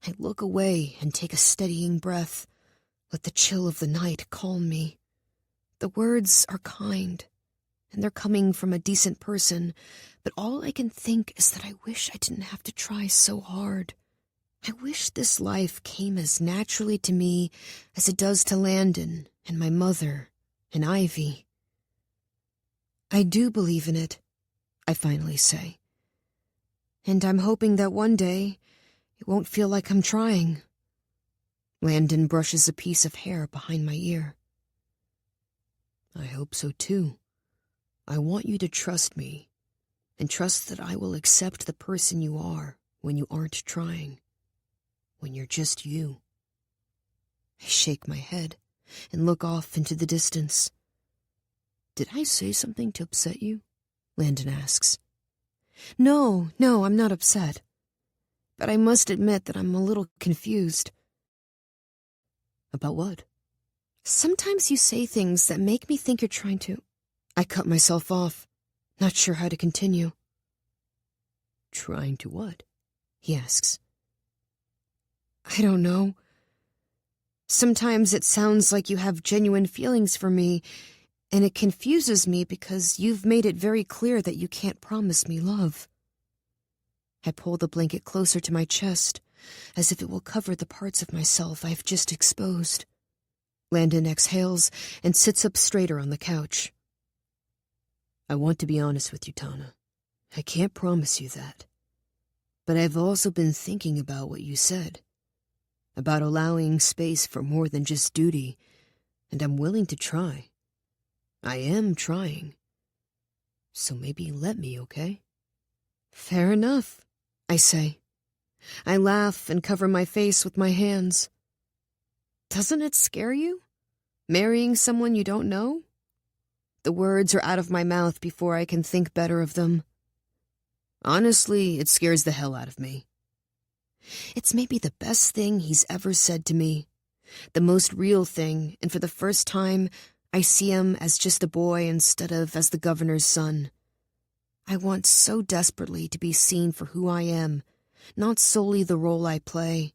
A: I look away and take a steadying breath. Let the chill of the night calm me. The words are kind, and they're coming from a decent person, but all I can think is that I wish I didn't have to try so hard. I wish this life came as naturally to me as it does to Landon and my mother and Ivy. "I do believe in it," I finally say. "And I'm hoping that one day it won't feel like I'm trying." Landon brushes a piece of hair behind my ear. "I hope so too. I want you to trust me, and trust that I will accept the person you are when you aren't trying, when you're just you." I shake my head and look off into the distance. "Did I say something to upset you?" Landon asks. No, I'm not upset. But I must admit that I'm a little confused." "About what?" "Sometimes you say things that make me think you're trying to—" I cut myself off, not sure how to continue. "Trying to what?" he asks. "I don't know. Sometimes it sounds like you have genuine feelings for me, and it confuses me because you've made it very clear that you can't promise me love." I pull the blanket closer to my chest, as if it will cover the parts of myself I've just exposed. Landon exhales and sits up straighter on the couch. "I want to be honest with you, Tana. I can't promise you that. But I've also been thinking about what you said, about allowing space for more than just duty, and I'm willing to try. I am trying. So maybe let me, okay?" "Fair enough," I say. I laugh and cover my face with my hands. "Doesn't it scare you? Marrying someone you don't know?" The words are out of my mouth before I can think better of them. Honestly, it scares the hell out of me. It's maybe the best thing he's ever said to me, the most real thing, and for the first time, I see him as just a boy instead of as the governor's son. I want so desperately to be seen for who I am, not solely the role I play,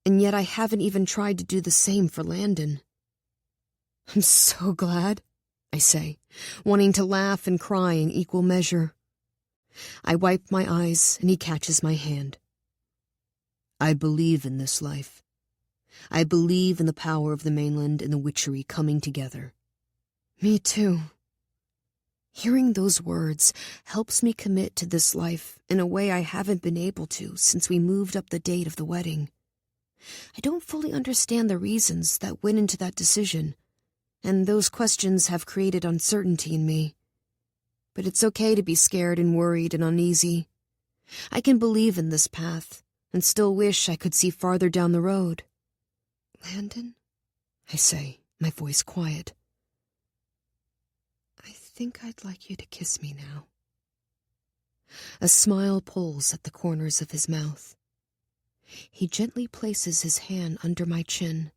A: and yet I haven't even tried to do the same for Landon. "I'm so glad," I say, wanting to laugh and cry in equal measure. I wipe my eyes, and he catches my hand. "I believe in this life. I believe in the power of the mainland and the witchery coming together." "Me too." Hearing those words helps me commit to this life in a way I haven't been able to since we moved up the date of the wedding. I don't fully understand the reasons that went into that decision, and those questions have created uncertainty in me. But it's okay to be scared and worried and uneasy. I can believe in this path and still wish I could see farther down the road. "Landon," I say, my voice quiet. "I think I'd like you to kiss me now." A smile pulls at the corners of his mouth. He gently places his hand under my chin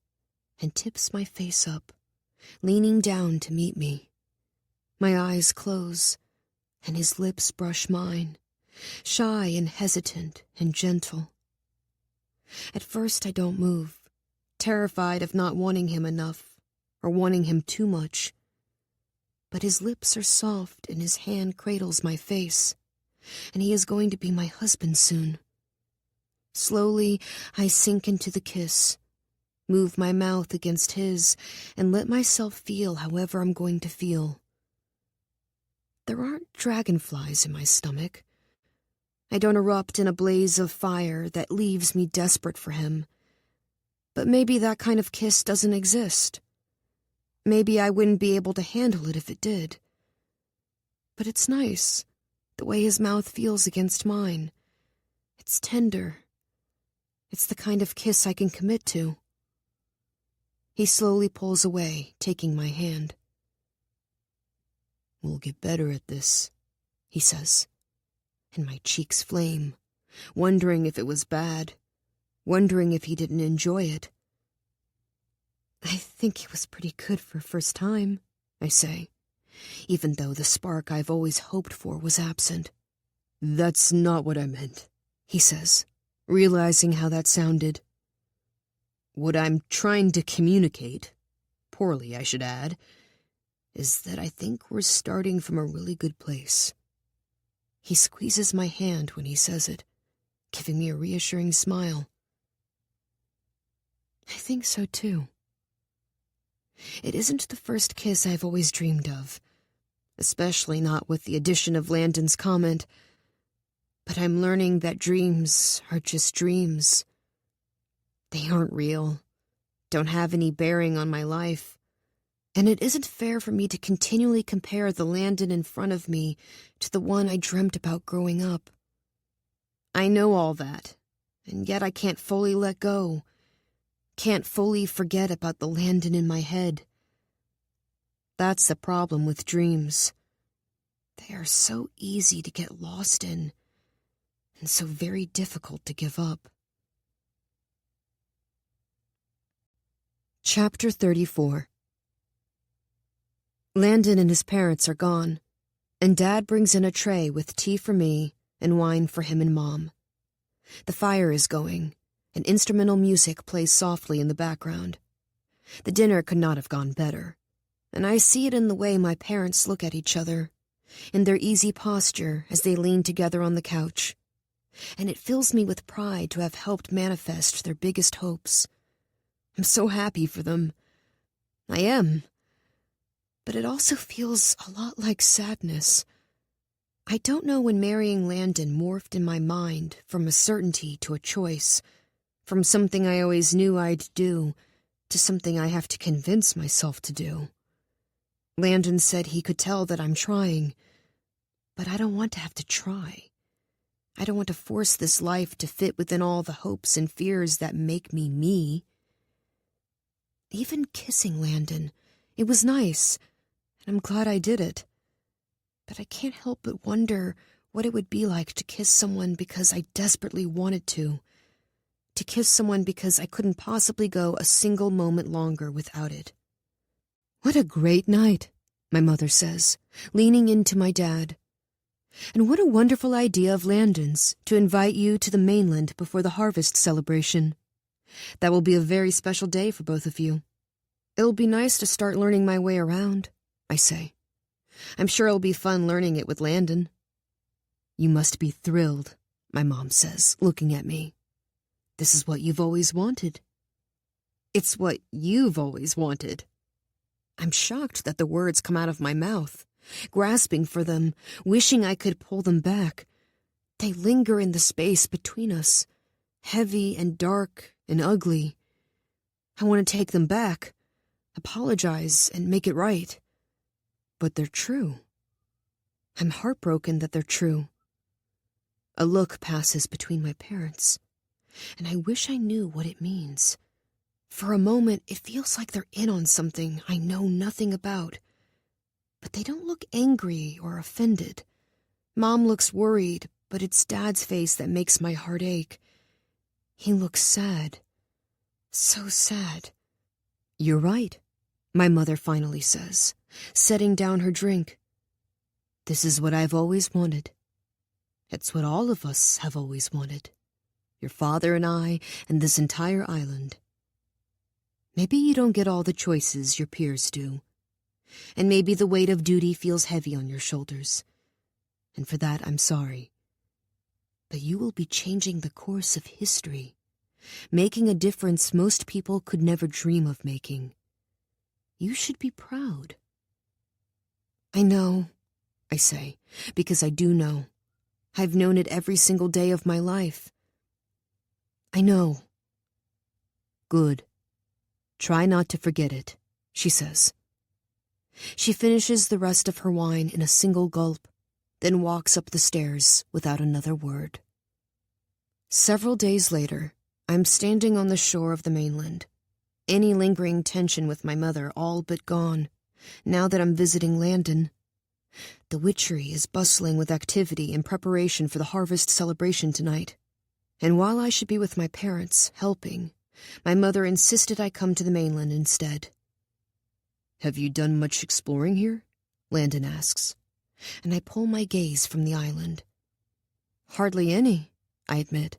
A: and tips my face up, leaning down to meet me. My eyes close, and his lips brush mine, shy and hesitant and gentle. At first I don't move, terrified of not wanting him enough or wanting him too much. But his lips are soft and his hand cradles my face, and he is going to be my husband soon. Slowly, I sink into the kiss, move my mouth against his, and let myself feel however I'm going to feel. There aren't dragonflies in my stomach. I don't erupt in a blaze of fire that leaves me desperate for him. But maybe that kind of kiss doesn't exist. Maybe I wouldn't be able to handle it if it did. But it's nice, the way his mouth feels against mine. It's tender. It's the kind of kiss I can commit to. He slowly pulls away, taking my hand. "We'll get better at this," he says, and my cheeks flame, wondering if it was bad, wondering if he didn't enjoy it. "I think it was pretty good for first time," I say, even though the spark I've always hoped for was absent. "That's not what I meant," he says, realizing how that sounded. "What I'm trying to communicate, poorly I should add, is that I think we're starting from a really good place." He squeezes my hand when he says it, giving me a reassuring smile. I think so too. It isn't the first kiss I've always dreamed of, especially not with the addition of Landon's comment, but I'm learning that dreams are just dreams. They aren't real, don't have any bearing on my life, and it isn't fair for me to continually compare the Landon in front of me to the one I dreamt about growing up. I know all that, and yet I can't fully let go, can't fully forget about the Landon in my head. That's the problem with dreams. They are so easy to get lost in, and so very difficult to give up. Chapter 34. Landon and his parents are gone, and Dad brings in a tray with tea for me and wine for him and Mom. The fire is going, and instrumental music plays softly in the background. The dinner could not have gone better, and I see it in the way my parents look at each other, in their easy posture as they lean together on the couch, and it fills me with pride to have helped manifest their biggest hopes. I'm so happy for them. I am. But it also feels a lot like sadness. I don't know when marrying Landon morphed in my mind from a certainty to a choice, from something I always knew I'd do to something I have to convince myself to do. Landon said he could tell that I'm trying, but I don't want to have to try. I don't want to force this life to fit within all the hopes and fears that make me me. Even kissing Landon, it was nice, and I'm glad I did it. But I can't help but wonder what it would be like to kiss someone because I desperately wanted to kiss someone because I couldn't possibly go a single moment longer without it. "What a great night," my mother says, leaning into my dad. "And what a wonderful idea of Landon's to invite you to the mainland before the harvest celebration. That will be a very special day for both of you. It'll be nice to start learning my way around," I say. "I'm sure it'll be fun learning it with Landon." "You must be thrilled," my mom says, looking at me. "This is what you've always wanted." "It's what you've always wanted." I'm shocked that the words come out of my mouth, grasping for them, wishing I could pull them back. They linger in the space between us, heavy and dark and ugly. I want to take them back, apologize, and make it right. But they're true. I'm heartbroken that they're true. A look passes between my parents, and I wish I knew what it means. For a moment, it feels like they're in on something I know nothing about. But they don't look angry or offended. Mom looks worried, but it's Dad's face that makes my heart ache. He looks sad. So sad. "You're right," my mother finally says, setting down her drink. "This is what I've always wanted. It's what all of us have always wanted. Your father and I, and this entire island. Maybe you don't get all the choices your peers do. And maybe the weight of duty feels heavy on your shoulders. And for that, I'm sorry. But you will be changing the course of history, making a difference most people could never dream of making. You should be proud." "I know," I say, because I do know. I've known it every single day of my life. "I know." "Good. Try not to forget it," she says. She finishes the rest of her wine in a single gulp, then walks up the stairs without another word. Several days later, I'm standing on the shore of the mainland. Any lingering tension with my mother all but gone, now that I'm visiting Landon. The witchery is bustling with activity in preparation for the harvest celebration tonight. And while I should be with my parents, helping, my mother insisted I come to the mainland instead. "Have you done much exploring here?" Landon asks, and I pull my gaze from the island. "Hardly any," I admit.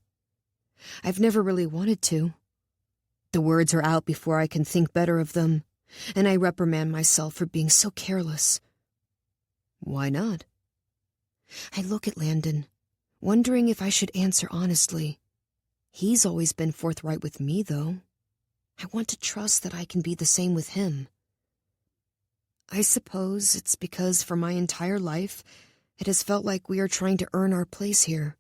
A: "I've never really wanted to." The words are out before I can think better of them, and I reprimand myself for being so careless. "Why not?" I look at Landon, wondering if I should answer honestly. He's always been forthright with me, though. I want to trust that I can be the same with him. I suppose it's because for my entire life, it has felt like we are trying to earn our place here.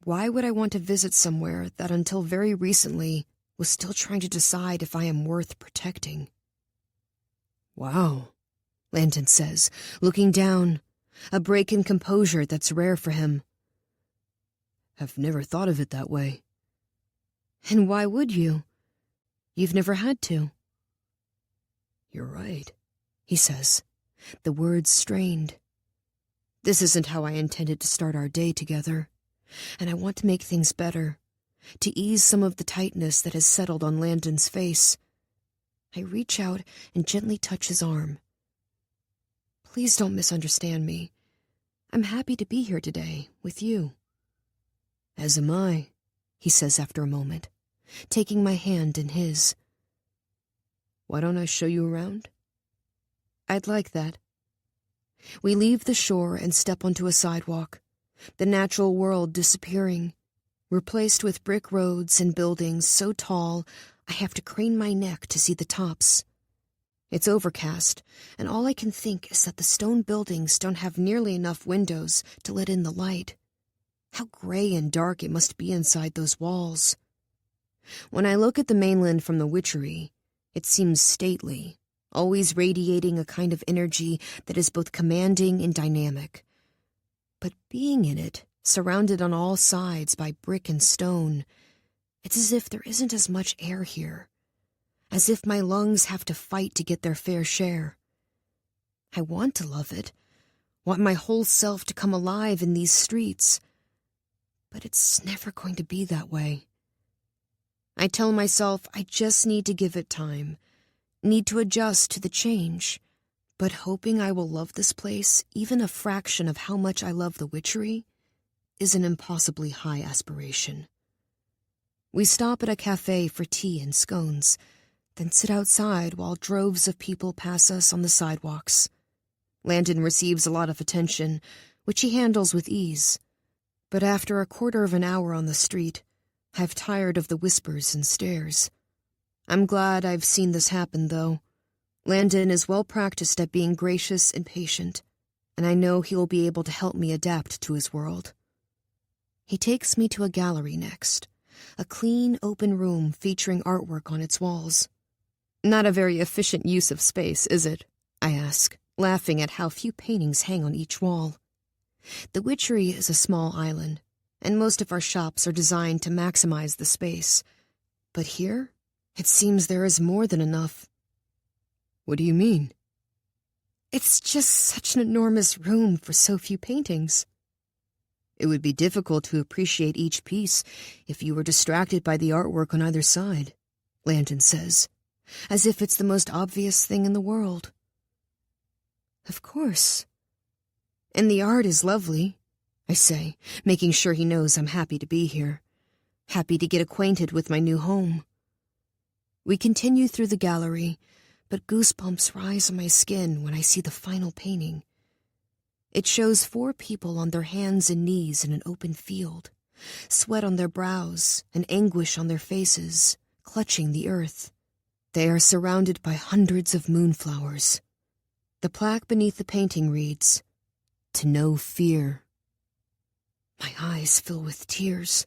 A: Why would I want to visit somewhere that until very recently was still trying to decide if I am worth protecting? "Wow," Landon says, looking down, a break in composure that's rare for him. "Have never thought of it that way." "And why would you? You've never had to." "You're right," he says, the words strained. This isn't how I intended to start our day together, and I want to make things better, to ease some of the tightness that has settled on Landon's face. I reach out and gently touch his arm. "Please don't misunderstand me. I'm happy to be here today, with you." "As am I," he says after a moment, taking my hand in his. "Why don't I show you around?" "I'd like that." We leave the shore and step onto a sidewalk, the natural world disappearing, replaced with brick roads and buildings so tall I have to crane my neck to see the tops. It's overcast, and all I can think is that the stone buildings don't have nearly enough windows to let in the light. How gray and dark it must be inside those walls. When I look at the mainland from the witchery, it seems stately, always radiating a kind of energy that is both commanding and dynamic. But being in it, surrounded on all sides by brick and stone, it's as if there isn't as much air here, as if my lungs have to fight to get their fair share. I want to love it, want my whole self to come alive in these streets, but it's never going to be that way. I tell myself I just need to give it time, need to adjust to the change, but hoping I will love this place even a fraction of how much I love the witchery is an impossibly high aspiration. We stop at a cafe for tea and scones, then sit outside while droves of people pass us on the sidewalks. Landon receives a lot of attention, which he handles with ease, but after a quarter of an hour on the street, I've tired of the whispers and stares. I'm glad I've seen this happen, though. Landon is well practiced at being gracious and patient, and I know he will be able to help me adapt to his world. He takes me to a gallery next, a clean, open room featuring artwork on its walls. "Not a very efficient use of space, is it?" I ask, laughing at how few paintings hang on each wall. The witchery is a small island, and most of our shops are designed to maximize the space. But here, it seems there is more than enough. "What do you mean?" "It's just such an enormous room for so few paintings." "It would be difficult to appreciate each piece if you were distracted by the artwork on either side," Landon says, as if it's the most obvious thing in the world. "Of course. And the art is lovely," I say, making sure he knows I'm happy to be here, happy to get acquainted with my new home. We continue through the gallery, but goosebumps rise on my skin when I see the final painting. It shows 4 people on their hands and knees in an open field, sweat on their brows and anguish on their faces, clutching the earth. They are surrounded by hundreds of moonflowers. The plaque beneath the painting reads, "To know fear." My eyes fill with tears.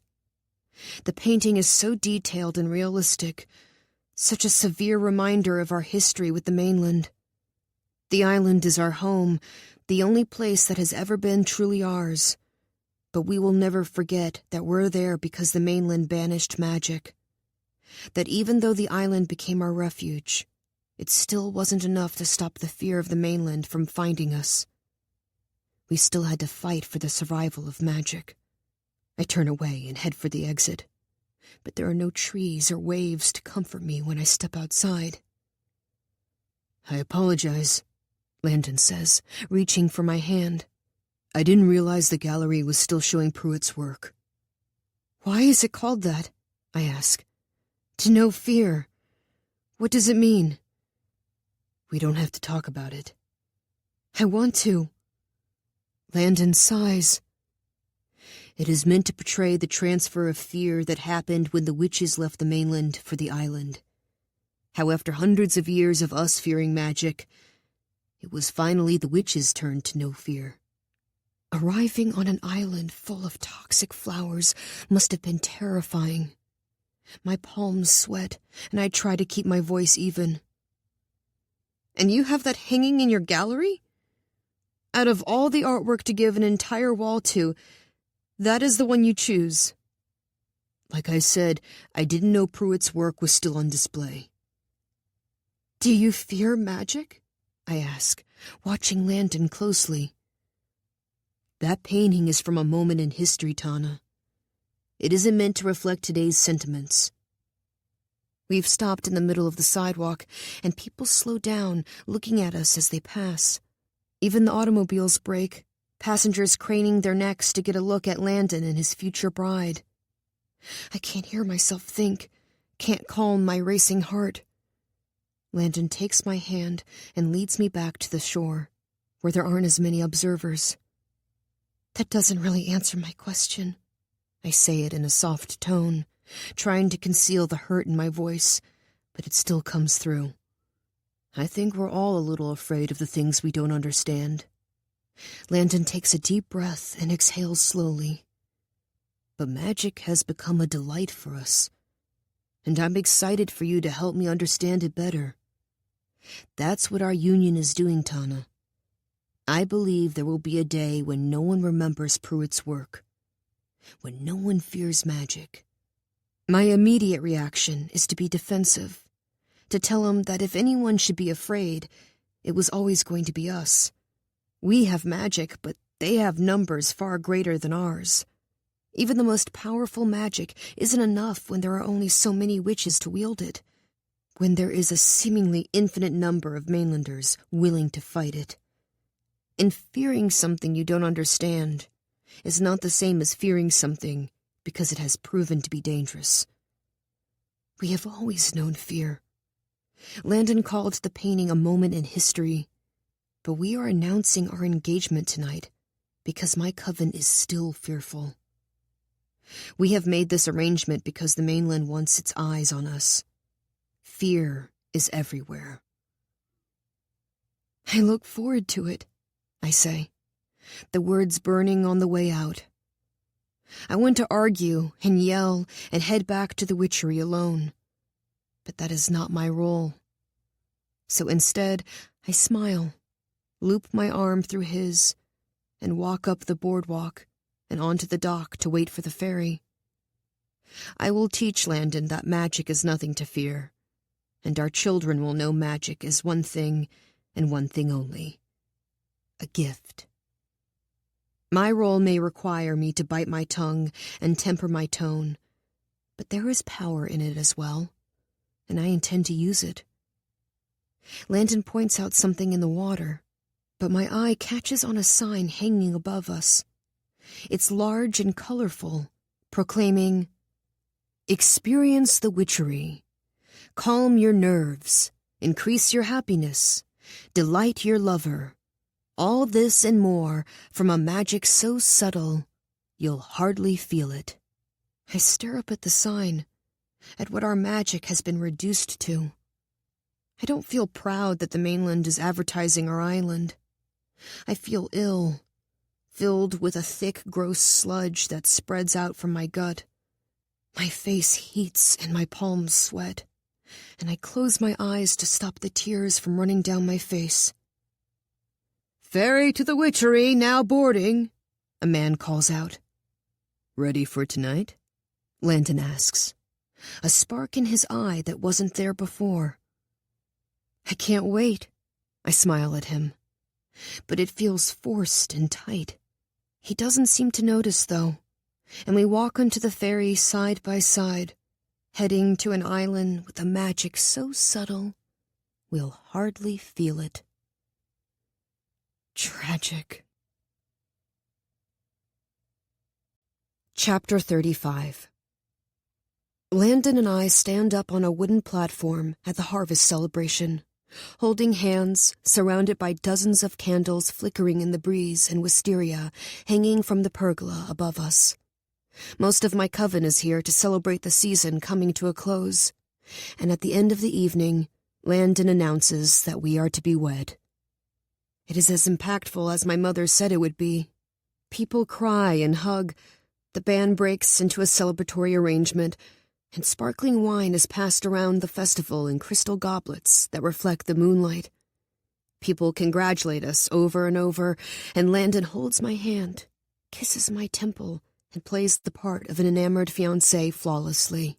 A: The painting is so detailed and realistic, such a severe reminder of our history with the mainland. The island is our home, the only place that has ever been truly ours. But we will never forget that we're there because the mainland banished magic. That even though the island became our refuge, it still wasn't enough to stop the fear of the mainland from finding us. We still had to fight for the survival of magic. I turn away and head for the exit, but there are no trees or waves to comfort me when I step outside. I apologize, Landon says, reaching for my hand. I didn't realize the gallery was still showing Pruitt's work. Why is it called that? I ask. To know fear. What does it mean? We don't have to talk about it. I want to. Landon sighs. It is meant to portray the transfer of fear that happened when the witches left the mainland for the island. How after hundreds of years of us fearing magic, it was finally the witches' turn to know fear. Arriving on an island full of toxic flowers must have been terrifying. My palms sweat, and I try to keep my voice even. And you have that hanging in your gallery? Out of all the artwork to give an entire wall to, that is the one you choose. Like I said, I didn't know Pruitt's work was still on display. Do you fear magic? I ask, watching Landon closely. That painting is from a moment in history, Tana. It isn't meant to reflect today's sentiments. We've stopped in the middle of the sidewalk, and people slow down, looking at us as they pass. Even the automobiles brake, passengers craning their necks to get a look at Landon and his future bride. I can't hear myself think, can't calm my racing heart. Landon takes my hand and leads me back to the shore, where there aren't as many observers. That doesn't really answer my question. I say it in a soft tone, trying to conceal the hurt in my voice, but it still comes through. I think we're all a little afraid of the things we don't understand. Landon takes a deep breath and exhales slowly. But magic has become a delight for us, and I'm excited for you to help me understand it better. That's what our union is doing, Tana. I believe there will be a day when no one remembers Pruitt's work, when no one fears magic. My immediate reaction is to be defensive, to tell him that if anyone should be afraid, it was always going to be us. We have magic, but they have numbers far greater than ours. Even the most powerful magic isn't enough when there are only so many witches to wield it, when there is a seemingly infinite number of mainlanders willing to fight it. And fearing something you don't understand is not the same as fearing something because it has proven to be dangerous. We have always known fear. Landon called the painting a moment in history, but we are announcing our engagement tonight because my coven is still fearful. We have made this arrangement because the mainland wants its eyes on us. Fear is everywhere. I look forward to it, I say, the words burning on the way out. I want to argue and yell and head back to the witchery alone, but that is not my role. So instead, I smile, loop my arm through his, and walk up the boardwalk and onto the dock to wait for the ferry. I will teach Landon that magic is nothing to fear, and our children will know magic is one thing and one thing only: a gift. My role may require me to bite my tongue and temper my tone, but there is power in it as well, and I intend to use it. Landon points out something in the water, but my eye catches on a sign hanging above us. It's large and colorful, proclaiming, "Experience the witchery. Calm your nerves, increase your happiness, delight your lover. All this and more from a magic so subtle, you'll hardly feel it." I stare up at the sign, at what our magic has been reduced to. I don't feel proud that the mainland is advertising our island. I feel ill, filled with a thick, gross sludge that spreads out from my gut. My face heats and my palms sweat, and I close my eyes to stop the tears from running down my face. "Ferry to the witchery, now boarding," a man calls out. "Ready for tonight?" Landon asks. a spark in his eye that wasn't there before. I can't wait, I smile at him, but it feels forced and tight. He doesn't seem to notice, though, and we walk onto the ferry side by side, heading to an island with a magic so subtle we'll hardly feel it. Tragic. Chapter 35. Landon and I stand up on a wooden platform at the harvest celebration, holding hands, surrounded by dozens of candles flickering in the breeze and wisteria hanging from the pergola above us. Most of my coven is here to celebrate the season coming to a close, and at the end of the evening, Landon announces that we are to be wed. It is as impactful as my mother said it would be. People cry and hug, the band breaks into a celebratory arrangement, and sparkling wine is passed around the festival in crystal goblets that reflect the moonlight. People congratulate us over and over, and Landon holds my hand, kisses my temple, and plays the part of an enamored fiancé flawlessly.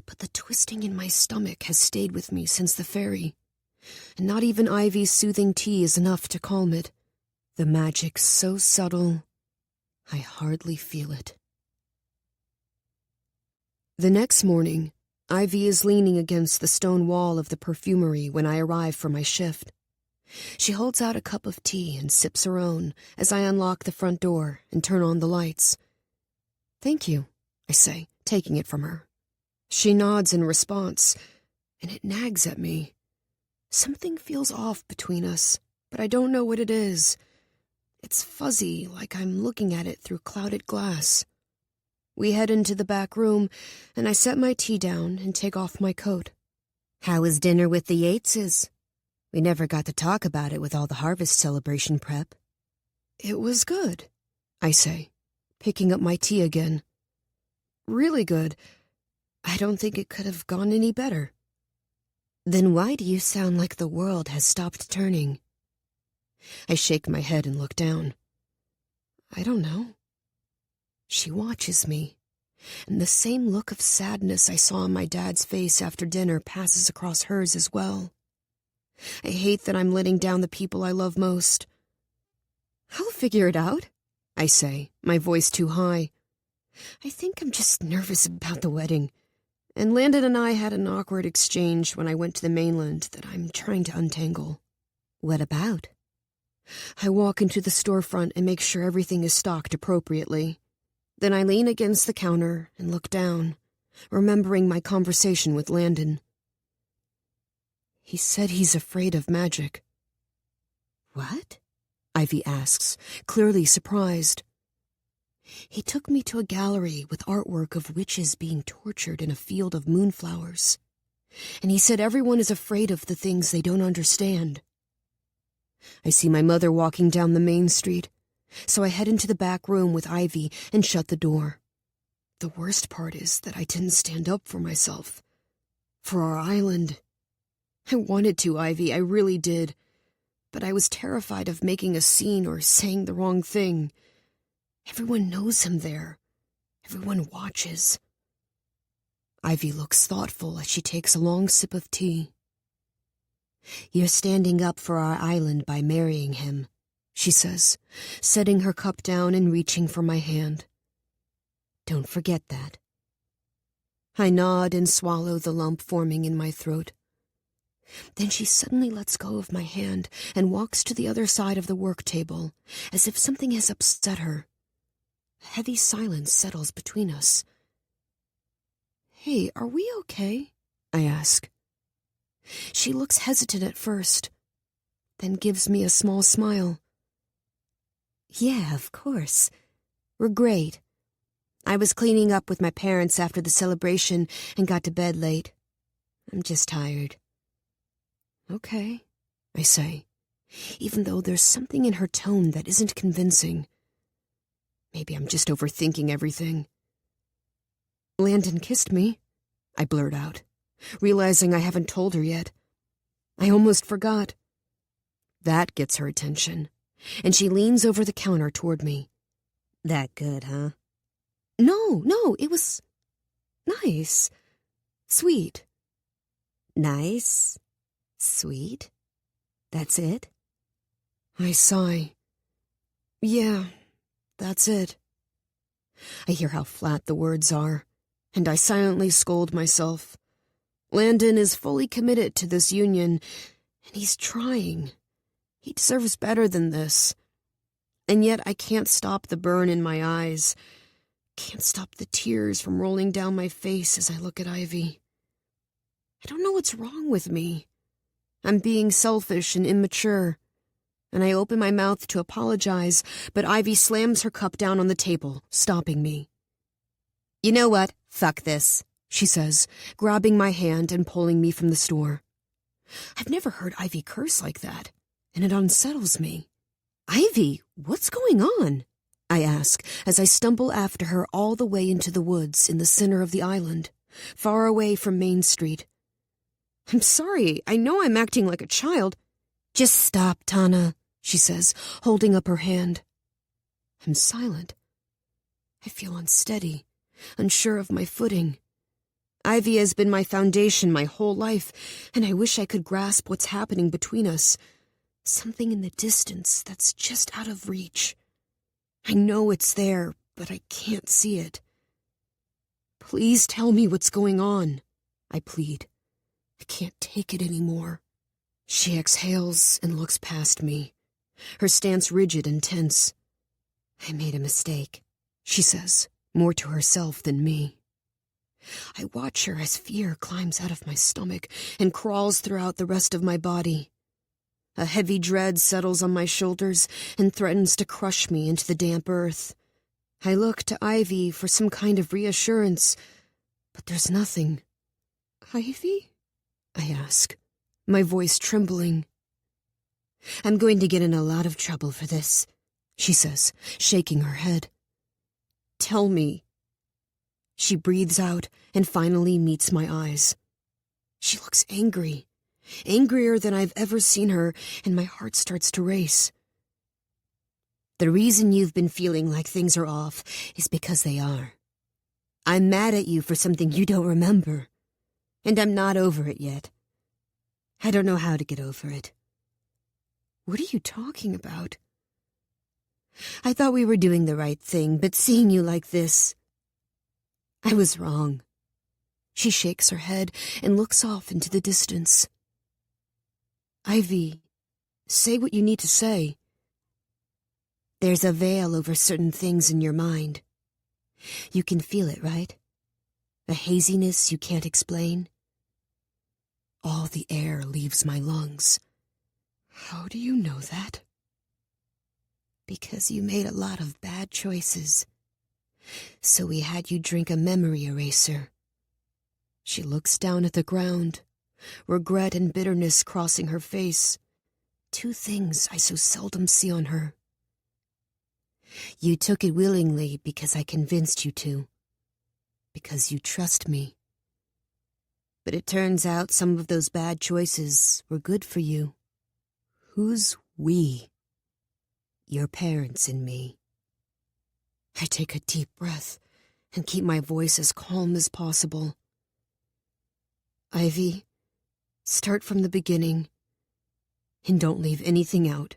A: But the twisting in my stomach has stayed with me since the ferry, and not even Ivy's soothing tea is enough to calm it. The magic's so subtle, I hardly feel it. The next morning, Ivy is leaning against the stone wall of the perfumery when I arrive for my shift. She holds out a cup of tea and sips her own as I unlock the front door and turn on the lights. "Thank you," I say, taking it from her. She nods in response, and it nags at me. Something feels off between us, but I don't know what it is. It's fuzzy, like I'm looking at it through clouded glass. We head into the back room, and I set my tea down and take off my coat.
B: How was dinner with the Yateses? We never got to talk about it with all the harvest celebration prep.
A: It was good, I say, picking up my tea again. Really good. I don't think it could have gone any better.
B: Then why do you sound like the world has stopped turning?
A: I shake my head and look down. I don't know. She watches me, and the same look of sadness I saw on my dad's face after dinner passes across hers as well. I hate that I'm letting down the people I love most. I'll figure it out, I say, my voice too high. I think I'm just nervous about the wedding, and Landon and I had an awkward exchange when I went to the mainland that I'm trying to untangle.
B: What about?
A: I walk into the storefront and make sure everything is stocked appropriately. Then I lean against the counter and look down, remembering my conversation with Landon. He said he's afraid of magic.
B: What?
A: Ivy asks, clearly surprised. He took me to a gallery with artwork of witches being tortured in a field of moonflowers, and he said everyone is afraid of the things they don't understand. I see my mother walking down the main street, so I head into the back room with Ivy and shut the door. The worst part is that I didn't stand up for myself. For our island. I wanted to, Ivy, I really did. But I was terrified of making a scene or saying the wrong thing. Everyone knows him there. Everyone watches. Ivy looks thoughtful as she takes a long sip of tea.
B: You're standing up for our island by marrying him,
A: she says, setting her cup down and reaching for my hand.
B: Don't forget that.
A: I nod and swallow the lump forming in my throat. Then she suddenly lets go of my hand and walks to the other side of the work table, as if something has upset her. A heavy silence settles between us. "Hey, are we okay?" I ask. She looks hesitant at first, then gives me a small smile.
B: Yeah, of course. We're great. I was cleaning up with my parents after the celebration and got to bed late. I'm just tired.
A: Okay, I say, even though there's something in her tone that isn't convincing. Maybe I'm just overthinking everything. Landon kissed me, I blurt out, realizing I haven't told her yet. I almost forgot. That gets her attention, and she leans over the counter toward me.
B: That good, huh?
A: No, it was...
C: Nice. Sweet.
B: Nice. Sweet. That's it?
A: I sigh. Yeah, that's it. I hear how flat the words are, and I silently scold myself. Landon is fully committed to this union, and he's trying. He deserves better than this. And yet I can't stop the burn in my eyes. Can't stop the tears from rolling down my face as I look at Ivy. I don't know what's wrong with me. I'm being selfish and immature. And I open my mouth to apologize, but Ivy slams her cup down on the table, stopping me.
B: You know what? Fuck this,
A: she says, grabbing my hand and pulling me from the store. I've never heard Ivy curse like that, and it unsettles me.
B: Ivy, what's going on?
A: I ask as I stumble after her all the way into the woods in the center of the island, far away from Main Street. I'm sorry, I know I'm acting like a child.
B: Just stop, Tana,
A: she says, holding up her hand. I'm silent. I feel unsteady, unsure of my footing. Ivy has been my foundation my whole life, and I wish I could grasp what's happening between us. Something in the distance that's just out of reach. I know it's there, but I can't see it. Please tell me what's going on, I plead. I can't take it anymore. She exhales and looks past me, her stance rigid and tense.
B: I made a mistake,
A: she says, more to herself than me. I watch her as fear climbs out of my stomach and crawls throughout the rest of my body. A heavy dread settles on my shoulders and threatens to crush me into the damp earth. I look to Ivy for some kind of reassurance, but there's nothing. Ivy? I ask, my voice trembling.
B: I'm going to get in a lot of trouble for this,
A: she says, shaking her head. Tell me. She breathes out and finally meets my eyes. She looks angry, angrier than I've ever seen her, and my heart starts to race.
B: The reason you've been feeling like things are off is because they are. I'm mad at you for something you don't remember, and I'm not over it yet. I don't know how to get over it.
A: What are you talking about?
B: I thought we were doing the right thing, but seeing you like this, I was wrong.
A: She shakes her head and looks off into the distance. Ivy, say what you need to say.
B: There's a veil over certain things in your mind. You can feel it, right? A haziness you can't explain.
A: All the air leaves my lungs. How do you know that?
B: Because you made a lot of bad choices. So we had you drink a memory eraser.
A: She looks down at the ground, regret and bitterness crossing her face. Two things I so seldom see on her.
B: You took it willingly because I convinced you to. Because you trust me. But it turns out some of those bad choices were good for you.
A: Who's we?
B: Your parents and me.
A: I take a deep breath and keep my voice as calm as possible. Ivy, start from the beginning, and don't leave anything out.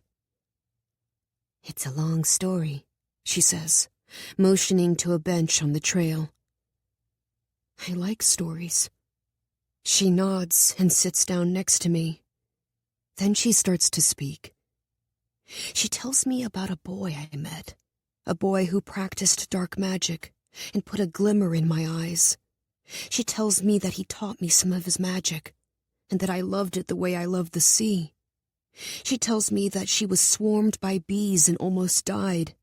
B: It's a long story,
A: she says, motioning to a bench on the trail. I like stories. She nods and sits down next to me. Then she starts to speak. She tells me about a boy I met, a boy who practiced dark magic and put a glimmer in my eyes. She tells me that he taught me some of his magic, and that I loved it the way I love the sea. She tells me that she was swarmed by bees and almost died,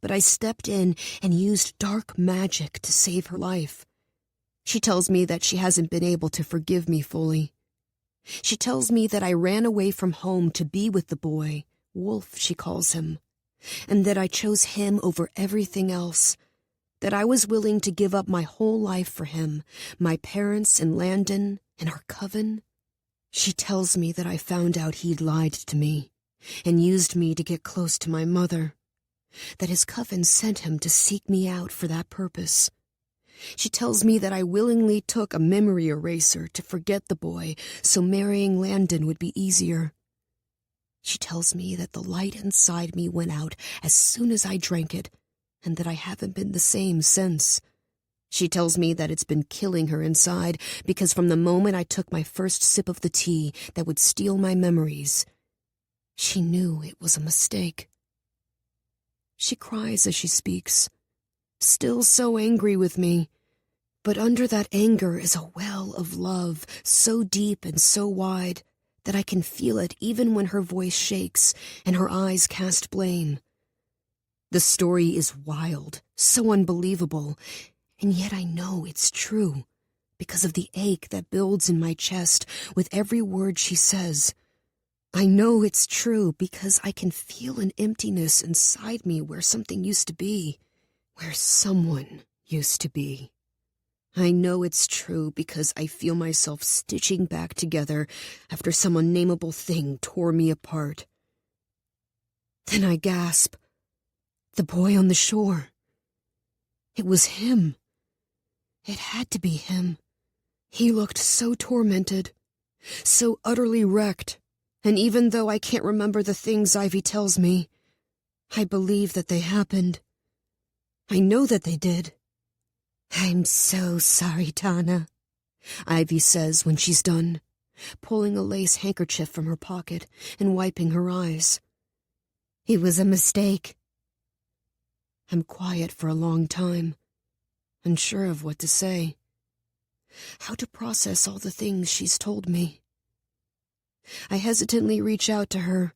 A: but I stepped in and used dark magic to save her life. She tells me that she hasn't been able to forgive me fully. She tells me that I ran away from home to be with the boy, Wolfe, she calls him, and that I chose him over everything else, that I was willing to give up my whole life for him, my parents and Landon and our coven. She tells me that I found out he'd lied to me and used me to get close to my mother, that his coven sent him to seek me out for that purpose.
C: She tells me that I willingly took a memory eraser to forget the boy so marrying Landon would be easier. She tells me that the light inside me went out as soon as I drank it, and that I haven't been the same since. She tells me that it's been killing her inside because from the moment I took my first sip of the tea that would steal my memories, she knew it was a mistake. She cries as she speaks, still so angry with me. But under that anger is a well of love so deep and so wide that I can feel it even when her voice shakes and her eyes cast blame. The story is wild, so unbelievable, and yet I know it's true because of the ache that builds in my chest with every word she says. I know it's true because I can feel an emptiness inside me where something used to be, where someone used to be. I know it's true because I feel myself stitching back together after some unnameable thing tore me apart. Then I gasp. The boy on the shore. It was him. It had to be him. He looked so tormented, so utterly wrecked, and even though I can't remember the things Ivy tells me, I believe that they happened. I know that they did.
B: I'm so sorry, Tana,
C: Ivy says when she's done, pulling a lace handkerchief from her pocket and wiping her eyes.
B: It was a mistake.
C: I'm quiet for a long time, unsure of what to say, how to process all the things she's told me. I hesitantly reach out to her,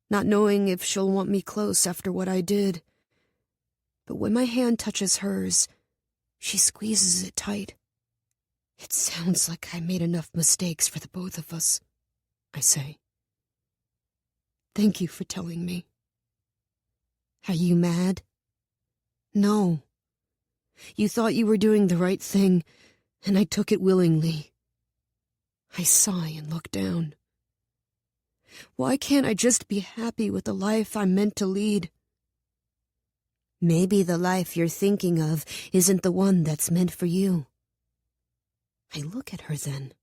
C: not knowing if she'll want me close after what I did. But when my hand touches hers, she squeezes it tight. It sounds like I made enough mistakes for the both of us, I say. Thank you for telling me.
B: Are you mad?
C: No. You thought you were doing the right thing, and I took it willingly. I sigh and look down. Why can't I just be happy with the life I'm meant to lead?
B: Maybe the life you're thinking of isn't the one that's meant for you.
C: I look at her then.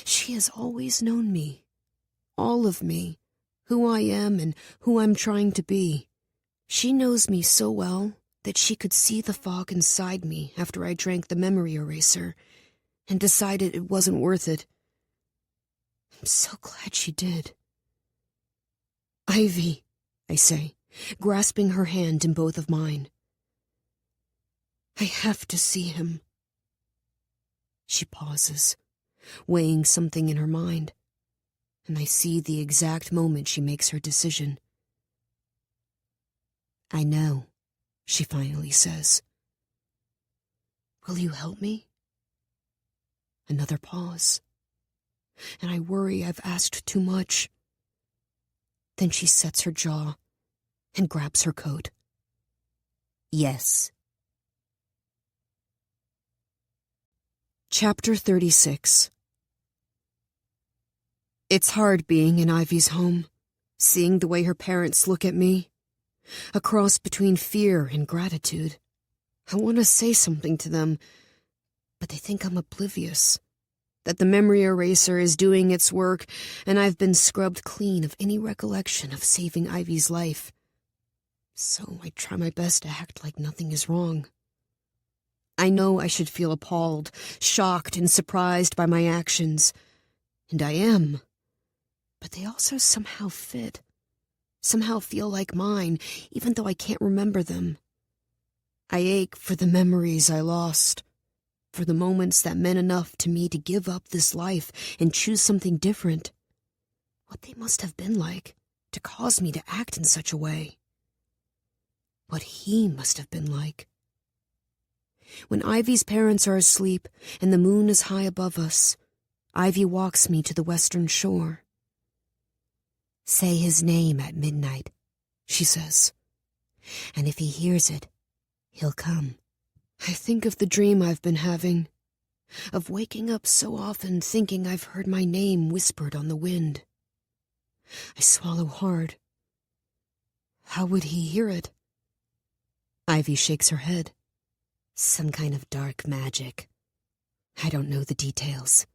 C: She has always known me, all of me, who I am and who I'm trying to be. She knows me so well that she could see the fog inside me after I drank the memory eraser and decided it wasn't worth it. I'm so glad she did. Ivy, I say, grasping her hand in both of mine. I have to see him. She pauses, weighing something in her mind, and I see the exact moment she makes her decision. I know, she finally says. Will you help me? Another pause, and I worry I've asked too much. Then she sets her jaw and grabs her coat.
B: Yes.
C: Chapter 36. It's hard being in Ivy's home, seeing the way her parents look at me. A cross between fear and gratitude. I want to say something to them, but they think I'm oblivious. That the memory eraser is doing its work, and I've been scrubbed clean of any recollection of saving Ivy's life. So I try my best to act like nothing is wrong. I know I should feel appalled, shocked, and surprised by my actions. And I am. But they also somehow fit. Somehow feel like mine, even though I can't remember them. I ache for the memories I lost, for the moments that meant enough to me to give up this life and choose something different. What they must have been like to cause me to act in such a way. What he must have been like. When Ivy's parents are asleep and the moon is high above us, Ivy walks me to the western shore.
B: Say his name at midnight,
C: she says.
B: And if he hears it, he'll come.
C: I think of the dream I've been having, of waking up so often thinking I've heard my name whispered on the wind. I swallow hard. How would he hear it? Ivy shakes her head. Some kind of dark magic. I don't know the details.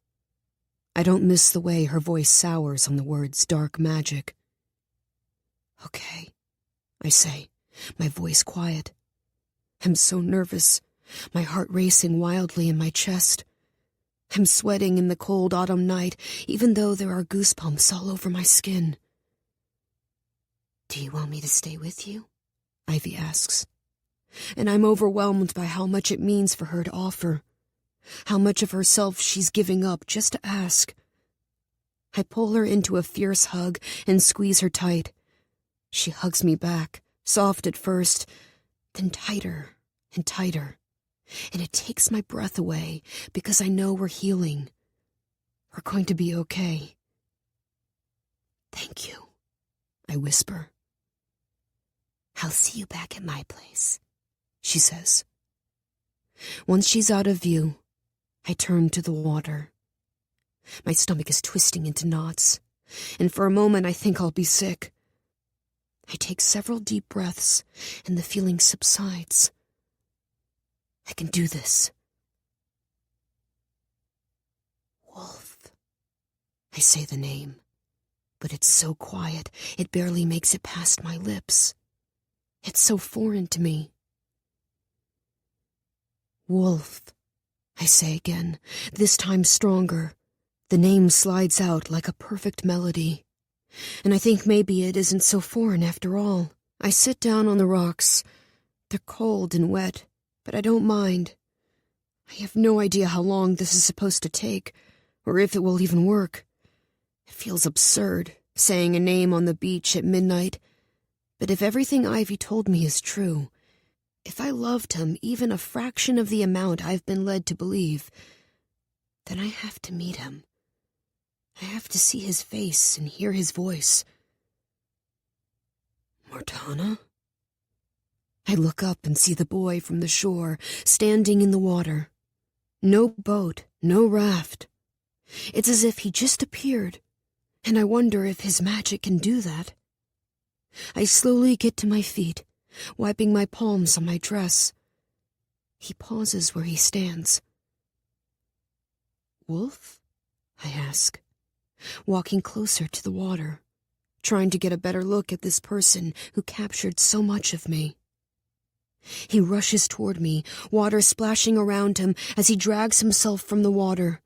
C: I don't miss the way her voice sours on the words dark magic. Okay, I say, my voice quiet. I'm so nervous, my heart racing wildly in my chest. I'm sweating in the cold autumn night, even though there are goosebumps all over my skin. Do you want me to stay with you? Ivy asks. And I'm overwhelmed by how much it means for her to offer, how much of herself she's giving up just to ask. I pull her into a fierce hug and squeeze her tight. She hugs me back, soft at first, then tighter and tighter. And it takes my breath away because I know we're healing. We're going to be okay. Thank you, I whisper. I'll see you back at my place, she says. Once she's out of view, I turn to the water. My stomach is twisting into knots, and for a moment I think I'll be sick. I take several deep breaths, and the feeling subsides. I can do this. Wolfe. I say the name, but it's so quiet it barely makes it past my lips. It's so foreign to me. Wolfe, I say again, this time stronger. The name slides out like a perfect melody. And I think maybe it isn't so foreign after all. I sit down on the rocks. They're cold and wet, but I don't mind. I have no idea how long this is supposed to take, or if it will even work. It feels absurd, saying a name on the beach at midnight. But if everything Ivy told me is true, if I loved him even a fraction of the amount I've been led to believe, then I have to meet him. I have to see his face and hear his voice. Mortana? I look up and see the boy from the shore, standing in the water. No boat, no raft. It's as if he just appeared, and I wonder if his magic can do that. I slowly get to my feet, wiping my palms on my dress. He pauses where he stands. Wolfe? I ask, walking closer to the water, trying to get a better look at this person who captured so much of me. He rushes toward me, water splashing around him as he drags himself from the water.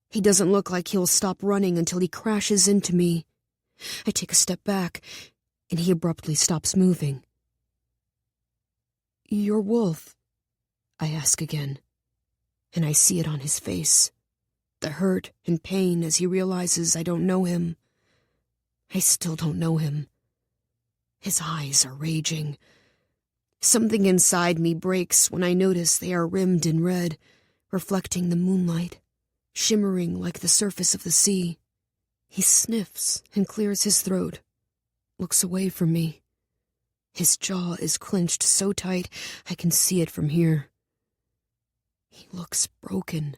C: He doesn't look like he'll stop running until he crashes into me. I take a step back, and he abruptly stops moving. You're Wolfe? I ask again, and I see it on his face. The hurt and pain as he realizes I don't know him. I still don't know him. His eyes are raging. Something inside me breaks when I notice they are rimmed in red, reflecting the moonlight, shimmering like the surface of the sea. He sniffs and clears his throat, looks away from me. His jaw is clenched so tight I can see it from here. He looks broken.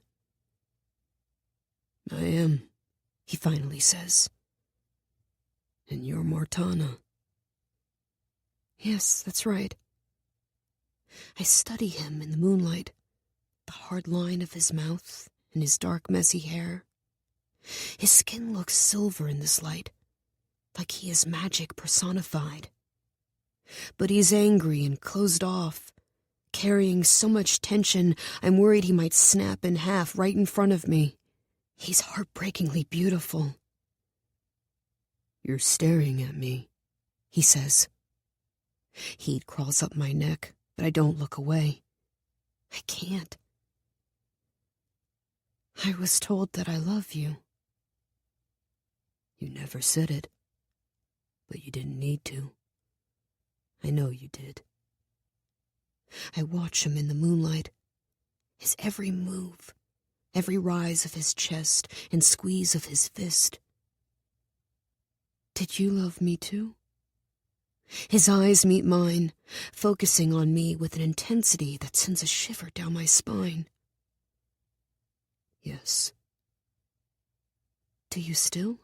C: I am, he finally says. And you're Mortana. Yes, that's right. I study him in the moonlight, the hard line of his mouth and his dark, messy hair. His skin looks silver in this light, like he is magic personified. But he's angry and closed off, carrying so much tension I'm worried he might snap in half right in front of me. He's heartbreakingly beautiful. You're staring at me, he says. Heat crawls up my neck, but I don't look away. I can't. I was told that I love you. You never said it, but you didn't need to. I know you did. I watch him in the moonlight, his every move, every rise of his chest and squeeze of his fist. Did you love me too? His eyes meet mine, focusing on me with an intensity that sends a shiver down my spine. Yes. Do you still?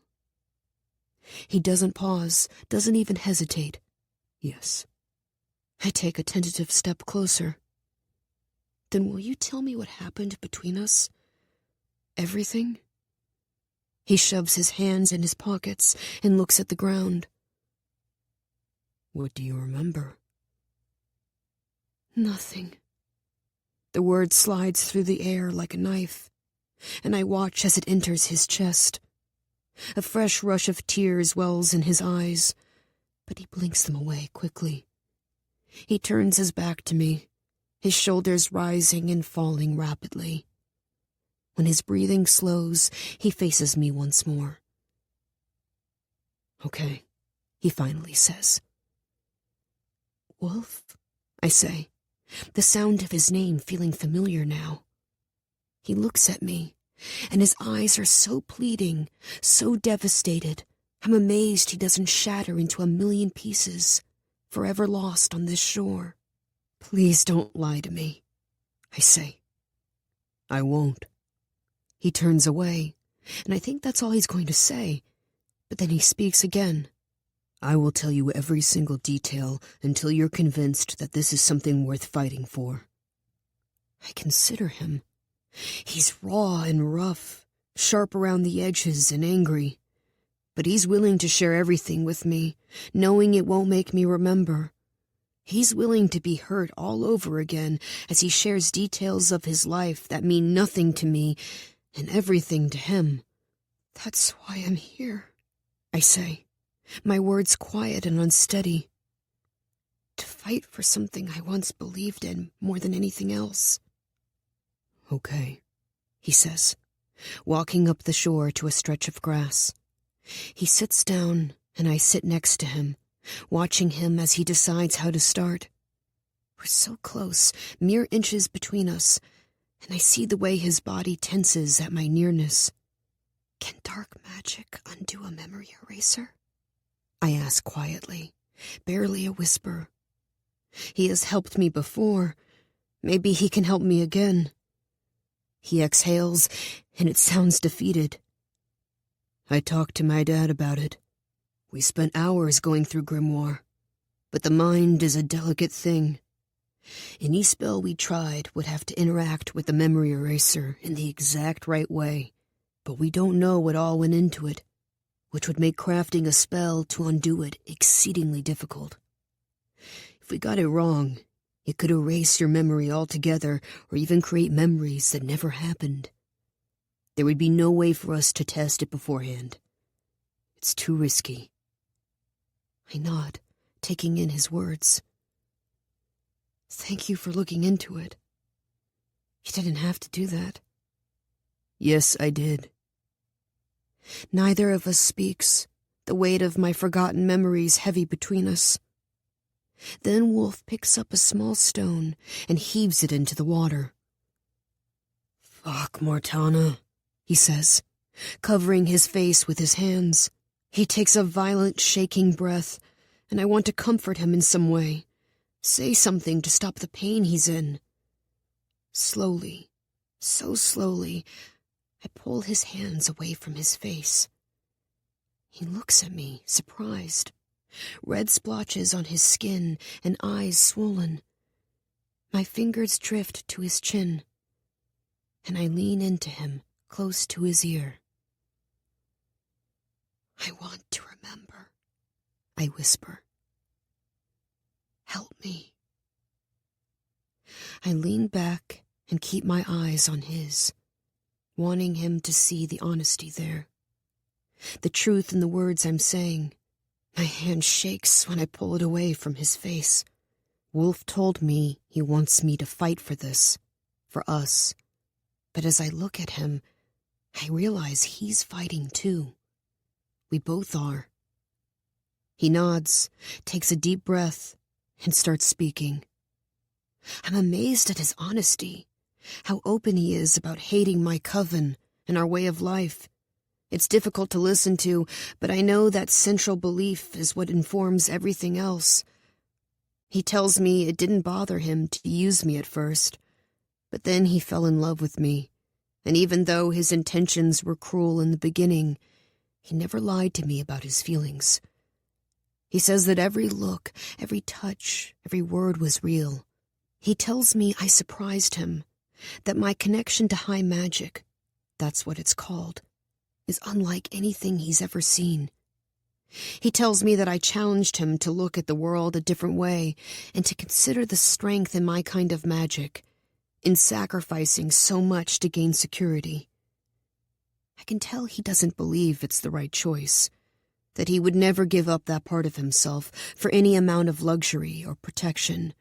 C: He doesn't pause, doesn't even hesitate. Yes. I take a tentative step closer. Then will you tell me what happened between us? Everything? He shoves his hands in his pockets and looks at the ground. What do you remember? Nothing. The word slides through the air like a knife, and I watch as it enters his chest. A fresh rush of tears wells in his eyes, but he blinks them away quickly. He turns his back to me, his shoulders rising and falling rapidly. When his breathing slows, he faces me once more. Okay, he finally says. Wolfe, I say, the sound of his name feeling familiar now. He looks at me, and his eyes are so pleading, so devastated. I'm amazed he doesn't shatter into a million pieces, forever lost on this shore. Please don't lie to me, I say. I won't. He turns away, and I think that's all he's going to say, but then he speaks again. I will tell you every single detail until you're convinced that this is something worth fighting for. I consider him. He's raw and rough, sharp around the edges and angry. But he's willing to share everything with me, knowing it won't make me remember. He's willing to be hurt all over again as he shares details of his life that mean nothing to me and everything to him. That's why I'm here, I say, my words quiet and unsteady. To fight for something I once believed in more than anything else. Okay, he says, walking up the shore to a stretch of grass. He sits down, and I sit next to him, watching him as he decides how to start. We're so close, mere inches between us, and I see the way his body tenses at my nearness. Can dark magic undo a memory eraser? I ask quietly, barely a whisper. He has helped me before. Maybe he can help me again. He exhales, and it sounds defeated. I talked to my dad about it. We spent hours going through grimoire, but the mind is a delicate thing. Any spell we tried would have to interact with the memory eraser in the exact right way, but we don't know what all went into it, which would make crafting a spell to undo it exceedingly difficult. If we got it wrong, it could erase your memory altogether or even create memories that never happened. There would be no way for us to test it beforehand. It's too risky. I nod, taking in his words. Thank you for looking into it. You didn't have to do that. Yes, I did. Neither of us speaks, the weight of my forgotten memories heavy between us. Then Wolfe picks up a small stone and heaves it into the water. Fuck, Mortana, he says, covering his face with his hands. He takes a violent, shaking breath, and I want to comfort him in some way. Say something to stop the pain he's in. Slowly, so slowly, I pull his hands away from his face. He looks at me, surprised. Red splotches on his skin and eyes swollen. My fingers drift to his chin, and I lean into him, close to his ear. I want to remember, I whisper. Help me. I lean back and keep my eyes on his, wanting him to see the honesty there, the truth in the words I'm saying. My hand shakes when I pull it away from his face. Wolfe told me he wants me to fight for this, for us. But as I look at him, I realize he's fighting too. We both are. He nods, takes a deep breath, and starts speaking. I'm amazed at his honesty, how open he is about hating my coven and our way of life. It's difficult to listen to, but I know that central belief is what informs everything else. He tells me it didn't bother him to use me at first, but then he fell in love with me, and even though his intentions were cruel in the beginning, he never lied to me about his feelings. He says that every look, every touch, every word was real.
A: He tells me I surprised him, that my connection to high magic, that's what it's called, is unlike anything he's ever seen. He tells me that I challenged him to look at the world a different way and to consider the strength in my kind of magic, in sacrificing so much to gain security. I can tell he doesn't believe it's the right choice, that he would never give up that part of himself for any amount of luxury or protection.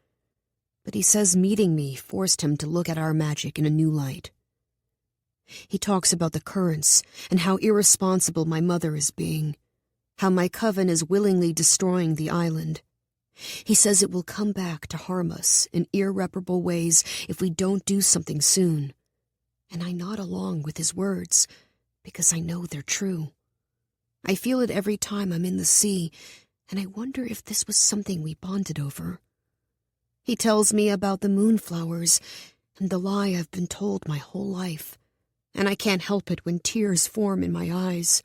A: But he says meeting me forced him to look at our magic in a new light. He talks about the currents and how irresponsible my mother is being, how my coven is willingly destroying the island. He says it will come back to harm us in irreparable ways if we don't do something soon. And I nod along with his words, because I know they're true. I feel it every time I'm in the sea, and I wonder if this was something we bonded over. He tells me about the moonflowers and the lie I've been told my whole life, and I can't help it when tears form in my eyes.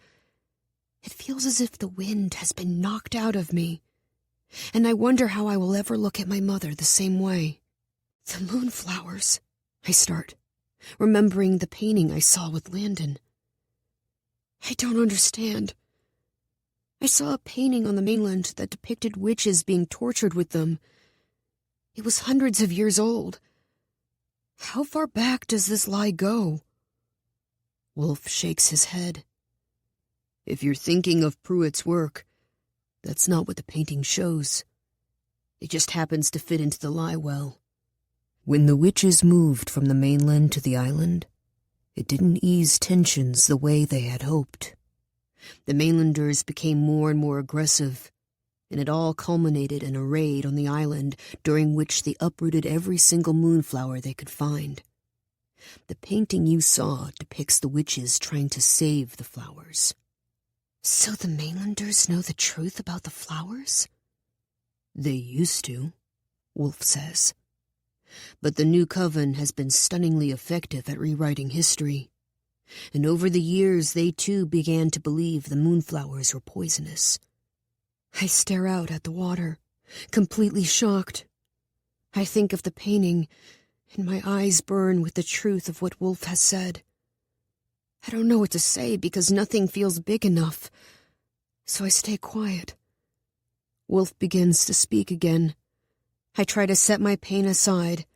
A: It feels as if the wind has been knocked out of me, and I wonder how I will ever look at my mother the same way. The moonflowers, I start, remembering the painting I saw with Landon. I don't understand. I saw a painting on the mainland that depicted witches being tortured with them. It was hundreds of years old. How far back does this lie go? Wolfe shakes his head. If you're thinking of Pruitt's work, that's not what the painting shows. It just happens to fit into the lie well. When the witches moved from the mainland to the island, it didn't ease tensions the way they had hoped. The mainlanders became more and more aggressive, and it all culminated in a raid on the island during which they uprooted every single moonflower they could find. The painting you saw depicts the witches trying to save the flowers. So the mainlanders know the truth about the flowers? They used to, Wolfe says. But the new coven has been stunningly effective at rewriting history. And over the years they too began to believe the moonflowers were poisonous. I stare out at the water, completely shocked. I think of the painting, and my eyes burn with the truth of what Wolfe has said. I don't know what to say because nothing feels big enough, so I stay quiet. Wolfe begins to speak again. I try to set my pain aside,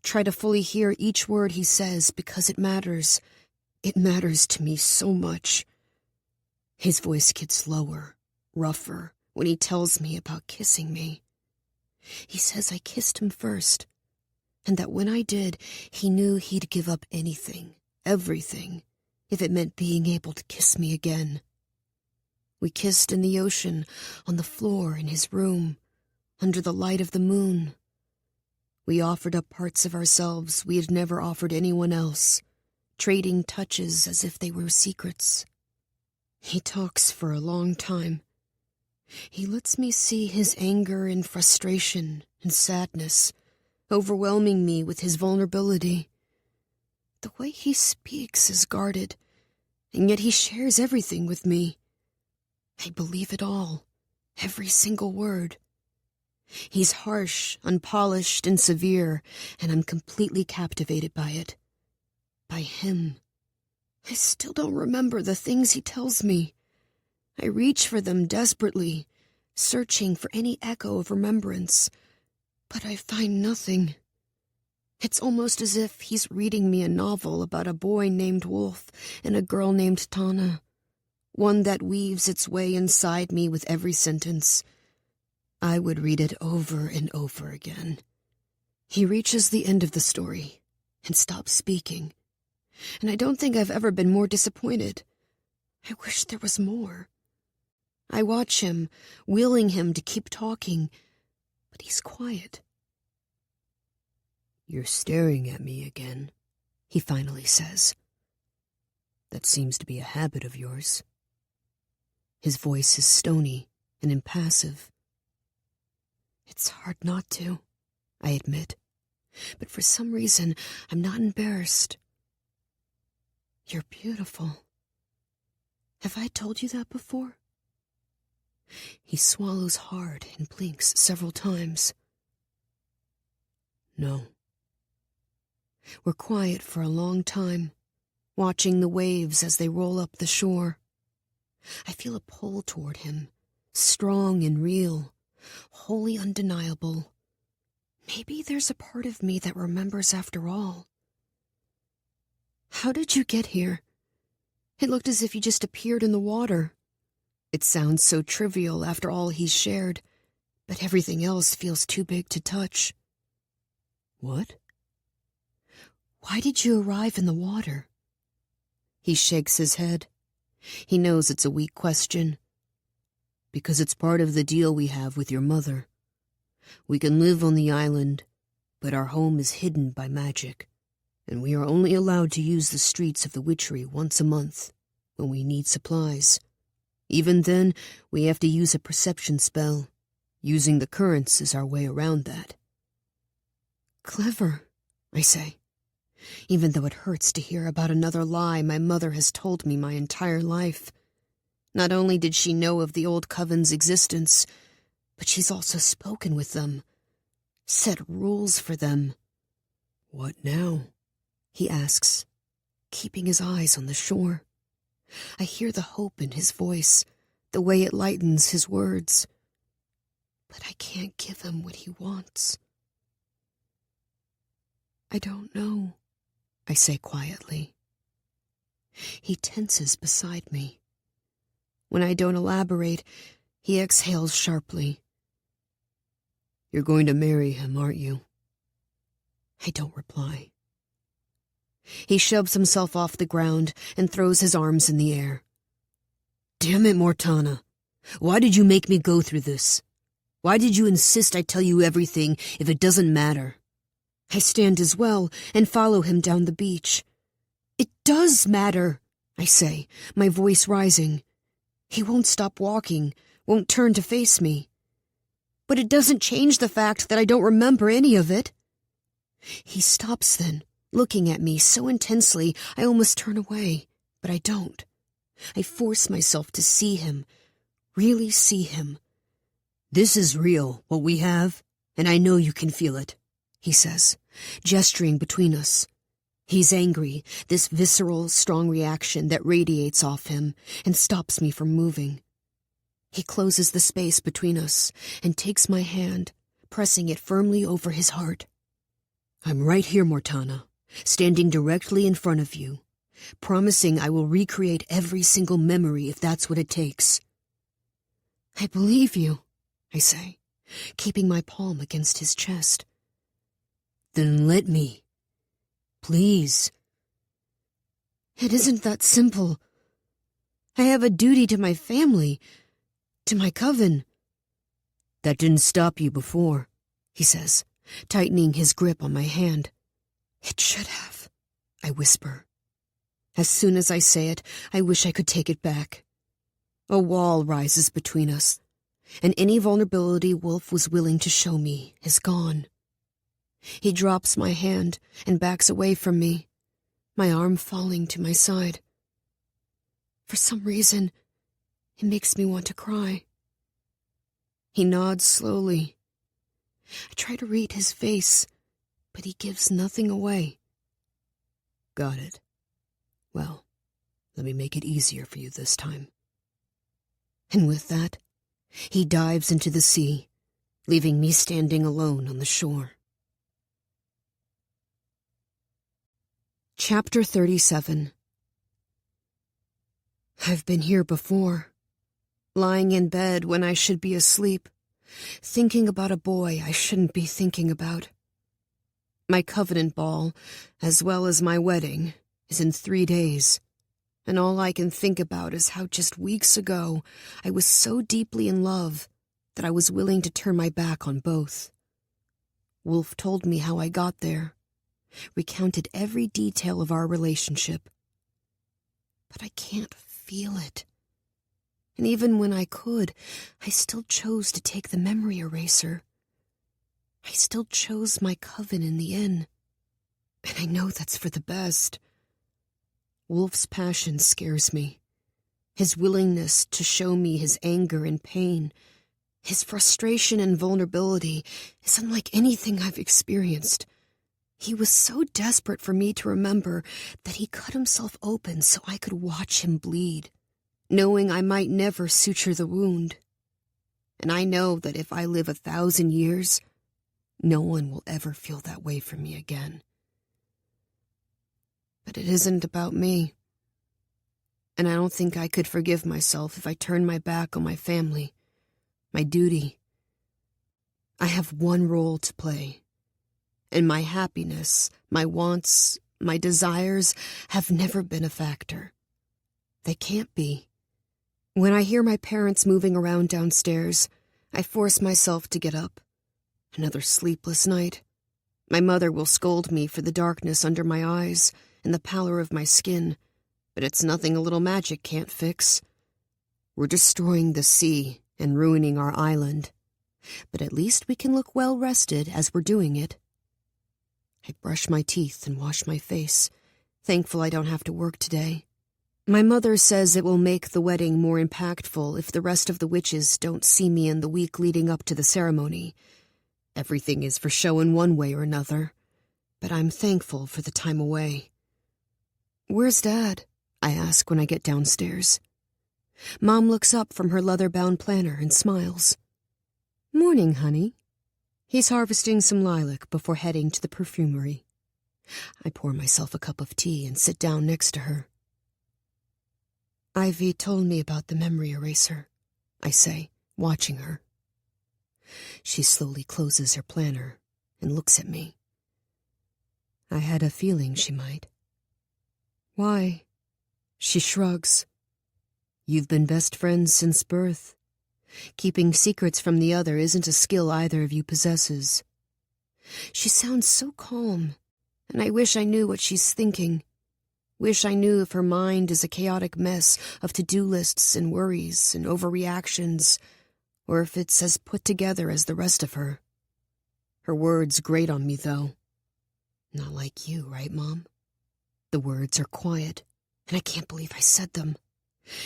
A: try to fully hear each word he says because it matters. It matters to me so much. His voice gets lower, rougher, when he tells me about kissing me. He says I kissed him first, and that when I did, he knew he'd give up anything, everything, if it meant being able to kiss me again. We kissed in the ocean, on the floor in his room, under the light of the moon. We offered up parts of ourselves we had never offered anyone else, trading touches as if they were secrets. He talks for a long time. He lets me see his anger and frustration and sadness, overwhelming me with his vulnerability. The way he speaks is guarded, and yet he shares everything with me. I believe it all, every single word. He's harsh, unpolished, and severe, and I'm completely captivated by it. By him. I still don't remember the things he tells me. I reach for them desperately, searching for any echo of remembrance, but I find nothing. It's almost as if he's reading me a novel about a boy named Wolfe and a girl named Tana, one that weaves its way inside me with every sentence. I would read it over and over again. He reaches the end of the story and stops speaking, and I don't think I've ever been more disappointed. I wish there was more. I watch him, willing him to keep talking, but he's quiet. "You're staring at me again," he finally says. "That seems to be a habit of yours." His voice is stony and impassive. It's hard not to, I admit, but for some reason I'm not embarrassed. "You're beautiful. Have I told you that before?" He swallows hard and blinks several times. "No." We're quiet for a long time, watching the waves as they roll up the shore. I feel a pull toward him, strong and real, wholly undeniable. Maybe there's a part of me that remembers after all. How did you get here? It looked as if you just appeared in the water. It sounds so trivial after all he's shared, but everything else feels too big to touch. What? Why did you arrive in the water? He shakes his head. He knows it's a weak question. Because it's part of the deal we have with your mother. We can live on the island, but our home is hidden by magic, and we are only allowed to use the streets of the witchery once a month, when we need supplies. Even then, we have to use a perception spell. Using the currents is our way around that. Clever, I say, even though it hurts to hear about another lie my mother has told me my entire life. Not only did she know of the old coven's existence, but she's also spoken with them, set rules for them. What now? He asks, keeping his eyes on the shore. I hear the hope in his voice, the way it lightens his words. But I can't give him what he wants. I don't know, I say quietly. He tenses beside me. When I don't elaborate, he exhales sharply. You're going to marry him, aren't you? I don't reply. He shoves himself off the ground and throws his arms in the air. Damn it, Mortana. Why did you make me go through this? Why did you insist I tell you everything if it doesn't matter? I stand as well and follow him down the beach. It does matter, I say, my voice rising. He won't stop walking, won't turn to face me. But it doesn't change the fact that I don't remember any of it. He stops then, looking at me so intensely I almost turn away, but I don't. I force myself to see him, really see him. This is real, what we have, and I know you can feel it, he says, gesturing between us. He's angry, this visceral, strong reaction that radiates off him and stops me from moving. He closes the space between us and takes my hand, pressing it firmly over his heart. I'm right here, Mortana, standing directly in front of you, promising I will recreate every single memory if that's what it takes. I believe you, I say, keeping my palm against his chest. Then let me. Please. It isn't that simple. I have a duty to my family, to my coven. That didn't stop you before, he says, tightening his grip on my hand. It should have, I whisper. As soon as I say it, I wish I could take it back. A wall rises between us, and any vulnerability Wolfe was willing to show me is gone. He drops my hand and backs away from me, my arm falling to my side. For some reason, it makes me want to cry. He nods slowly. I try to read his face, but he gives nothing away. Got it. Well, let me make it easier for you this time. And with that, he dives into the sea, leaving me standing alone on the shore. Chapter 37. I've been here before, lying in bed when I should be asleep, thinking about a boy I shouldn't be thinking about. My covenant ball, as well as my wedding, is in 3 days, and all I can think about is how just weeks ago I was so deeply in love that I was willing to turn my back on both. Wolfe told me how I got there, recounted every detail of our relationship. But I can't feel it. And even when I could, I still chose to take the memory eraser. I still chose my coven in the inn. And I know that's for the best. Wolfe's passion scares me. His willingness to show me his anger and pain, his frustration and vulnerability is unlike anything I've experienced.
C: He was so desperate for me to remember that he cut himself open so I could watch him bleed, knowing I might never suture the wound. And I know that if I live 1,000 years, no one will ever feel that way for me again. But it isn't about me. And I don't think I could forgive myself if I turned my back on my family, my duty. I have one role to play, and my happiness, my wants, my desires have never been a factor. They can't be. When I hear my parents moving around downstairs, I force myself to get up. Another sleepless night. My mother will scold me for the darkness under my eyes and the pallor of my skin, but it's nothing a little magic can't fix. We're destroying the sea and ruining our island, but at least we can look well rested as we're doing it. I brush my teeth and wash my face, thankful I don't have to work today. My mother says it will make the wedding more impactful if the rest of the witches don't see me in the week leading up to the ceremony. Everything is for show in one way or another, but I'm thankful for the time away. "Where's Dad?" I ask when I get downstairs. Mom looks up from her leather-bound planner and smiles. "Morning, honey." He's harvesting some lilac before heading to the perfumery. I pour myself a cup of tea and sit down next to her. "Ivy told me about the memory eraser," I say, watching her. She slowly closes her planner and looks at me. I had a feeling she might. "Why?" She shrugs. "You've been best friends since birth. Keeping secrets from the other isn't a skill either of you possesses." She sounds so calm, and I wish I knew what she's thinking. Wish I knew if her mind is a chaotic mess of to-do lists and worries and overreactions, or if it's as put together as the rest of her. Her words grate on me, though. Not like you, right, Mom? The words are quiet, and I can't believe I said them.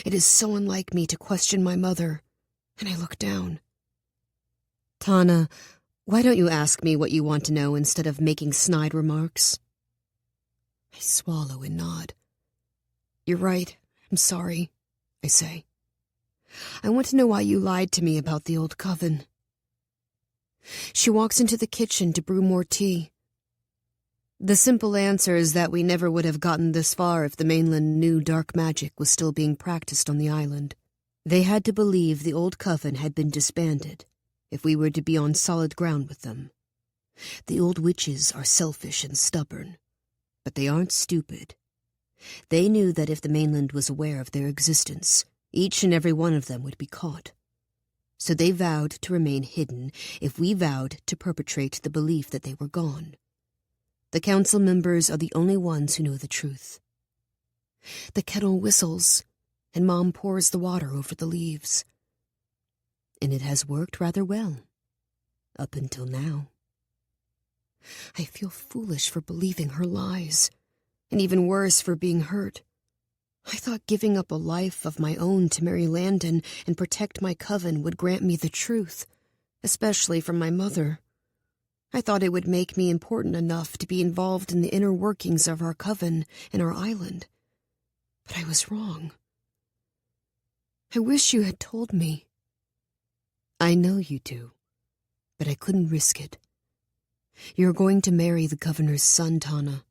C: It is so unlike me to question my mother, and I look down. "Tana, why don't you ask me what you want to know instead of making snide remarks?" I swallow and nod. "You're right. I'm sorry," I say. "I want to know why you lied to me about the old coven." She walks into the kitchen to brew more tea. The simple answer is that we never would have gotten this far if the mainland knew dark magic was still being practiced on the island. They had to believe the old coven had been disbanded if we were to be on solid ground with them. The old witches are selfish and stubborn, but they aren't stupid. They knew that if the mainland was aware of their existence, each and every one of them would be caught. So they vowed to remain hidden if we vowed to perpetrate the belief that they were gone. The council members are the only ones who know the truth. The kettle whistles, and Mom pours the water over the leaves. And it has worked rather well, up until now. I feel foolish for believing her lies, and even worse for being hurt. I thought giving up a life of my own to marry Landon and protect my coven would grant me the truth, especially from my mother. I thought it would make me important enough to be involved in the inner workings of our coven and our island. But I was wrong. I wish you had told me. I know you do, but I couldn't risk it. You're going to marry the governor's son, Tana.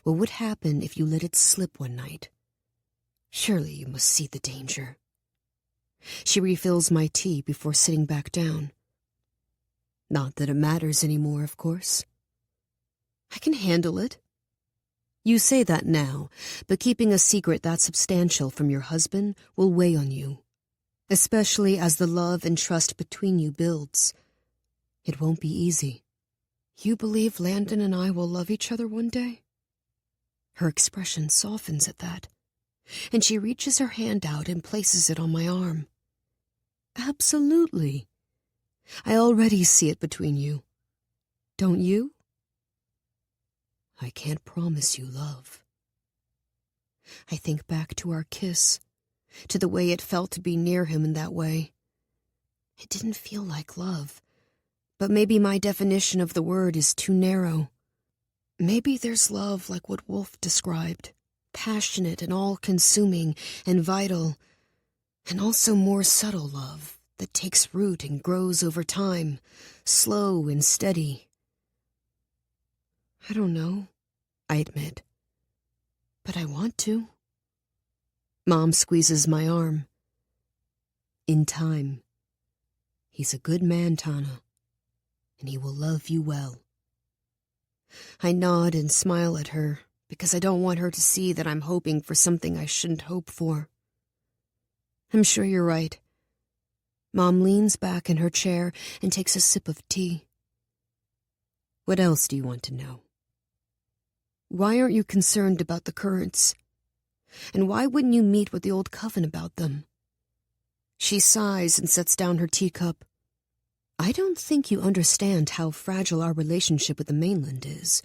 C: What would happen if you let it slip one night? Surely you must see the danger. She refills my tea before sitting back down. Not that it matters anymore, of course. I can handle it. You say that now, but keeping a secret that substantial from your husband will weigh on you, especially as the love and trust between you builds. It won't be easy. You believe Landon and I will love each other one day? Her expression softens at that, and she reaches her hand out and places it on my arm. Absolutely. I already see it between you. Don't you? I can't promise you love. I think back to our kiss, to the way it felt to be near him in that way. It didn't feel like love, but maybe my definition of the word is too narrow.
A: Maybe there's love like what Wolfe described, passionate and all-consuming and vital, and also more subtle love that takes root and grows over time, slow and steady. I don't know, I admit, but I want to. Mom squeezes my arm. In time. He's a good man, Tana, and he will love you well. I nod and smile at her because I don't want her to see that I'm hoping for something I shouldn't hope for. I'm sure you're right. Mom leans back in her chair and takes a sip of tea. What else do you want to know? Why aren't you concerned about the currents? And why wouldn't you meet with the old coven about them? She sighs and sets down her teacup. I don't think you understand how fragile our relationship with the mainland is.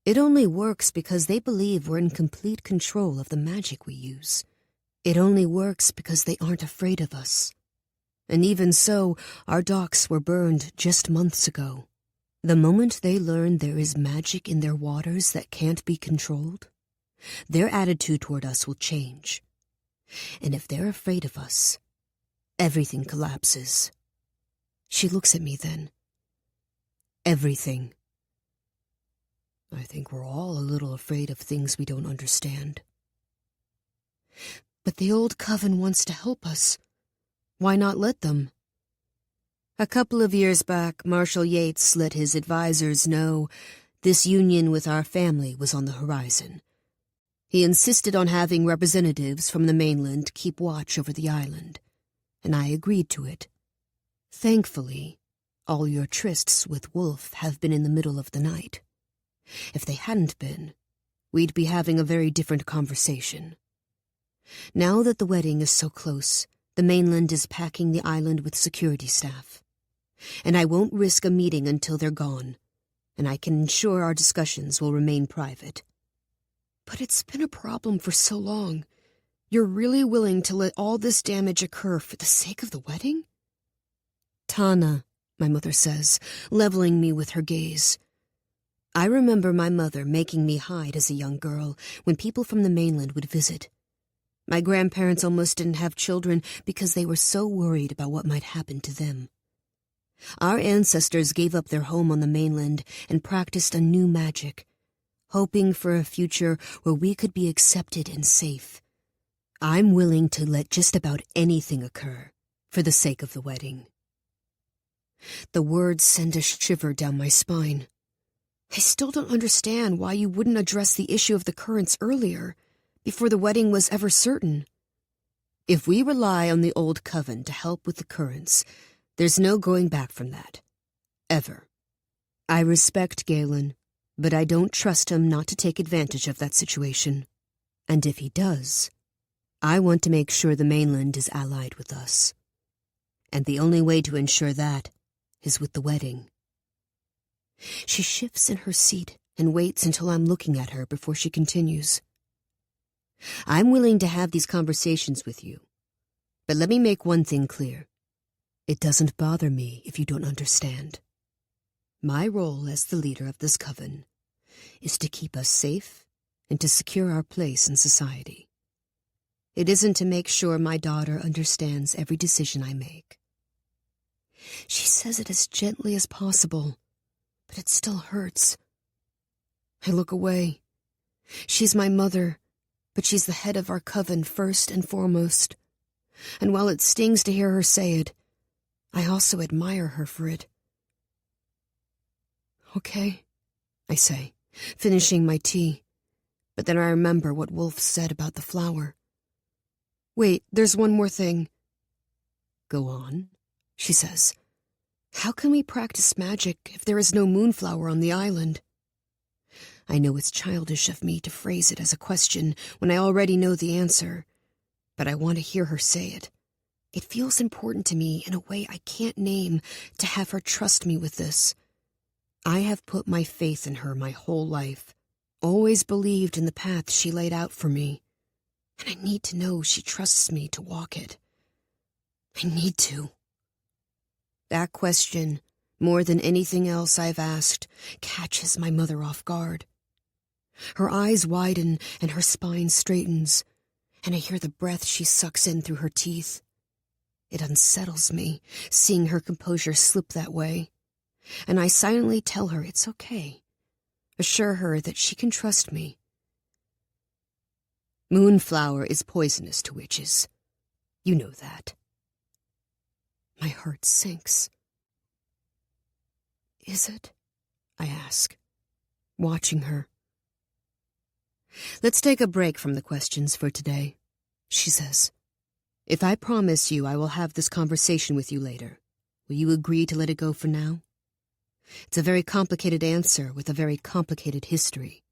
A: It only works because they believe we're in complete control of the magic we use. It only works because they aren't afraid of us. And even so, our docks were burned just months ago. The moment they learn there is magic in their waters that can't be controlled, their attitude toward us will change. And if they're afraid of us, everything collapses. She looks at me then. Everything. I think we're all a little afraid of things we don't understand. But the old coven wants to help us. Why not let them? A couple of years back, Marshal Yates let his advisors know this union with our family was on the horizon. He insisted on having representatives from the mainland keep watch over the island, and I agreed to it. Thankfully, all your trysts with Wolfe have been in the middle of the night. If they hadn't been, we'd be having a very different conversation. Now that the wedding is so close, the mainland is packing the island with security staff. And I won't risk a meeting until they're gone, and I can ensure our discussions will remain private. But it's been a problem for so long. You're really willing to let all this damage occur for the sake of the wedding? Tana, my mother says, leveling me with her gaze. I remember my mother making me hide as a young girl when people from the mainland would visit. My grandparents almost didn't have children because they were so worried about what might happen to them. Our ancestors gave up their home on the mainland and practiced a new magic, hoping for a future where we could be accepted and safe. I'm willing to let just about anything occur for the sake of the wedding. The words send a shiver down my spine. I still don't understand why you wouldn't address the issue of the currents earlier, before the wedding was ever certain. If we rely on the old coven to help with the currents, there's no going back from that. Ever. I respect Galen, but I don't trust him not to take advantage of that situation. And if he does, I want to make sure the mainland is allied with us. And the only way to ensure that is with the wedding. She shifts in her seat and waits until I'm looking at her before she continues. I'm willing to have these conversations with you, but let me make one thing clear. It doesn't bother me if you don't understand. My role as the leader of this coven is to keep us safe and to secure our place in society. It isn't to make sure my daughter understands every decision I make. She says it as gently as possible, but it still hurts. I look away. She's my mother, but she's the head of our coven first and foremost. And while it stings to hear her say it, I also admire her for it. Okay, I say, finishing my tea. But then I remember what Wolfe said about the flower. Wait, there's one more thing. Go on, she says. How can we practice magic if there is no moonflower on the island? I know it's childish of me to phrase it as a question when I already know the answer, but I want to hear her say it. It feels important to me in a way I can't name to have her trust me with this. I have put my faith in her my whole life, always believed in the path she laid out for me, and I need to know she trusts me to walk it. I need to. That question, more than anything else I've asked, catches my mother off guard.
C: Her eyes widen and her spine straightens, and I hear the breath she sucks in through her teeth. It unsettles me, seeing her composure slip that way, and I silently tell her it's okay, assure her that she can trust me. Moonflower is poisonous to witches. You know that. My heart sinks. Is it? I ask, watching her. Let's take a break from the questions for today, she says. If I promise you I will have this conversation with you later, will you agree to let it go for now? It's a very complicated answer with a very complicated history,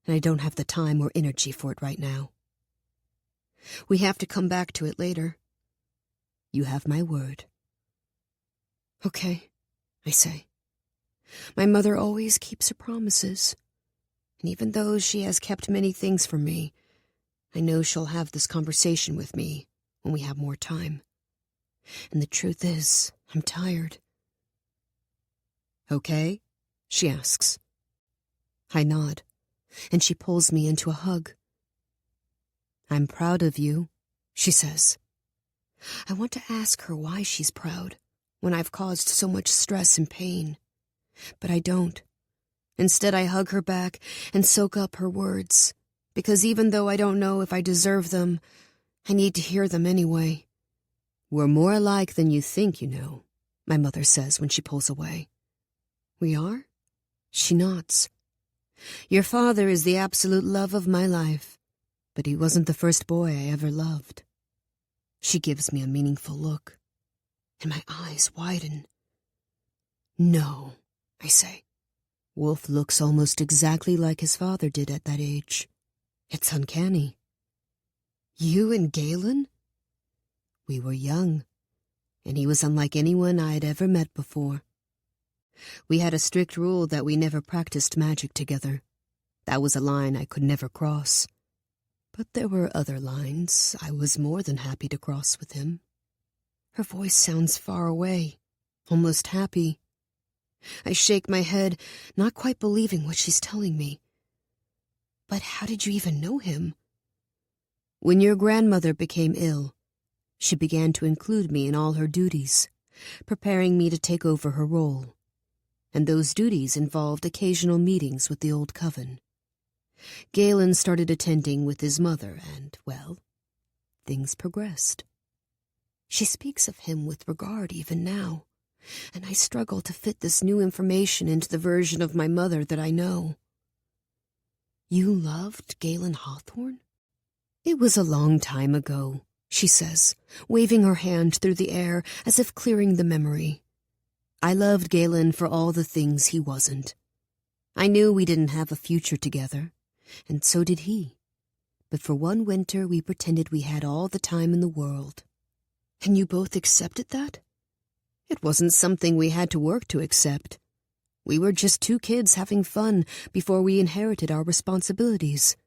C: and I don't have the time or energy for it right now. We have to come back to it later. You have my word. Okay, I say. My mother always keeps her promises, and even though she has kept many things from me, I know she'll have this conversation with me when we have more time. And the truth is, I'm tired. Okay? She asks. I nod, and she pulls me into a hug. I'm proud of you, she says. I want to ask her why she's proud when I've caused so much stress and pain, but I don't. Instead, I hug her back and soak up her words, because even though I don't know if I deserve them, I need to hear them anyway. We're more alike than you think, you know, my mother says when she pulls away. We are? She nods. Your father is the absolute love of my life, but he wasn't the first boy I ever loved. She gives me a meaningful look, and my eyes widen. No, I say. Wolfe looks almost exactly like his father did at that age. It's uncanny. You and Galen? We were young, and he was unlike anyone I had ever met before. We had a strict rule that we never practiced magic together. That was a line I could never cross. But there were other lines I was more than happy to cross with him. Her voice sounds far away, almost happy. I shake my head, not quite believing what she's telling me. But how did you even know him? When your grandmother became ill, she began to include me in all her duties, preparing me to take over her role. And those duties involved occasional meetings with the old coven. Galen started attending with his mother, and, well, things progressed. She speaks of him with regard even now, and I struggle to fit this new information into the version of my mother that I know. You loved Galen Hawthorne? It was a long time ago, she says, waving her hand through the air as if clearing the memory. I loved Galen for all the things he wasn't. I knew we didn't have a future together, and so did he. But for one winter we pretended we had all the time in the world. And you both accepted that? It wasn't something we had to work to accept. We were just two kids having fun before we inherited our responsibilities.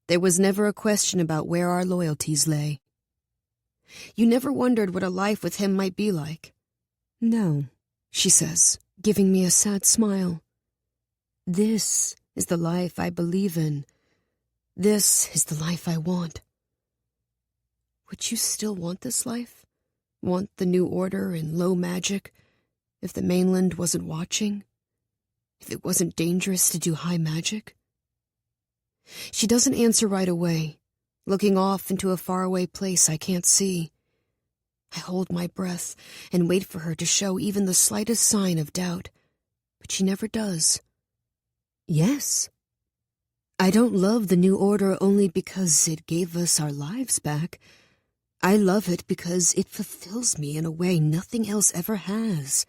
C: There was never a question about where our loyalties lay. You never wondered what a life with him might be like? No, she says, giving me a sad smile. This is the life I believe in. This is the life I want. Would you still want this life? Want the new order and low magic, if the mainland wasn't watching? If it wasn't dangerous to do high magic? She doesn't answer right away, looking off into a faraway place I can't see. I hold my breath and wait for her to show even the slightest sign of doubt, but she never does. Yes. I don't love the new order only because it gave us our lives back. I love it because it fulfills me in a way nothing else ever has.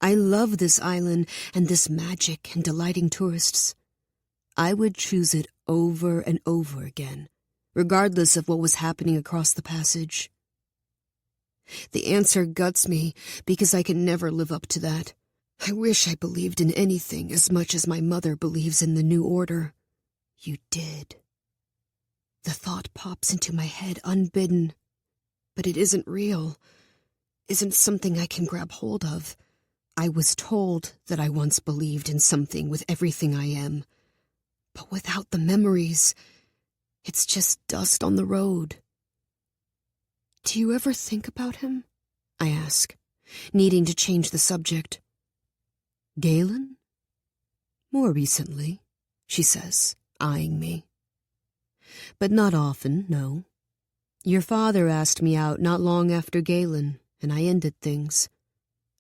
C: I love this island and this magic and delighting tourists. I would choose it over and over again, regardless of what was happening across the passage. The answer guts me because I can never live up to that. I wish I believed in anything as much as my mother believes in the new order. You did. The thought pops into my head unbidden, but it isn't real, isn't something I can grab hold of. I was told that I once believed in something with everything I am, But without the memories, it's just dust on the road. Do you ever think about him? I ask, needing to change the subject.
A: Galen? More recently, she says, eyeing me. But not often, no. Your father asked me out not long after Galen, and I ended things.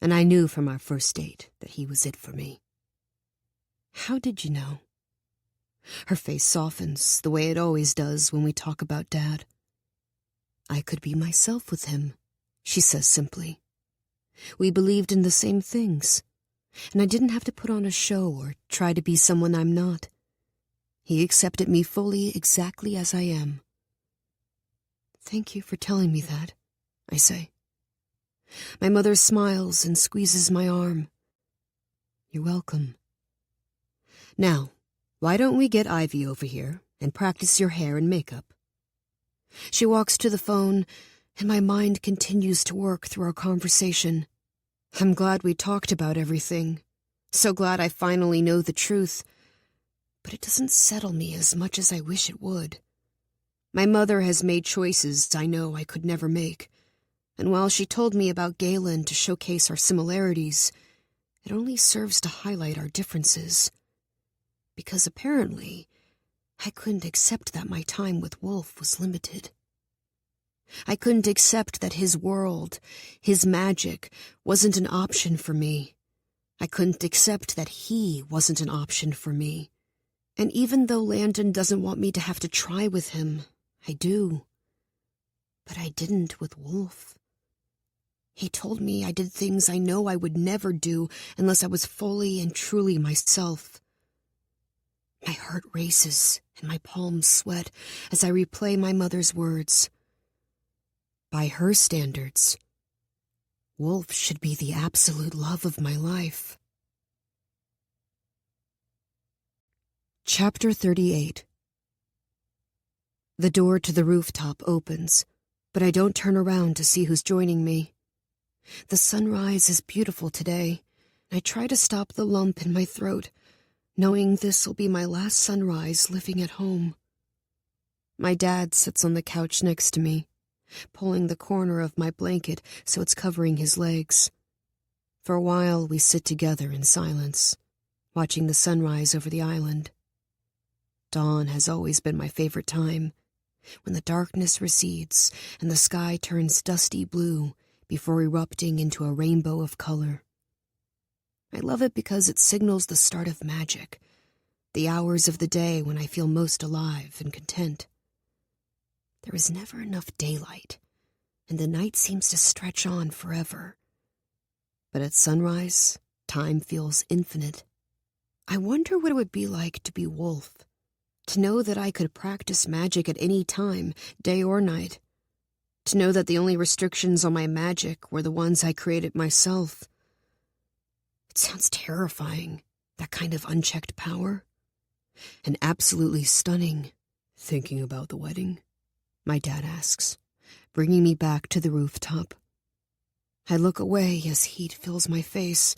A: And I knew from our first date that he was it for me. How did you know? Her face softens the way it always does when we talk about Dad. I could be myself with him, she says simply. We believed in the same things, and I didn't have to put on a show or try to be someone I'm not. He accepted me fully exactly as I am. Thank you for telling me that, I say. My mother smiles and squeezes my arm. You're welcome. Now, why don't we get Ivy over here and practice your hair and makeup? She walks to the phone, and my mind continues to work through our conversation. I'm glad we talked about everything. So glad I finally know the truth. But it doesn't settle me as much as I wish it would. My mother has made choices I know I could never make. And while she told me about Galen to showcase our similarities, it only serves to highlight our differences. Because apparently, I couldn't accept that my time with Wolfe was limited. I couldn't accept that his world, his magic, wasn't an option for me. I couldn't accept that he wasn't an option for me. And even though Landon doesn't want me to have to try with him, I do. But I didn't with Wolfe. He told me I did things I know I would never do unless I was fully and truly myself. My heart races and my palms sweat as I replay my mother's words. By her standards, Wolfe should be the absolute love of my life. Chapter 38. The door to the rooftop opens, but I don't turn around to see who's joining me. The sunrise is beautiful today. I try to stop the lump in my throat, knowing this will be my last sunrise living at home. My dad sits on the couch next to me, pulling the corner of my blanket so it's covering his legs. For a while, we sit together in silence, watching the sunrise over the island. Dawn has always been my favorite time, when the darkness recedes and the sky turns dusty blue before erupting into a rainbow of color. I love it because it signals the start of magic, the hours of the day when I feel most alive and content. There is never enough daylight, and the night seems to stretch on forever. But at sunrise, time feels infinite. I wonder what it would be like to be Wolfe, to know that I could practice magic at any time, day or night, to know that the only restrictions on my magic were the ones I created myself. It sounds terrifying, that kind of unchecked power. And absolutely stunning, thinking about the wedding, my dad asks, bringing me back to the rooftop. I look away as heat fills my face.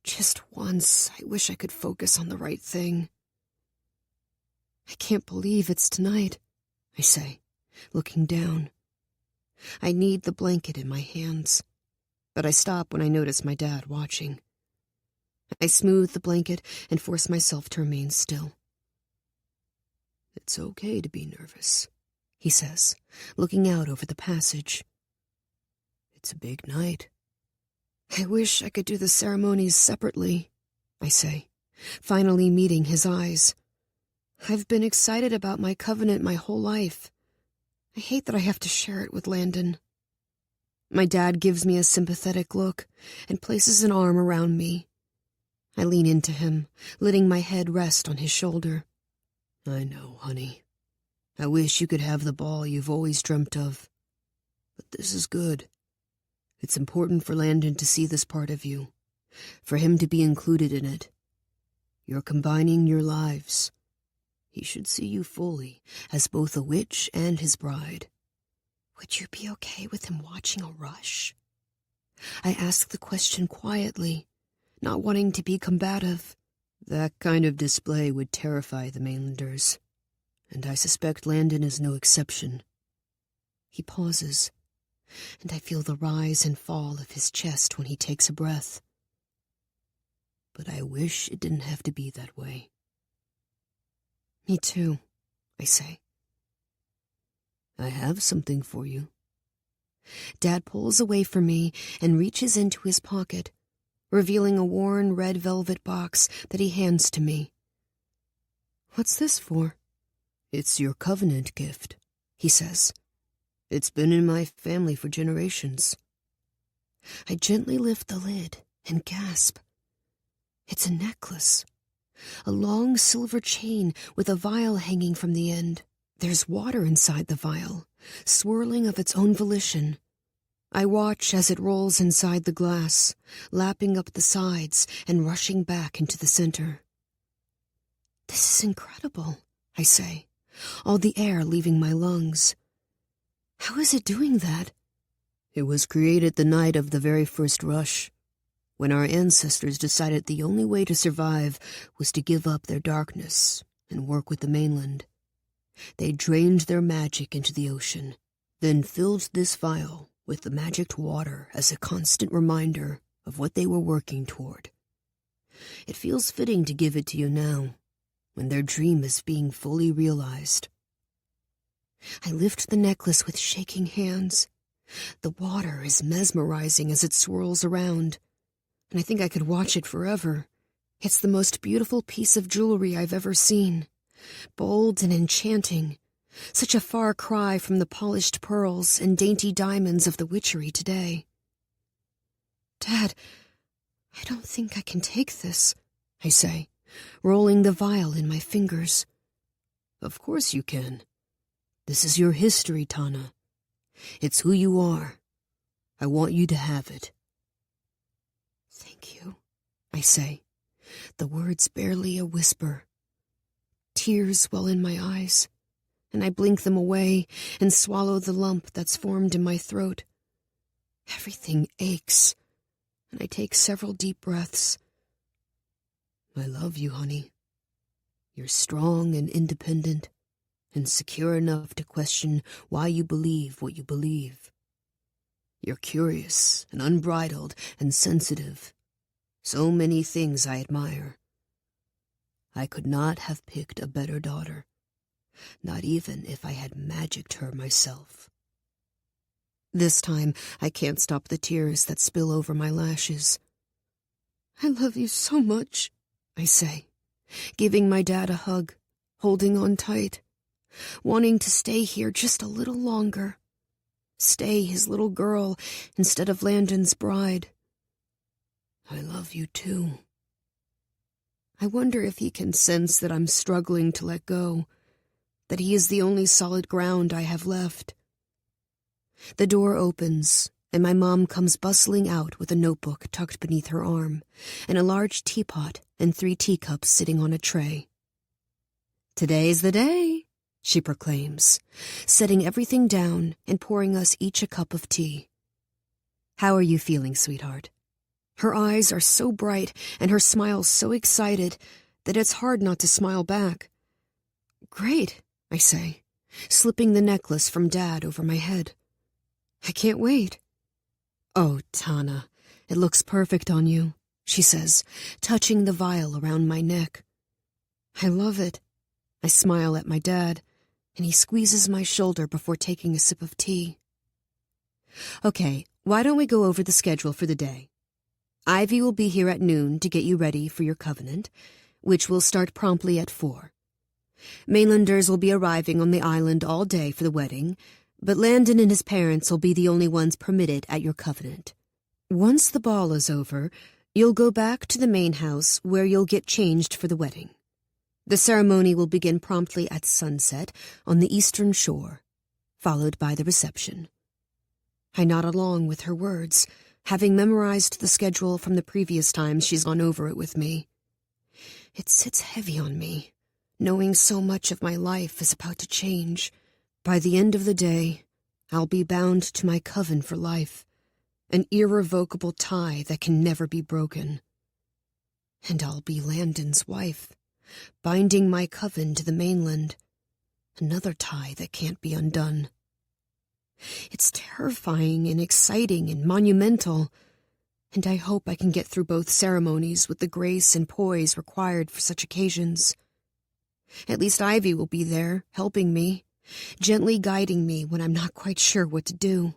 A: Just once, I wish I could focus on the right thing. I can't believe it's tonight, I say, looking down. I knead the blanket in my hands, but I stop when I notice my dad watching. I smooth the blanket and force myself to remain still. It's okay to be nervous, he says, looking out over the passage. It's a big night. I wish I could do the ceremonies separately, I say, finally meeting his eyes. I've been excited about my covenant my whole life. I hate that I have to share it with Landon. My dad gives me a sympathetic look and places an arm around me. I lean into him, letting my head rest on his shoulder. I know, honey. I wish you could have the ball you've always dreamt of. But this is good. It's important for Landon to see this part of you, for him to be included in it. You're combining your lives. He should see you fully as both a witch and his bride. Would you be okay with him watching a rush? I ask the question quietly, not wanting to be combative,
C: That kind of display would terrify the mainlanders, and I suspect Landon is no exception. He pauses, and I feel the rise and fall of his chest when he takes a breath. But I wish it didn't have to be that way.
A: Me too, I say.
C: I have something for you.
A: Dad pulls away from me and reaches into his pocket, revealing a worn red velvet box that he hands to me. What's this for?
C: It's your covenant gift, he says. It's been in my family for generations.
A: I gently lift the lid and gasp. It's a necklace. A long silver chain with a vial hanging from the end. There's water inside the vial, swirling of its own volition. I watch as it rolls inside the glass, lapping up the sides and rushing back into the center. This is incredible, I say, all the air leaving my lungs. How is it doing that?
C: It was created the night of the very first rush, when our ancestors decided the only way to survive was to give up their darkness and work with the mainland. They drained their magic into the ocean, then filled this vial with the magicked water as a constant reminder of what they were working toward. It feels fitting to give it to you now, when their dream is being fully realized.
A: I lift the necklace with shaking hands. The water is mesmerizing as it swirls around, and I think I could watch it forever. It's the most beautiful piece of jewelry I've ever seen. Bold and enchanting. Such a far cry from the polished pearls and dainty diamonds of the witchery today. Dad, I don't think I can take this, I say, rolling the vial in my fingers.
C: Of course you can. This is your history, Tana. It's who you are. I want you to have it.
A: Thank you, I say, the words barely a whisper. Tears well in my eyes, and I blink them away and swallow the lump that's formed in my throat. Everything aches, and I take several deep breaths.
C: I love you, honey. You're strong and independent, and secure enough to question why you believe what you believe. You're curious and unbridled and sensitive. So many things I admire. I could not have picked a better daughter, not even if I had magicked her myself.
A: This time, I can't stop the tears that spill over my lashes. I love you so much, I say, giving my dad a hug, holding on tight, wanting to stay here just a little longer. Stay his little girl instead of Landon's bride.
C: I love you too.
A: I wonder if he can sense that I'm struggling to let go, that he is the only solid ground I have left. The door opens, and my mom comes bustling out with a notebook tucked beneath her arm, and a large teapot and 3 teacups sitting on a tray. "Today's the day," she proclaims, setting everything down and pouring us each a cup of tea. "How are you feeling, sweetheart?" Her eyes are so bright and her smile so excited that it's hard not to smile back. "Great," I say, slipping the necklace from Dad over my head. "I can't wait." "Oh, Tana, it looks perfect on you," she says, touching the vial around my neck. "I love it." I smile at my dad, and he squeezes my shoulder before taking a sip of tea. "Okay, why don't we go over the schedule for the day? Ivy will be here at noon to get you ready for your covenant, which will start promptly at 4. Mainlanders will be arriving on the island all day for the wedding, but Landon and his parents will be the only ones permitted at your covenant. Once the ball is over, you'll go back to the main house where you'll get changed for the wedding. The ceremony will begin promptly at sunset on the eastern shore, followed by the reception." I nod along with her words, having memorized the schedule from the previous times she's gone over it with me. It sits heavy on me, knowing so much of my life is about to change. By the end of the day, I'll be bound to my coven for life, an irrevocable tie that can never be broken. And I'll be Landon's wife, binding my coven to the mainland. Another tie that can't be undone. It's terrifying and exciting and monumental, and I hope I can get through both ceremonies with the grace and poise required for such occasions. At least Ivy will be there, helping me, gently guiding me when I'm not quite sure what to do.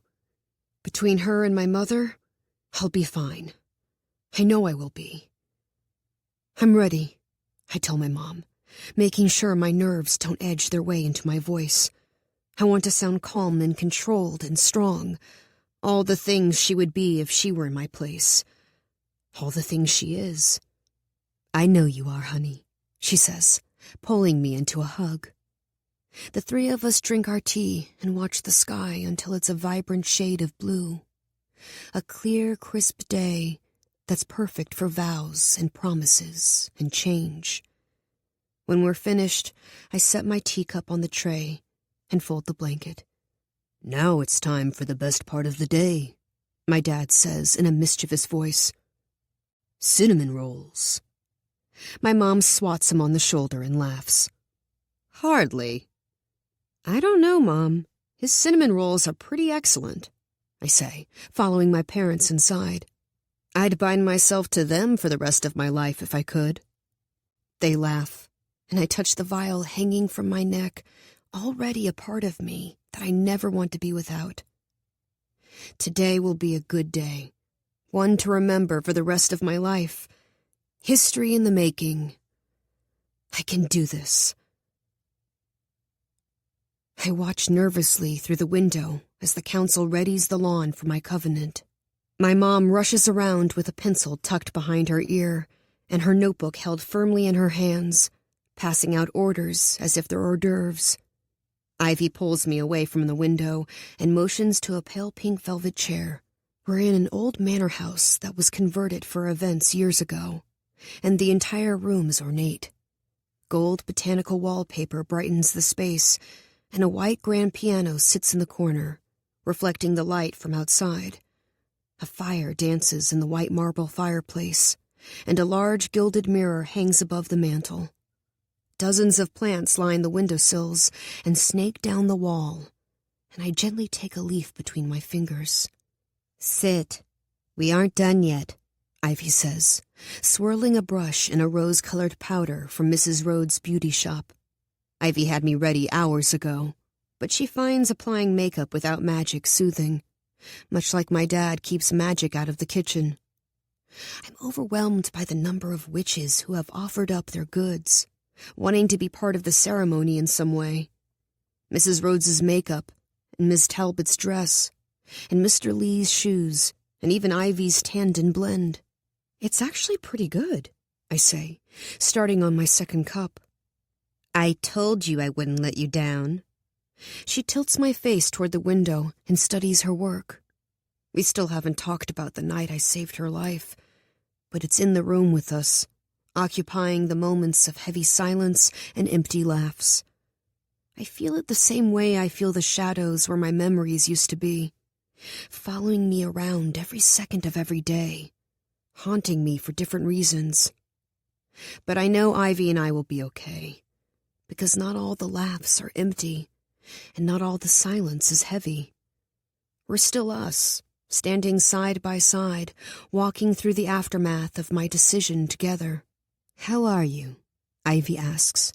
A: Between her and my mother, I'll be fine. I know I will be. I'm ready, I tell my mom, making sure my nerves don't edge their way into my voice. I want to sound calm and controlled and strong, all the things she would be if she were in my place. All the things she is. I know you are, honey, she says, pulling me into a hug. The three of us drink our tea and watch the sky until it's a vibrant shade of blue. A clear, crisp day that's perfect for vows and promises and change. When we're finished, I set my teacup on the tray and fold the blanket. Now it's time for the best part of the day, my dad says in a mischievous voice. Cinnamon rolls. My mom swats him on the shoulder and laughs. Hardly. I don't know, Mom. His cinnamon rolls are pretty excellent, I say, following my parents inside. I'd bind myself to them for the rest of my life if I could. They laugh, and I touch the vial hanging from my neck, already a part of me that I never want to be without. Today will be a good day, one to remember for the rest of my life. History in the making. I can do this. I watch nervously through the window as the council readies the lawn for my covenant. My mom rushes around with a pencil tucked behind her ear and her notebook held firmly in her hands, passing out orders as if they're hors d'oeuvres. Ivy pulls me away from the window and motions to a pale pink velvet chair. We're in an old manor house that was converted for events years ago, and the entire room is ornate. Gold botanical wallpaper brightens the space, and a white grand piano sits in the corner, reflecting the light from outside. A fire dances in the white marble fireplace, and a large gilded mirror hangs above the mantel. Dozens of plants line the windowsills and snake down the wall, and I gently take a leaf between my fingers. Sit. We aren't done yet, Ivy says, swirling a brush in a rose-colored powder from Mrs. Rhodes' beauty shop. Ivy had me ready hours ago, but she finds applying makeup without magic soothing, much like my dad keeps magic out of the kitchen. I'm overwhelmed by the number of witches who have offered up their goods, wanting to be part of the ceremony in some way. Mrs. Rhodes's makeup, and Miss Talbot's dress, and Mr. Lee's shoes, and even Ivy's Tandon blend. It's actually pretty good, I say, starting on my second cup. I told you I wouldn't let you down. She tilts my face toward the window and studies her work. We still haven't talked about the night I saved her life, but it's in the room with us, occupying the moments of heavy silence and empty laughs. I feel it the same way I feel the shadows where my memories used to be, following me around every second of every day, haunting me for different reasons. But I know Ivy and I will be okay, because not all the laughs are empty, and not all the silence is heavy. We're still us, standing side by side, walking through the aftermath of my decision together. How are you? Ivy asks.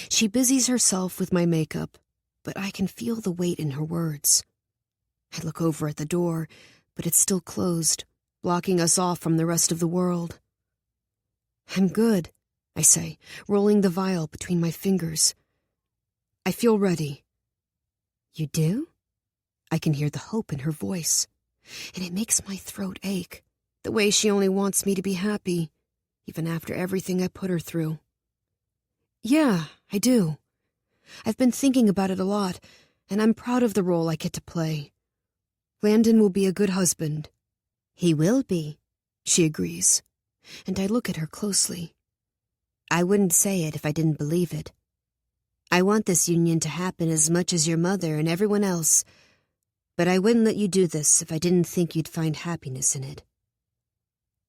A: She busies herself with my makeup, but I can feel the weight in her words. I look over at the door, but it's still closed, blocking us off from the rest of the world. I'm good, I say, rolling the vial between my fingers. I feel ready. You do? I can hear the hope in her voice, and it makes my throat ache, the way she only wants me to be happy, even after everything I put her through. Yeah, I do. I've been thinking about it a lot, and I'm proud of the role I get to play. Landon will be a good husband. He will be, she agrees, and I look at her closely. I wouldn't say it if I didn't believe it. I want this union to happen as much as your mother and everyone else, but I wouldn't let you do this if I didn't think you'd find happiness in it.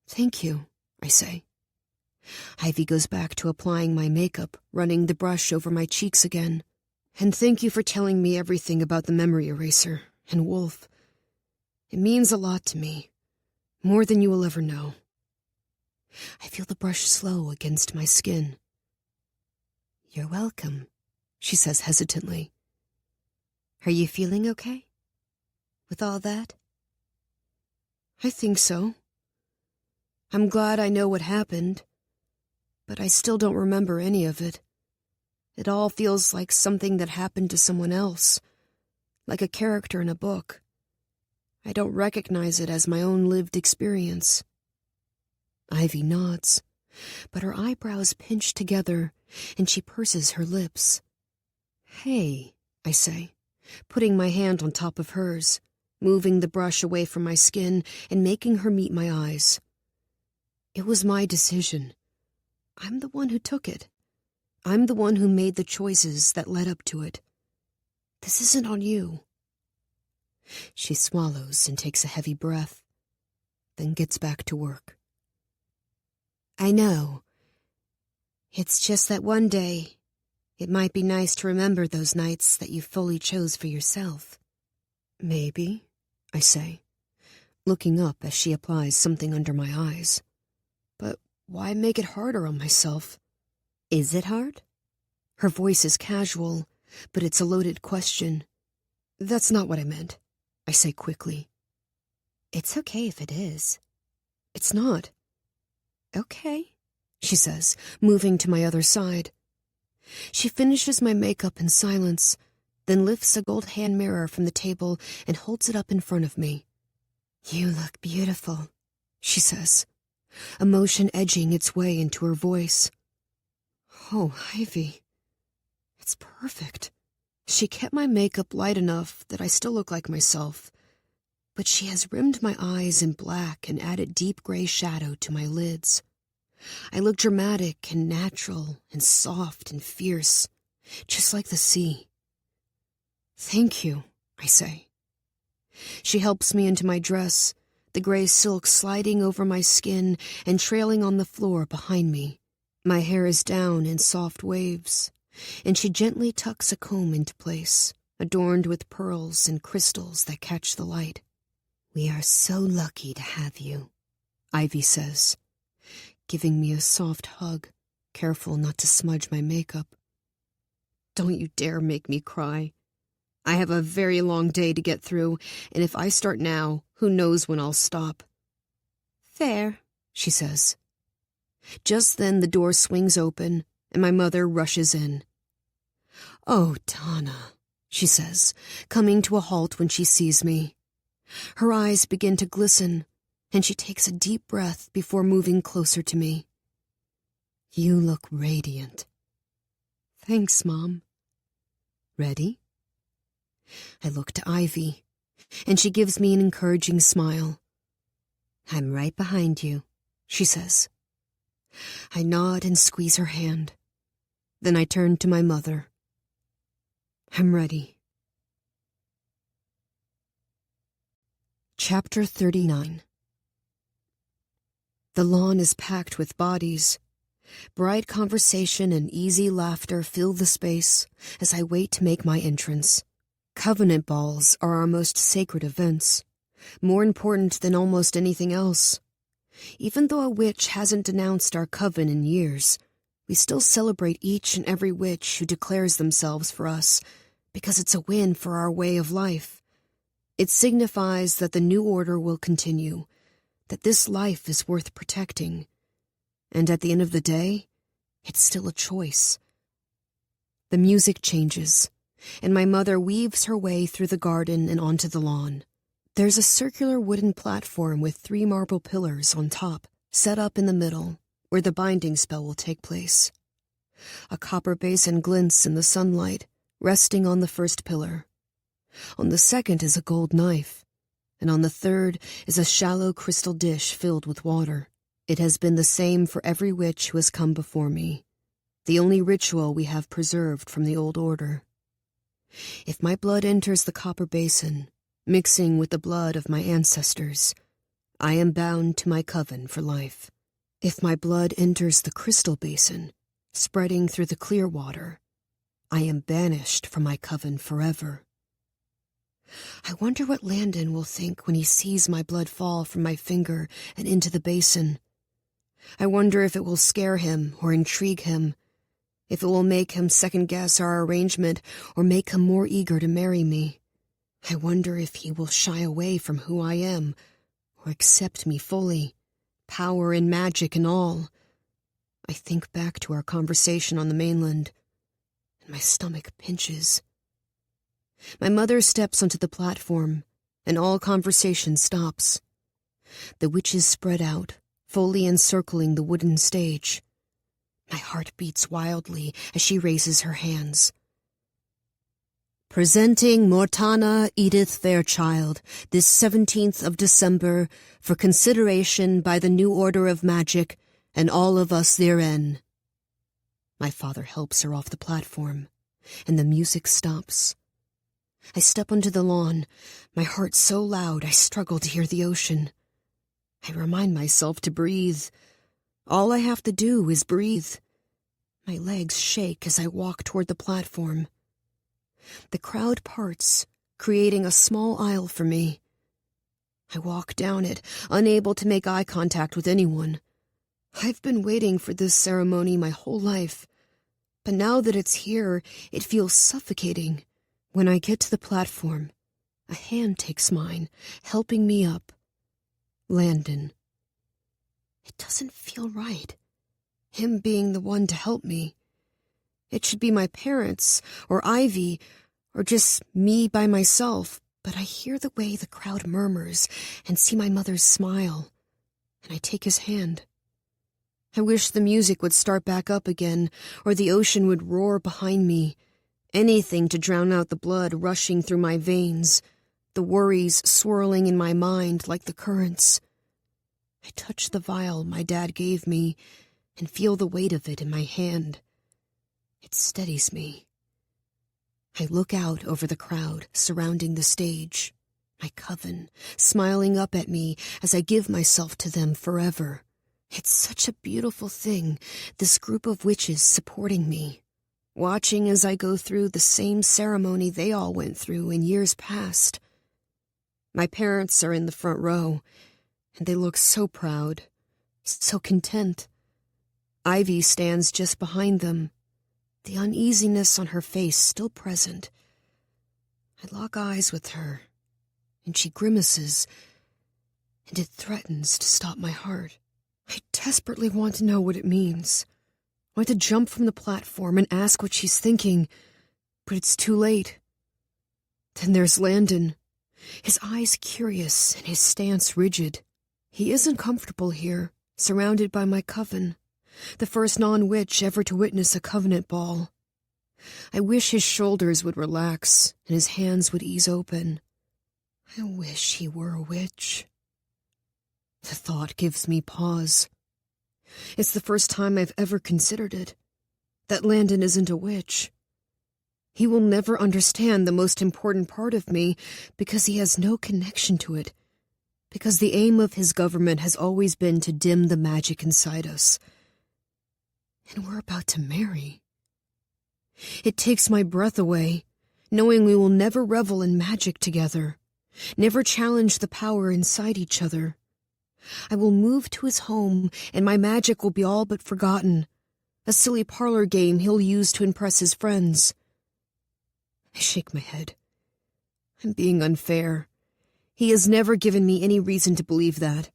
A: Thank you, I say. Ivy goes back to applying my makeup, running the brush over my cheeks again. And thank you for telling me everything about the memory eraser and Wolfe. It means a lot to me, more than you will ever know. I feel the brush slow against my skin.
B: You're welcome, she says hesitantly. Are you feeling okay? With all that?
A: I think so. I'm glad I know what happened, but I still don't remember any of it. It all feels like something that happened to someone else, like a character in a book. I don't recognize it as my own lived experience. Ivy nods, but her eyebrows pinch together, and she purses her lips. Hey, I say, putting my hand on top of hers, moving the brush away from my skin and making her meet my eyes. It was my decision. I'm the one who took it. I'm the one who made the choices that led up to it. This isn't on you. She swallows and takes a heavy breath, then gets back to work.
B: I know. It's just that one day, it might be nice to remember those nights that you fully chose for yourself.
A: Maybe, I say, looking up as she applies something under my eyes. But why make it harder on myself?
B: Is it hard?
A: Her voice is casual, but it's a loaded question. That's not what I meant, I say quickly.
B: It's okay if it is.
A: It's not.
B: Okay,
A: she says, moving to my other side. She finishes my makeup in silence, then lifts a gold hand mirror from the table and holds it up in front of me.
B: You look beautiful,
A: she says, emotion edging its way into her voice. Oh, Ivy, it's perfect. She kept my makeup light enough that I still look like myself, but she has rimmed my eyes in black and added deep gray shadow to my lids. I look dramatic and natural and soft and fierce, just like the sea. Thank you, I say. She helps me into my dress, the gray silk sliding over my skin and trailing on the floor behind me. My hair is down in soft waves, and she gently tucks a comb into place, adorned with pearls and crystals that catch the light.
B: We are so lucky to have you,
A: Ivy says, giving me a soft hug, careful not to smudge my makeup. Don't you dare make me cry. I have a very long day to get through, and if I start now, who knows when I'll stop.
B: Fair,
A: she says. Just then the door swings open, and my mother rushes in. Oh, Tana, she says, coming to a halt when she sees me. Her eyes begin to glisten, and she takes a deep breath before moving closer to me. You look radiant. Thanks, Mom. Ready? I look to Ivy, and she gives me an encouraging smile.
B: I'm right behind you,
A: she says. I nod and squeeze her hand. Then I turn to my mother. I'm ready. Chapter 39. The lawn is packed with bodies. Bright conversation and easy laughter fill the space as I wait to make my entrance. Covenant balls are our most sacred events, more important than almost anything else. Even though a witch hasn't denounced our coven in years, we still celebrate each and every witch who declares themselves for us, because it's a win for our way of life. It signifies that the new order will continue, that this life is worth protecting. And at the end of the day, it's still a choice. The music changes, and my mother weaves her way through the garden and onto the lawn. There's a circular wooden platform with 3 marble pillars on top, set up in the middle, where the binding spell will take place. A copper basin glints in the sunlight, resting on the first pillar. On the second is a gold knife, and on the third is a shallow crystal dish filled with water. It has been the same for every witch who has come before me, the only ritual we have preserved from the old order. If my blood enters the copper basin, mixing with the blood of my ancestors, I am bound to my coven for life. If my blood enters the crystal basin, spreading through the clear water, I am banished from my coven forever. I wonder what Landon will think when he sees my blood fall from my finger and into the basin. I wonder if it will scare him or intrigue him, if it will make him second-guess our arrangement or make him more eager to marry me. I wonder if he will shy away from who I am or accept me fully, power and magic and all. I think back to our conversation on the mainland, and my stomach pinches. My mother steps onto the platform, and all conversation stops. The witches spread out, fully encircling the wooden stage. My heart beats wildly as she raises her hands. Presenting Mortana Edith Fairchild this 17th of December for consideration by the New Order of Magic and all of us therein. My father helps her off the platform, and the music stops. I step onto the lawn, my heart so loud I struggle to hear the ocean. I remind myself to breathe. All I have to do is breathe. My legs shake as I walk toward the platform. The crowd parts, creating a small aisle for me. I walk down it, unable to make eye contact with anyone. I've been waiting for this ceremony my whole life, but now that it's here, it feels suffocating. When I get to the platform, a hand takes mine, helping me up. Landon. It doesn't feel right. Him being the one to help me. It should be my parents, or Ivy, or just me by myself, but I hear the way the crowd murmurs and see my mother's smile, and I take his hand. I wish the music would start back up again, or the ocean would roar behind me. Anything to drown out the blood rushing through my veins, the worries swirling in my mind like the currents. I touch the vial my dad gave me and feel the weight of it in my hand. It steadies me. I look out over the crowd surrounding the stage, my coven, smiling up at me as I give myself to them forever. It's such a beautiful thing, this group of witches supporting me, watching as I go through the same ceremony they all went through in years past. My parents are in the front row, and they look so proud, so content. Ivy stands just behind them, the uneasiness on her face still present. I lock eyes with her, and she grimaces, and it threatens to stop my heart. I desperately want to know what it means. I want to jump from the platform and ask what she's thinking, but it's too late. Then there's Landon, his eyes curious and his stance rigid. He isn't comfortable here, surrounded by my coven, the first non-witch ever to witness a covenant ball. I wish his shoulders would relax and his hands would ease open. I wish he were a witch. The thought gives me pause. It's the first time I've ever considered it, that Landon isn't a witch. He will never understand the most important part of me because he has no connection to it, because the aim of his government has always been to dim the magic inside us. And we're about to marry. It takes my breath away, knowing we will never revel in magic together, never challenge the power inside each other. I will move to his home, and my magic will be all but forgotten, a silly parlor game he'll use to impress his friends. I shake my head. I'm being unfair. He has never given me any reason to believe that.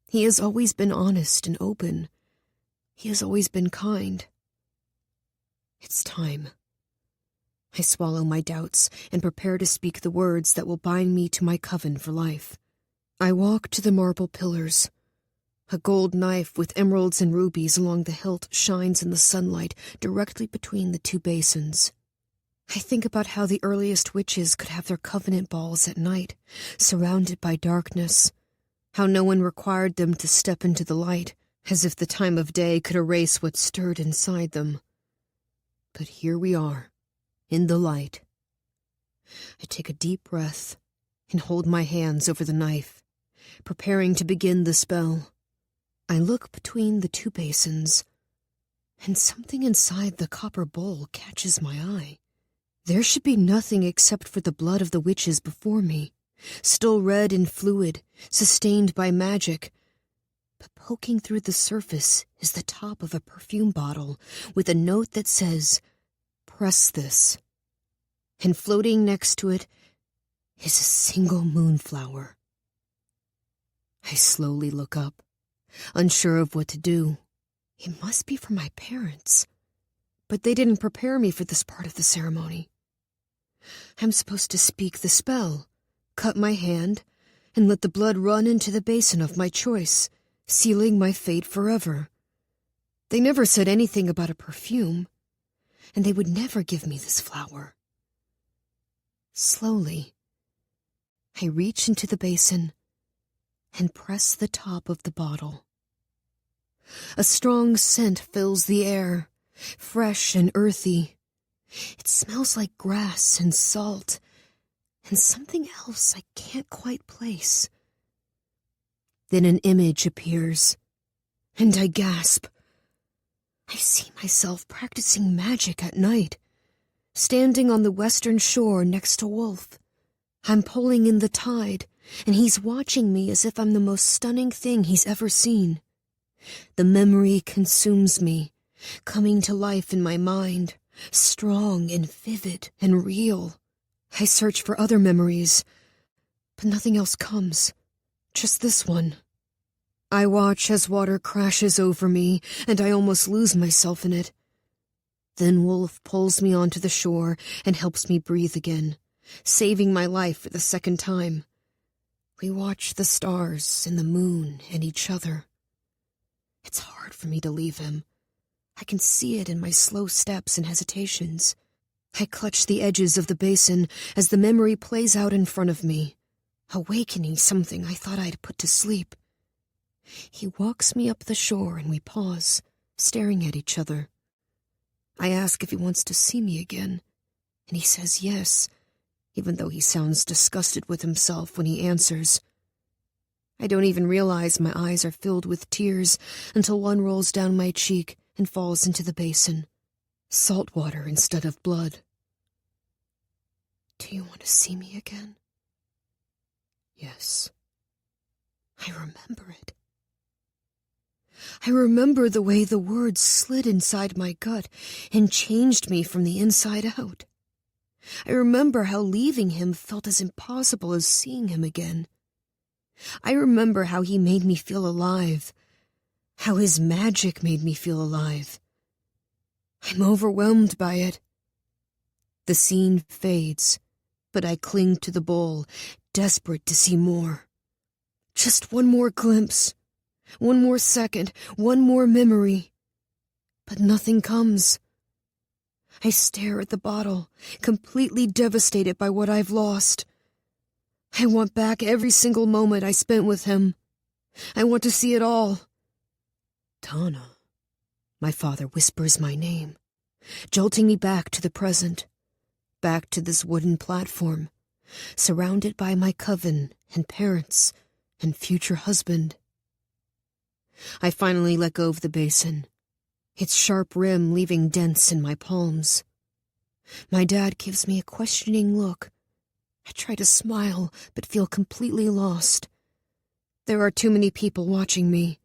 A: He has always been honest and open. He has always been kind. It's time. I swallow my doubts and prepare to speak the words that will bind me to my coven for life. I walk to the marble pillars. A gold knife with emeralds and rubies along the hilt shines in the sunlight directly between the two basins. I think about how the earliest witches could have their covenant balls at night, surrounded by darkness, how no one required them to step into the light, as if the time of day could erase what stirred inside them. But here we are, in the light. I take a deep breath and hold my hands over the knife, preparing to begin the spell. I look between the two basins, and something inside the copper bowl catches my eye. There should be nothing except for the blood of the witches before me, still red and fluid, sustained by magic. But poking through the surface is the top of a perfume bottle with a note that says, "Press this." And floating next to it is a single moonflower. I slowly look up, unsure of what to do. It must be from my parents, but they didn't prepare me for this part of the ceremony. I'm supposed to speak the spell, cut my hand, and let the blood run into the basin of my choice, sealing my fate forever. They never said anything about a perfume, and they would never give me this flower. Slowly, I reach into the basin and press the top of the bottle. A strong scent fills the air, fresh and earthy. It smells like grass and salt, and something else I can't quite place. Then an image appears, and I gasp. I see myself practicing magic at night, standing on the western shore next to Wolfe. I'm pulling in the tide, and he's watching me as if I'm the most stunning thing he's ever seen. The memory consumes me, coming to life in my mind, strong and vivid and real. I search for other memories, but nothing else comes, just this one. I watch as water crashes over me, and I almost lose myself in it. Then Wolfe pulls me onto the shore and helps me breathe again, saving my life for the second time. We watch the stars and the moon and each other. It's hard for me to leave him. I can see it in my slow steps and hesitations. I clutch the edges of the basin as the memory plays out in front of me, awakening something I thought I'd put to sleep. He walks me up the shore and we pause, staring at each other. I ask if he wants to see me again, and he says yes, even though he sounds disgusted with himself when he answers. I don't even realize my eyes are filled with tears until one rolls down my cheek and falls into the basin. Salt water instead of blood. Do you want to see me again? Yes. I remember it. I remember the way the words slid inside my gut and changed me from the inside out. I remember how leaving him felt as impossible as seeing him again. I remember how he made me feel alive, how his magic made me feel alive. I'm overwhelmed by it. The scene fades, but I cling to the bowl, desperate to see more. Just one more glimpse, one more second, one more memory. But nothing comes. I stare at the bottle, completely devastated by what I've lost. I want back every single moment I spent with him. I want to see it all. Tana. My father whispers my name, jolting me back to the present, back to this wooden platform, surrounded by my coven and parents and future husband. I finally let go of the basin, its sharp rim leaving dents in my palms. My dad gives me a questioning look. I try to smile, but feel completely lost. There are too many people watching me,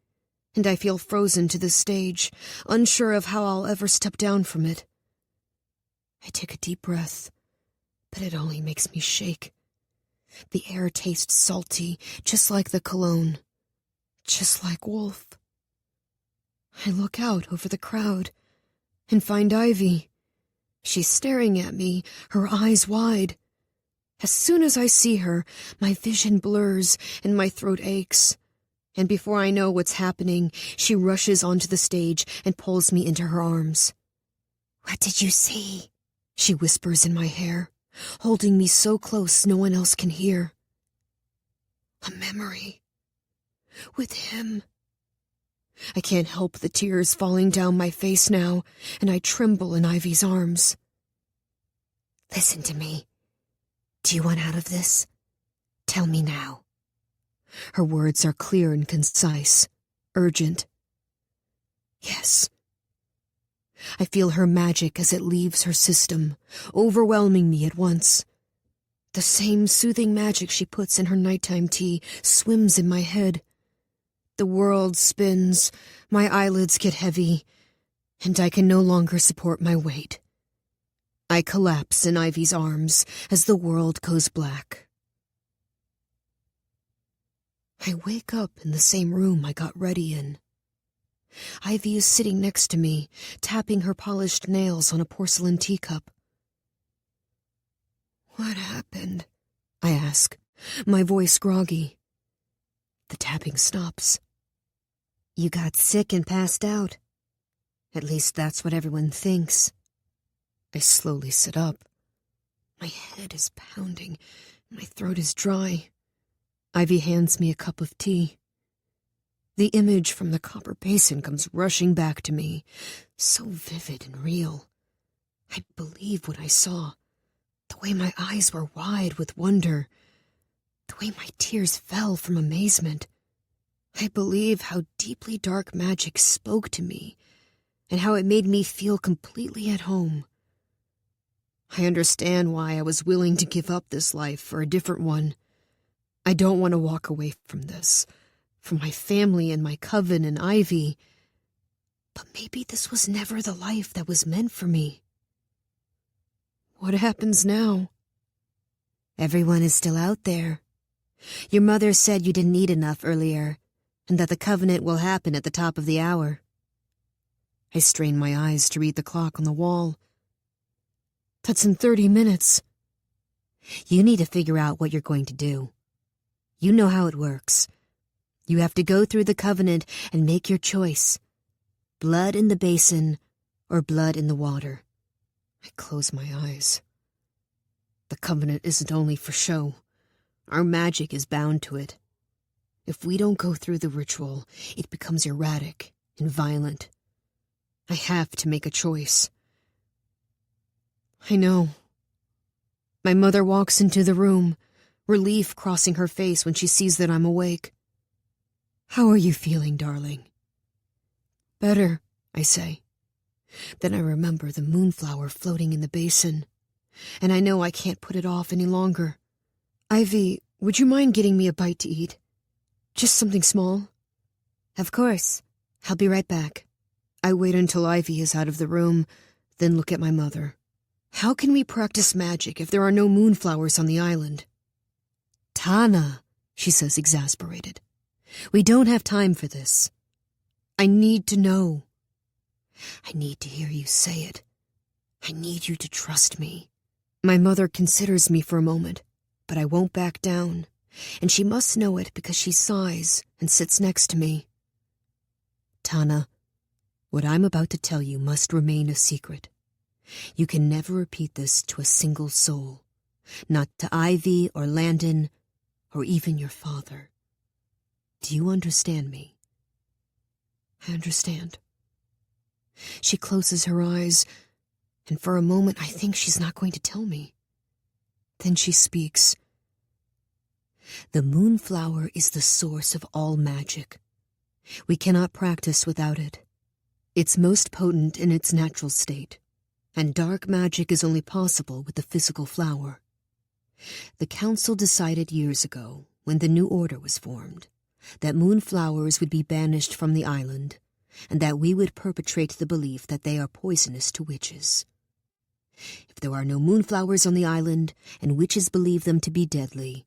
A: and I feel frozen to the stage, unsure of how I'll ever step down from it. I take a deep breath, but it only makes me shake. The air tastes salty, just like the cologne, just like Wolfe. I look out over the crowd and find Ivy. She's staring at me, her eyes wide. As soon as I see her, my vision blurs and my throat aches. And before I know what's happening, she rushes onto the stage and pulls me into her arms. "What did you see?" she whispers in my hair, holding me so close no one else can hear. "A memory. With him." I can't help the tears falling down my face now, and I tremble in Ivy's arms. "Listen to me. Do you want out of this? Tell me now." Her words are clear and concise. urgent. Yes. I feel her magic as it leaves her system, overwhelming me at once. The same soothing magic she puts in her nighttime tea swims in my head. The world spins, my eyelids get heavy, and I can no longer support my weight. I collapse in Ivy's arms as the world goes black. I wake up in the same room I got ready in. Ivy is sitting next to me, tapping her polished nails on a porcelain teacup. "What happened?" I ask, my voice groggy. The tapping stops.
B: You got sick and passed out. At least that's what everyone thinks.
A: I slowly sit up. My head is pounding, my throat is dry. Ivy hands me a cup of tea. The image from the copper basin comes rushing back to me, so vivid and real. I believe what I saw, the way my eyes were wide with wonder, the way my tears fell from amazement. I believe how deeply dark magic spoke to me, and how it made me feel completely at home. I understand why I was willing to give up this life for a different one. I don't want to walk away from this, from my family and my coven and Ivy. But maybe this was never the life that was meant for me. What happens now?
B: Everyone is still out there. Your mother said you didn't eat enough earlier, and that the covenant will happen at the top of the hour.
A: I strain my eyes to read the clock on the wall. That's in 30 minutes.
B: You need to figure out what you're going to do. You know how it works. You have to go through the covenant and make your choice. Blood in the basin or blood in the water.
A: I close my eyes. The covenant isn't only for show. Our magic is bound to it. If we don't go through the ritual, it becomes erratic and violent. I have to make a choice. I know. My mother walks into the room, relief crossing her face when she sees that I'm awake. "How are you feeling, darling?" "Better," I say. Then I remember the moonflower floating in the basin, and I know I can't put it off any longer. "Ivy, would you mind getting me a bite to eat? Just something small?"
B: Of course. I'll be right back.
A: I wait until Ivy is out of the room, then look at my mother. How can we practice magic if there are no moonflowers on the island?
B: Tana, she says, exasperated. We don't have time for this.
A: I need to know. I need to hear you say it. I need you to trust me. My mother considers me for a moment, but I won't back down, and she must know it because she sighs and sits next to me. "Tana, what I'm about to tell you must remain a secret. You can never repeat this to a single soul, not to Ivy or Landon or even your father. Do you understand me?" I understand. She closes her eyes, and for a moment I think she's not going to tell me. Then she speaks. "The moonflower is the source of all magic. We cannot practice without it. It's most potent in its natural state, and dark magic is only possible with the physical flower. The council decided years ago, when the new order was formed, that moonflowers would be banished from the island, and that we would perpetrate the belief that they are poisonous to witches. If there are no moonflowers on the island, and witches believe them to be deadly,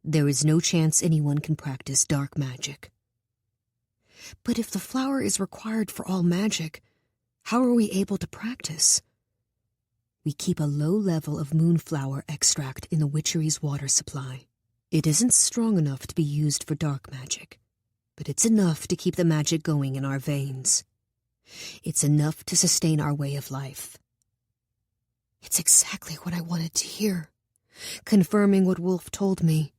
A: there is no chance anyone can practice dark magic. But if the flower is required for all magic, how are we able to practice? We keep a low level of moonflower extract in the witchery's water supply. It isn't strong enough to be used for dark magic, but it's enough to keep the magic going in our veins. It's enough to sustain our way of life." It's exactly what I wanted to hear, confirming what Wolfe told me.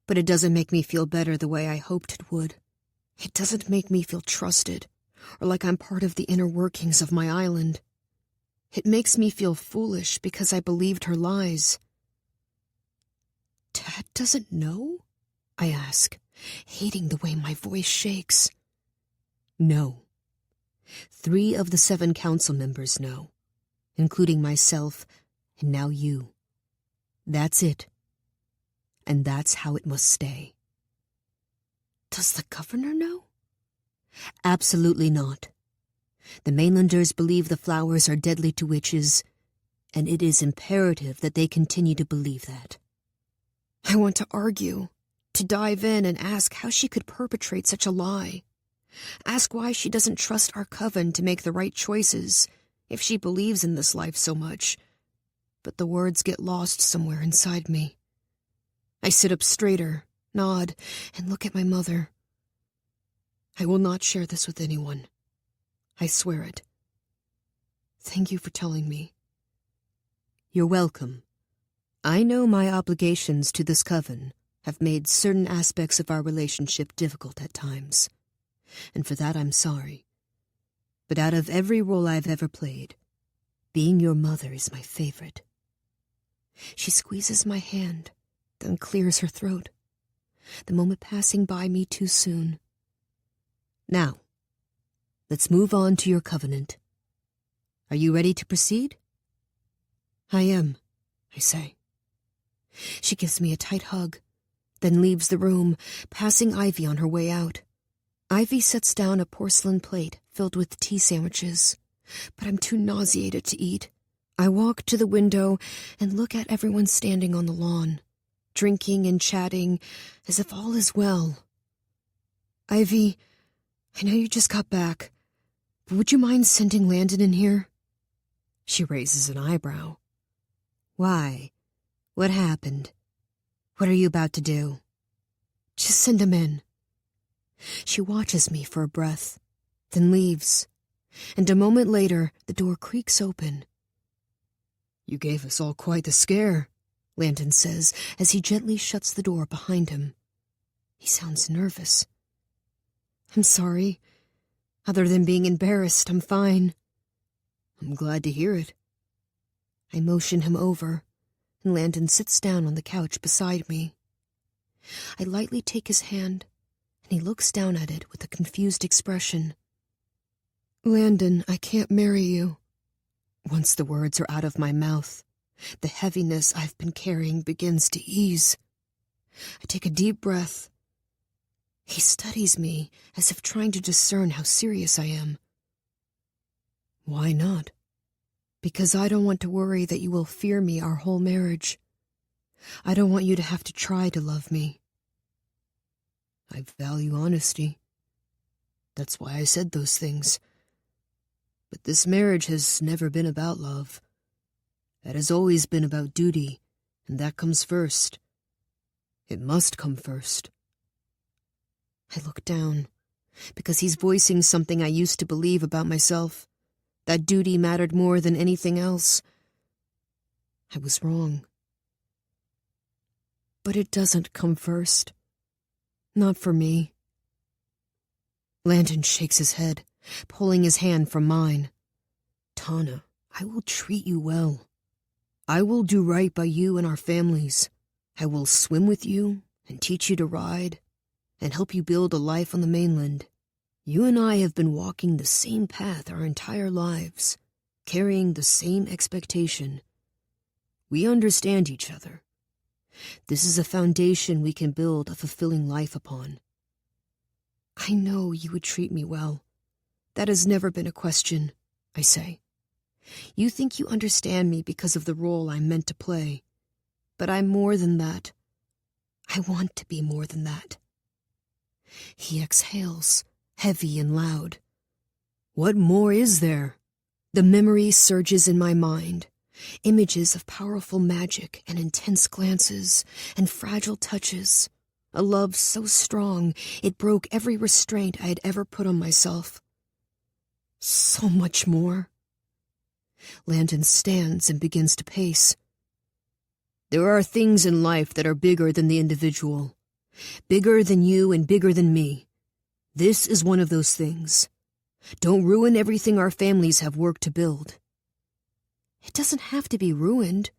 A: But it doesn't make me feel better the way I hoped it would. It doesn't make me feel trusted, or like I'm part of the inner workings of my island. It makes me feel foolish because I believed her lies. "Dad doesn't know?" I ask, hating the way my voice shakes.
B: No. 3 of the 7 council members know, including myself and now you. That's it. And that's how it must stay.
C: Does the governor know?
B: Absolutely not. The mainlanders believe the flowers are deadly to witches, and it is imperative that they continue to believe that.
A: I want to argue, to dive in and ask how she could perpetrate such a lie. Ask why she doesn't trust our coven to make the right choices, if she believes in this life so much. But the words get lost somewhere inside me. I sit up straighter, nod, and look at my mother. I will not share this with anyone. I swear it. Thank you for telling me.
B: You're welcome. I know my obligations to this coven have made certain aspects of our relationship difficult at times, and for that I'm sorry. But out of every role I've ever played, being your mother is my favorite.
A: She squeezes my hand, then clears her throat, the moment passing by me too soon.
B: Now, let's move on to your covenant. Are you ready to proceed?
A: I am, I say. She gives me a tight hug, then leaves the room, passing Ivy on her way out. Ivy sets down a porcelain plate filled with tea sandwiches, but I'm too nauseated to eat. I walk to the window and look at everyone standing on the lawn, drinking and chatting as if all is well. Ivy, I know you just got back, but would you mind sending Landon in here? She raises an eyebrow.
B: Why? What happened? What are you about to do?
A: Just send him in. She watches me for a breath, then leaves, and a moment later the door creaks open. You gave us all quite the scare, Landon says as he gently shuts the door behind him. He sounds nervous. I'm sorry. Other than being embarrassed, I'm fine. I'm glad to hear it. I motion him over, and Landon sits down on the couch beside me. I lightly take his hand, and he looks down at it with a confused expression. Landon, I can't marry you. Once the words are out of my mouth, the heaviness I've been carrying begins to ease. I take a deep breath. He studies me as if trying to discern how serious I am. Why not? Because I don't want to worry that you will fear me our whole marriage. I don't want you to have to try to love me. I value honesty. That's why I said those things. But this marriage has never been about love. It has always been about duty, and that comes first. It must come first. I look down, because he's voicing something I used to believe about myself, that duty mattered more than anything else. I was wrong. But it doesn't come first. Not for me. Landon shakes his head, pulling his hand from mine. Tana, I will treat you well. I will do right by you and our families. I will swim with you and teach you to ride and help you build a life on the mainland. You and I have been walking the same path our entire lives, carrying the same expectation. We understand each other. This is a foundation we can build a fulfilling life upon. I know you would treat me well. That has never been a question, I say. You think you understand me because of the role I'm meant to play. But I'm more than that. I want to be more than that. He exhales, heavy and loud. What more is there? The memory surges in my mind. Images of powerful magic and intense glances and fragile touches. A love so strong it broke every restraint I had ever put on myself. So much more. Landon stands and begins to pace. There are things in life that are bigger than the individual. Bigger than you and bigger than me. This is one of those things. Don't ruin everything our families have worked to build. It doesn't have to be ruined.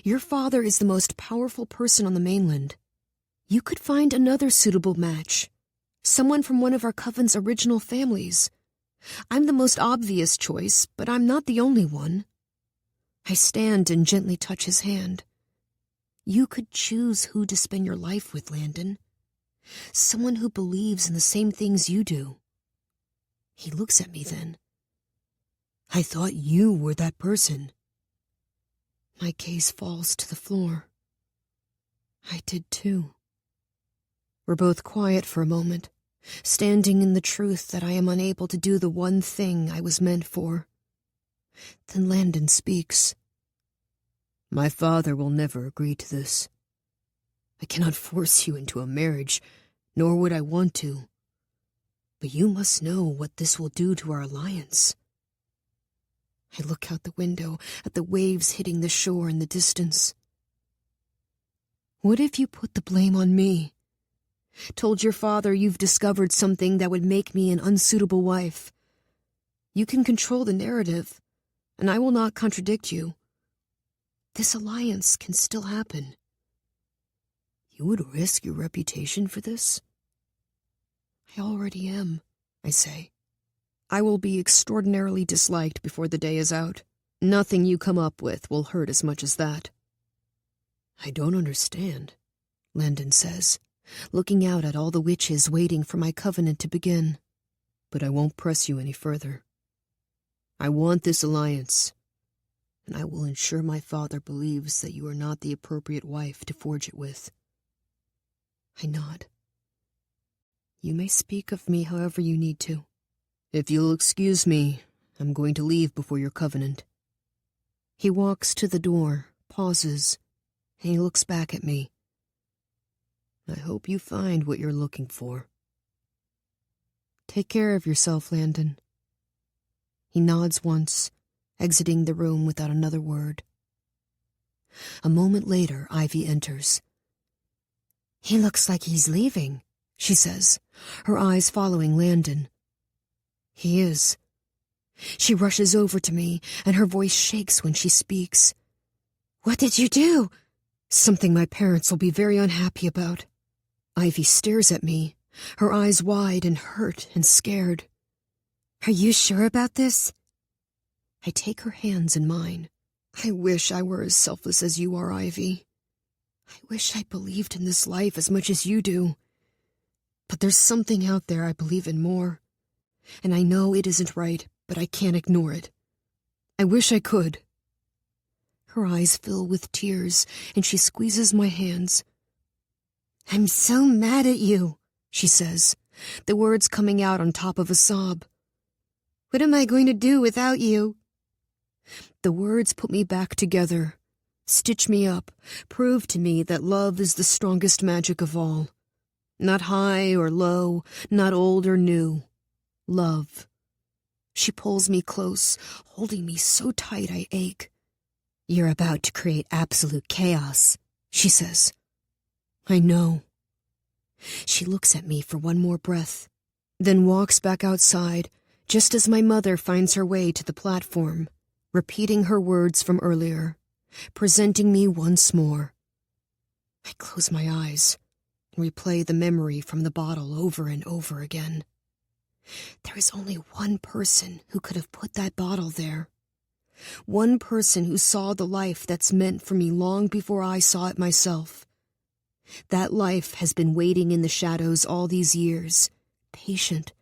A: Your father is the most powerful person on the mainland. You could find another suitable match. Someone from one of our coven's original families. I'm the most obvious choice, but I'm not the only one. I stand and gently touch his hand. You could choose who to spend your life with, Landon. Someone who believes in the same things you do. He looks at me then. I thought you were that person. My gaze falls to the floor. I did too. We're both quiet for a moment, standing in the truth that I am unable to do the one thing I was meant for. Then Landon speaks. My father will never agree to this. I cannot force you into a marriage, nor would I want to. But you must know what this will do to our alliance. I look out the window at the waves hitting the shore in the distance. What if you put the blame on me? Told your father you've discovered something that would make me an unsuitable wife. You can control the narrative, and I will not contradict you. This alliance can still happen. You would risk your reputation for this? I already am, I say. I will be extraordinarily disliked before the day is out. Nothing you come up with will hurt as much as that. I don't understand, Landon says, looking out at all the witches waiting for my covenant to begin. But I won't press you any further. I want this alliance, and I will ensure my father believes that you are not the appropriate wife to forge it with. I nod. You may speak of me however you need to. If you'll excuse me, I'm going to leave before your covenant. He walks to the door, pauses, and he looks back at me. I hope you find what you're looking for. Take care of yourself, Landon. He nods once, exiting the room without another word. A moment later, Ivy enters. He looks like he's leaving, she says, her eyes following Landon. He is. She rushes over to me, and her voice shakes when she speaks. What did you do? Something my parents will be very unhappy about. Ivy stares at me, her eyes wide and hurt and scared. Are you sure about this? I take her hands in mine. I wish I were as selfless as you are, Ivy. I wish I believed in this life as much as you do. But there's something out there I believe in more. And I know it isn't right, but I can't ignore it. I wish I could. Her eyes fill with tears, and she squeezes my hands. I'm so mad at you, she says, the words coming out on top of a sob. What am I going to do without you? The words put me back together, stitch me up, prove to me that love is the strongest magic of all. Not high or low, not old or new. Love. She pulls me close, holding me so tight I ache. You're about to create absolute chaos, she says. I know. She looks at me for one more breath, then walks back outside, just as my mother finds her way to the platform, repeating her words from earlier, presenting me once more. I close my eyes and replay the memory from the bottle over and over again. There is only one person who could have put that bottle there. One person who saw the life that's meant for me long before I saw it myself. That life has been waiting in the shadows all these years, patient.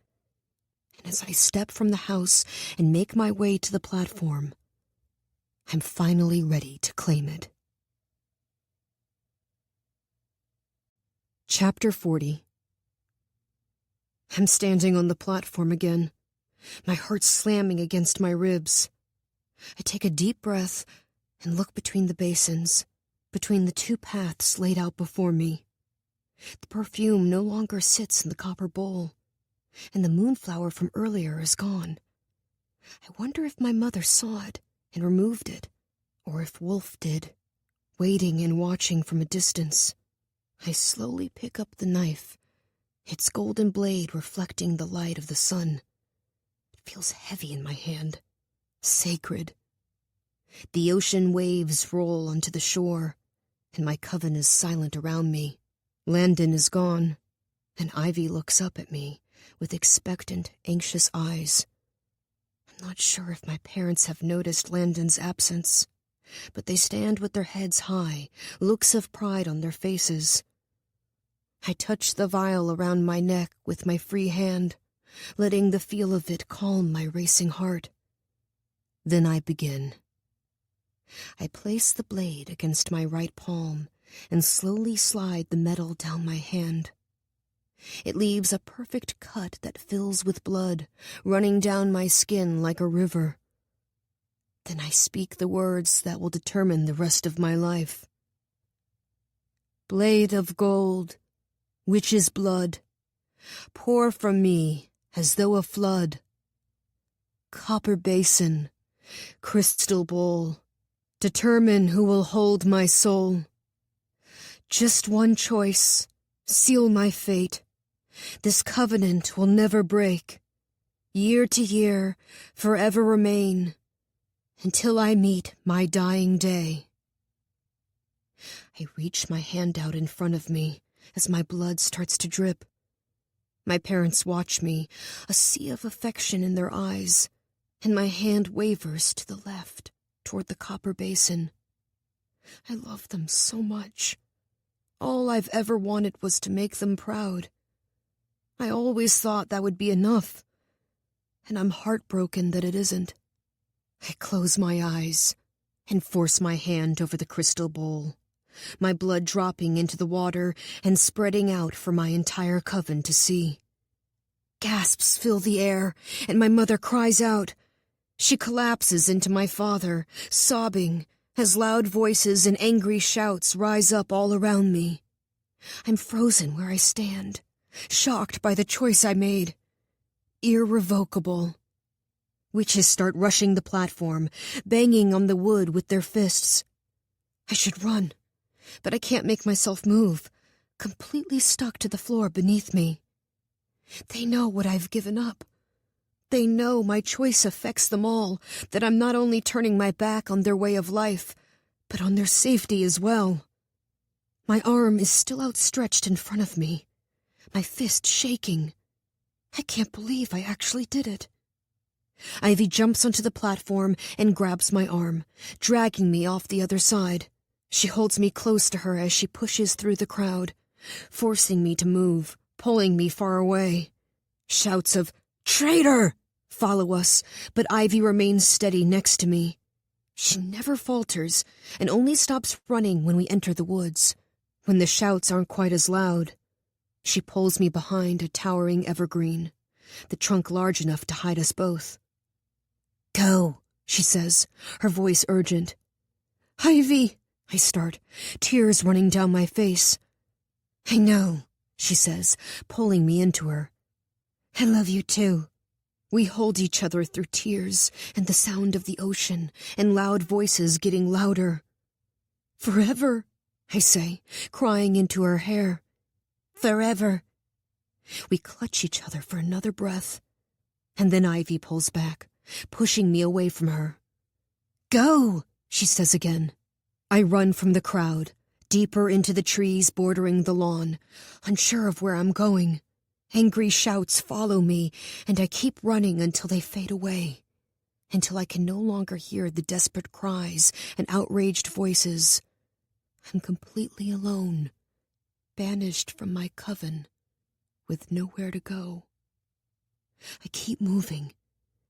A: And as I step from the house and make my way to the platform, I'm finally ready to claim it. Chapter 40. I'm standing on the platform again, my heart slamming against my ribs. I take a deep breath and look between the basins, between the two paths laid out before me. The perfume no longer sits in the copper bowl, and the moonflower from earlier is gone. I wonder if my mother saw it and removed it, or if Wolfe did, waiting and watching from a distance. I slowly pick up the knife, its golden blade reflecting the light of the sun. It feels heavy in my hand, sacred. The ocean waves roll onto the shore, and my coven is silent around me. Landon is gone, and Ivy looks up at me with expectant, anxious eyes. I'm not sure if my parents have noticed Landon's absence, but they stand with their heads high, looks of pride on their faces. I touch the vial around my neck with my free hand, letting the feel of it calm my racing heart. Then I begin. I place the blade against my right palm and slowly slide the metal down my hand. It leaves a perfect cut that fills with blood, running down my skin like a river. Then I speak the words that will determine the rest of my life. Blade of gold, witch's blood, pour from me as though a flood. Copper basin, crystal bowl, determine who will hold my soul. Just one choice, seal my fate. This covenant will never break. Year to year, forever remain, until I meet my dying day. I reach my hand out in front of me as my blood starts to drip. My parents watch me, a sea of affection in their eyes, and my hand wavers to the left, toward the copper basin. I love them so much. All I've ever wanted was to make them proud. I always thought that would be enough, and I'm heartbroken that it isn't. I close my eyes and force my hand over the crystal bowl, my blood dropping into the water and spreading out for my entire coven to see. Gasps fill the air, and my mother cries out. She collapses into my father, sobbing, as loud voices and angry shouts rise up all around me. I'm frozen where I stand, shocked by the choice I made. Irrevocable. Witches start rushing the platform, banging on the wood with their fists. I should run, but I can't make myself move, completely stuck to the floor beneath me. They know what I've given up. They know my choice affects them all, that I'm not only turning my back on their way of life, but on their safety as well. My arm is still outstretched in front of me, my fist shaking. I can't believe I actually did it. Ivy jumps onto the platform and grabs my arm, dragging me off the other side. She holds me close to her as she pushes through the crowd, forcing me to move, pulling me far away. Shouts of "Traitor!" follow us, but Ivy remains steady next to me. She never falters and only stops running when we enter the woods, when the shouts aren't quite as loud. She pulls me behind a towering evergreen, the trunk large enough to hide us both. "Go," she says, her voice urgent. "Ivy," I start, tears running down my face. "I know," she says, pulling me into her. "I love you too." We hold each other through tears and the sound of the ocean and loud voices getting louder. "Forever," I say, crying into her hair. "Forever." We clutch each other for another breath, and then Ivy pulls back, pushing me away from her. "Go," she says again. I run from the crowd, deeper into the trees bordering the lawn, unsure of where I'm going. Angry shouts follow me, and I keep running until they fade away, until I can no longer hear the desperate cries and outraged voices. I'm completely alone, banished from my coven, with nowhere to go. I keep moving,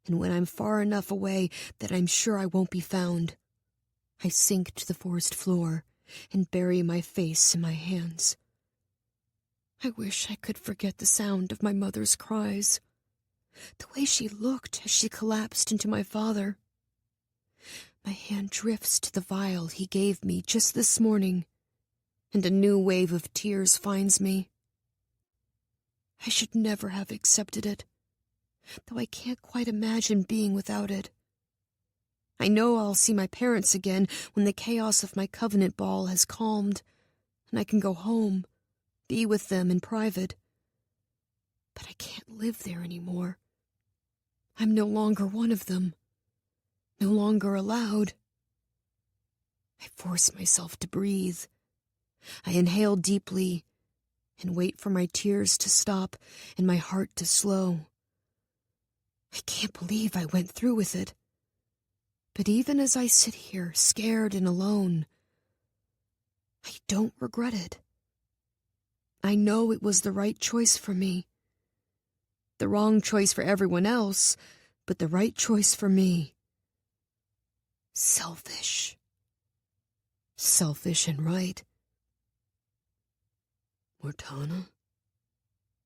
A: and when I'm far enough away that I'm sure I won't be found, I sink to the forest floor and bury my face in my hands. I wish I could forget the sound of my mother's cries, the way she looked as she collapsed into my father. My hand drifts to the vial he gave me just this morning, and a new wave of tears finds me. I should never have accepted it, though I can't quite imagine being without it. I know I'll see my parents again when the chaos of my covenant ball has calmed, and I can go home, be with them in private. But I can't live there anymore. I'm no longer one of them, no longer allowed. I force myself to breathe. I inhale deeply and wait for my tears to stop and my heart to slow. I can't believe I went through with it. But even as I sit here, scared and alone, I don't regret it. I know it was the right choice for me. The wrong choice for everyone else, but the right choice for me. Selfish. Selfish and right. Mortana?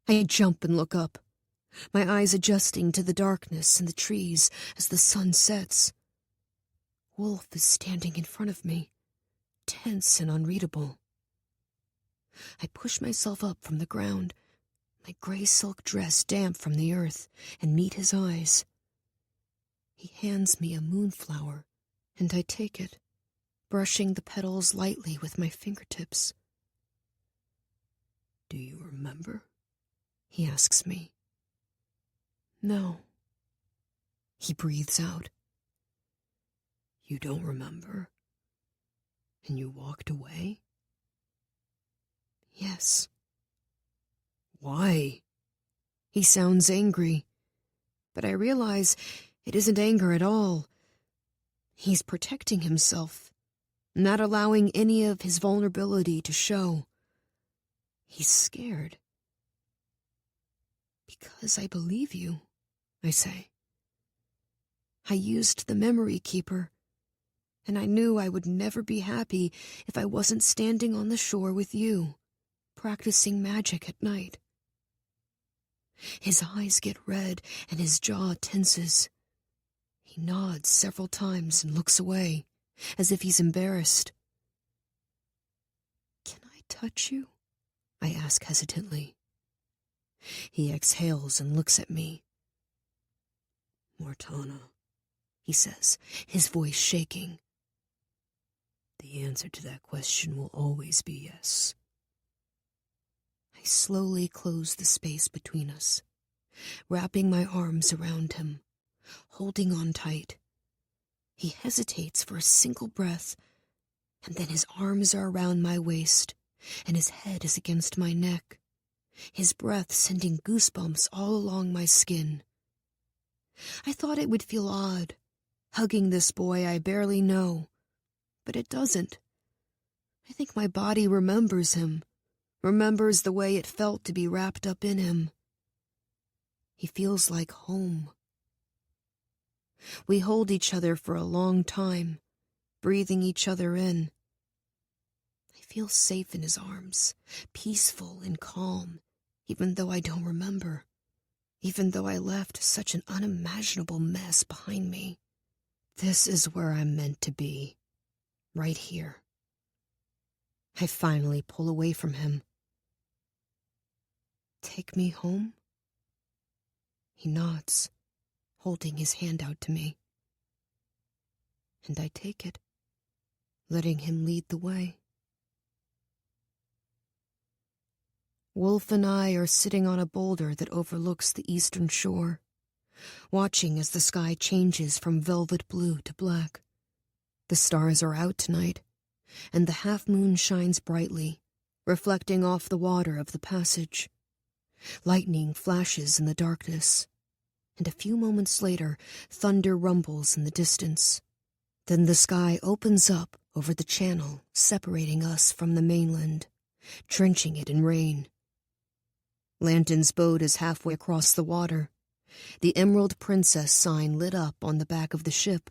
A: I jump and look up, my eyes adjusting to the darkness and the trees as the sun sets. Wolfe is standing in front of me, tense and unreadable. I push myself up from the ground, my gray silk dress damp from the earth, and meet his eyes. He hands me a moonflower, and I take it, brushing the petals lightly with my fingertips. Do you remember? He asks me. No. He breathes out. You don't remember? And you walked away? Yes. Why? He sounds angry, but I realize it isn't anger at all. He's protecting himself, not allowing any of his vulnerability to show. He's scared. Because I believe you, I say. I used the memory keeper, and I knew I would never be happy if I wasn't standing on the shore with you, practicing magic at night. His eyes get red and his jaw tenses. He nods several times and looks away, as if he's embarrassed. Can I touch you? I ask hesitantly. He exhales and looks at me. Mortana, he says, his voice shaking. The answer to that question will always be yes. I slowly close the space between us, wrapping my arms around him, holding on tight. He hesitates for a single breath, and then his arms are around my waist, and his head is against my neck, his breath sending goosebumps all along my skin. I thought it would feel odd, hugging this boy I barely know, but it doesn't. I think my body remembers him, remembers the way it felt to be wrapped up in him. He feels like home. We hold each other for a long time, breathing each other in. I feel safe in his arms, peaceful and calm, even though I don't remember, even though I left such an unimaginable mess behind me. This is where I'm meant to be, right here. I finally pull away from him. Take me home? He nods, holding his hand out to me. And I take it, letting him lead the way. Wolfe and I are sitting on a boulder that overlooks the eastern shore, watching as the sky changes from velvet blue to black. The stars are out tonight, and the half-moon shines brightly, reflecting off the water of the passage. Lightning flashes in the darkness, and a few moments later, thunder rumbles in the distance. Then the sky opens up over the channel, separating us from the mainland, drenching it in rain. Lanton's boat is halfway across the water, the Emerald Princess sign lit up on the back of the ship.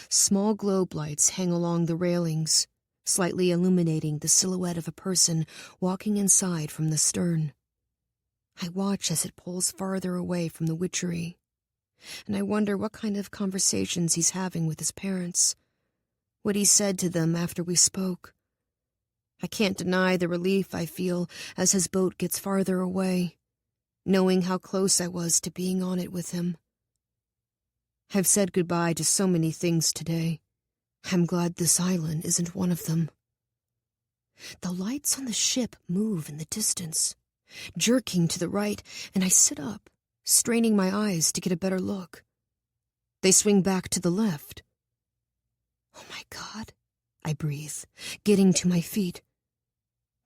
A: Small globe lights hang along the railings, slightly illuminating the silhouette of a person walking inside from the stern. I watch as it pulls farther away from the witchery, and I wonder what kind of conversations he's having with his parents, what he said to them after we spoke. I can't deny the relief I feel as his boat gets farther away, knowing how close I was to being on it with him. I've said goodbye to so many things today. I'm glad this island isn't one of them. The lights on the ship move in the distance, jerking to the right, and I sit up, straining my eyes to get a better look. They swing back to the left. Oh my God, I breathe, getting to my feet.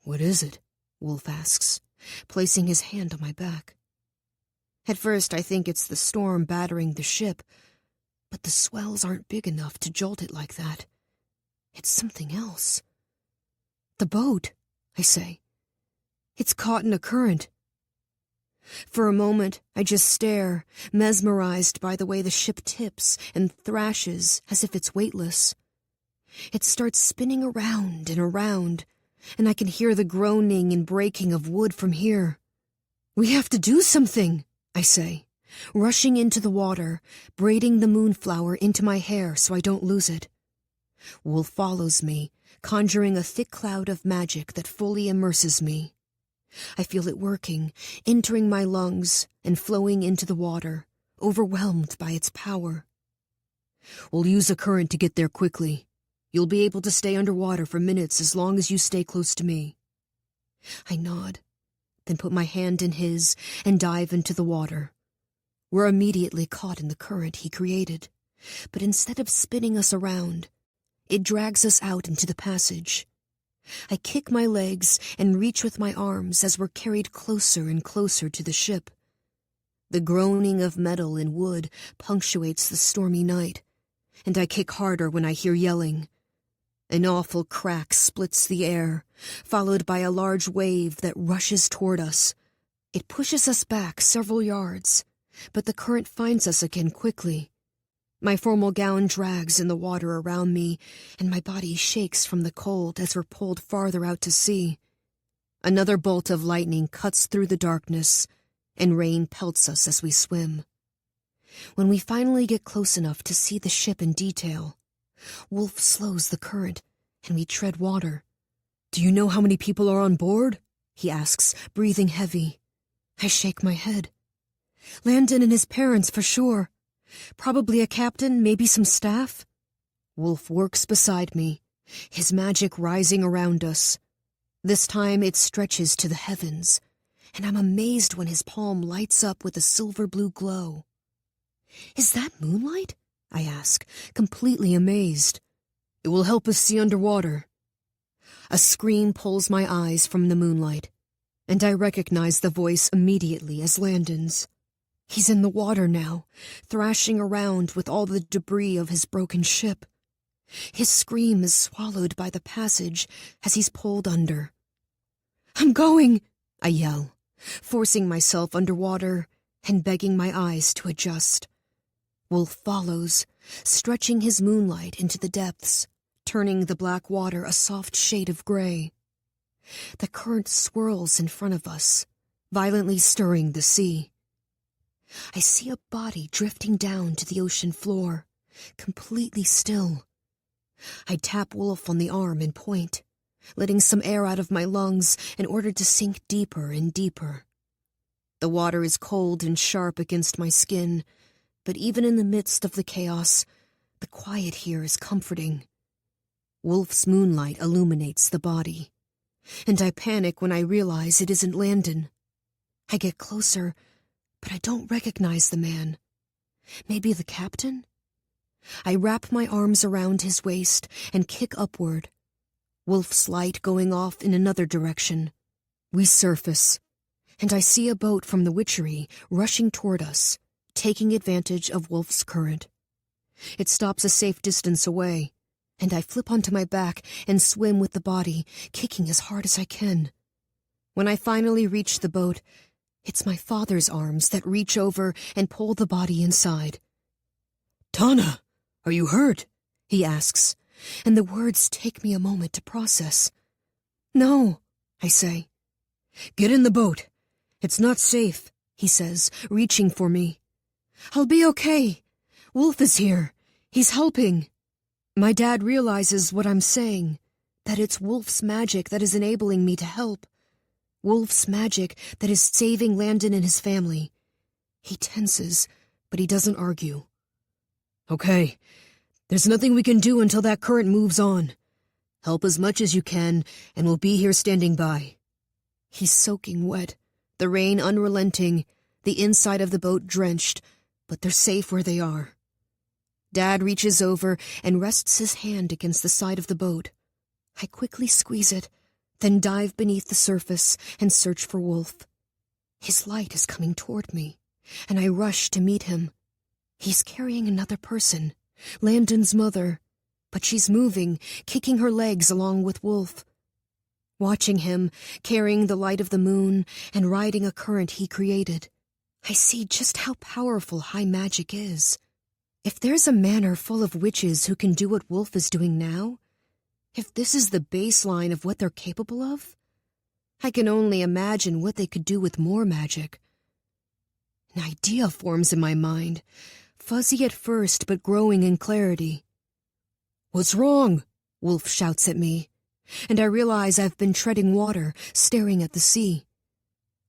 A: What is it? Wolfe asks, placing his hand on my back. At first, I think it's the storm battering the ship, but the swells aren't big enough to jolt it like that. It's something else. The boat, I say. It's caught in a current. For a moment, I just stare, mesmerized by the way the ship tips and thrashes as if it's weightless. It starts spinning around and around, and I can hear the groaning and breaking of wood from here. We have to do something, I say, rushing into the water, braiding the moonflower into my hair so I don't lose it. Wolfe follows me, conjuring a thick cloud of magic that fully immerses me. I feel it working, entering my lungs and flowing into the water, overwhelmed by its power. We'll use a current to get there quickly. You'll be able to stay underwater for minutes as long as you stay close to me. I nod, then put my hand in his and dive into the water. We're immediately caught in the current he created, but instead of spinning us around, it drags us out into the passage. I kick my legs and reach with my arms as we're carried closer and closer to the ship. The groaning of metal and wood punctuates the stormy night, and I kick harder when I hear yelling. An awful crack splits the air, followed by a large wave that rushes toward us. It pushes us back several yards, but the current finds us again quickly. My formal gown drags in the water around me, and my body shakes from the cold as we're pulled farther out to sea. Another bolt of lightning cuts through the darkness, and rain pelts us as we swim. When we finally get close enough to see the ship in detail, Wolfe slows the current, and we tread water. "Do you know how many people are on board?" he asks, breathing heavy. I shake my head. "Landon and his parents, for sure. Probably a captain, maybe some staff." Wolfe works beside me, his magic rising around us. This time it stretches to the heavens, and I'm amazed when his palm lights up with a silver-blue glow. "Is that moonlight?" I ask, completely amazed. "It will help us see underwater." A scream pulls my eyes from the moonlight, and I recognize the voice immediately as Landon's. He's in the water now, thrashing around with all the debris of his broken ship. His scream is swallowed by the passage as he's pulled under. "I'm going!" I yell, forcing myself underwater and begging my eyes to adjust. Wolfe follows, stretching his moonlight into the depths, turning the black water a soft shade of gray. The current swirls in front of us, violently stirring the sea. I see a body drifting down to the ocean floor, completely still. I tap Wolfe on the arm and point, letting some air out of my lungs in order to sink deeper and deeper. The water is cold and sharp against my skin, but even in the midst of the chaos, the quiet here is comforting. Wolfe's moonlight illuminates the body, and I panic when I realize it isn't Landon. I get closer, but I don't recognize the man. Maybe the captain? I wrap my arms around his waist and kick upward, Wolfe's light going off in another direction. We surface, and I see a boat from the witchery rushing toward us, taking advantage of Wolfe's current. It stops a safe distance away, and I flip onto my back and swim with the body, kicking as hard as I can. When I finally reach the boat, it's my father's arms that reach over and pull the body inside. "Tana, are you hurt?" he asks, and the words take me a moment to process. "No," I say. "Get in the boat. It's not safe," he says, reaching for me. "I'll be okay. Wolfe is here. He's helping." My dad realizes what I'm saying, that it's Wolfe's magic that is enabling me to help. Wolfe's magic that is saving Landon and his family. He tenses, but he doesn't argue. "Okay, there's nothing we can do until that current moves on. Help as much as you can, and we'll be here standing by." He's soaking wet, the rain unrelenting, the inside of the boat drenched, but they're safe where they are. Dad reaches over and rests his hand against the side of the boat. I quickly squeeze it, then dive beneath the surface and search for Wolfe. His light is coming toward me, and I rush to meet him. He's carrying another person, Landon's mother, but she's moving, kicking her legs along with Wolfe. Watching him, carrying the light of the moon and riding a current he created, I see just how powerful high magic is. If there's a manor full of witches who can do what Wolfe is doing now, if this is the baseline of what they're capable of, I can only imagine what they could do with more magic. An idea forms in my mind, fuzzy at first but growing in clarity. "What's wrong?" Wolfe shouts at me, and I realize I've been treading water, staring at the sea.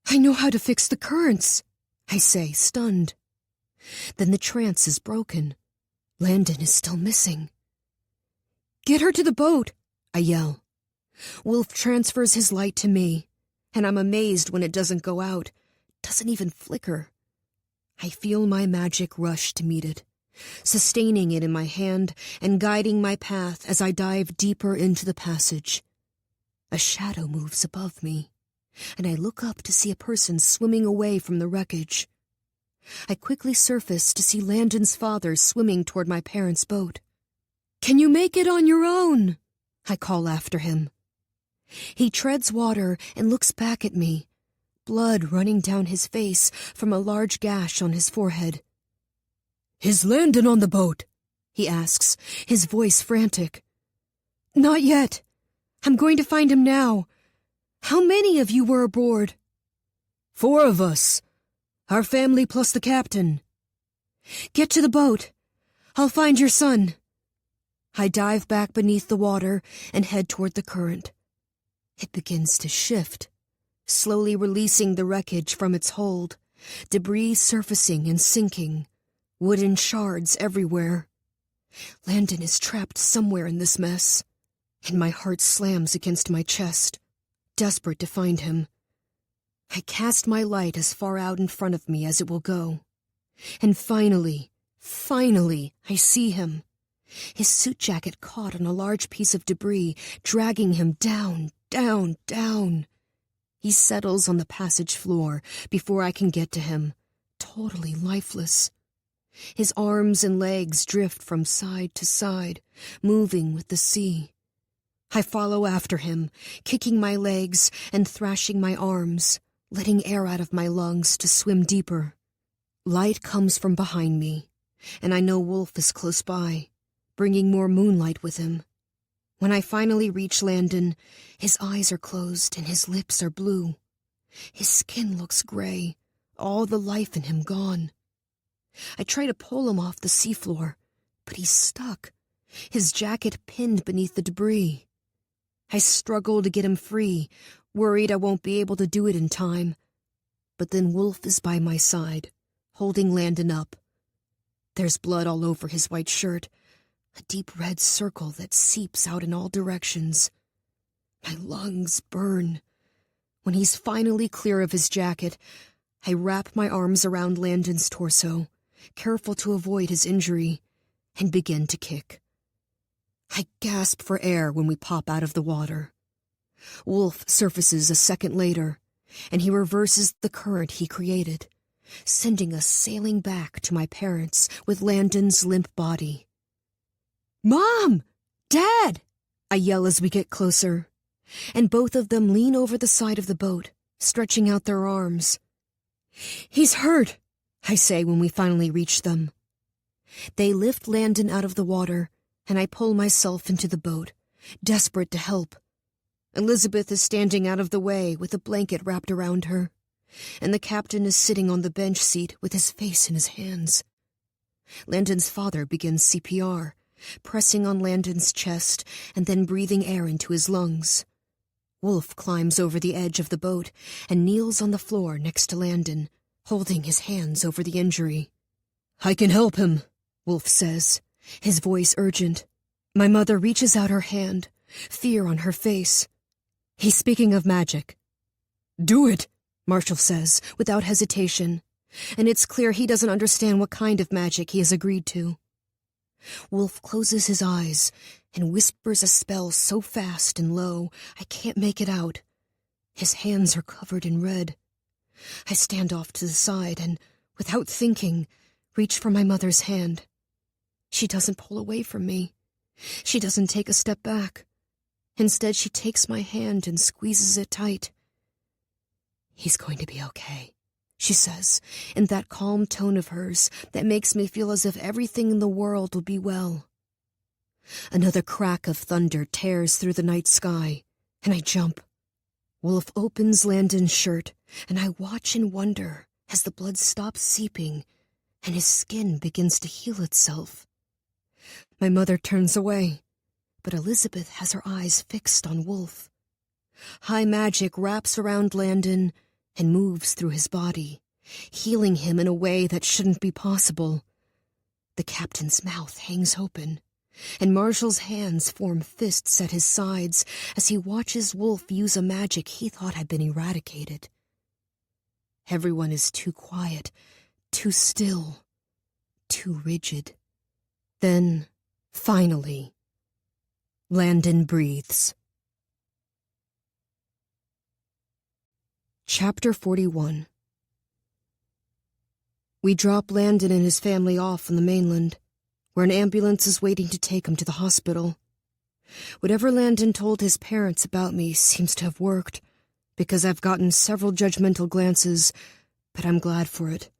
A: "I know how to fix the currents," I say, stunned. Then the trance is broken. Landon is still missing. "Get her to the boat," I yell. Wolfe transfers his light to me, and I'm amazed when it doesn't go out, doesn't even flicker. I feel my magic rush to meet it, sustaining it in my hand and guiding my path as I dive deeper into the passage. A shadow moves above me, and I look up to see a person swimming away from the wreckage. I quickly surface to see Landon's father swimming toward my parents' boat. "Can you make it on your own?" I call after him. He treads water and looks back at me, blood running down his face from a large gash on his forehead. "Is Landon on the boat?" he asks, his voice frantic. "Not yet. I'm going to find him now. How many of you were aboard?" "4 of us. Our family plus the captain." "Get to the boat. I'll find your son." I dive back beneath the water and head toward the current. It begins to shift, slowly releasing the wreckage from its hold, debris surfacing and sinking, wooden shards everywhere. Landon is trapped somewhere in this mess, and my heart slams against my chest, desperate to find him. I cast my light as far out in front of me as it will go. And finally, I see him. His suit jacket caught on a large piece of debris, dragging him down, down, down. He settles on the passage floor before I can get to him, totally lifeless. His arms and legs drift from side to side, moving with the sea. I follow after him, kicking my legs and thrashing my arms, letting air out of my lungs to swim deeper. Light comes from behind me, and I know Wolfe is close by, bringing more moonlight with him. When I finally reach Landon, his eyes are closed and his lips are blue. His skin looks gray, all the life in him gone. I try to pull him off the seafloor, but he's stuck, his jacket pinned beneath the debris. I struggle to get him free, worried I won't be able to do it in time. But then Wolfe is by my side, holding Landon up. There's blood all over his white shirt, a deep red circle that seeps out in all directions. My lungs burn. When he's finally clear of his jacket, I wrap my arms around Landon's torso, careful to avoid his injury, and begin to kick. I gasp for air when we pop out of the water. Wolfe surfaces a second later, and he reverses the current he created, sending us sailing back to my parents with Landon's limp body. "Mom! Dad!" I yell as we get closer, and both of them lean over the side of the boat, stretching out their arms. "He's hurt," I say when we finally reach them. They lift Landon out of the water, and I pull myself into the boat, desperate to help. Elizabeth is standing out of the way with a blanket wrapped around her, and the captain is sitting on the bench seat with his face in his hands. Landon's father begins CPR, pressing on Landon's chest and then breathing air into his lungs. Wolfe climbs over the edge of the boat and kneels on the floor next to Landon, holding his hands over the injury. "I can help him," Wolfe says, his voice urgent. My mother reaches out her hand, fear on her face. "He's speaking of magic." "Do it," Marshall says, without hesitation, and it's clear he doesn't understand what kind of magic he has agreed to. Wolfe closes his eyes and whispers a spell so fast and low I can't make it out. His hands are covered in red. I stand off to the side and, without thinking, reach for my mother's hand. She doesn't pull away from me. She doesn't take a step back. Instead, she takes my hand and squeezes it tight. "He's going to be okay," she says, in that calm tone of hers that makes me feel as if everything in the world will be well. Another crack of thunder tears through the night sky, and I jump. Wolfe opens Landon's shirt, and I watch in wonder as the blood stops seeping and his skin begins to heal itself. My mother turns away, but Elizabeth has her eyes fixed on Wolfe. High magic wraps around Landon and moves through his body, healing him in a way that shouldn't be possible. The captain's mouth hangs open, and Marshall's hands form fists at his sides as he watches Wolfe use a magic he thought had been eradicated. Everyone is too quiet, too still, too rigid. Then, finally, Landon breathes. Chapter 41. We drop Landon and his family off on the mainland, where an ambulance is waiting to take him to the hospital. Whatever Landon told his parents about me seems to have worked, because I've gotten several judgmental glances, but I'm glad for it.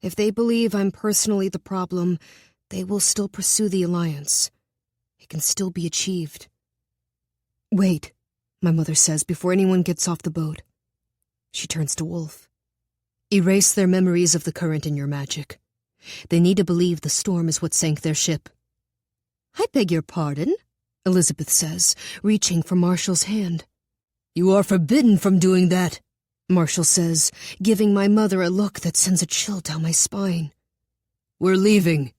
A: If they believe I'm personally the problem, they will still pursue the alliance. It can still be achieved. "Wait," my mother says before anyone gets off the boat. She turns to Wolfe. "Erase their memories of the current in your magic. They need to believe the storm is what sank their ship." "I beg your pardon," Elizabeth says, reaching for Marshall's hand. "You are forbidden from doing that," Marshall says, giving my mother a look that sends a chill down my spine. "We're leaving."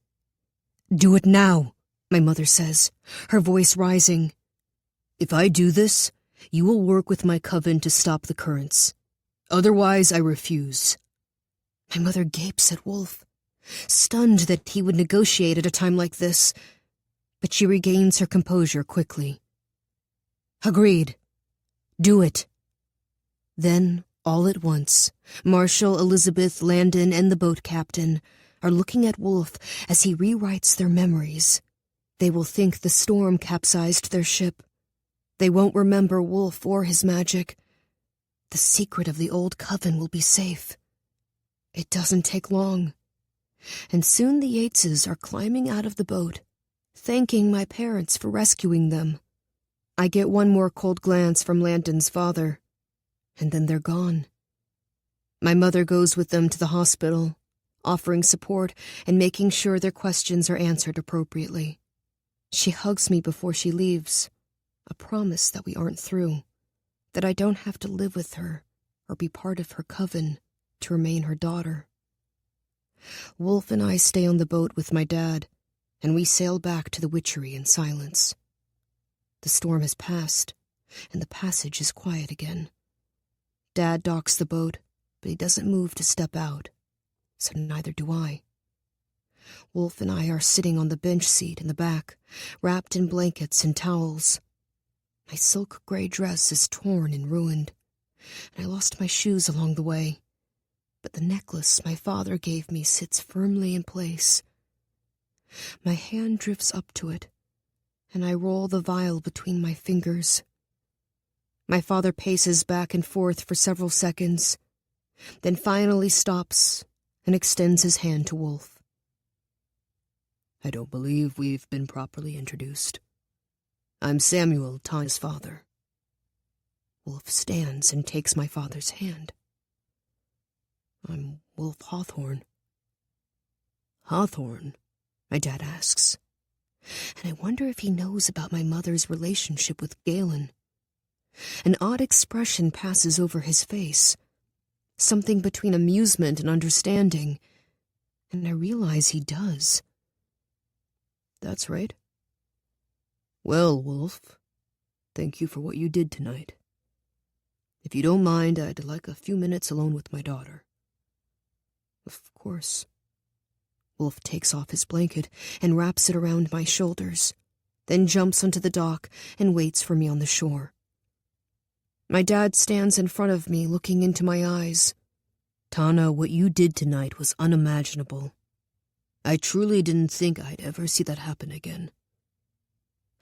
A: "Do it now," my mother says, her voice rising. "If I do this, you will work with my coven to stop the currents. Otherwise, I refuse." My mother gapes at Wolfe, stunned that he would negotiate at a time like this, but she regains her composure quickly. "Agreed. Do it." Then, all at once, Marshall, Elizabeth, Landon, and the boat captain are looking at Wolfe as he rewrites their memories. They will think the storm capsized their ship. They won't remember Wolfe or his magic. The secret of the old coven will be safe. It doesn't take long. And soon the Yateses are climbing out of the boat, thanking my parents for rescuing them. I get one more cold glance from Landon's father, and then they're gone. My mother goes with them to the hospital, offering support and making sure their questions are answered appropriately. She hugs me before she leaves, a promise that we aren't through, that I don't have to live with her or be part of her coven to remain her daughter. Wolfe and I stay on the boat with my dad, and we sail back to the witchery in silence. The storm has passed, and the passage is quiet again. Dad docks the boat, but he doesn't move to step out, so neither do I. Wolfe and I are sitting on the bench seat in the back, wrapped in blankets and towels. My silk gray dress is torn and ruined, and I lost my shoes along the way, but the necklace my father gave me sits firmly in place. My hand drifts up to it, and I roll the vial between my fingers. My father paces back and forth for several seconds, then finally stops and extends his hand to Wolfe. "I don't believe we've been properly introduced. I'm Samuel, Tana's father." Wolfe stands and takes my father's hand. "I'm Wolfe Hawthorne." "Hawthorne?" my dad asks. And I wonder if he knows about my mother's relationship with Galen. An odd expression passes over his face, something between amusement and understanding, and I realize he does. "That's right." "Well, Wolfe, thank you for what you did tonight. If you don't mind, I'd like a few minutes alone with my daughter." "Of course." Wolfe takes off his blanket and wraps it around my shoulders, then jumps onto the dock and waits for me on the shore. My dad stands in front of me, looking into my eyes. Tana, what you did tonight was unimaginable. I truly didn't think I'd ever see that happen again.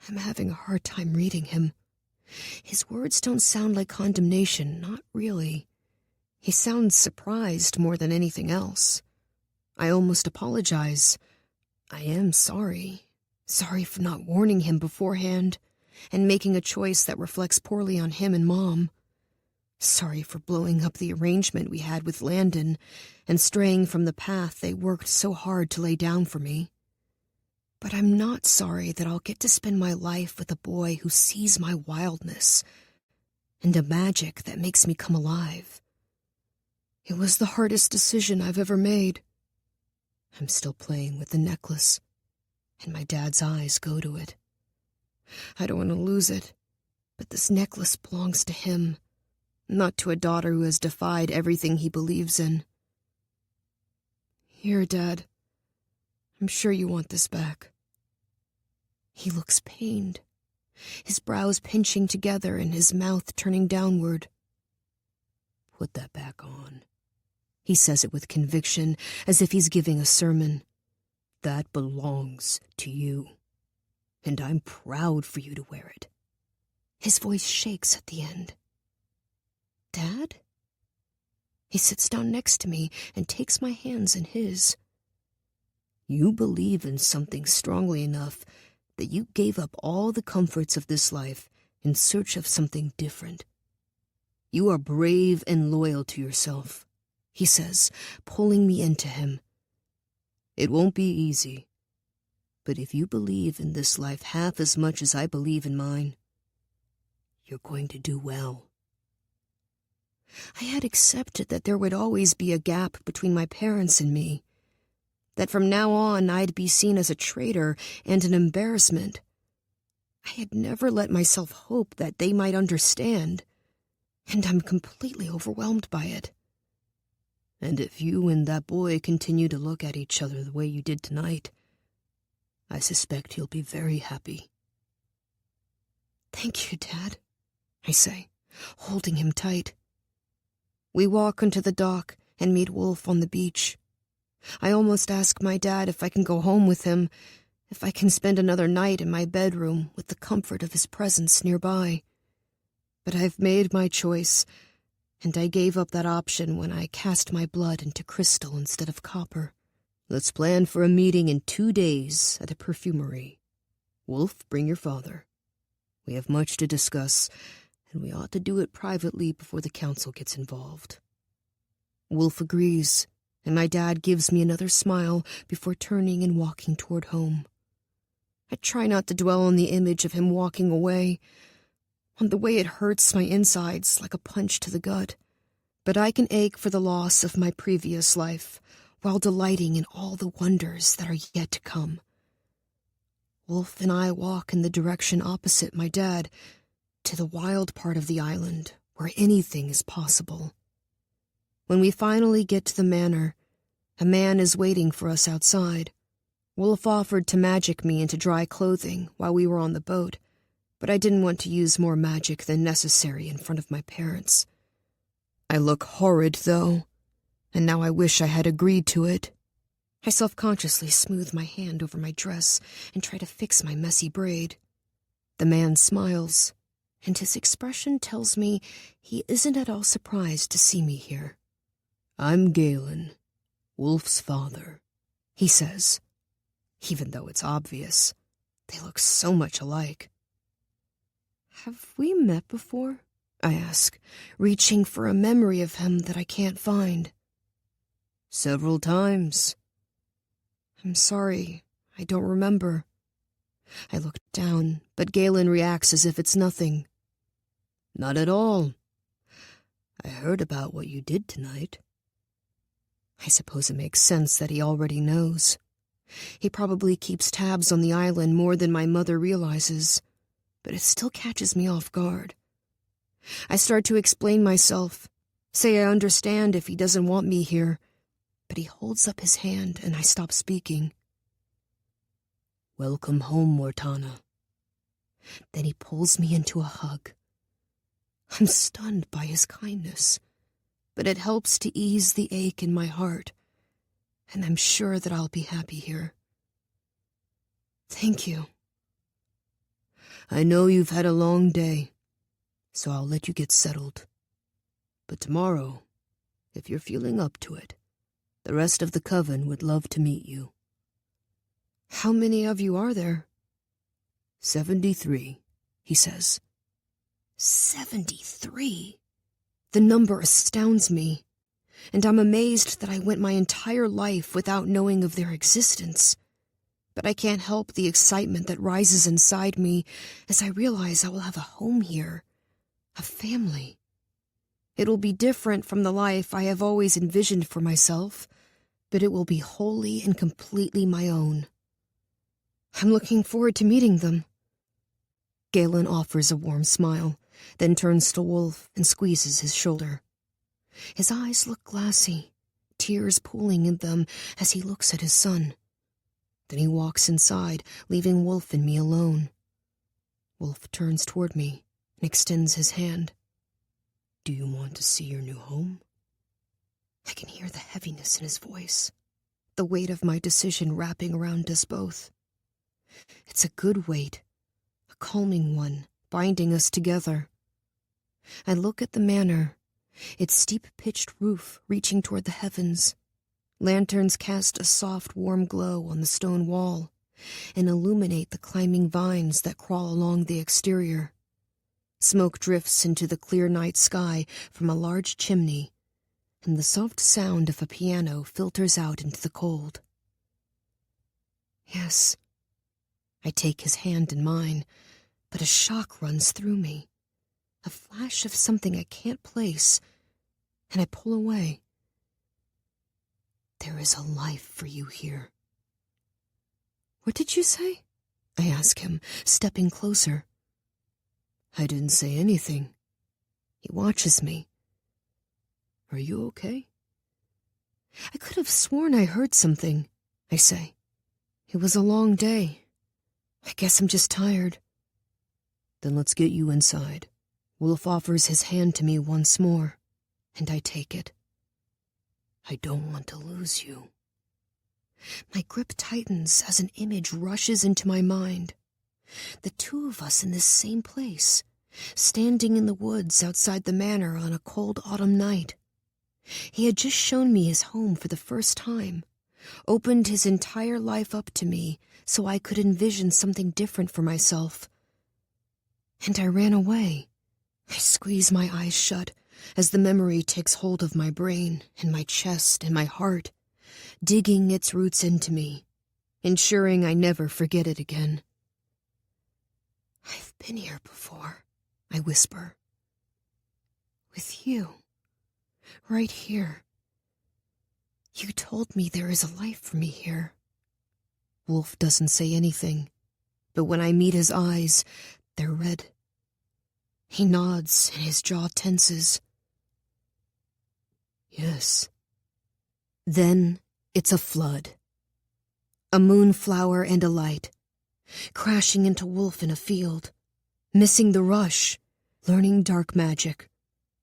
A: I'm having a hard time reading him. His words don't sound like condemnation, not really. He sounds surprised more than anything else. I almost apologize. I am sorry. Sorry for not warning him beforehand and making a choice that reflects poorly on him and Mom. Sorry for blowing up the arrangement we had with Landon and straying from the path they worked so hard to lay down for me. But I'm not sorry that I'll get to spend my life with a boy who sees my wildness and a magic that makes me come alive. It was the hardest decision I've ever made. I'm still playing with the necklace, and my dad's eyes go to it. I don't want to lose it, but this necklace belongs to him, not to a daughter who has defied everything he believes in. Here, Dad. I'm sure you want this back. He looks pained, his brows pinching together and his mouth turning downward. Put that back on. He says it with conviction, as if he's giving a sermon. That belongs to you, and I'm proud for you to wear it. His voice shakes at the end. Dad? He sits down next to me and takes my hands in his. You believe in something strongly enough that you gave up all the comforts of this life in search of something different. You are brave and loyal to yourself, he says, pulling me into him. It won't be easy, but if you believe in this life half as much as I believe in mine, you're going to do well. I had accepted that there would always be a gap between my parents and me, that from now on I'd be seen as a traitor and an embarrassment. I had never let myself hope that they might understand, and I'm completely overwhelmed by it. And if you and that boy continue to look at each other the way you did tonight, I suspect you'll be very happy. Thank you, Dad, I say, holding him tight. We walk onto the dock and meet Wolfe on the beach. I almost ask my dad if I can go home with him, if I can spend another night in my bedroom with the comfort of his presence nearby. But I've made my choice, and I gave up that option when I cast my blood into crystal instead of copper. Let's plan for a meeting in 2 days at a perfumery. Wolfe, bring your father. We have much to discuss, and we ought to do it privately before the council gets involved. Wolfe agrees, and my dad gives me another smile before turning and walking toward home. I try not to dwell on the image of him walking away, on the way it hurts my insides like a punch to the gut, but I can ache for the loss of my previous life while delighting in all the wonders that are yet to come. Wolfe and I walk in the direction opposite my dad, to the wild part of the island where anything is possible. When we finally get to the manor, a man is waiting for us outside. Wolfe offered to magic me into dry clothing while we were on the boat, but I didn't want to use more magic than necessary in front of my parents. I look horrid, though, and now I wish I had agreed to it. I self-consciously smooth my hand over my dress and try to fix my messy braid. The man smiles, and his expression tells me he isn't at all surprised to see me here. I'm Galen, Wolfe's father, he says, even though it's obvious. They look so much alike. Have we met before? I ask, reaching for a memory of him that I can't find. Several times. I'm sorry, I don't remember. I look down, but Galen reacts as if it's nothing. Not at all. I heard about what you did tonight. I suppose it makes sense that he already knows. He probably keeps tabs on the island more than my mother realizes, but it still catches me off guard. I start to explain myself, say I understand if he doesn't want me here,
C: but he holds up his hand and I stop speaking. "Welcome home, Mortana." Then he pulls me into a hug. I'm stunned by his kindness, but it helps to ease the ache in my heart, and I'm sure that I'll be happy here. Thank you. I know you've had a long day, so I'll let you get settled. But tomorrow, if you're feeling up to it, the rest of the coven would love to meet you.
A: How many of you are there?
C: 73, he says.
A: 73? The number astounds me, and I'm amazed that I went my entire life without knowing of their existence. But I can't help the excitement that rises inside me as I realize I will have a home here, a family. It will be different from the life I have always envisioned for myself, but it will be wholly and completely my own. I'm looking forward to meeting them. Galen offers a warm smile, then turns to Wolfe and squeezes his shoulder. His eyes look glassy, tears pooling in them as he looks at his son. Then he walks inside, leaving Wolfe and me alone. Wolfe turns toward me and extends his hand.
C: Do you want to see your new home?
A: I can hear the heaviness in his voice, the weight of my decision wrapping around us both. It's a good weight, a calming one, binding us together. I look at the manor, its steep-pitched roof reaching toward the heavens. Lanterns cast a soft, warm glow on the stone wall and illuminate the climbing vines that crawl along the exterior. Smoke drifts into the clear night sky from a large chimney, and the soft sound of a piano filters out into the cold. Yes, I take his hand in mine, but a shock runs through me, a flash of something I can't place, and I pull away. There is a life for you here. What did you say? I ask him, stepping closer.
C: I didn't say anything.
A: He watches me.
C: Are you okay?
A: I could have sworn I heard something, I say. It was a long day. I guess I'm just tired.
C: Then let's get you inside.
A: Wolfe offers his hand to me once more, and I take it.
C: I don't want to lose you.
A: My grip tightens as an image rushes into my mind. The two of us in this same place, standing in the woods outside the manor on a cold autumn night. He had just shown me his home for the first time, opened his entire life up to me so I could envision something different for myself. And I ran away. I squeeze my eyes shut as the memory takes hold of my brain and my chest and my heart, digging its roots into me, ensuring I never forget it again. I've been here before, I whisper. With you. Right here. You told me there is a life for me here. Wolfe doesn't say anything, but when I meet his eyes, they're red. He nods and his jaw tenses.
C: Yes.
A: Then it's a flood. A moonflower and a light, crashing into Wolfe in a field, missing the rush, learning dark magic,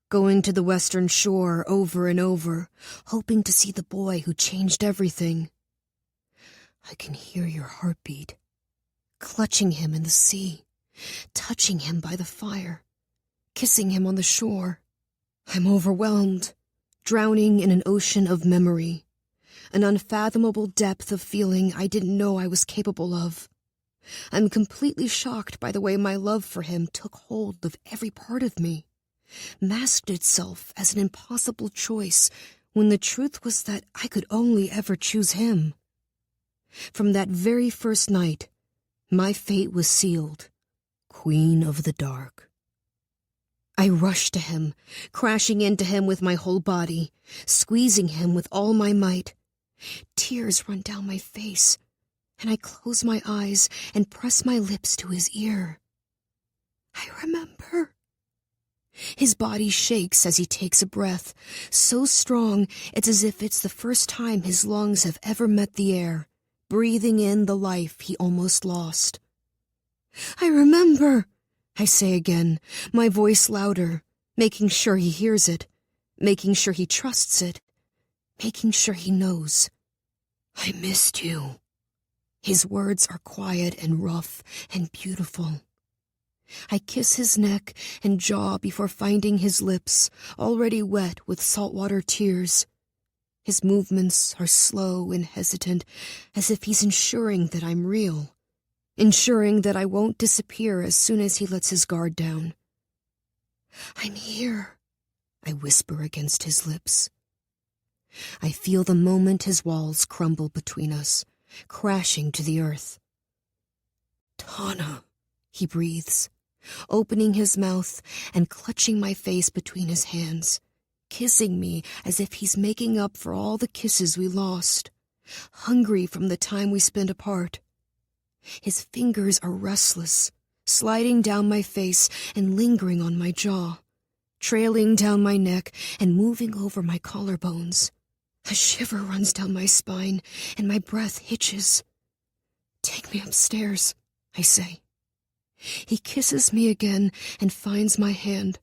A: going to the western shore over and over, hoping to see the boy who changed everything. I can hear your heartbeat, clutching him in the sea, touching him by the fire, kissing him on the shore. I'm overwhelmed, drowning in an ocean of memory, an unfathomable depth of feeling I didn't know I was capable of. I'm completely shocked by the way my love for him took hold of every part of me, masked itself as an impossible choice when the truth was that I could only ever choose him. From that very first night, my fate was sealed, Queen of the Dark. I rushed to him, crashing into him with my whole body, squeezing him with all my might. Tears run down my face, and I close my eyes and press my lips to his ear. I remember.
C: His body shakes as he takes a breath, so strong it's as if it's the first time his lungs have ever met the air, breathing in the life he almost lost. "I remember," I say again, my voice louder, making sure he hears it, making sure he trusts it, making sure he knows. "I missed you." His words are quiet and rough and beautiful. I kiss his neck and jaw before finding his lips, already wet with saltwater tears. His movements are slow and hesitant, as if he's ensuring that I'm real, ensuring that I won't disappear as soon as he lets his guard down. "I'm here," I whisper against his lips. I feel the moment his walls crumble between us, crashing to the earth. "Tana," he breathes, opening his mouth and clutching my face between his hands, kissing me as if he's making up for all the kisses we lost, hungry from the time we spent apart. His fingers are restless, sliding down my face and lingering on my jaw, trailing down my neck and moving over my collarbones. A shiver runs down my spine and my breath hitches. "Take me upstairs," I say. He kisses me again and finds my hand,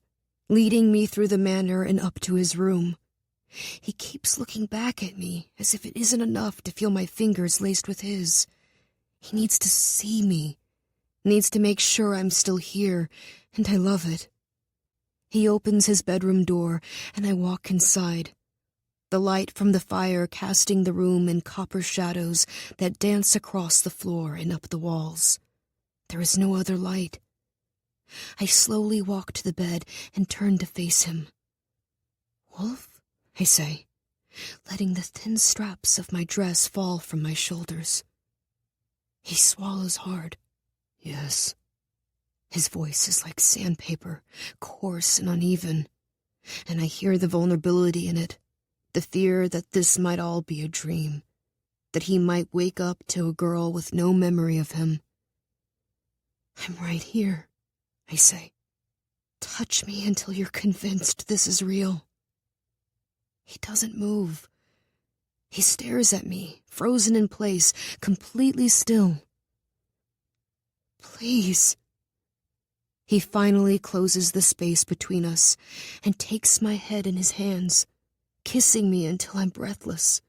C: leading me through the manor and up to his room. He keeps looking back at me as if it isn't enough to feel my fingers laced with his. He needs to see me, needs to make sure I'm still here, and I love it. He opens his bedroom door, and I walk inside, the light from the fire casting the room in copper shadows that dance across the floor and up the walls. There is no other light. I slowly walk to the bed and turn to face him. "Wolfe," I say, letting the thin straps of my dress fall from my shoulders. He swallows hard. "Yes." His voice is like sandpaper, coarse and uneven, and I hear the vulnerability in it, the fear that this might all be a dream, that he might wake up to a girl with no memory of him. "I'm right here," I say. "Touch me until you're convinced this is real." He doesn't move. He stares at me, frozen in place, completely still. "Please." He finally closes the space between us and takes my head in his hands, kissing me until I'm breathless.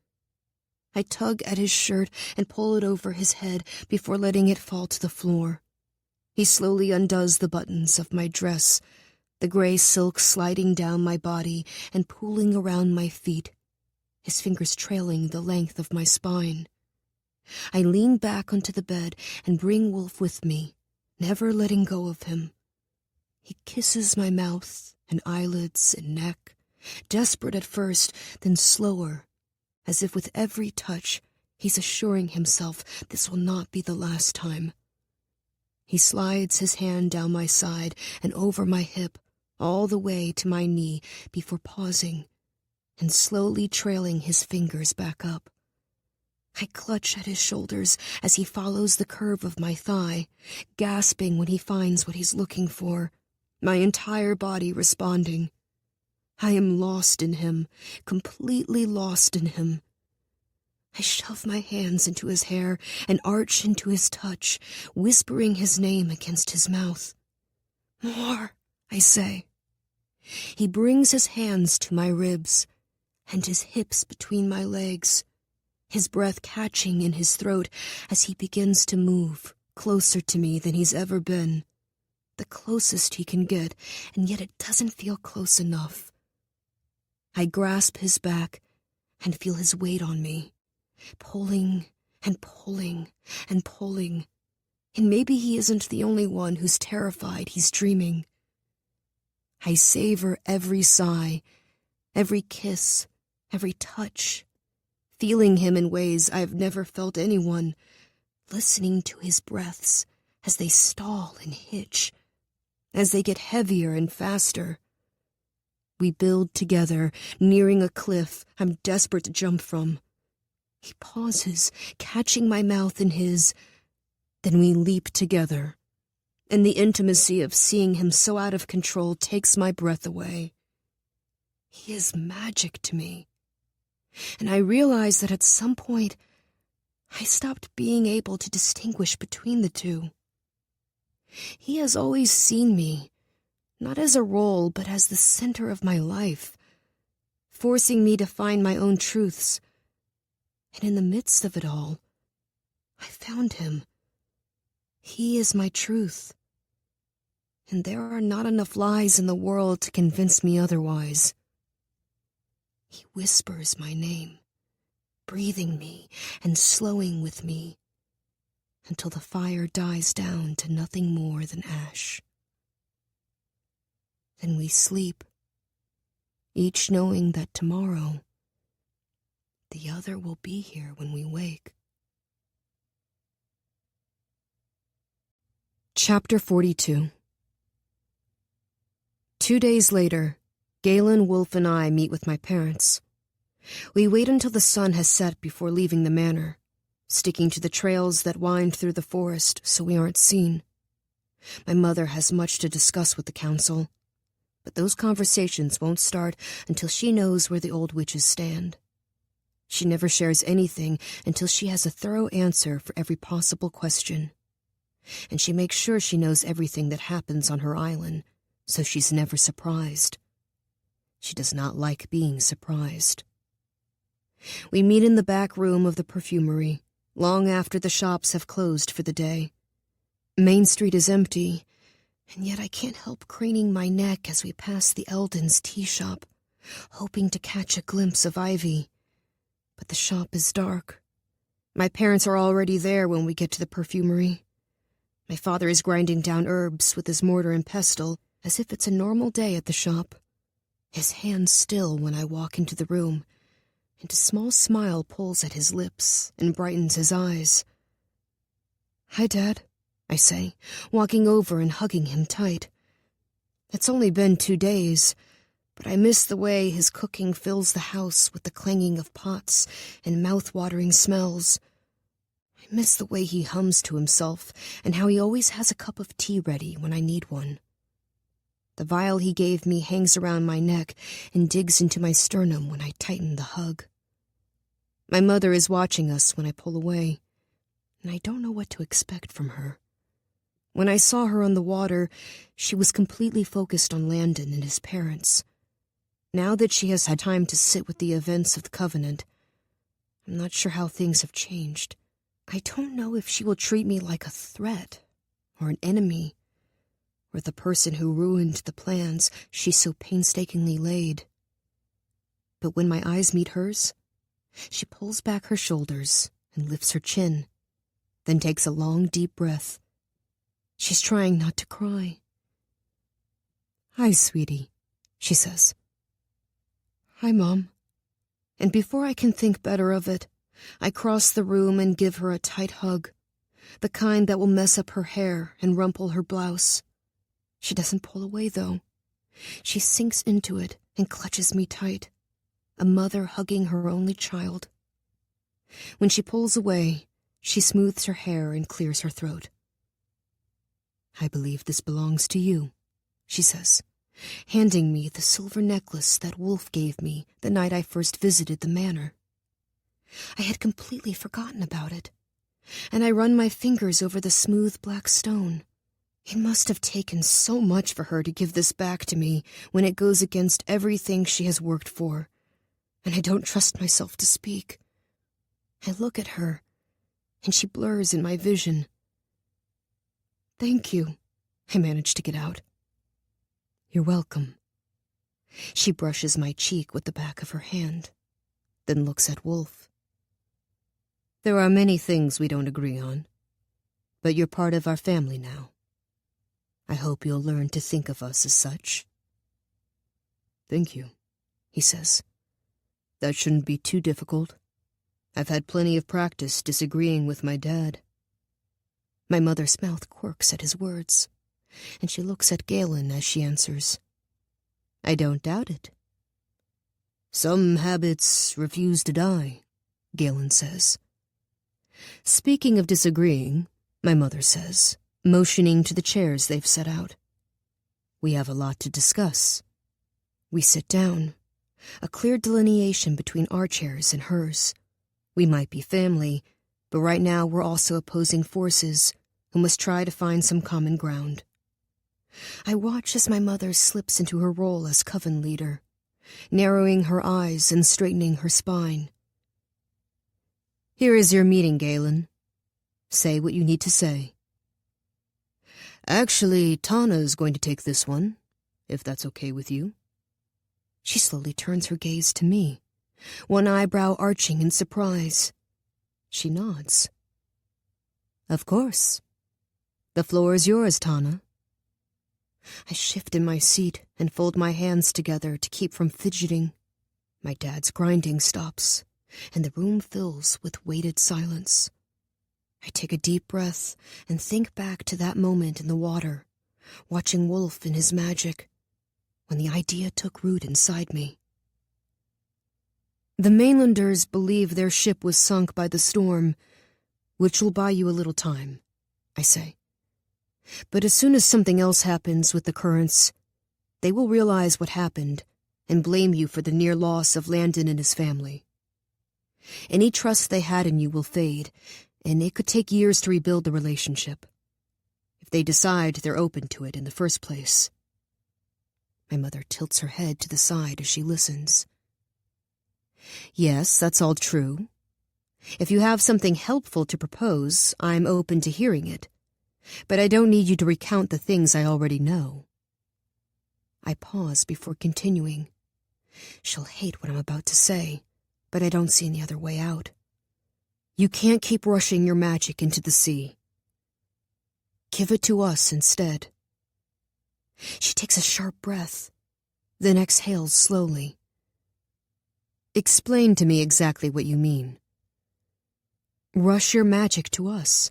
C: I tug at his shirt and pull it over his head before letting it fall to the floor. He slowly undoes the buttons of my dress, the gray silk sliding down my body and pooling around my feet, his fingers trailing the length of my spine. I lean back onto the bed and bring Wolfe with me, never letting go of him. He kisses my mouth and eyelids and neck, desperate at first, then slower, as if with every touch he's assuring himself this will not be the last time. He slides his hand down my side and over my hip, all the way to my knee before pausing and slowly trailing his fingers back up. I clutch at his shoulders as he follows the curve of my thigh, gasping when he finds what he's looking for, my entire body responding. I am lost in him, completely lost in him. I shove my hands into his hair and arch into his touch, whispering his name against his mouth. "More," I say. He brings his hands to my ribs and his hips between my legs, his breath catching in his throat as he begins to move, closer to me than he's ever been. The closest he can get, and yet it doesn't feel close enough. I grasp his back and feel his weight on me, pulling and pulling and pulling. And maybe he isn't the only one who's terrified he's dreaming. I savor every sigh, every kiss, every touch, feeling him in ways I've never felt anyone, listening to his breaths as they stall and hitch, as they get heavier and faster. We build together, nearing a cliff I'm desperate to jump from. He pauses, catching my mouth in his. Then we leap together,
A: and the intimacy of seeing him so out of control takes my breath away. He is magic to me, and I realize that at some point I stopped being able to distinguish between the two. He has always seen me, not as a role, but as the center of my life, forcing me to find my own truths. And in the midst of it all, I found him. He is my truth. And there are not enough lies in the world to convince me otherwise. He whispers my name, breathing me and slowing with me, until the fire dies down to nothing more than ash. Then we sleep, each knowing that tomorrow the other will be here when we wake. Chapter 42. 2 days later, Galen, Wolfe, and I meet with my parents. We wait until the sun has set before leaving the manor, sticking to the trails that wind through the forest so we aren't seen. My mother has much to discuss with the council, but those conversations won't start until she knows where the old witches stand. She never shares anything until she has a thorough answer for every possible question. And she makes sure she knows everything that happens on her island, so she's never surprised. She does not like being surprised. We meet in the back room of the perfumery, long after the shops have closed for the day. Main Street is empty, and yet I can't help craning my neck as we pass the Eldons' tea shop, hoping to catch a glimpse of Ivy. But the shop is dark. My parents are already there when we get to the perfumery. My father is grinding down herbs with his mortar and pestle, as if it's a normal day at the shop. His hands still when I walk into the room, and a small smile pulls at his lips and brightens his eyes. "Hi, Dad," I say, walking over and hugging him tight. It's only been 2 days, but I miss the way his cooking fills the house with the clanging of pots and mouth-watering smells. I miss the way he hums to himself and how he always has a cup of tea ready when I need one. The vial he gave me hangs around my neck and digs into my sternum when I tighten the hug. My mother is watching us when I pull away, and I don't know what to expect from her. When I saw her on the water, she was completely focused on Landon and his parents. Now that she has had time to sit with the events of the Covenant, I'm not sure how things have changed. I don't know if she will treat me like a threat or an enemy, or the person who ruined the plans she so painstakingly laid. But when my eyes meet hers, she pulls back her shoulders and lifts her chin, then takes a long, deep breath. She's trying not to cry. "Hi, sweetie," she says. "Hi, Mom." And before I can think better of it, I cross the room and give her a tight hug, the kind that will mess up her hair and rumple her blouse. She doesn't pull away, though. She sinks into it and clutches me tight, a mother hugging her only child. When she pulls away, she smooths her hair and clears her throat. "I believe this belongs to you," she says, handing me the silver necklace that Wolfe gave me the night I first visited the manor. I had completely forgotten about it, and I run my fingers over the smooth black stone. It must have taken so much for her to give this back to me when it goes against everything she has worked for, and I don't trust myself to speak. I look at her, and she blurs in my vision. "Thank you," I manage to get out. "You're welcome." She brushes my cheek with the back of her hand, then looks at Wolfe. "There are many things we don't agree on, but you're part of our family now. I hope you'll learn to think of us as such." "Thank you," he says. "That shouldn't be too difficult. I've had plenty of practice disagreeing with my dad." My mother's mouth quirks at his words, and she looks at Galen as she answers. "I don't doubt it." "Some habits refuse to die," Galen says. "Speaking of disagreeing," my mother says, motioning to the chairs they've set out. We have a lot to discuss. We sit down, a clear delineation between our chairs and hers. We might be family, but right now we're also opposing forces who must try to find some common ground. I watch as my mother slips into her role as coven leader, narrowing her eyes and straightening her spine. Here is your meeting, Galen. Say what you need to say. Actually, Tana's going to take this one, if that's okay with you. She slowly turns her gaze to me, one eyebrow arching in surprise. She nods. Of course. The floor is yours, Tana. I shift in my seat and fold my hands together to keep from fidgeting. My dad's grinding stops, and the room fills with weighted silence. I take a deep breath and think back to that moment in the water, watching Wolfe in his magic, when the idea took root inside me. The mainlanders believe their ship was sunk by the storm, which will buy you a little time, I say. But as soon as something else happens with the currents, they will realize what happened and blame you for the near loss of Landon and his family. Any trust they had in you will fade, and it could take years to rebuild the relationship, if they decide they're open to it in the first place. My mother tilts her head to the side as she listens. Yes, that's all true. If you have something helpful to propose, I'm open to hearing it. But I don't need you to recount the things I already know. I pause before continuing. She'll hate what I'm about to say, but I don't see any other way out. You can't keep rushing your magic into the sea. Give it to us instead. She takes a sharp breath, then exhales slowly. Explain to me exactly what you mean. Rush your magic to us.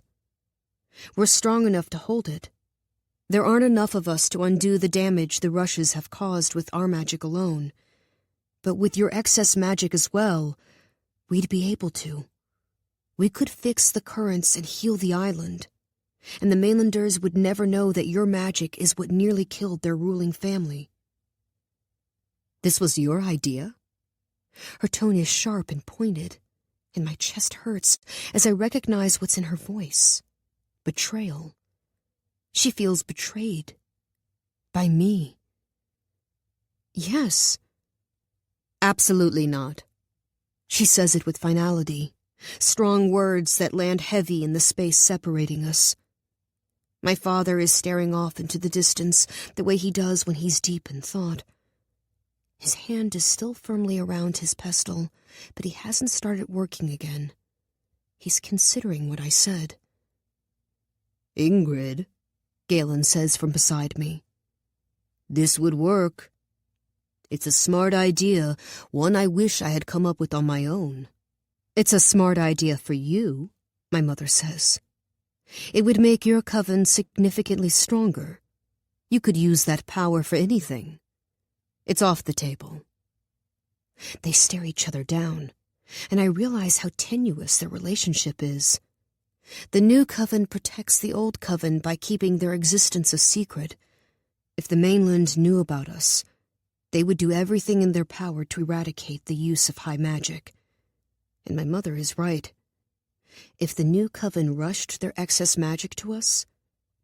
A: We're strong enough to hold it. There aren't enough of us to undo the damage the rushes have caused with our magic alone. But with your excess magic as well, we'd be able to. We could fix the currents and heal the island, and the mainlanders would never know that your magic is what nearly killed their ruling family. This was your idea? Her tone is sharp and pointed, and my chest hurts as I recognize what's in her voice. Betrayal. She feels betrayed. By me. Yes. Absolutely not. She says it with finality, strong words that land heavy in the space separating us. My father is staring off into the distance the way he does when he's deep in thought. His hand is still firmly around his pestle, but he hasn't started working again. He's considering what I said. Ingrid, Galen says from beside me. This would work. It's a smart idea, one I wish I had come up with on my own. It's a smart idea for you, my mother says. It would make your coven significantly stronger. You could use that power for anything. It's off the table. They stare each other down, and I realize how tenuous their relationship is. The new coven protects the old coven by keeping their existence a secret. If the mainland knew about us, they would do everything in their power to eradicate the use of high magic. And my mother is right. If the new coven rushed their excess magic to us,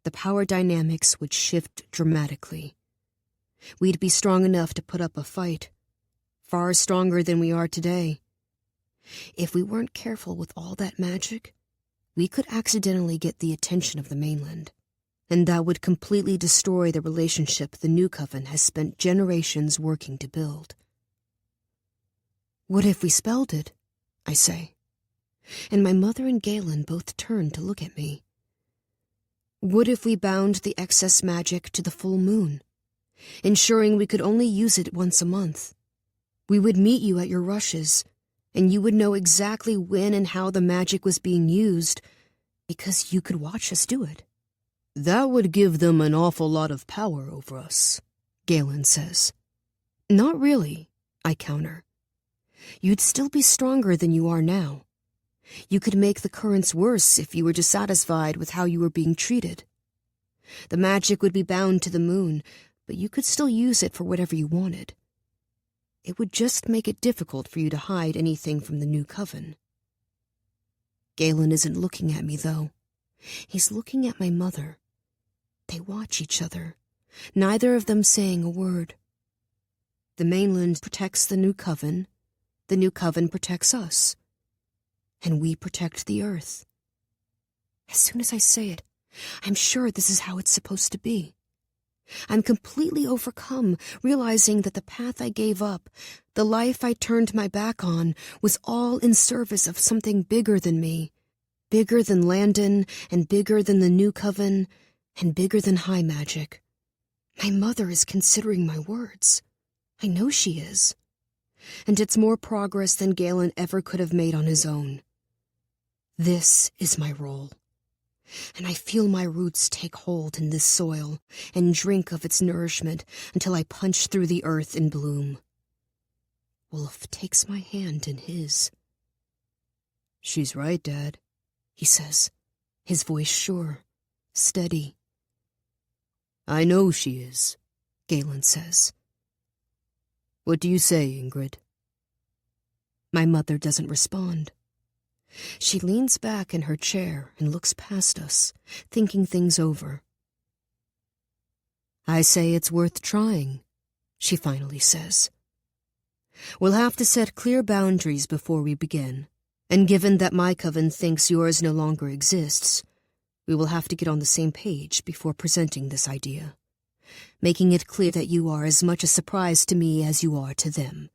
A: the power dynamics would shift dramatically. We'd be strong enough to put up a fight, far stronger than we are today. If we weren't careful with all that magic, we could accidentally get the attention of the mainland, and that would completely destroy the relationship the new coven has spent generations working to build. What if we spelled it? I say, and my mother and Galen both turn to look at me. What if we bound the excess magic to the full moon, ensuring we could only use it once a month? We would meet you at your rushes, and you would know exactly when and how the magic was being used, because you could watch us do it. That would give them an awful lot of power over us, Galen says. Not really, I counter. You'd still be stronger than you are now. You could make the currents worse if you were dissatisfied with how you were being treated. The magic would be bound to the moon, but you could still use it for whatever you wanted. It would just make it difficult for you to hide anything from the new coven. Galen isn't looking at me, though. He's looking at my mother. They watch each other, neither of them saying a word. The mainland protects the new coven protects us, and we protect the earth. As soon as I say it, I'm sure this is how it's supposed to be. I'm completely overcome, realizing that the path I gave up, the life I turned my back on, was all in service of something bigger than me, bigger than Landon, and bigger than the new coven, and bigger than high magic. My mother is considering my words. I know she is. And it's more progress than Galen ever could have made on his own. This is my role. And I feel my roots take hold in this soil and drink of its nourishment until I punch through the earth in bloom. Wolfe takes my hand in his. "She's right, Dad," he says, his voice sure, steady. "I know she is," Galen says. "What do you say, Ingrid?" My mother doesn't respond. She leans back in her chair and looks past us, thinking things over. "I say it's worth trying," she finally says. "We'll have to set clear boundaries before we begin, and given that my coven thinks yours no longer exists, we will have to get on the same page before presenting this idea, making it clear that you are as much a surprise to me as you are to them.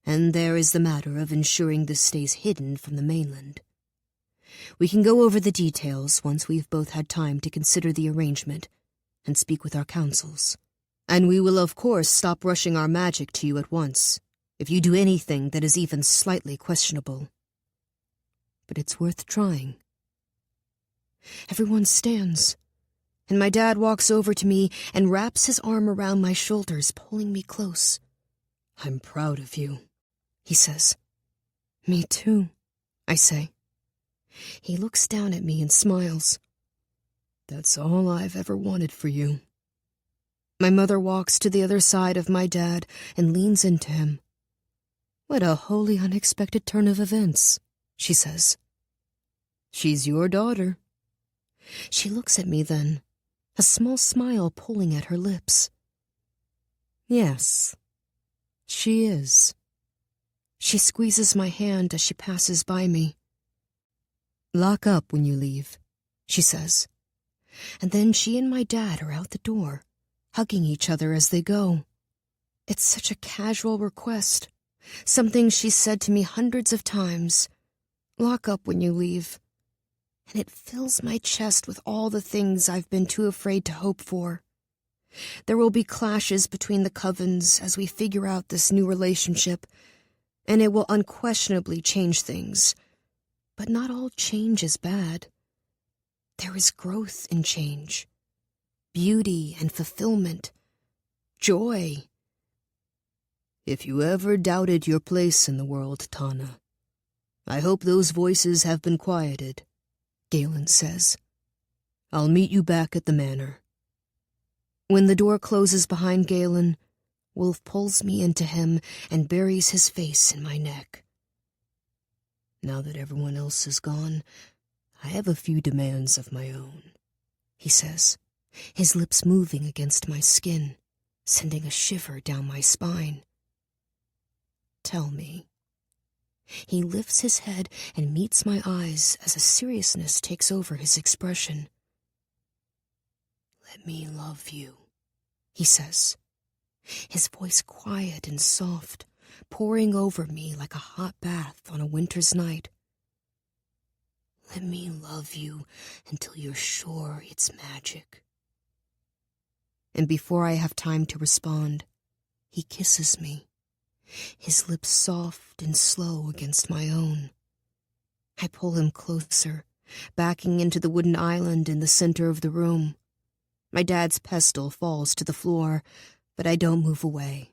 A: And there is the matter of ensuring this stays hidden from the mainland. We can go over the details once we've both had time to consider the arrangement and speak with our councils. And we will of course stop rushing our magic to you at once, if you do anything that is even slightly questionable. But it's worth trying." Everyone stands, and my dad walks over to me and wraps his arm around my shoulders, pulling me close. "I'm proud of you," he says. "Me too," I say. He looks down at me and smiles. "That's all I've ever wanted for you." My mother walks to the other side of my dad and leans into him. "What a wholly unexpected turn of events," she says. "She's your daughter." She looks at me then, a small smile pulling at her lips. "Yes, she is." She squeezes my hand as she passes by me. "Lock up when you leave," she says. And then she and my dad are out the door, hugging each other as they go. It's such a casual request, something she's said to me hundreds of times. Lock up when you leave. And it fills my chest with all the things I've been too afraid to hope for. There will be clashes between the covens as we figure out this new relationship, and it will unquestionably change things. But not all change is bad. There is growth in change, beauty and fulfillment, joy. If you ever doubted your place in the world, Tana, I hope those voices have been quieted, Galen says. I'll meet you back at the manor. When the door closes behind Galen, Wolfe pulls me into him and buries his face in my neck. Now that everyone else is gone, I have a few demands of my own, he says, his lips moving against my skin, sending a shiver down my spine. Tell me. He lifts his head and meets my eyes as a seriousness takes over his expression. Let me love you, he says, his voice quiet and soft, pouring over me like a hot bath on a winter's night. Let me love you until you're sure it's magic. And before I have time to respond, he kisses me, his lips soft and slow against my own. I pull him closer, backing into the wooden island in the center of the room. My dad's pestle falls to the floor, but I don't move away.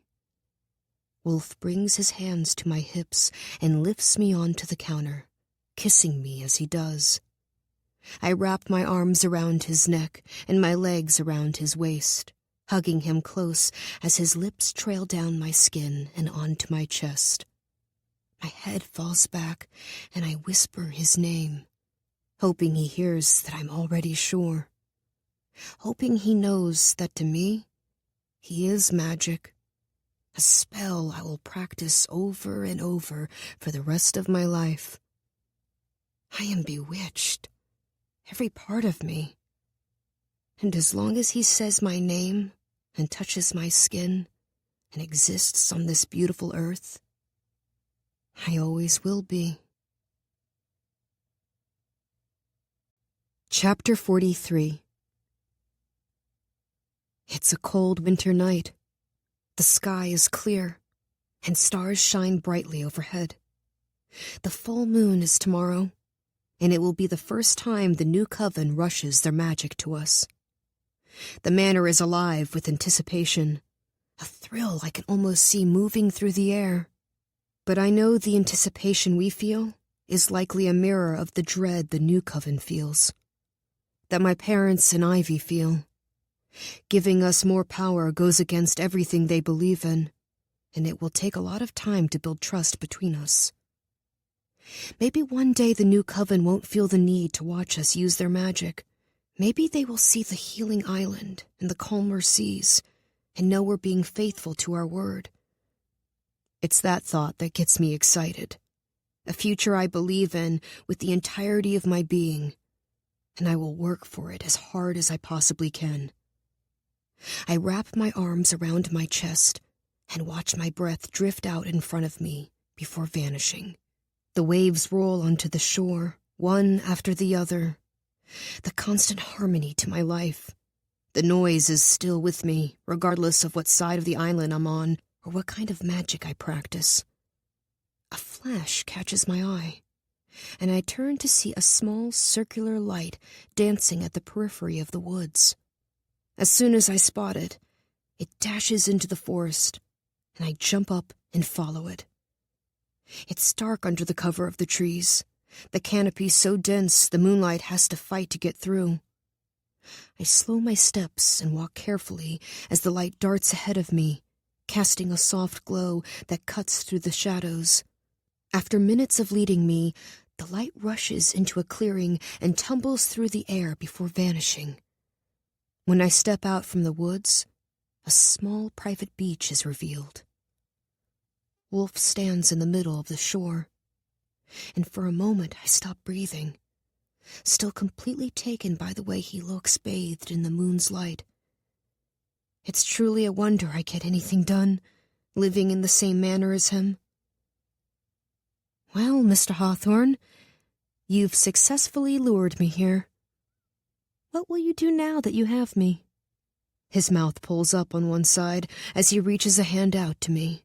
A: Wolfe brings his hands to my hips and lifts me onto the counter, kissing me as he does. I wrap my arms around his neck and my legs around his waist, hugging him close as his lips trail down my skin and onto my chest. My head falls back and I whisper his name, hoping he hears that I'm already sure. Hoping he knows that to me, he is magic. A spell I will practice over and over for the rest of my life. I am bewitched, every part of me. And as long as he says my name and touches my skin and exists on this beautiful earth, I always will be. Chapter 43. It's a cold winter night. The sky is clear, and stars shine brightly overhead. The full moon is tomorrow, and it will be the first time the new coven rushes their magic to us. The manor is alive with anticipation, a thrill I can almost see moving through the air. But I know the anticipation we feel is likely a mirror of the dread the new coven feels, that my parents and Ivy feel. Giving us more power goes against everything they believe in, and it will take a lot of time to build trust between us. Maybe one day the new coven won't feel the need to watch us use their magic. Maybe they will see the healing island and the calmer seas, and know we're being faithful to our word. It's that thought that gets me excited. A future I believe in with the entirety of my being, and I will work for it as hard as I possibly can. I wrap my arms around my chest and watch my breath drift out in front of me before vanishing. The waves roll onto the shore, one after the other. The constant harmony to my life. The noise is still with me, regardless of what side of the island I'm on or what kind of magic I practice. A flash catches my eye, and I turn to see a small circular light dancing at the periphery of the woods. As soon as I spot it, it dashes into the forest, and I jump up and follow it. It's dark under the cover of the trees, the canopy so dense the moonlight has to fight to get through. I slow my steps and walk carefully as the light darts ahead of me, casting a soft glow that cuts through the shadows. After minutes of leading me, the light rushes into a clearing and tumbles through the air before vanishing. When I step out from the woods, a small private beach is revealed. Wolfe stands in the middle of the shore, and for a moment I stop breathing, still completely taken by the way he looks bathed in the moon's light. It's truly a wonder I get anything done, living in the same manner as him. Well, Mr. Hawthorne, you've successfully lured me here. What will you do now that you have me? His mouth pulls up on one side as he reaches a hand out to me.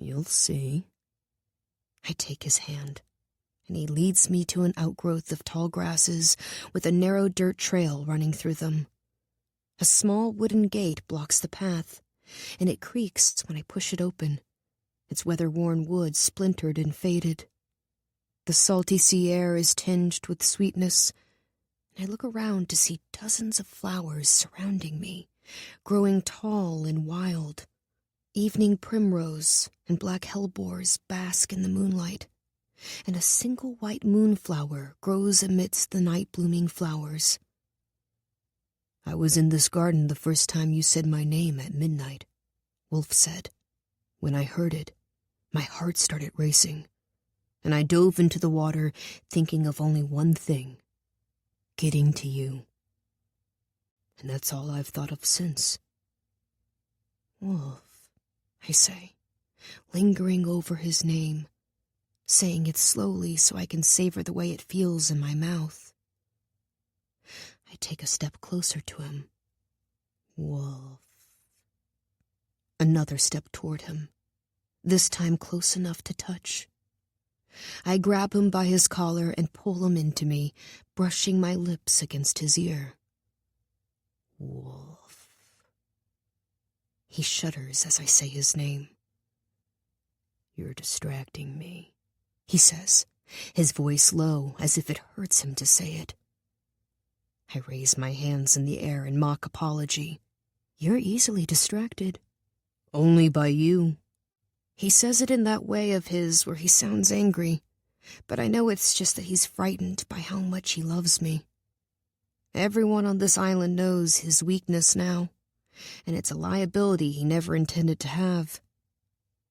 A: You'll see. I take his hand, and he leads me to an outgrowth of tall grasses with a narrow dirt trail running through them. A small wooden gate blocks the path, and it creaks when I push it open, its weather-worn wood splintered and faded. The salty sea air is tinged with sweetness, and I look around to see dozens of flowers surrounding me, growing tall and wild. Evening primrose and black hellebores bask in the moonlight, and a single white moonflower grows amidst the night-blooming flowers. I was in this garden the first time you said my name at midnight, Wolfe said. When I heard it, my heart started racing, and I dove into the water thinking of only one thing: getting to you. And that's all I've thought of since. Wolfe, I say, lingering over his name, saying it slowly so I can savor the way it feels in my mouth. I take a step closer to him. Wolfe. Another step toward him, this time close enough to touch. I grab him by his collar and pull him into me, brushing my lips against his ear. Wolfe. He shudders as I say his name. You're distracting me, he says,
B: his voice low as if it hurts him to say it. I raise my hands in the air in mock apology. You're easily distracted. Only by you. He says it in that way of his where he sounds angry, but I know it's just that he's frightened by how much he loves me. Everyone on this island knows his weakness now, and it's a liability he never intended to have.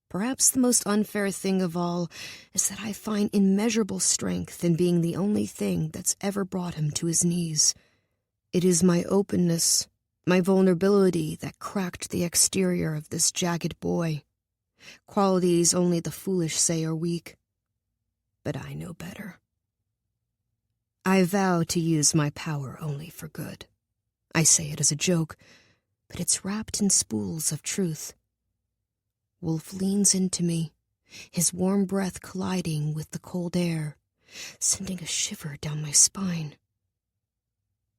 B: Perhaps the most unfair thing of all is that I find immeasurable strength in being the only thing that's ever brought him to his knees. It is my openness, my vulnerability that cracked the exterior of this jagged boy. Qualities only the foolish say are weak. But I know better. I vow to use my power only for good. I say it as a joke, but it's wrapped in spools of truth. Wolfe leans into me, his warm breath colliding with the cold air, sending a shiver down my spine.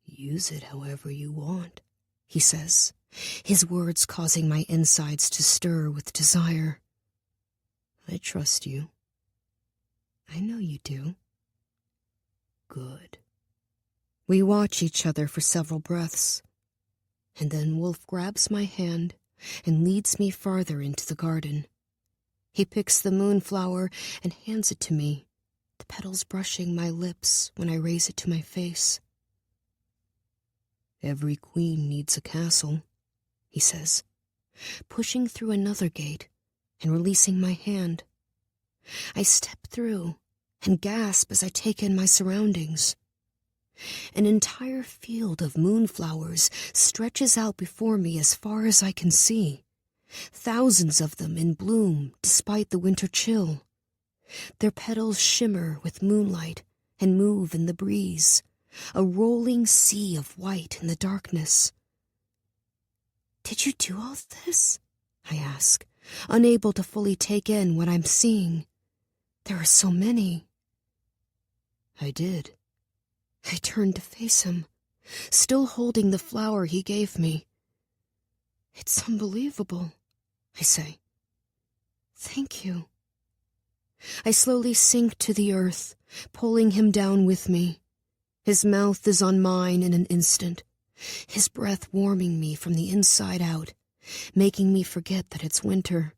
B: Use it however you want, he says, his words causing my insides to stir with desire. I trust you. I know you do. Good. We watch each other for several breaths, and then Wolfe grabs my hand and leads me farther into the garden. He picks the moonflower and hands it to me, the petals brushing my lips when I raise it to my face. Every queen needs a castle, he says, pushing through another gate and releasing my hand. I step through and gasp as I take in my surroundings. An entire field of moonflowers stretches out before me as far as I can see, thousands of them in bloom despite the winter chill. Their petals shimmer with moonlight and move in the breeze, a rolling sea of white in the darkness. Did you do all this? I ask, unable to fully take in what I'm seeing. There are so many. I did. I turned to face him, still holding the flower he gave me. It's unbelievable, I say. Thank you. I slowly sink to the earth, pulling him down with me. His mouth is on mine in an instant, his breath warming me from the inside out, making me forget that it's winter.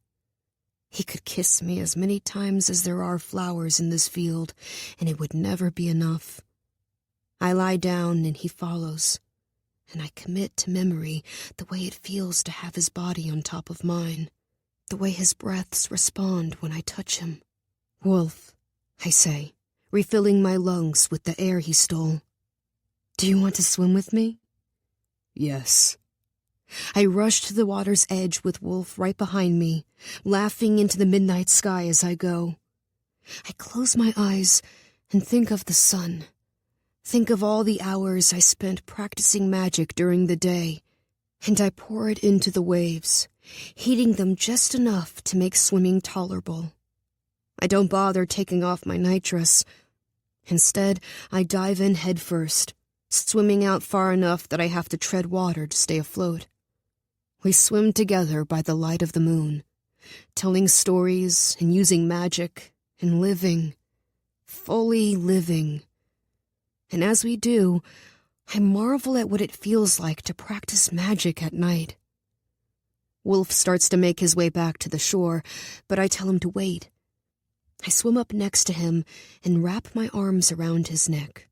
B: He could kiss me as many times as there are flowers in this field, and it would never be enough. I lie down and he follows, and I commit to memory the way it feels to have his body on top of mine, the way his breaths respond when I touch him. Wolfe, I say, refilling my lungs with the air he stole. Do you want to swim with me? Yes. I rush to the water's edge with Wolfe right behind me, laughing into the midnight sky as I go. I close my eyes and think of the sun. Think of all the hours I spent practicing magic during the day, and I pour it into the waves, heating them just enough to make swimming tolerable. I don't bother taking off my nightdress. Instead, I dive in head first, swimming out far enough that I have to tread water to stay afloat. We swim together by the light of the moon, telling stories and using magic and living, fully living. And as we do, I marvel at what it feels like to practice magic at night. Wolfe starts to make his way back to the shore, but I tell him to wait. I swim up next to him and wrap my arms around his neck,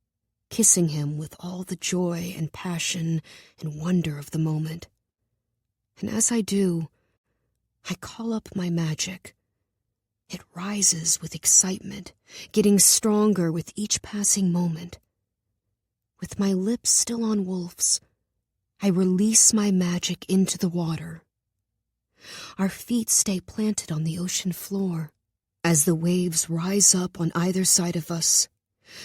B: kissing him with all the joy and passion and wonder of the moment. And as I do, I call up my magic. It rises with excitement, getting stronger with each passing moment. With my lips still on Wolfe's, I release my magic into the water. Our feet stay planted on the ocean floor as the waves rise up on either side of us,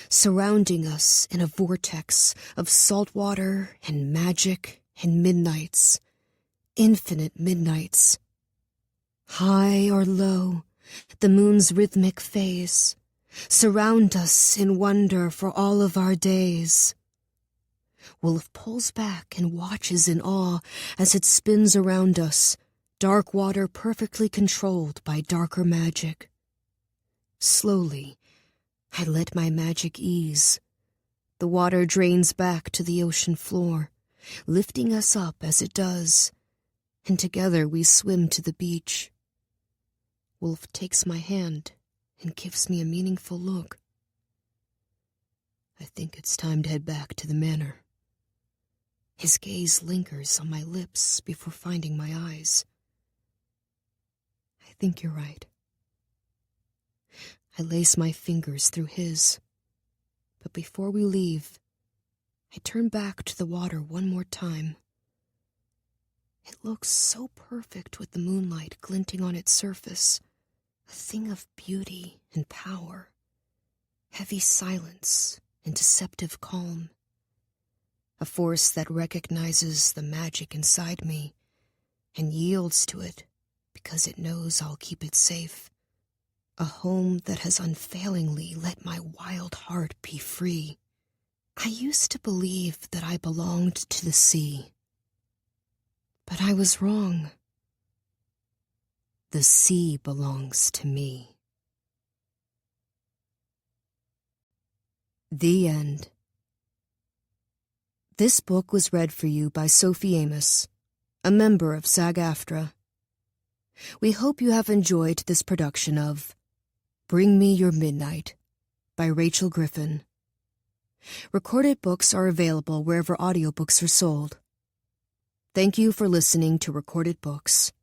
B: surrounding us in a vortex of salt water and magic and midnights, infinite midnights. High or low, the moon's rhythmic phase surround us in wonder for all of our days. Wolfe pulls back and watches in awe as it spins around us, dark water perfectly controlled by darker magic. Slowly,
A: I let my magic ease. The water drains back to the ocean floor, lifting us up as it does, and together we swim to the beach. Wolfe takes my hand and gives me a meaningful look. I think it's time to head back to the manor. His gaze lingers on my lips before finding my eyes. I think you're right. I lace my fingers through his, but before we leave, I turn back to the water one more time. It looks so perfect with the moonlight glinting on its surface, a thing of beauty and power, heavy silence and deceptive calm, a force that recognizes the magic inside me and yields to it because it knows I'll keep it safe, a home that has unfailingly let my wild heart be free. I used to believe that I belonged to the sea, but I was wrong. The sea belongs to me. The end. This book was read for you by Sophie Amos, a member of SAG-AFTRA. We hope you have enjoyed this production of Bring Me Your Midnight by Rachel Griffin. Recorded books are available wherever audiobooks are sold. Thank you for listening to Recorded Books.